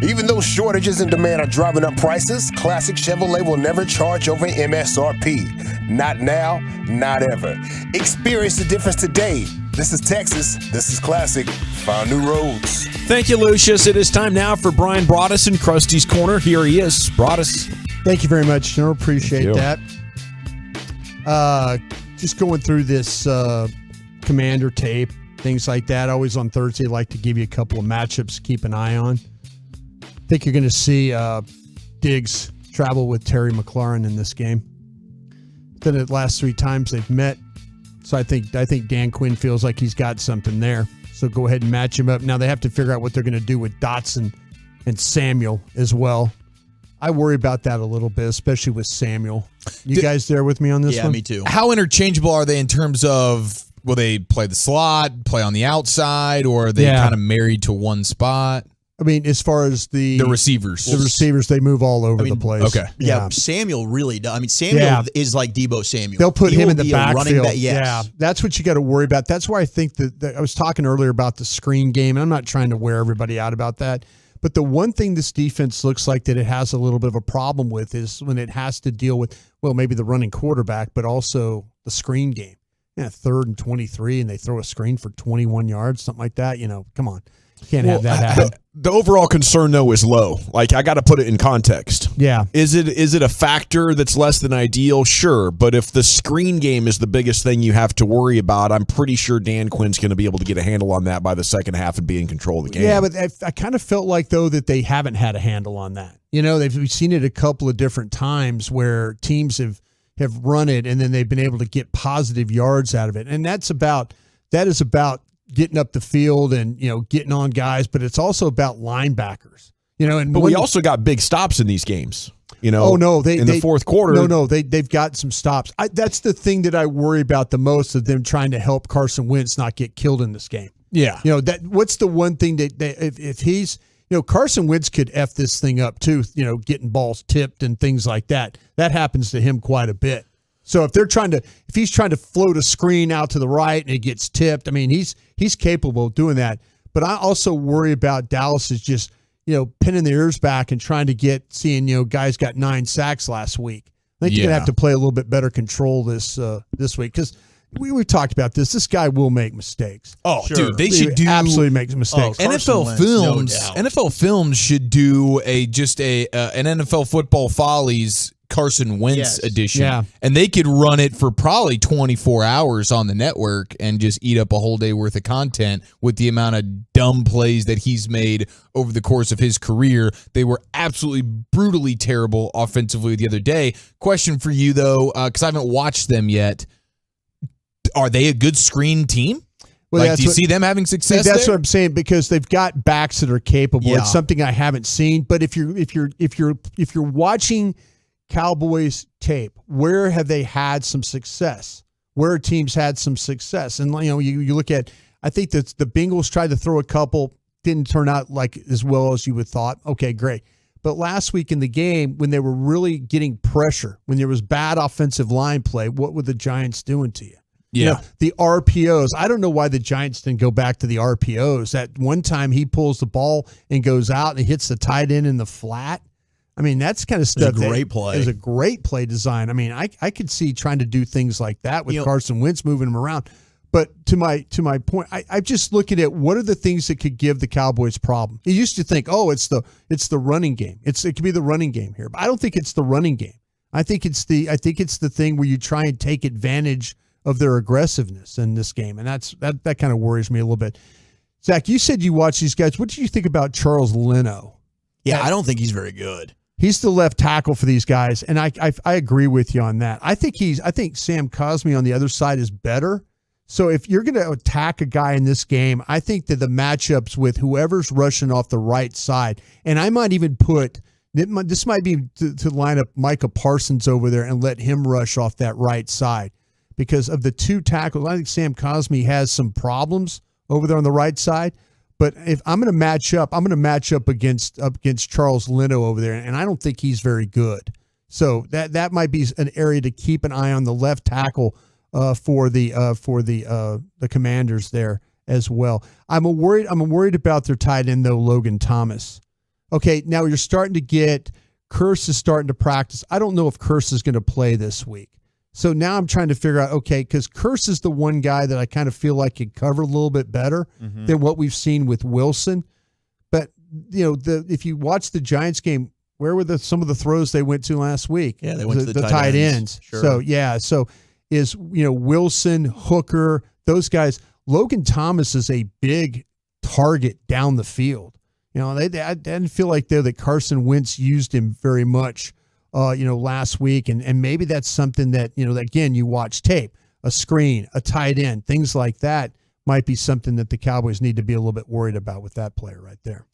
Even though shortages in demand are driving up prices, Classic Chevrolet will never charge over MSRP. Not now, not ever. Experience the difference today. This is Texas. This is Classic. Found new roads. Thank you, Lucius. It is time now for Brian Broaddus in Krusty's Corner. Here he is. Broaddus. Thank you very much, General. Appreciate that. Just going through this Commander tape, things like that. Always on Thursday, I like to give you a couple of matchups to keep an eye on. I think you're going to see Diggs travel with Terry McLaurin in this game. Then the last 3 times they've met. So I think Dan Quinn feels like he's got something there. So go ahead and match him up. Now they have to figure out what they're going to do with Dotson and Samuel as well. I worry about that a little bit, especially with Samuel. You guys there with me on this one? Yeah, me too. How interchangeable are they in terms of, will they play the slot, play on the outside, or are they kind of married to one spot? I mean, as far as the receivers. The receivers, they move all over the place. Okay. Yeah, Samuel really does. I mean, Samuel is like Debo Samuel. They'll put him in the backfield. Yes. Yeah, that's what you got to worry about. That's why I think that I was talking earlier about the screen game, and I'm not trying to wear everybody out about that. But the one thing this defense looks like that it has a little bit of a problem with is when it has to deal with, well, maybe the running quarterback, but also the screen game. Yeah, 3rd and 23, and they throw a screen for 21 yards, something like that. Come on. Can't have that happen. The overall concern, though, is low. Like, I got to put it in context. Yeah. Is it a factor that's less than ideal? Sure. But if the screen game is the biggest thing you have to worry about, I'm pretty sure Dan Quinn's going to be able to get a handle on that by the second half and be in control of the game. Yeah, but I kind of felt like, though, that they haven't had a handle on that. We've seen it a couple of different times where teams have run it, and then they've been able to get positive yards out of it. And that is about getting up the field and, getting on guys, but it's also about linebackers, but we also got big stops in these games, in the fourth quarter. They've got some stops. That's the thing that I worry about the most, of them trying to help Carson Wentz not get killed in this game. Yeah. What's the one thing that if he's, Carson Wentz could F this thing up too, getting balls tipped and things like that. That happens to him quite a bit. So if he's trying to float a screen out to the right and it gets tipped, I mean, he's capable of doing that. But I also worry about Dallas is just, pinning their ears back and trying to seeing guys got 9 sacks last week. I think you're gonna have to play a little bit better control this week, because we've talked about this. This guy will make mistakes. Oh, sure. Dude, they should absolutely make mistakes. NFL Films should do an NFL Football Follies Carson Wentz edition. Yeah. And they could run it for probably 24 hours on the network and just eat up a whole day worth of content with the amount of dumb plays that he's made over the course of his career. They were absolutely brutally terrible offensively the other day. Question for you, though, because I haven't watched them yet. Are they a good screen team? Well, do you see them having success? That's there? what I'm saying, because they've got backs that are capable. Yeah. It's something I haven't seen. But if you're watching Cowboys tape, where have they had some success? Where are teams had some success? And you look at, I think that the Bengals tried to throw a couple, didn't turn out like as well as you would thought. Okay, great. But last week in the game, when they were really getting pressure, when there was bad offensive line play, what were the Giants doing to you? Yeah. The RPOs. I don't know why the Giants didn't go back to the RPOs. That one time he pulls the ball and goes out and hits the tight end in the flat. I mean, that's kind of stuff. Great play. It was a great play design. I mean, I could see trying to do things like that with Carson Wentz moving him around. But to my point, I'm just looking at what are the things that could give the Cowboys problem. You used to think, it's the running game. It could be the running game here, but I don't think it's the running game. I think it's the thing where you try and take advantage of their aggressiveness in this game, and that kind of worries me a little bit. Zach, you said you watched these guys. What did you think about Charles Leno? Yeah, I don't think he's very good. He's the left tackle for these guys, and I agree with you on that. I think Sam Cosmi on the other side is better. So if you're going to attack a guy in this game, I think that the matchups with whoever's rushing off the right side, and I might even put this might be to line up Micah Parsons over there and let him rush off that right side, because of the 2 tackles. I think Sam Cosmi has some problems over there on the right side. But if I'm going to match up, against Charles Leno over there, and I don't think he's very good. So that might be an area to keep an eye on, the left tackle for the Commanders there as well. I'm worried about their tight end though, Logan Thomas. Okay, now you're starting to get Curse is starting to practice. I don't know if Curse is going to play this week. So now I'm trying to figure out, okay, because Curse is the one guy that I kind of feel like could cover a little bit better than what we've seen with Wilson. But, if you watch the Giants game, where were some of the throws they went to last week? Yeah, they went to the tight ends. Sure. So is, Wilson, Hooker, those guys. Logan Thomas is a big target down the field. I didn't feel like that Carson Wentz used him very much, last week. And maybe that's something that, again, you watch tape, a screen, a tight end, things like that might be something that the Cowboys need to be a little bit worried about with that player right there.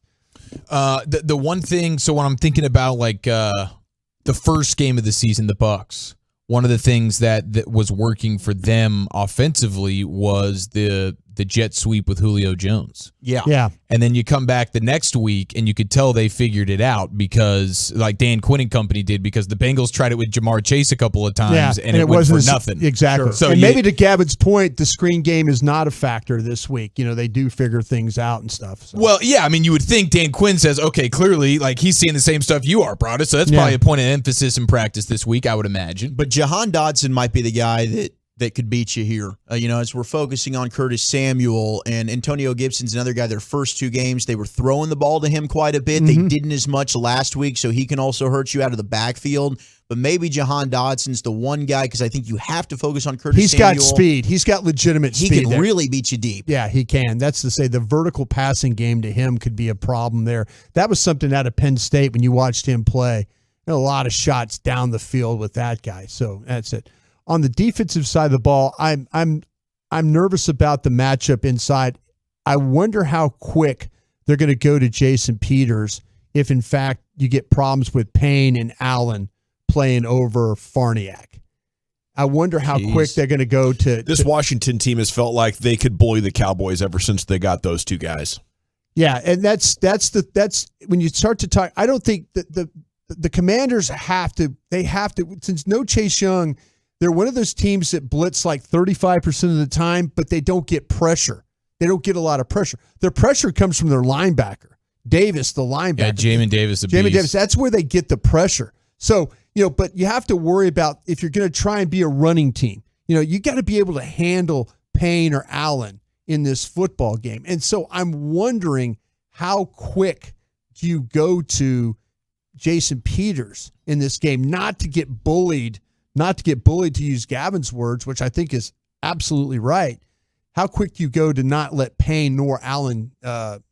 The one thing, so when I'm thinking about the first game of the season, the Bucs, one of the things that was working for them offensively was the jet sweep with Julio Jones. Yeah. And then you come back the next week and you could tell they figured it out because like Dan Quinn and company did, because the Bengals tried it with Jamar Chase a couple of times and it went for nothing. Exactly. Sure. So and maybe to Gavin's point, the screen game is not a factor this week. They do figure things out and stuff. So. Well, yeah, I mean, you would think Dan Quinn says, okay, clearly, he's seeing the same stuff you are, Brada, so that's probably a point of emphasis in practice this week, I would imagine. But Jahan Dotson might be the guy that could beat you here. As we're focusing on Curtis Samuel and Antonio Gibson's another guy, their first two games, they were throwing the ball to him quite a bit. They didn't as much last week, so he can also hurt you out of the backfield. But maybe Jahan Dotson's the one guy, because I think you have to focus on Curtis Samuel. He's got speed. He's got legitimate speed. He can really beat you deep. Yeah, he can. That's to say the vertical passing game to him could be a problem there. That was something out of Penn State when you watched him play. A lot of shots down the field with that guy. So that's it. On the defensive side of the ball, I'm nervous about the matchup inside. I wonder how quick they're going to go to Jason Peters if, in fact, you get problems with Payne and Allen playing over Farniak. I wonder how quick they're going to go to this Washington team has felt like they could bully the Cowboys ever since they got those two guys. Yeah, and that's when you start to talk. I don't think that the Commanders have to, since no Chase Young. They're one of those teams that blitz like 35% of the time, but they don't get pressure. They don't get a lot of pressure. Their pressure comes from their linebacker, Davis, the linebacker. Yeah, Jamin Davis, Davis, that's where they get the pressure. So, but you have to worry about if you're going to try and be a running team. You got to be able to handle Payne or Allen in this football game. And so I'm wondering how quick do you go to Jason Peters in this game, not to get bullied, to use Gavin's words, which I think is absolutely right. How quick do you go to not let Payne nor Allen, get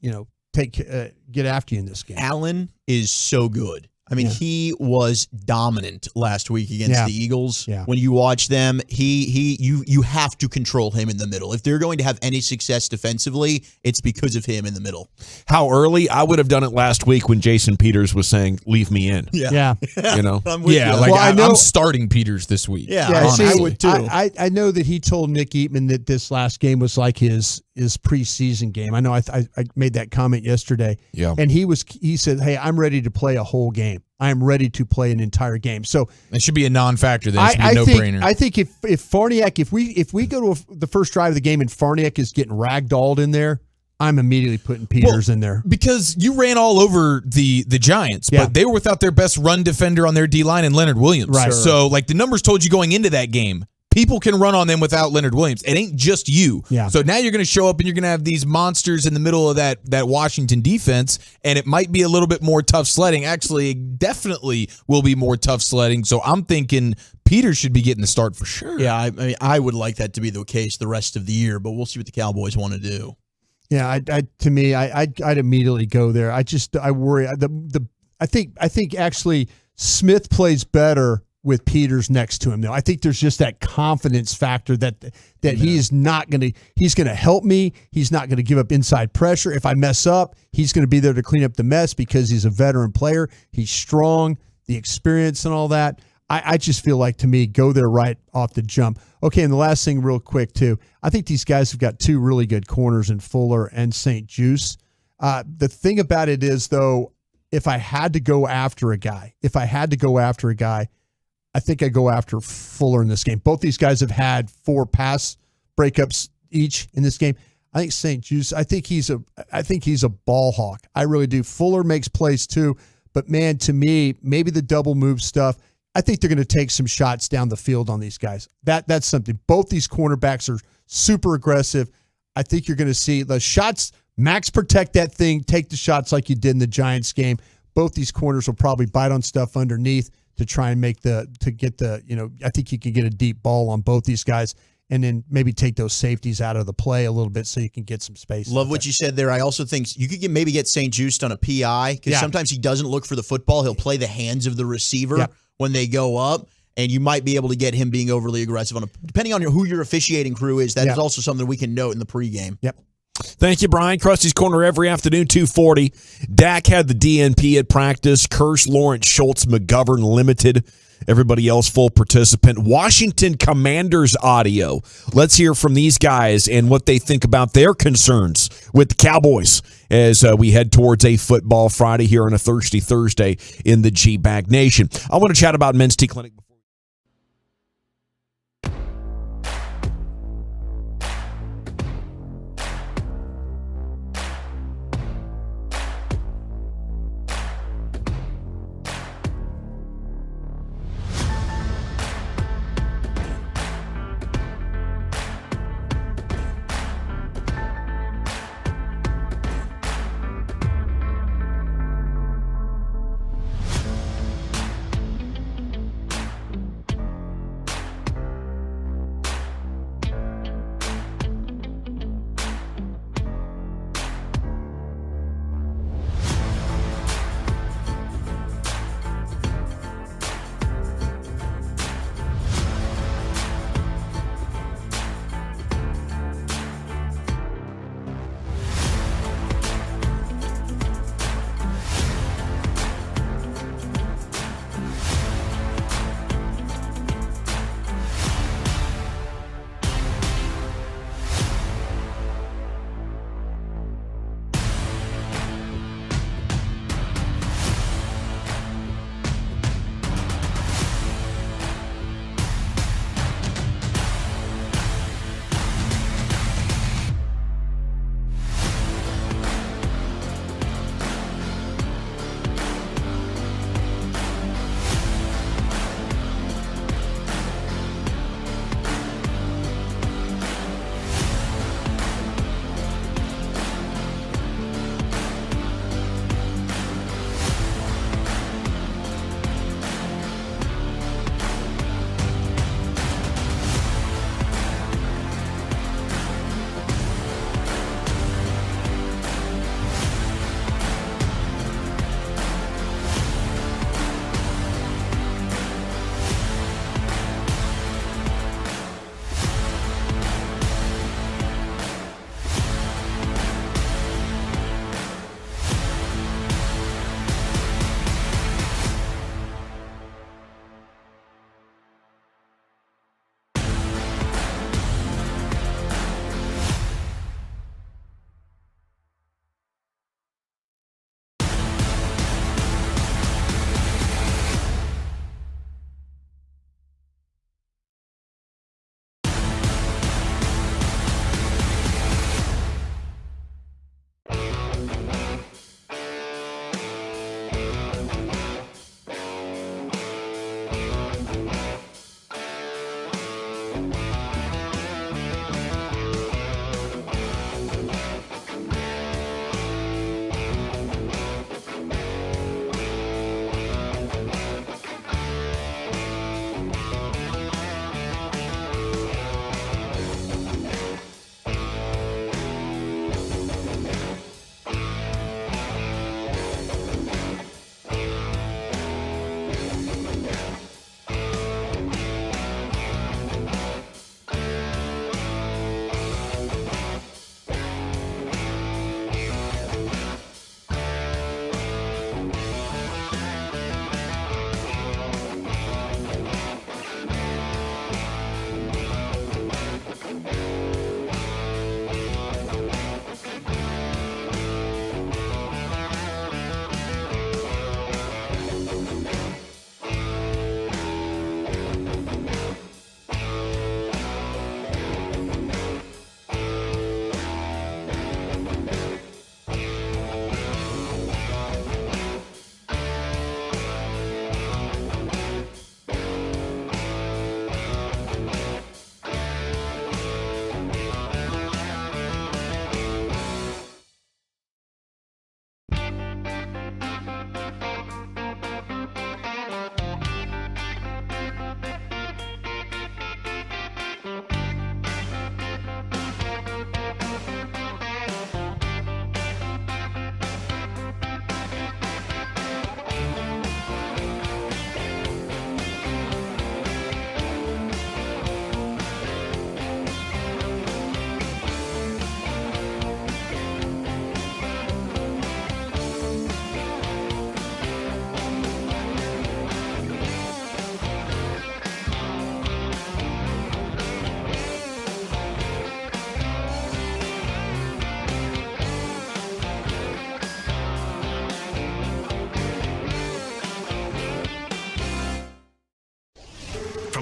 after you in this game? Allen is so good. I mean, he was dominant last week against the Eagles. Yeah. When you watch them, you have to control him in the middle. If they're going to have any success defensively, it's because of him in the middle. How early? I would have done it last week when Jason Peters was saying, "Leave me in." Yeah. I'm with you. I'm starting Peters this week. Yeah, I would too. I know that he told Nick Eatman that this last game was like his preseason game. I know I made that comment yesterday. Yeah. And he said, "Hey, I'm ready to play a whole game. I am ready to play an entire game." So it should be a non-factor. Then it should be a no-brainer. I think if Farniak, if we go to the first drive of the game and Farniak is getting ragdolled in there, I'm immediately putting Peters in there. Because you ran all over the Giants, but they were without their best run defender on their D-line and Leonard Williams. Right. So the numbers told you going into that game, people can run on them without Leonard Williams. It ain't just you. Yeah. So now you're going to show up and you're going to have these monsters in the middle of that Washington defense, and it might be a little bit more tough sledding. Actually, it definitely will be more tough sledding. So I'm thinking Peters should be getting the start for sure. Yeah, I mean, I would like that to be the case the rest of the year, but we'll see what the Cowboys want to do. Yeah, I'd immediately go there. I worry. I think actually Smith plays better with Peters next to him, though. I think there's just that confidence factor that he's going to help me. He's not going to give up inside pressure. If I mess up, he's going to be there to clean up the mess because he's a veteran player. He's strong, the experience and all that. I just feel like, to me, go there right off the jump. Okay, and the last thing real quick, too. I think these guys have got two really good corners in Fuller and St. Juice. The thing about it is, though, if I had to go after a guy, I think I go after Fuller in this game. Both these guys have had 4 pass breakups each in this game. I think St. Juice, I think he's a ball hawk. I really do. Fuller makes plays too, but man, to me, maybe the double move stuff, I think they're going to take some shots down the field on these guys. That's something. Both these cornerbacks are super aggressive. I think you're going to see the shots. Max protect that thing, take the shots like you did in the Giants game. Both these corners will probably bite on stuff underneath to try and I think you can get a deep ball on both these guys and then maybe take those safeties out of the play a little bit so you can get some space. Love what you said there. I also think you could maybe get St. Just on a PI because sometimes he doesn't look for the football. He'll play the hands of the receiver when they go up, and you might be able to get him being overly aggressive depending on who your officiating crew is. That is also something we can note in the pregame. Yep. Thank you, Brian. Krusty's Corner every afternoon, 2:40. Dak had the DNP at practice. Kirsch, Lawrence, Schultz, McGovern limited. Everybody else full participant. Washington Commanders audio. Let's hear from these guys and what they think about their concerns with the Cowboys as we head towards a football Friday here on a Thirsty Thursday in the G-Bag Nation. I want to chat about Men's T Clinic.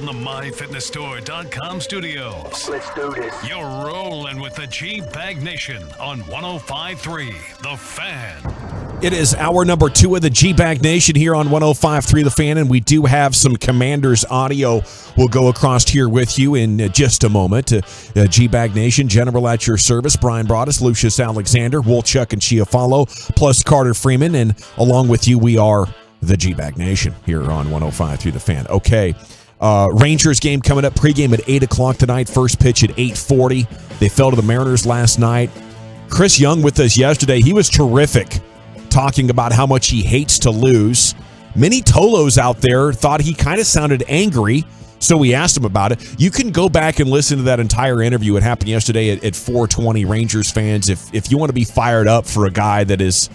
the MyFitnessStore.com studios. Let's do this. You're rolling with the G-Bag Nation on 105.3 The Fan. It is hour number 2 of the G-Bag Nation here on 105.3 The Fan, and we do have some Commanders audio. We'll go across here with you in just a moment. G-Bag Nation, General at your service. Brian Broaddus, Lucius Alexander, Wolchuk and Chiafalo, plus Carter Freeman, and along with you, we are the G-Bag Nation here on 105.3 The Fan. Okay, Rangers game coming up, pregame at 8 o'clock tonight, first pitch at 8:40. They fell to the Mariners last night. Chris Young with us yesterday. He was terrific, talking about how much he hates to lose. Many Tolos out there thought he kind of sounded angry, so we asked him about it. You can go back and listen to that entire interview. It happened yesterday at 420. Rangers fans, if you want to be fired up for a guy that is,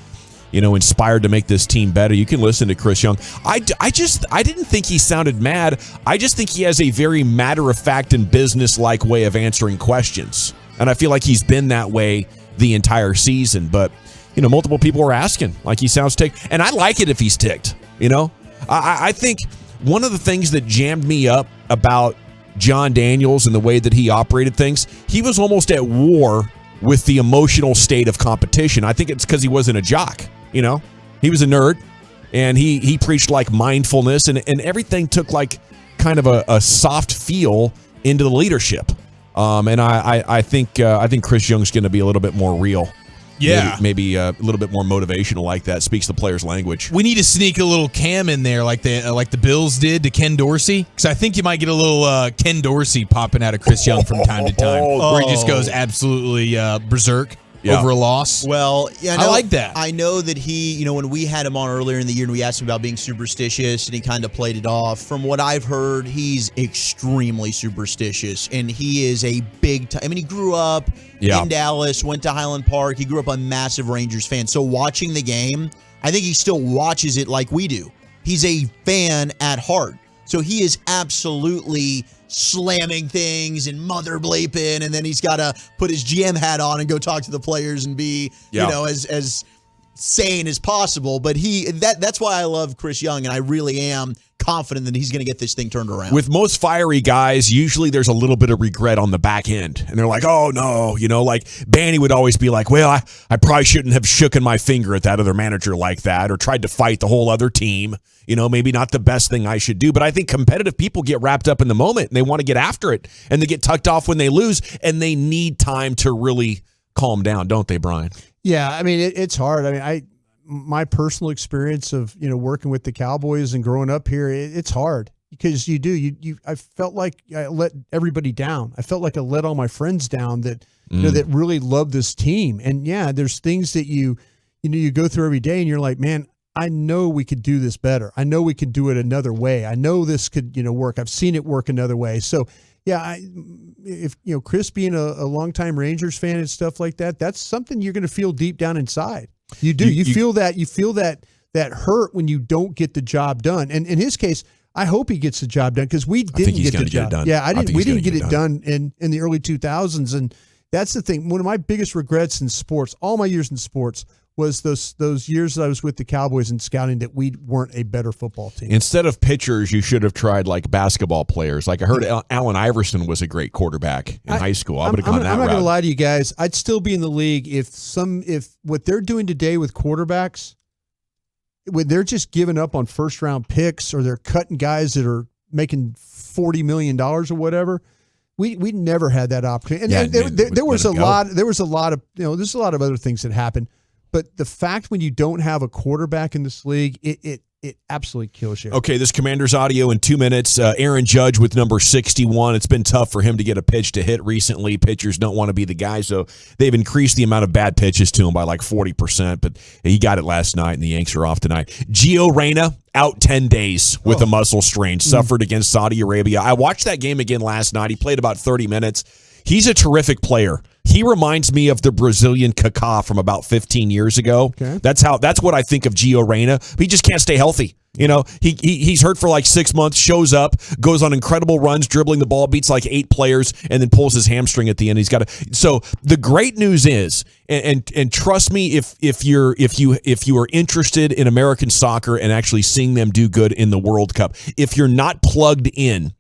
inspired to make this team better, you can listen to Chris Young. I didn't think he sounded mad. I just think he has a very matter-of-fact and business-like way of answering questions. And I feel like he's been that way the entire season. But, multiple people were asking, like, he sounds ticked. And I like it if he's ticked, I think one of the things that jammed me up about John Daniels and the way that he operated things, he was almost at war with the emotional state of competition. I think it's because he wasn't a jock. He was a nerd, and he preached like mindfulness, and everything took like kind of a soft feel into the leadership. And I think Chris Young's going to be a little bit more real. Yeah. Maybe a little bit more motivational like that, speaks the player's language. We need to sneak a little Cam in there like the Bills did to Ken Dorsey, because I think you might get a little Ken Dorsey popping out of Chris Young from time to time, where he just goes absolutely berserk over a loss. Well, yeah, I like that. I know that he, when we had him on earlier in the year and we asked him about being superstitious, and he kind of played it off. From what I've heard, he's extremely superstitious, and he is a big time. I mean, he grew up in Dallas, went to Highland Park. He grew up a massive Rangers fan. So watching the game, I think he still watches it like we do. He's a fan at heart. So he is absolutely slamming things and mother bleeping, and then he's got to put his GM hat on and go talk to the players and be, as sane as possible. But that's why I love Chris Young, and I really am confident that he's going to get this thing turned around. With most fiery guys, usually there's a little bit of regret on the back end. And they're like, oh, no. Like Banny would always be like, well, I probably shouldn't have shooken my finger at that other manager like that, or tried to fight the whole other team. Maybe not the best thing I should do. But I think competitive people get wrapped up in the moment, and they want to get after it. And they get tucked off when they lose, and they need time to really calm down, don't they, Brian? Yeah, I mean, it's hard. I mean, my personal experience of working with the Cowboys and growing up here, it's hard because I felt like I let everybody down. I felt like I let all my friends down that that really love this team. And yeah, there's things that you go through every day, and you're like, man, I know we could do this better. I know we could do it another way. I know this could work. I've seen it work another way. So yeah, if Chris being a longtime Rangers fan and stuff like that, that's something you're going to feel deep down inside. You do. You feel that hurt when you don't get the job done. And in his case, I hope he gets the job done, because we didn't get the job done. Yeah, we didn't get it done in the early 2000s, and that's the thing. One of my biggest regrets in sports, all my years in sports, was those years that I was with the Cowboys and scouting, that we weren't a better football team. Instead of pitchers, you should have tried like basketball players. Like I heard Allen Iverson was a great quarterback in high school. I would have gone that route. I'm not going to lie to you guys. I'd still be in the league if what they're doing today with quarterbacks, when they're just giving up on first-round picks, or they're cutting guys that are making $40 million or whatever. We never had that opportunity. And there was a lot of there's a lot of other things that happened. But the fact when you don't have a quarterback in this league, it absolutely kills you. Okay, this Commanders audio in 2 minutes. Aaron Judge with number 61. It's been tough for him to get a pitch to hit recently. Pitchers don't want to be the guy, so they've increased the amount of bad pitches to him by like 40%, but he got it last night, and the Yanks are off tonight. Gio Reyna out 10 days with a muscle strain, suffered against Saudi Arabia. I watched that game again last night. He played about 30 minutes. He's a terrific player. He reminds me of the Brazilian Kaká from about 15 years ago. Okay. That's what I think of Gio Reyna. But he just can't stay healthy. He's hurt for like 6 months, shows up, goes on incredible runs, dribbling the ball, beats like 8 players, and then pulls his hamstring at the end. So the great news is, and trust me, if you are interested in American soccer and actually seeing them do good in the World Cup, if you're not plugged in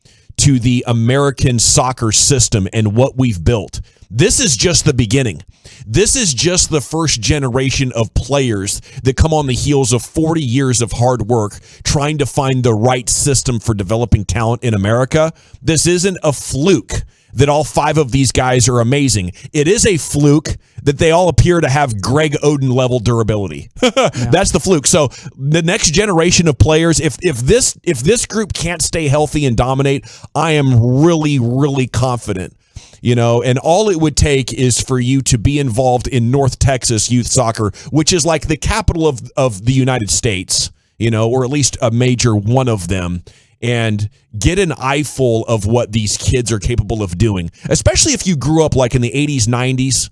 to the American soccer system and what we've built. This is just the beginning. This is just the first generation of players that come on the heels of 40 years of hard work trying to find the right system for developing talent in America. This isn't a fluke that all 5 of these guys are amazing. It is a fluke that they all appear to have Greg Oden level durability. That's the fluke. So the next generation of players, if this group can't stay healthy and dominate, I am really, really confident. And all it would take is for you to be involved in North Texas youth soccer, which is like the capital of the United States, or at least a major one of them, and get an eyeful of what these kids are capable of doing, especially if you grew up like in the 80s, 90s,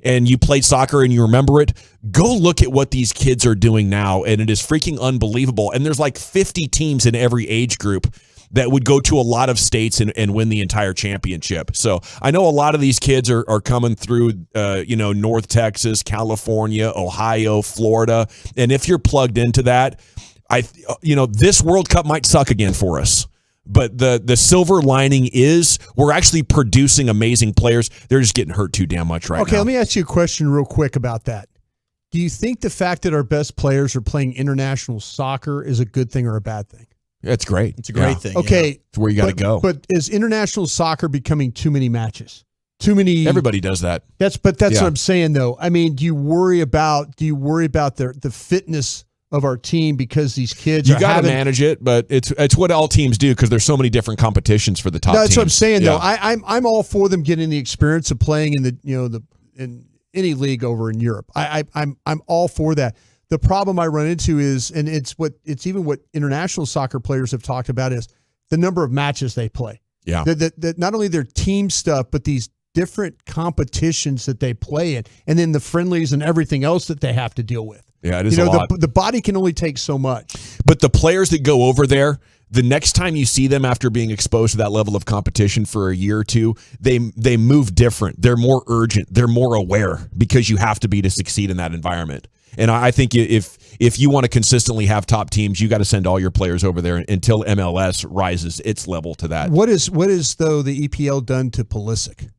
and you played soccer and you remember it. Go look at what these kids are doing now, and it is freaking unbelievable. And there's like 50 teams in every age group that would go to a lot of states and win the entire championship. So I know a lot of these kids are coming through, North Texas, California, Ohio, Florida. And if you're plugged into that, this World Cup might suck again for us. But the silver lining is we're actually producing amazing players. They're just getting hurt too damn much right now. Okay, let me ask you a question real quick about that. Do you think the fact that our best players are playing international soccer is a good thing or a bad thing? It's great. It's a great thing. Okay. It's where you got to go. But is international soccer becoming too many matches? Too many. Everybody does that. That's what I'm saying, though. I mean, do you worry about the fitness of our team because these kids you got to manage it, but it's what all teams do because there's so many different competitions for the top teams. That's what I'm saying, though. I'm all for them getting the experience of playing in any league over in Europe. I'm all for that. The problem I run into is, and it's even what international soccer players have talked about, is the number of matches they play. Yeah. That not only their team stuff, but these different competitions that they play in, and then the friendlies and everything else that they have to deal with. Yeah, it is a lot. The body can only take so much. But the players that go over there, the next time you see them after being exposed to that level of competition for a year or two, they move different. They're more urgent. They're more aware because you have to be to succeed in that environment. And I think if you want to consistently have top teams, you got to send all your players over there until MLS rises its level to that. What is though the EPL done to Pulisic?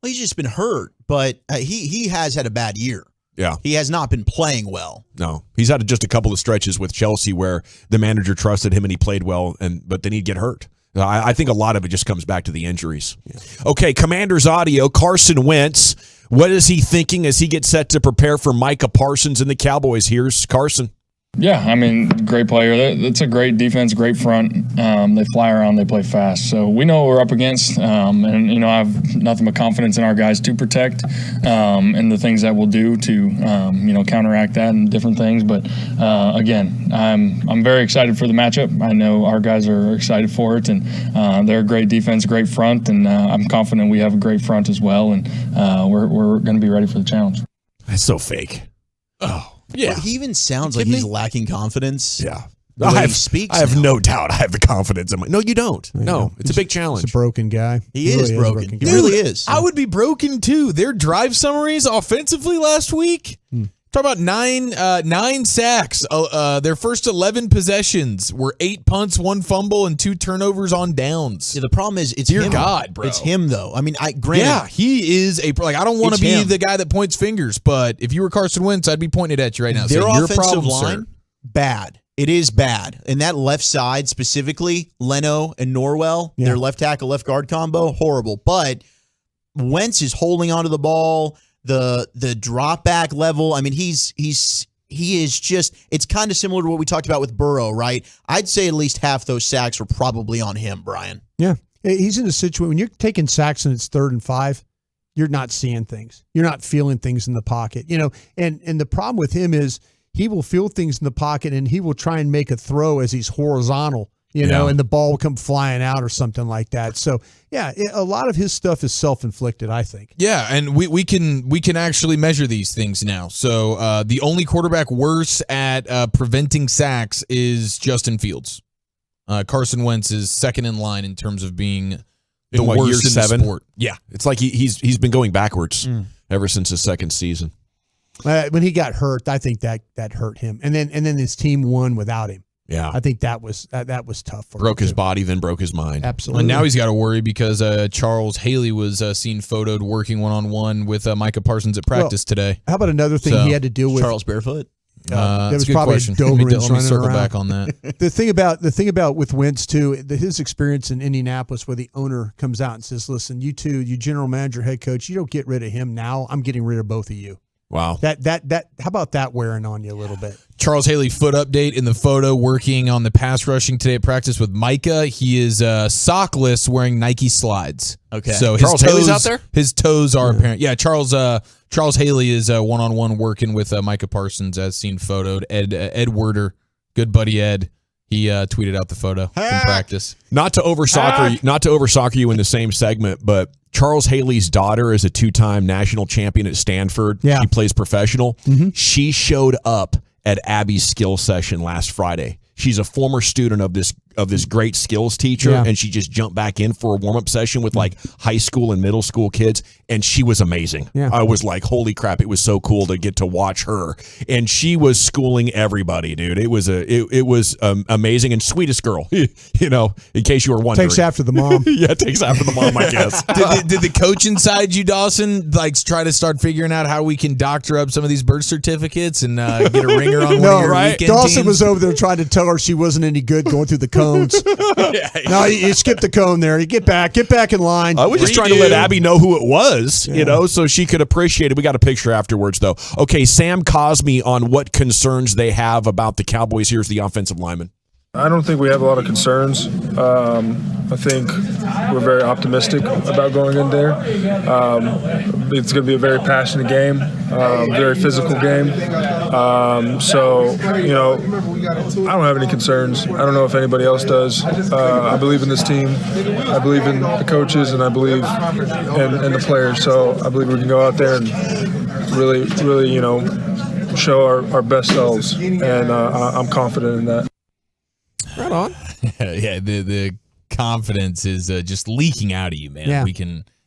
Well, he's just been hurt, but he has had a bad year. Yeah. He has not been playing well. No. He's had just a couple of stretches with Chelsea where the manager trusted him and he played well, but then he'd get hurt. I think a lot of it just comes back to the injuries. Yeah. Okay, Commanders audio, Carson Wentz. What is he thinking as he gets set to prepare for Micah Parsons and the Cowboys? Here's Carson. Yeah, I mean, great player. It's a great defense, great front. They fly around, they play fast. So we know what we're up against. And I have nothing but confidence in our guys to protect and the things that we'll do to, counteract that and different things. But, again, I'm very excited for the matchup. I know our guys are excited for it. And they're a great defense, great front. And I'm confident we have a great front as well. And we're going to be ready for the challenge. That's so fake. Oh. Yeah, well, he even sounds like he's lacking confidence. Yeah, the way he speaks. I have no doubt. I have the confidence. No, you don't. No, it's a big challenge. He's a broken guy. He is really broken. He really is. I would be broken too. Their drive summaries offensively last week. Talk about nine sacks. Their first 11 possessions were 8 punts, 1 fumble, and 2 turnovers on downs. Yeah, the problem is it's Dear him. God, bro. It's him though. I mean, granted, yeah, he is I don't want to be the guy that points fingers, but if you were Carson Wentz, I'd be pointing at you right now. Their your offensive problem, line, sir. bad. It is bad. And that left side specifically, Leno and Norwell, their left tackle, left guard combo, horrible. But Wentz is holding onto the ball. The drop back level, I mean, he is just, it's kind of similar to what we talked about with Burrow, right? I'd say at least half those sacks are probably on him, Brian. Yeah. He's in a situation, when you're taking sacks and it's 3rd and 5, you're not seeing things. You're not feeling things in the pocket, and the problem with him is he will feel things in the pocket and he will try and make a throw as he's horizontal, and the ball will come flying out or something like that. So, yeah, a lot of his stuff is self-inflicted, I think. Yeah, and we can actually measure these things now. So the only quarterback worse at preventing sacks is Justin Fields. Carson Wentz is second in line in terms of being the worst in the sport. Yeah, it's like he's been going backwards ever since his second season. When he got hurt, I think that hurt him, and then his team won without him. Yeah. I think that was tough for Broke him his too. body, then broke his mind. Absolutely. And now he's got to worry because Charles Haley was seen photoed working one-on-one with Micah Parsons at practice today. How about another thing he had to deal with? Charles barefoot. There that's was a good probably question. Dobermans Let me running circle around. back on that. The thing about with Wentz too, his experience in Indianapolis, where the owner comes out and says, "Listen, you two, you general manager, head coach, you don't get rid of him now. I'm getting rid of both of you." Wow. That how about that wearing on you a little bit? Charles Haley foot update in the photo working on the pass rushing today at practice with Micah. He is sockless wearing Nike slides. Okay. So Charles Haley's out there? His toes are apparent. Yeah, Charles Haley is one-on-one working with Micah Parsons as seen photoed. Ed Werder, good buddy Ed. He tweeted out the photo from practice. Not to over soccer you in the same segment, but Charles Haley's daughter is a 2-time national champion at Stanford. Yeah. She plays professional. She showed up at Abby's skill session last Friday. She's a former student of this great skills teacher, and she just jumped back in for a warm-up session with like high school and middle school kids, and she was amazing. Yeah. I was like, holy crap, it was so cool to get to watch her. And she was schooling everybody, dude. It was amazing, and sweetest girl, you know, in case you were wondering. Takes after the mom. Yeah, it takes after the mom, I guess. Did the coach inside you, Dawson, like try to start figuring out how we can doctor up some of these birth certificates and get a ringer on one of your weekend Dawson teams? was over there trying to tell her she wasn't any good going through the cones. No, you skipped the cone there. You get back in line. I was just trying to let Abby know who it was, you know, so she could appreciate it. We got a picture afterwards, though. Okay, Sam Cosme on what concerns they have about the Cowboys. Here's the offensive lineman. I don't think we have a lot of concerns. I think we're very optimistic about going in there. It's going to be a very passionate game, very physical game. So, you know, I don't have any concerns. I don't know if anybody else does. I believe in this team. I believe in the coaches, and I believe in the players. So I believe we can go out there and really, you know, show our best selves, and I'm confident in that. Right on. Yeah, the confidence is just leaking out of you, man. Yeah.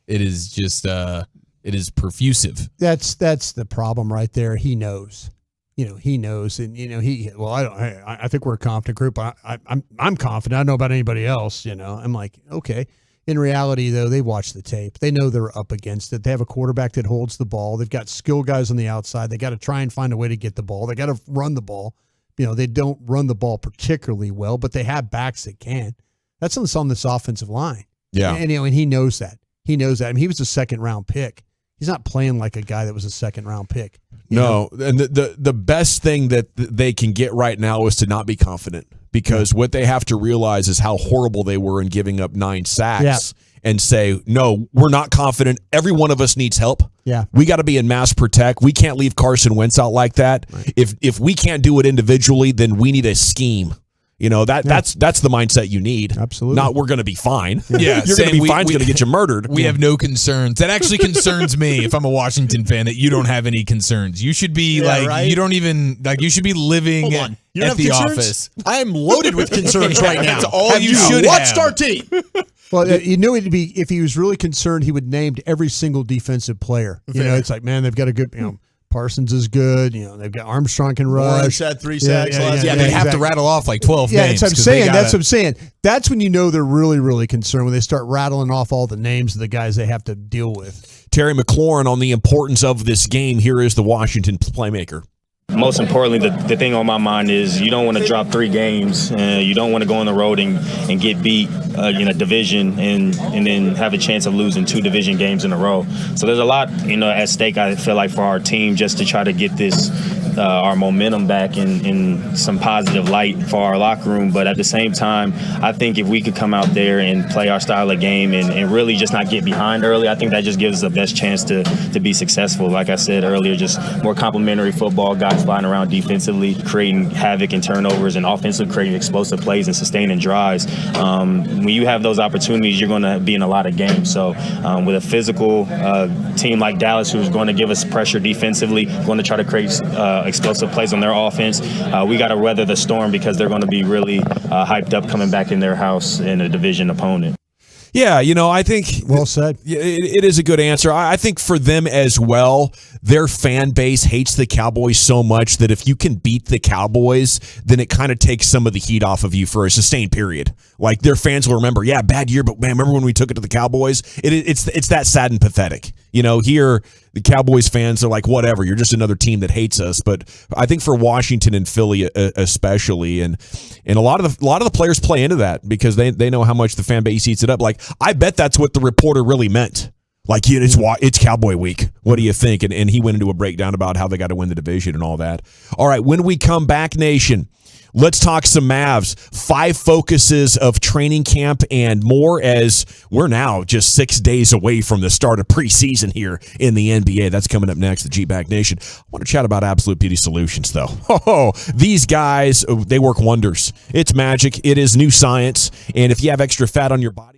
It is just it is profusive. That's the problem right there. He knows. You know, he knows, and you know, I think we're a confident group. I'm confident. I don't know about anybody else. You know, I'm like, okay. In reality, though, they watch the tape. They know they're up against it. They have a quarterback that holds the ball. They've got skill guys on the outside. They got to try and find a way to get the ball. They got to run the ball. You know, they don't run the ball particularly well, but they have backs that can. That's on this offensive line. Yeah. And you know, and he knows that. He knows that. I mean, he was a second-round pick. He's not playing like a guy that was a second-round pick. No, and the best thing that they can get right now is to not be confident, because what they have to realize is how horrible they were in giving up 9 sacks and say, no, we're not confident. Every one of us needs help. Yeah. We got to be in mass protect. We can't leave Carson Wentz out like that. Right. If we can't do it individually, then we need a scheme. You know, that's the mindset you need. Absolutely. Not we're going to be fine. Yeah, you're going to be fine. It's going to get you murdered. We have no concerns. That actually concerns me if I'm a Washington fan, that you don't have any concerns. You should be you don't even, you should be living at the office. I am loaded with concerns right now. That's all you should watched have. our team. Well, you knew it'd be, if he was really concerned, he would named every single defensive player. You know, it's like, man, they've got a good, you know, Parsons is good. You know, they've got Armstrong can rush. Lawrence had 3 sacks last Yeah, they have to rattle off like 12 names. That's what I'm saying. That's what I'm saying. That's when you know they're really, really concerned, when they start rattling off all the names of the guys they have to deal with. Terry McLaurin on the importance of this game. Here is the Washington playmaker. Most importantly, the thing on my mind is you don't want to drop 3 games. You don't want to go on the road and get beat in a division and then have a chance of losing 2 division games in a row. So there's a lot, at stake, I feel like, for our team, just to try to get this our momentum back in some positive light for our locker room. But at the same time, I think if we could come out there and play our style of game and really just not get behind early, I think that just gives us the best chance to be successful. Like I said earlier, just more complimentary football, guys flying around defensively, creating havoc and turnovers, and offensively creating explosive plays and sustaining drives. When you have those opportunities, you're going to be in a lot of games. So with a physical team like Dallas, who's going to give us pressure defensively, going to try to create explosive plays on their offense, we got to weather the storm, because they're going to be really hyped up coming back in their house in a division opponent. Yeah, I think well said. It is a good answer. I think for them as well, their fan base hates the Cowboys so much that if you can beat the Cowboys, then it kind of takes some of the heat off of you for a sustained period. Like their fans will remember, yeah, bad year, but man, remember when we took it to the Cowboys? It's that sad and pathetic. Here the Cowboys fans are like, whatever, you're just another team that hates us. But I think for Washington and Philly especially, and a lot of the players play into that because they know how much the fan base eats it up. Like I bet that's what the reporter really meant. Like it's Cowboy week. What do you think? And he went into a breakdown about how they got to win the division and all that. All right, when we come back, Nation, let's talk some Mavs. 5 focuses of training camp and more as we're now just 6 days away from the start of preseason here in the NBA. That's coming up next, the G-Bag Nation. I want to chat about Absolute Beauty Solutions, though. These guys, they work wonders. It's magic. It is new science. And if you have extra fat on your body,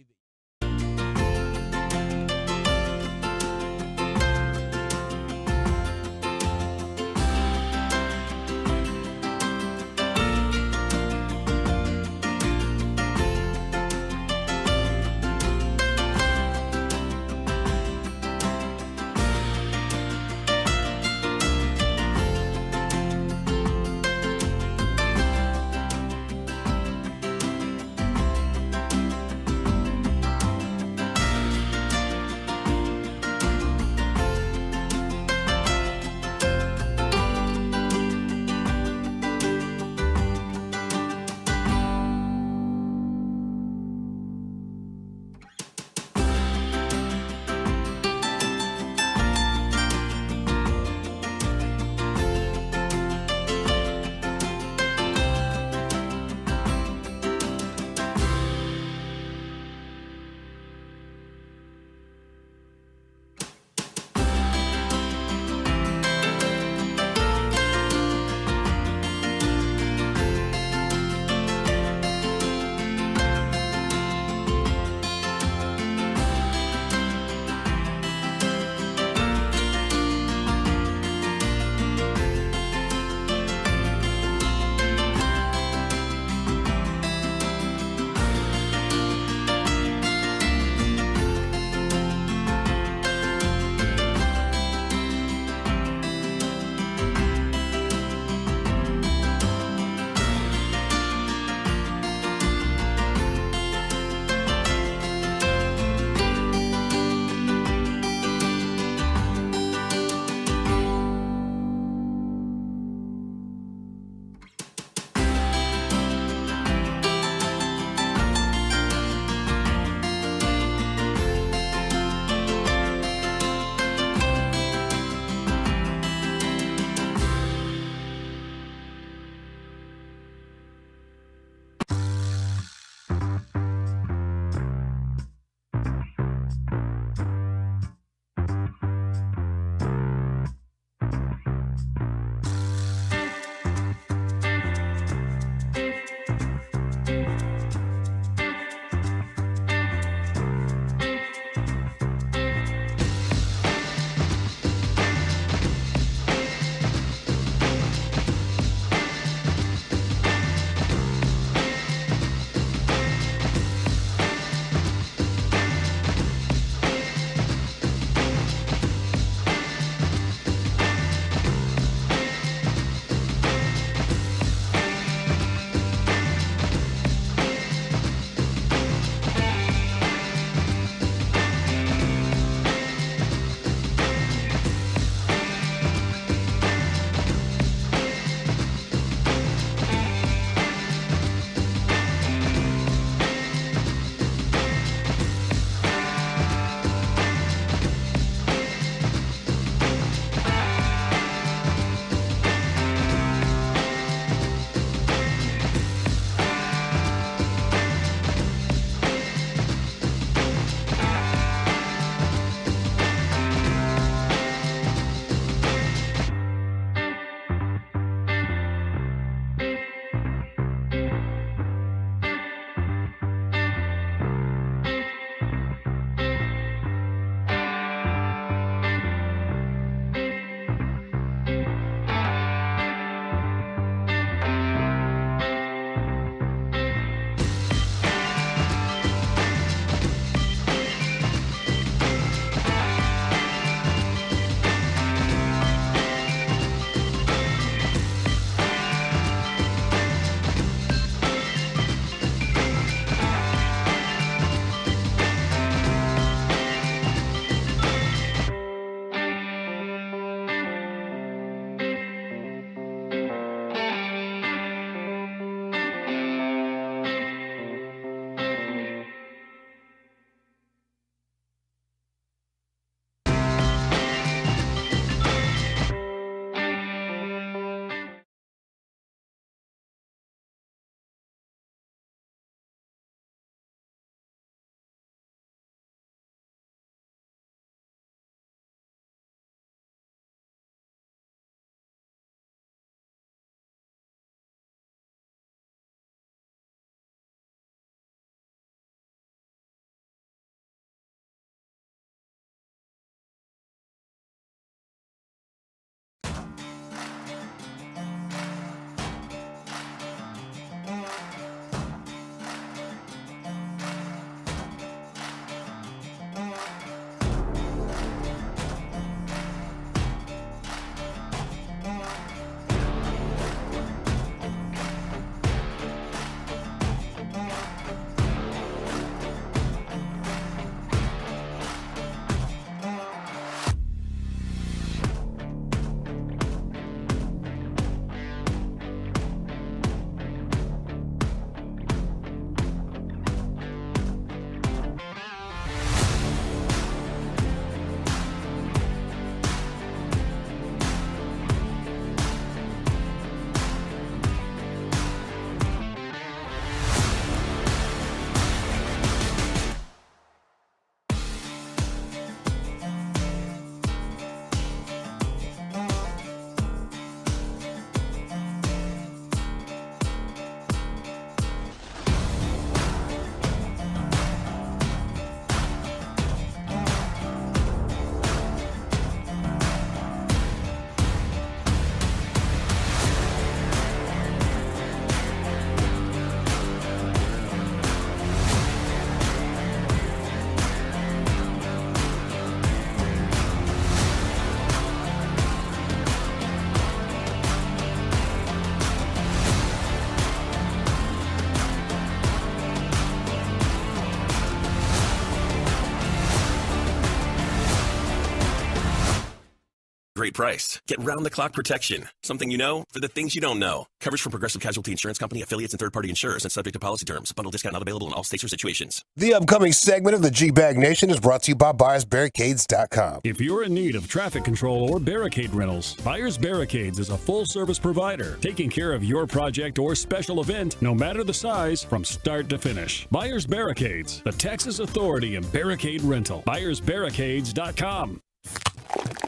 price. Get round-the-clock protection. Something you know for the things you don't know. Coverage from Progressive Casualty Insurance Company, affiliates, and third-party insurers, and subject to policy terms. Bundle discount not available in all states or situations. The upcoming segment of the G-Bag Nation is brought to you by BuyersBarricades.com. If you're in need of traffic control or barricade rentals, Buyers Barricades is a full-service provider, taking care of your project or special event, no matter the size, from start to finish. Buyers Barricades, the Texas authority in barricade rental. BuyersBarricades.com.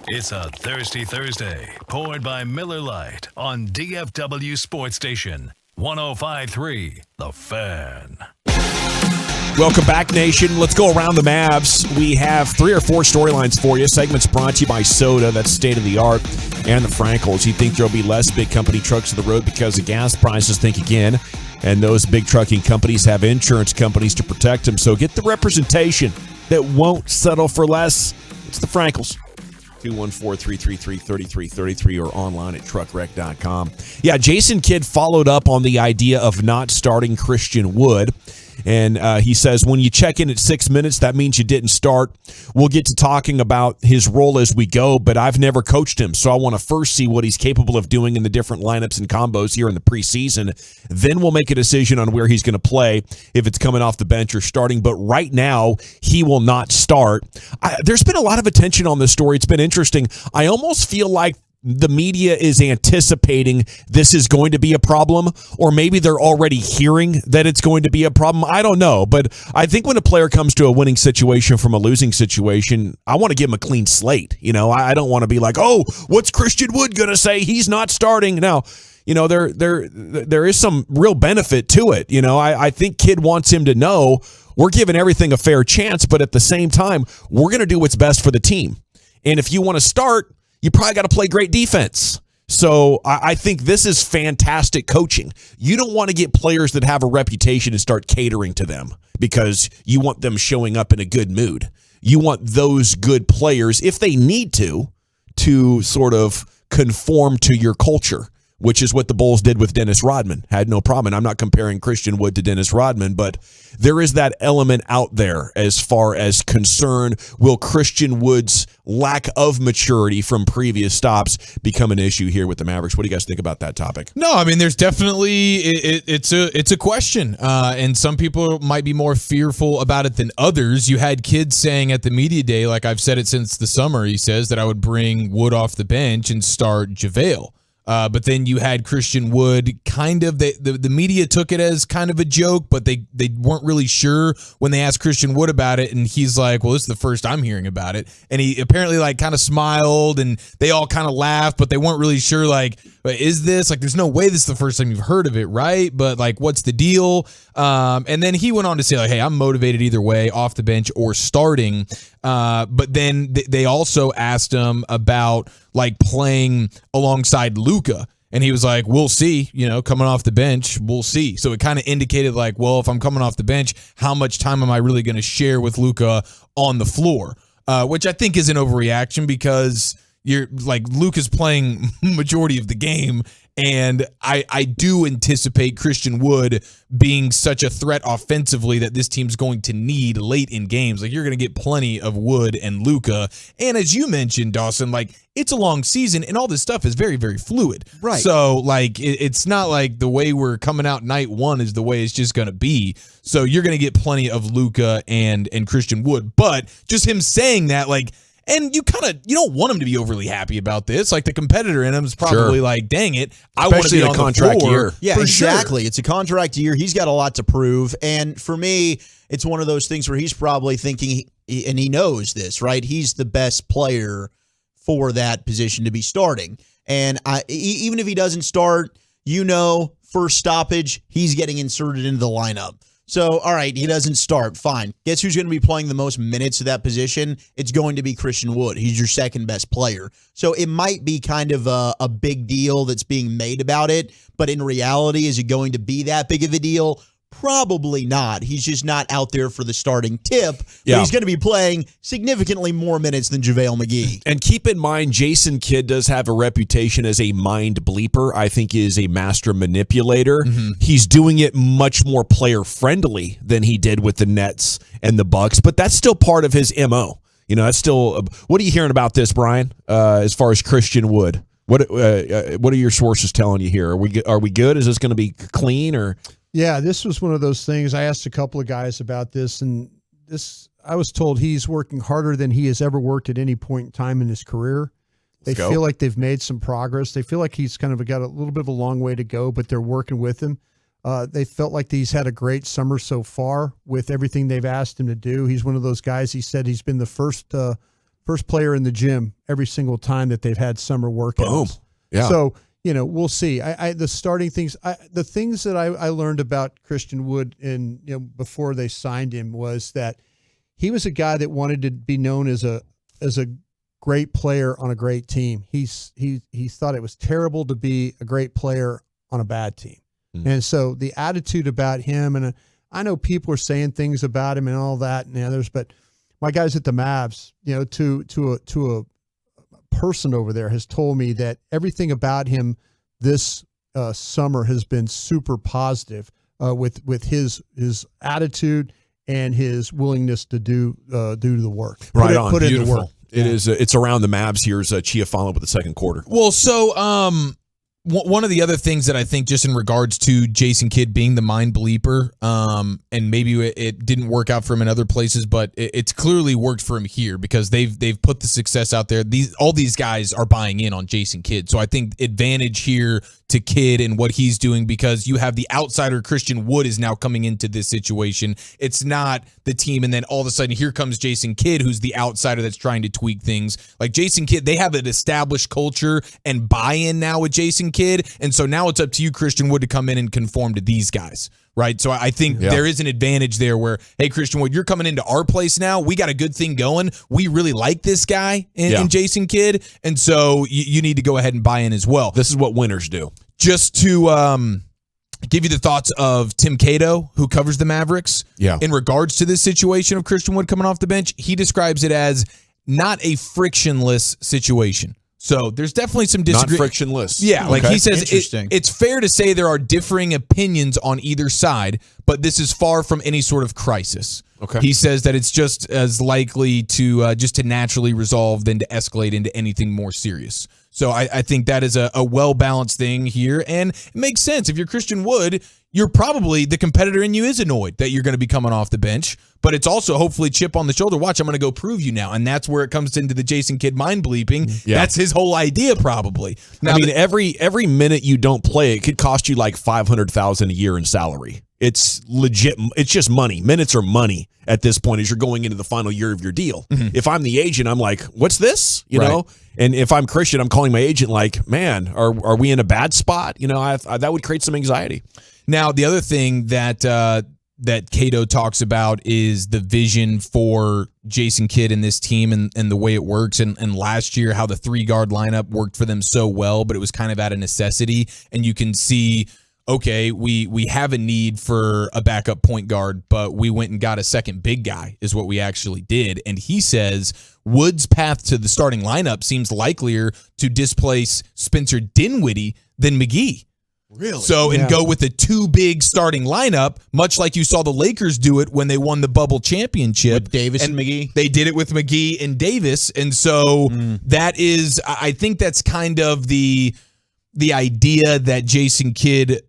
It's a Thirsty Thursday, poured by Miller Lite on DFW Sports Station 105.3 The Fan. Welcome back, Nation. Let's go around the Mavs. We have 3 or 4 storylines for you. Segments brought to you by Soda, that's state-of-the-art, and the Frankels. You think there'll be less big company trucks on the road because of gas prices? Think again. And those big trucking companies have insurance companies to protect them. So get the representation that won't settle for less. It's the Frankels. 214-333-3333 or online at truckwreck.com. Yeah, Jason Kidd followed up on the idea of not starting Christian Wood. And he says, when you check in at 6 minutes, that means you didn't start. We'll get to talking about his role as we go, but I've never coached him, so I want to first see what he's capable of doing in the different lineups and combos here in the preseason. Then we'll make a decision on where he's going to play, if it's coming off the bench or starting. But right now, he will not start. There's been a lot of attention on this story. It's been interesting. I almost feel like the media is anticipating this is going to be a problem, or maybe they're already hearing that it's going to be a problem. I don't know, but I think when a player comes to a winning situation from a losing situation, I want to give him a clean slate. You know, I don't want to be like, oh, what's Christian Wood going to say? He's not starting. Now, you know, there is some real benefit to it. You know, I think Kidd wants him to know we're giving everything a fair chance, but at the same time, we're going to do what's best for the team. And if you want to start, you probably got to play great defense. So I think this is fantastic coaching. You don't want to get players that have a reputation and start catering to them because you want them showing up in a good mood. You want those good players, if they need to sort of conform to your culture, which is what the Bulls did with Dennis Rodman. Had no problem. And I'm not comparing Christian Wood to Dennis Rodman, but there is that element out there as far as concern. Will Christian Wood's lack of maturity from previous stops become an issue here with the Mavericks? What do you guys think about that topic? No, I mean, there's definitely it's a question, and some people might be more fearful about it than others. You had Kidd saying at the media day, like I've said it since the summer, he says that I would bring Wood off the bench and start JaVale. But then you had Christian Wood kind of, the media took it as kind of a joke, but they weren't really sure when they asked Christian Wood about it. And he's like, well, this is the first I'm hearing about it. And he apparently like kind of smiled and they all kind of laughed, but they weren't really sure, like, is this, like, there's no way this is the first time you've heard of it, right? But like, what's the deal? And then he went on to say, like, hey, I'm motivated either way, off the bench or starting. But then they also asked him about like playing alongside Luka. And he was like, we'll see, you know, coming off the bench, we'll see. So it kind of indicated like, well, if I'm coming off the bench, how much time am I really going to share with Luka on the floor? Which I think is an overreaction because you're like, Luka's playing majority of the game. And I do anticipate Christian Wood being such a threat offensively that this team's going to need late in games. Like, you're going to get plenty of Wood and Luka. And as you mentioned, Dawson, like, it's a long season and all this stuff is very, very fluid. Right. So, like, it's not like the way we're coming out night one is the way it's just going to be. So you're going to get plenty of Luka and Christian Wood. But just him saying that, like, and you don't want him to be overly happy about this. Like, the competitor in him is probably like, dang it, I want to be on contract the floor. Year. Yeah, exactly. Sure. It's a contract year. He's got a lot to prove. And for me, it's one of those things where he's probably thinking, and he knows this, right? He's the best player for that position to be starting. And even if he doesn't start, first stoppage, he's getting inserted into the lineup. So, all right, he doesn't start. Fine. Guess who's going to be playing the most minutes of that position? It's going to be Christian Wood. He's your second best player. So it might be kind of a big deal that's being made about it. But in reality, is it going to be that big of a deal? Probably not. He's just not out there for the starting tip. But he's going to be playing significantly more minutes than JaVale McGee. And keep in mind, Jason Kidd does have a reputation as a mind bleeper. I think he is a master manipulator. Mm-hmm. He's doing it much more player friendly than he did with the Nets and the Bucks, but that's still part of his MO. That's still. What are you hearing about this, Brian? As far as Christian Wood, what are your sources telling you here? Are we good? Is this going to be clean or? Yeah, this was one of those things. I asked a couple of guys about this, and I was told he's working harder than he has ever worked at any point in time in his career. They feel like they've made some progress. They feel like he's kind of got a little bit of a long way to go, but they're working with him. They felt like he's had a great summer so far with everything they've asked him to do. He's one of those guys. He said he's been the first player in the gym every single time that they've had summer workouts. Boom. Yeah. So, we'll see. The starting things, the things that I learned about Christian Wood before they signed him was that he was a guy that wanted to be known as a great player on a great team. He thought it was terrible to be a great player on a bad team. And so the attitude about him, and I know people are saying things about him and all that and the others, but my guys at the Mavs, to a person over there has told me that everything about him this summer has been super positive with his attitude and his willingness to do the work. Right on. Put in the Beautiful. work. It is. It's around the Mavs. Here's Chia following with the second quarter. Well, so one of the other things that I think just in regards to Jason Kidd being the mind bleeper, and maybe it didn't work out for him in other places, but it's clearly worked for him here because they've put the success out there. All these guys are buying in on Jason Kidd. So I think advantage here to Kidd and what he's doing because you have the outsider Christian Wood is now coming into this situation. It's not the team, and then all of a sudden here comes Jason Kidd, who's the outsider that's trying to tweak things. Like Jason Kidd, they have an established culture and buy-in now with Jason Kidd, and so now it's up to you, Christian Wood, to come in and conform to these guys. Right. So I think there is an advantage there where, hey, Christian Wood, you're coming into our place now. We got a good thing going. We really like this guy in Jason Kidd. And so you need to go ahead and buy in as well. This is what winners do. Just to give you the thoughts of Tim Cato, who covers the Mavericks. Yeah. In regards to this situation of Christian Wood coming off the bench, he describes it as not a frictionless situation. So there's definitely some disagreement. Not frictionless. Yeah, like Okay. he says, it's fair to say there are differing opinions on either side, but this is far from any sort of crisis. Okay. He says that it's just as likely to just to naturally resolve than to escalate into anything more serious. So I think that is a well-balanced thing here, and it makes sense. If you're Christian Wood, you're probably, the competitor in you is annoyed that you're going to be coming off the bench, but it's also hopefully chip on the shoulder. Watch, I'm going to go prove you now, and that's where it comes into the Jason Kidd mind bleeping. Yeah. That's his whole idea probably. Now, I mean, every minute you don't play, it could cost you like $500,000 a year in salary. It's legit. It's just money. Minutes are money at this point as you're going into the final year of your deal. If I'm the agent, I'm like, what's this? You know? And if I'm Christian, I'm calling my agent like, man, are we in a bad spot? That would create some anxiety. Now, the other thing that Cato talks about is the vision for Jason Kidd and this team and the way it works. And last year, how the 3-guard lineup worked for them so well, but it was kind of out of necessity. And you can see, okay, we have a need for a backup point guard, but we went and got a second big guy is what we actually did. And he says Wood's path to the starting lineup seems likelier to displace Spencer Dinwiddie than McGee. Really? So, and go with a 2-big starting lineup, much like you saw the Lakers do it when they won the bubble championship. With Davis and McGee? They did it with McGee and Davis. And so that is, I think that's kind of the idea that Jason Kidd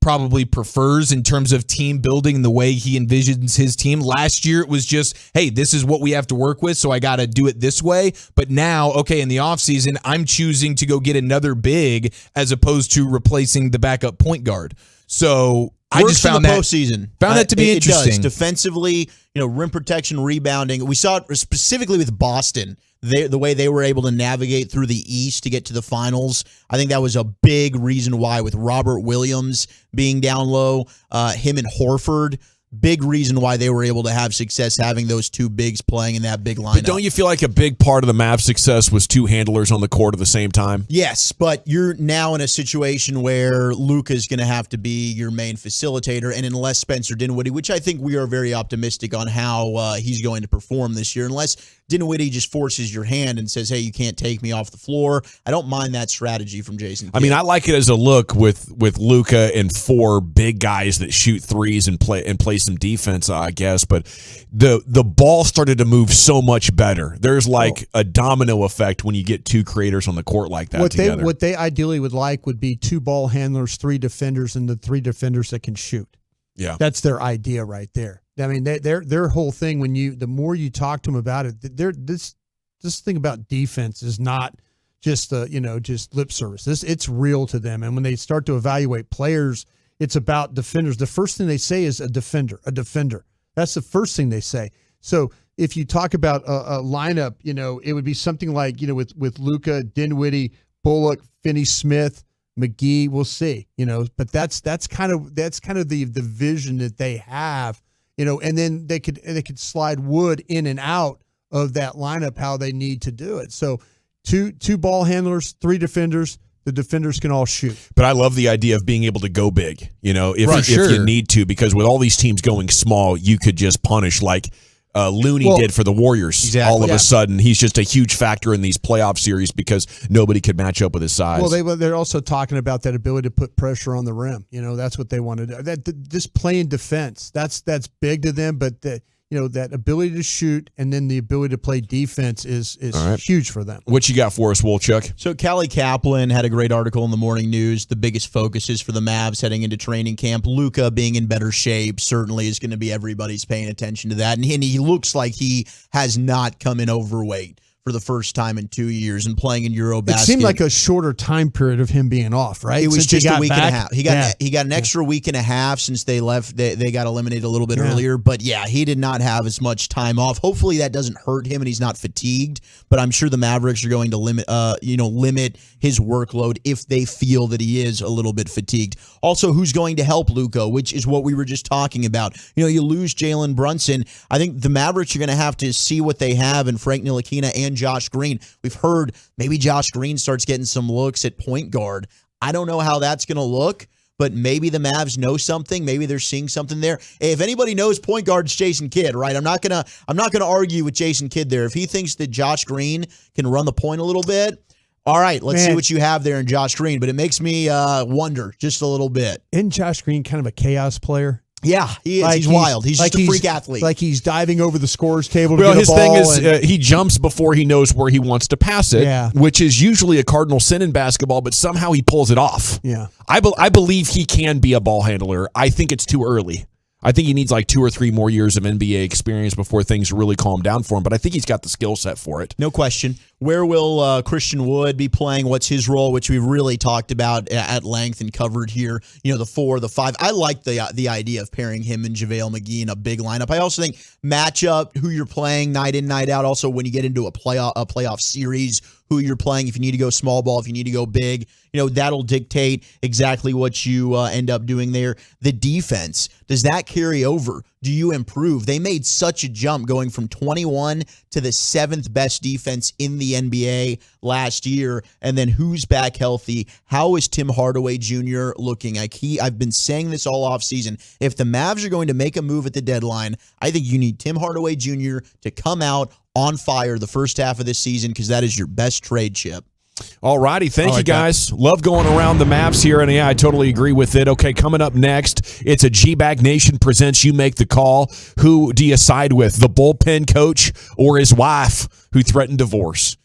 probably prefers in terms of team building and the way he envisions his team. Last year, it was just, hey, this is what we have to work with, so I got to do it this way. But now, okay, in the offseason, I'm choosing to go get another big as opposed to replacing the backup point guard. So I just found that postseason. Found that to be interesting. It does. Defensively, rim protection, rebounding. We saw it specifically with Boston. The way they were able to navigate through the East to get to the finals, I think that was a big reason why, with Robert Williams being down low, him and Horford, big reason why they were able to have success having those two bigs playing in that big lineup. But don't you feel like a big part of the Mavs' success was 2 handlers on the court at the same time? Yes, but you're now in a situation where Luka's going to have to be your main facilitator, and unless Spencer Dinwiddie, which I think we are very optimistic on how he's going to perform this year, unless Dinwiddie just forces your hand and says, hey, you can't take me off the floor. I don't mind that strategy from Jason Kidd. I mean, I like it as a look with Luka and 4 big guys that shoot threes and play play some defense, I guess, but the ball started to move so much better. There's like a domino effect when you get two creators on the court like that together. What they ideally would like would be 2 ball handlers, 3 defenders, and the 3 defenders that can shoot. Yeah, that's their idea right there. I mean, their whole thing, the more you talk to them about it, this thing about defense is not just just lip service. It's real to them. And when they start to evaluate players, it's about defenders. The first thing they say is a defender. That's the first thing they say. So if you talk about a lineup, it would be something like, with Luka, Dinwiddie, Bullock, Finney-Smith, McGee. We'll see, but that's kind of the vision that they have, and then they could slide Wood in and out of that lineup how they need to do it. So two ball handlers, 3 defenders. The defenders can all shoot. But I love the idea of being able to go big, if you need to, because with all these teams going small, you could just punish like Looney did for the Warriors. Exactly. All of a sudden, he's just a huge factor in these playoff series because nobody could match up with his size. Well, they're also talking about that ability to put pressure on the rim. That's what they want to do. Just playing defense, that's big to them, but that ability to shoot and then the ability to play defense is huge for them. What you got for us, Wolchuk? So Callie Kaplan had a great article in the Morning News. The biggest focuses for the Mavs heading into training camp. Luka being in better shape certainly is going to be everybody's paying attention to that. And he looks like he has not come in overweight for the first time in 2 years and playing in Eurobasket. It seemed like a shorter time period of him being off, right? It was Since just a week back. and a half. He got an extra week and a half since they left. They got eliminated a little bit earlier. But yeah, he did not have as much time off. Hopefully that doesn't hurt him and he's not fatigued. But I'm sure the Mavericks are going to limit his workload if they feel that he is a little bit fatigued. Also, who's going to help Luka, which is what we were just talking about. You lose Jalen Brunson. I think the Mavericks are going to have to see what they have in Frank Ntilikina and Josh Green. We've heard maybe Josh Green starts getting some looks at point guard. I don't know how that's going to look, but maybe the Mavs know something. Maybe they're seeing something there. If anybody knows point guard, it's Jason Kidd, right? I'm not gonna argue with Jason Kidd there. If he thinks that Josh Green can run the point a little bit, all right, let's see what you have there in Josh Green. But it makes me wonder just a little bit. Isn't Josh Green kind of a chaos player? Yeah, he is. He's wild. He's just a freak athlete. Like he's diving over the scores table to well, get a his ball. Thing is he jumps before he knows where he wants to pass it, which is usually a cardinal sin in basketball, but somehow he pulls it off. Yeah, I believe he can be a ball handler. I think it's too early. I think he needs like 2 or 3 more years of NBA experience before things really calm down for him, but I think he's got the skill set for it. No question. Where will Christian Wood be playing? What's his role, which we've really talked about at length and covered here, the 4, the 5. I like the idea of pairing him and JaVale McGee in a big lineup. I also think matchup, who you're playing night in, night out. Also, when you get into a playoff series, who you're playing, if you need to go small ball, if you need to go big, that'll dictate exactly what you end up doing there. The defense, does that carry over? Do you improve? They made such a jump going from 21 to the 7th best defense in the NBA last year. And then who's back healthy? How is Tim Hardaway Jr. looking? I've been saying this all offseason. If the Mavs are going to make a move at the deadline, I think you need Tim Hardaway Jr. to come out on fire the first half of this season because that is your best trade chip. All righty. Thank you, guys. Love going around the Mavs here, and yeah, I totally agree with it. Okay, coming up next, it's a G-Bag Nation presents You Make the Call. Who do you side with, the bullpen coach or his wife who threatened divorce?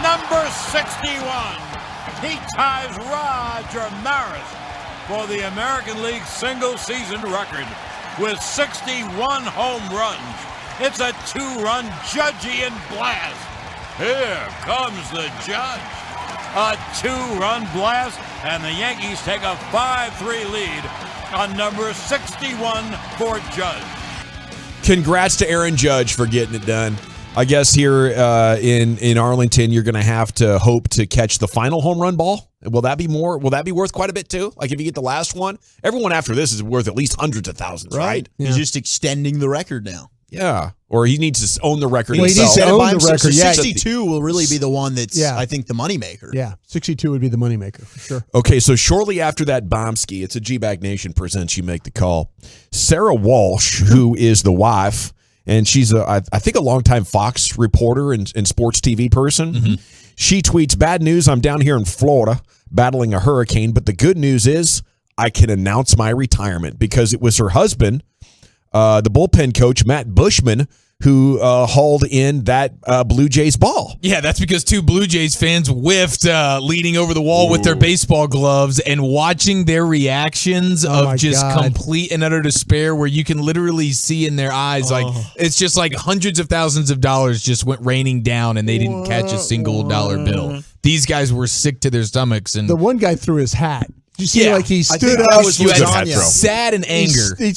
Number 61, he ties Roger Maris for the American League single-season record with 61 home runs. It's a two-run Judgian blast. Here comes the judge. A two-run blast, and the Yankees take a 5-3 lead on number 61 for Judge. Congrats to Aaron Judge for getting it done. I guess here in Arlington, you're going to have to hope to catch the final home run ball. Will that be more? Will that be worth quite a bit too? Like if you get the last one, everyone after this is worth at least hundreds of thousands, right? He's just extending the record now. Yeah. Or he needs to own the record He himself. needs to own the record. So 62 will really be the one that's, Yeah. I think, the moneymaker. Yeah, 62 would be the moneymaker for sure. Okay, so shortly after that Bombski, it's a G-Bag Nation presents You Make the Call. Sarah Walsh, who is the wife, and she's, I think, a longtime Fox reporter and sports TV person. She tweets, "Bad news, I'm down here in Florida battling a hurricane, but the good news is I can announce my retirement," because it was her husband, the bullpen coach, Matt Bushman, who hauled in that Blue Jays ball. Yeah, that's because two Blue Jays fans whiffed leaning over the wall with their baseball gloves and watching their reactions of just complete and utter despair, where you can literally see in their eyes, like it's just like hundreds of thousands of dollars just went raining down and they didn't catch a single dollar bill. These guys were sick to their stomachs. And The one guy threw his hat. You see, like he stood that up. was sad and anger. He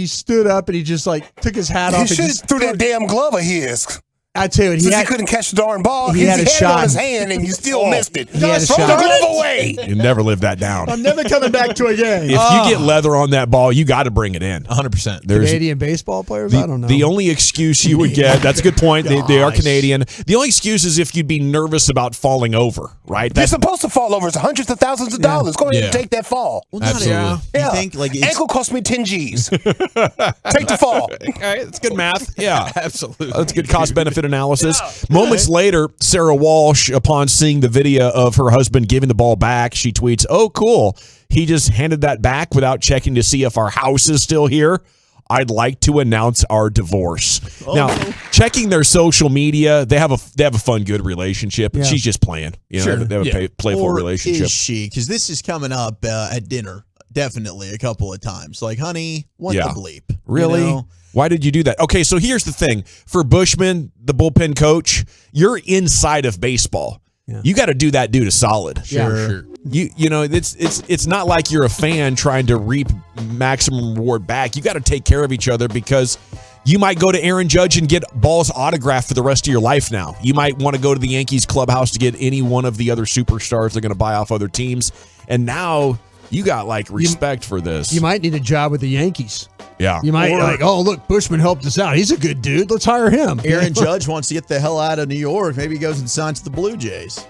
stood up and he just like took his hat off. He should have threw that damn glove of his. I tell you, Since he couldn't catch the darn ball. He had a it shot on his hand and you still missed it. He had a Throw shot. the glove away. You never live that down. I'm never coming back to a game. If you get leather on that ball, you got to bring it in. 100%. Canadian baseball players, I don't know. The only excuse you would get, that's a good point, they are Canadian. The only excuse is if you'd be nervous about falling over, right? You're supposed to fall over. It's hundreds of thousands of dollars. Go ahead and take that fall. Well, not Absolutely. yeah. You think like Ankle cost me 10 G's. Take the fall. Okay, that's good math. Yeah. Absolutely. That's good cost-benefit analysis. Moments later, Sarah Walsh, upon seeing the video of her husband giving the ball back, she tweets, "Oh, cool. He just handed that back without checking to see if our house is still here. I'd like to announce our divorce." Now, checking their social media, they have a fun, good relationship. Yeah. She's just playing. You know, they have a playful Or relationship. Is she? Because this is coming up at dinner, definitely a couple of times. Like, honey, what the bleep? Really? You know? Why did you do that? Okay, so here's the thing. For Bushman, the bullpen coach, you're inside of baseball. You got to do that dude a solid. Sure. You know, it's not like you're a fan trying to reap maximum reward back. You got to take care of each other, because you might go to Aaron Judge and get balls autographed for the rest of your life now. You might want to go to the Yankees clubhouse to get any one of the other superstars they're going to buy off other teams. And now you got like respect for this. You might need a job with the Yankees. Yeah. You might like, oh, look, Bushman helped us out. He's a good dude. Let's hire him. Aaron Judge wants to get the hell out of New York. Maybe he goes and signs to the Blue Jays.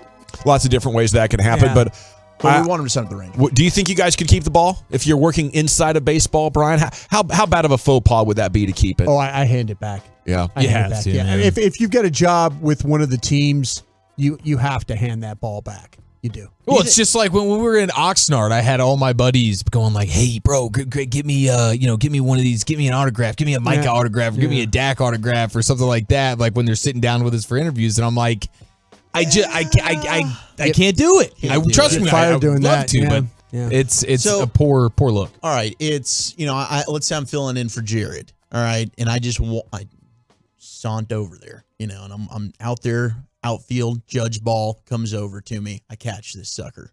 Lots of different ways that can happen, Yeah. but we want him to sign at the Rangers. Do you think you guys could keep the ball if you're working inside of baseball, Brian? How bad of a faux pas would that be to keep it? Oh, I hand it back. Yeah. I hand it back. Yeah. If you've got a job with one of the teams, you have to hand that ball back. You do. Well, it's just like when we were in Oxnard, I had all my buddies going like, "Hey, bro, get me, get me one of these, give me an autograph, give me a Micah autograph, give me a Dak autograph, or something like that." Like when they're sitting down with us for interviews, and I'm like, I can't do it. Trust me, I would love to, but it's So- a poor look. All right, it's let's say I'm filling in for Jared. All right, and I just I saunt over there, and I'm out there. Outfield, Judge ball comes over to me. I catch this sucker.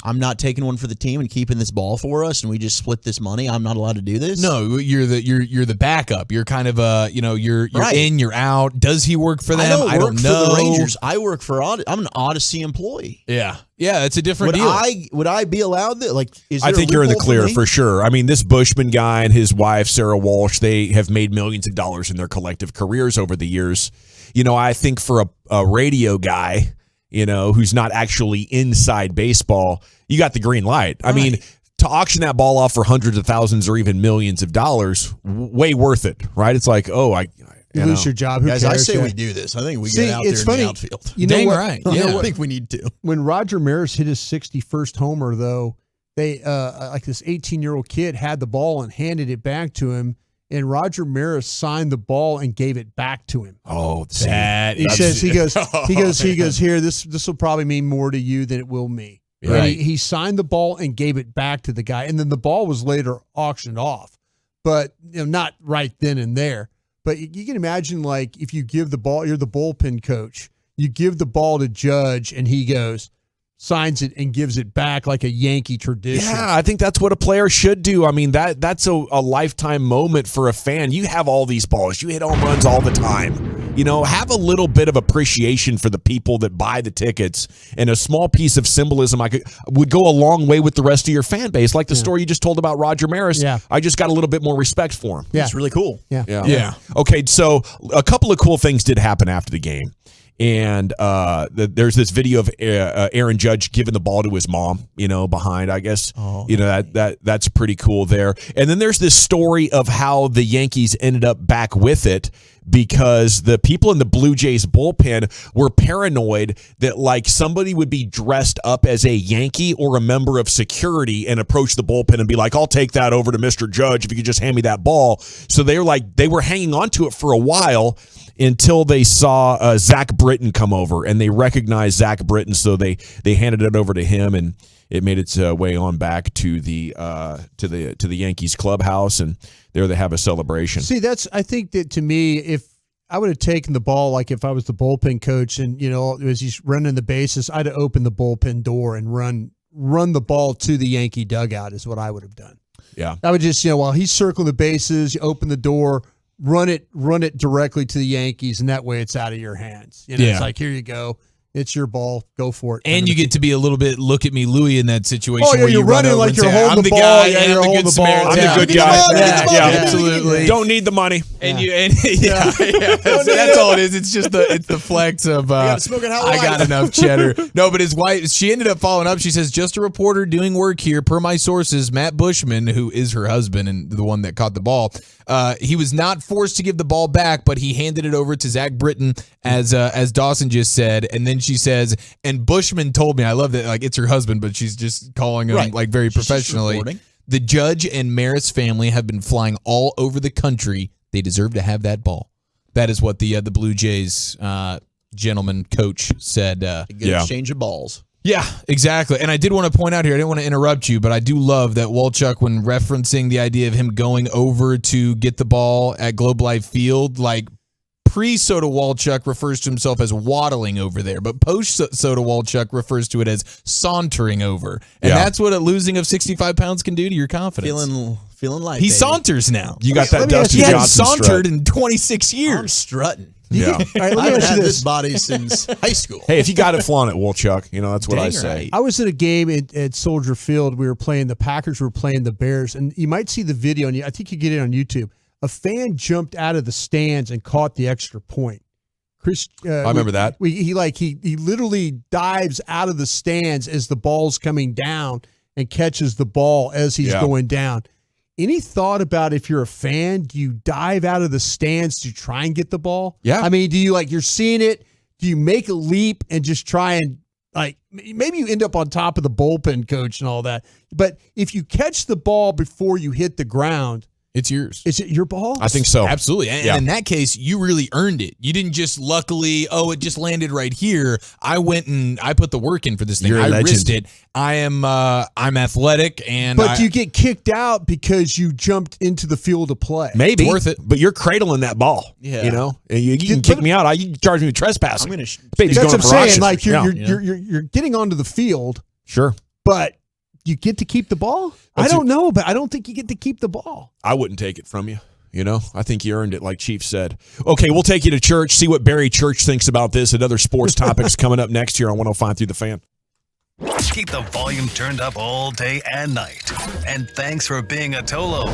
I'm not taking one for the team and keeping this ball for us, and we just split this money. I'm not allowed to do this. No, you're the backup. You're kind of you're Right. in, you're out. Does he work for them? I don't work know. for the Rangers. I work for I'm an Odyssey employee. Yeah, it's a different deal. Would I be allowed to is I there think a you're in the loophole clear me? for sure. I mean, this Bushman guy and his wife, Sarah Walsh, they have made millions of dollars in their collective careers over the years. I think for a radio guy, who's not actually inside baseball, you got the green light. I mean, to auction that ball off for hundreds of thousands or even millions of dollars, way worth it, right? It's like, you lose your job. Who Guys, cares? I say we do this. I think we get out there it's in funny. the outfield. You know Dang what? right. You know Yeah. what? I think we need to. When Roger Maris hit his 61st homer, though, they like this 18-year-old kid had the ball and handed it back to him, and Roger Maris signed the ball and gave it back to him. Oh, He goes here. This will probably mean more to you than it will me. Right. And he signed the ball and gave it back to the guy, and then the ball was later auctioned off, but not right then and there. But you can imagine, like, if you give the ball, you're the bullpen coach, you give the ball to Judge, and he signs it and gives it back like a Yankee tradition. Yeah, I think that's what a player should do. I mean, that's a lifetime moment for a fan. You have all these balls. You hit home runs all the time. Have a little bit of appreciation for the people that buy the tickets, and a small piece of symbolism would go a long way with the rest of your fan base. Like the story you just told about Roger Maris. Yeah. I just got a little bit more respect for him. Yeah. It's really cool. Yeah. Okay, so a couple of cool things did happen after the game. And there's this video of Aaron Judge giving the ball to his mom, behind, I guess. That's pretty cool there. And then there's this story of how the Yankees ended up back with it because the people in the Blue Jays bullpen were paranoid that like somebody would be dressed up as a Yankee or a member of security and approach the bullpen and be like, I'll take that over to Mr. Judge if you could just hand me that ball. So they were hanging on to it for a while until they saw Zach Britton come over, and they recognized Zach Britton, so they handed it over to him, and it made its way on back to the Yankees clubhouse, and there they have a celebration. See, I think that to me, if I would have taken the ball, like if I was the bullpen coach, and as he's running the bases, I'd have opened the bullpen door and run the ball to the Yankee dugout is what I would have done. Yeah, I would just while he's circling the bases, you open the door. Run it directly to the Yankees, and that way it's out of your hands. It's like, here you go. It's your ball. Go for it. And you get to be a little bit look at me Louie in that situation. Oh, yeah, where you're you run running over like and you're say, holding I'm the the ball. guy. Yeah, I'm you're the holding good the ball. Samaritan. I'm the good guy. Yeah, absolutely. Don't need the money. And so that's all it is. It's just the flex of I got enough cheddar. No, but his wife, she ended up following up. She says, just a reporter doing work here. Per my sources, Matt Bushman, who is her husband and the one that caught the ball, he was not forced to give the ball back, but he handed it over to Zach Britton, as Dawson just said. And then she says, and Bushman told me, I love that, like, it's her husband, but she's just calling him like very professionally. The Judge and Maris family have been flying all over the country. They deserve to have that ball. That is what the Blue Jays gentleman coach said. Exchange of balls. Yeah, exactly. And I did want to point out here, I didn't want to interrupt you, but I do love that Walchuk, when referencing the idea of him going over to get the ball at Globe Life Field, like pre-Soda Walchuk refers to himself as waddling over there, but post-Soda Walchuk refers to it as sauntering over. And that's what a losing of 65 pounds can do to your confidence. Feeling light. He saunters now. You got that Dusty He Johnson hasn't sauntered strut. in 26 years. I'm strutting. Yeah. All right, let me I've ask you had this. this body since high school. Hey, if you got it, flaunt it, Wolchuk. That's what I Dang say. right. I was at a game at Soldier Field. We were playing the Packers. Were playing the Bears, and you might see the video. And I think you get it on YouTube. A fan jumped out of the stands and caught the extra point. Chris, I remember that. He literally dives out of the stands as the ball's coming down and catches the ball as he's going down. Any thought about, if you're a fan, do you dive out of the stands to try and get the ball? Yeah. I mean, do you, you're seeing it, do you make a leap and just try and, maybe you end up on top of the bullpen coach and all that. But if you catch the ball before you hit the ground, it's yours. Is it your ball? I think so. Absolutely. And in that case, you really earned it. You didn't just luckily, it just landed right here. I went and I put the work in for this thing. You're a I legend. risked it. I'm athletic, and But you get kicked out because you jumped into the field of play. Maybe. It's worth it. But you're cradling that ball. Yeah. And you can kick me out. You can charge me with trespassing. I'm going to. Baby's That's going what I'm saying. ferocious. You're getting onto the field. Sure. but you get to keep the ball? I don't know, but I don't think you get to keep the ball. I wouldn't take it from you. You know, I think you earned it, like Chief said. Okay, we'll take you to church, see what Barry Church thinks about this and other sports topics coming up next year on 105 through the Fan. Keep the volume turned up all day and night. And thanks for being a Tolo.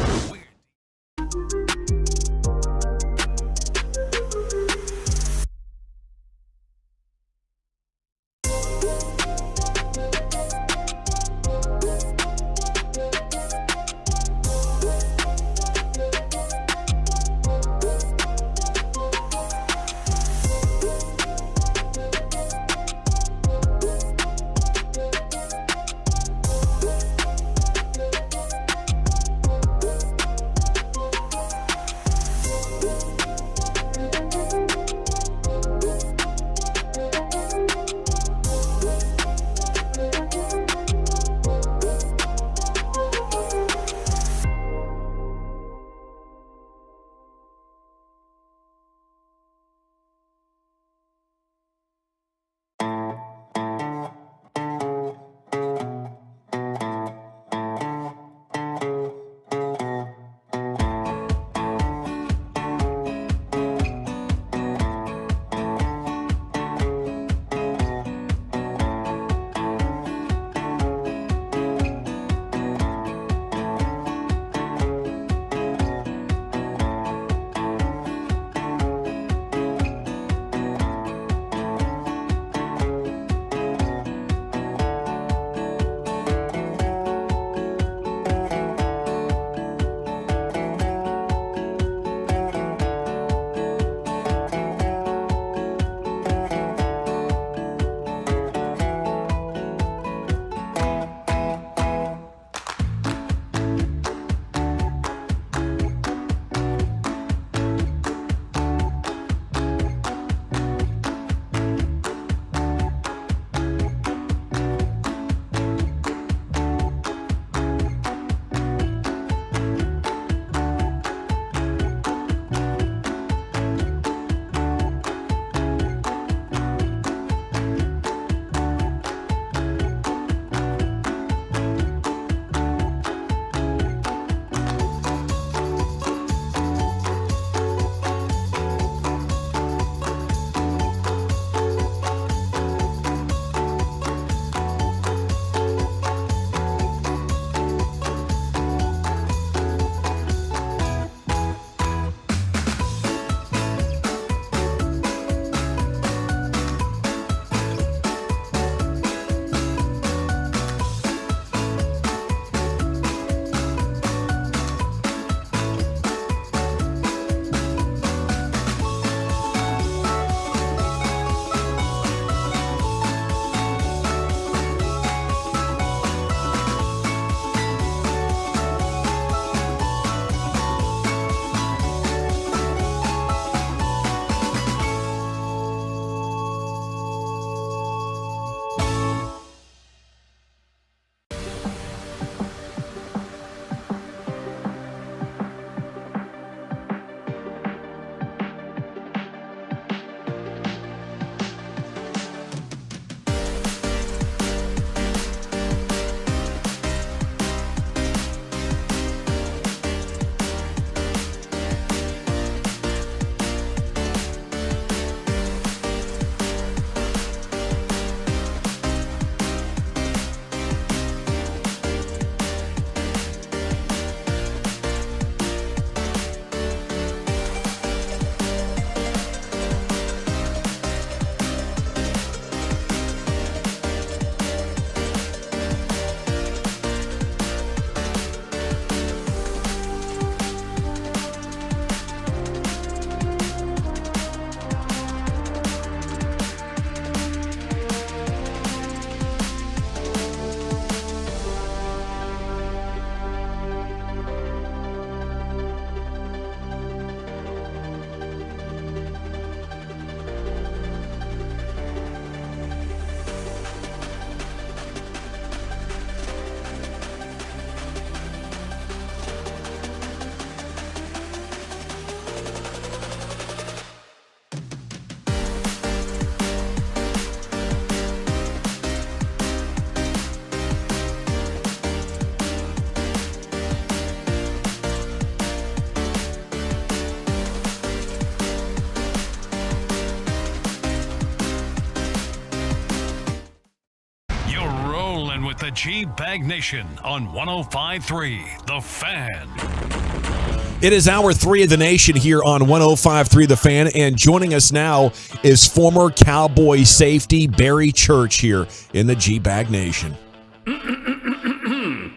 with the G-Bag Nation on 105.3 The Fan. It is hour 3 of the nation here on 105.3 The Fan, and joining us now is former Cowboy safety Barry Church here in the G-Bag Nation.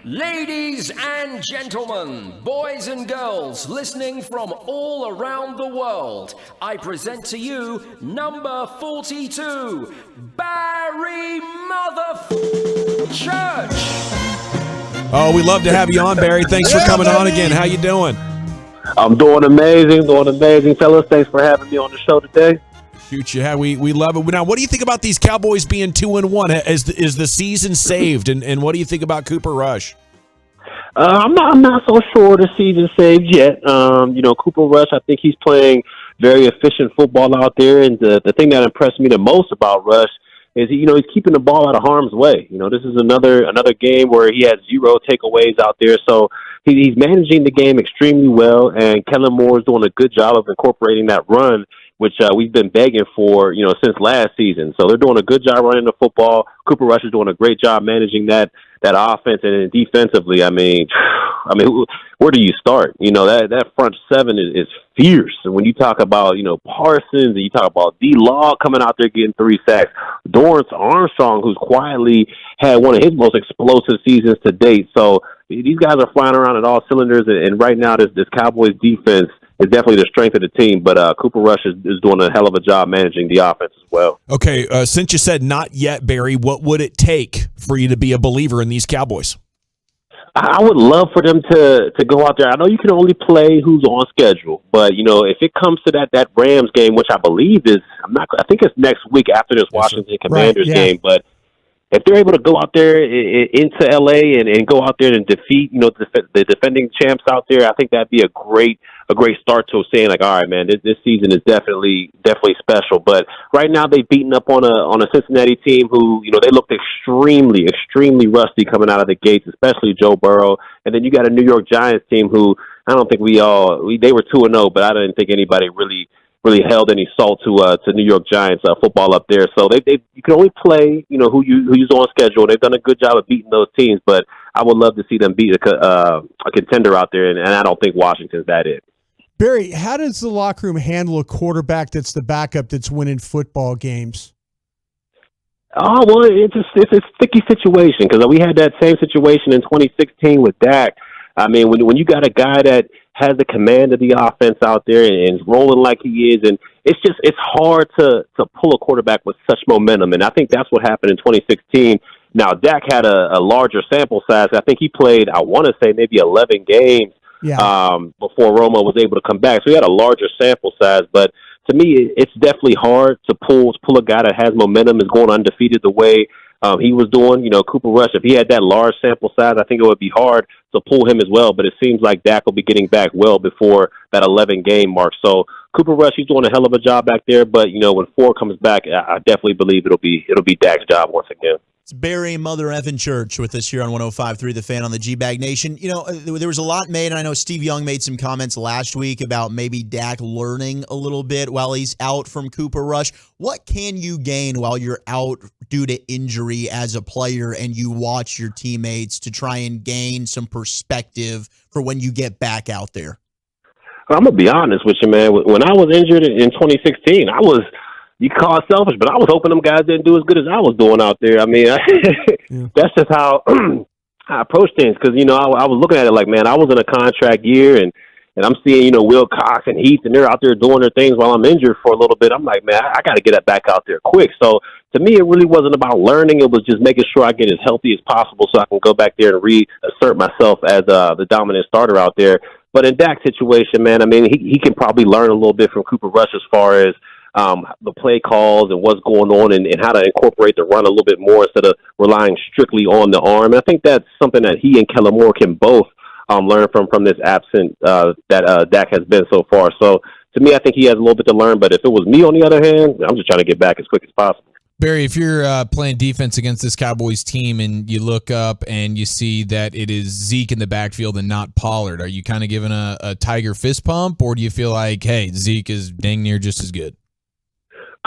Ladies and gentlemen, boys and girls listening from all around the world, I present to you number 42, Barry Church. Oh, we love to have you on, Barry. Thanks for coming on again. How you doing? I'm doing amazing, fellas. Thanks for having me on the show today. Shoot, yeah, we love it. Now, what do you think about these Cowboys being 2-1? Is the season saved? And what do you think about Cooper Rush? I'm not so sure the season's saved yet. Cooper Rush, I think he's playing very efficient football out there. And the thing that impressed me the most about Rush is, he's keeping the ball out of harm's way. This is another game where he has 0 takeaways out there. So he's managing the game extremely well. And Kellen Moore is doing a good job of incorporating that run, which we've been begging for, since last season. So they're doing a good job running the football. Cooper Rush is doing a great job managing that offense, and then defensively, I mean, where do you start? That front seven is fierce. And when you talk about, Parsons, and you talk about D-Law coming out there getting 3 sacks, Dorrance Armstrong, who's quietly had one of his most explosive seasons to date. So these guys are flying around at all cylinders, and right now this Cowboys defense is definitely the strength of the team, but Cooper Rush is doing a hell of a job managing the offense as well. Okay, since you said not yet, Barry, what would it take for you to be a believer in these Cowboys? I would love for them to go out there. I know you can only play who's on schedule, but if it comes to that Rams game, which I believe I think it's next week after this Washington Commanders game, but if they're able to go out there into LA and go out there and defeat, the defending champs out there, I think that'd be a great start to saying, like, all right, man, this season is definitely special. But right now they've beaten up on a Cincinnati team who, they looked extremely, extremely rusty coming out of the gates, especially Joe Burrow. And then you got a New York Giants team who I don't think they were 2-0, but I didn't think anybody really held any salt to New York Giants football up there. So you can only play who's on schedule. They've done a good job of beating those teams, but I would love to see them beat a contender out there, and I don't think Washington's that it. Barry, how does the locker room handle a quarterback that's the backup that's winning football games? Oh, well, it's a sticky situation because we had that same situation in 2016 with Dak. I mean, when you got a guy that has the command of the offense out there and is rolling like he is, and it's hard to pull a quarterback with such momentum, and I think that's what happened in 2016. Now, Dak had a larger sample size. I think he played, I want to say, maybe 11 games before Romo was able to come back. So he had a larger sample size, but to me, it's definitely hard to pull a guy that has momentum, is going undefeated the way he was doing. Cooper Rush, if he had that large sample size, I think it would be hard to pull him as well. But it seems like Dak will be getting back well before that 11-game mark. So Cooper Rush, he's doing a hell of a job back there. But when Ford comes back, I definitely believe it'll be Dak's job once again. It's Barry Mother Effin Church with us here on 105.3 The Fan on the G-Bag Nation. There was a lot made, and I know Steve Young made some comments last week about maybe Dak learning a little bit while he's out from Cooper Rush. What can you gain while you're out due to injury as a player and you watch your teammates to try and gain some perspective for when you get back out there? I'm going to be honest with you, man. When I was injured in 2016, you call it selfish, but I was hoping them guys didn't do as good as I was doing out there. I mean, that's just how I approach things because, I was looking at it like, man, I was in a contract year and I'm seeing, Will Cox and Heath, and they're out there doing their things while I'm injured for a little bit. I'm like, man, I got to get back out there quick. So to me, it really wasn't about learning. It was just making sure I get as healthy as possible so I can go back there and reassert myself as the dominant starter out there. But in Dak's situation, man, I mean, he can probably learn a little bit from Cooper Rush as far as the play calls and what's going on and how to incorporate the run a little bit more instead of relying strictly on the arm. And I think that's something that he and Kellen Moore can both learn from this absent that Dak has been so far. So to me, I think he has a little bit to learn. But if it was me, on the other hand, I'm just trying to get back as quick as possible. Barry, if you're playing defense against this Cowboys team and you look up and you see that it is Zeke in the backfield and not Pollard, are you kind of giving a Tiger fist pump, or do you feel like, hey, Zeke is dang near just as good?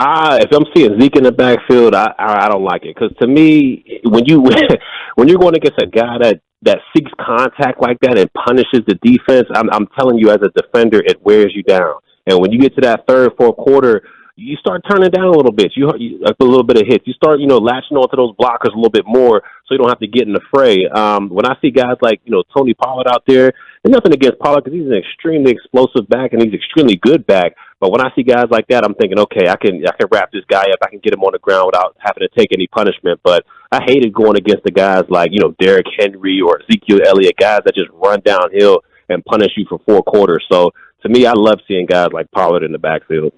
If I'm seeing Zeke in the backfield, I don't like it, because to me, when you're going against a guy that seeks contact like that and punishes the defense, I'm telling you, as a defender, it wears you down. And when you get to that third, fourth quarter, you start turning down a little bit. You a little bit of hits. You start, latching onto those blockers a little bit more, so you don't have to get in the fray. When I see guys like, Tony Pollard out there, and nothing against Pollard, because he's an extremely explosive back and he's extremely good back. But when I see guys like that, I'm thinking, okay, I can wrap this guy up. I can get him on the ground without having to take any punishment. But I hated going against the guys like, Derrick Henry or Ezekiel Elliott, guys that just run downhill and punish you for 4 quarters. So to me, I love seeing guys like Pollard in the backfield.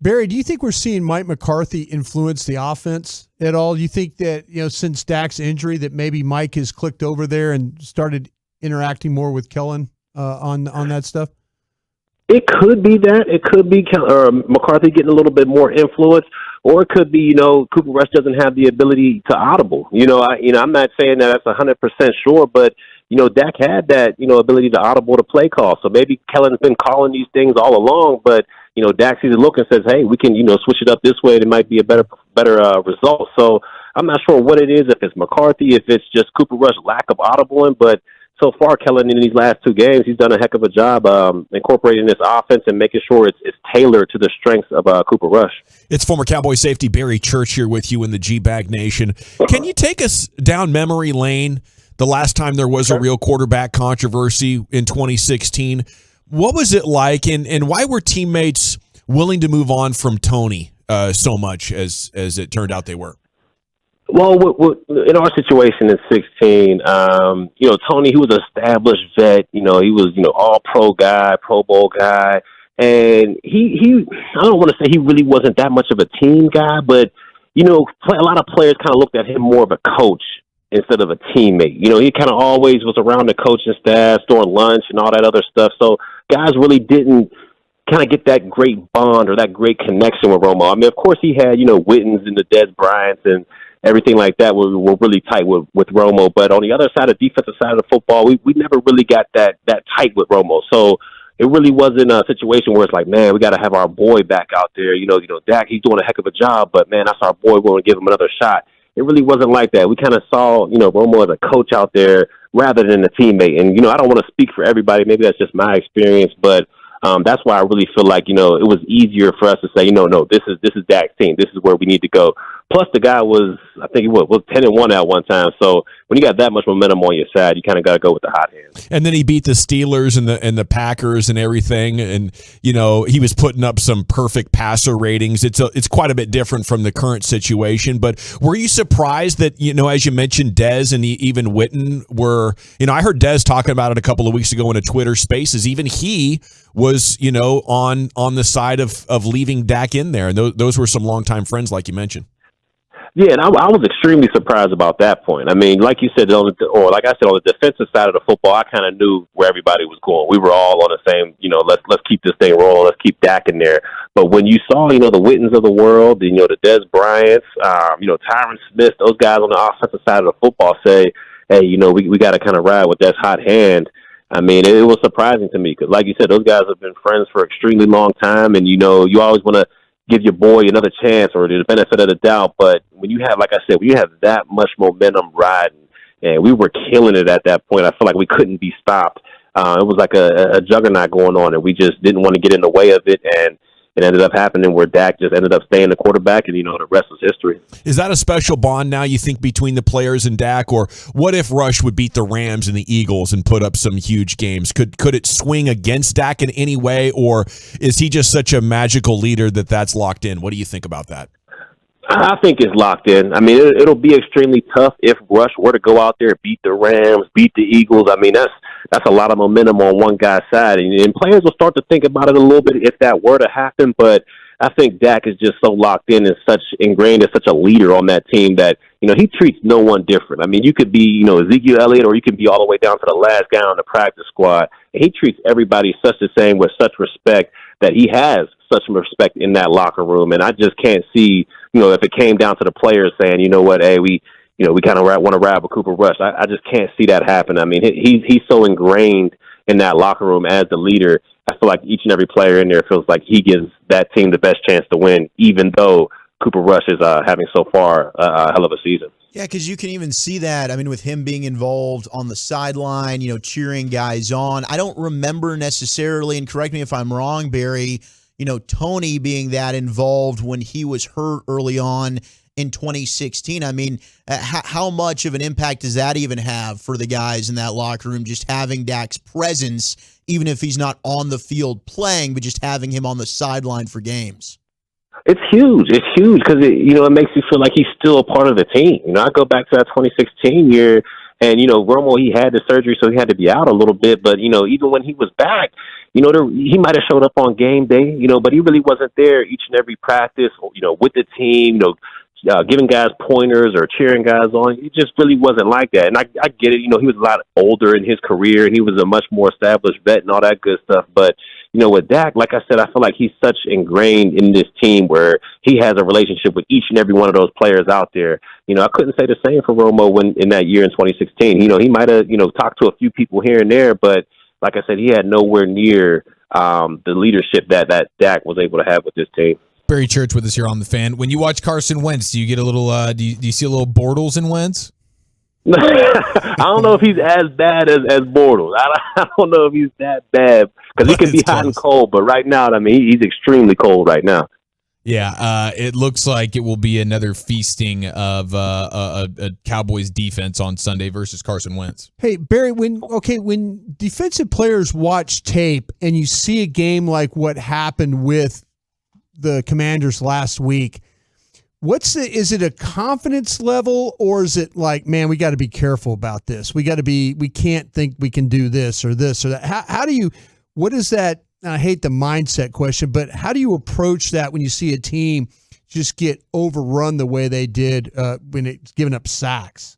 Barry, do you think we're seeing Mike McCarthy influence the offense at all? Do you think that, since Dak's injury, that maybe Mike has clicked over there and started interacting more with Kellen on that stuff? It could be that. It could be McCarthy getting a little bit more influence, or it could be, Cooper Rush doesn't have the ability to audible. I'm not saying that that's 100% sure, but Dak had that, ability to audible to play call. So maybe Kellen's been calling these things all along, but Dak sees a look and says, hey, we can, switch it up this way. It might be a better result. So I'm not sure what it is, if it's McCarthy, if it's just Cooper Rush's lack of audibling, but so far, Kellen, in these last 2 games, he's done a heck of a job incorporating this offense and making sure it's tailored to the strengths of Cooper Rush. It's former Cowboy safety Barry Church here with you in the G-Bag Nation. Can you take us down memory lane the last time there was a real quarterback controversy in 2016? What was it like, and why were teammates willing to move on from Tony so much as it turned out they were? Well, in our situation in 16, Tony, he was an established vet. He was, all-pro guy, Pro Bowl guy. And he I don't want to say he really wasn't that much of a team guy, but, a lot of players kind of looked at him more of a coach instead of a teammate. He kind of always was around the coaching staff during lunch and all that other stuff. So guys really didn't kind of get that great bond or that great connection with Romo. I mean, of course, he had, Wittens and the Des Bryants and everything like that were really tight with Romo. But on the other side, the defensive side of the football, we never really got that tight with Romo. So it really wasn't a situation where it's like, man, we got to have our boy back out there. Dak, he's doing a heck of a job, but, man, that's our boy. We're going to give him another shot. It really wasn't like that. We kind of saw, Romo as a coach out there rather than a teammate. And, I don't want to speak for everybody. Maybe that's just my experience, but that's why I really feel like, it was easier for us to say, no, this is Dak's team. This is where we need to go. Plus, the guy was, I think he was 10-1 at one time. So when you got that much momentum on your side, you kind of got to go with the hot hand. And then he beat the Steelers and the Packers and everything. And, he was putting up some perfect passer ratings. It's quite a bit different from the current situation. But were you surprised that, as you mentioned, Dez and even Witten were, I heard Dez talking about it a couple of weeks ago in a Twitter Spaces. Even he was, on the side of leaving Dak in there. And those were some longtime friends, like you mentioned. Yeah, and I was extremely surprised about that point. I mean, like you said, on the defensive side of the football, I kind of knew where everybody was going. We were all on the same, let's keep this thing rolling, let's keep Dak in there. But when you saw, the Wittens of the world, the Des Bryants, Tyron Smith, those guys on the offensive side of the football say, hey, we got to kind of ride with that hot hand. I mean, it was surprising to me because, like you said, those guys have been friends for an extremely long time, and, you always want to give your boy another chance or the benefit of the doubt. But when you have, like I said, when you have that much momentum riding, and we were killing it at that point, I feel like we couldn't be stopped. It was like a juggernaut going on, and we just didn't want to get in the way of it. And it ended up happening where Dak just ended up staying the quarterback, and, the rest is history. Is that a special bond now, you think, between the players and Dak? Or what if Rush would beat the Rams and the Eagles and put up some huge games? Could it swing against Dak in any way, or is he just such a magical leader that's locked in? What do you think about that? I think it's locked in. I mean, it'll be extremely tough if Rush were to go out there, beat the Rams, beat the Eagles. I mean, that's a lot of momentum on one guy's side. And players will start to think about it a little bit if that were to happen. But I think Dak is just so locked in and such ingrained as such a leader on that team that, he treats no one different. I mean, you could be, Ezekiel Elliott, or you could be all the way down to the last guy on the practice squad. And he treats everybody such the same with such respect that he has such respect in that locker room. And I just can't see, if it came down to the players saying, hey, we kind of want to ride with Cooper Rush. I just can't see that happen. I mean, he's so ingrained in that locker room as the leader. I feel like each and every player in there feels like he gives that team the best chance to win, even though Cooper Rush is having so far a hell of a season. Yeah, because you can even see that. I mean, with him being involved on the sideline, cheering guys on. I don't remember necessarily, and correct me if I'm wrong, Barry, Tony being that involved when he was hurt early on in 2016. I mean, how much of an impact does that even have for the guys in that locker room, just having Dak's presence, even if he's not on the field playing, but just having him on the sideline for games? It's huge. It's huge because it makes you feel like he's still a part of the team. I go back to that 2016 year, and Romo, he had the surgery, so he had to be out a little bit. But even when he was back, he might have showed up on game day, but he really wasn't there each and every practice, with the team, giving guys pointers or cheering guys on. It just really wasn't like that. And I get it. He was a lot older in his career, and he was a much more established vet and all that good stuff. But with Dak, like I said, I feel like he's such ingrained in this team where he has a relationship with each and every one of those players out there. I couldn't say the same for Romo in that year in 2016. He might have, talked to a few people here and there, but like I said, he had nowhere near the leadership that Dak was able to have with this team. Barry Church with us here on The Fan. When you watch Carson Wentz, do you get a little, do you see a little Bortles in Wentz? I don't know if he's as bad as Bortles. I don't know if he's that bad because he can be hot and cold. But right now, he's extremely cold right now. Yeah, it looks like it will be another feasting of a Cowboys defense on Sunday versus Carson Wentz. Hey, Barry, when defensive players watch tape and you see a game like what happened with the Commanders last week, is it a confidence level, or is it like, man, we got to be careful about this. We can't think we can do this or that. What is that? I hate the mindset question, but how do you approach that when you see a team just get overrun the way they did when it's giving up sacks?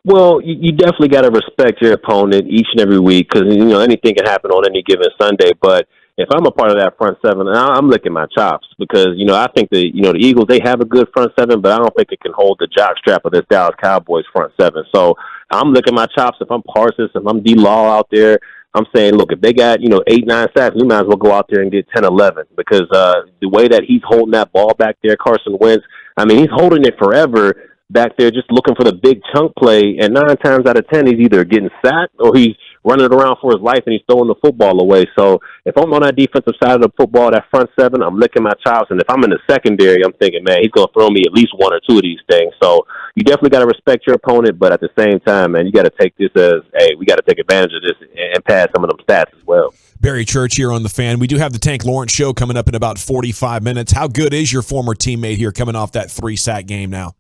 Well, you definitely got to respect your opponent each and every week because, anything can happen on any given Sunday. But if I'm a part of that front seven, I'm licking my chops because, I think the Eagles, they have a good front seven, but I don't think it can hold the jockstrap of this Dallas Cowboys front seven. So I'm licking my chops. If I'm Parsons, if I'm D-Law out there, I'm saying, look, if they got, 8, 9 sacks, we might as well go out there and get 10, 11 because the way that he's holding that ball back there, Carson Wentz, he's holding it forever back there just looking for the big chunk play, and 9 times out of 10, he's either getting sacked or he's running around for his life and he's throwing the football away. So if I'm on that defensive side of the football, that front seven, I'm licking my chops. And if I'm in the secondary, I'm thinking, man, he's going to throw me at least 1 or 2 of these things. So you definitely got to respect your opponent, but at the same time, man, you got to take this as, hey, we got to take advantage of this and pass some of them stats as well. Barry Church here on The Fan. We do have the Tank Lawrence show coming up in about 45 minutes. How good is your former teammate here coming off that 3-sack game now?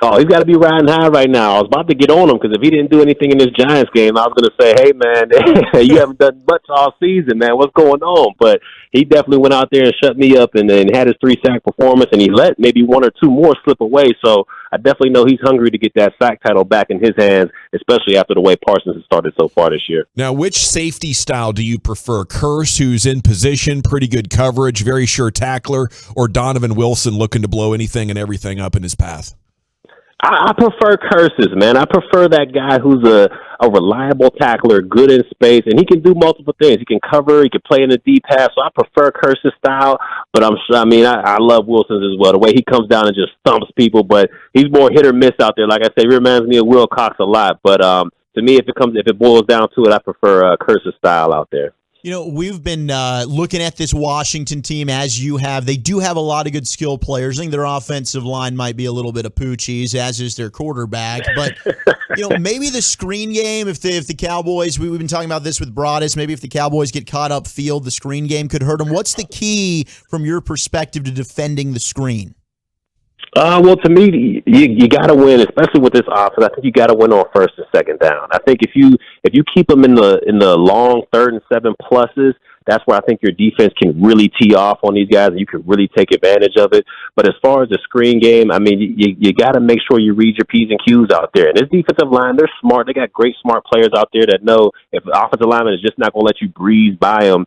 Oh, he's got to be riding high right now. I was about to get on him because if he didn't do anything in this Giants game, I was going to say, hey, man, you haven't done much all season, man. What's going on? But he definitely went out there and shut me up and then had his 3-sack performance, and he let maybe 1 or 2 more slip away. So I definitely know he's hungry to get that sack title back in his hands, especially after the way Parsons has started so far this year. Now, which safety style do you prefer? Curse, who's in position, pretty good coverage, very sure tackler, or Donovan Wilson looking to blow anything and everything up in his path? I prefer Curses, man. I prefer that guy who's a reliable tackler, good in space, and he can do multiple things. He can cover, he can play in the deep pass, so I prefer Curses style, but I love Wilson's as well. The way he comes down and just thumps people, but he's more hit or miss out there. Like I say, he reminds me of Will Cox a lot, but to me, if it boils down to it, I prefer Curses style out there. We've been looking at this Washington team as you have. They do have a lot of good skill players. I think their offensive line might be a little bit of poochies, as is their quarterback. But, maybe the screen game, if the Cowboys, we've been talking about this with Broadus, maybe if the Cowboys get caught up field, the screen game could hurt them. What's the key from your perspective to defending the screen? Well, to me, you got to win, especially with this offense. I think you got to win on first and second down. I think if you keep them in the long 3rd and 7 pluses, that's where I think your defense can really tee off on these guys, and you can really take advantage of it. But as far as the screen game, you got to make sure you read your P's and Q's out there. And this defensive line, they're smart. They got great, smart players out there that know if the offensive lineman is just not going to let you breeze by them,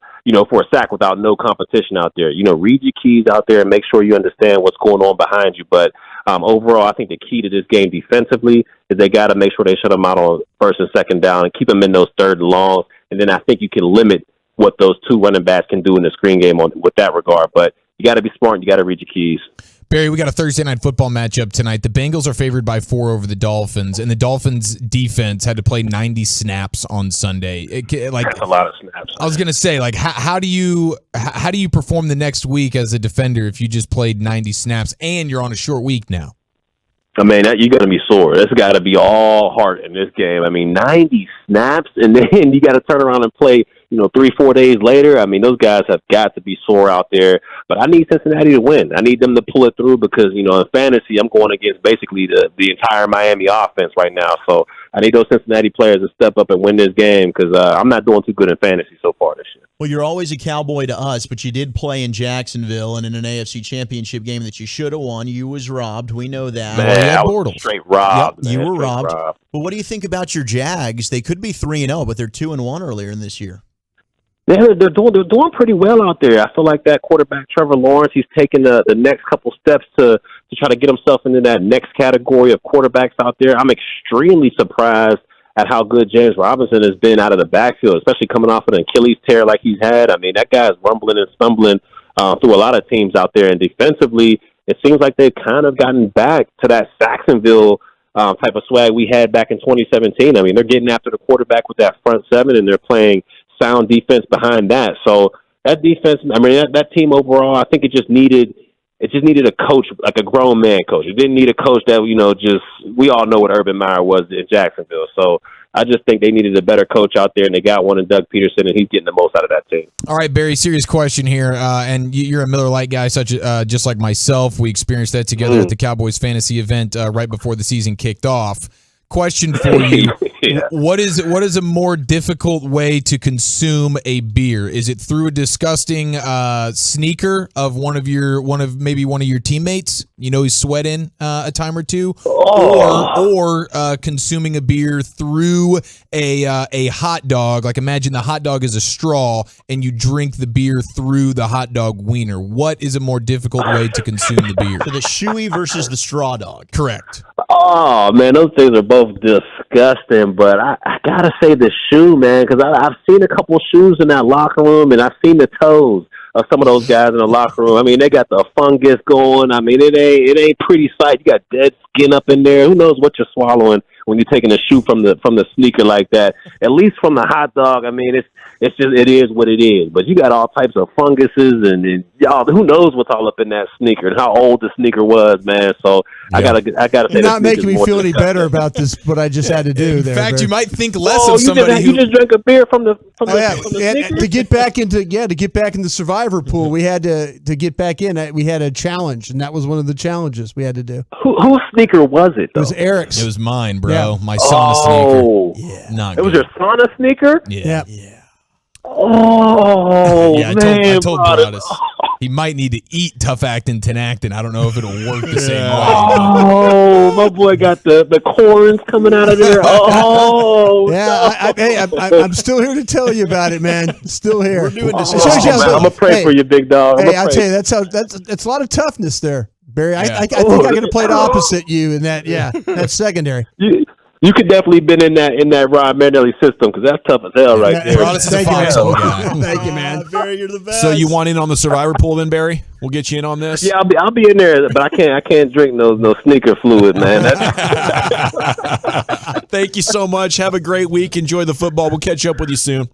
for a sack without no competition out there. Read your keys out there and make sure you understand what's going on behind you. But overall, I think the key to this game defensively is they got to make sure they shut them out on first and second down and keep them in those 3rd and longs and then I think you can limit what those two running backs can do in the screen game with that regard. But you got to be smart and you got to read your keys. Barry, we got a Thursday night football matchup tonight. The Bengals are favored by 4 over the Dolphins, and the Dolphins defense had to play 90 snaps on Sunday. That's a lot of snaps. I was gonna say, like, how do you perform the next week as a defender if you just played 90 snaps and you're on a short week now? I mean, you're going to be sore. It's got to be all heart in this game. I mean, 90 snaps, and then you got to turn around and play, 3-4 days later. I mean, those guys have got to be sore out there. But I need Cincinnati to win. I need them to pull it through because, in fantasy, I'm going against basically the entire Miami offense right now. So I need those Cincinnati players to step up and win this game because I'm not doing too good in fantasy so far this year. Well, you're always a Cowboy to us, but you did play in Jacksonville and in an AFC Championship game that you should have won. You was robbed. We know that. Man, I was straight robbed. Yep, you were straight robbed. But what do you think about your Jags? They could be 3-0, but they're 2-1 earlier in this year. Yeah, they're doing pretty well out there. I feel like that quarterback Trevor Lawrence, he's taking the next couple steps to try to get himself into that next category of quarterbacks out there. I'm extremely surprised at how good James Robinson has been out of the backfield, especially coming off of an Achilles tear like he's had. I mean, that guy's rumbling and stumbling through a lot of teams out there. And defensively, it seems like they've kind of gotten back to that Jacksonville type of swag we had back in 2017. I mean, they're getting after the quarterback with that front seven, and they're playing sound defense behind that. So that defense, I mean, that team overall, I think it just needed a coach, like a grown man coach. It didn't need a coach that, we all know what Urban Meyer was in Jacksonville. So I just think they needed a better coach out there, and they got one in Doug Peterson, and he's getting the most out of that team. All right, Barry, serious question here. And you're a Miller Lite guy, just like myself. We experienced that together at the Cowboys fantasy event right before the season kicked off. Question for you. Yeah. What is a more difficult way to consume a beer? Is it through a disgusting sneaker of one of your teammates? He's sweating a time or two, or consuming a beer through a hot dog. Like, imagine the hot dog is a straw, and you drink the beer through the hot dog wiener. What is a more difficult way to consume the beer? So the shoey versus the straw dog. Correct. Oh, man, those things are both disgusting, but I got to say the shoe, man, because I've seen a couple shoes in that locker room, and I've seen the toes of some of those guys in the locker room. I mean, they got the fungus going. I mean, it ain't pretty sight. You got dead skin up in there. Who knows what you're swallowing when you're taking a shoe from the sneaker like that? At least from the hot dog, I mean, it is what it is. But you got all types of funguses and y'all, who knows what's all up in that sneaker and how old the sneaker was, man. So yeah. I gotta say, you're not making me feel any better about this. What I just had to do there. In fact, Barry. you might think less of somebody you just drank a beer from the sneaker? To get back in the survivor pool, we had to get back in. We had a challenge, and that was one of the challenges we had to do. Whose sneaker was it? It was Eric's. It was mine, bro. Yeah. My sauna sneaker. Yeah, not it was good. your sauna sneaker. Yeah. Oh, yeah, man, I told Broadus he might need to eat Tough Actin' Tenactin. I don't know if it'll work the same way. Oh, my boy got the corns coming out of there. Oh, yeah. I'm still here to tell you about it, man. Still here. We're doing this. I'm gonna pray for you, big dog. Hey, I'll tell you, that's a lot of toughness there, Barry. I think I'm gonna play it opposite you in that. Yeah, that's secondary. You could definitely been in that Ryan Mandelli system because that's tough as hell right there. Thank you, man. Barry, you're the best. So you want in on the survivor pool then, Barry? We'll get you in on this. Yeah, I'll be in there, but I can't drink no sneaker fluid, man. Thank you so much. Have a great week. Enjoy the football. We'll catch up with you soon.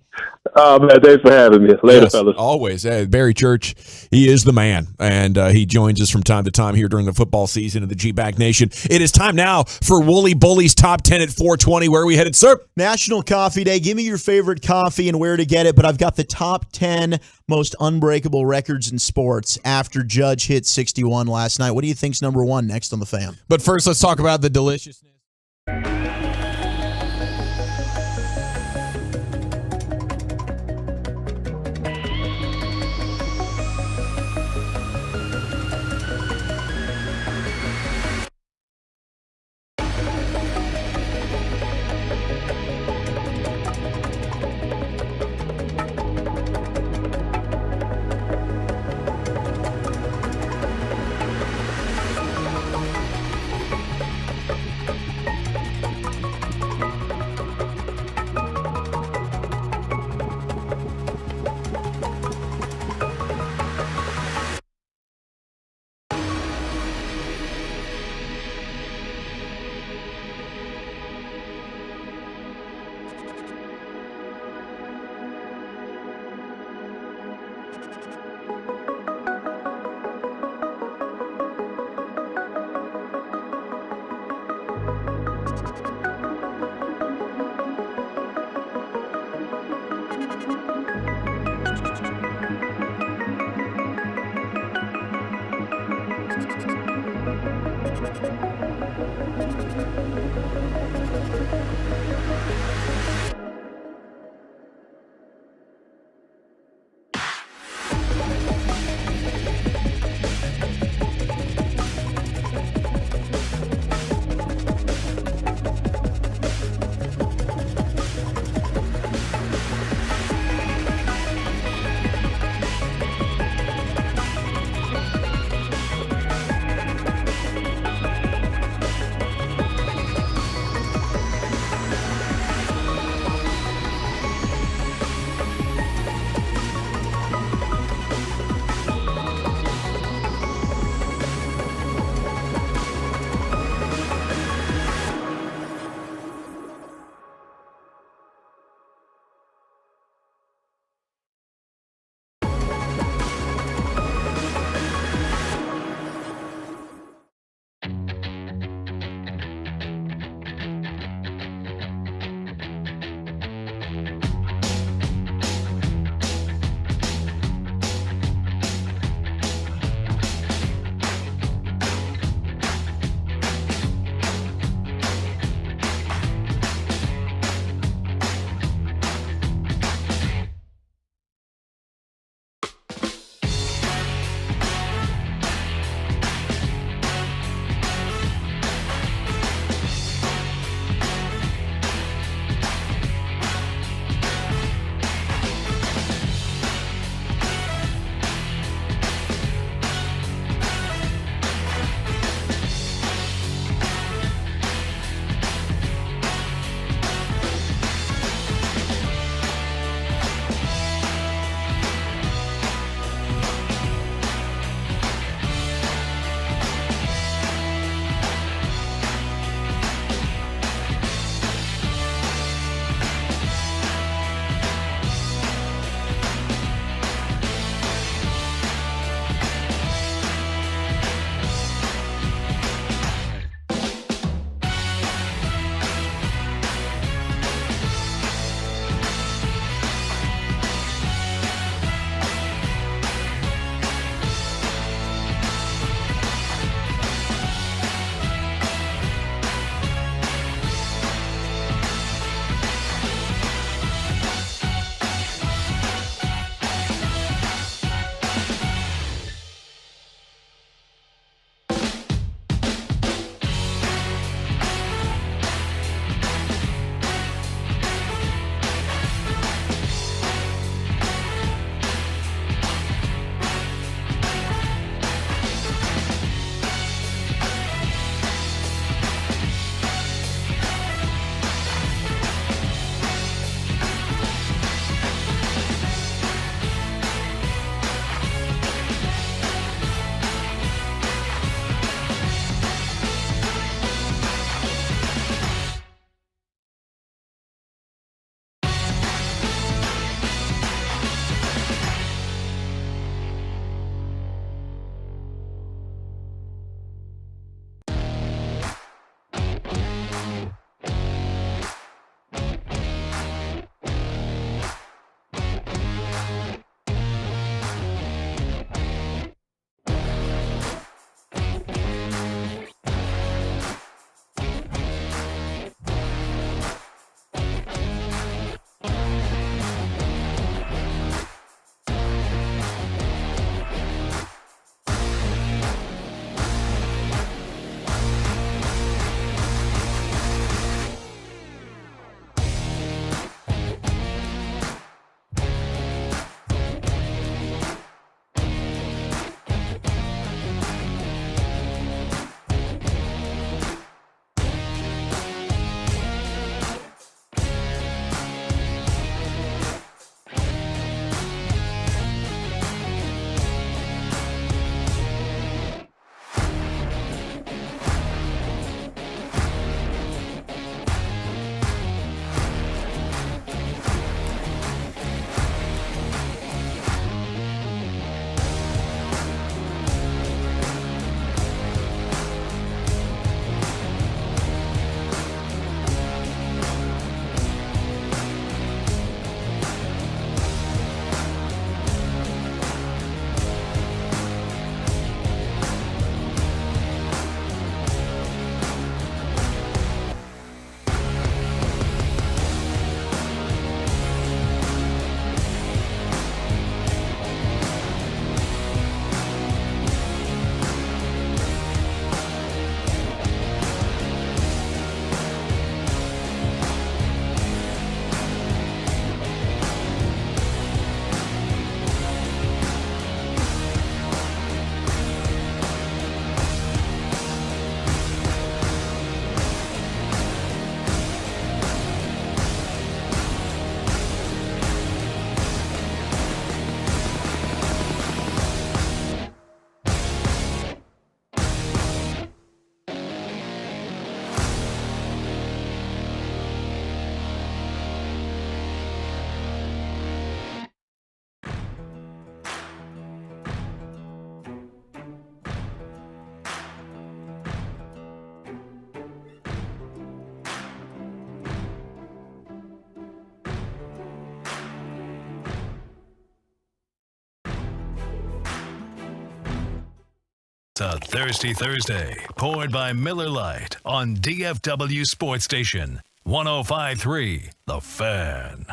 Oh, man, thanks for having me. Later, fellas. Always. Hey, Barry Church, he is the man, and he joins us from time to time here during the football season of the G-Back Nation. It is time now for Wooly Bully's Top 10 at 420. Where are we headed, sir? National Coffee Day. Give me your favorite coffee and where to get it, but I've got the top 10 most unbreakable records in sports after Judge hit 61 last night. What do you think's number one next on the Fan? But first, let's talk about the deliciousness. It's a Thirsty Thursday, poured by Miller Lite on DFW Sports Station 105.3 The Fan.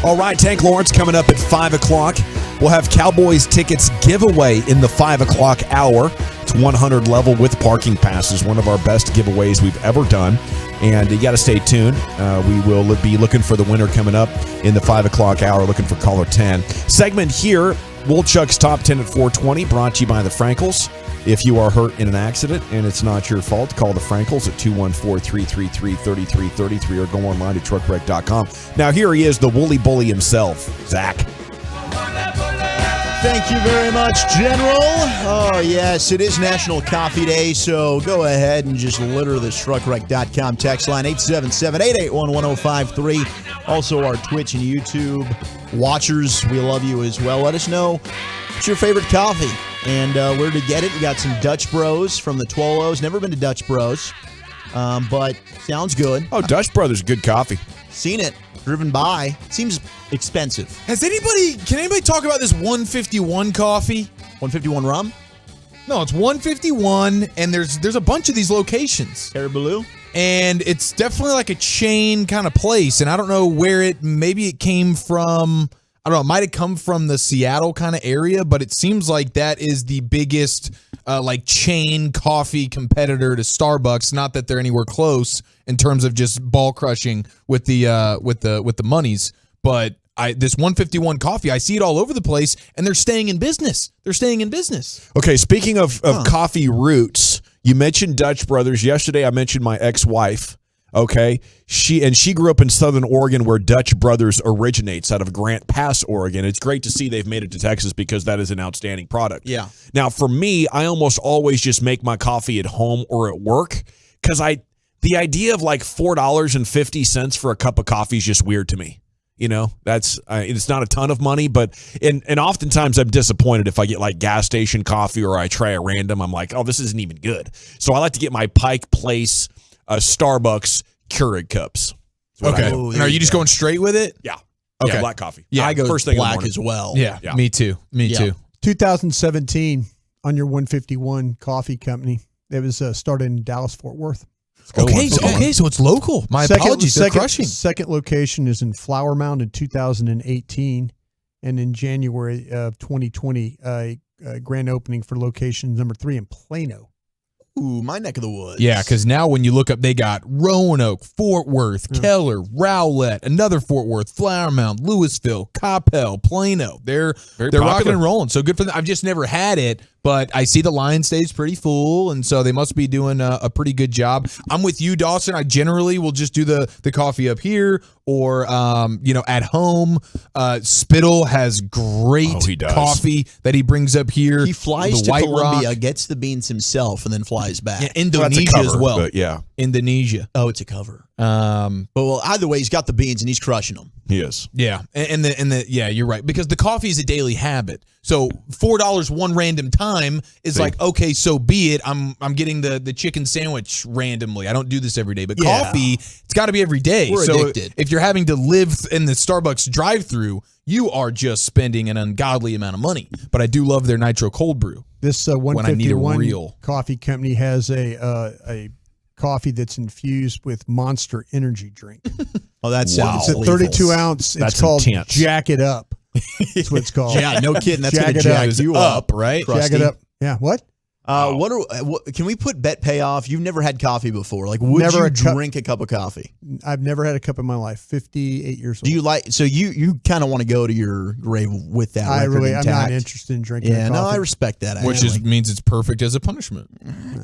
All right, Tank Lawrence coming up at 5 o'clock. We'll have Cowboys tickets giveaway in the 5 o'clock hour. It's 100 level with parking passes, one of our best giveaways we've ever done. And you got to stay tuned. We will be looking for the winner coming up in the 5 o'clock hour, looking for caller 10. Segment here, Woolchuck's Top 10 at 420, brought to you by the Frankels. If you are hurt in an accident and it's not your fault, call the Frankels at 214-333-3333 or go online to truckwreck.com. Now here he is, the woolly bully himself, Zach. Thank you very much, General. Oh, yes, it is National Coffee Day, so go ahead and just litter the truckwreck.com text line, 877-881-1053. Also, our Twitch and YouTube watchers, we love you as well. Let us know what's your favorite coffee and where to get it. We got some Dutch Bros from the Twolos. Never been to Dutch Bros, but sounds good. Oh, Dutch Brothers, good coffee. Seen it. Driven by. Seems expensive. Can anybody talk about this 151 coffee? 151 rum? No, it's 151, and there's a bunch of these locations. Caribou? And it's definitely like a chain kind of place, and I don't know where maybe it came from. I don't know, it might have come from the Seattle kind of area, but it seems like that is the biggest like chain coffee competitor to Starbucks. Not that they're anywhere close in terms of just ball crushing with the monies, but this 151 coffee, I see it all over the place, and they're staying in business. Okay, speaking of coffee roots, you mentioned Dutch Brothers. Yesterday I mentioned my ex-wife. Okay, she grew up in Southern Oregon, where Dutch Brothers originates, out of Grant Pass, Oregon. It's great to see they've made it to Texas because that is an outstanding product. Yeah. Now, for me, I almost always just make my coffee at home or at work because the idea of like $4.50 for a cup of coffee is just weird to me. You know, it's not a ton of money, but and oftentimes I'm disappointed if I get like gas station coffee or I try a random. I'm like, oh, this isn't even good. So I like to get my Pike Place Starbucks Keurig cups. Okay. And are you just going straight with it? Yeah. Okay. Yeah, black coffee. Yeah, I go first thing in the black morning. as well. Yeah, me too. Me too. 2017 on your 151 coffee company. It was started in Dallas, Fort Worth. Okay, so it's local. My apologies. They're crushing. Second location is in Flower Mound in 2018, and in January of 2020, grand opening for location number 3 in Plano. Ooh, my neck of the woods. Yeah, because now when you look up, they got Roanoke, Fort Worth, Keller, Rowlett, another Fort Worth, Flower Mound, Louisville, Coppell, Plano. They're rocking and rolling. So good for them. I've just never had it, but I see the line stays pretty full, and so they must be doing a pretty good job. I'm with you, Dawson. I generally will just do the coffee up here or at home. Spittle has great coffee that he brings up here. He flies to Colombia, gets the beans himself, and then flies back. Yeah, Indonesia as well. But yeah. Indonesia. Oh, it's a cover. But either way, he's got the beans and he's crushing them. He is. Yeah, and yeah, you're right, because the coffee is a daily habit. So $4 one random time is like, okay, so be it. I'm getting the chicken sandwich randomly. I don't do this every day, but coffee, it's got to be every day. We're addicted. If you're having to live in the Starbucks drive-through, you are just spending an ungodly amount of money. But I do love their nitro cold brew. This 151 coffee company has a coffee that's infused with Monster energy drink. Oh, that's It's a 32 ounce. It's called intense. Jack It Up. That's what it's called. Yeah, no kidding. That's Jack going to It jack Up. you up, right? Jack It Up. Yeah. What? Can we put bet payoff? You've never had coffee before. Like, would Never you a cup- drink a cup of coffee? I've never had a cup in my life. 58 years old. Do you like? So you kind of want to go to your grave with that? I'm intact? not interested in drinking. Yeah, no, coffee. I respect that. Which means it's perfect as a punishment.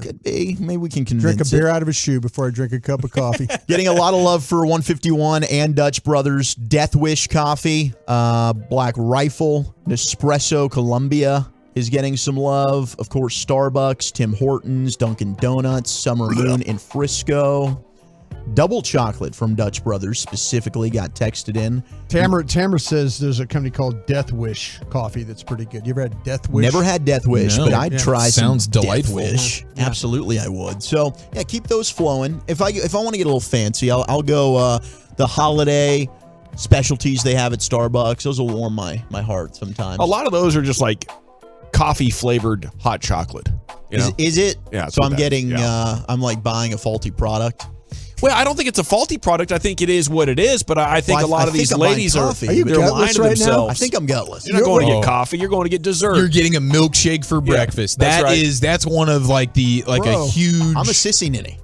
Could be. Maybe we can convince Drink a it. beer out of a shoe before I drink a cup of coffee. Getting a lot of love for 151 and Dutch Brothers, Death Wish Coffee, Black Rifle, Nespresso Columbia is getting some love. Of course, Starbucks, Tim Hortons, Dunkin' Donuts, Summer Moon in Frisco. Double chocolate from Dutch Brothers specifically got texted in. Tamara says there's a company called Death Wish coffee that's pretty good. You ever had Death Wish? Never had Death Wish, but I'd try Sounds some delightful. Death Wish. Yeah. Absolutely, I would. So, yeah, keep those flowing. If I want to get a little fancy, I'll go the holiday specialties they have at Starbucks. Those will warm my heart sometimes. A lot of those are just like coffee flavored hot chocolate. You know? Is it? Yeah. So I'm getting, I'm like buying a faulty product. Well, I don't think it's a faulty product. I think it is what it is. But I think a lot of these ladies are they're lying to themselves. I think I'm gutless. You're not going to get coffee. You're going to get dessert. You're getting a milkshake for breakfast. That's one of like a huge. I'm a sissy ninny.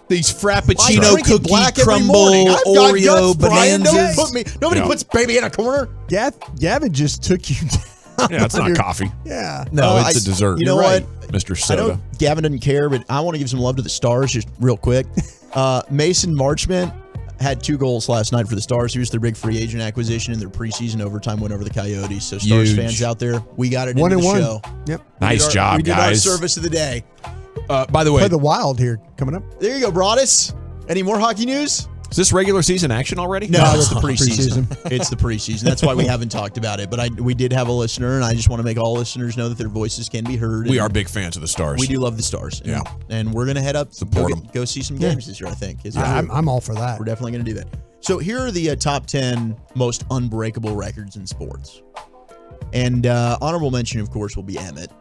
These Frappuccino cookie crumble Oreo bonanzas. Nobody puts baby in a corner. Gavin just took you down. Yeah, it's not coffee. Yeah. No, it's a dessert. You know what? Mr. Soda. Gavin doesn't care, but I want to give some love to the Stars just real quick. Mason Marchment had 2 goals last night for the Stars. He was their big free agent acquisition in their preseason overtime win over the Coyotes. So Stars fans out there, we got it in the show. Yep. Nice job, we did guys. our service of the day. By the way, play the Wild here coming up. There you go, Broadus. Any more hockey news? Is this regular season action already? No, it's the preseason. It's the preseason. That's why we haven't talked about it. But we did have a listener, and I just want to make all listeners know that their voices can be heard. We are big fans of the Stars. We do love the Stars. Yeah. And we're going to head up, support them. Go see some games this year, I think. I'm all for that. We're definitely going to do that. So here are the top 10 most unbreakable records in sports. And honorable mention, of course, will be Emmett.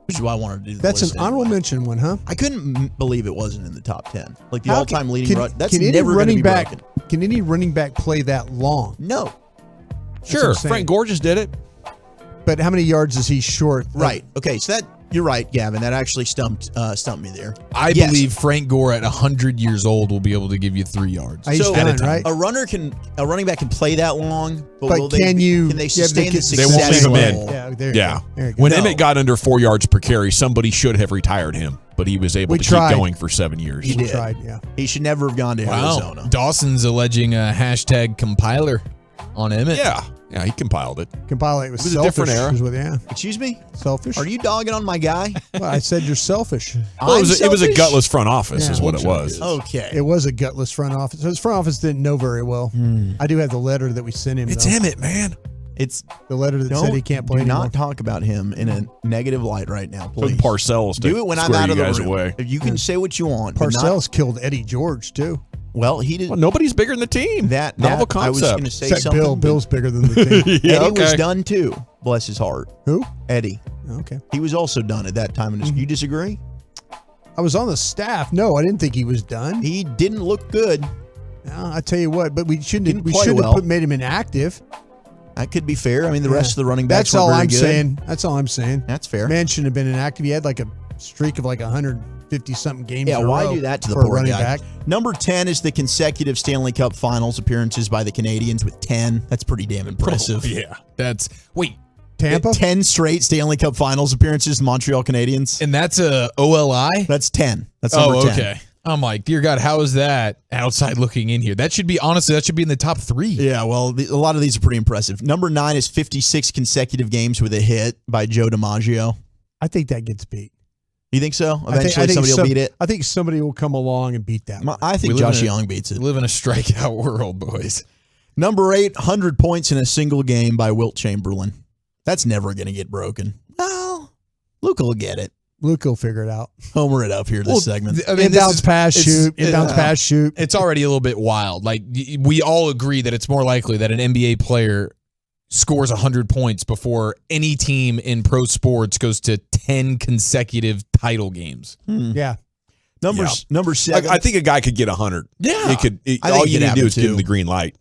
Which is why I wanted to do the That's list an honorable mention one, huh? I couldn't believe it wasn't in the top 10. Like the How all-time leading run. That's can any never going to be back, broken. Can any running back play that long? No. Sure. Frank Gore just did it. But how many yards is he short? Right. Okay. So you're right, Gavin. That actually stumped me there. I believe Frank Gore at 100 years old will be able to give you 3 yards. He's done, right? A running back can play that long, but But will can they sustain the They success? won't leave him level? in. Yeah, there you Yeah. go. There you go. When No. Emmett got under 4 yards per carry, somebody should have retired him, but he was able We to tried. keep going for 7 years. He did. Tried, yeah. He should never have gone to Arizona. Dawson's alleging a hashtag compiler on Emmett. Yeah, he compiled it. Compilate was It was a selfish. different era. is what- yeah. Excuse me? Selfish. Are you dogging on my guy? Well, I said you're selfish. Well, it was a selfish? gutless front office, Yeah, is what it sure was. is. Okay. It was a gutless front office. His front office didn't know very well. I do have the letter that we sent him. It's though. Emmett, man. It's the letter that said he can't play do anymore. not talk about him in a negative light right now, please. Took Parcells to Do it when I'm square out you of the guys room. away. You can say what you want. but not- Parcells killed Eddie George too. Well, he did. Well, nobody's bigger than the team. That Novel I was concept. going to say Except something. Bill's bigger than the team. Yeah, Eddie was okay. done too. Bless his heart. Who? Eddie. Okay. He was also done at that time. You disagree? I was on the staff. No, I didn't think he was done. He didn't look good. No, I tell you what, but we shouldn't Didn't we play shouldn't well. have made him inactive. That could be fair. I mean, the rest of the running backs That's were all very I'm good. saying. That's all I'm saying. That's fair. Man shouldn't have been inactive. He had like a streak of like 150 something games. Yeah, in a why row do that to the for a poor running guy? back? Number 10 is the consecutive Stanley Cup Finals appearances by the Canadians with 10. That's pretty damn impressive. Yeah. That's wait. Tampa? 10 straight Stanley Cup Finals appearances, the Montreal Canadiens. And that's a OLI? That's 10. That's number 10. Okay. I'm like, dear God, how is that outside looking in here? That should be, honestly, that should be in the top 3. Yeah, well, a lot of these are pretty impressive. Number 9 is 56 consecutive games with a hit by Joe DiMaggio. I think that gets beat. You think so? I think Eventually somebody will beat it? I think somebody will come along and beat that. one. I think Josh Young beats it. We live in a strikeout world, boys. Number 8, 100 points in a single game by Wilt Chamberlain. That's never going to get broken. Well, Luke will get it. Luke will figure it out. Homer it up here this segment. I mean, Inbounds pass, shoot. Inbounds pass, shoot. It's already a little bit wild. Like, we all agree that it's more likely that an NBA player scores 100 points before any team in pro sports goes to 10 consecutive title games. Yeah. Number 7. I think a guy could get 100. Yeah. He could. I think All he you could need to have do it is give him too. the green light.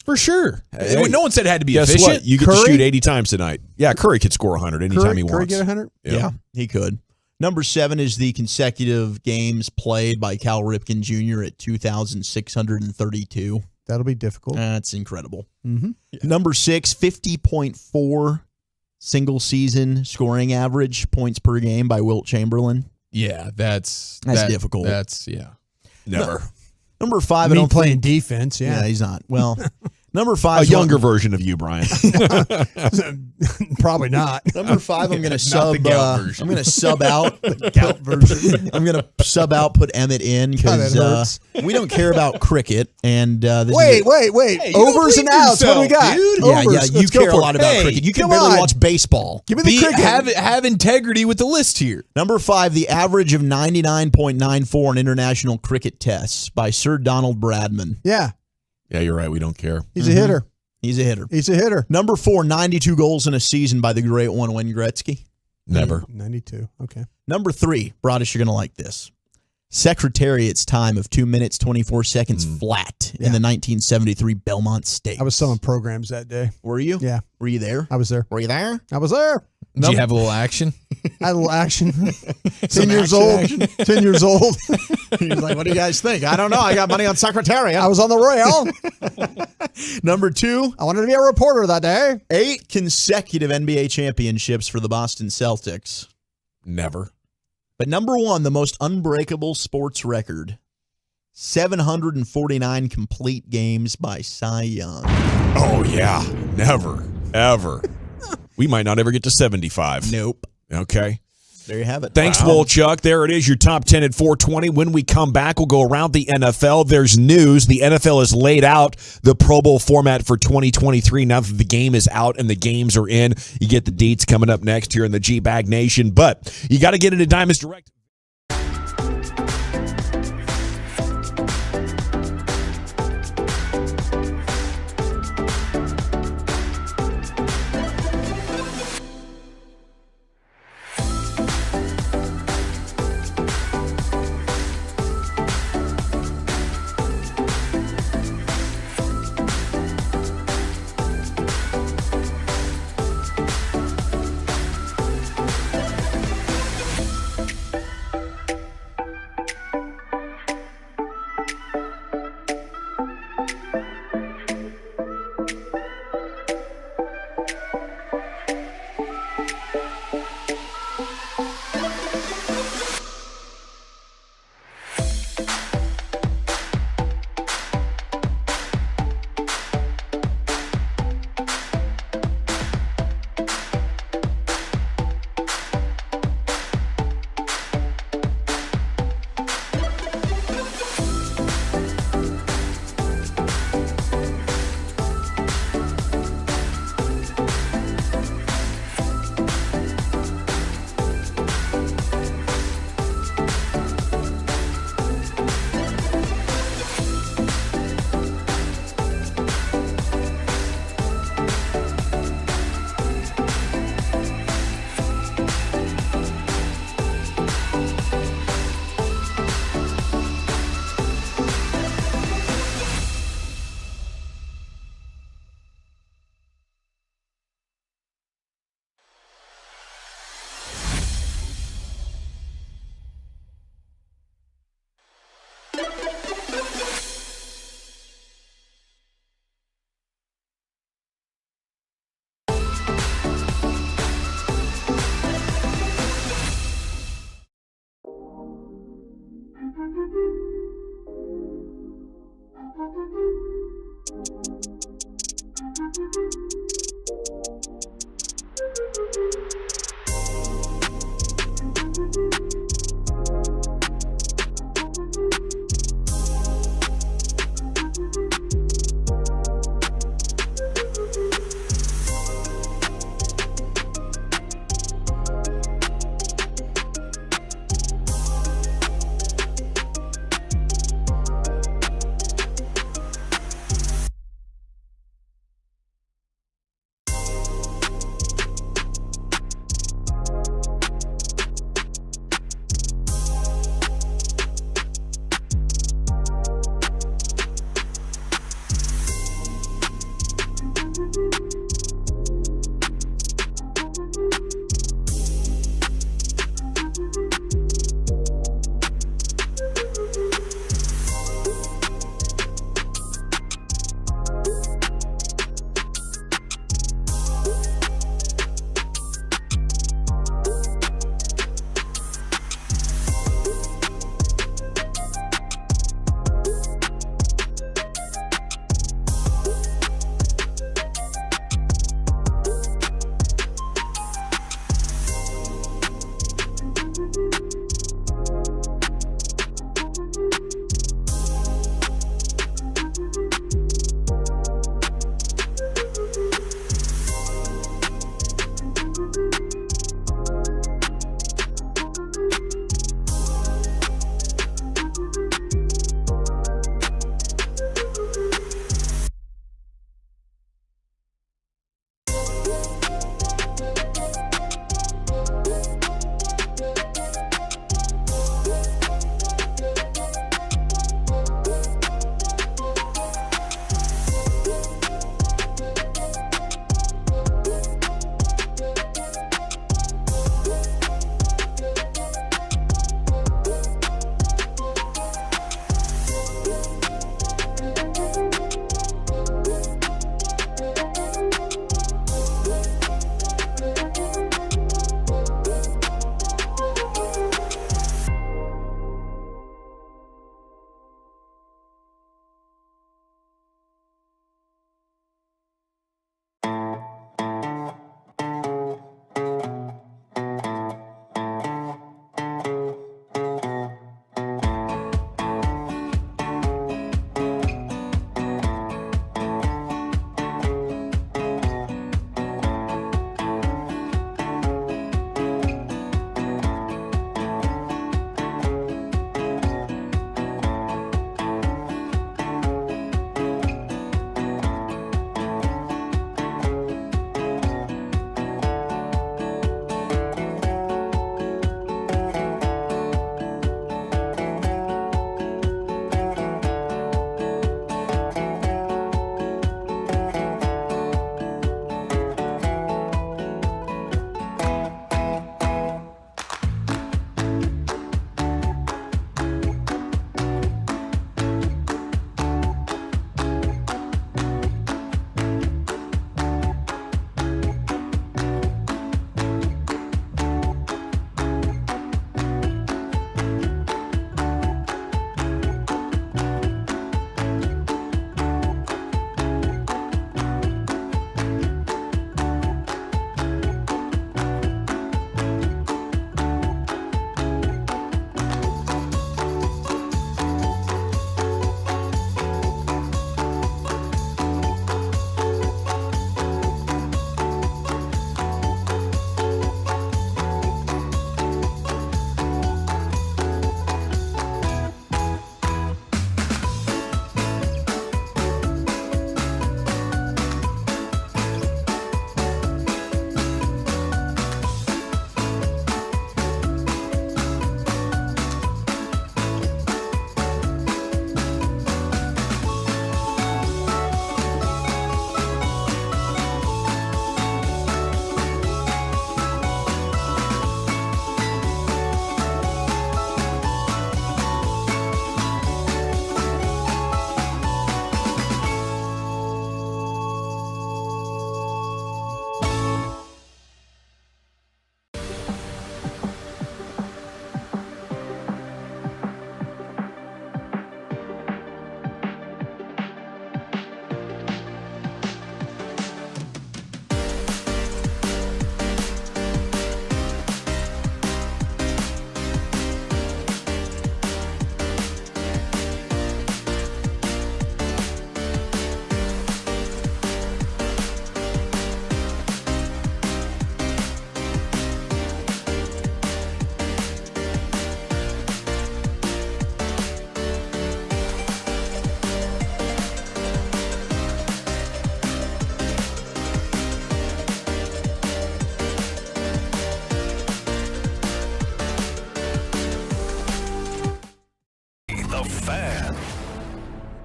For sure. Hey, No one said it had to be Guess efficient. what? You get to shoot 80 times tonight. Yeah, Curry could score 100 anytime he wants. Curry get 100? Yeah, he could. Number 7 is the consecutive games played by Cal Ripken Jr. at 2,632. That'll be difficult. That's incredible. Mm-hmm. Number 6, 50.4 single season scoring average points per game by Wilt Chamberlain. Yeah, that's difficult. That's, yeah. Never. Number 5, Me I don't playing think, defense, yeah. he's not. Well, number 5 A is younger version of you, Brian. Probably not. Number 5, I'm going to Not sub. the gout version. I'm going to sub out. Gout version. I'm going to sub out. Put Emmett in God, because that hurts. we don't care about cricket. And this is Wait. Hey, you don't Overs and believe outs. What do we yourself, got? dude. Yeah, Overs. yeah. You Let's go care a for it. lot about Hey, cricket. You can come barely on. watch baseball. Give me the cricket. Have integrity with the list here. Number 5, the average of 99.94 in international cricket tests by Sir Donald Bradman. Yeah, Yeah, you're right. We don't care. he's a hitter. He's a hitter. He's a hitter. Number 4, 92 goals in a season by the great one, Wayne Gretzky. Never. 92. Okay. Number 3, Broadish, you're going to like this. Secretariat's time of 2 minutes, 24 seconds flat in the 1973 Belmont Stakes. I was selling programs that day. Were you? Yeah. Were you there? I was there. Were you there? I was there. Did you have a little action? I had a little action. 10 Some years action, old. action. 10 years old. He was like, what do you guys think? I don't know. I got money on Secretariat. I was on the rail. Number 2. I wanted to be a reporter that day. 8 consecutive NBA championships for the Boston Celtics. Never. But number 1, the most unbreakable sports record. 749 complete games by Cy Young. Oh, yeah. Never. Ever. We might not ever get to 75. Nope. Okay. There you have it. Thanks, Wow. Wolchuk. There it is, your top 10 at 420. When we come back, we'll go around the NFL. There's news. The NFL has laid out the Pro Bowl format for 2023. Now that the game is out and the games are in, you get the deets coming up next here in the G-Bag Nation. But you got to get into Diamonds Direct.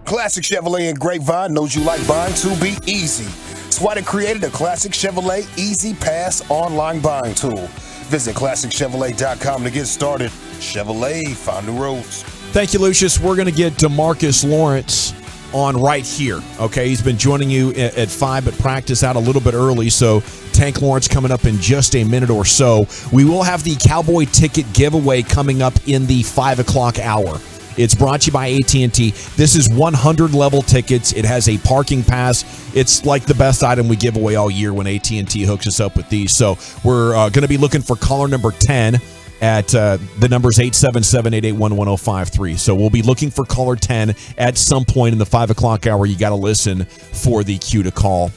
Classic Chevrolet in Grapevine knows you like buying to be easy. That's why they created a Classic Chevrolet Easy Pass online buying tool. Visit ClassicChevrolet.com to get started. Chevrolet, find new roads. Thank you, Lucius. We're going to get DeMarcus Lawrence on right here. Okay, he's been joining you at 5, but practice out a little bit early, so Tank Lawrence coming up in just a minute or so. We will have the Cowboy ticket giveaway coming up in the 5 o'clock hour. It's brought to you by AT&T. This is 100 level tickets. It has a parking pass. It's like the best item we give away all year when AT&T hooks us up with these. So we're going to be looking for caller number 10 at the number's 877-881-1053. So we'll be looking for caller 10 at some point in the 5 o'clock hour. You got to listen for the cue to call.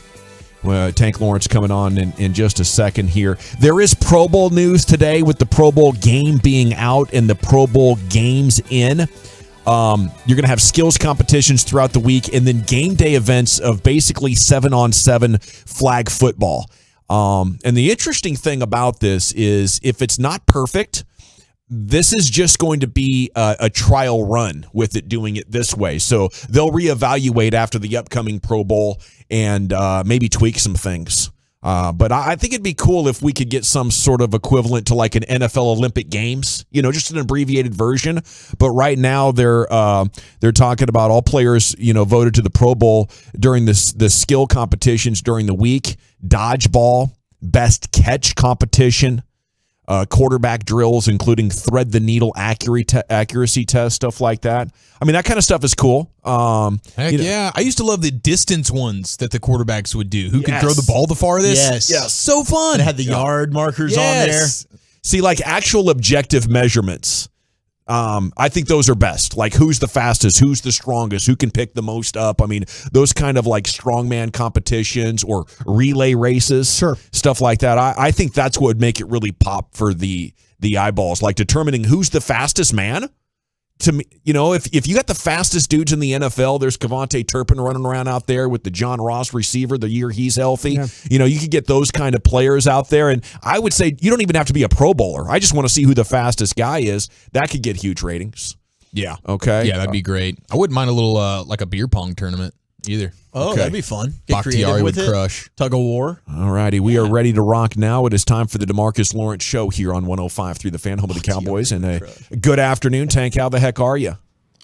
Tank Lawrence coming on in just a second here. There is Pro Bowl news today with the Pro Bowl game being out and the Pro Bowl games in. You're going to have skills competitions throughout the week and then game day events of basically 7-on-7 flag football. And the interesting thing about this is if it's not perfect, this is just going to be a trial run with it doing it this way. So they'll reevaluate after the upcoming Pro Bowl and maybe tweak some things. But I think it'd be cool if we could get some sort of equivalent to like an NFL Olympic Games, just an abbreviated version. But right now they're talking about all players, voted to the Pro Bowl during the skill competitions during the week, dodgeball, best catch competition, quarterback drills, including thread the needle accuracy test, stuff like that. I mean, that kind of stuff is cool. Heck yeah. I used to love the distance ones that the quarterbacks would do. Who can throw the ball the farthest? Yes. So fun. It had the yard markers on there. See, like actual objective measurements. I think those are best. Like who's the fastest, who's the strongest, who can pick the most up. I mean, those kind of like strongman competitions or relay races, stuff like that. I think that's what would make it really pop for the eyeballs, like determining who's the fastest man. To me, if you got the fastest dudes in the NFL, there's Kevontae Turpin running around out there with the John Ross receiver the year he's healthy. Yeah. You could get those kind of players out there. And I would say you don't even have to be a Pro Bowler. I just want to see who the fastest guy is. That could get huge ratings. Yeah. Okay. Yeah, that'd be great. I wouldn't mind a little like a beer pong tournament either. Oh, that'd be fun. Get Bakhtiari creative with would it. crush. Tug of war. All righty. We are ready to rock now. It is time for the DeMarcus Lawrence Show here on 105.3 The Fan, home of the Cowboys. And good afternoon, Tank. How the heck are you?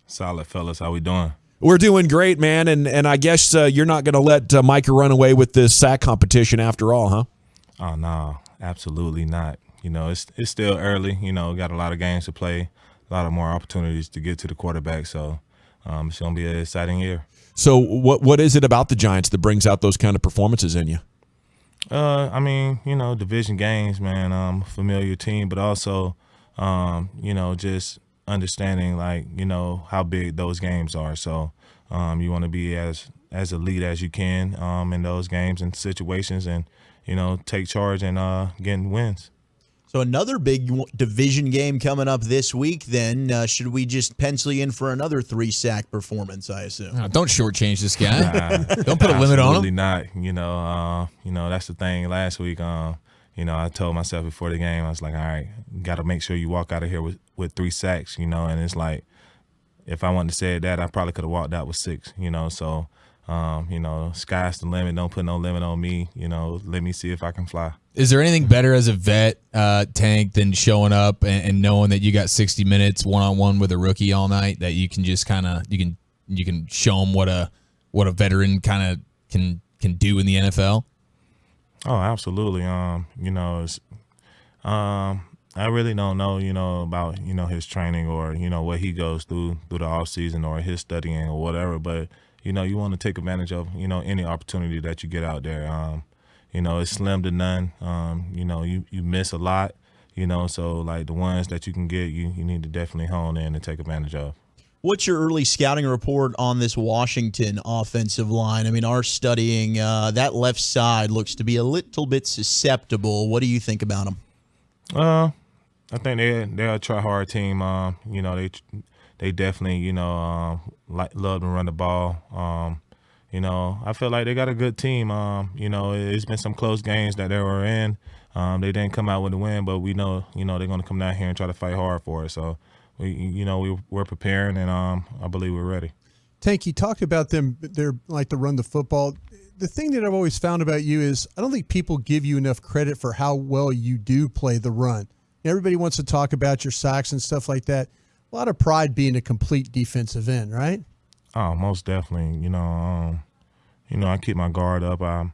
Solid, fellas. How we doing? We're doing great, man. And I guess you're not going to let Micah run away with this sack competition after all, huh? Oh, no. Absolutely not. It's still early. Got a lot of games to play, a lot of more opportunities to get to the quarterback. So it's going to be an exciting year. So what is it about the Giants that brings out those kind of performances in you? I mean, division games, man, familiar team, but also, just understanding, like, how big those games are. So you want to be as elite as you can in those games and situations and, take charge and getting wins. So another big division game coming up this week, then. Should we just pencil you in for another 3-sack performance, I assume? Don't shortchange this guy. Don't put a limit on him. Absolutely not. That's the thing. Last week, I told myself before the game, I was like, all right, you got to make sure you walk out of here with 3 sacks, and it's like, if I wanted to say that, I probably could have walked out with 6, so, sky's the limit. Don't put no limit on me, let me see if I can fly. Is there anything better as a vet, Tank, than showing up and knowing that you got 60 minutes one-on-one with a rookie all night, that you can just kind of you can show them what a veteran kind of can do in the NFL? Oh, absolutely. I really don't know, about, his training or, what he goes through the off season or his studying or whatever. But, you want to take advantage of, any opportunity that you get out there. It's slim to none. You miss a lot, so like the ones that you can get, you need to definitely hone in and take advantage of. What's your early scouting report on this Washington offensive line? I mean, our studying, that left side looks to be a little bit susceptible. What do you think about them? I think they're a try-hard team. They definitely, love to run the ball. I feel like they got a good team. It's been some close games that they were in. They didn't come out with a win, but we know, they're going to come down here and try to fight hard for it. So, we're preparing, and I believe we're ready. Tank, you talked about them. They're like to run the football. The thing that I've always found about you is I don't think people give you enough credit for how well you do play the run. Everybody wants to talk about your sacks and stuff like that. A lot of pride being a complete defensive end, right? Oh, most definitely. I keep my guard up. I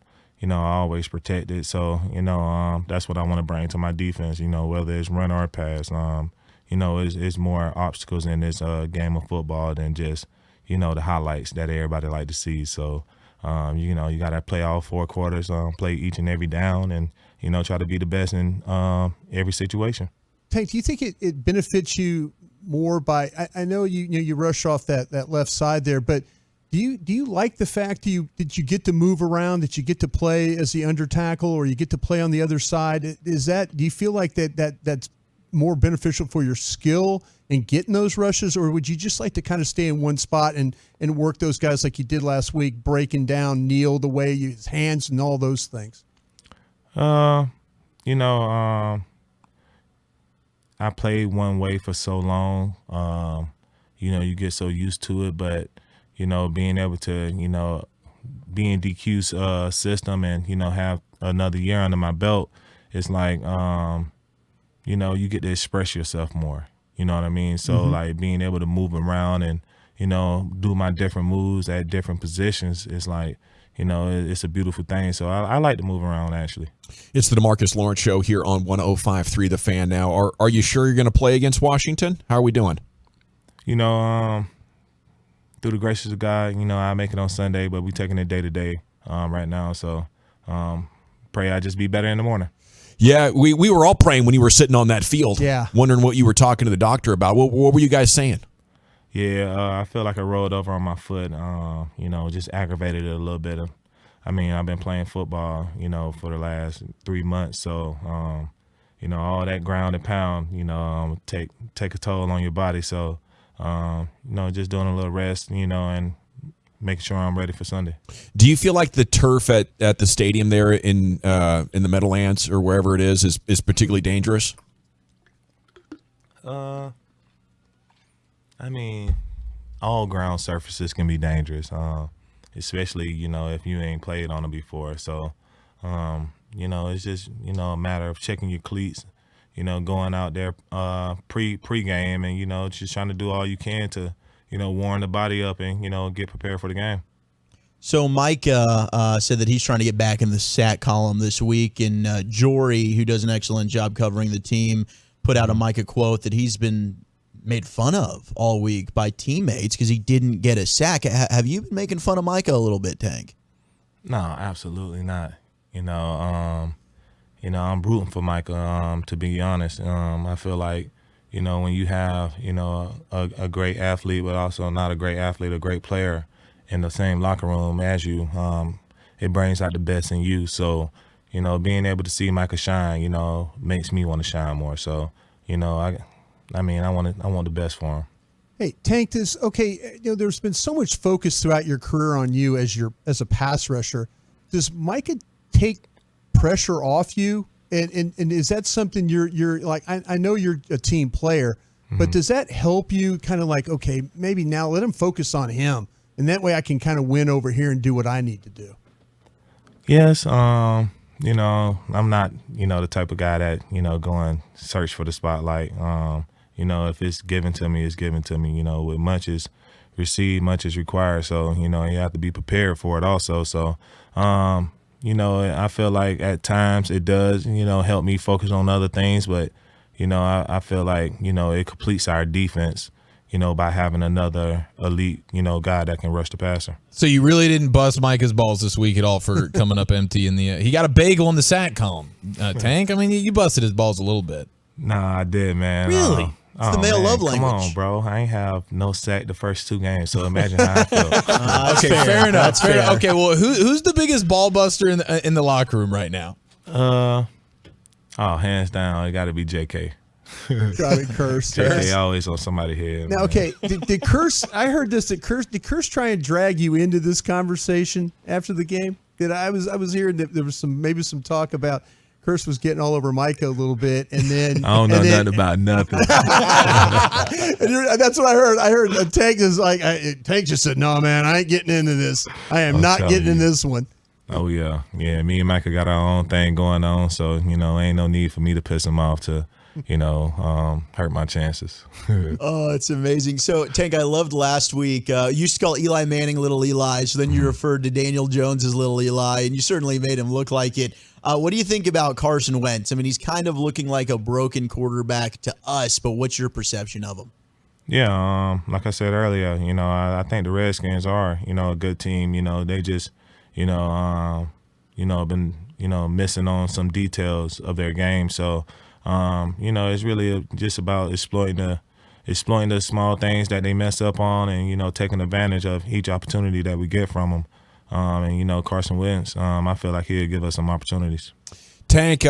always protect it. So, that's what I want to bring to my defense, whether it's run or pass. It's more obstacles in this game of football than just, the highlights that everybody like to see. So, you got to play all 4 quarters, play each and every down, and, try to be the best in every situation. Tank, do you think it benefits you more by – I know you rush off that left side there, but do you like the fact that you get to move around, that you get to play as the under tackle or you get to play on the other side? Do you feel like that's more beneficial for your skill and getting those rushes, or would you just like to kind of stay in one spot and work those guys like you did last week, breaking down Neil the way his hands and all those things? I played one way for so long. You get so used to it, but being able to be in DQ's system and have another year under my belt, it's like you get to express yourself more. You know what I mean? So like being able to move around and do my different moves at different positions is like, it's a beautiful thing. So I like to move around, actually. It's the DeMarcus Lawrence Show here on 105.3 The Fan now. Are you sure you're going to play against Washington? How are we doing? Through the graces of God, I make it on Sunday, but we're taking it day to day right now. So pray I just be better in the morning. Yeah, we were all praying when you were sitting on that field, yeah, wondering what you were talking to the doctor about. What were you guys saying? Yeah, I feel like I rolled over on my foot, just aggravated it a little bit. I've been playing football, for the last 3 months. So, all that ground and pound, take a toll on your body. So, just doing a little rest, and making sure I'm ready for Sunday. Do you feel like the turf at the stadium there in the Meadowlands or wherever it is particularly dangerous? All ground surfaces can be dangerous, especially, if you ain't played on them before. So, it's just, a matter of checking your cleats, going out there pre-game and, just trying to do all you can to, warm the body up and, get prepared for the game. So Mike said that he's trying to get back in the sack column this week, and Jory, who does an excellent job covering the team, put out a Micah quote that he's been made fun of all week by teammates because he didn't get a sack. Have you been making fun of Micah a little bit, Tank? No, absolutely not. I'm rooting for Micah, to be honest. I feel like, when you have, a great athlete, but also not a great athlete, a great player in the same locker room as you, it brings out the best in you. So, being able to see Micah shine, makes me want to shine more. So, I want the best for him. Hey, Tank, there's been so much focus throughout your career on you as a pass rusher. Does Micah take pressure off you? And is that something you're like, I know you're a team player, but does that help you kind of like, okay, maybe now let him focus on him, and that way I can kind of win over here and do what I need to do? Yes, I'm not, the type of guy that, go and search for the spotlight. If it's given to me, it's given to me. With much is received, much is required. So, you have to be prepared for it also. So, I feel like at times it does, help me focus on other things. But, I feel like, it completes our defense, by having another elite, guy that can rush the passer. So you really didn't bust Micah's balls this week at all for coming up empty in the he got a bagel in the sack column. Tank, you busted his balls a little bit. Nah, I did, man. Really? It's the male love language. Come on, bro. I ain't have no sack the first 2 games, so imagine how I feel. Okay, fair enough. Fair. Okay, well, who's the biggest ball buster in the locker room right now? Hands down, it got to be JK. Got it, Curse. JK always on somebody's head. Now, okay, did Curse? I heard this. Did Curse try and drag you into this conversation after the game? I was hearing that there was some talk about Chris was getting all over Micah a little bit, and then I don't know nothing about nothing. and that's what I heard. I heard Tank is like, Tank just said, "No, man, I ain't getting into this. I am not getting in this one." Oh yeah. Me and Micah got our own thing going on, so ain't no need for me to piss him off to hurt my chances. Oh, it's amazing. So, Tank, I loved last week. You used to call Eli Manning Little Eli, so then you referred to Daniel Jones as Little Eli, and you certainly made him look like it. What do you think about Carson Wentz? I mean, he's kind of looking like a broken quarterback to us, but what's your perception of him? Yeah, like I said earlier, I think the Redskins are, a good team. They just, been, missing on some details of their game. So, it's really just about exploiting the small things that they mess up on, and taking advantage of each opportunity that we get from them. Carson Wentz, I feel like he'll give us some opportunities. Tank,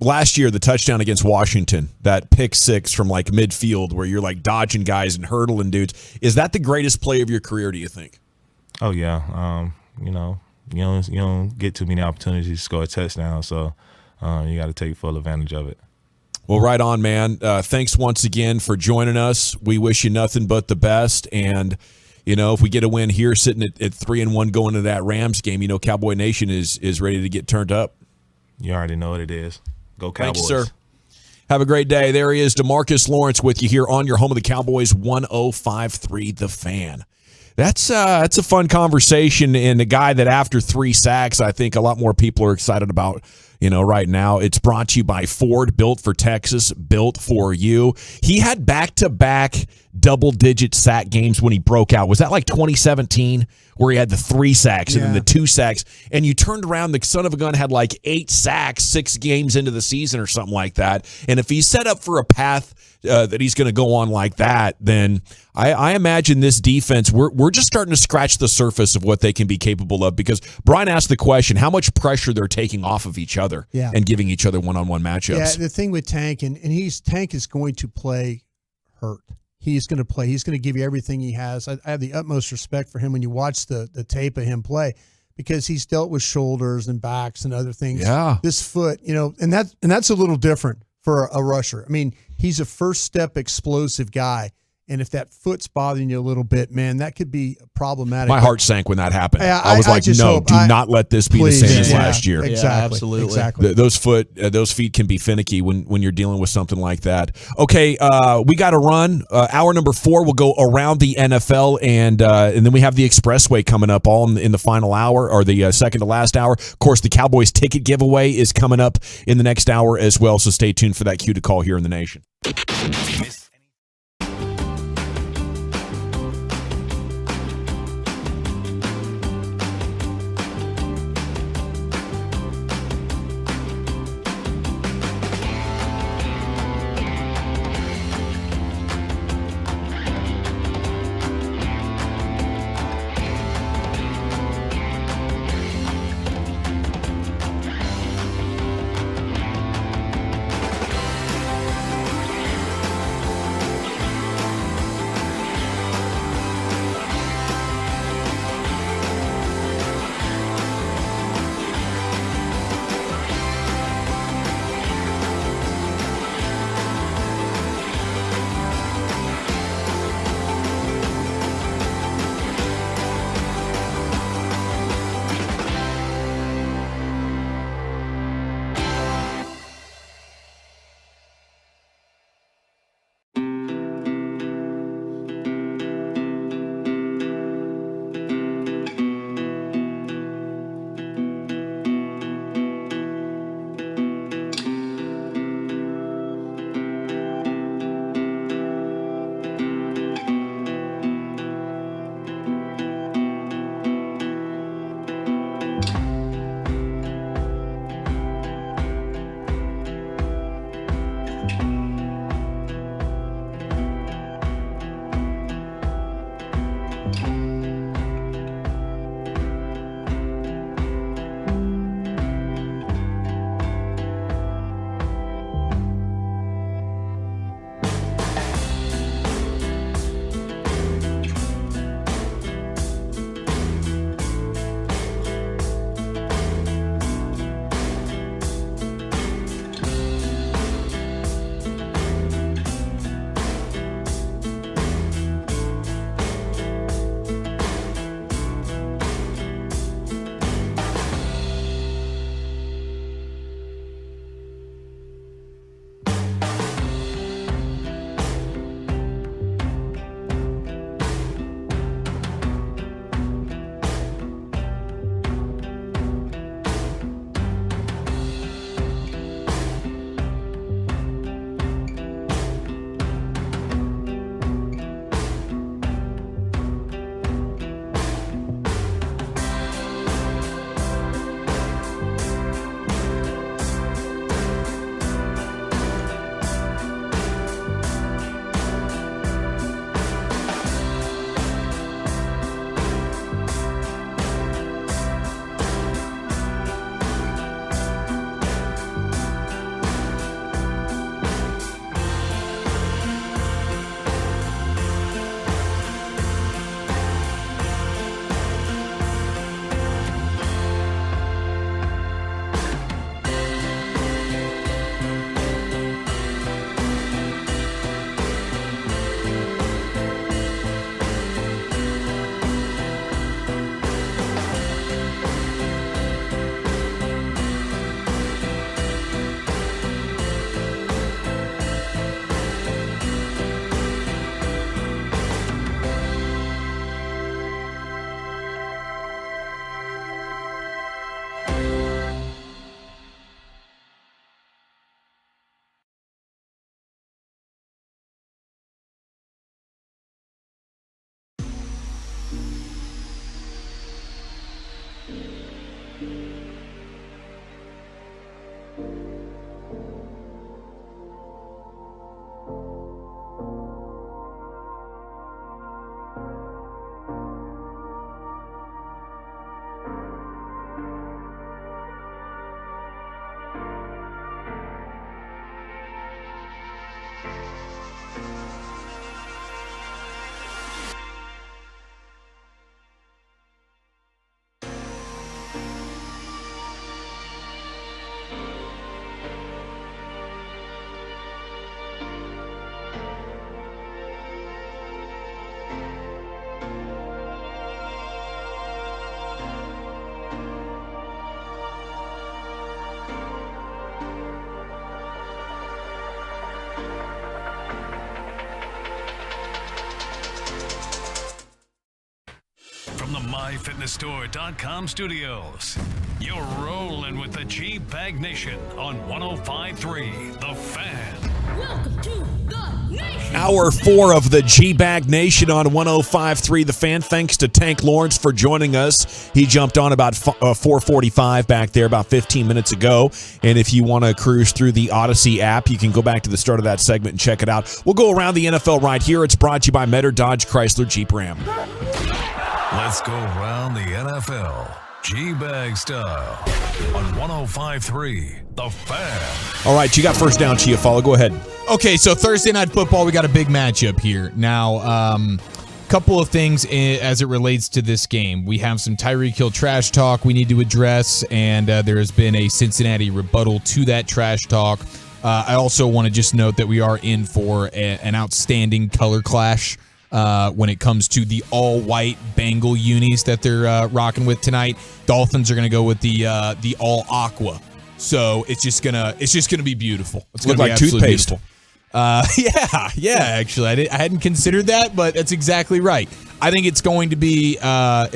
last year the touchdown against Washington, that pick six from like midfield where you're like dodging guys and hurdling dudes, is that the greatest play of your career? Do you think? Oh yeah, you don't get too many opportunities to score a touchdown, so you got to take full advantage of it. Well, right on, man. Thanks once again for joining us. We wish you nothing but the best. And, if we get a win here sitting at 3-1 going to that Rams game, Cowboy Nation is ready to get turned up. You already know what it is. Go Cowboys. Thank you, sir. Have a great day. There he is, DeMarcus Lawrence with you here on your home of the Cowboys, 105.3 The Fan. That's a fun conversation, and a guy that after 3 sacks, I think a lot more people are excited about, right now. It's brought to you by Ford, built for Texas, built for you. He had back-to-back double-digit sack games when he broke out. Was that like 2017 where he had the 3 sacks and then the 2 sacks? And you turned around, the son of a gun had like 8 sacks 6 games into the season or something like that. And if he's set up for a path that he's going to go on like that, then I imagine this defense, we're just starting to scratch the surface of what they can be capable of, because Brian asked the question, how much pressure they're taking off of each other and giving each other one-on-one matchups. Yeah, the thing with Tank, and Tank is going to play hurt. He's going to play. He's going to give you everything he has. I have the utmost respect for him when you watch the tape of him play, because he's dealt with shoulders and backs and other things. Yeah. This foot, and that's a little different for a rusher. I mean, he's a first step explosive guy. And if that foot's bothering you a little bit, man, that could be problematic. My heart sank when that happened. I was like, just no, hope do not let this be the same as last year. Exactly. Exactly. Those feet can be finicky when you're dealing with something like that. Okay, we got to run. Hour number 4, we'll go around the NFL, and then we have the Expressway coming up all in the final hour, or the second to last hour. Of course, the Cowboys ticket giveaway is coming up in the next hour as well, so stay tuned for that cue to call here in the nation. From the MyFitnessStore.com studios, you're rolling with the G-Bag Nation on 105.3 The Fan. Welcome to the Nation. Hour 4 of the G-Bag Nation on 105.3 The Fan. Thanks to Tank Lawrence for joining us. He jumped on about 4:45 back there, about 15 minutes ago. And if you want to cruise through the Odyssey app, you can go back to the start of that segment and check it out. We'll go around the NFL right here. It's brought to you by Metter Dodge Chrysler Jeep Ram. Let's go around the NFL G-Bag style on 105.3 The Fan. All right, you got first down, Chiafalo. Go ahead. Okay, so Thursday Night Football, we got a big matchup here. Now, couple of things as it relates to this game. We have some Tyreek Hill trash talk we need to address, and there has been a Cincinnati rebuttal to that trash talk. I also want to just note that we are in for an outstanding color clash when it comes to the all-white Bengal unis that they're rocking with tonight. Dolphins are going to go with the all-aqua. So it's just gonna be beautiful. It's Look like toothpaste. Beautiful. Yeah. Actually, I hadn't considered that, but that's exactly right. I think it's going to be a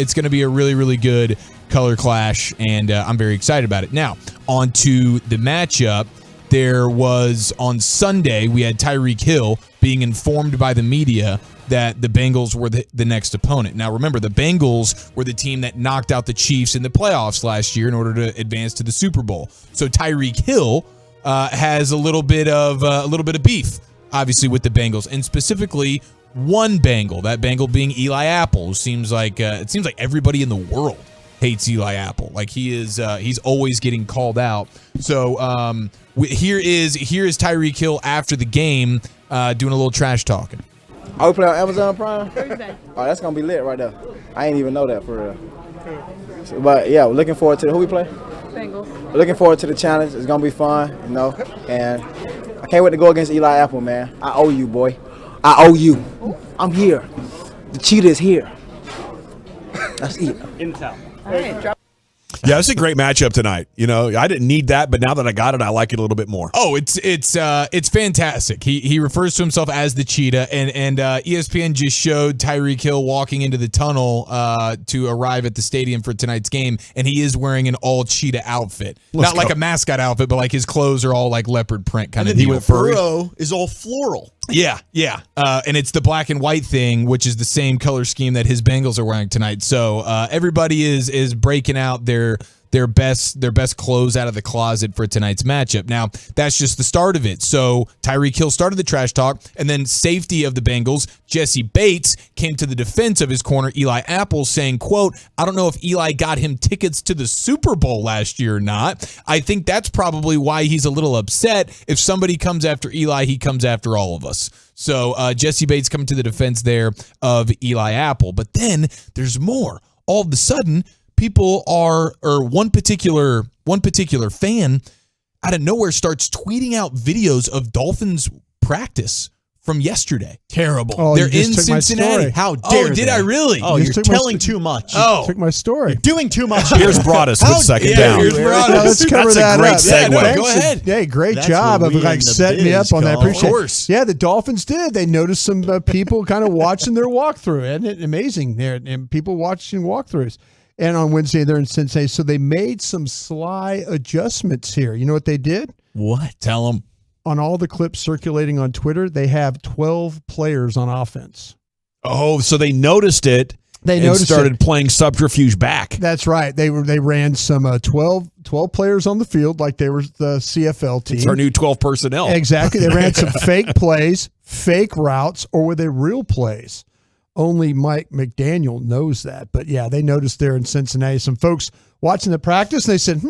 really, really good color clash, and I'm very excited about it. Now, on to the matchup. There was on Sunday we had Tyreek Hill being informed by the media that the Bengals were the next opponent. Now, remember, the Bengals were the team that knocked out the Chiefs in the playoffs last year in order to advance to the Super Bowl. So Tyreek Hill has a little bit of beef, obviously, with the Bengals, and specifically one Bengal. That Bengal being Eli Apple, who seems like everybody in the world hates Eli Apple. Like he's always getting called out. So here is Tyreek Hill after the game doing a little trash talking. Oh, we play on Amazon Prime? Thursday. Oh, that's going to be lit right there. I ain't even know that for real. So, but, yeah, we're looking forward to who we play? Bengals. We're looking forward to the challenge. It's going to be fun, and I can't wait to go against Eli Apple, man. I owe you, boy. I owe you. I'm here. The cheetah is here. That's it. Intel. Yeah, it's a great matchup tonight. You know, I didn't need that, but now that I got it, I like it a little bit more. Oh, it's fantastic. He refers to himself as the cheetah, and ESPN just showed Tyreek Hill walking into the tunnel to arrive at the stadium for tonight's game, and he is wearing an all cheetah outfit. Not like a mascot outfit, but like his clothes are all like leopard print kind of deal. And then the burrow is all floral. Yeah. And it's the black and white thing, which is the same color scheme that his Bengals are wearing tonight. So everybody is breaking out their best clothes out of the closet for tonight's matchup. Now, that's just the start of it. So Tyreek Hill started the trash talk, and then safety of the Bengals, Jesse Bates, came to the defense of his corner, Eli Apple, saying, quote, I don't know if Eli got him tickets to the Super Bowl last year or not. I think that's probably why he's a little upset. If somebody comes after Eli, he comes after all of us. So Jesse Bates coming to the defense there of Eli Apple. But then there's more. All of a sudden, one particular fan out of nowhere starts tweeting out videos of Dolphins practice from yesterday. Terrible. Oh, they're you just in took my Cincinnati. story. How dare did they? I really? Oh, You you're took my telling too much. You took my story. You're doing too much. Here's Broadus with second down. Here's Broadus. Let's cover That's that a great up. segue. Thanks. Go ahead. Hey, great That's job what of we in like the setting me up biz on that. call. Appreciate Of course. it. Yeah, the Dolphins did. They noticed some people kind of watching their walkthrough. Isn't it amazing? There and people watching walkthroughs. And on Wednesday, they're in Cincinnati. So they made some sly adjustments here. You know what they did? What? Tell them. On all the clips circulating on Twitter, they have 12 players on offense. Oh, so they noticed it. They and noticed started it. playing subterfuge back. That's right. They ran some 12 players on the field like they were the CFL team. It's our new 12 personnel. Exactly. They ran some fake plays, fake routes, or were they real plays? Only Mike McDaniel knows that. But yeah, they noticed there in Cincinnati some folks watching the practice. And they said,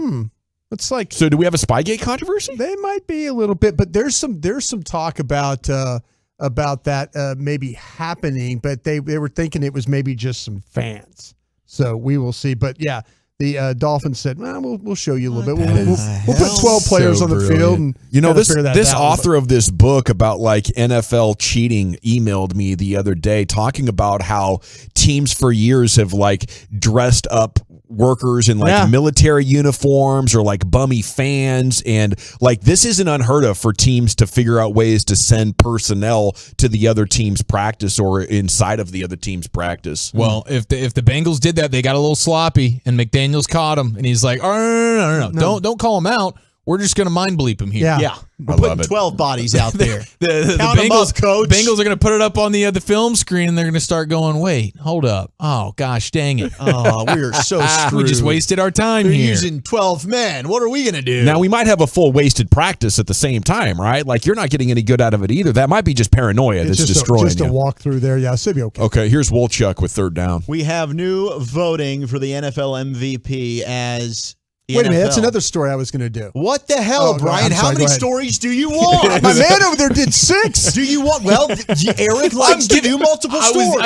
it's like. So do we have a Spygate controversy? They might be a little bit, but there's some talk about that maybe happening, but they were thinking it was maybe just some fans. So we will see. But yeah, the Dolphins said, we'll show you a little bit. We'll put 12 players on the field. And this author of this book about like NFL cheating emailed me the other day talking about how teams for years have like dressed up workers in like military uniforms or like bummy fans. And like this isn't unheard of for teams to figure out ways to send personnel to the other team's practice or inside of the other team's practice. Well, if the Bengals did that, they got a little sloppy, and McDaniels caught him, and he's like, "Oh, no. Don't call him out. We're just going to mind bleep him here." Yeah. We're putting 12 bodies out there. The Count 'em Bengals, up, coach. Bengals are going to put it up on the film screen, and they're going to start going, "Wait, hold up. Oh, gosh, dang it. Oh, we are so screwed. We just wasted our time They're here." using 12 men. What are we going to do? Now, we might have a full wasted practice at the same time, right? Like, you're not getting any good out of it either. That might be just paranoia that's destroying just you. a walk through there. Yeah, it should be okay. Okay, here's Wolchuk with third down. We have new voting for the NFL MVP as the Wait a minute, NFL. that's another story I was going to do. What the hell, Oh, Brian? I'm How sorry, many go ahead. stories do you want? My man over there did 6. Do you want? Well, Eric likes to do multiple stories.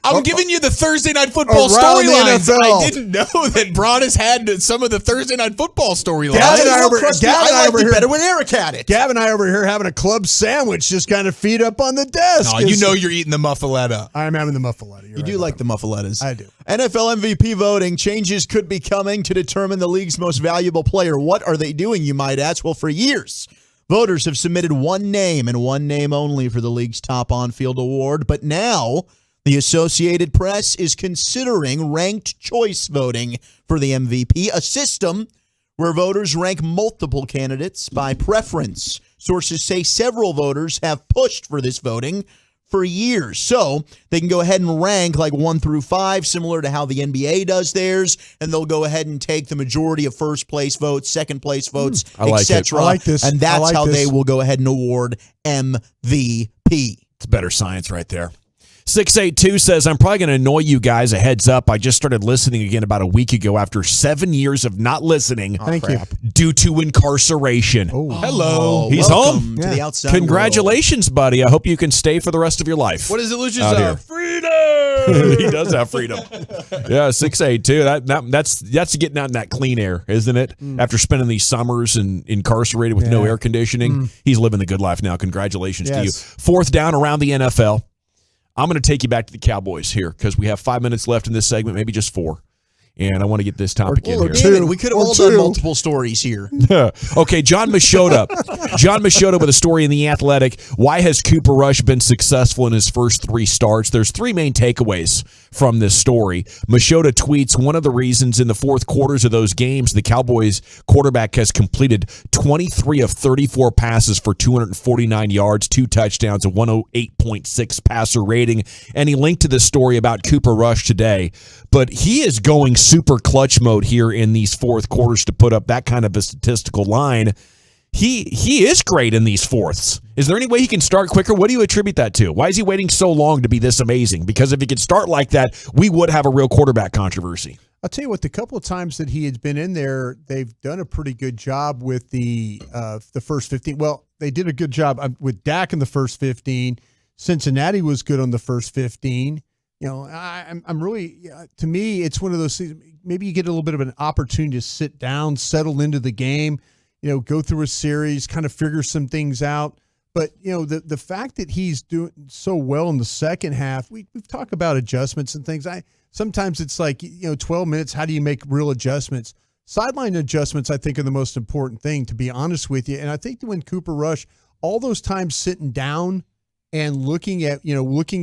I'm giving you the Thursday Night Football around the storylines. NFL. I didn't know that Braun has had some of the Thursday Night Football storylines. Gavin and I over here better when Eric had it. Gavin and I over here having a club sandwich, just kind of feet up on the desk. No, you know you're eating the muffaletta. I'm having the muffaletta. You do like the muffalettas. I do. NFL MVP voting. Changes could be coming to determine the league's most valuable player. What are they doing, you might ask? Well, for years, voters have submitted one name and one name only for the league's top on-field award. But now the Associated Press is considering ranked choice voting for the MVP, a system where voters rank multiple candidates by preference. Sources say several voters have pushed for this voting for years. So they can go ahead and rank like 1 through 5, similar to how the NBA does theirs, and they'll go ahead and take the majority of first place votes, second place votes, etc. I like this. And that's I like how this. they will go ahead and award MVP. It's better science right there. 682 says, I'm probably going to annoy you guys. A heads up. I just started listening again about a week ago after 7 years of not listening. Thank you. Due to incarceration. Hello. He's Welcome home. to the outside Congratulations, buddy. I hope you can stay for the rest of your life. What is it, Lucius? Out here. Freedom! He does have freedom. Yeah, 682. That's getting out in that clean air, isn't it? After spending these summers and incarcerated with no air conditioning, he's living the good life now. Congratulations to you. Fourth down around the NFL. I'm going to take you back to the Cowboys here because we have 5 minutes left in this segment, maybe just 4. And I want to get this topic in here. We could have all done multiple stories here. Okay, John Machota. John Machota with a story in The Athletic. Why has Cooper Rush been successful in his first 3 starts? There's 3 main takeaways from this story. Machota tweets, one of the reasons in the fourth quarters of those games, the Cowboys quarterback has completed 23 of 34 passes for 249 yards, 2 touchdowns, a 108.6 passer rating. And he linked to this story about Cooper Rush today. But he is going super clutch mode here in these fourth quarters to put up that kind of a statistical line. He is great in these fourths. Is there any way he can start quicker? What do you attribute that to? Why is he waiting so long to be this amazing? Because if he could start like that, we would have a real quarterback controversy. I'll tell you what, the couple of times that he has been in there, they've done a pretty good job with the first 15. Well, they did a good job with Dak in the first 15. Cincinnati was good on the first 15. You know, I'm really, to me, it's one of those things. Maybe you get a little bit of an opportunity to sit down, settle into the game, you know, go through a series, kind of figure some things out. But, you know, the fact that he's doing so well in the second half, we've talked about adjustments and things. Sometimes it's like, you know, 12 minutes, how do you make real adjustments? Sideline adjustments, I think, are the most important thing, to be honest with you. And I think that when Cooper Rush, all those times sitting down and looking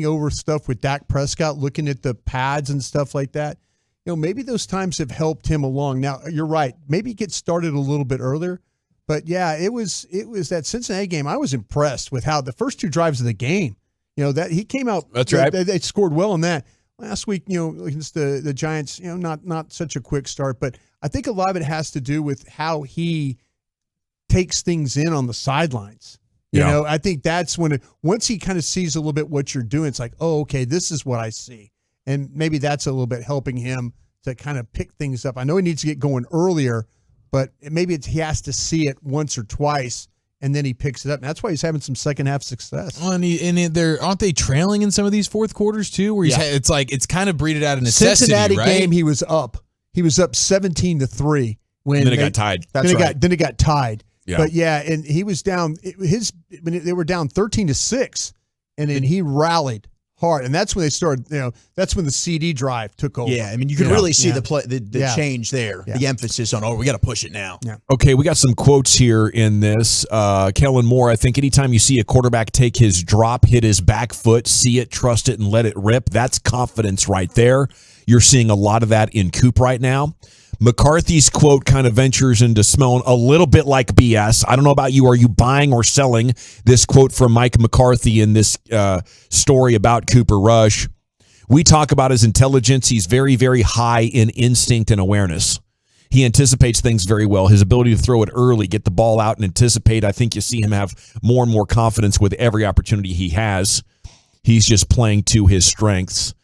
over stuff with Dak Prescott, looking at the pads and stuff like that, you know, maybe those times have helped him along. Now, you're right. Maybe get started a little bit earlier. But, yeah, it was that Cincinnati game. I was impressed with how the first 2 drives of the game, you know, that he came out. That's right. They scored well in that. Last week, you know, against the Giants, you know, not such a quick start. But I think a lot of it has to do with how he takes things in on the sidelines. You know, I think that's when once he kind of sees a little bit what you're doing, it's like, oh, okay, this is what I see. And maybe that's a little bit helping him to kind of pick things up. I know he needs to get going earlier, but maybe he has to see it once or twice, and then he picks it up. And that's why he's having some second half success. Oh, aren't they trailing in some of these fourth quarters too? Where it's like it's kind of breeded out of necessity. Cincinnati right? game, he was up. He was up 17-3 when then it got tied. Then it got tied. Yeah. But yeah, and he was down. They were down 13-6, and then he rallied hard, and that's when they started. That's when the CD drive took over. Yeah, I mean, you can really see the change there. Yeah. The emphasis on, we got to push it now. Yeah. Okay, we got some quotes here in this. Kellen Moore, I think anytime you see a quarterback take his drop, hit his back foot, see it, trust it, and let it rip, that's confidence right there. You're seeing a lot of that in Coop right now. McCarthy's quote kind of ventures into smelling a little bit like BS. I don't know about you. Are you buying or selling this quote from Mike McCarthy in this story about Cooper Rush? We talk about his intelligence. He's very, very high in instinct and awareness. He anticipates things very well. His ability to throw it early, get the ball out and anticipate. I think you see him have more and more confidence with every opportunity he has. He's just playing to his strengths.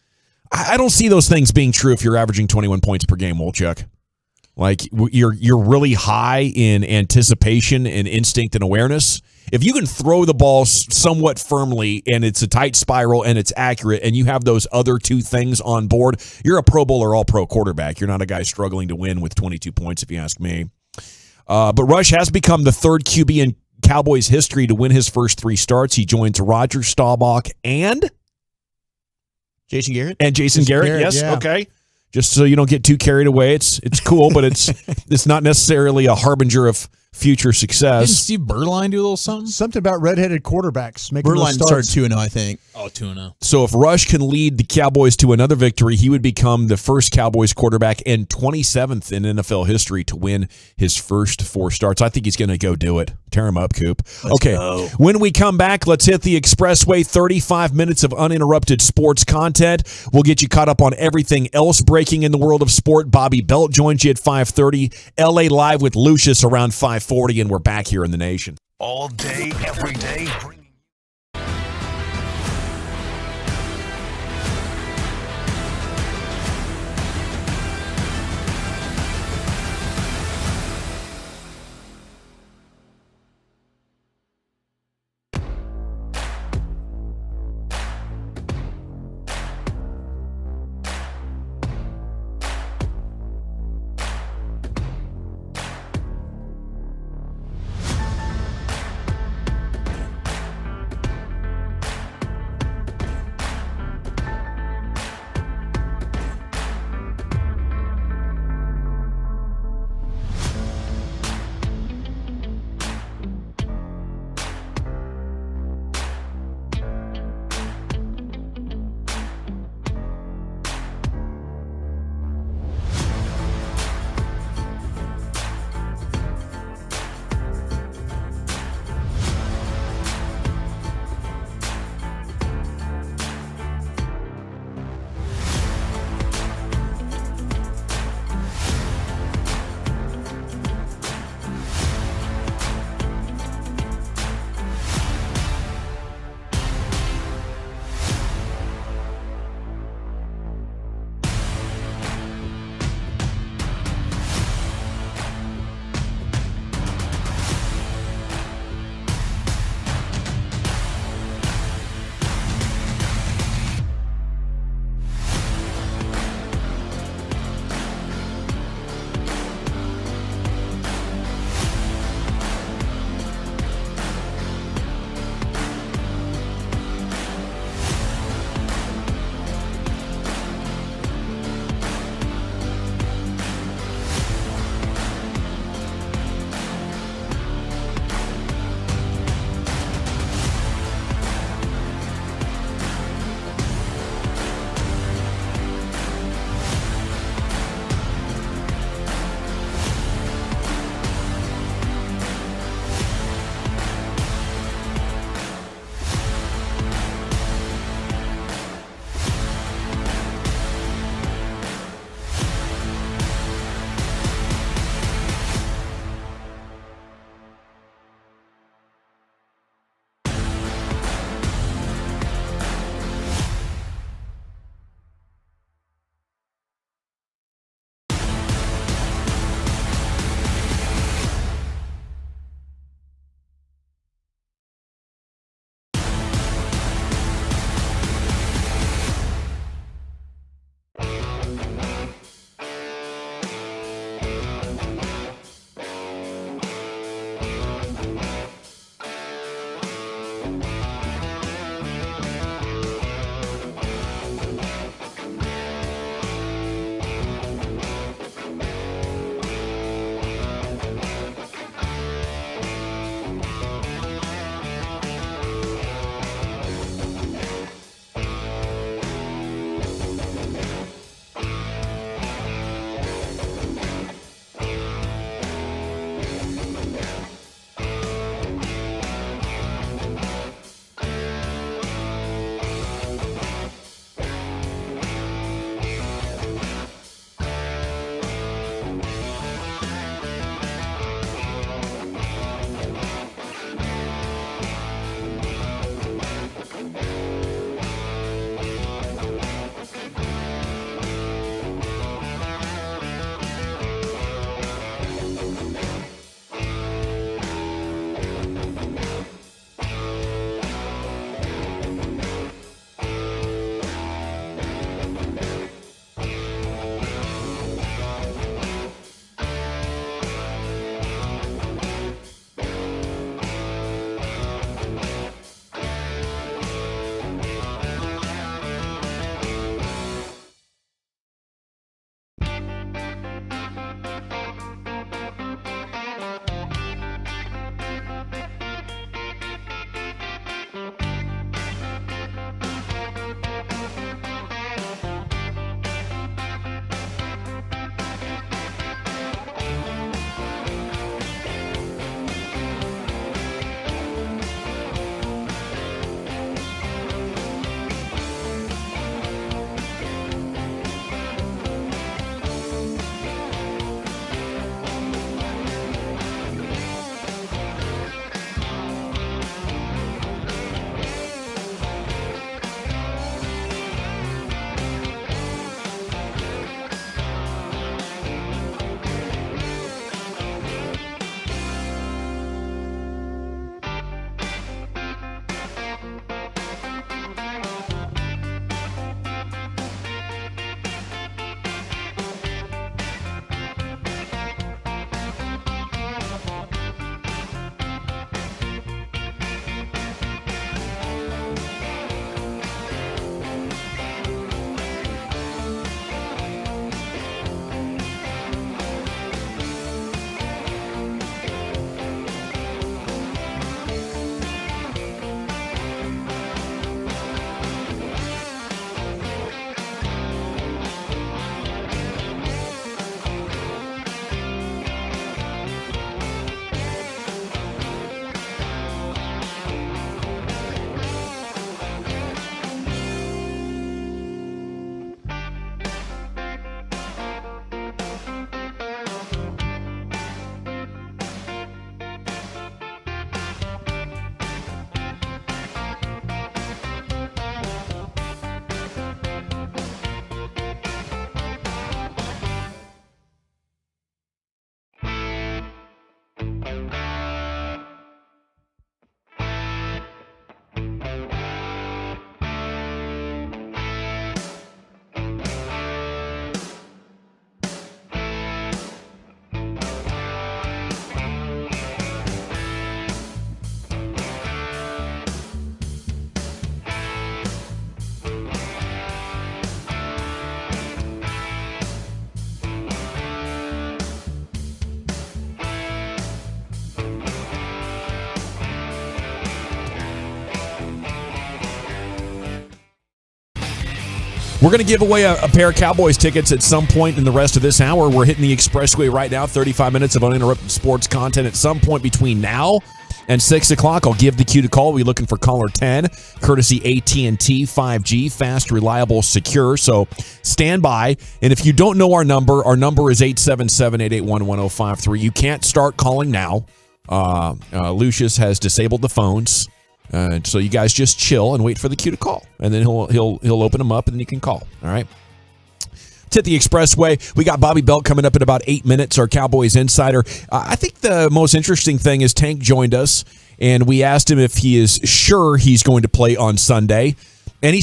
I don't see those things being true if you're averaging 21 points per game, Wolchuk. Like, you're really high in anticipation and instinct and awareness. If you can throw the ball somewhat firmly and it's a tight spiral and it's accurate and you have those other two things on board, you're a Pro Bowl or all-pro quarterback. You're not a guy struggling to win with 22 points, if you ask me. But Rush has become the third QB in Cowboys history to win his first 3 starts. He joins Roger Staubach and Jason Garrett? And Jason Garrett, yes, yeah. Okay. Just so you don't get too carried away. It's cool, but it's not necessarily a harbinger of future success. Didn't Steve Berline do a little something? Something about redheaded quarterbacks. Berline started 2-0, I think. Oh, 2-0. So if Rush can lead the Cowboys to another victory, he would become the first Cowboys quarterback and 27th in NFL history to win his first 4 starts. I think he's going to go do it. Tear him up, Coop. Let's go. When we come back, let's hit the expressway. 35 minutes of uninterrupted sports content. We'll get you caught up on everything else breaking in the world of sport. Bobby Belt joins you at 5:30. LA Live with Lucius around 5:40, and we're back here in the nation. All day, every day. We're going to give away a pair of Cowboys tickets at some point in the rest of this hour. We're hitting the expressway right now, 35 minutes of uninterrupted sports content. At some point between now and 6 o'clock, I'll give the cue to call. We're looking for caller 10, courtesy AT&T 5G, fast, reliable, secure. So stand by. And if you don't know our number is 877-881-1053. You can't start calling now. Lucius has disabled the phones. So you guys just chill and wait for the cue to call. And then he'll open them up and then you can call. All right. It's at the expressway. We got Bobby Belt coming up in about 8 minutes, our Cowboys insider. I think the most interesting thing is Tank joined us, and we asked him if he is sure he's going to play on Sunday. And he